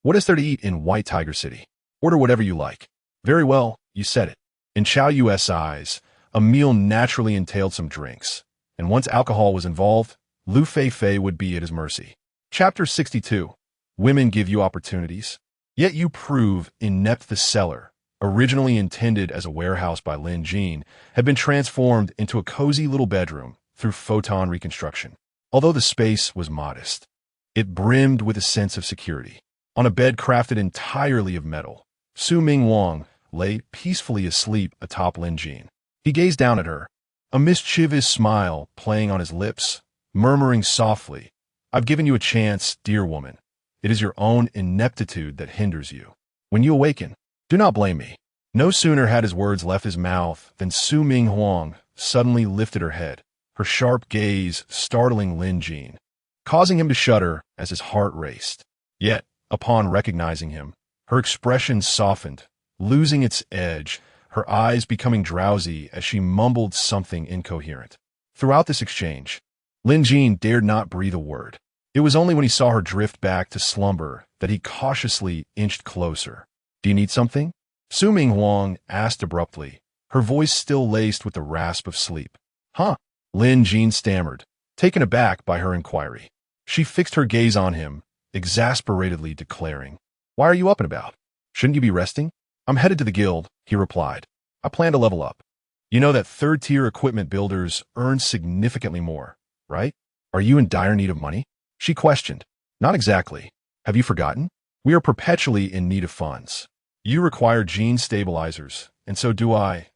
What is there to eat in White Tiger City? Order whatever you like. Very well, you said it. In Chow Yu's eyes, a meal naturally entailed some drinks, and once alcohol was involved, Lu Feifei would be at his mercy. Chapter 62. Women give you opportunities, yet you prove inept. The cellar, originally intended as a warehouse by Lin Jin, had been transformed into a cozy little bedroom through photon reconstruction. Although the space was modest, it brimmed with a sense of security. On a bed crafted entirely of metal, Su Ming Wang lay peacefully asleep atop Lin Jin. He gazed down at her, a mischievous smile playing on his lips, murmuring softly, I've given you a chance, dear woman. It is your own ineptitude that hinders you. When you awaken, do not blame me. No sooner had his words left his mouth than Su Ming Huang suddenly lifted her head, her sharp gaze startling Lin Jin, causing him to shudder as his heart raced. Yet, upon recognizing him, her expression softened, losing its edge, her eyes becoming drowsy as she mumbled something incoherent. Throughout this exchange, Lin Jin dared not breathe a word. It was only when he saw her drift back to slumber that he cautiously inched closer. Do you need something? Su Ming Huang asked abruptly, her voice still laced with the rasp of sleep. Huh? Lin Jin stammered, taken aback by her inquiry. She fixed her gaze on him, exasperatedly declaring, Why are you up and about? Shouldn't you be resting? I'm headed to the guild, he replied. I plan to level up. You know that third-tier equipment builders earn significantly more, right? Are you in dire need of money? She questioned. Not exactly. Have you forgotten? We are perpetually in need of funds. You require gene stabilizers, and so do I.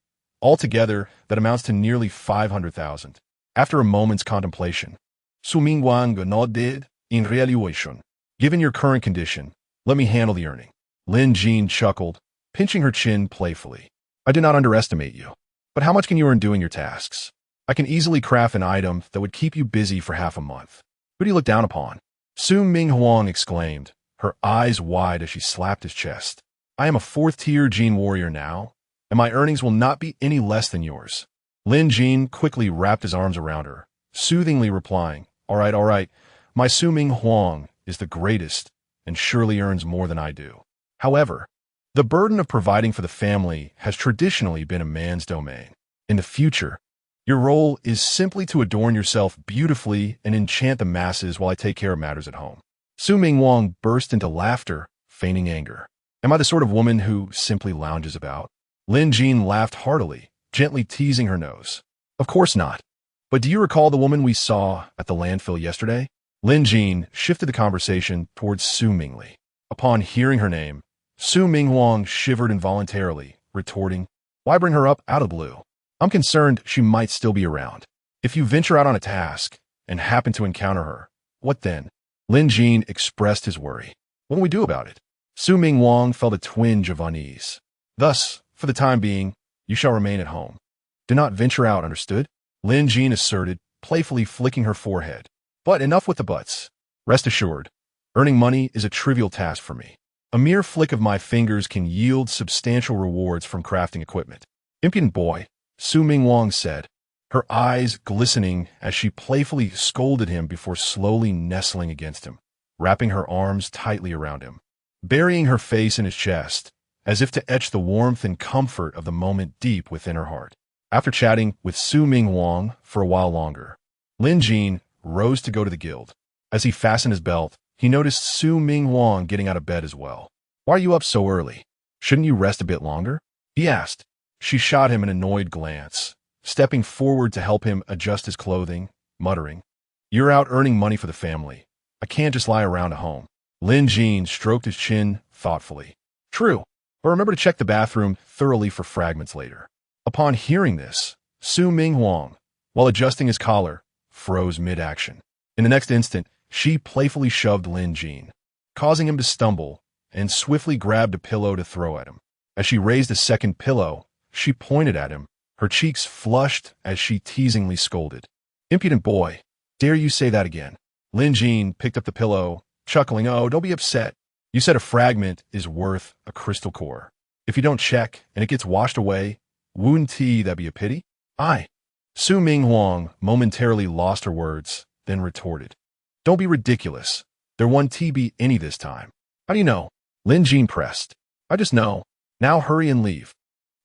Altogether, that amounts to nearly 500,000. After a moment's contemplation, Su Ming Wang nodded in realization. Given your current condition, let me handle the earning. Lin Jin chuckled, pinching her chin playfully. I did not underestimate you. But how much can you earn doing your tasks? I can easily craft an item that would keep you busy for half a month. Who do you look down upon? Su Ming Huang exclaimed, her eyes wide as she slapped his chest. I am a fourth-tier gene warrior now, and my earnings will not be any less than yours. Lin Jin quickly wrapped his arms around her, soothingly replying, all right, my Su Ming Huang is the greatest and surely earns more than I do. However, the burden of providing for the family has traditionally been a man's domain. In the future, your role is simply to adorn yourself beautifully and enchant the masses while I take care of matters at home. Su Ming Wang burst into laughter, feigning anger. Am I the sort of woman who simply lounges about? Lin Jin laughed heartily, gently teasing her nose. Of course not. But do you recall the woman we saw at the landfill yesterday? Lin Jin shifted the conversation towards Su Mingli. Upon hearing her name, Su Ming Huang shivered involuntarily, retorting, Why bring her up out of the blue? I'm concerned she might still be around. If you venture out on a task and happen to encounter her, what then? Lin Jin expressed his worry. What do we do about it? Su Ming Huang felt a twinge of unease. Thus, for the time being, you shall remain at home. Do not venture out, understood? Lin Jin asserted, playfully flicking her forehead. But enough with the buts. Rest assured, earning money is a trivial task for me. A mere flick of my fingers can yield substantial rewards from crafting equipment. Impudent boy, Su Ming Huang said, her eyes glistening as she playfully scolded him before slowly nestling against him, wrapping her arms tightly around him, burying her face in his chest, as if to etch the warmth and comfort of the moment deep within her heart. After chatting with Su Ming Huang for a while longer, Lin Jin rose to go to the guild. As he fastened his belt, he noticed Su Ming Huang getting out of bed as well. Why are you up so early? Shouldn't you rest a bit longer? He asked. She shot him an annoyed glance, stepping forward to help him adjust his clothing, muttering, You're out earning money for the family. I can't just lie around at home. Lin Jin stroked his chin thoughtfully. True, but remember to check the bathroom thoroughly for fragments later. Upon hearing this, Su Ming Huang while adjusting his collar, froze mid-action. In the next instant, she playfully shoved Lin Jin, causing him to stumble, and swiftly grabbed a pillow to throw at him. As she raised a second pillow, she pointed at him, her cheeks flushed as she teasingly scolded. "Impudent boy, dare you say that again?" Lin Jin picked up the pillow, chuckling, "Oh, don't be upset. You said a fragment is worth a crystal core. If you don't check and it gets washed away, wouldn't that be a pity?" "Aye." Su Ming Huang momentarily lost her words, then retorted. "Don't be ridiculous. There won't be any this time." "How do you know?" Lin Jin pressed. "I just know. Now hurry and leave."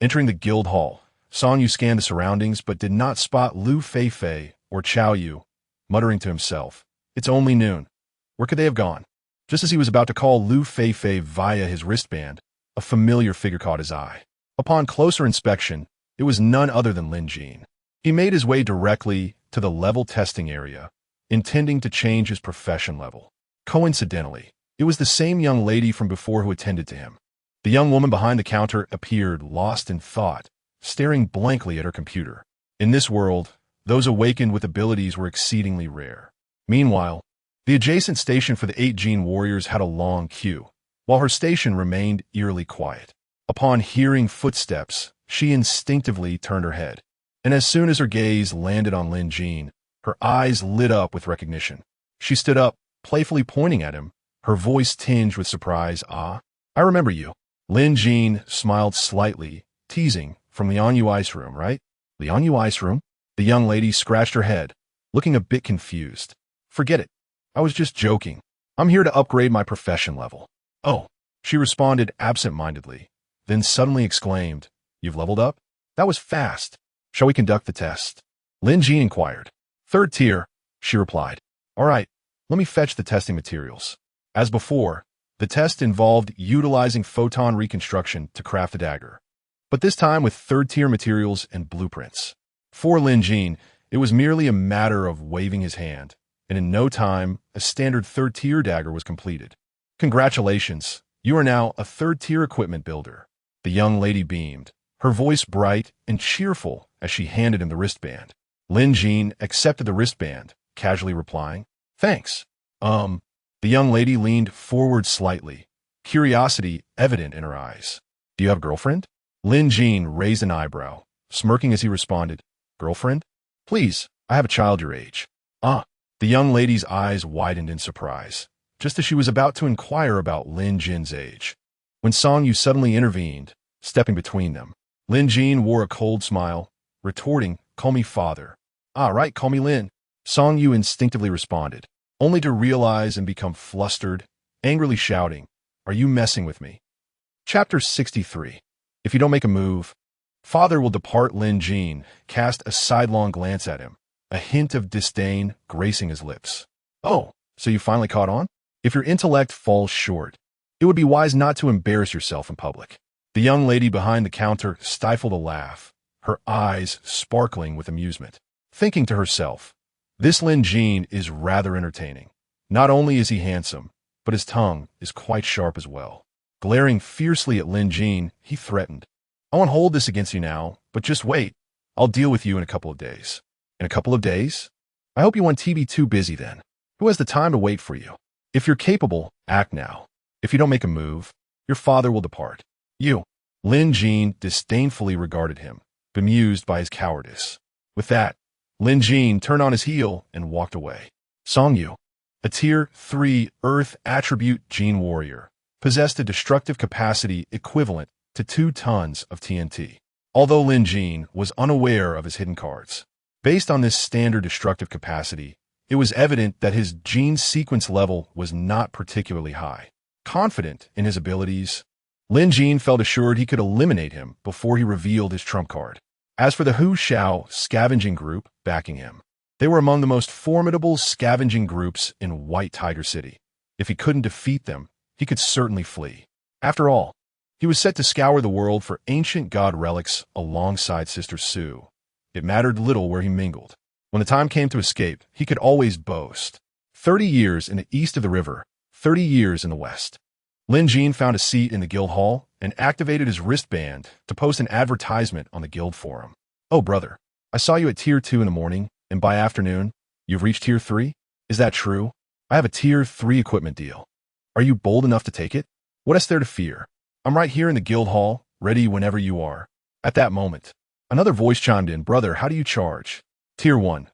Entering the guild hall, Song Yu scanned the surroundings but did not spot Lu Feifei or Chao Yu, muttering to himself, "It's only noon. Where could they have gone?" Just as he was about to call Lu Feifei via his wristband, a familiar figure caught his eye. Upon closer inspection, it was none other than Lin Jin. He made his way directly to the level testing area, intending to change his profession level. Coincidentally, it was the same young lady from before who attended to him. The young woman behind the counter appeared lost in thought, staring blankly at her computer. In this world, those awakened with abilities were exceedingly rare. Meanwhile, the adjacent station for the 8 Gene warriors had a long queue, while her station remained eerily quiet. Upon hearing footsteps, she instinctively turned her head, and as soon as her gaze landed on Lin Jin, her eyes lit up with recognition. She stood up, playfully pointing at him, her voice tinged with surprise. "Ah, I remember you." Lin Jin smiled slightly, teasing, "From Lianyu Ice Room, right?" "Lianyu Ice Room?" The young lady scratched her head, looking a bit confused. "Forget it. I was just joking. I'm here to upgrade my profession level." "Oh," she responded absent-mindedly, then suddenly exclaimed, "You've leveled up? That was fast. Shall we conduct the test?" Lin Jin inquired. "3rd tier," she replied. "All right, let me fetch the testing materials." As before, the test involved utilizing photon reconstruction to craft a dagger, but this time with 3rd tier materials and blueprints. For Lin Jin, it was merely a matter of waving his hand, and in no time, a standard 3rd tier dagger was completed. "Congratulations, you are now a 3rd tier equipment builder." The young lady beamed, her voice bright and cheerful as she handed him the wristband. Lin Jin accepted the wristband, casually replying, "Thanks." The young lady leaned forward slightly, curiosity evident in her eyes. "Do you have a girlfriend?" Lin Jin raised an eyebrow, smirking as he responded, "Girlfriend? Please, I have a child your age." "Ah." The young lady's eyes widened in surprise, just as she was about to inquire about Lin Jin's age, when Song Yu suddenly intervened, stepping between them. Lin Jin wore a cold smile, retorting, "Call me father." "Ah, right, call me Lin." Song Yu instinctively responded, only to realize and become flustered, angrily shouting, "Are you messing with me?" Chapter 63. If you don't make a move, father will depart. Lin Jin cast a sidelong glance at him, a hint of disdain gracing his lips. "Oh, so you finally caught on? If your intellect falls short, it would be wise not to embarrass yourself in public." The young lady behind the counter stifled a laugh, her eyes sparkling with amusement, thinking to herself, "This Lin Jin is rather entertaining. Not only is he handsome, but his tongue is quite sharp as well." Glaring fiercely at Lin Jin, he threatened, "I won't hold this against you now, but just wait. I'll deal with you in a couple of days." "In a couple of days? I hope you won't be too busy then. Who has the time to wait for you? If you're capable, act now. If you don't make a move, your father will depart." "You." Lin Jin disdainfully regarded him, bemused by his cowardice. With that, Lin Jin turned on his heel and walked away. Song Yu, a Tier 3 Earth attribute Gene warrior, possessed a destructive capacity equivalent to 2 tons of TNT. Although Lin Jin was unaware of his hidden cards, based on this standard destructive capacity, it was evident that his gene sequence level was not particularly high. Confident in his abilities, Lin Jin felt assured he could eliminate him before he revealed his trump card. As for the Hu Shao scavenging group backing him, they were among the most formidable scavenging groups in White Tiger City. If he couldn't defeat them, he could certainly flee. After all, he was set to scour the world for ancient god relics alongside Sister Su. It mattered little where he mingled. When the time came to escape, he could always boast. 30 years in the east of the river, 30 years in the west. Lin Jin found a seat in the guild hall and activated his wristband to post an advertisement on the guild forum. "Oh, brother, I saw you at Tier 2 in the morning, and by afternoon, you've reached Tier 3? Is that true? I have a Tier 3 equipment deal. Are you bold enough to take it? What is there to fear? I'm right here in the guild hall, ready whenever you are. At that moment, another voice chimed in. Brother, how do you charge? Tier 1,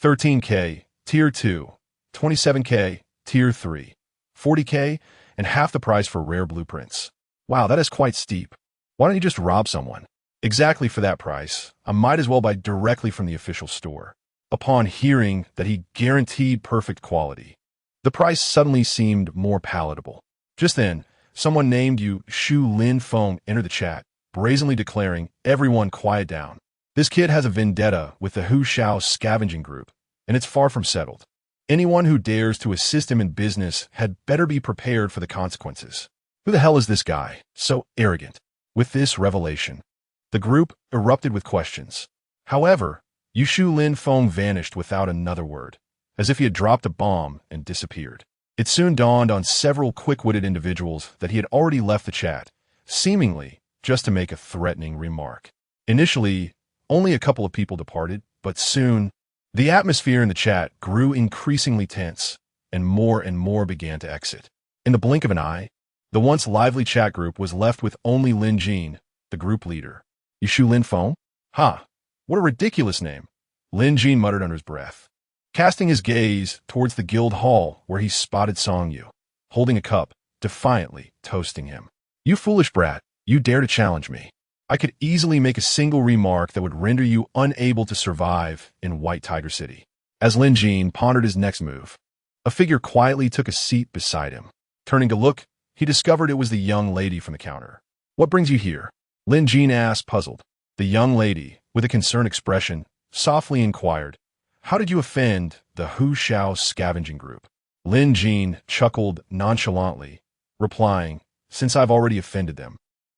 13K, Tier 2, 27K, Tier 3, 40K, and half the price for rare blueprints. Wow, that is quite steep. Why don't you just rob someone? Exactly for that price, I might as well buy directly from the official store. Upon hearing that he guaranteed perfect quality, the price suddenly seemed more palatable. Just then, someone named Yu Shu Lin Feng entered the chat, brazenly declaring, "Everyone quiet down. This kid has a vendetta with the Hu Shao scavenging group, and it's far from settled. Anyone who dares to assist him in business had better be prepared for the consequences." Who the hell is this guy, so arrogant? With this revelation, the group erupted with questions. However, Yu Shu Lin Feng vanished without another word, as if he had dropped a bomb and disappeared. It soon dawned on several quick-witted individuals that he had already left the chat, seemingly just to make a threatening remark. Initially, only a couple of people departed, but soon, the atmosphere in the chat grew increasingly tense, and more began to exit. In the blink of an eye, the once lively chat group was left with only Lin Jin, the group leader. Yu Shu Lin Feng? Ha! What a ridiculous name, Lin Jin muttered under his breath, casting his gaze towards the guild hall where he spotted Song Yu, holding a cup, defiantly toasting him. "You foolish brat, you dare to challenge me. I could easily make a single remark that would render you unable to survive in White Tiger City." As Lin Jin pondered his next move, a figure quietly took a seat beside him. Turning to look, he discovered it was the young lady from the counter. "What brings you here?" Lin Jin asked, puzzled. The young lady, with a concerned expression, softly inquired, "How did you offend the Hu Shao scavenging group?" Lin Jin chuckled nonchalantly, replying, "Since I've already offended them,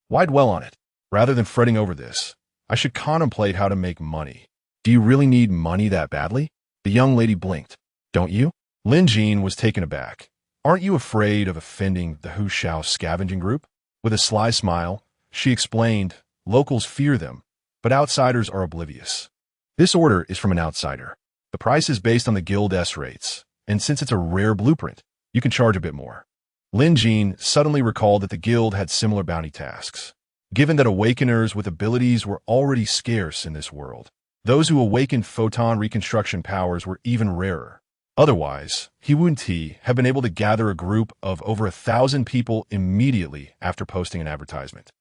why dwell on it? Rather than fretting over this, I should contemplate how to make money." "Do you really need money that badly?" The young lady blinked. "Don't you?" Lin Jin was taken aback. "Aren't you afraid of offending the Hu Shao scavenging group?" With a sly smile, she explained, "Locals fear them, but outsiders are oblivious. This order is from an outsider. The price is based on the Guild-S rates, and since it's a rare blueprint, you can charge a bit more." Lin Jin suddenly recalled that the guild had similar bounty tasks. Given that awakeners with abilities were already scarce in this world, those who awakened photon reconstruction powers were even rarer. Otherwise, he wouldn't have been able to gather a group of over 1,000 people immediately after posting an advertisement.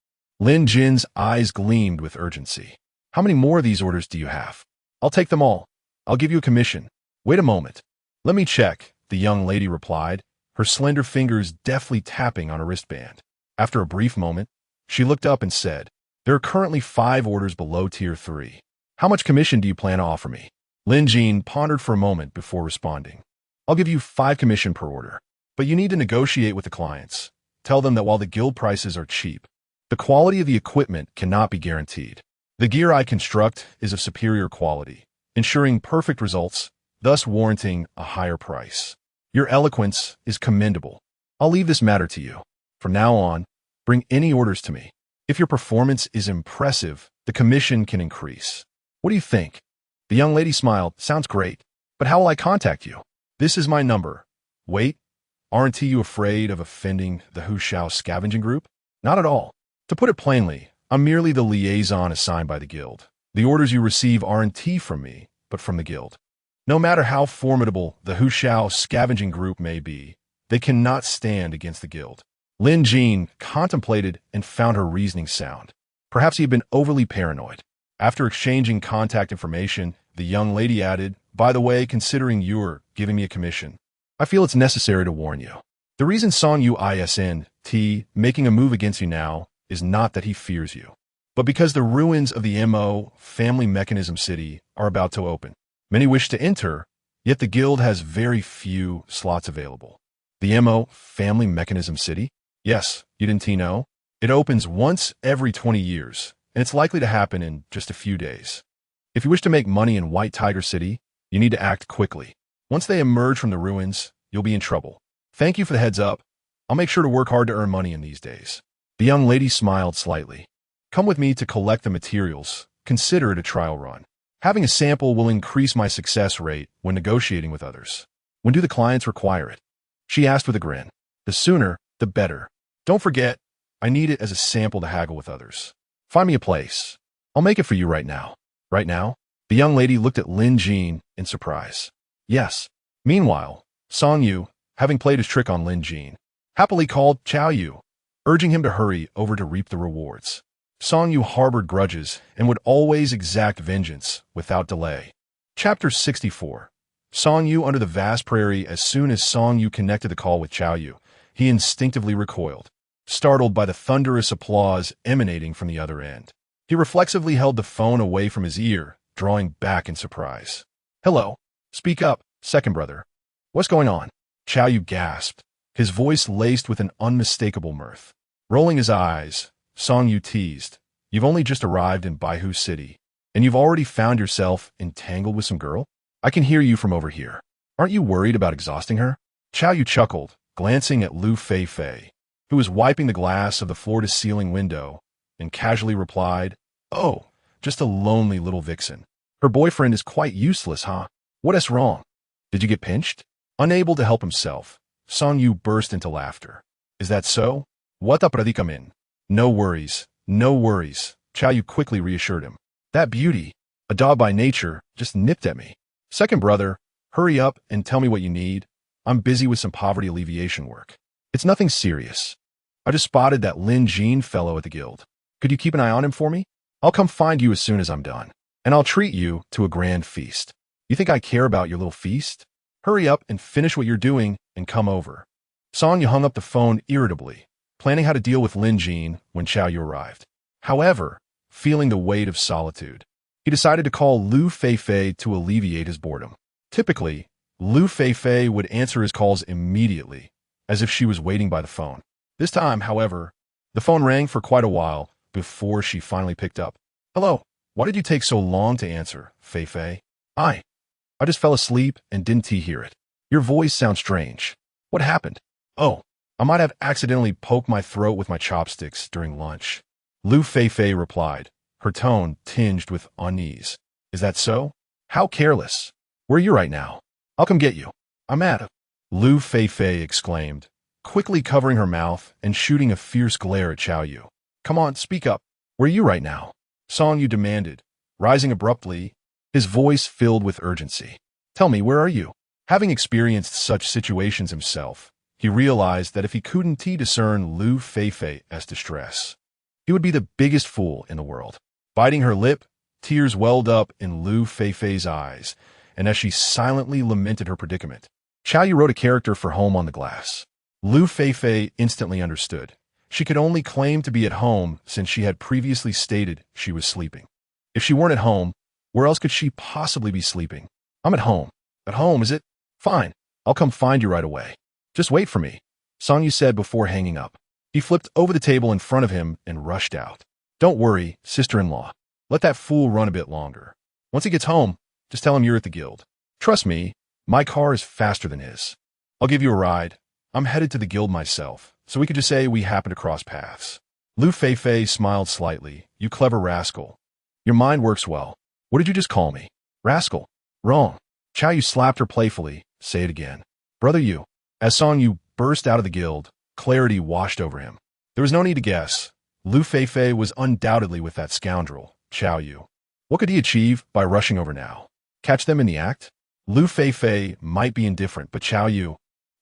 Lin Jin's eyes gleamed with urgency. "How many more of these orders do you have?" "I'll take them all. I'll give you a commission." "Wait a moment. Let me check," the young lady replied, her slender fingers deftly tapping on a wristband. After a brief moment, she looked up and said, "There are currently 5 orders below Tier 3. How much commission do you plan to offer me?" Lin Jin pondered for a moment before responding. "I'll give you 5 commission per order, but you need to negotiate with the clients. Tell them that while the guild prices are cheap, the quality of the equipment cannot be guaranteed. The gear I construct is of superior quality, ensuring perfect results, thus warranting a higher price. Your eloquence is commendable. I'll leave this matter to you. From now on, bring any orders to me. If your performance is impressive, the commission can increase. What do you think?" The young lady smiled. "Sounds great, but how will I contact you?" "This is my number." "Wait, aren't you afraid of offending the Hu Shao scavenging group?" "Not at all. To put it plainly, I'm merely the liaison assigned by the guild. The orders you receive aren't from me, but from the guild. No matter how formidable the Hu Shao scavenging group may be, they cannot stand against the guild." Lin Jin contemplated and found her reasoning sound. Perhaps he had been overly paranoid. After exchanging contact information, the young lady added, "By the way, considering you're giving me a commission, I feel it's necessary to warn you. The reason Song Yu Isn't making a move against you now is not that he fears you, but because the ruins of the MO Family Mechanism City are about to open. Many wish to enter, yet the guild has very few slots available." "The MO Family Mechanism City?" "Yes, you didn't know? It opens once every 20 years, and it's likely to happen in just a few days. If you wish to make money in White Tiger City, you need to act quickly. Once they emerge from the ruins, you'll be in trouble. Thank you for the heads up. I'll make sure to work hard to earn money in these days." The young lady smiled slightly. "Come with me to collect the materials. Consider it a trial run. Having a sample will increase my success rate when negotiating with others. When do the clients require it? She asked with a grin. The sooner, the better. Don't forget, I need it as a sample to haggle with others. Find me a place. I'll make it for you right now. Right now? The young lady looked at Lin Jin in surprise. Yes. Meanwhile, Song Yu, having played his trick on Lin Jin, happily called Chao Yu, urging him to hurry over to reap the rewards. Song Yu harbored grudges and would always exact vengeance without delay. Chapter 64. Song Yu under the vast prairie. As soon as Song Yu connected the call with Chao Yu, he instinctively recoiled, startled by the thunderous applause emanating from the other end. He reflexively held the phone away from his ear, drawing back in surprise. Hello. Speak up, second brother. What's going on? Chao Yu gasped, his voice laced with an unmistakable mirth. Rolling his eyes, Song Yu teased, You've only just arrived in Baihu City, and you've already found yourself entangled with some girl? I can hear you from over here. Aren't you worried about exhausting her? Chao Yu chuckled, glancing at Lu Fei, who was wiping the glass of the floor-to-ceiling window, and casually replied, Oh, just a lonely little vixen. Her boyfriend is quite useless, huh? What is wrong? Did you get pinched? Unable to help himself, Song Yu burst into laughter. Is that so? What the predicamen? No worries, no worries, Chao Yu quickly reassured him. That beauty, a dog by nature, just nipped at me. Second brother, hurry up and tell me what you need. I'm busy with some poverty alleviation work. It's nothing serious. I just spotted that Lin Jin fellow at the guild. Could you keep an eye on him for me? I'll come find you as soon as I'm done, and I'll treat you to a grand feast. You think I care about your little feast? Hurry up and finish what you're doing and come over. Song Yu hung up the phone irritably, planning how to deal with Lin Jin when Chao Yu arrived. However, feeling the weight of solitude, he decided to call Lu Fei to alleviate his boredom. Typically, Lu Fei would answer his calls immediately, as if she was waiting by the phone. This time, however, the phone rang for quite a while before she finally picked up. Hello, why did you take so long to answer, Fei? I just fell asleep and didn't hear it. Your voice sounds strange. What happened? Oh, I might have accidentally poked my throat with my chopsticks during lunch. Lu Fei replied, her tone tinged with unease. Is that so? How careless. Where are you right now? I'll come get you. I'm at. Lu Fei exclaimed, quickly covering her mouth and shooting a fierce glare at Chao Yu. Come on, speak up. Where are you right now? Song Yu demanded, rising abruptly, his voice filled with urgency. Tell me, where are you? Having experienced such situations himself, he realized that if he couldn't discern Lu Fei as distress, he would be the biggest fool in the world. Biting her lip, tears welled up in Lu Fei's eyes, and as she silently lamented her predicament, Chao Yu wrote a character for home on the glass. Lu Fei instantly understood. She could only claim to be at home since she had previously stated she was sleeping. If she weren't at home, where else could she possibly be sleeping? I'm at home. At home, is it? Fine. I'll come find you right away. Just wait for me, Song Yu said before hanging up. He flipped over the table in front of him and rushed out. Don't worry, sister-in-law. Let that fool run a bit longer. Once he gets home, just tell him you're at the guild. Trust me, my car is faster than his. I'll give you a ride. I'm headed to the guild myself, so we could just say we happen to cross paths. Lu Fei smiled slightly. You clever rascal. Your mind works well. What did you just call me? Rascal. Wrong. Chao Yu slapped her playfully. Say it again. Brother Yu. As Song Yu burst out of the guild, clarity washed over him. There was no need to guess. Lu Fei was undoubtedly with that scoundrel, Chao Yu. What could he achieve by rushing over now? Catch them in the act? Lu Fei might be indifferent, but Chao Yu,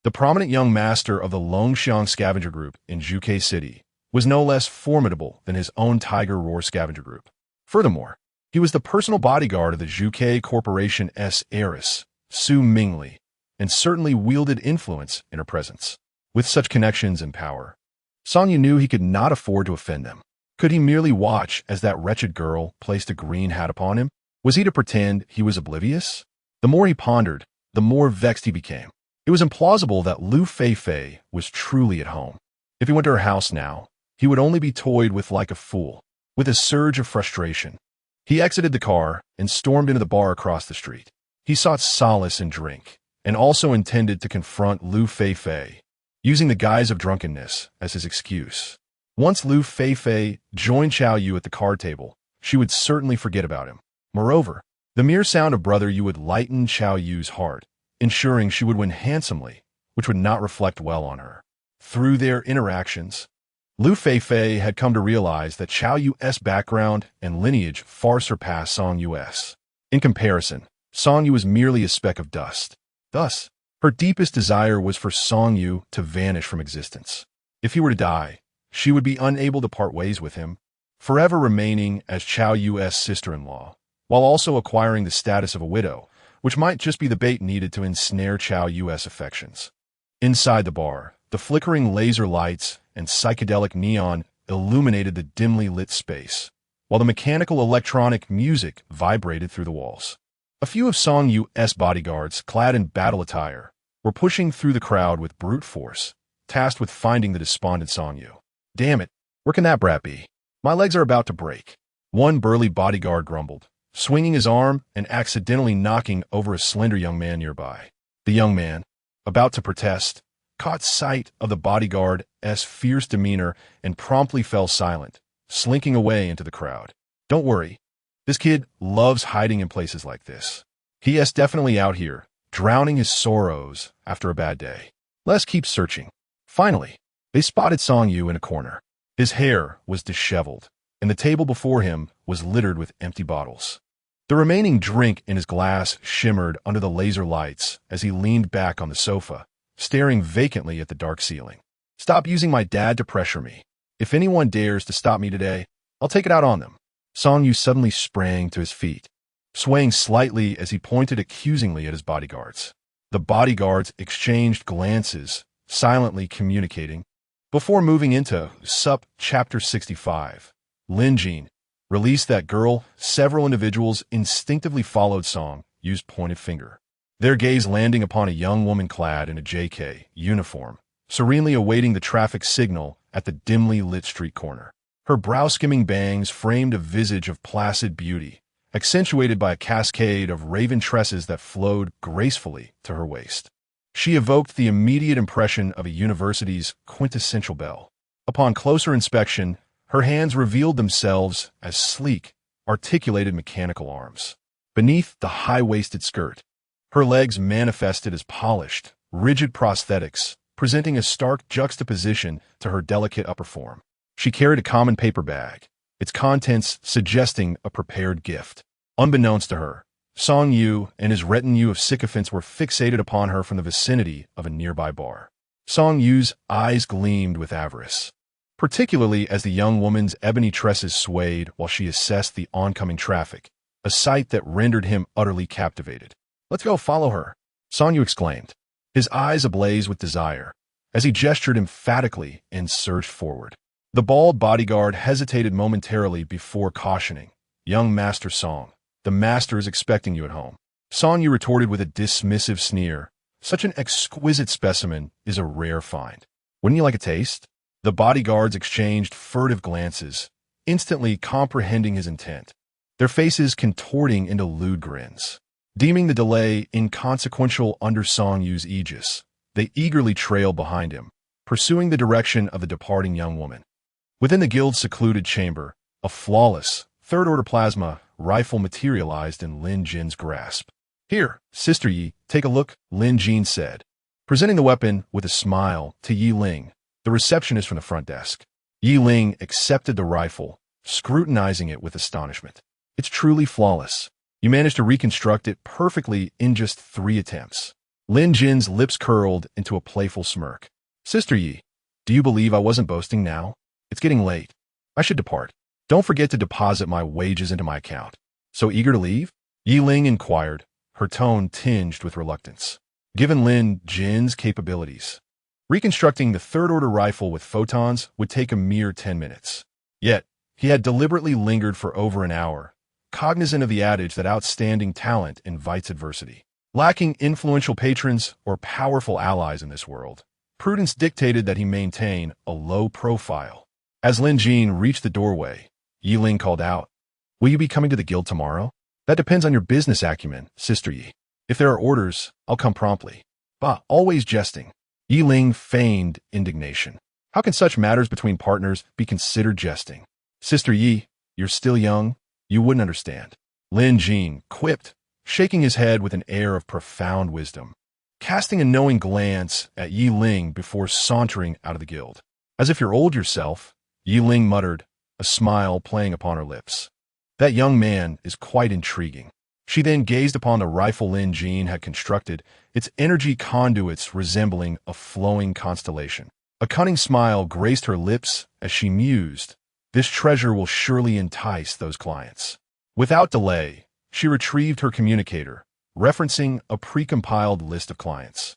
the prominent young master of the Longxiang scavenger group in Zhuke City, was no less formidable than his own Tiger Roar scavenger group. Furthermore, he was the personal bodyguard of the Zhuke Corporation's heiress, Su Mingli, and certainly wielded influence in her presence. With such connections and power, Song Yu knew he could not afford to offend them. Could he merely watch as that wretched girl placed a green hat upon him? Was he to pretend he was oblivious? The more he pondered, the more vexed he became. It was implausible that Lu Fei was truly at home. If he went to her house now, he would only be toyed with like a fool. With a surge of frustration, he exited the car and stormed into the bar across the street. He sought solace in drink, and also intended to confront Lu Fei, using the guise of drunkenness as his excuse. Once Lu Fei joined Chao Yu at the card table, she would certainly forget about him. Moreover, The mere sound of brother you would lighten Xiao Yu's heart, ensuring she would win handsomely, which would not reflect well on her. Through their interactions, Lu Feifei had come to realize that Xiao Yu's background and lineage far surpassed Song Yu's. In comparison, Song Yu was merely a speck of dust. Thus, her deepest desire was for Song Yu to vanish from existence. If he were to die, she would be unable to part ways with him, forever remaining as Xiao Yu's sister-in-law, while also acquiring the status of a widow, which might just be the bait needed to ensnare Xiao Yu's affections. Inside the bar, the flickering laser lights and psychedelic neon illuminated the dimly lit space, while the mechanical electronic music vibrated through the walls. A few of Song Yu's bodyguards, clad in battle attire, were pushing through the crowd with brute force, tasked with finding the despondent Song Yu. "Damn it, where can that brat be? My legs are about to break," one burly bodyguard grumbled, swinging his arm and accidentally knocking over a slender young man nearby. The young man, about to protest, caught sight of the bodyguard's fierce demeanor and promptly fell silent, slinking away into the crowd. "Don't worry. This kid loves hiding in places like this. He is definitely out here, drowning his sorrows after a bad day. Let's keep searching." Finally, they spotted Song Yu in a corner. His hair was disheveled, and the table before him was littered with empty bottles. The remaining drink in his glass shimmered under the laser lights as he leaned back on the sofa, staring vacantly at the dark ceiling. "Stop using my dad to pressure me. If anyone dares to stop me today, I'll take it out on them." Song Yu suddenly sprang to his feet, swaying slightly as he pointed accusingly at his bodyguards. The bodyguards exchanged glances, silently communicating. Before moving into Sup Chapter 65, Lin Jin, "Release that girl." Several individuals instinctively followed Song Yu's pointed finger, their gaze landing upon a young woman clad in a JK uniform, serenely awaiting the traffic signal at the dimly lit street corner. Her brow-skimming bangs framed a visage of placid beauty, accentuated by a cascade of raven tresses that flowed gracefully to her waist. She evoked the immediate impression of a university's quintessential belle. Upon closer inspection, her hands revealed themselves as sleek, articulated mechanical arms. Beneath the high-waisted skirt, her legs manifested as polished, rigid prosthetics, presenting a stark juxtaposition to her delicate upper form. She carried a common paper bag, its contents suggesting a prepared gift. Unbeknownst to her, Song Yu and his retinue of sycophants were fixated upon her from the vicinity of a nearby bar. Song Yu's eyes gleamed with avarice, particularly as the young woman's ebony tresses swayed while she assessed the oncoming traffic, a sight that rendered him utterly captivated. "Let's go follow her," Song Yu exclaimed, his eyes ablaze with desire, as he gestured emphatically and surged forward. The bald bodyguard hesitated momentarily before cautioning, "Young Master Song, the master is expecting you at home." Song Yu retorted with a dismissive sneer, "Such an exquisite specimen is a rare find. Wouldn't you like a taste?" The bodyguards exchanged furtive glances, instantly comprehending his intent, their faces contorting into lewd grins. Deeming the delay inconsequential under Song Yu's aegis, they eagerly trailed behind him, pursuing the direction of the departing young woman. Within the guild's secluded chamber, a flawless, third-order plasma rifle materialized in Lin Jin's grasp. "Here, Sister Yi, take a look," Lin Jin said, presenting the weapon with a smile to Yi Ling, the receptionist from the front desk. Yi Ling accepted the rifle, scrutinizing it with astonishment. "It's truly flawless. You managed to reconstruct it perfectly in just 3 attempts." Lin Jin's lips curled into a playful smirk. "Sister Yi, do you believe I wasn't boasting now? It's getting late. I should depart. Don't forget to deposit my wages into my account." "So eager to leave?" Yi Ling inquired, her tone tinged with reluctance. Given Lin Jin's capabilities, reconstructing the third-order rifle with photons would take a mere 10 minutes. Yet, he had deliberately lingered for over an hour, cognizant of the adage that outstanding talent invites adversity. Lacking influential patrons or powerful allies in this world, prudence dictated that he maintain a low profile. As Lin Jin reached the doorway, Yi Ling called out, "Will you be coming to the guild tomorrow?" "That depends on your business acumen, Sister Yi. If there are orders, I'll come promptly." "Bah, always jesting." Yi Ling feigned indignation. "How can such matters between partners be considered jesting? Sister Yi, you're still young. You wouldn't understand." Lin Jin quipped, shaking his head with an air of profound wisdom, casting a knowing glance at Yi Ling before sauntering out of the guild. As if you're old yourself, Yi Ling muttered, a smile playing upon her lips. That young man is quite intriguing. She then gazed upon the rifle Lin Jin had constructed, its energy conduits resembling a flowing constellation. A cunning smile graced her lips as she mused, this treasure will surely entice those clients. Without delay, she retrieved her communicator, referencing a precompiled list of clients,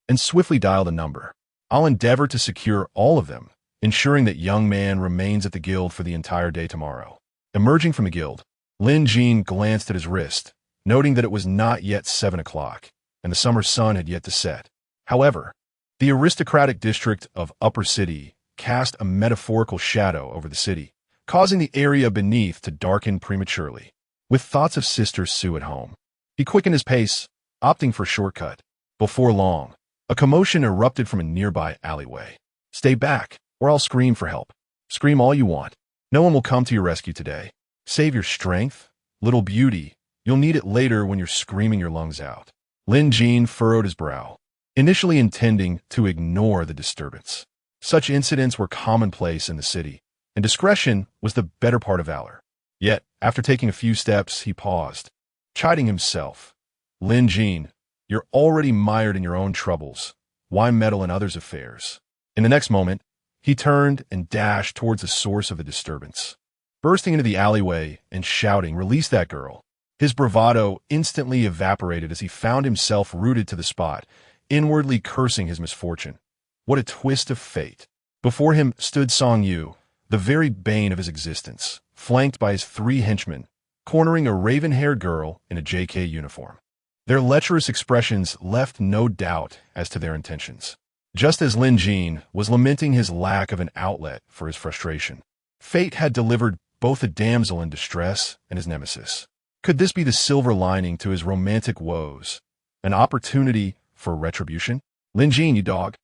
and swiftly dialed a number. I'll endeavor to secure all of them, ensuring that young man remains at the guild for the entire day tomorrow. Emerging from the guild, Lin Jin glanced at his wrist, noting that it was not yet 7 o'clock, and the summer sun had yet to set. However, the aristocratic district of Upper City cast a metaphorical shadow over the city, causing the area beneath to darken prematurely. With thoughts of Sister Sue at home, he quickened his pace, opting for a shortcut. Before long, a commotion erupted from a nearby alleyway. Stay back, or I'll scream for help. Scream all you want. No one will come to your rescue today. Save your strength, little beauty. You'll need it later when you're screaming your lungs out. Lin Jin furrowed his brow, initially intending to ignore the disturbance. Such incidents were commonplace in the city, and discretion was the better part of valor. Yet, after taking a few steps, he paused, chiding himself. Lin Jin, you're already mired in your own troubles. Why meddle in others' affairs? In the next moment, he turned and dashed towards the source of the disturbance. Bursting into the alleyway and shouting, "Release that girl!" His bravado instantly evaporated as he found himself rooted to the spot, inwardly cursing his misfortune. What a twist of fate. Before him stood Song Yu, the very bane of his existence, flanked by his 3 henchmen, cornering a raven-haired girl in a JK uniform. Their lecherous expressions left no doubt as to their intentions. Just as Lin Jin was lamenting his lack of an outlet for his frustration, fate had delivered both a damsel in distress and his nemesis. Could this be the silver lining to his romantic woes? An opportunity for retribution? Lin Jin, you dog.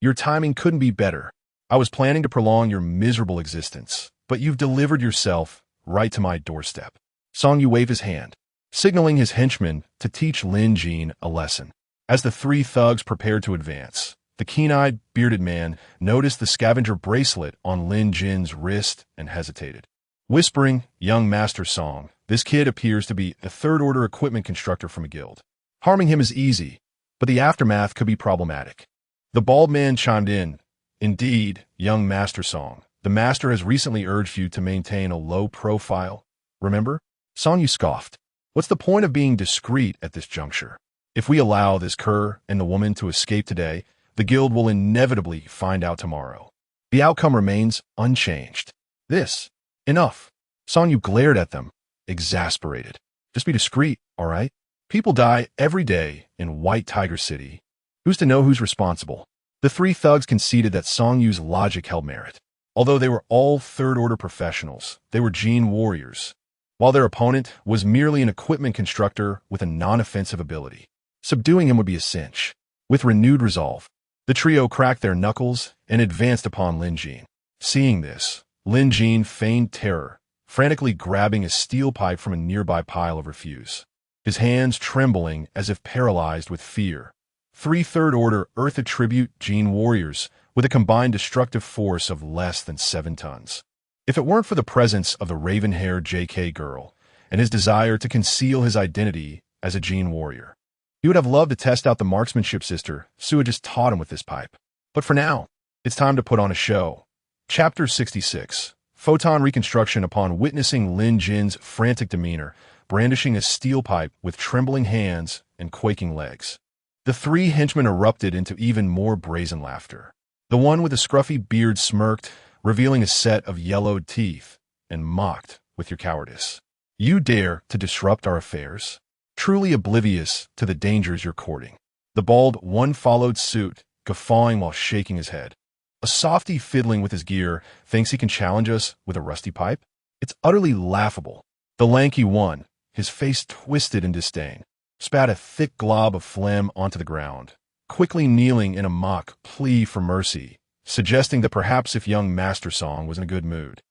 Your timing couldn't be better. I was planning to prolong your miserable existence, but you've delivered yourself right to my doorstep. Song Yu waved his hand, signaling his henchmen to teach Lin Jin a lesson. As the 3 thugs prepared to advance, the keen-eyed, bearded man noticed the scavenger bracelet on Lin Jin's wrist and hesitated. Whispering, "Young Master Song, this kid appears to be a third-order equipment constructor from a guild. Harming him is easy, but the aftermath could be problematic." The bald man chimed in, "Indeed, young Master Song, the master has recently urged you to maintain a low profile. Remember?" Song Yu scoffed. "What's the point of being discreet at this juncture? If we allow this cur and the woman to escape today, the guild will inevitably find out tomorrow. The outcome remains unchanged. This. Enough." Song Yu glared at them, exasperated. "Just be discreet, all right? People die every day in White Tiger City. Who's to know who's responsible?" The 3 thugs conceded that Song Yu's logic held merit. Although they were all third-order professionals, they were gene warriors, while their opponent was merely an equipment constructor with a non-offensive ability. Subduing him would be a cinch. With renewed resolve, the trio cracked their knuckles and advanced upon Lin Jin. Seeing this, Lin Jin feigned terror, frantically grabbing a steel pipe from a nearby pile of refuse, his hands trembling as if paralyzed with fear. 3 third-order Earth Attribute gene warriors with a combined destructive force of less than 7 tons. If it weren't for the presence of the raven-haired JK girl and his desire to conceal his identity as a gene warrior, he would have loved to test out the marksmanship Sister Sue had just taught him with this pipe. But for now, it's time to put on a show. Chapter 66. Photon Reconstruction. Upon witnessing Lin Jin's frantic demeanor, brandishing a steel pipe with trembling hands and quaking legs, the 3 henchmen erupted into even more brazen laughter. The one with the scruffy beard smirked, revealing a set of yellowed teeth, and mocked with your cowardice. "You dare to disrupt our affairs? Truly oblivious to the dangers you're courting." The bald one followed suit, guffawing while shaking his head. "A softy fiddling with his gear thinks he can challenge us with a rusty pipe? It's utterly laughable." The lanky one, his face twisted in disdain, spat a thick glob of phlegm onto the ground, quickly kneeling in a mock plea for mercy, suggesting that perhaps if young Master Song was in a good mood,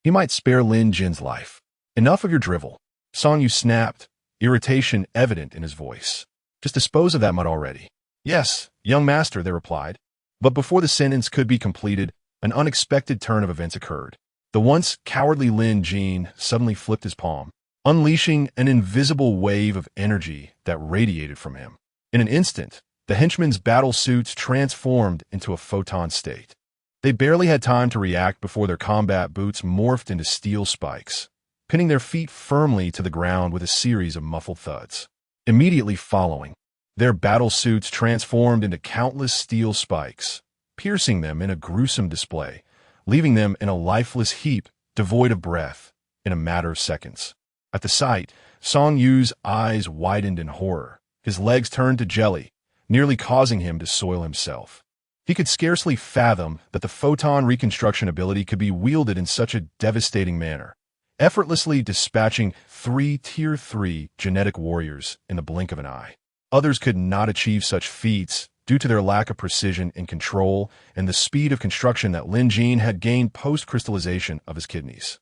he might spare Lin Jin's life. "Enough of your drivel. Song Yu snapped, irritation evident in his voice. Just dispose of that mud already. Yes, young master, they replied. But before the sentence could be completed, an unexpected turn of events occurred. The once cowardly Lin Jin suddenly flipped his palm, unleashing an invisible wave of energy that radiated from him. In an instant, the henchmen's battle suits transformed into a photon state. They barely had time to react before their combat boots morphed into steel spikes, pinning their feet firmly to the ground with a series of muffled thuds. Immediately following, their battle suits transformed into countless steel spikes, piercing them in a gruesome display, leaving them in a lifeless heap devoid of breath in a matter of seconds. At the sight, Song Yu's eyes widened in horror. His legs turned to jelly, nearly causing him to soil himself. He could scarcely fathom that the photon reconstruction ability could be wielded in such a devastating manner, effortlessly dispatching 3 Tier 3 genetic warriors in the blink of an eye. Others could not achieve such feats due to their lack of precision and control and the speed of construction that Lin Jin had gained post-crystallization of his kidneys.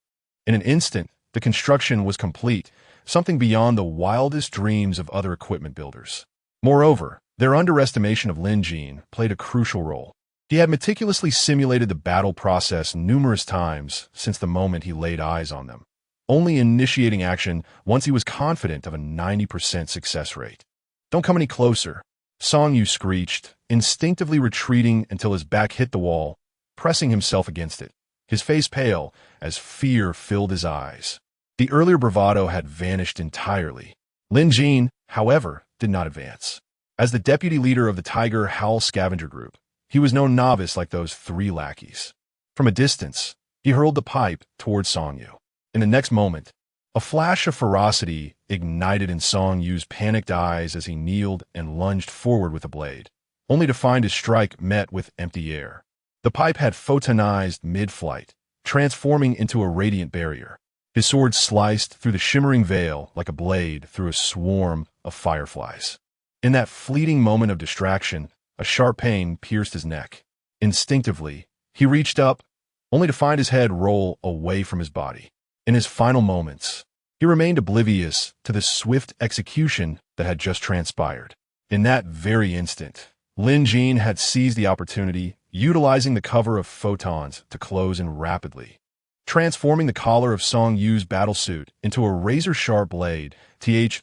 In an instant, the construction was complete, something beyond the wildest dreams of other equipment builders. Moreover, their underestimation of Lin Jin played a crucial role. He had meticulously simulated the battle process numerous times since the moment he laid eyes on them, only initiating action once he was confident of a 90% success rate. Don't come any closer, Song Yu screeched, instinctively retreating until his back hit the wall, pressing himself against it, his face pale as fear filled his eyes. The earlier bravado had vanished entirely. Lin Jin, however, did not advance. As the deputy leader of the Tiger Howl scavenger group, he was no novice like those 3 lackeys. From a distance, he hurled the pipe towards Song Yu. In the next moment, a flash of ferocity ignited in Song Yu's panicked eyes as he kneeled and lunged forward with the blade, only to find his strike met with empty air. The pipe had photonized mid-flight, transforming into a radiant barrier. His sword sliced through the shimmering veil like a blade through a swarm of fireflies. In that fleeting moment of distraction, a sharp pain pierced his neck. Instinctively, he reached up, only to find his head roll away from his body. In his final moments, he remained oblivious to the swift execution that had just transpired. In that very instant, Lin Jin had seized the opportunity, utilizing the cover of photons to close in rapidly, transforming the collar of Song Yu's battlesuit into a razor-sharp blade.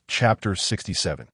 Chapter 67.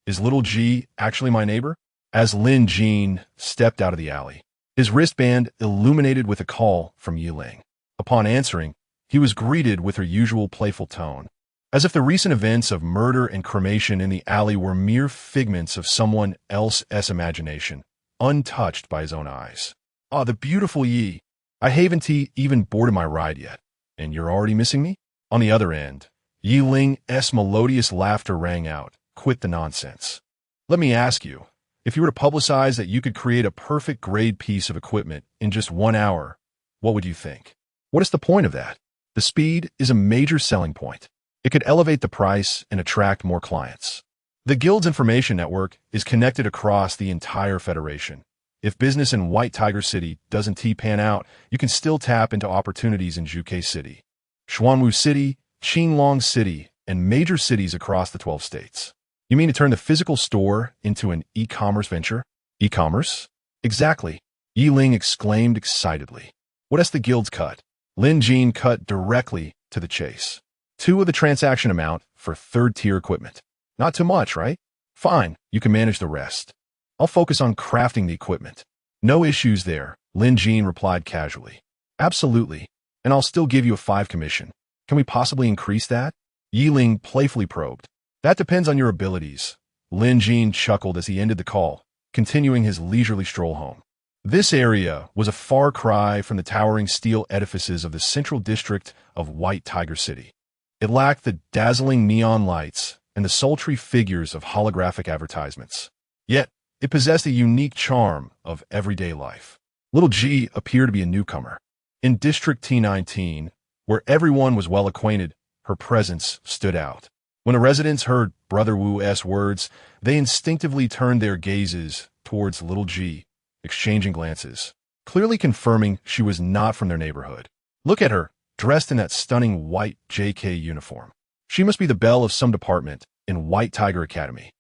Is little G actually my neighbor? As Lin Jin stepped out of the alley, his wristband illuminated with a call from Yiling. Upon answering, he was greeted with her usual playful tone, as if the recent events of murder and cremation in the alley were mere figments of someone else's imagination, untouched by his own eyes. Ah, the beautiful Yi. I haven't even boarded my ride yet, and you're already missing me? On the other end, Yiling's melodious laughter rang out. Quit the nonsense. Let me ask you, if you were to publicize that you could create a perfect grade piece of equipment in just 1 hour, what would you think? What is the point of that? The speed is a major selling point. It could elevate the price and attract more clients. The Guild's information network is connected across the entire Federation. If business in White Tiger City doesn't pan out, you can still tap into opportunities in Zhuke City, Xuanwu City, Qinglong City, and major cities across the 12 states. You mean to turn the physical store into an e-commerce venture? E-commerce? Exactly, Yiling exclaimed excitedly. What is the Guild's cut? Lin Jin cut directly to the chase. 2 of the transaction amount for 3rd-tier equipment. Not too much, right? Fine, you can manage the rest. I'll focus on crafting the equipment. No issues there, Lin Jin replied casually. Absolutely, and I'll still give you a 5 commission. Can we possibly increase that? Yiling playfully probed. That depends on your abilities. Lin Jin chuckled as he ended the call, continuing his leisurely stroll home. This area was a far cry from the towering steel edifices of the central district of White Tiger City. It lacked the dazzling neon lights and the sultry figures of holographic advertisements. Yet, it possessed a unique charm of everyday life. Little G appeared to be a newcomer. In District T19, where everyone was well acquainted, her presence stood out. When the residents heard Brother Wu's words, they instinctively turned their gazes towards little G, exchanging glances, clearly confirming she was not from their neighborhood. Look at her, dressed in that stunning white JK uniform. She must be the belle of some department in White Tiger Academy.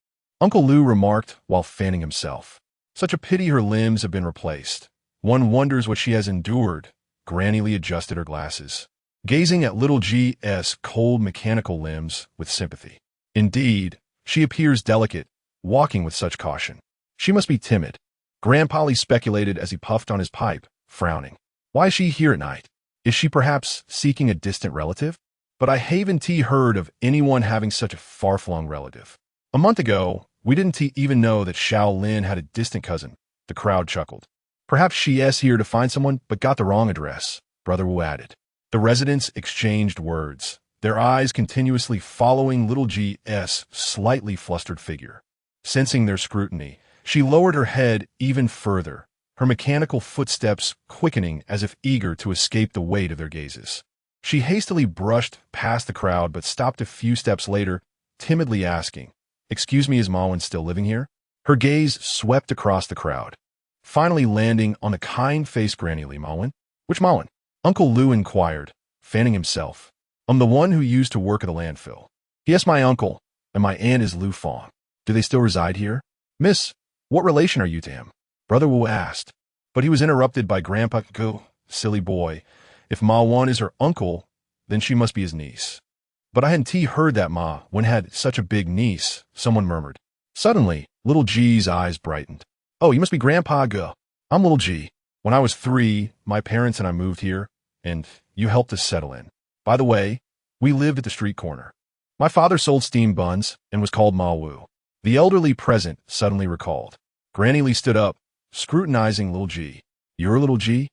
Uncle Lou remarked while fanning himself. Such a pity her limbs have been replaced. One wonders what she has endured. Granny Lee adjusted her glasses, gazing at little G's cold mechanical limbs with sympathy. Indeed, she appears delicate, walking with such caution. She must be timid. Grandpa Lee speculated as he puffed on his pipe, frowning. Why is she here at night? Is she perhaps seeking a distant relative? But I haven't heard of anyone having such a far-flung relative. A month ago, we didn't even know that Xiao Lin had a distant cousin. The crowd chuckled. Perhaps she's here to find someone but got the wrong address, Brother Wu added. The residents exchanged words, their eyes continuously following little G's slightly flustered figure. Sensing their scrutiny, she lowered her head even further, her mechanical footsteps quickening as if eager to escape the weight of their gazes. She hastily brushed past the crowd but stopped a few steps later, timidly asking, "Excuse me, is Mawin still living here?" Her gaze swept across the crowd, finally landing on the kind-faced Granny Lee. Mawin? Which Mawin? Uncle Lou inquired, fanning himself. I'm the one who used to work at the landfill. Yes, my uncle, and my aunt is Lu Fong. Do they still reside here? Miss, what relation are you to him? Brother Wu asked, but he was interrupted by Grandpa. Go, silly boy. If Ma Wan is her uncle, then she must be his niece. But I hadn't heard that Ma Wan had such a big niece, someone murmured. Suddenly, little G's eyes brightened. Oh, you must be Grandpa Go. I'm little G. When I was 3, my parents and I moved here, and you helped us settle in. By the way, we lived at the street corner. My father sold steamed buns and was called Ma Wu. The elderly present suddenly recalled. Granny Lee stood up, scrutinizing little G. You're little G?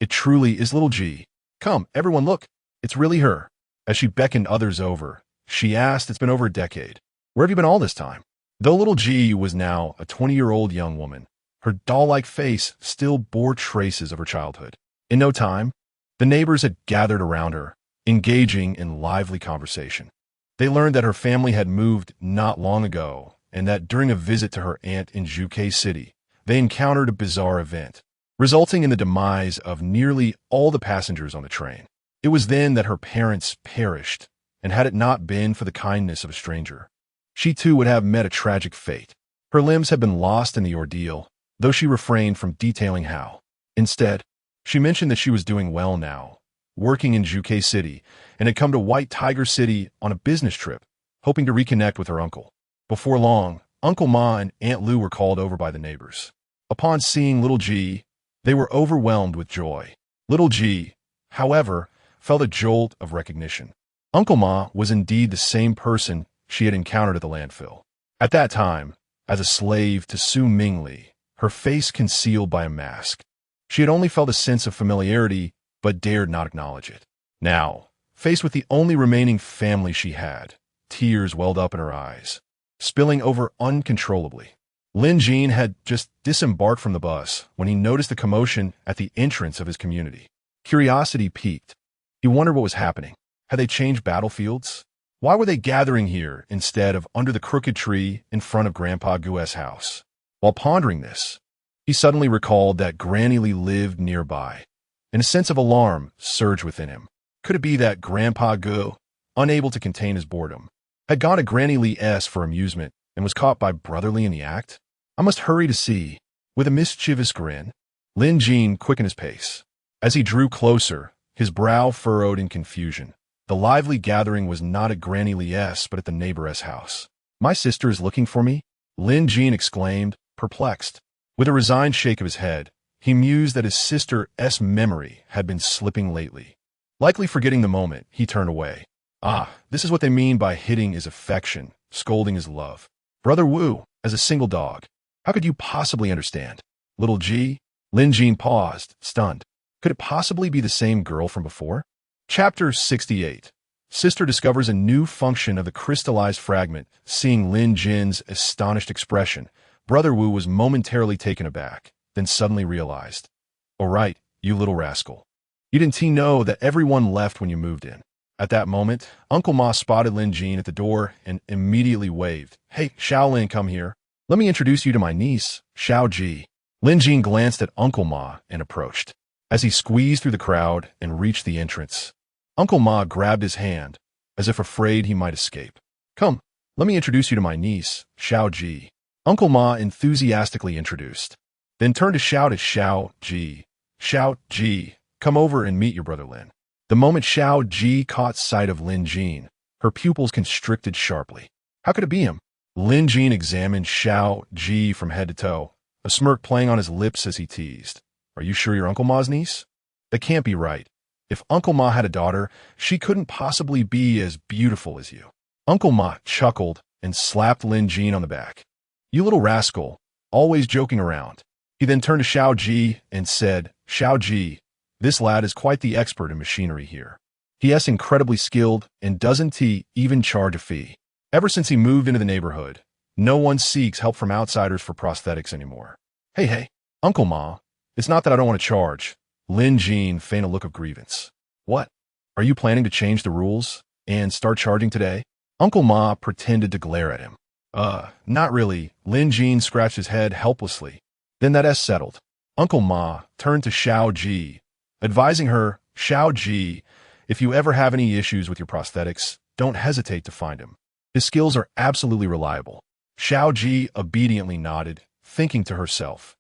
It truly is little G. Come, everyone look. It's really her. As she beckoned others over, she asked, it's been over a decade. Where have you been all this time? Though little G was now a 20-year-old young woman, her doll-like face still bore traces of her childhood. In no time, the neighbors had gathered around her, engaging in lively conversation. They learned that her family had moved not long ago, and that during a visit to her aunt in Zhuke City, they encountered a bizarre event, resulting in the demise of nearly all the passengers on the train. It was then that her parents perished, and had it not been for the kindness of a stranger, she too would have met a tragic fate. Her limbs had been lost in the ordeal, though she refrained from detailing how. Instead, she mentioned that she was doing well now, working in Zhuke City, and had come to White Tiger City on a business trip, hoping to reconnect with her uncle. Before long, Uncle Ma and Aunt Lu were called over by the neighbors. Upon seeing little G, they were overwhelmed with joy. Little G, however, felt a jolt of recognition. Uncle Ma was indeed the same person she had encountered at the landfill. At that time, as a slave to Su Mingli, her face concealed by a mask. She had only felt a sense of familiarity, but dared not acknowledge it. Now, faced with the only remaining family she had, tears welled up in her eyes, spilling over uncontrollably. Lin Jin had just disembarked from the bus when he noticed the commotion at the entrance of his community. Curiosity piqued. He wondered what was happening. Had they changed battlefields? Why were they gathering here instead of under the crooked tree in front of Grandpa Gu's house? While pondering this, he suddenly recalled that Granny Lee lived nearby, and a sense of alarm surged within him. Could it be that Grandpa Gu, unable to contain his boredom, had gone to Granny Lee's for amusement and was caught by Brother Lee in the act? I must hurry to see. With a mischievous grin, Lin Jin quickened his pace. As he drew closer, his brow furrowed in confusion. The lively gathering was not at Granny Lee's but at the neighbor's house. My sister is looking for me? Lin Jin exclaimed, perplexed. With a resigned shake of his head, he mused that his sister's memory had been slipping lately. Likely forgetting the moment, he turned away. Ah, this is what they mean by hitting is affection, scolding is love. Brother Wu, as a single dog. How could you possibly understand? Little G? Lin Jin paused, stunned. Could it possibly be the same girl from before? Chapter 68. Sister discovers a new function of the crystallized fragment. Seeing Lin Jin's astonished expression, Brother Wu was momentarily taken aback, then suddenly realized. All right, you little rascal. You didn't know that everyone left when you moved in. At that moment, Uncle Ma spotted Lin Jin at the door and immediately waved. Hey, Xiao Lin, come here. Let me introduce you to my niece, Xiao Ji. Lin Jin glanced at Uncle Ma and approached. As he squeezed through the crowd and reached the entrance, Uncle Ma grabbed his hand, as if afraid he might escape. Come, let me introduce you to my niece, Xiao Ji. Uncle Ma enthusiastically introduced, then turned to shout at Xiao Ji. Xiao Ji, come over and meet your brother Lin. The moment Xiao Ji caught sight of Lin Jin, her pupils constricted sharply. How could it be him? Lin Jin examined Xiao Ji from head to toe, a smirk playing on his lips as he teased. Are you sure you're Uncle Ma's niece? That can't be right. If Uncle Ma had a daughter, she couldn't possibly be as beautiful as you. Uncle Ma chuckled and slapped Lin Jin on the back. You little rascal, always joking around. He then turned to Xiao Ji and said, Xiao Ji, this lad is quite the expert in machinery here. He is incredibly skilled and doesn't he even charge a fee. Ever since he moved into the neighborhood, no one seeks help from outsiders for prosthetics anymore. Hey, Uncle Ma, it's not that I don't want to charge. Lin Jin feigned a look of grievance. What? Are you planning to change the rules and start charging today? Uncle Ma pretended to glare at him. Not really. Lin Jin scratched his head helplessly. Then that settled. Uncle Ma turned to Xiao Ji, advising her, Xiao Ji, if you ever have any issues with your prosthetics, don't hesitate to find him. His skills are absolutely reliable. Xiao Ji obediently nodded, thinking to herself.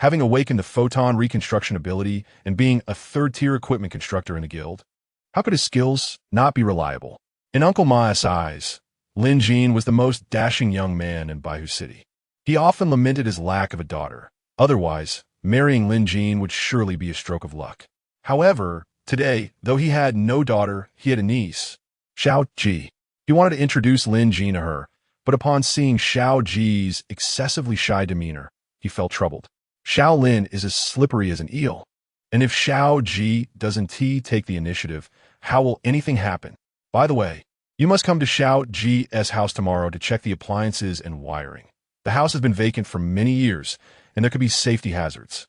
Having awakened the photon reconstruction ability and being a third-tier equipment constructor in the guild, how could his skills not be reliable? In Uncle Ma's eyes, Lin Jin was the most dashing young man in Baihu City. He often lamented his lack of a daughter. Otherwise, marrying Lin Jin would surely be a stroke of luck. However, today, though he had no daughter, he had a niece, Xiao Ji. He wanted to introduce Lin Jin to her, but upon seeing Xiao Ji's excessively shy demeanor, he felt troubled. Xiao Lin is as slippery as an eel, and if Xiao Ji doesn't take the initiative, how will anything happen? By the way, you must come to Xiao Ji's house tomorrow to check the appliances and wiring. The house has been vacant for many years, and there could be safety hazards.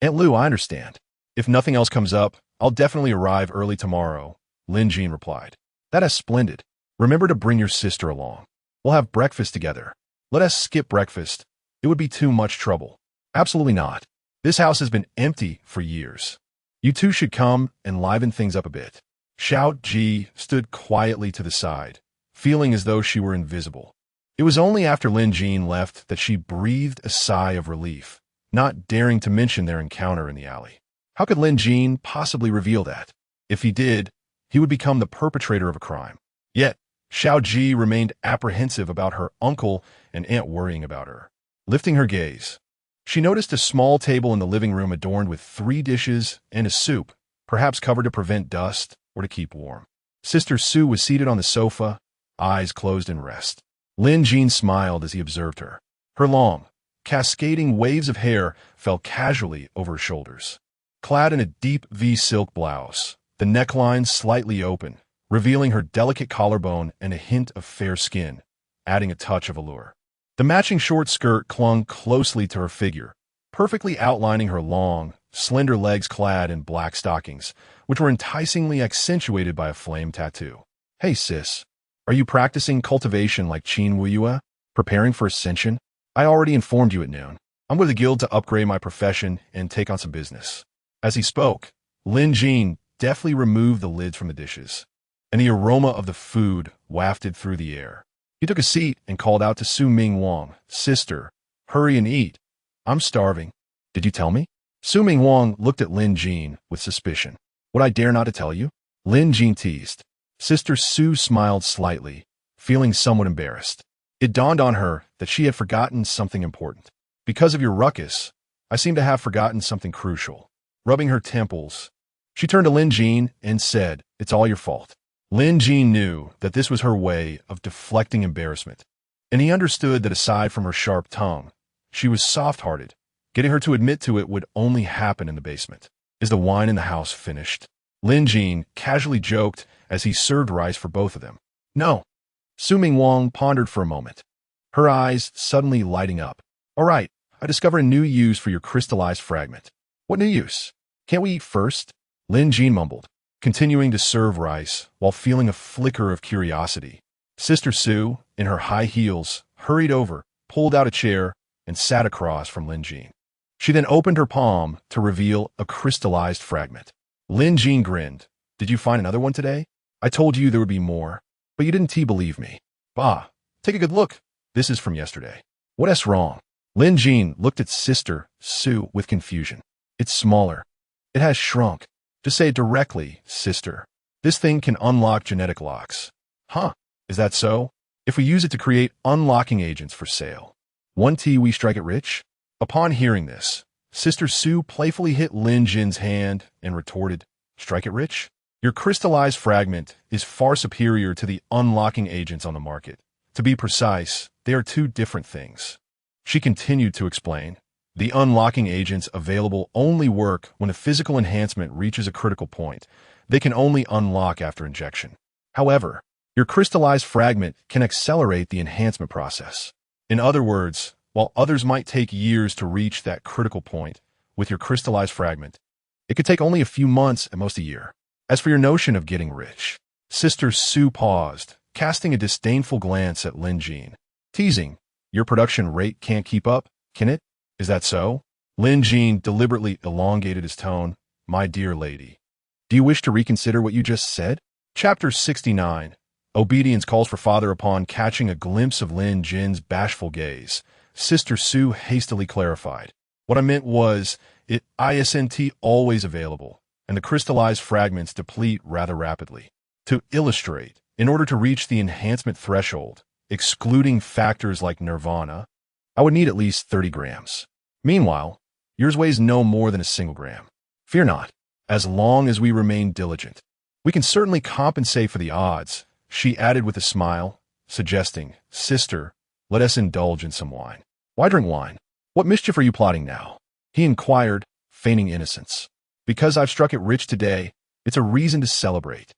Aunt Lu, I understand. If nothing else comes up, I'll definitely arrive early tomorrow, Lin Jin replied. That is splendid. Remember to bring your sister along. We'll have breakfast together. Let us skip breakfast. It would be too much trouble. Absolutely not. This house has been empty for years. You two should come and liven things up a bit. Xiao Ji stood quietly to the side, feeling as though she were invisible. It was only after Lin Jin left that she breathed a sigh of relief, not daring to mention their encounter in the alley. How could Lin Jin possibly reveal that? If he did, he would become the perpetrator of a crime. Yet, Xiao Ji remained apprehensive about her uncle and aunt worrying about her. Lifting her gaze, she noticed a small table in the living room adorned with 3 dishes and a soup, perhaps covered to prevent dust or to keep warm. Sister Su was seated on the sofa, eyes closed in rest. Lin Jin smiled as he observed her. Her long, cascading waves of hair fell casually over her shoulders. Clad in a deep V silk blouse, the neckline slightly open, revealing her delicate collarbone and a hint of fair skin, adding a touch of allure. The matching short skirt clung closely to her figure, perfectly outlining her long, slender legs clad in black stockings, which were enticingly accentuated by a flame tattoo. Hey sis, are you practicing cultivation like Qin Wuyue? Preparing for ascension? I already informed you at noon. I'm with the guild to upgrade my profession and take on some business. As he spoke, Lin Jin deftly removed the lids from the dishes, and the aroma of the food wafted through the air. He took a seat and called out to Su Ming Wang, Sister, hurry and eat. I'm starving. Did you tell me? Su Ming Wang looked at Lin Jin with suspicion. Would I dare not to tell you? Lin Jin teased. Sister Su smiled slightly, feeling somewhat embarrassed. It dawned on her that she had forgotten something important. Because of your ruckus, I seem to have forgotten something crucial. Rubbing her temples, she turned to Lin Jin and said, It's all your fault. Lin Jin knew that this was her way of deflecting embarrassment, and he understood that aside from her sharp tongue, she was soft-hearted. Getting her to admit to it would only happen in the basement. Is the wine in the house finished? Lin Jin casually joked as he served rice for both of them. No. Su Ming Wang pondered for a moment, her eyes suddenly lighting up. All right, I discovered a new use for your crystallized fragment. What new use? Can't we eat first? Lin Jin mumbled, continuing to serve rice while feeling a flicker of curiosity. Sister Su, in her high heels, hurried over, pulled out a chair, and sat across from Lin Jin. She then opened her palm to reveal a crystallized fragment. Lin Jin grinned. Did you find another one today? I told you there would be more. But you didn't believe me. Bah, take a good look. This is from yesterday. What's wrong? Lin Jin looked at Sister Sue with confusion. It's smaller. It has shrunk. Just say it directly, sister. This thing can unlock genetic locks. Huh, is that so? If we use it to create unlocking agents for sale. 1T we strike it rich? Upon hearing this, Sister Sue playfully hit Lin Jin's hand and retorted, strike it rich? Your crystallized fragment is far superior to the unlocking agents on the market. To be precise, they are two different things. She continued to explain, the unlocking agents available only work when a physical enhancement reaches a critical point. They can only unlock after injection. However, your crystallized fragment can accelerate the enhancement process. In other words, while others might take years to reach that critical point, with your crystallized fragment, it could take only a few months at most a year. As for your notion of getting rich, Sister Sue paused, casting a disdainful glance at Lin Jin. Teasing, your production rate can't keep up, can it? Is that so? Lin Jin deliberately elongated his tone. My dear lady, do you wish to reconsider what you just said? Chapter 69. Obedience calls for father. Upon catching a glimpse of Lin Jin's bashful gaze, Sister Sue hastily clarified. What I meant was, it isn't always available, and the crystallized fragments deplete rather rapidly. To illustrate, in order to reach the enhancement threshold, excluding factors like nirvana, I would need at least 30 grams. Meanwhile, yours weighs no more than a single gram. Fear not, as long as we remain diligent. We can certainly compensate for the odds, she added with a smile, suggesting, sister, let us indulge in some wine. Why drink wine? What mischief are you plotting now? He inquired, feigning innocence. Because I've struck it rich today, it's a reason to celebrate.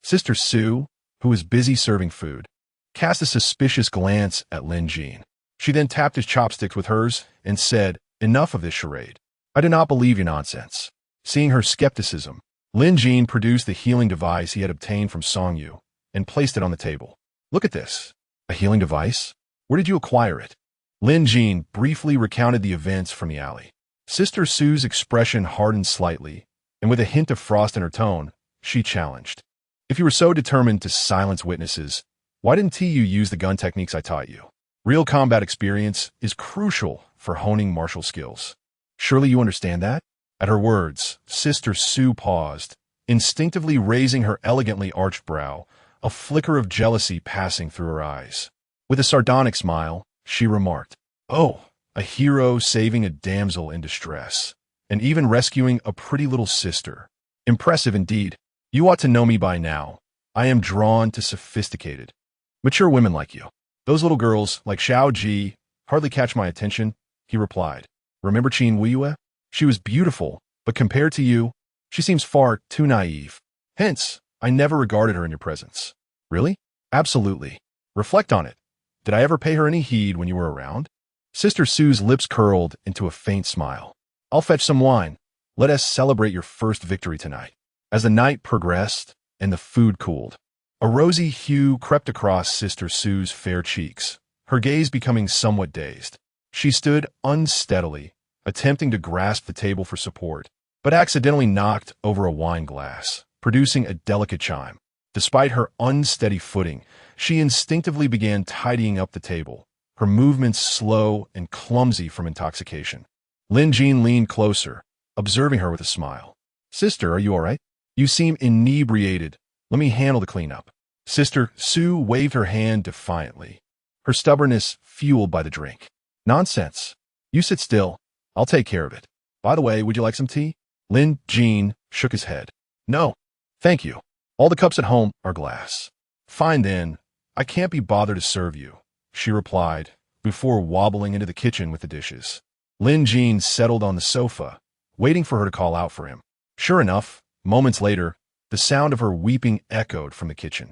Sister Sue, who was busy serving food, cast a suspicious glance at Lin Jin. She then tapped his chopsticks with hers and said, enough of this charade. I do not believe your nonsense. Seeing her skepticism, Lin Jin produced the healing device he had obtained from Songyu and placed it on the table. Look at this. A healing device? Where did you acquire it? Lin Jin briefly recounted the events from the alley. Sister Sue's expression hardened slightly, and with a hint of frost in her tone, she challenged. If you were so determined to silence witnesses, why didn't you use the gun techniques I taught you? Real combat experience is crucial for honing martial skills. Surely you understand that? At her words, Sister Sue paused, instinctively raising her elegantly arched brow, a flicker of jealousy passing through her eyes. With a sardonic smile, she remarked, oh, a hero saving a damsel in distress, and even rescuing a pretty little sister. Impressive indeed. You ought to know me by now. I am drawn to sophisticated, mature women like you. Those little girls, like Xiao Ji, hardly catch my attention, he replied. Remember Qin Weiyue? She was beautiful, but compared to you, she seems far too naive. Hence, I never regarded her in your presence. Really? Absolutely. Reflect on it. Did I ever pay her any heed when you were around? Sister Sue's lips curled into a faint smile. I'll fetch some wine. Let us celebrate your first victory tonight. As the night progressed and the food cooled, a rosy hue crept across Sister Sue's fair cheeks, her gaze becoming somewhat dazed. She stood unsteadily, attempting to grasp the table for support, but accidentally knocked over a wine glass, producing a delicate chime. Despite her unsteady footing, she instinctively began tidying up the table, her movements slow and clumsy from intoxication. Lin Jin leaned closer, observing her with a smile. Sister, are you all right? You seem inebriated. Let me handle the cleanup. Sister Sue waved her hand defiantly, her stubbornness fueled by the drink. Nonsense. You sit still. I'll take care of it. By the way, would you like some tea? Lin Jin shook his head. No, thank you. All the cups at home are glass. Fine then. I can't be bothered to serve you, she replied, before wobbling into the kitchen with the dishes. Lin Jin settled on the sofa, waiting for her to call out for him. Sure enough, moments later, the sound of her weeping echoed from the kitchen.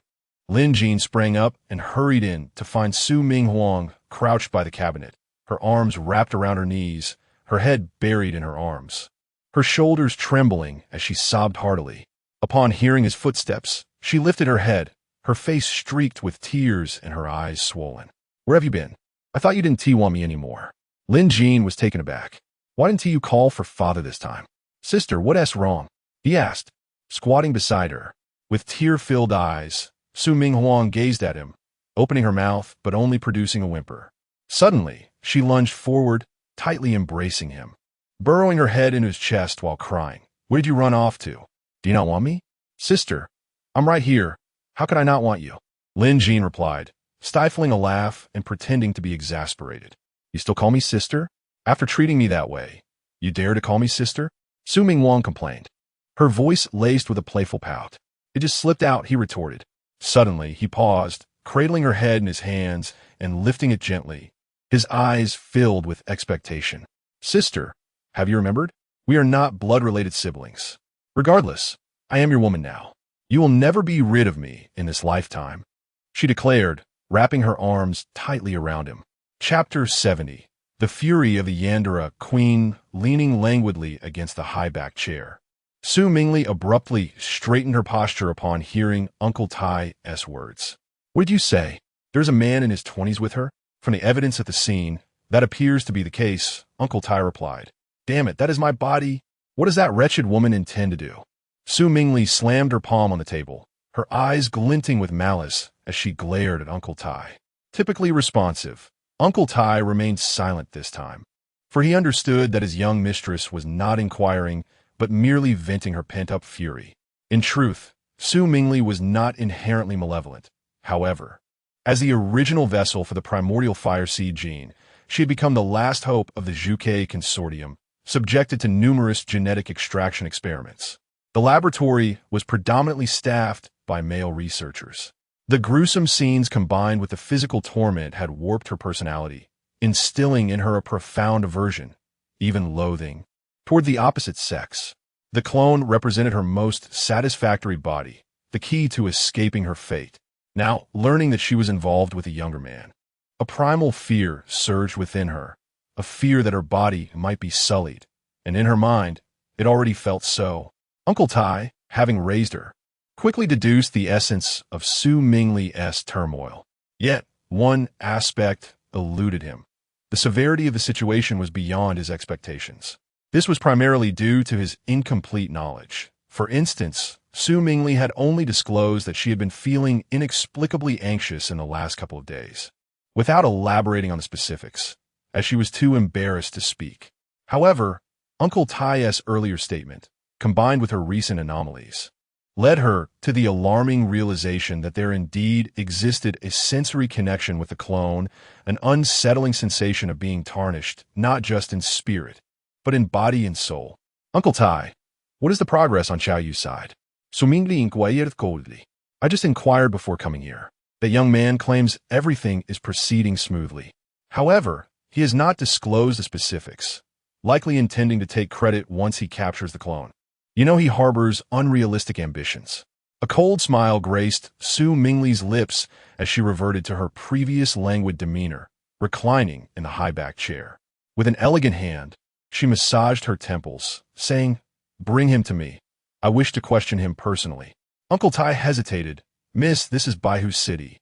Lin Jin sprang up and hurried in to find Su Minghuang crouched by the cabinet, her arms wrapped around her knees, her head buried in her arms, her shoulders trembling as she sobbed heartily. Upon hearing his footsteps, she lifted her head, her face streaked with tears and her eyes swollen. Where have you been? I thought you didn't want me anymore. Lin Jin was taken aback. Why didn't you call for father this time? Sister, what's wrong? He asked, squatting beside her. With tear-filled eyes, Su Minghuang gazed at him, opening her mouth but only producing a whimper. Suddenly, she lunged forward, tightly embracing him, burrowing her head into his chest while crying. Where did you run off to? Do you not want me? Sister, I'm right here. How could I not want you? Lin Jin replied, stifling a laugh and pretending to be exasperated. You still call me sister? After treating me that way, you dare to call me sister? Su Minghuang complained, her voice laced with a playful pout. It just slipped out, he retorted. Suddenly, he paused, cradling her head in his hands and lifting it gently, his eyes filled with expectation. Sister, have you remembered? We are not blood-related siblings. Regardless, I am your woman now. You will never be rid of me in this lifetime, she declared, wrapping her arms tightly around him. Chapter 70. The Fury of the Yandera Queen leaning languidly against the high-backed chair. Su Mingli abruptly straightened her posture upon hearing Uncle Tai's words. What did you say? There's a man in his 20s with her? From the evidence at the scene, that appears to be the case, Uncle Tai replied. Damn it, that is my body. What does that wretched woman intend to do? Su Mingli slammed her palm on the table, her eyes glinting with malice as she glared at Uncle Tai. Typically responsive, Uncle Tai remained silent this time, for he understood that his young mistress was not inquiring, but merely venting her pent-up fury. In truth, Su Mingli was not inherently malevolent. However, as the original vessel for the primordial fire seed gene, she had become the last hope of the Zhuke consortium, subjected to numerous genetic extraction experiments. The laboratory was predominantly staffed by male researchers. The gruesome scenes combined with the physical torment had warped her personality, instilling in her a profound aversion, even loathing, toward the opposite sex. The clone represented her most satisfactory body, the key to escaping her fate. Now, learning that she was involved with a younger man, a primal fear surged within her, a fear that her body might be sullied, and in her mind, it already felt so. Uncle Tai, having raised her, quickly deduced the essence of Su Mingli's turmoil. Yet, one aspect eluded him. The severity of the situation was beyond his expectations. This was primarily due to his incomplete knowledge. For instance, Su Mingli had only disclosed that she had been feeling inexplicably anxious in the last couple of days, without elaborating on the specifics, as she was too embarrassed to speak. However, Uncle Tai's earlier statement, combined with her recent anomalies, led her to the alarming realization that there indeed existed a sensory connection with the clone, an unsettling sensation of being tarnished, not just in spirit, but in body and soul. Uncle Tai, what is the progress on Xiao Yu's side? Su Mingli inquired coldly. I just inquired before coming here. The young man claims everything is proceeding smoothly. However, he has not disclosed the specifics, likely intending to take credit once he captures the clone. You know he harbors unrealistic ambitions. A cold smile graced Su Mingli's lips as she reverted to her previous languid demeanor, reclining in the high-backed chair. With an elegant hand, she massaged her temples, saying, Bring him to me. I wish to question him personally. Uncle Tai hesitated. Miss, this is Baihu City.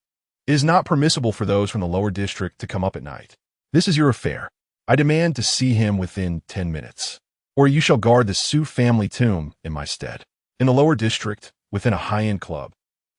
It is not permissible for those from the lower district to come up at night. This is your affair. I demand to see him within 10 minutes. Or you shall guard the Su family tomb in my stead. In the lower district, within a high-end club,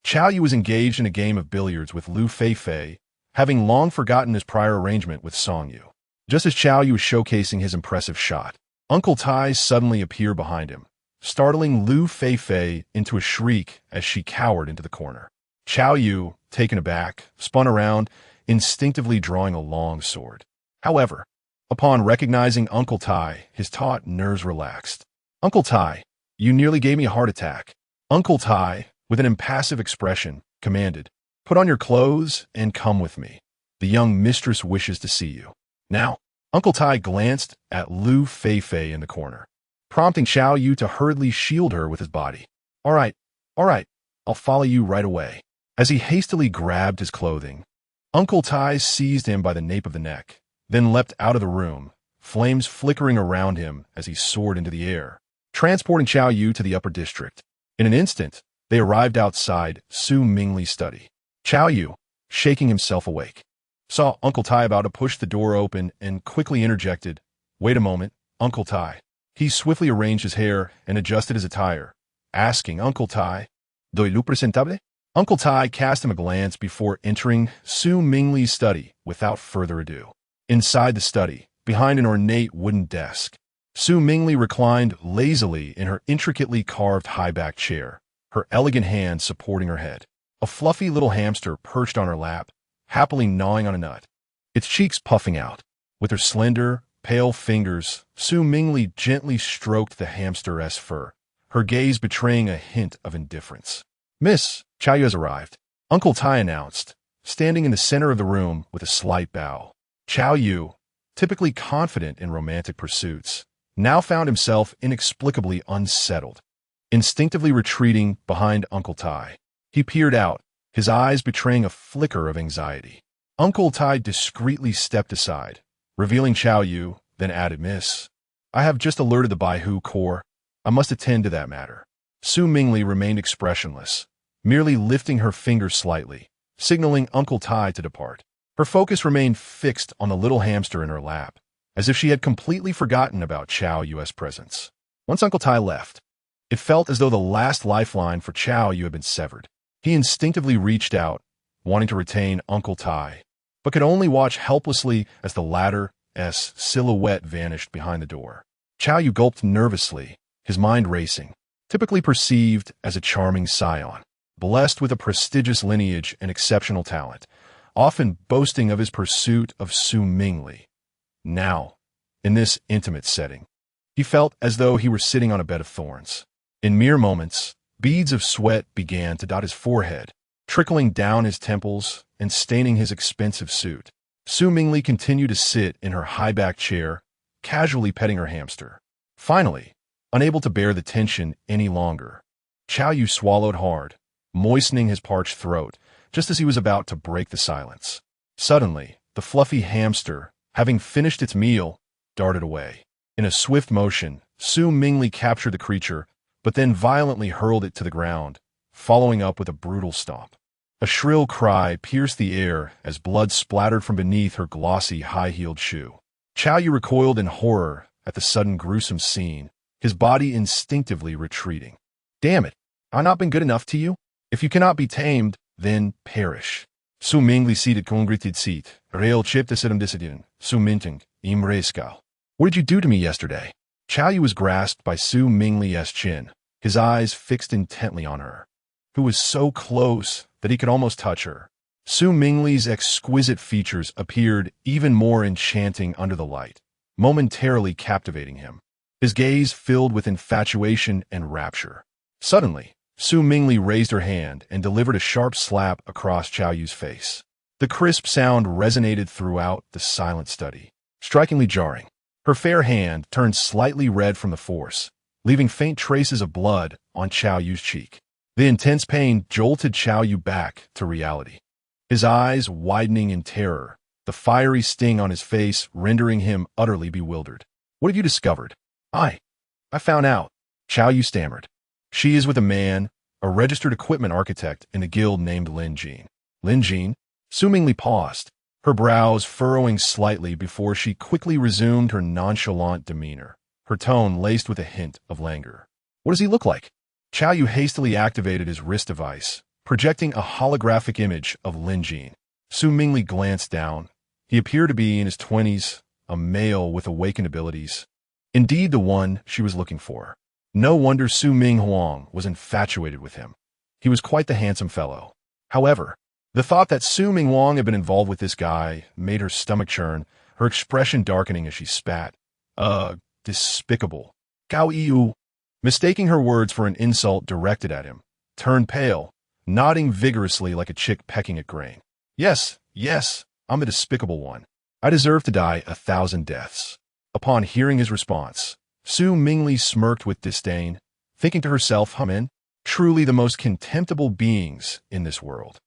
Xiao Yu was engaged in a game of billiards with Lu Feifei, having long forgotten his prior arrangement with Song Yu. Just as Xiao Yu was showcasing his impressive shot, Uncle Tai suddenly appeared behind him, startling Lu Feifei into a shriek as she cowered into the corner. Xiao Yu, taken aback, spun around, instinctively drawing a long sword. However, upon recognizing Uncle Tai, his taut nerves relaxed. Uncle Tai, you nearly gave me a heart attack. Uncle Tai, with an impassive expression, commanded, Put on your clothes and come with me. The young mistress wishes to see you. Now, Uncle Tai glanced at Lu Feifei in the corner, prompting Xiao Yu to hurriedly shield her with his body. All right, I'll follow you right away. As he hastily grabbed his clothing, Uncle Tai seized him by the nape of the neck, then leapt out of the room, flames flickering around him as he soared into the air, transporting Xiao Yu to the upper district. In an instant, they arrived outside Su Mingli's study. Xiao Yu, shaking himself awake, saw Uncle Tai about to push the door open and quickly interjected, Wait a moment, Uncle Tai. He swiftly arranged his hair and adjusted his attire, asking Uncle Tai, ¿Doy lu presentable? Uncle Tai cast him a glance before entering Su Mingli's study without further ado. Inside the study, behind an ornate wooden desk, Su Mingli reclined lazily in her intricately carved high-back chair, her elegant hand supporting her head. A fluffy little hamster perched on her lap, happily gnawing on a nut, its cheeks puffing out. With her slender, pale fingers, Su Mingli gently stroked the hamster's fur, her gaze betraying a hint of indifference. "Miss, Chow Yu has arrived," Uncle Tai announced, standing in the center of the room with a slight bow. Chow Yu, typically confident in romantic pursuits, now found himself inexplicably unsettled. Instinctively retreating behind Uncle Tai, he peered out, his eyes betraying a flicker of anxiety. Uncle Tai discreetly stepped aside, revealing Chow Yu, then added, "Miss, I have just alerted the Baihu Corps. I must attend to that matter." Su Mingli remained expressionless, merely lifting her finger slightly, signaling Uncle Tai to depart. Her focus remained fixed on the little hamster in her lap, as if she had completely forgotten about Chow Yu's presence. Once Uncle Tai left, it felt as though the last lifeline for Chow Yu had been severed. He instinctively reached out, wanting to retain Uncle Tai, but could only watch helplessly as the latter's silhouette vanished behind the door. Chow Yu gulped nervously, his mind racing. Typically perceived as a charming scion, blessed with a prestigious lineage and exceptional talent, often boasting of his pursuit of Su Mingli. Now, in this intimate setting, he felt as though he were sitting on a bed of thorns. In mere moments, beads of sweat began to dot his forehead, trickling down his temples and staining his expensive suit. Su Mingli continued to sit in her high-back chair, casually petting her hamster. Finally, unable to bear the tension any longer, Chow Yu swallowed hard, moistening his parched throat, just as he was about to break the silence. Suddenly, the fluffy hamster, having finished its meal, darted away. In a swift motion, Su Mingli captured the creature, but then violently hurled it to the ground, following up with a brutal stomp. A shrill cry pierced the air as blood splattered from beneath her glossy, high-heeled shoe. Chow Yu recoiled in horror at the sudden gruesome scene, his body instinctively retreating. "Damn it! I've not been good enough to you? If you cannot be tamed, then perish." Su Mingli seated congreted seat, rail chip desidum decidin, Su Minting, imreskal. "What did you do to me yesterday?" Chow Yu was grasped by Su Mingli's chin, his eyes fixed intently on her, who was so close that he could almost touch her. Su Mingli's exquisite features appeared even more enchanting under the light, momentarily captivating him. His gaze filled with infatuation and rapture. Suddenly, Su Mingli raised her hand and delivered a sharp slap across Chow Yu's face. The crisp sound resonated throughout the silent study, strikingly jarring. Her fair hand turned slightly red from the force, leaving faint traces of blood on Chow Yu's cheek. The intense pain jolted Chow Yu back to reality, his eyes widening in terror, the fiery sting on his face rendering him utterly bewildered. "What have you discovered?" I found out," Chow Yu stammered. "She is with a man, a registered equipment architect in the guild named Lin Jin." "Lin Jin?" Su Mingli paused, her brows furrowing slightly before she quickly resumed her nonchalant demeanor, her tone laced with a hint of languor. "What does he look like?" Chow Yu hastily activated his wrist device, projecting a holographic image of Lin Jin. Su Mingli glanced down. He appeared to be in his 20s, a male with awakened abilities. Indeed the one she was looking for. No wonder Su Ming Huang was infatuated with him. He was quite the handsome fellow. However, the thought that Su Ming Huang had been involved with this guy made her stomach churn, her expression darkening as she spat. Despicable. Gao Yu, mistaking her words for an insult directed at him, turned pale, nodding vigorously like a chick pecking at grain. Yes, I'm the despicable one. I deserve to die 1,000 deaths." Upon hearing his response, Su Mingli smirked with disdain, thinking to herself, men, truly the most contemptible beings in this world.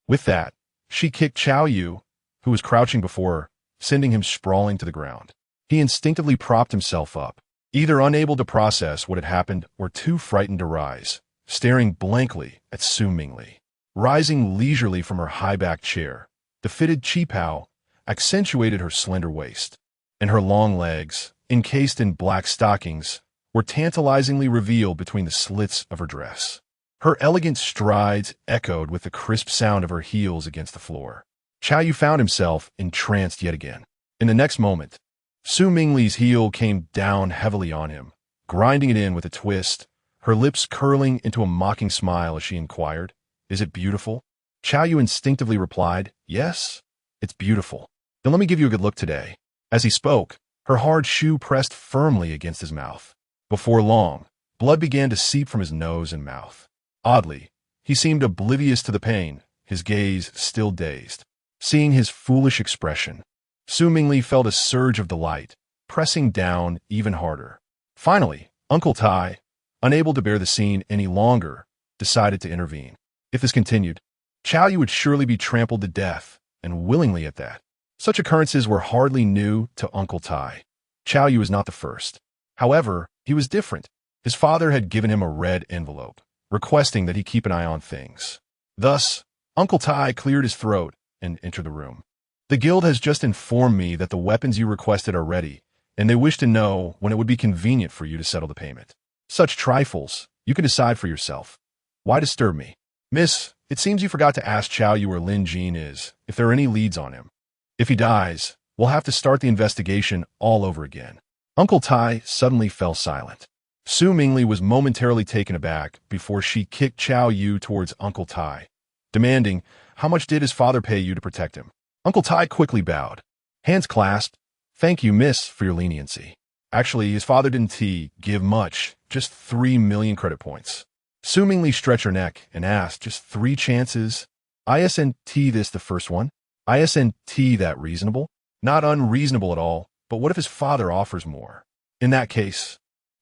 With that, she kicked Chow Yu, who was crouching before her, sending him sprawling to the ground. He instinctively propped himself up, either unable to process what had happened or too frightened to rise, staring blankly at Su Mingli. Rising leisurely from her high-backed chair, the fitted qipao accentuated her slender waist, and her long legs, encased in black stockings, were tantalizingly revealed between the slits of her dress. Her elegant strides echoed with the crisp sound of her heels against the floor. Chow Yu found himself entranced yet again. In the next moment, Su Mingli's heel came down heavily on him, grinding it in with a twist, her lips curling into a mocking smile as she inquired, "Is it beautiful?" Chow Yu instinctively replied, "Yes, it's beautiful. Then let me give you a good look today." As he spoke, her hard shoe pressed firmly against his mouth. Before long, blood began to seep from his nose and mouth. Oddly, he seemed oblivious to the pain, his gaze still dazed. Seeing his foolish expression, Su Mingli felt a surge of delight, pressing down even harder. Finally, Uncle Tai, unable to bear the scene any longer, decided to intervene. If this continued, Chow Yu would surely be trampled to death, and willingly at that. Such occurrences were hardly new to Uncle Tai. Chow Yu was not the first. However, he was different. His father had given him a red envelope, requesting that he keep an eye on things. Thus, Uncle Tai cleared his throat and entered the room. "The guild has just informed me that the weapons you requested are ready, and they wish to know when it would be convenient for you to settle the payment. Such trifles, you can decide for yourself. Why disturb me? Miss, it seems you forgot to ask Chow Yu where Lin Jin is, if there are any leads on him. If he dies, we'll have to start the investigation all over again." Uncle Tai suddenly fell silent. Su Mingli was momentarily taken aback before she kicked Chow Yu towards Uncle Tai, demanding, "How much did his father pay you to protect him?" Uncle Tai quickly bowed, hands clasped. "Thank you, miss, for your leniency. Actually, his father didn't give much, just 3 million credit points." Su Mingli stretched her neck and asked, "Just 3 chances? Isn't this the first one? Isn't that reasonable?" "Not unreasonable at all, but what if his father offers more? In that case,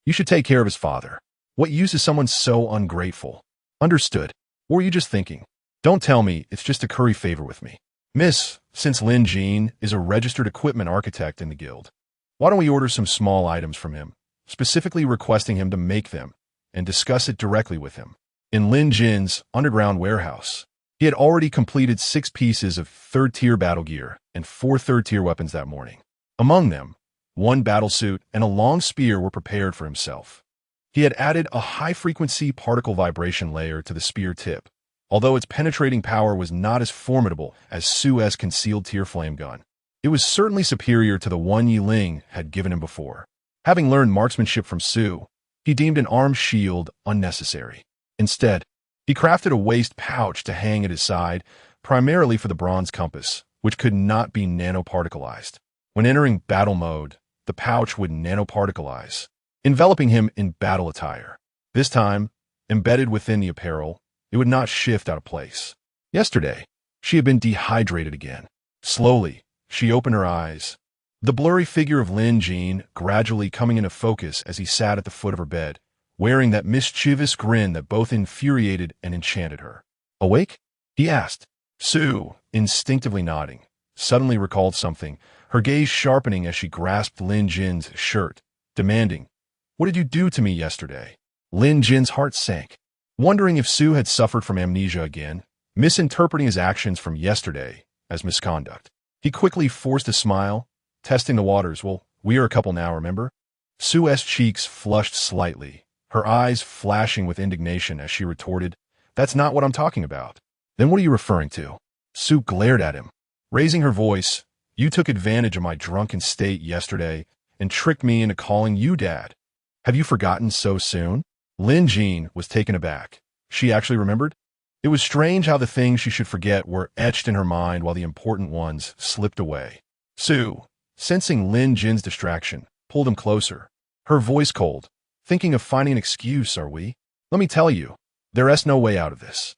you should take care of his father. What use is someone so ungrateful?" "Understood. Or are you just thinking? Don't tell me it's just to curry favor with me. Miss, since Lin Jin is a registered equipment architect in the guild, why don't we order some small items from him, specifically requesting him to make them, and discuss it directly with him?" In Lin Jin's underground warehouse, he had already completed 6 pieces of 3rd-tier battle gear and 4 3rd-tier weapons that morning. Among them, 1 battlesuit and a long spear were prepared for himself. He had added a high-frequency particle vibration layer to the spear tip, although its penetrating power was not as formidable as Su's concealed tier flame gun. It was certainly superior to the one Yi Ling had given him before. Having learned marksmanship from Su, he deemed an armed shield unnecessary. Instead, he crafted a waist pouch to hang at his side, primarily for the bronze compass, which could not be nanoparticleized. When entering battle mode, the pouch would nanoparticleize, enveloping him in battle attire. This time, embedded within the apparel, it would not shift out of place. Yesterday, she had been dehydrated again. Slowly, she opened her eyes. The blurry figure of Lin Jin gradually coming into focus as he sat at the foot of her bed, wearing that mischievous grin that both infuriated and enchanted her. "Awake?" he asked. Su, instinctively nodding, suddenly recalled something, her gaze sharpening as she grasped Lin Jin's shirt, demanding, "What did you do to me yesterday?" Lin Jin's heart sank, wondering if Su had suffered from amnesia again, misinterpreting his actions from yesterday as misconduct. He quickly forced a smile, testing the waters. "Well, we are a couple now, remember?" Su's cheeks flushed slightly, her eyes flashing with indignation as she retorted, "That's not what I'm talking about." "Then what are you referring to?" Su glared at him, raising her voice. "You took advantage of my drunken state yesterday and tricked me into calling you Dad. Have you forgotten so soon?" Lin Jin was taken aback. She actually remembered? It was strange how the things she should forget were etched in her mind while the important ones slipped away. Su, sensing Lin Jin's distraction, pulled him closer, her voice cold. "Thinking of finding an excuse, are we? Let me tell you, there is no way out of this.